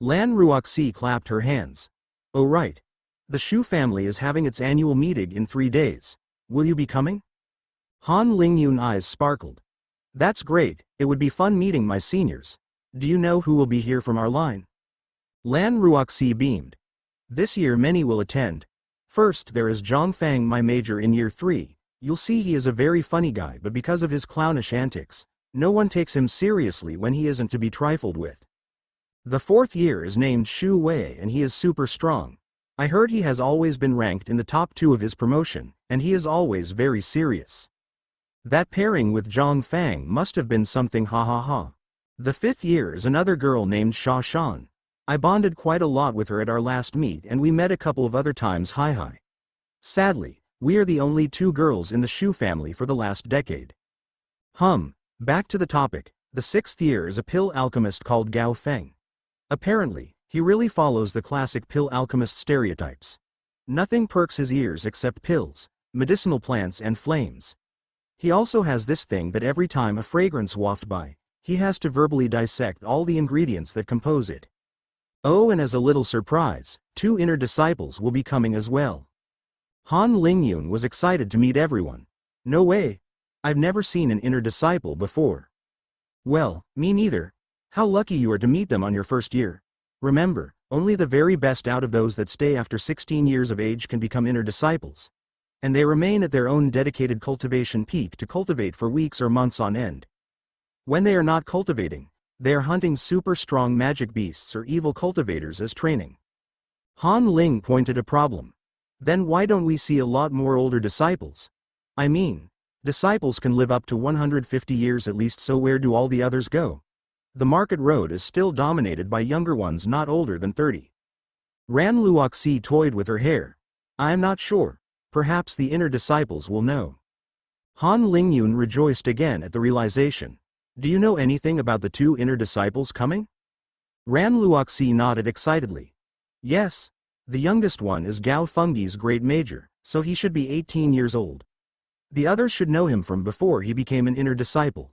Lan Ruoxi clapped her hands. Oh right. The Shu family is having its annual meeting in 3 days. Will you be coming? Han Lingyun's eyes sparkled. That's great, it would be fun meeting my seniors. Do you know who will be here from our line? Lan Ruoxi beamed. This year many will attend. First there is Zhang Fang, my major in year 3. You'll see he is a very funny guy, but because of his clownish antics, no one takes him seriously when he isn't to be trifled with. The 4th year is named Shu Wei and he is super strong. I heard he has always been ranked in the top 2 of his promotion, and he is always very serious. That pairing with Zhang Fang must have been something, ha ha ha. The 5th year is another girl named Sha Shan. I bonded quite a lot with her at our last meet and we met a couple of other times, hi. Sadly, we are the only 2 girls in the Shu family for the last decade. Back to the topic, the 6th year is a pill alchemist called Gao Feng. Apparently, he really follows the classic pill alchemist stereotypes. Nothing perks his ears except pills, medicinal plants and flames. He also has this thing that every time a fragrance wafts by, he has to verbally dissect all the ingredients that compose it. Oh, and as a little surprise, 2 inner disciples will be coming as well. Han Lingyun was excited to meet everyone. No way. I've never seen an inner disciple before. Well, me neither. How lucky you are to meet them on your first year. Remember, only the very best out of those that stay after 16 years of age can become inner disciples. And they remain at their own dedicated cultivation peak to cultivate for weeks or months on end. When they are not cultivating, they are hunting super strong magic beasts or evil cultivators as training. Han Ling pointed a problem. Then why don't we see a lot more older disciples? I mean, disciples can live up to 150 years at least, so where do all the others go? The market road is still dominated by younger ones not older than 30. Ran Luoxi toyed with her hair. I am not sure. Perhaps the inner disciples will know. Han Lingyun rejoiced again at the realization. Do you know anything about the 2 inner disciples coming? Ran Luoxi nodded excitedly. Yes. The youngest one is Gao Fengyi's great major, so he should be 18 years old. The others should know him from before he became an inner disciple.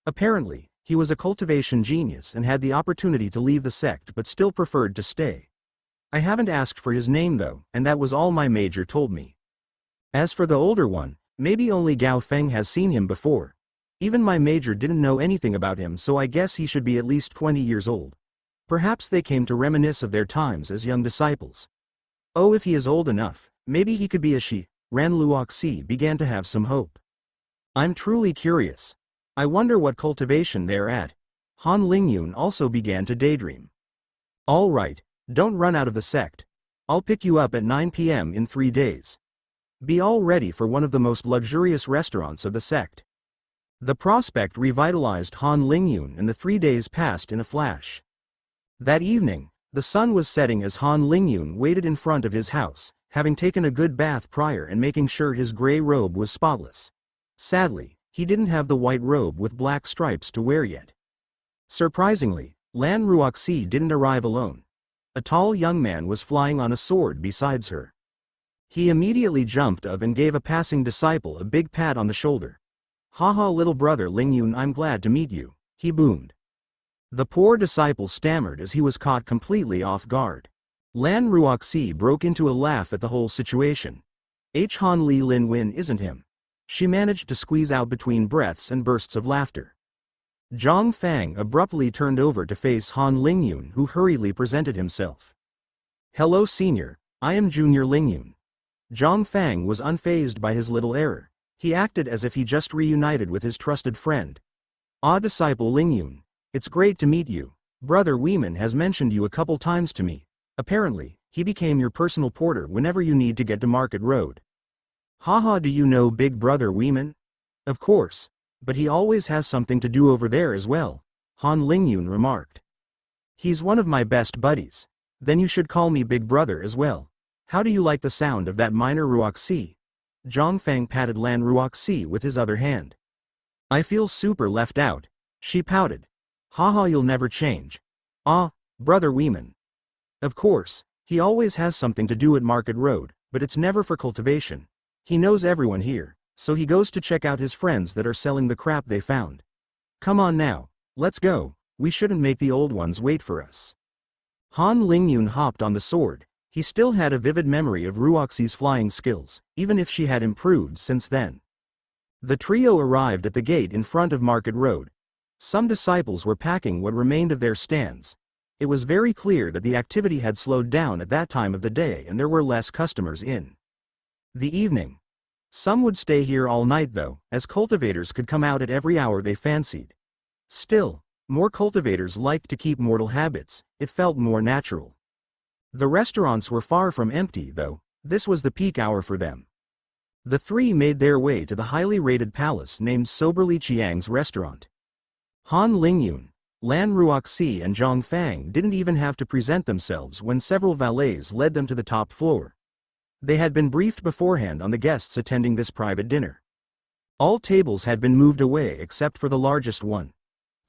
Apparently, he was a cultivation genius and had the opportunity to leave the sect but still preferred to stay. I haven't asked for his name though, and that was all my major told me. As for the older one, maybe only Gao Feng has seen him before. Even my major didn't know anything about him, so I guess he should be at least 20 years old. Perhaps they came to reminisce of their times as young disciples. Oh, if he is old enough, maybe he could be a she. Ran Luoxi began to have some hope. I'm truly curious. I wonder what cultivation they're at. Han Lingyun also began to daydream. All right, don't run out of the sect. I'll pick you up at 9 p.m. in 3 days. Be all ready for one of the most luxurious restaurants of the sect. The prospect revitalized Han Lingyun and the 3 days passed in a flash. That evening, the sun was setting as Han Lingyun waited in front of his house, having taken a good bath prior and making sure his gray robe was spotless. Sadly, he didn't have the white robe with black stripes to wear yet. Surprisingly, Lan Ruoxi didn't arrive alone. A tall young man was flying on a sword besides her. He immediately jumped up and gave a passing disciple a big pat on the shoulder. Haha, little brother Lingyun, I'm glad to meet you, he boomed. The poor disciple stammered as he was caught completely off guard. Lan Ruoxi broke into a laugh at the whole situation. Han Li Lin Win isn't him. She managed to squeeze out between breaths and bursts of laughter. Zhang Fang abruptly turned over to face Han Lingyun, who hurriedly presented himself. Hello senior, I am Junior Lingyun. Zhang Fang was unfazed by his little error. He acted as if he just reunited with his trusted friend. Ah, disciple Lingyun, it's great to meet you. Brother Weeman has mentioned you a couple times to me. Apparently, he became your personal porter whenever you need to get to Market Road. Haha, do you know Big Brother Weeman? Of course, but he always has something to do over there as well, Han Lingyun remarked. He's one of my best buddies. Then you should call me Big Brother as well. How do you like the sound of that minor ruoxi? Zhang Fang patted Lan Ruoxi with his other hand. I feel super left out, she pouted. Haha, you'll never change. Ah, Brother Weeman. Of course, he always has something to do at Market Road, but it's never for cultivation. He knows everyone here, so he goes to check out his friends that are selling the crap they found. Come on now, let's go, we shouldn't make the old ones wait for us. Han Lingyun hopped on the sword. He still had a vivid memory of Ruoxi's flying skills, even if she had improved since then. The trio arrived at the gate in front of Market Road. Some disciples were packing what remained of their stands. It was very clear that the activity had slowed down at that time of the day and there were less customers in the evening. Some would stay here all night though, as cultivators could come out at every hour they fancied. Still, more cultivators liked to keep mortal habits, it felt more natural. The restaurants were far from empty though, this was the peak hour for them. The three made their way to the highly rated palace named Soberly Chiang's restaurant. Han Lingyun, Lan Ruoxi and Zhang Fang didn't even have to present themselves when several valets led them to the top floor. They had been briefed beforehand on the guests attending this private dinner. All tables had been moved away except for the largest one.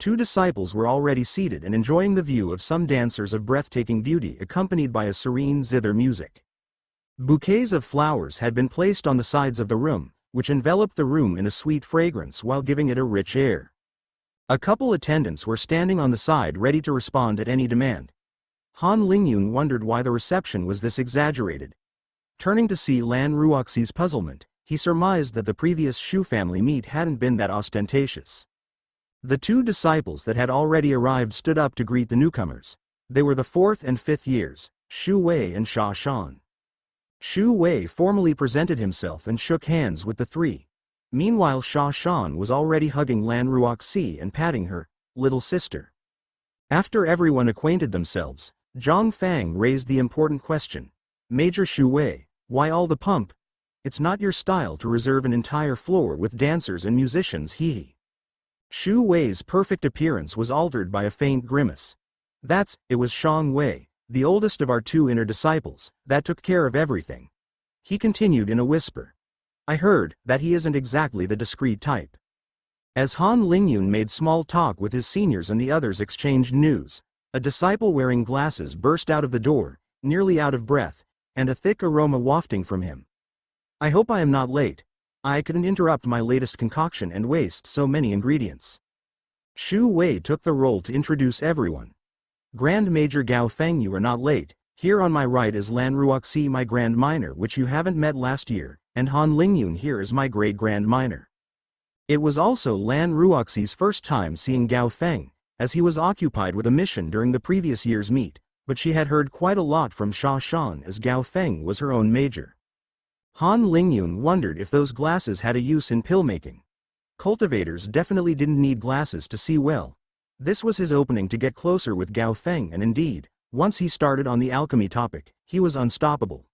Two disciples were already seated and enjoying the view of some dancers of breathtaking beauty accompanied by a serene zither music. Bouquets of flowers had been placed on the sides of the room, which enveloped the room in a sweet fragrance while giving it a rich air. A couple attendants were standing on the side ready to respond at any demand. Han Lingyun wondered why the reception was this exaggerated. Turning to see Lan Ruoxi's puzzlement, he surmised that the previous Shu family meet hadn't been that ostentatious. The two disciples that had already arrived stood up to greet the newcomers. They were the 4th and 5th years, Shu Wei and Sha Shan. Shu Wei formally presented himself and shook hands with the three. Meanwhile Sha Shan was already hugging Lan Ruoxi and patting her little sister. After everyone acquainted themselves, Zhang Fang raised the important question. Major Shu Wei, why all the pump? It's not your style to reserve an entire floor with dancers and musicians, hee. Shu Wei's perfect appearance was altered by a faint grimace. It was Shang Wei, the oldest of our two inner disciples, that took care of everything. He continued in a whisper. I heard that he isn't exactly the discreet type. As Han Lingyun made small talk with his seniors and the others exchanged news, a disciple wearing glasses burst out of the door, nearly out of breath, and a thick aroma wafting from him. I hope I am not late. I couldn't interrupt my latest concoction and waste so many ingredients. Shu Wei took the role to introduce everyone. Grand Major Gao Feng, you are not late. Here on my right is Lan Ruoxi, my Grand Minor, which you haven't met last year, and Han Lingyun here is my Great Grand Minor. It was also Lan Ruoxi's first time seeing Gao Feng, as he was occupied with a mission during the previous year's meet, but she had heard quite a lot from Sha Shan as Gao Feng was her own major. Han Lingyun wondered if those glasses had a use in pill-making. Cultivators definitely didn't need glasses to see well. This was his opening to get closer with Gao Feng, and indeed, once he started on the alchemy topic, he was unstoppable.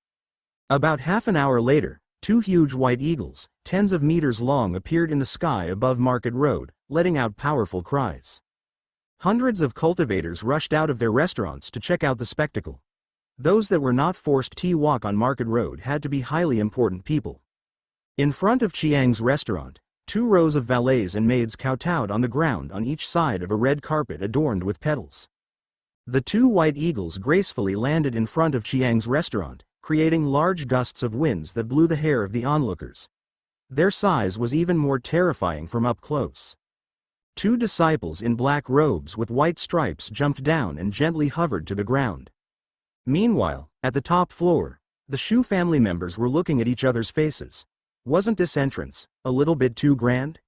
About half an hour later, two huge white eagles, tens of meters long, appeared in the sky above Market Road, letting out powerful cries. Hundreds of cultivators rushed out of their restaurants to check out the spectacle. Those that were not forced to walk on Market Road had to be highly important people. In front of Chiang's restaurant, 2 rows of valets and maids kowtowed on the ground on each side of a red carpet adorned with petals. The 2 white eagles gracefully landed in front of Chiang's restaurant, creating large gusts of winds that blew the hair of the onlookers. Their size was even more terrifying from up close. 2 disciples in black robes with white stripes jumped down and gently hovered to the ground. Meanwhile, at the top floor, the Shu family members were looking at each other's faces. Wasn't this entrance a little bit too grand?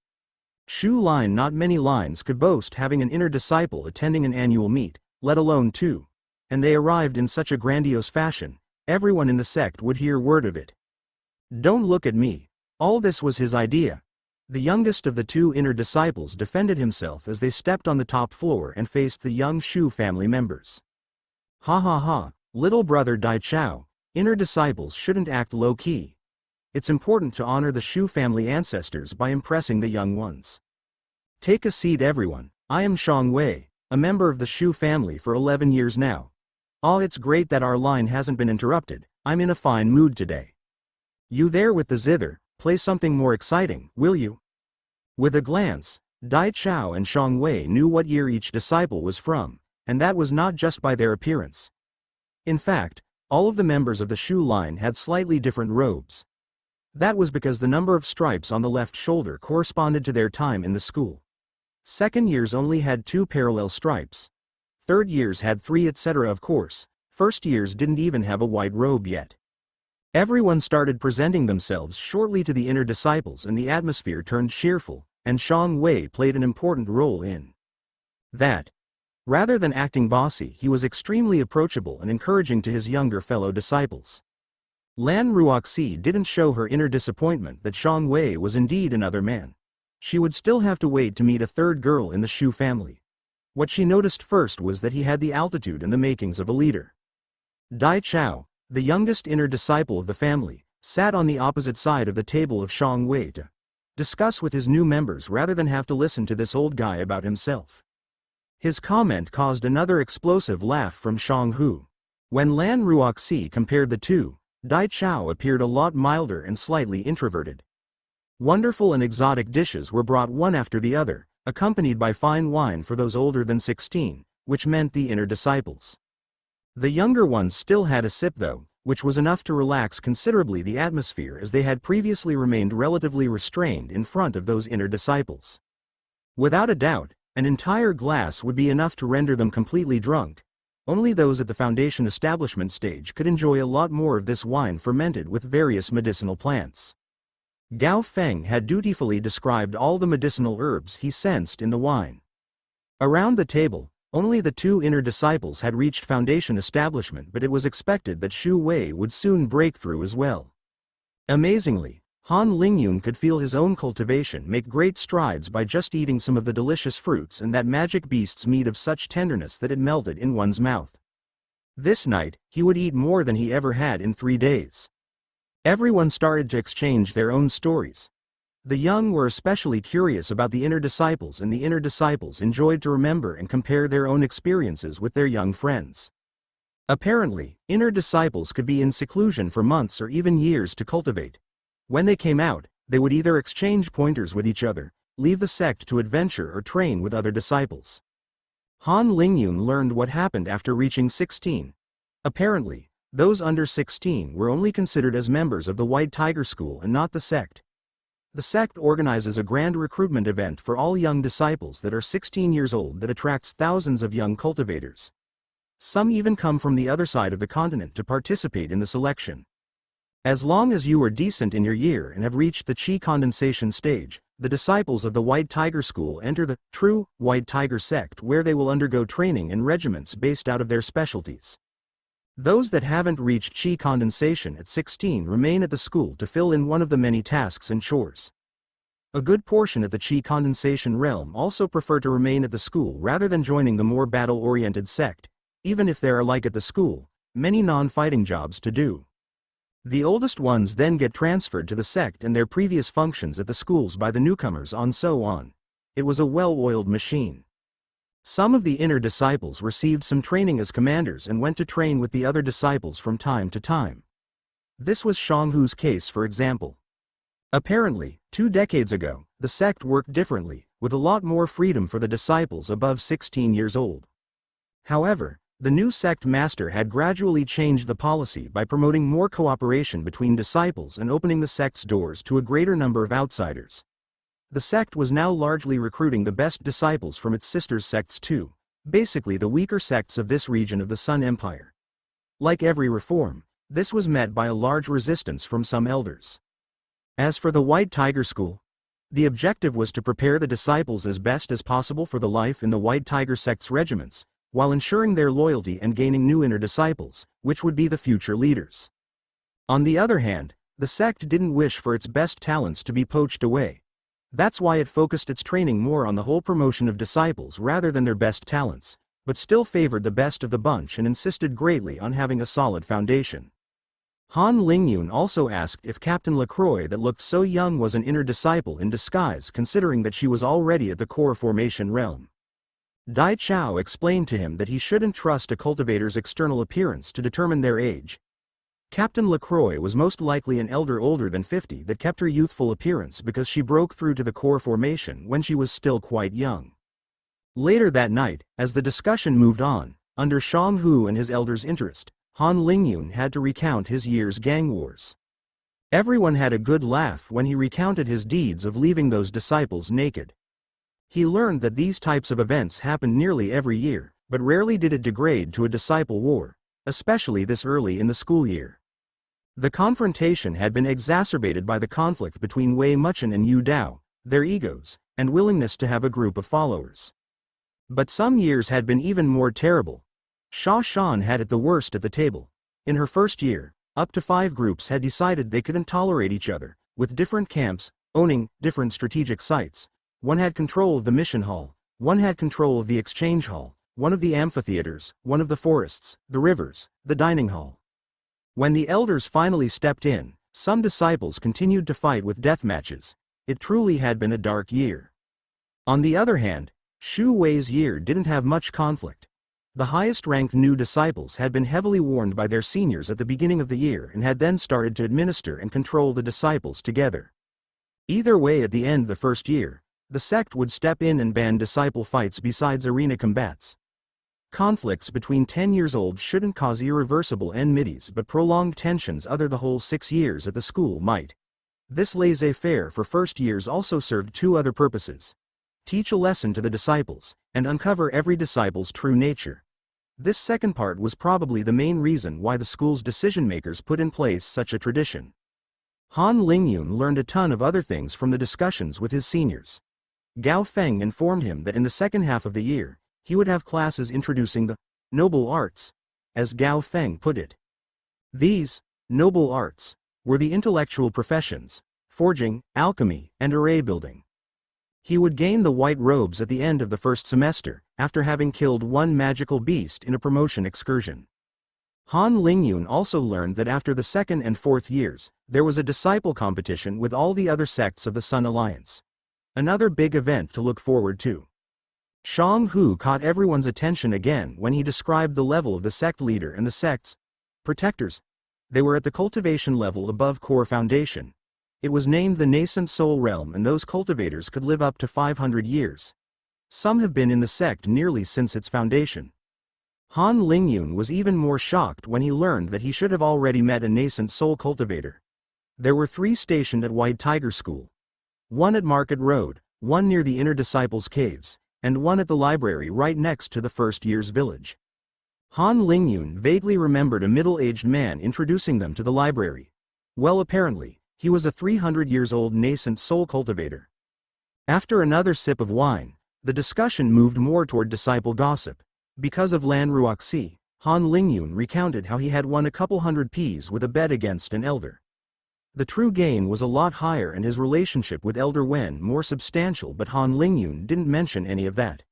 Shu line, not many lines could boast having an inner disciple attending an annual meet, let alone two. And they arrived in such a grandiose fashion, everyone in the sect would hear word of it. Don't look at me. All this was his idea. The youngest of the two inner disciples defended himself as they stepped on the top floor and faced the young Shu family members. Ha ha ha, little brother Dai Chao, inner disciples shouldn't act low-key. It's important to honor the Shu family ancestors by impressing the young ones. Take a seat everyone, I am Shang Wei, a member of the Shu family for 11 years now. Oh, it's great that our line hasn't been interrupted, I'm in a fine mood today. You there with the zither, play something more exciting, will you? With a glance, Dai Chao and Shang Wei knew what year each disciple was from, and that was not just by their appearance. In fact, all of the members of the Shu line had slightly different robes. That was because the number of stripes on the left shoulder corresponded to their time in the school. Second years only had 2 parallel stripes. Third years had 3, etc. Of course, first years didn't even have a white robe yet. Everyone started presenting themselves shortly to the inner disciples and the atmosphere turned cheerful, and Shang Wei played an important role in that. Rather than acting bossy, he was extremely approachable and encouraging to his younger fellow disciples. Lan Ruoxi didn't show her inner disappointment that Shang Wei was indeed another man. She would still have to wait to meet a third girl in the Shu family. What she noticed first was that he had the altitude and the makings of a leader. Dai Chao, the youngest inner disciple of the family, sat on the opposite side of the table of Shang Wei to discuss with his new members rather than have to listen to this old guy about himself. His comment caused another explosive laugh from Shang Hu. When Lan Ruoxi compared the two, Dai Chao appeared a lot milder and slightly introverted. Wonderful and exotic dishes were brought one after the other, accompanied by fine wine for those older than 16, which meant the inner disciples. The younger ones still had a sip though, which was enough to relax considerably the atmosphere as they had previously remained relatively restrained in front of those inner disciples. Without a doubt, an entire glass would be enough to render them completely drunk. Only those at the foundation establishment stage could enjoy a lot more of this wine fermented with various medicinal plants. Gao Feng had dutifully described all the medicinal herbs he sensed in the wine. Around the table, only the two inner disciples had reached foundation establishment, but it was expected that Shu Wei would soon break through as well. Amazingly, Han Lingyun could feel his own cultivation make great strides by just eating some of the delicious fruits and that magic beast's meat of such tenderness that it melted in one's mouth. This night, he would eat more than he ever had in 3 days. Everyone started to exchange their own stories. The young were especially curious about the inner disciples, and the inner disciples enjoyed to remember and compare their own experiences with their young friends. Apparently, inner disciples could be in seclusion for months or even years to cultivate. When they came out, they would either exchange pointers with each other, leave the sect to adventure, or train with other disciples. Han Lingyun learned what happened after reaching 16. Apparently, those under 16 were only considered as members of the White Tiger School and not the sect. The sect organizes a grand recruitment event for all young disciples that are 16 years old that attracts thousands of young cultivators. Some even come from the other side of the continent to participate in the selection. As long as you are decent in your year and have reached the Qi condensation stage, the disciples of the White Tiger School enter the true White Tiger sect, where they will undergo training in regiments based out of their specialties. Those that haven't reached Qi condensation at 16 remain at the school to fill in one of the many tasks and chores. A good portion at the Qi condensation realm also prefer to remain at the school rather than joining the more battle-oriented sect, even if there are, like at the school, many non-fighting jobs to do. The oldest ones then get transferred to the sect and their previous functions at the schools by the newcomers, on so on. It was a well-oiled machine. Some of the inner disciples received some training as commanders and went to train with the other disciples from time to time. This was Shang Hu's case, for example. Apparently, 2 decades ago, the sect worked differently, with a lot more freedom for the disciples above 16 years old. However, the new sect master had gradually changed the policy by promoting more cooperation between disciples and opening the sect's doors to a greater number of outsiders. The sect was now largely recruiting the best disciples from its sister sects too, basically the weaker sects of this region of the Sun Empire. Like every reform, this was met by a large resistance from some elders. As for the White Tiger School, The objective was to prepare the disciples as best as possible for the life in the White Tiger sect's regiments, while ensuring their loyalty and gaining new inner disciples, which would be the future leaders. On the other hand, the sect didn't wish for its best talents to be poached away. That's why it focused its training more on the whole promotion of disciples rather than their best talents, but still favored the best of the bunch and insisted greatly on having a solid foundation. Han Lingyun also asked if Captain LaCroix that looked so young was an inner disciple in disguise, considering that she was already at the core formation realm. Dai Chao explained to him that he shouldn't trust a cultivator's external appearance to determine their age. Captain LaCroix was most likely an elder older than 50 that kept her youthful appearance because she broke through to the core formation when she was still quite young. Later that night, as the discussion moved on, under Shang Hu and his elder's interest, Han Lingyun had to recount his year's gang wars. Everyone had a good laugh when he recounted his deeds of leaving those disciples naked. He learned that these types of events happened nearly every year, but rarely did it degrade to a disciple war, especially this early in the school year. The confrontation had been exacerbated by the conflict between Wei Muchen and Yu Dao, their egos, and willingness to have a group of followers. But some years had been even more terrible. Sha Shan had it the worst at the table. In her first year, up to 5 groups had decided they couldn't tolerate each other, with different camps, owning different strategic sites. One had control of the mission hall, one had control of the exchange hall, one of the amphitheaters, one of the forests, the rivers, the dining hall. When the elders finally stepped in, some disciples continued to fight with death matches. It truly had been a dark year. On the other hand, Shu Wei's year didn't have much conflict. The highest-ranked new disciples had been heavily warned by their seniors at the beginning of the year and had then started to administer and control the disciples together. Either way, at the end of the first year, the sect would step in and ban disciple fights besides arena combats. Conflicts between 10-years-olds shouldn't cause irreversible enmities, but prolonged tensions other the whole 6 years at the school might. This laissez-faire for first years also served 2 other purposes: teach a lesson to the disciples, and uncover every disciple's true nature. This second part was probably the main reason why the school's decision-makers put in place such a tradition. Han Lingyun learned a ton of other things from the discussions with his seniors. Gao Feng informed him that in the second half of the year, he would have classes introducing the noble arts, as Gao Feng put it. These noble arts were the intellectual professions: forging, alchemy, and array building. He would gain the white robes at the end of the first semester, after having killed one magical beast in a promotion excursion. Han Lingyun also learned that after the second and fourth years, there was a disciple competition with all the other sects of the Sun Alliance. Another big event to look forward to. Shang Hu caught everyone's attention again when he described the level of the sect leader and the sect's protectors. They were at the cultivation level above core foundation. It was named the nascent soul realm, and those cultivators could live up to 500 years. Some have been in the sect nearly since its foundation. Han Lingyun was even more shocked when he learned that he should have already met a nascent soul cultivator. There were 3 stationed at White Tiger School. One at Market Road, one near the Inner Disciples Caves, and one at the library right next to the first year's village. Han Lingyun vaguely remembered a middle-aged man introducing them to the library. Well, apparently, he was a 300-years-old nascent soul cultivator. After another sip of wine, the discussion moved more toward disciple gossip. Because of Lan Ruoxi, Han Lingyun recounted how he had won a couple hundred Ps with a bet against an elder. The true gain was a lot higher and his relationship with Elder Wen more substantial, but Han Lingyun didn't mention any of that.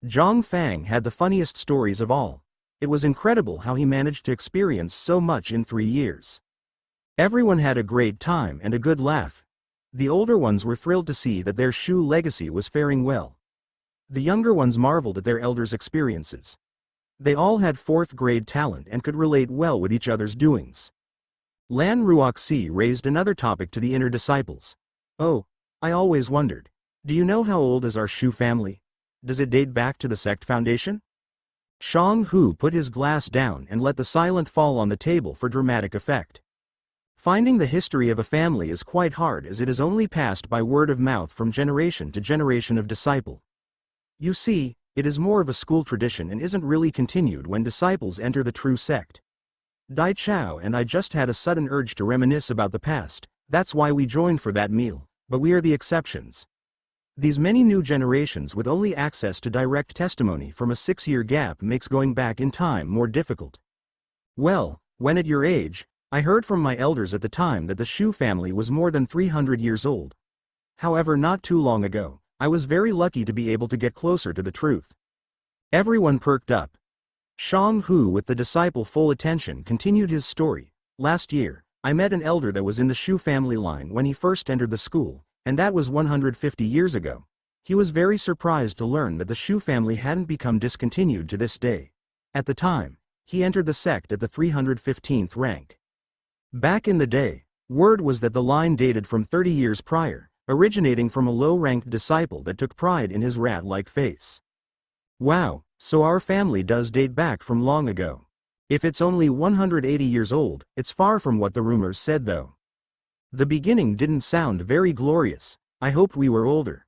Zhang Fang had the funniest stories of all. It was incredible how he managed to experience so much in 3 years. Everyone had a great time and a good laugh. The older ones were thrilled to see that their Shu legacy was faring well. The younger ones marveled at their elders' experiences. They all had 4th-grade talent and could relate well with each other's doings. Lan Ruoxi raised another topic to the inner disciples. "Oh, I always wondered. Do you know how old is our Shu family? Does it date back to the sect foundation?" Shang Hu put his glass down and let the silent fall on the table for dramatic effect. Finding the history of a family is quite hard, as it is only passed by word of mouth from generation to generation of disciple. You see, it is more of a school tradition and isn't really continued when disciples enter the true sect. Dai Chao and I just had a sudden urge to reminisce about the past. That's why we joined for that meal, but we are the exceptions. These many new generations with only access to direct testimony from a 6-year gap makes going back in time more difficult. Well, when at your age, I heard from my elders at the time that the Shu family was more than 300 years old. However, not too long ago, I was very lucky to be able to get closer to the truth. Everyone perked up. Shang Hu, with the disciple full attention, continued his story. Last year, I met an elder that was in the Shu family line when he first entered the school, and that was 150 years ago. He was very surprised to learn that the Shu family hadn't become discontinued to this day. At the time, he entered the sect at the 315th rank. Back in the day, word was that the line dated from 30 years prior, originating from a low-ranked disciple that took pride in his rat-like face. Wow, so our family does date back from long ago. If it's only 180 years old, it's far from what the rumors said though. The beginning didn't sound very glorious. I hoped we were older.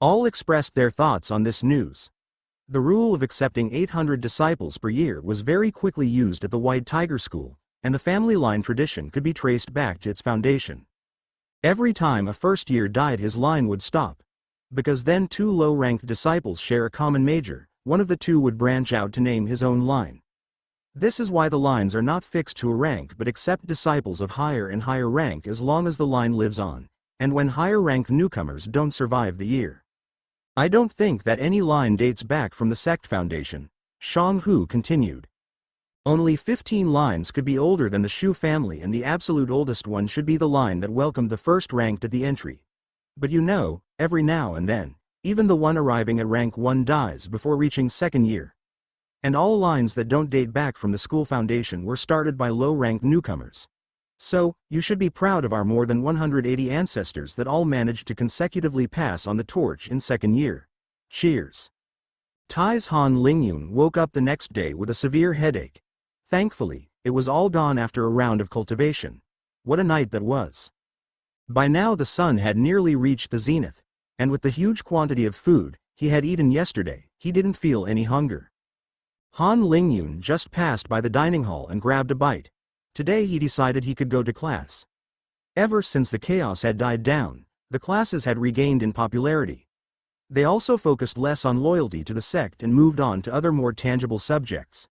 All expressed their thoughts on this news. The rule of accepting 800 disciples per year was very quickly used at the White Tiger School, and the family line tradition could be traced back to its foundation. Every time a first year died, his line would stop. Because then 2 low-ranked disciples share a common major, one of the 2 would branch out to name his own line. This is why the lines are not fixed to a rank but accept disciples of higher and higher rank as long as the line lives on, and when higher-ranked newcomers don't survive the year. I don't think that any line dates back from the sect foundation, Shang Hu continued. Only 15 lines could be older than the Shu family, and the absolute oldest one should be the line that welcomed the first ranked at the entry. But you know, every now and then, even the one arriving at rank 1 dies before reaching second year. And all lines that don't date back from the school foundation were started by low-ranked newcomers. So, you should be proud of our more than 180 ancestors that all managed to consecutively pass on the torch in second year. Cheers. Tai's Han Lingyun woke up the next day with a severe headache. Thankfully, it was all gone after a round of cultivation. What a night that was. By now the sun had nearly reached the zenith, and with the huge quantity of food he had eaten yesterday, he didn't feel any hunger. Han Lingyun just passed by the dining hall and grabbed a bite. Today he decided he could go to class. Ever since the chaos had died down, the classes had regained in popularity. They also focused less on loyalty to the sect and moved on to other more tangible subjects.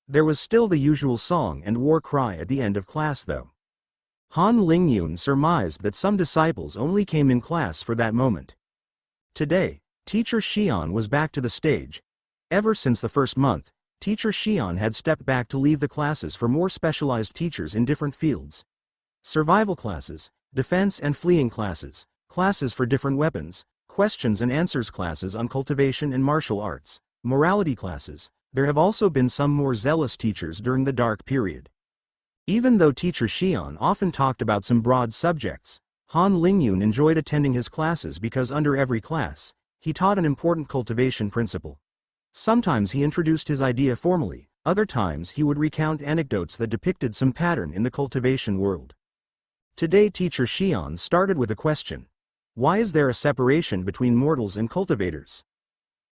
There was still the usual song and war cry at the end of class though. Han Lingyun surmised that some disciples only came in class for that moment. Today, Teacher Xian was back to the stage. Ever since the first month, Teacher Xian had stepped back to leave the classes for more specialized teachers in different fields. Survival classes, defense and fleeing classes, classes for different weapons, questions and answers classes on cultivation and martial arts, morality classes. There have also been some more zealous teachers during the dark period. Even though Teacher Xian often talked about some broad subjects, Han Lingyun enjoyed attending his classes because under every class, he taught an important cultivation principle. Sometimes he introduced his idea formally, other times he would recount anecdotes that depicted some pattern in the cultivation world. Today Teacher Xian started with a question. Why is there a separation between mortals and cultivators?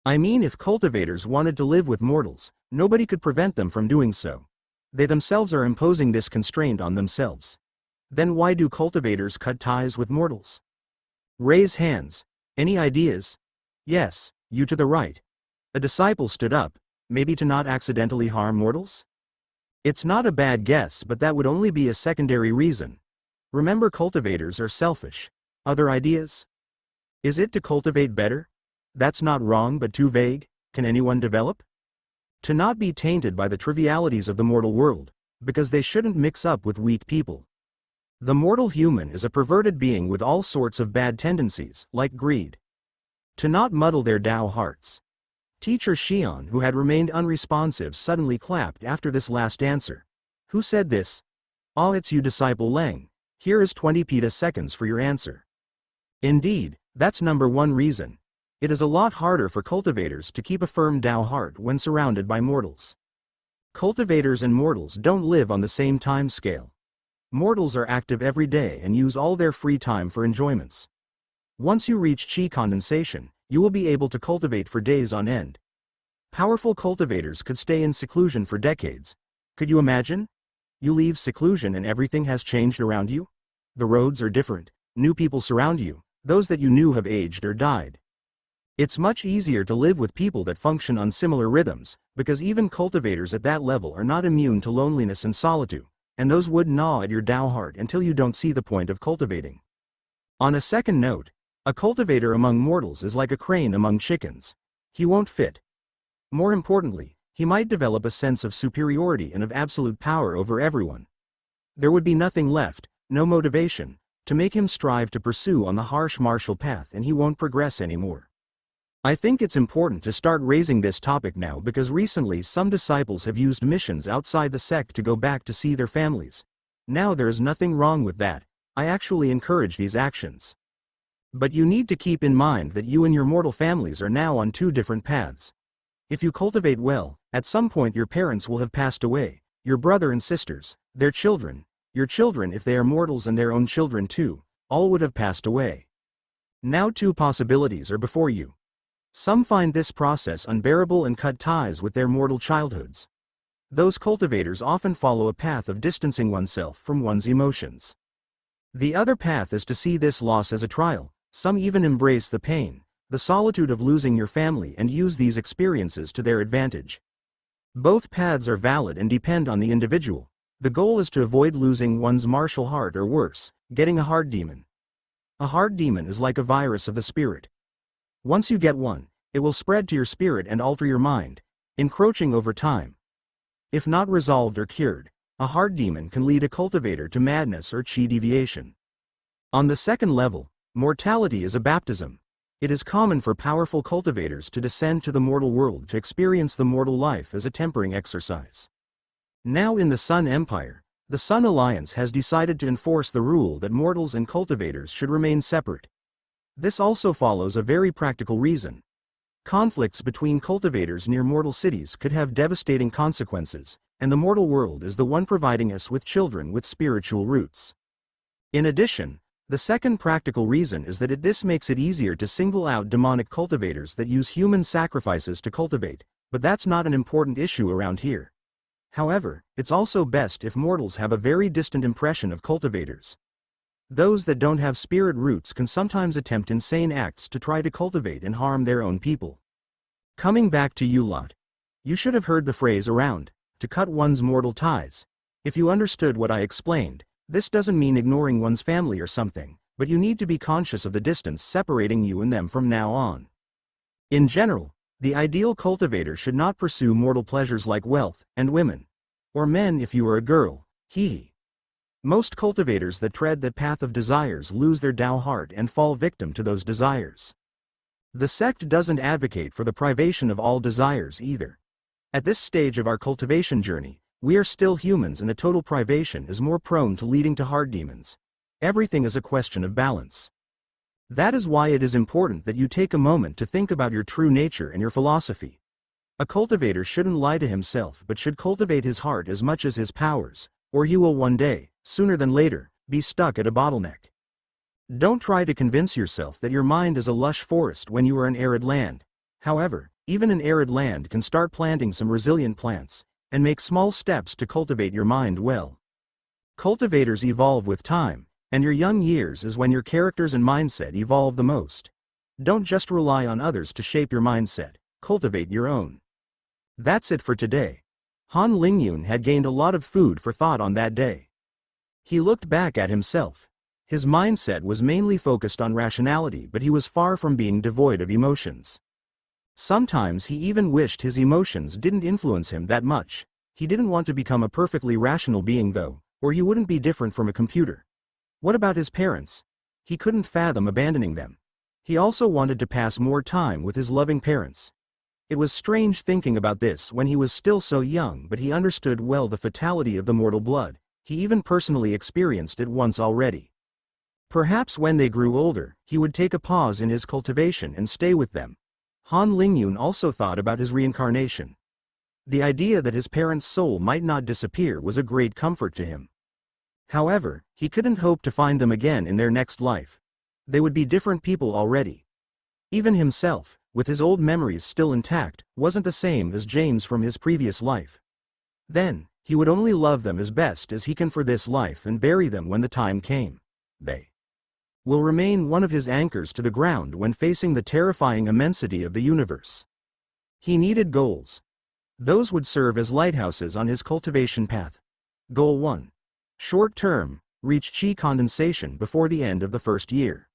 I mean, if cultivators wanted to live with mortals, nobody could prevent them from doing so. They themselves are imposing this constraint on themselves. Then why do cultivators cut ties with mortals? Raise hands. Any ideas? Yes, you to the right. A disciple stood up, maybe to not accidentally harm mortals? It's not a bad guess, but that would only be a secondary reason. Remember, cultivators are selfish. Other ideas? Is it to cultivate better? That's not wrong but too vague. Can anyone develop? To not be tainted by the trivialities of the mortal world, because they shouldn't mix up with weak people. The mortal human is a perverted being with all sorts of bad tendencies, like greed. To not muddle their Tao hearts. Teacher Xian, who had remained unresponsive, suddenly clapped after this last answer. Who said this? Oh, it's you, Disciple Leng. Here is 20 petaseconds for your answer. Indeed, that's number one reason. It is a lot harder for cultivators to keep a firm Tao heart when surrounded by mortals. Cultivators and mortals don't live on the same time scale. Mortals are active every day and use all their free time for enjoyments. Once you reach qi condensation, you will be able to cultivate for days on end. Powerful cultivators could stay in seclusion for decades. Could you imagine? You leave seclusion and everything has changed around you? The roads are different, new people surround you, those that you knew have aged or died. It's much easier to live with people that function on similar rhythms, because even cultivators at that level are not immune to loneliness and solitude, and those would gnaw at your Tao heart until you don't see the point of cultivating. On a second note, a cultivator among mortals is like a crane among chickens. He won't fit. More importantly, he might develop a sense of superiority and of absolute power over everyone. There would be nothing left, no motivation, to make him strive to pursue on the harsh martial path, and he won't progress anymore. I think it's important to start raising this topic now because recently some disciples have used missions outside the sect to go back to see their families. Now there is nothing wrong with that. I actually encourage these actions. But you need to keep in mind that you and your mortal families are now on two different paths. If you cultivate well, at some point your parents will have passed away, your brother and sisters, their children, your children if they are mortals and their own children too, all would have passed away. Now two possibilities are before you. Some find this process unbearable and cut ties with their mortal childhoods. Those cultivators often follow a path of distancing oneself from one's emotions. The other path is to see this loss as a trial. Some even embrace the pain, the solitude of losing your family and use these experiences to their advantage. Both paths are valid and depend on the individual. The goal is to avoid losing one's martial heart or worse, getting a heart demon. A heart demon is like a virus of the spirit. Once you get one, it will spread to your spirit and alter your mind, encroaching over time. If not resolved or cured, a heart demon can lead a cultivator to madness or chi deviation. On the second level, mortality is a baptism. It is common for powerful cultivators to descend to the mortal world to experience the mortal life as a tempering exercise. Now in the Sun Empire, the Sun Alliance has decided to enforce the rule that mortals and cultivators should remain separate. This also follows a very practical reason. Conflicts between cultivators near mortal cities could have devastating consequences, and the mortal world is the one providing us with children with spiritual roots. In addition, the second practical reason is that this makes it easier to single out demonic cultivators that use human sacrifices to cultivate, but that's not an important issue around here. However, it's also best if mortals have a very distant impression of cultivators. Those that don't have spirit roots can sometimes attempt insane acts to try to cultivate and harm their own people. Coming back to you lot. You should have heard the phrase around, to cut one's mortal ties. If you understood what I explained, this doesn't mean ignoring one's family or something, but you need to be conscious of the distance separating you and them from now on. In general, the ideal cultivator should not pursue mortal pleasures like wealth and women. Or men if you are a girl, hee. Most cultivators that tread that path of desires lose their Tao heart and fall victim to those desires. The sect doesn't advocate for the privation of all desires either. At this stage of our cultivation journey, we are still humans and a total privation is more prone to leading to heart demons. Everything is a question of balance. That is why it is important that you take a moment to think about your true nature and your philosophy. A cultivator shouldn't lie to himself but should cultivate his heart as much as his powers, or he will one day, sooner than later, be stuck at a bottleneck. Don't try to convince yourself that your mind is a lush forest when you are in arid land. However, even an arid land can start planting some resilient plants, and make small steps to cultivate your mind well. Cultivators evolve with time, and your young years is when your characters and mindset evolve the most. Don't just rely on others to shape your mindset, cultivate your own. That's it for today. Han Lingyun had gained a lot of food for thought on that day. He looked back at himself. His mindset was mainly focused on rationality, but he was far from being devoid of emotions. Sometimes he even wished his emotions didn't influence him that much. He didn't want to become a perfectly rational being though, or he wouldn't be different from a computer. What about his parents? He couldn't fathom abandoning them. He also wanted to pass more time with his loving parents. It was strange thinking about this when he was still so young, but he understood well the fatality of the mortal blood. He even personally experienced it once already. Perhaps when they grew older, he would take a pause in his cultivation and stay with them. Han Lingyun also thought about his reincarnation. The idea that his parents' soul might not disappear was a great comfort to him. However, he couldn't hope to find them again in their next life. They would be different people already. Even himself, with his old memories still intact, wasn't the same as James from his previous life. Then, he would only love them as best as he can for this life and bury them when the time came. They will remain one of his anchors to the ground when facing the terrifying immensity of the universe. He needed goals. Those would serve as lighthouses on his cultivation path. Goal 1. Short term, reach chi condensation before the end of the first year.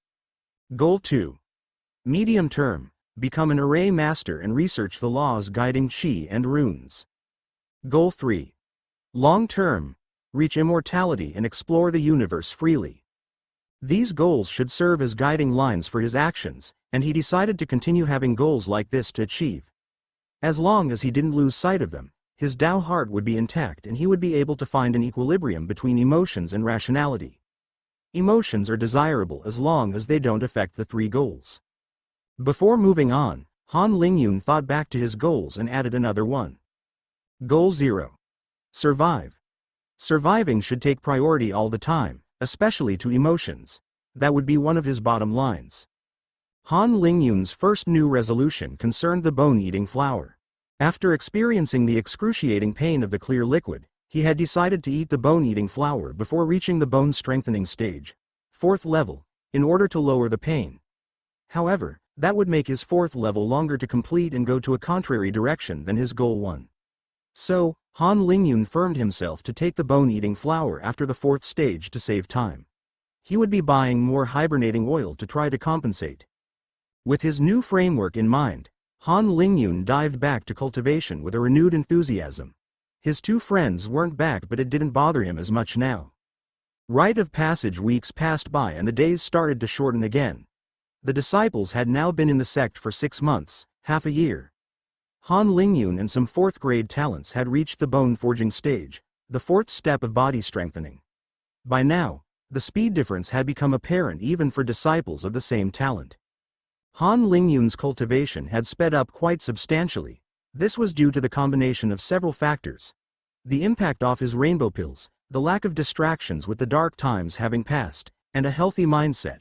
Goal 2. Medium term, become an array master and research the laws guiding chi and runes. Goal 3. Long term, reach immortality and explore the universe freely. These goals should serve as guiding lines for his actions, and he decided to continue having goals like this to achieve. As long as he didn't lose sight of them, his Tao heart would be intact and he would be able to find an equilibrium between emotions and rationality. Emotions are desirable as long as they don't affect the three goals. Before moving on, Han Lingyun thought back to his goals and added another one. Goal 0. Survive. Surviving should take priority all the time, especially to emotions. That would be one of his bottom lines. Han Lingyun's first new resolution concerned the bone-eating flower. After experiencing the excruciating pain of the clear liquid, he had decided to eat the bone-eating flower before reaching the bone-strengthening stage, 4th level, in order to lower the pain. However, that would make his 4th level longer to complete and go to a contrary direction than his goal 1. So, Han Lingyun firmed himself to take the bone-eating flower after the 4th stage to save time. He would be buying more hibernating oil to try to compensate. With his new framework in mind, Han Lingyun dived back to cultivation with a renewed enthusiasm. His two friends weren't back, but it didn't bother him as much now. Rite of passage weeks passed by and the days started to shorten again. The disciples had now been in the sect for 6 months, half a year. Han Lingyun and some 4th grade talents had reached the bone forging stage, the 4th step of body strengthening. By now, the speed difference had become apparent even for disciples of the same talent. Han Lingyun's cultivation had sped up quite substantially. This was due to the combination of several factors. The impact off his rainbow pills, the lack of distractions with the dark times having passed, and a healthy mindset.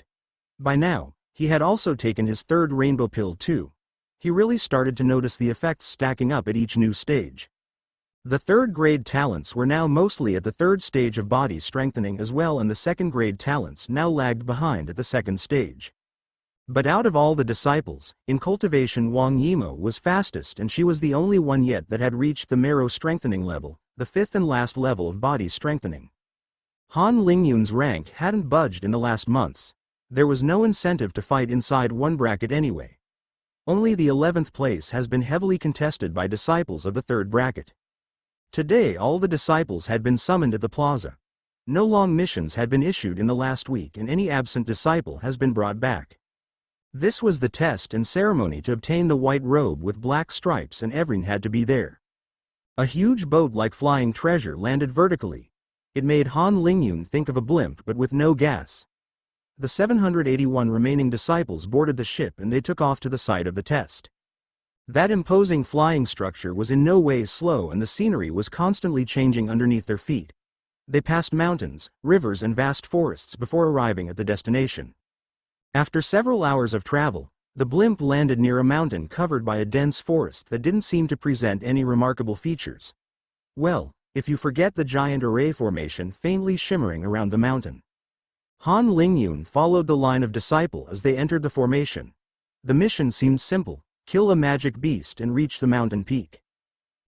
By now, he had also taken his 3rd rainbow pill too. He really started to notice the effects stacking up at each new stage. The 3rd grade talents were now mostly at the 3rd stage of body strengthening as well, and the 2nd grade talents now lagged behind at the 2nd stage. But out of all the disciples, in cultivation Wang Yimo was fastest, and she was the only one yet that had reached the marrow strengthening level, the 5th and last level of body strengthening. Han Lingyun's rank hadn't budged in the last months. There was no incentive to fight inside one bracket anyway. Only the 11th place has been heavily contested by disciples of the 3rd bracket. Today all the disciples had been summoned at the plaza. No long missions had been issued in the last week and any absent disciple has been brought back. This was the test and ceremony to obtain the white robe with black stripes, and everyone had to be there. A huge boat like flying treasure landed vertically. It made Han Lingyun think of a blimp but with no gas. The 781 remaining disciples boarded the ship and they took off to the site of the test. That imposing flying structure was in no way slow and the scenery was constantly changing underneath their feet. They passed mountains, rivers and vast forests before arriving at the destination. After several hours of travel, the blimp landed near a mountain covered by a dense forest that didn't seem to present any remarkable features. Well, if you forget the giant array formation faintly shimmering around the mountain. Han Lingyun followed the line of disciple as they entered the formation. The mission seemed simple: kill a magic beast and reach the mountain peak.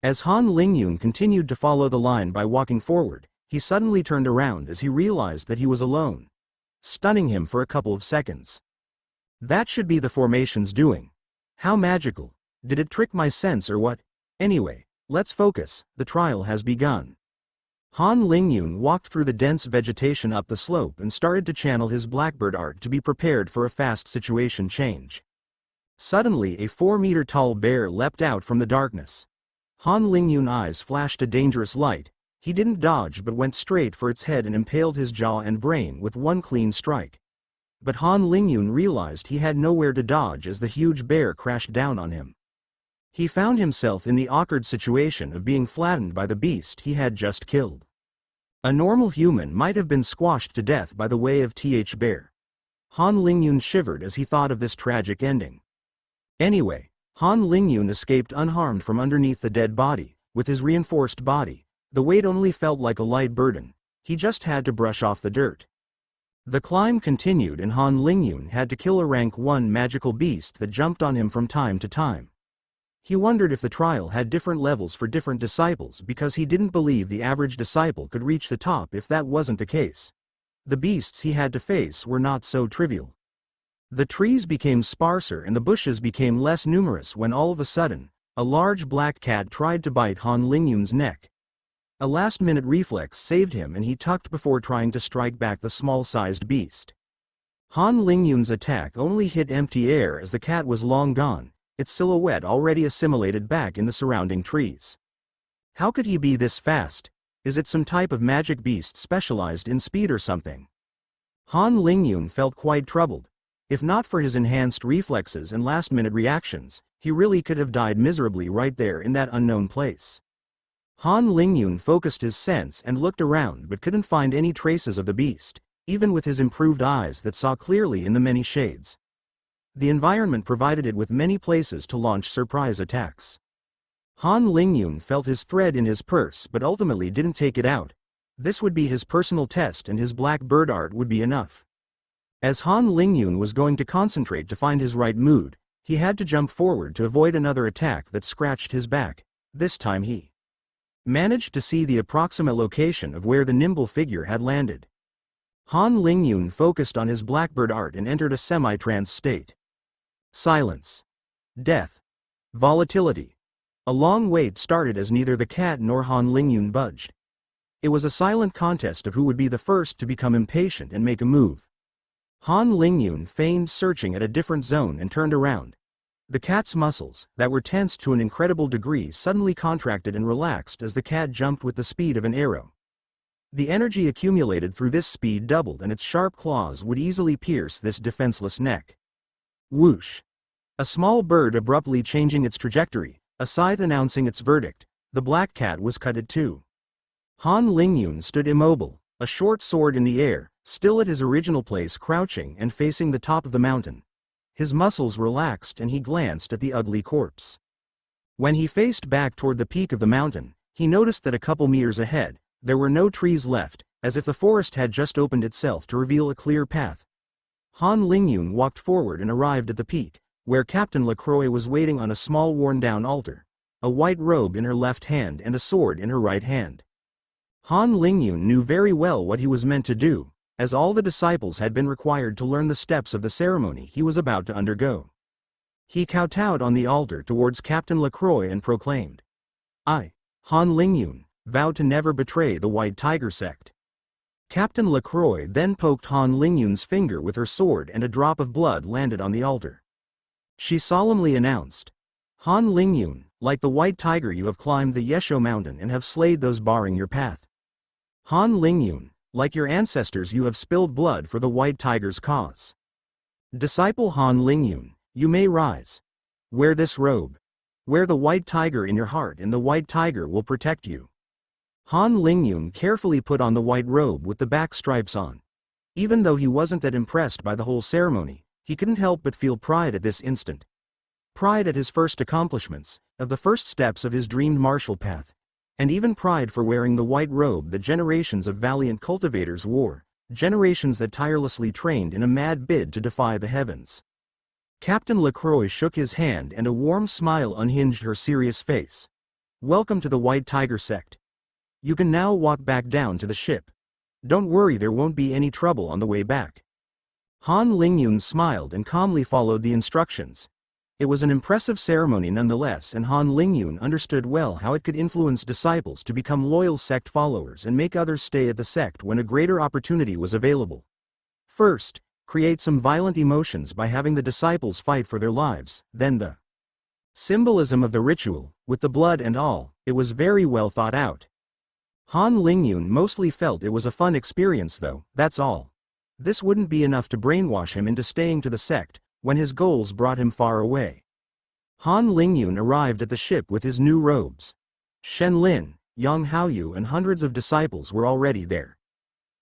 As Han Lingyun continued to follow the line by walking forward, he suddenly turned around as he realized that he was alone, stunning him for a couple of seconds. That should be the formation's doing. How magical. Did it trick my sense or what? Anyway, let's focus, the trial has begun. Han Lingyun walked through the dense vegetation up the slope and started to channel his blackbird art to be prepared for a fast situation change. Suddenly a 4-meter-tall bear leapt out from the darkness. Han Lingyun's eyes flashed a dangerous light. He didn't dodge but went straight for its head and impaled his jaw and brain with one clean strike. But Han Lingyun realized he had nowhere to dodge as the huge bear crashed down on him. He found himself in the awkward situation of being flattened by the beast he had just killed. A normal human might have been squashed to death by the way of Th bear. Han Lingyun shivered as he thought of this tragic ending. Anyway, Han Lingyun escaped unharmed from underneath the dead body. With his reinforced body, the weight only felt like a light burden. He just had to brush off the dirt. The climb continued and Han Lingyun had to kill a rank 1 magical beast that jumped on him from time to time. He wondered if the trial had different levels for different disciples because he didn't believe the average disciple could reach the top if that wasn't the case. The beasts he had to face were not so trivial. The trees became sparser and the bushes became less numerous when all of a sudden, a large black cat tried to bite Han Lingyun's neck. A last-minute reflex saved him and he tucked before trying to strike back the small-sized beast. Han Lingyun's attack only hit empty air as the cat was long gone, its silhouette already assimilated back in the surrounding trees. How could he be this fast? Is it some type of magic beast specialized in speed or something? Han Lingyun felt quite troubled. If not for his enhanced reflexes and last-minute reactions, he really could have died miserably right there in that unknown place. Han Lingyun focused his sense and looked around but couldn't find any traces of the beast, even with his improved eyes that saw clearly in the many shades. The environment provided it with many places to launch surprise attacks. Han Lingyun felt his thread in his purse but ultimately didn't take it out. This would be his personal test and his black bird art would be enough. As Han Lingyun was going to concentrate to find his right mood, he had to jump forward to avoid another attack that scratched his back. This time he managed to see the approximate location of where the nimble figure had landed. Han Lingyun focused on his blackbird art and entered a semi-trance state. Silence. Death. Volatility. A long wait started as neither the cat nor Han Lingyun budged. It was a silent contest of who would be the first to become impatient and make a move. Han Lingyun feigned searching at a different zone and turned around. The cat's muscles, that were tensed to an incredible degree, suddenly contracted and relaxed as the cat jumped with the speed of an arrow. The energy accumulated through this speed doubled and its sharp claws would easily pierce this defenseless neck. Whoosh! A small bird abruptly changing its trajectory, a scythe announcing its verdict. The black cat was cut in two. Han Lingyun stood immobile, a short sword in the air, still at his original place, crouching and facing the top of the mountain. His muscles relaxed and he glanced at the ugly corpse. When he faced back toward the peak of the mountain, he noticed that a couple meters ahead, there were no trees left, as if the forest had just opened itself to reveal a clear path. Han Lingyun walked forward and arrived at the peak, where Captain LaCroix was waiting on a small worn-down altar, a white robe in her left hand and a sword in her right hand. Han Lingyun knew very well what he was meant to do, as all the disciples had been required to learn the steps of the ceremony he was about to undergo. He kowtowed on the altar towards Captain LaCroix and proclaimed, "I, Han Lingyun, vow to never betray the White Tiger sect." Captain LaCroix then poked Han Lingyun's finger with her sword and a drop of blood landed on the altar. She solemnly announced, "Han Lingyun, like the White Tiger you have climbed the Yesho mountain and have slayed those barring your path. Han Lingyun, like your ancestors you have spilled blood for the White Tiger's cause. Disciple Han Lingyun, you may rise. Wear this robe. Wear the White Tiger in your heart and the White Tiger will protect you." Han Lingyun carefully put on the white robe with the back stripes on. Even though he wasn't that impressed by the whole ceremony, he couldn't help but feel pride at this instant. Pride at his first accomplishments, of the first steps of his dreamed martial path, and even pride for wearing the white robe that generations of valiant cultivators wore, generations that tirelessly trained in a mad bid to defy the heavens. Captain LaCroix shook his hand and a warm smile unhinged her serious face. "Welcome to the White Tiger sect. You can now walk back down to the ship. Don't worry, there won't be any trouble on the way back." Han Lingyun smiled and calmly followed the instructions. It was an impressive ceremony nonetheless, and Han Lingyun understood well how it could influence disciples to become loyal sect followers and make others stay at the sect when a greater opportunity was available. First, create some violent emotions by having the disciples fight for their lives, then the symbolism of the ritual, with the blood and all, it was very well thought out. Han Lingyun mostly felt it was a fun experience though, that's all. This wouldn't be enough to brainwash him into staying to the sect, when his goals brought him far away. Han Lingyun arrived at the ship with his new robes. Shen Lin, Yang Haoyu and hundreds of disciples were already there.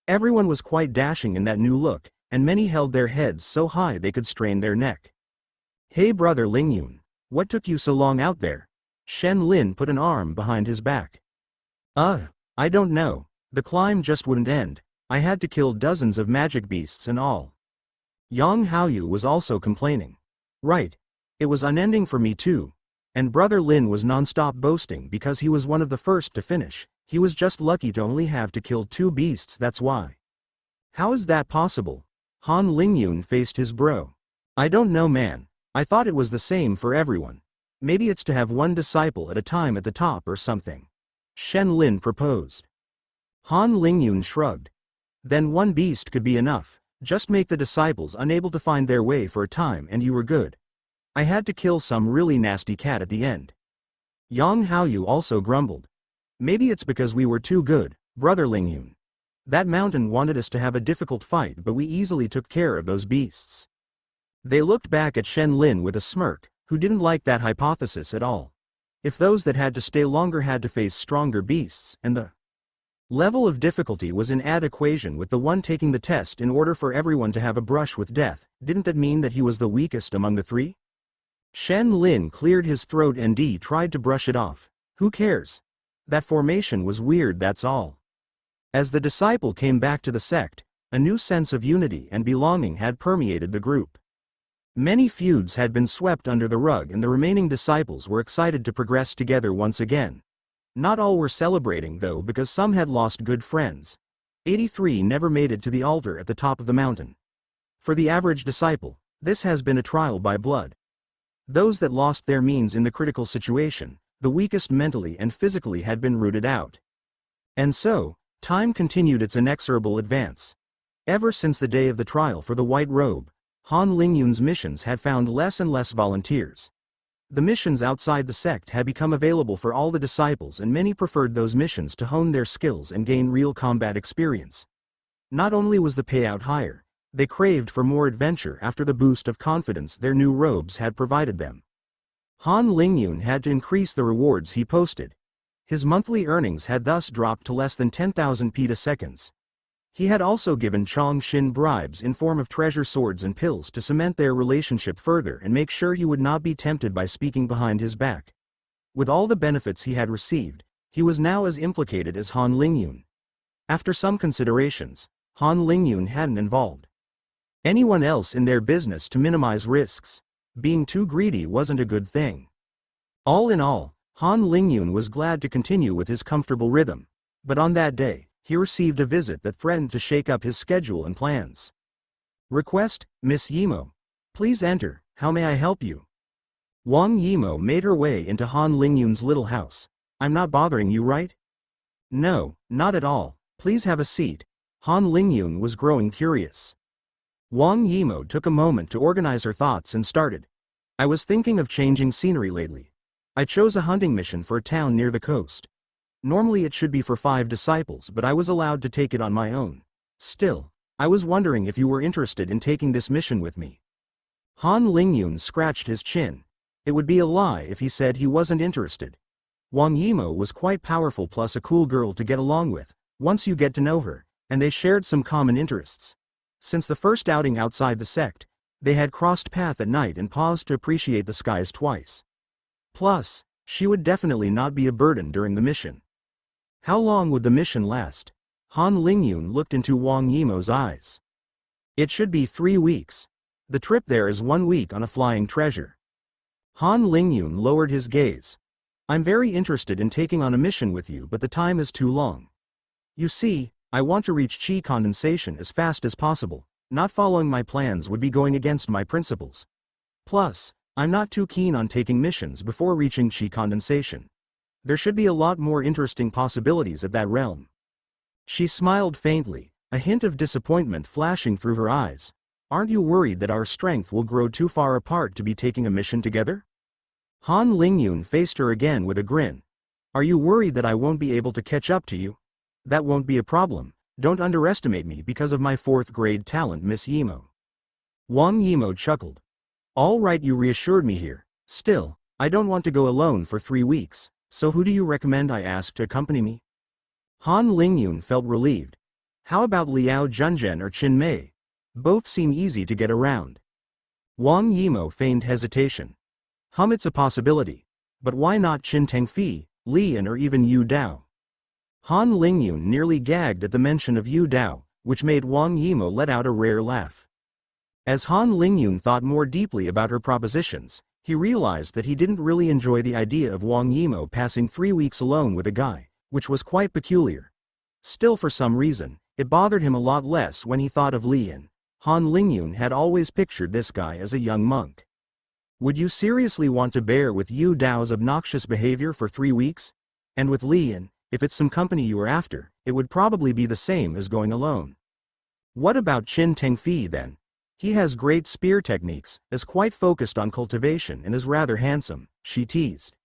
Everyone was quite dashing in that new look, and many held their heads so high they could strain their neck. "Hey brother Lingyun, what took you so long out there?" Shen Lin put an arm behind his back. I don't know, the climb just wouldn't end. I had to kill dozens of magic beasts and all. Yang Haoyu was also complaining. Right. It was unending for me too. And Brother Lin was non-stop boasting because he was one of the first to finish. He was just lucky to only have to kill 2 beasts, that's why. How is that possible? Han Lingyun faced his bro. I don't know, man. I thought it was the same for everyone. Maybe it's to have 1 disciple at a time at the top or something. Shen Lin proposed. Han Lingyun shrugged. Then 1 beast could be enough. Just make the disciples unable to find their way for a time and you were good. I had to kill some really nasty cat at the end. Yang Haoyu also grumbled. Maybe it's because we were too good, Brother Lingyun. That mountain wanted us to have a difficult fight, but we easily took care of those beasts. They looked back at Shen Lin with a smirk, who didn't like that hypothesis at all. If those that had to stay longer had to face stronger beasts, and the level of difficulty was in ad equation with the one taking the test in order for everyone to have a brush with death, didn't that mean that he was the weakest among the 3? Shen Lin cleared his throat and tried to brush it off. Who cares? That formation was weird, that's all. As the disciple came back to the sect, a new sense of unity and belonging had permeated the group. Many feuds had been swept under the rug and the remaining disciples were excited to progress together once again. Not all were celebrating though, because some had lost good friends. 83 never made it to the altar at the top of the mountain. For the average disciple, this has been a trial by blood. Those that lost their means in the critical situation, the weakest mentally and physically, had been rooted out. And so, time continued its inexorable advance. Ever since the day of the trial for the white robe, Han Lingyun's missions had found less and less volunteers. The missions outside the sect had become available for all the disciples, and many preferred those missions to hone their skills and gain real combat experience. Not only was the payout higher, they craved for more adventure after the boost of confidence their new robes had provided them. Han Lingyun had to increase the rewards he posted. His monthly earnings had thus dropped to less than 10,000 petaseconds. He had also given Chong Xin bribes in form of treasure swords and pills to cement their relationship further and make sure he would not be tempted by speaking behind his back. With all the benefits he had received, he was now as implicated as Han Lingyun. After some considerations, Han Lingyun hadn't involved anyone else in their business to minimize risks. Being too greedy wasn't a good thing. All in all, Han Lingyun was glad to continue with his comfortable rhythm. But on that day, he received a visit that threatened to shake up his schedule and plans. Request, Miss Yimo. Please enter, how may I help you? Wang Yimo made her way into Han Lingyun's little house. I'm not bothering you, right? No, not at all, please have a seat. Han Lingyun was growing curious. Wang Yimo took a moment to organize her thoughts and started. I was thinking of changing scenery lately. I chose a hunting mission for a town near the coast. Normally it should be for 5 disciples, but I was allowed to take it on my own. Still, I was wondering if you were interested in taking this mission with me. Han Lingyun scratched his chin. It would be a lie if he said he wasn't interested. Wang Yimo was quite powerful plus a cool girl to get along with, once you get to know her, and they shared some common interests. Since the first outing outside the sect, they had crossed paths at night and paused to appreciate the skies twice. Plus, she would definitely not be a burden during the mission. How long would the mission last? Han Lingyun looked into Wang Yimo's eyes. It should be 3 weeks. The trip there is 1 week on a flying treasure. Han Lingyun lowered his gaze. I'm very interested in taking on a mission with you, but the time is too long. You see, I want to reach chi condensation as fast as possible. Not following my plans would be going against my principles. Plus, I'm not too keen on taking missions before reaching chi condensation. There should be a lot more interesting possibilities at that realm. She smiled faintly, a hint of disappointment flashing through her eyes. Aren't you worried that our strength will grow too far apart to be taking a mission together? Han Lingyun faced her again with a grin. Are you worried that I won't be able to catch up to you? That won't be a problem. Don't underestimate me because of my 4th grade talent, Miss Yimo. Wang Yimo chuckled. All right, you reassured me here. Still, I don't want to go alone for 3 weeks. So who do you recommend I ask to accompany me? Han Lingyun felt relieved. How about Liao Junzhen or Qin Mei? Both seem easy to get around. Wang Yimo feigned hesitation. It's a possibility. But why not Qin Tengfi, Lian or even Yu Dao? Han Lingyun nearly gagged at the mention of Yu Dao, which made Wang Yimou let out a rare laugh. As Han Lingyun thought more deeply about her propositions, he realized that he didn't really enjoy the idea of Wang Yimou passing 3 weeks alone with a guy, which was quite peculiar. Still, for some reason, it bothered him a lot less when he thought of Li Yin. Han Lingyun had always pictured this guy as a young monk. Would you seriously want to bear with Yu Dao's obnoxious behavior for 3 weeks? And with Li Yin, if it's some company you were after, it would probably be the same as going alone. What about Qin Tengfi then? He has great spear techniques, is quite focused on cultivation and is rather handsome, she teased.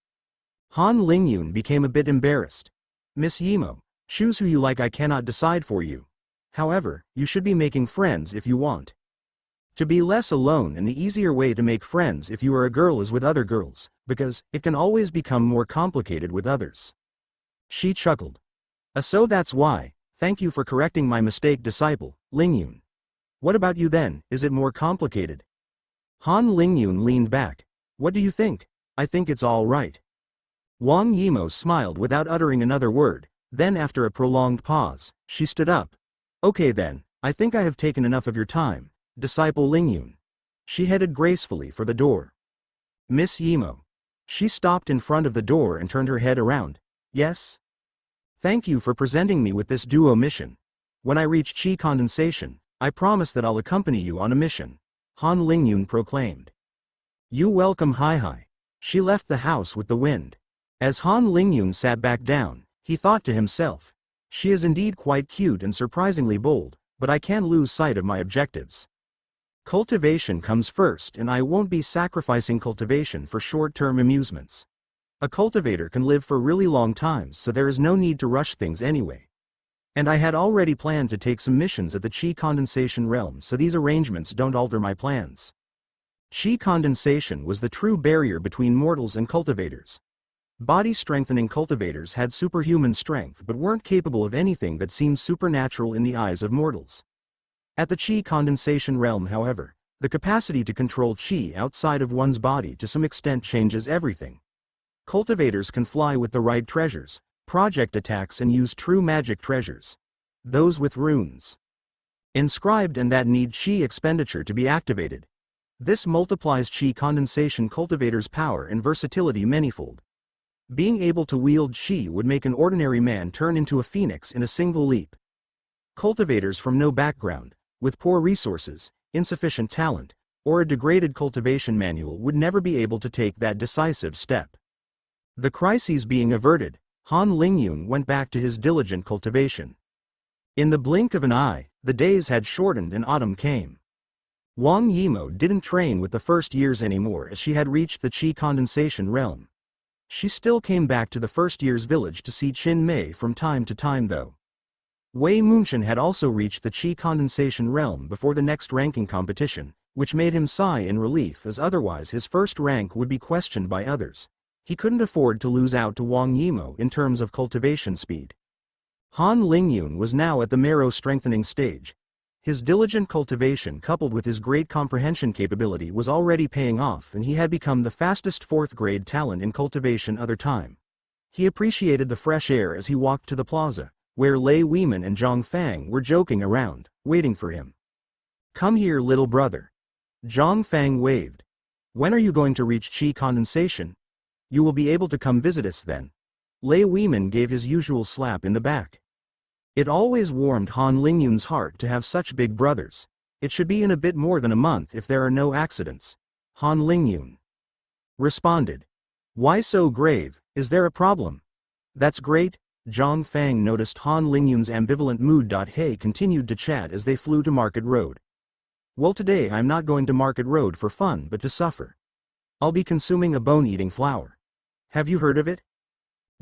Han Lingyun became a bit embarrassed. Miss Yimou, choose who you like, I cannot decide for you. However, you should be making friends if you want to be less alone, and the easier way to make friends if you are a girl is with other girls, because it can always become more complicated with others. She chuckled. So that's why. Thank you for correcting my mistake, disciple, Lingyun. What about you then, is it more complicated? Han Lingyun leaned back. What do you think? I think it's all right. Wang Yimou smiled without uttering another word, then after a prolonged pause, she stood up. Okay then, I think I have taken enough of your time, disciple Lingyun. She headed gracefully for the door. Miss Yimou. She stopped in front of the door and turned her head around. Yes? Thank you for presenting me with this duo mission. When I reach qi condensation, I promise that I'll accompany you on a mission, Han Lingyun proclaimed. You welcome. Hi. She left the house with the wind. As Han Lingyun sat back down, he thought to himself, she is indeed quite cute and surprisingly bold, but I can't lose sight of my objectives. Cultivation comes first, and I won't be sacrificing cultivation for short-term amusements. A cultivator can live for really long times, so there is no need to rush things anyway. And I had already planned to take some missions at the Qi condensation realm, so these arrangements don't alter my plans. Qi condensation was the true barrier between mortals and cultivators. Body-strengthening cultivators had superhuman strength but weren't capable of anything that seemed supernatural in the eyes of mortals. At the Qi condensation realm, however, the capacity to control Qi outside of one's body to some extent changes everything. Cultivators can fly with the right treasures, project attacks, and use true magic treasures. Those with runes inscribed and that need Qi expenditure to be activated. This multiplies Qi condensation cultivators' power and versatility manyfold. Being able to wield Qi would make an ordinary man turn into a phoenix in a single leap. Cultivators from no background, with poor resources, insufficient talent, or a degraded cultivation manual would never be able to take that decisive step. The crises being averted, Han Lingyun went back to his diligent cultivation. In the blink of an eye, the days had shortened and autumn came. Wang Yimou didn't train with the first years anymore as she had reached the Qi condensation realm. She still came back to the first year's village to see Qin Mei from time to time though. Wei Munchen had also reached the Qi condensation realm before the next ranking competition, which made him sigh in relief, as otherwise his first rank would be questioned by others. He couldn't afford to lose out to Wang Yimou in terms of cultivation speed. Han Lingyun was now at the marrow strengthening stage. His diligent cultivation coupled with his great comprehension capability was already paying off, and he had become the fastest 4th grade talent in cultivation other time. He appreciated the fresh air as he walked to the plaza, where Lei Weiman and Zhang Fang were joking around, waiting for him. Come here, little brother. Zhang Fang waved. When are you going to reach Qi condensation? You will be able to come visit us then. Lei Weiman gave his usual slap in the back. It always warmed Han Lingyun's heart to have such big brothers. It should be in a bit more than a month if there are no accidents. Han Lingyun responded. Why so grave, is there a problem? That's great. Zhang Fang noticed Han Lingyun's ambivalent mood. He continued to chat as they flew to Market Road. Well, today I'm not going to Market Road for fun but to suffer. I'll be consuming a bone-eating flower. Have you heard of it?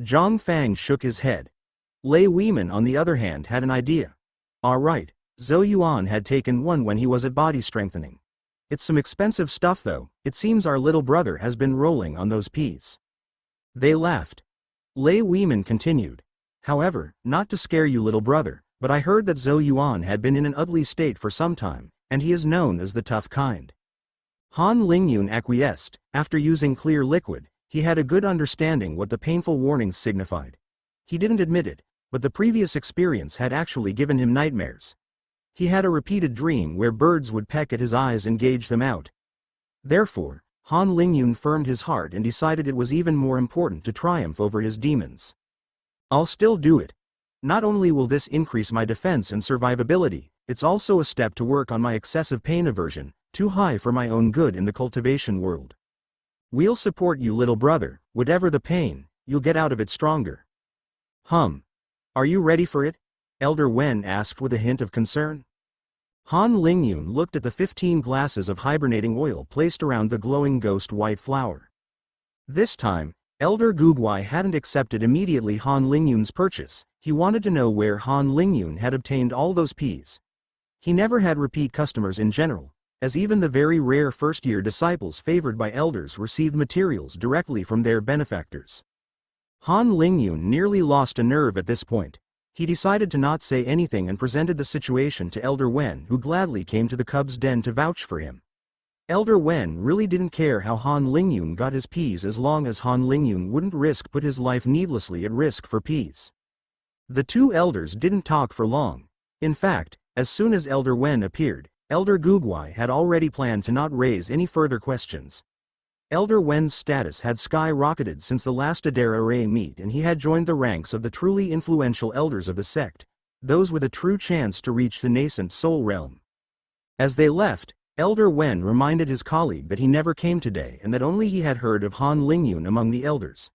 Zhang Fang shook his head. Lei Weiman on the other hand had an idea. All right, Zhou Yuan had taken one when he was at body strengthening. It's some expensive stuff though, it seems our little brother has been rolling on those peas. They laughed. Lei Weiman continued. However, not to scare you little brother, but I heard that Zhou Yuan had been in an ugly state for some time, and he is known as the tough kind. Han Lingyun acquiesced. After using clear liquid, he had a good understanding what the painful warnings signified. He didn't admit it, but the previous experience had actually given him nightmares. He had a repeated dream where birds would peck at his eyes and gauge them out. Therefore, Han Lingyun firmed his heart and decided it was even more important to triumph over his demons. I'll still do it. Not only will this increase my defense and survivability, it's also a step to work on my excessive pain aversion, too high for my own good in the cultivation world. We'll support you, little brother, whatever the pain, you'll get out of it stronger. Are you ready for it? Elder Wen asked with a hint of concern. Han Lingyun looked at the 15 glasses of hibernating oil placed around the glowing ghost white flower. This time, Elder Gugwai hadn't accepted immediately Han Lingyun's purchase. He wanted to know where Han Lingyun had obtained all those peas. He never had repeat customers in general, as even the very rare first-year disciples favored by elders received materials directly from their benefactors. Han Lingyun nearly lost a nerve at this point. He decided to not say anything and presented the situation to Elder Wen, who gladly came to the cub's den to vouch for him. Elder Wen really didn't care how Han Lingyun got his peas as long as Han Lingyun wouldn't put his life needlessly at risk for peas. The two elders didn't talk for long. In fact, as soon as Elder Wen appeared, Elder Gugwai had already planned to not raise any further questions. Elder Wen's status had skyrocketed since the last Adara Ray meet, and he had joined the ranks of the truly influential elders of the sect, those with a true chance to reach the nascent soul realm. As they left, Elder Wen reminded his colleague that he never came today and that only he had heard of Han Lingyun among the elders.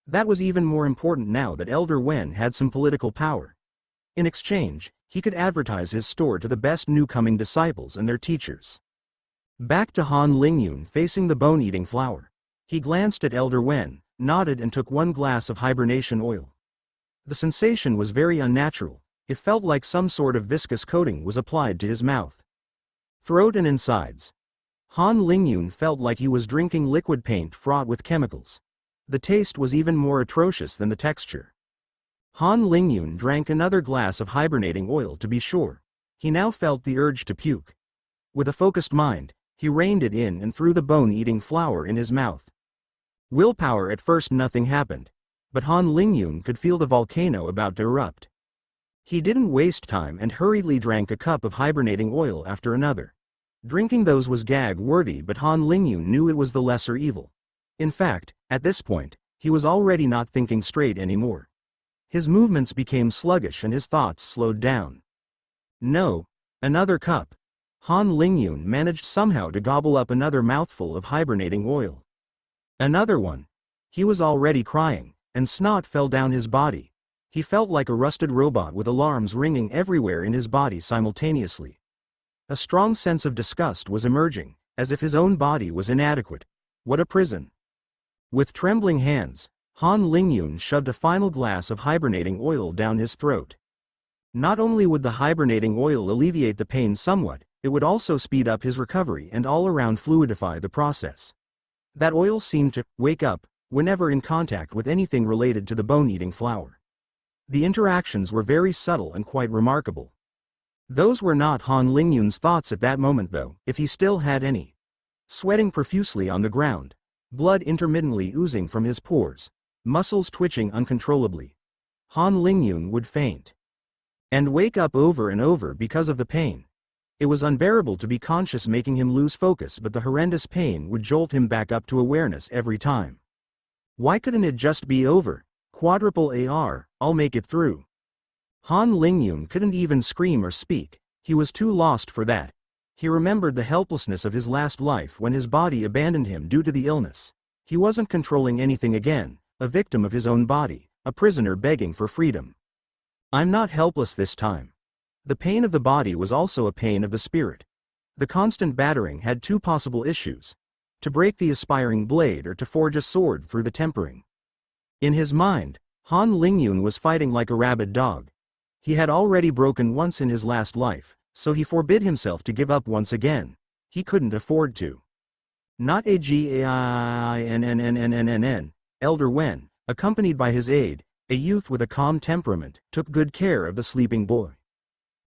That was even more important now that Elder Wen had some political power. In exchange, he could advertise his store to the best new-coming disciples and their teachers. Back to Han Lingyun facing the bone-eating flower. He glanced at Elder Wen, nodded and took one glass of hibernation oil. The sensation was very unnatural. It felt like some sort of viscous coating was applied to his mouth, throat and insides. Han Lingyun felt like he was drinking liquid paint fraught with chemicals. The taste was even more atrocious than the texture. Han Lingyun drank another glass of hibernating oil to be sure. He now felt the urge to puke. With a focused mind, he reined it in and threw the bone-eating flower in his mouth. Willpower. At first nothing happened, but Han Lingyun could feel the volcano about to erupt. He didn't waste time and hurriedly drank a cup of hibernating oil after another. Drinking those was gag-worthy, but Han Lingyun knew it was the lesser evil. In fact, at this point, he was already not thinking straight anymore. His movements became sluggish and his thoughts slowed down. No, another cup. Han Lingyun managed somehow to gobble up another mouthful of hibernating oil. Another one. He was already crying, and snot fell down his body. He felt like a rusted robot with alarms ringing everywhere in his body simultaneously. A strong sense of disgust was emerging, as if his own body was inadequate. What a prison! With trembling hands, Han Lingyun shoved a final glass of hibernating oil down his throat. Not only would the hibernating oil alleviate the pain somewhat, it would also speed up his recovery and all around fluidify the process. That oil seemed to wake up whenever in contact with anything related to the bone-eating flower. The interactions were very subtle and quite remarkable. Those were not Han Lingyun's thoughts at that moment though, if he still had any. Sweating profusely on the ground, blood intermittently oozing from his pores, muscles twitching uncontrollably, Han Lingyun would faint and wake up over and over because of the pain. It was unbearable to be conscious, making him lose focus, but the horrendous pain would jolt him back up to awareness every time. Why couldn't it just be over? Quadruple AR, I'll make it through. Han Lingyun couldn't even scream or speak. He was too lost for that. He remembered the helplessness of his last life when his body abandoned him due to the illness. He wasn't controlling anything again, a victim of his own body, a prisoner begging for freedom. I'm not helpless this time. The pain of the body was also a pain of the spirit. The constant battering had two possible issues: to break the aspiring blade or to forge a sword through the tempering. In his mind, Han Lingyun was fighting like a rabid dog. He had already broken once in his last life, so he forbid himself to give up once again. He couldn't afford to. Not Againn. Elder Wen, accompanied by his aide, a youth with a calm temperament, took good care of the sleeping boy.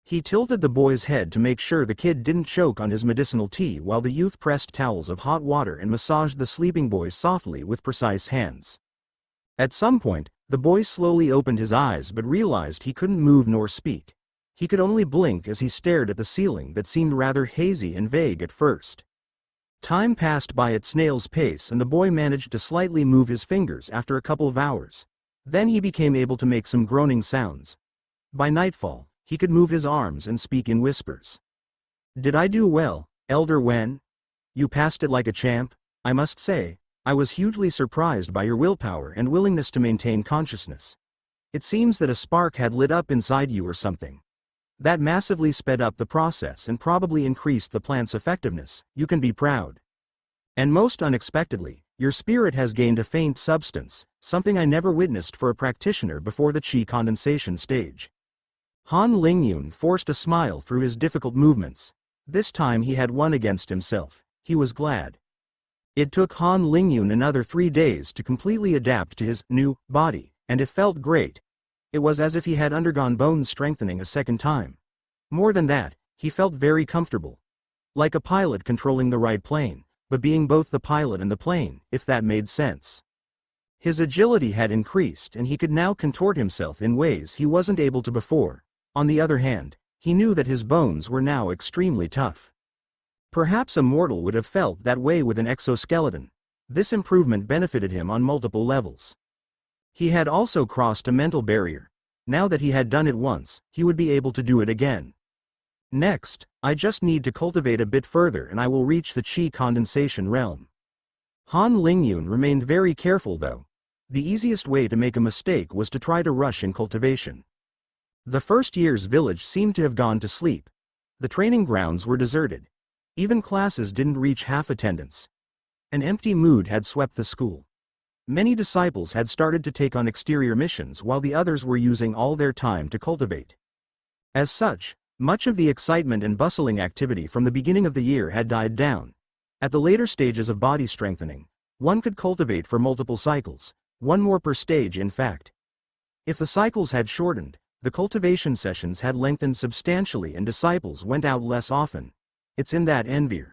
He tilted the boy's head to make sure the kid didn't choke on his medicinal tea while the youth pressed towels of hot water and massaged the sleeping boy softly with precise hands. At some point, the boy slowly opened his eyes but realized he couldn't move nor speak. He could only blink as he stared at the ceiling that seemed rather hazy and vague at first. Time passed by at snail's pace and the boy managed to slightly move his fingers after a couple of hours. Then he became able to make some groaning sounds. By nightfall, he could move his arms and speak in whispers. "Did I do well, Elder Wen? You passed it like a champ. I must say, I was hugely surprised by your willpower and willingness to maintain consciousness. It seems that a spark had lit up inside you or something. That massively sped up the process and probably increased the plant's effectiveness. You can be proud. And most unexpectedly, your spirit has gained a faint substance, something I never witnessed for a practitioner before the qi condensation stage." Han Lingyun forced a smile through his difficult movements. This time he had won against himself. He was glad. It took Han Lingyun another 3 days to completely adapt to his new body, and it felt great. It was as if he had undergone bone strengthening a second time. More than that, he felt very comfortable. Like a pilot controlling the right plane, but being both the pilot and the plane, if that made sense. His agility had increased and he could now contort himself in ways he wasn't able to before. On the other hand, he knew that his bones were now extremely tough. Perhaps a mortal would have felt that way with an exoskeleton. This improvement benefited him on multiple levels. He had also crossed a mental barrier. Now that he had done it once, he would be able to do it again. Next, I just need to cultivate a bit further and I will reach the qi condensation realm. Han Lingyun remained very careful though. The easiest way to make a mistake was to try to rush in cultivation. The first year's village seemed to have gone to sleep. The training grounds were deserted. Even classes didn't reach half attendance. An empty mood had swept the school. Many disciples had started to take on exterior missions while the others were using all their time to cultivate. As such, much of the excitement and bustling activity from the beginning of the year had died down. At the later stages of body strengthening, one could cultivate for multiple cycles, one more per stage in fact. If the cycles had shortened, the cultivation sessions had lengthened substantially and disciples went out less often. It's in that envier.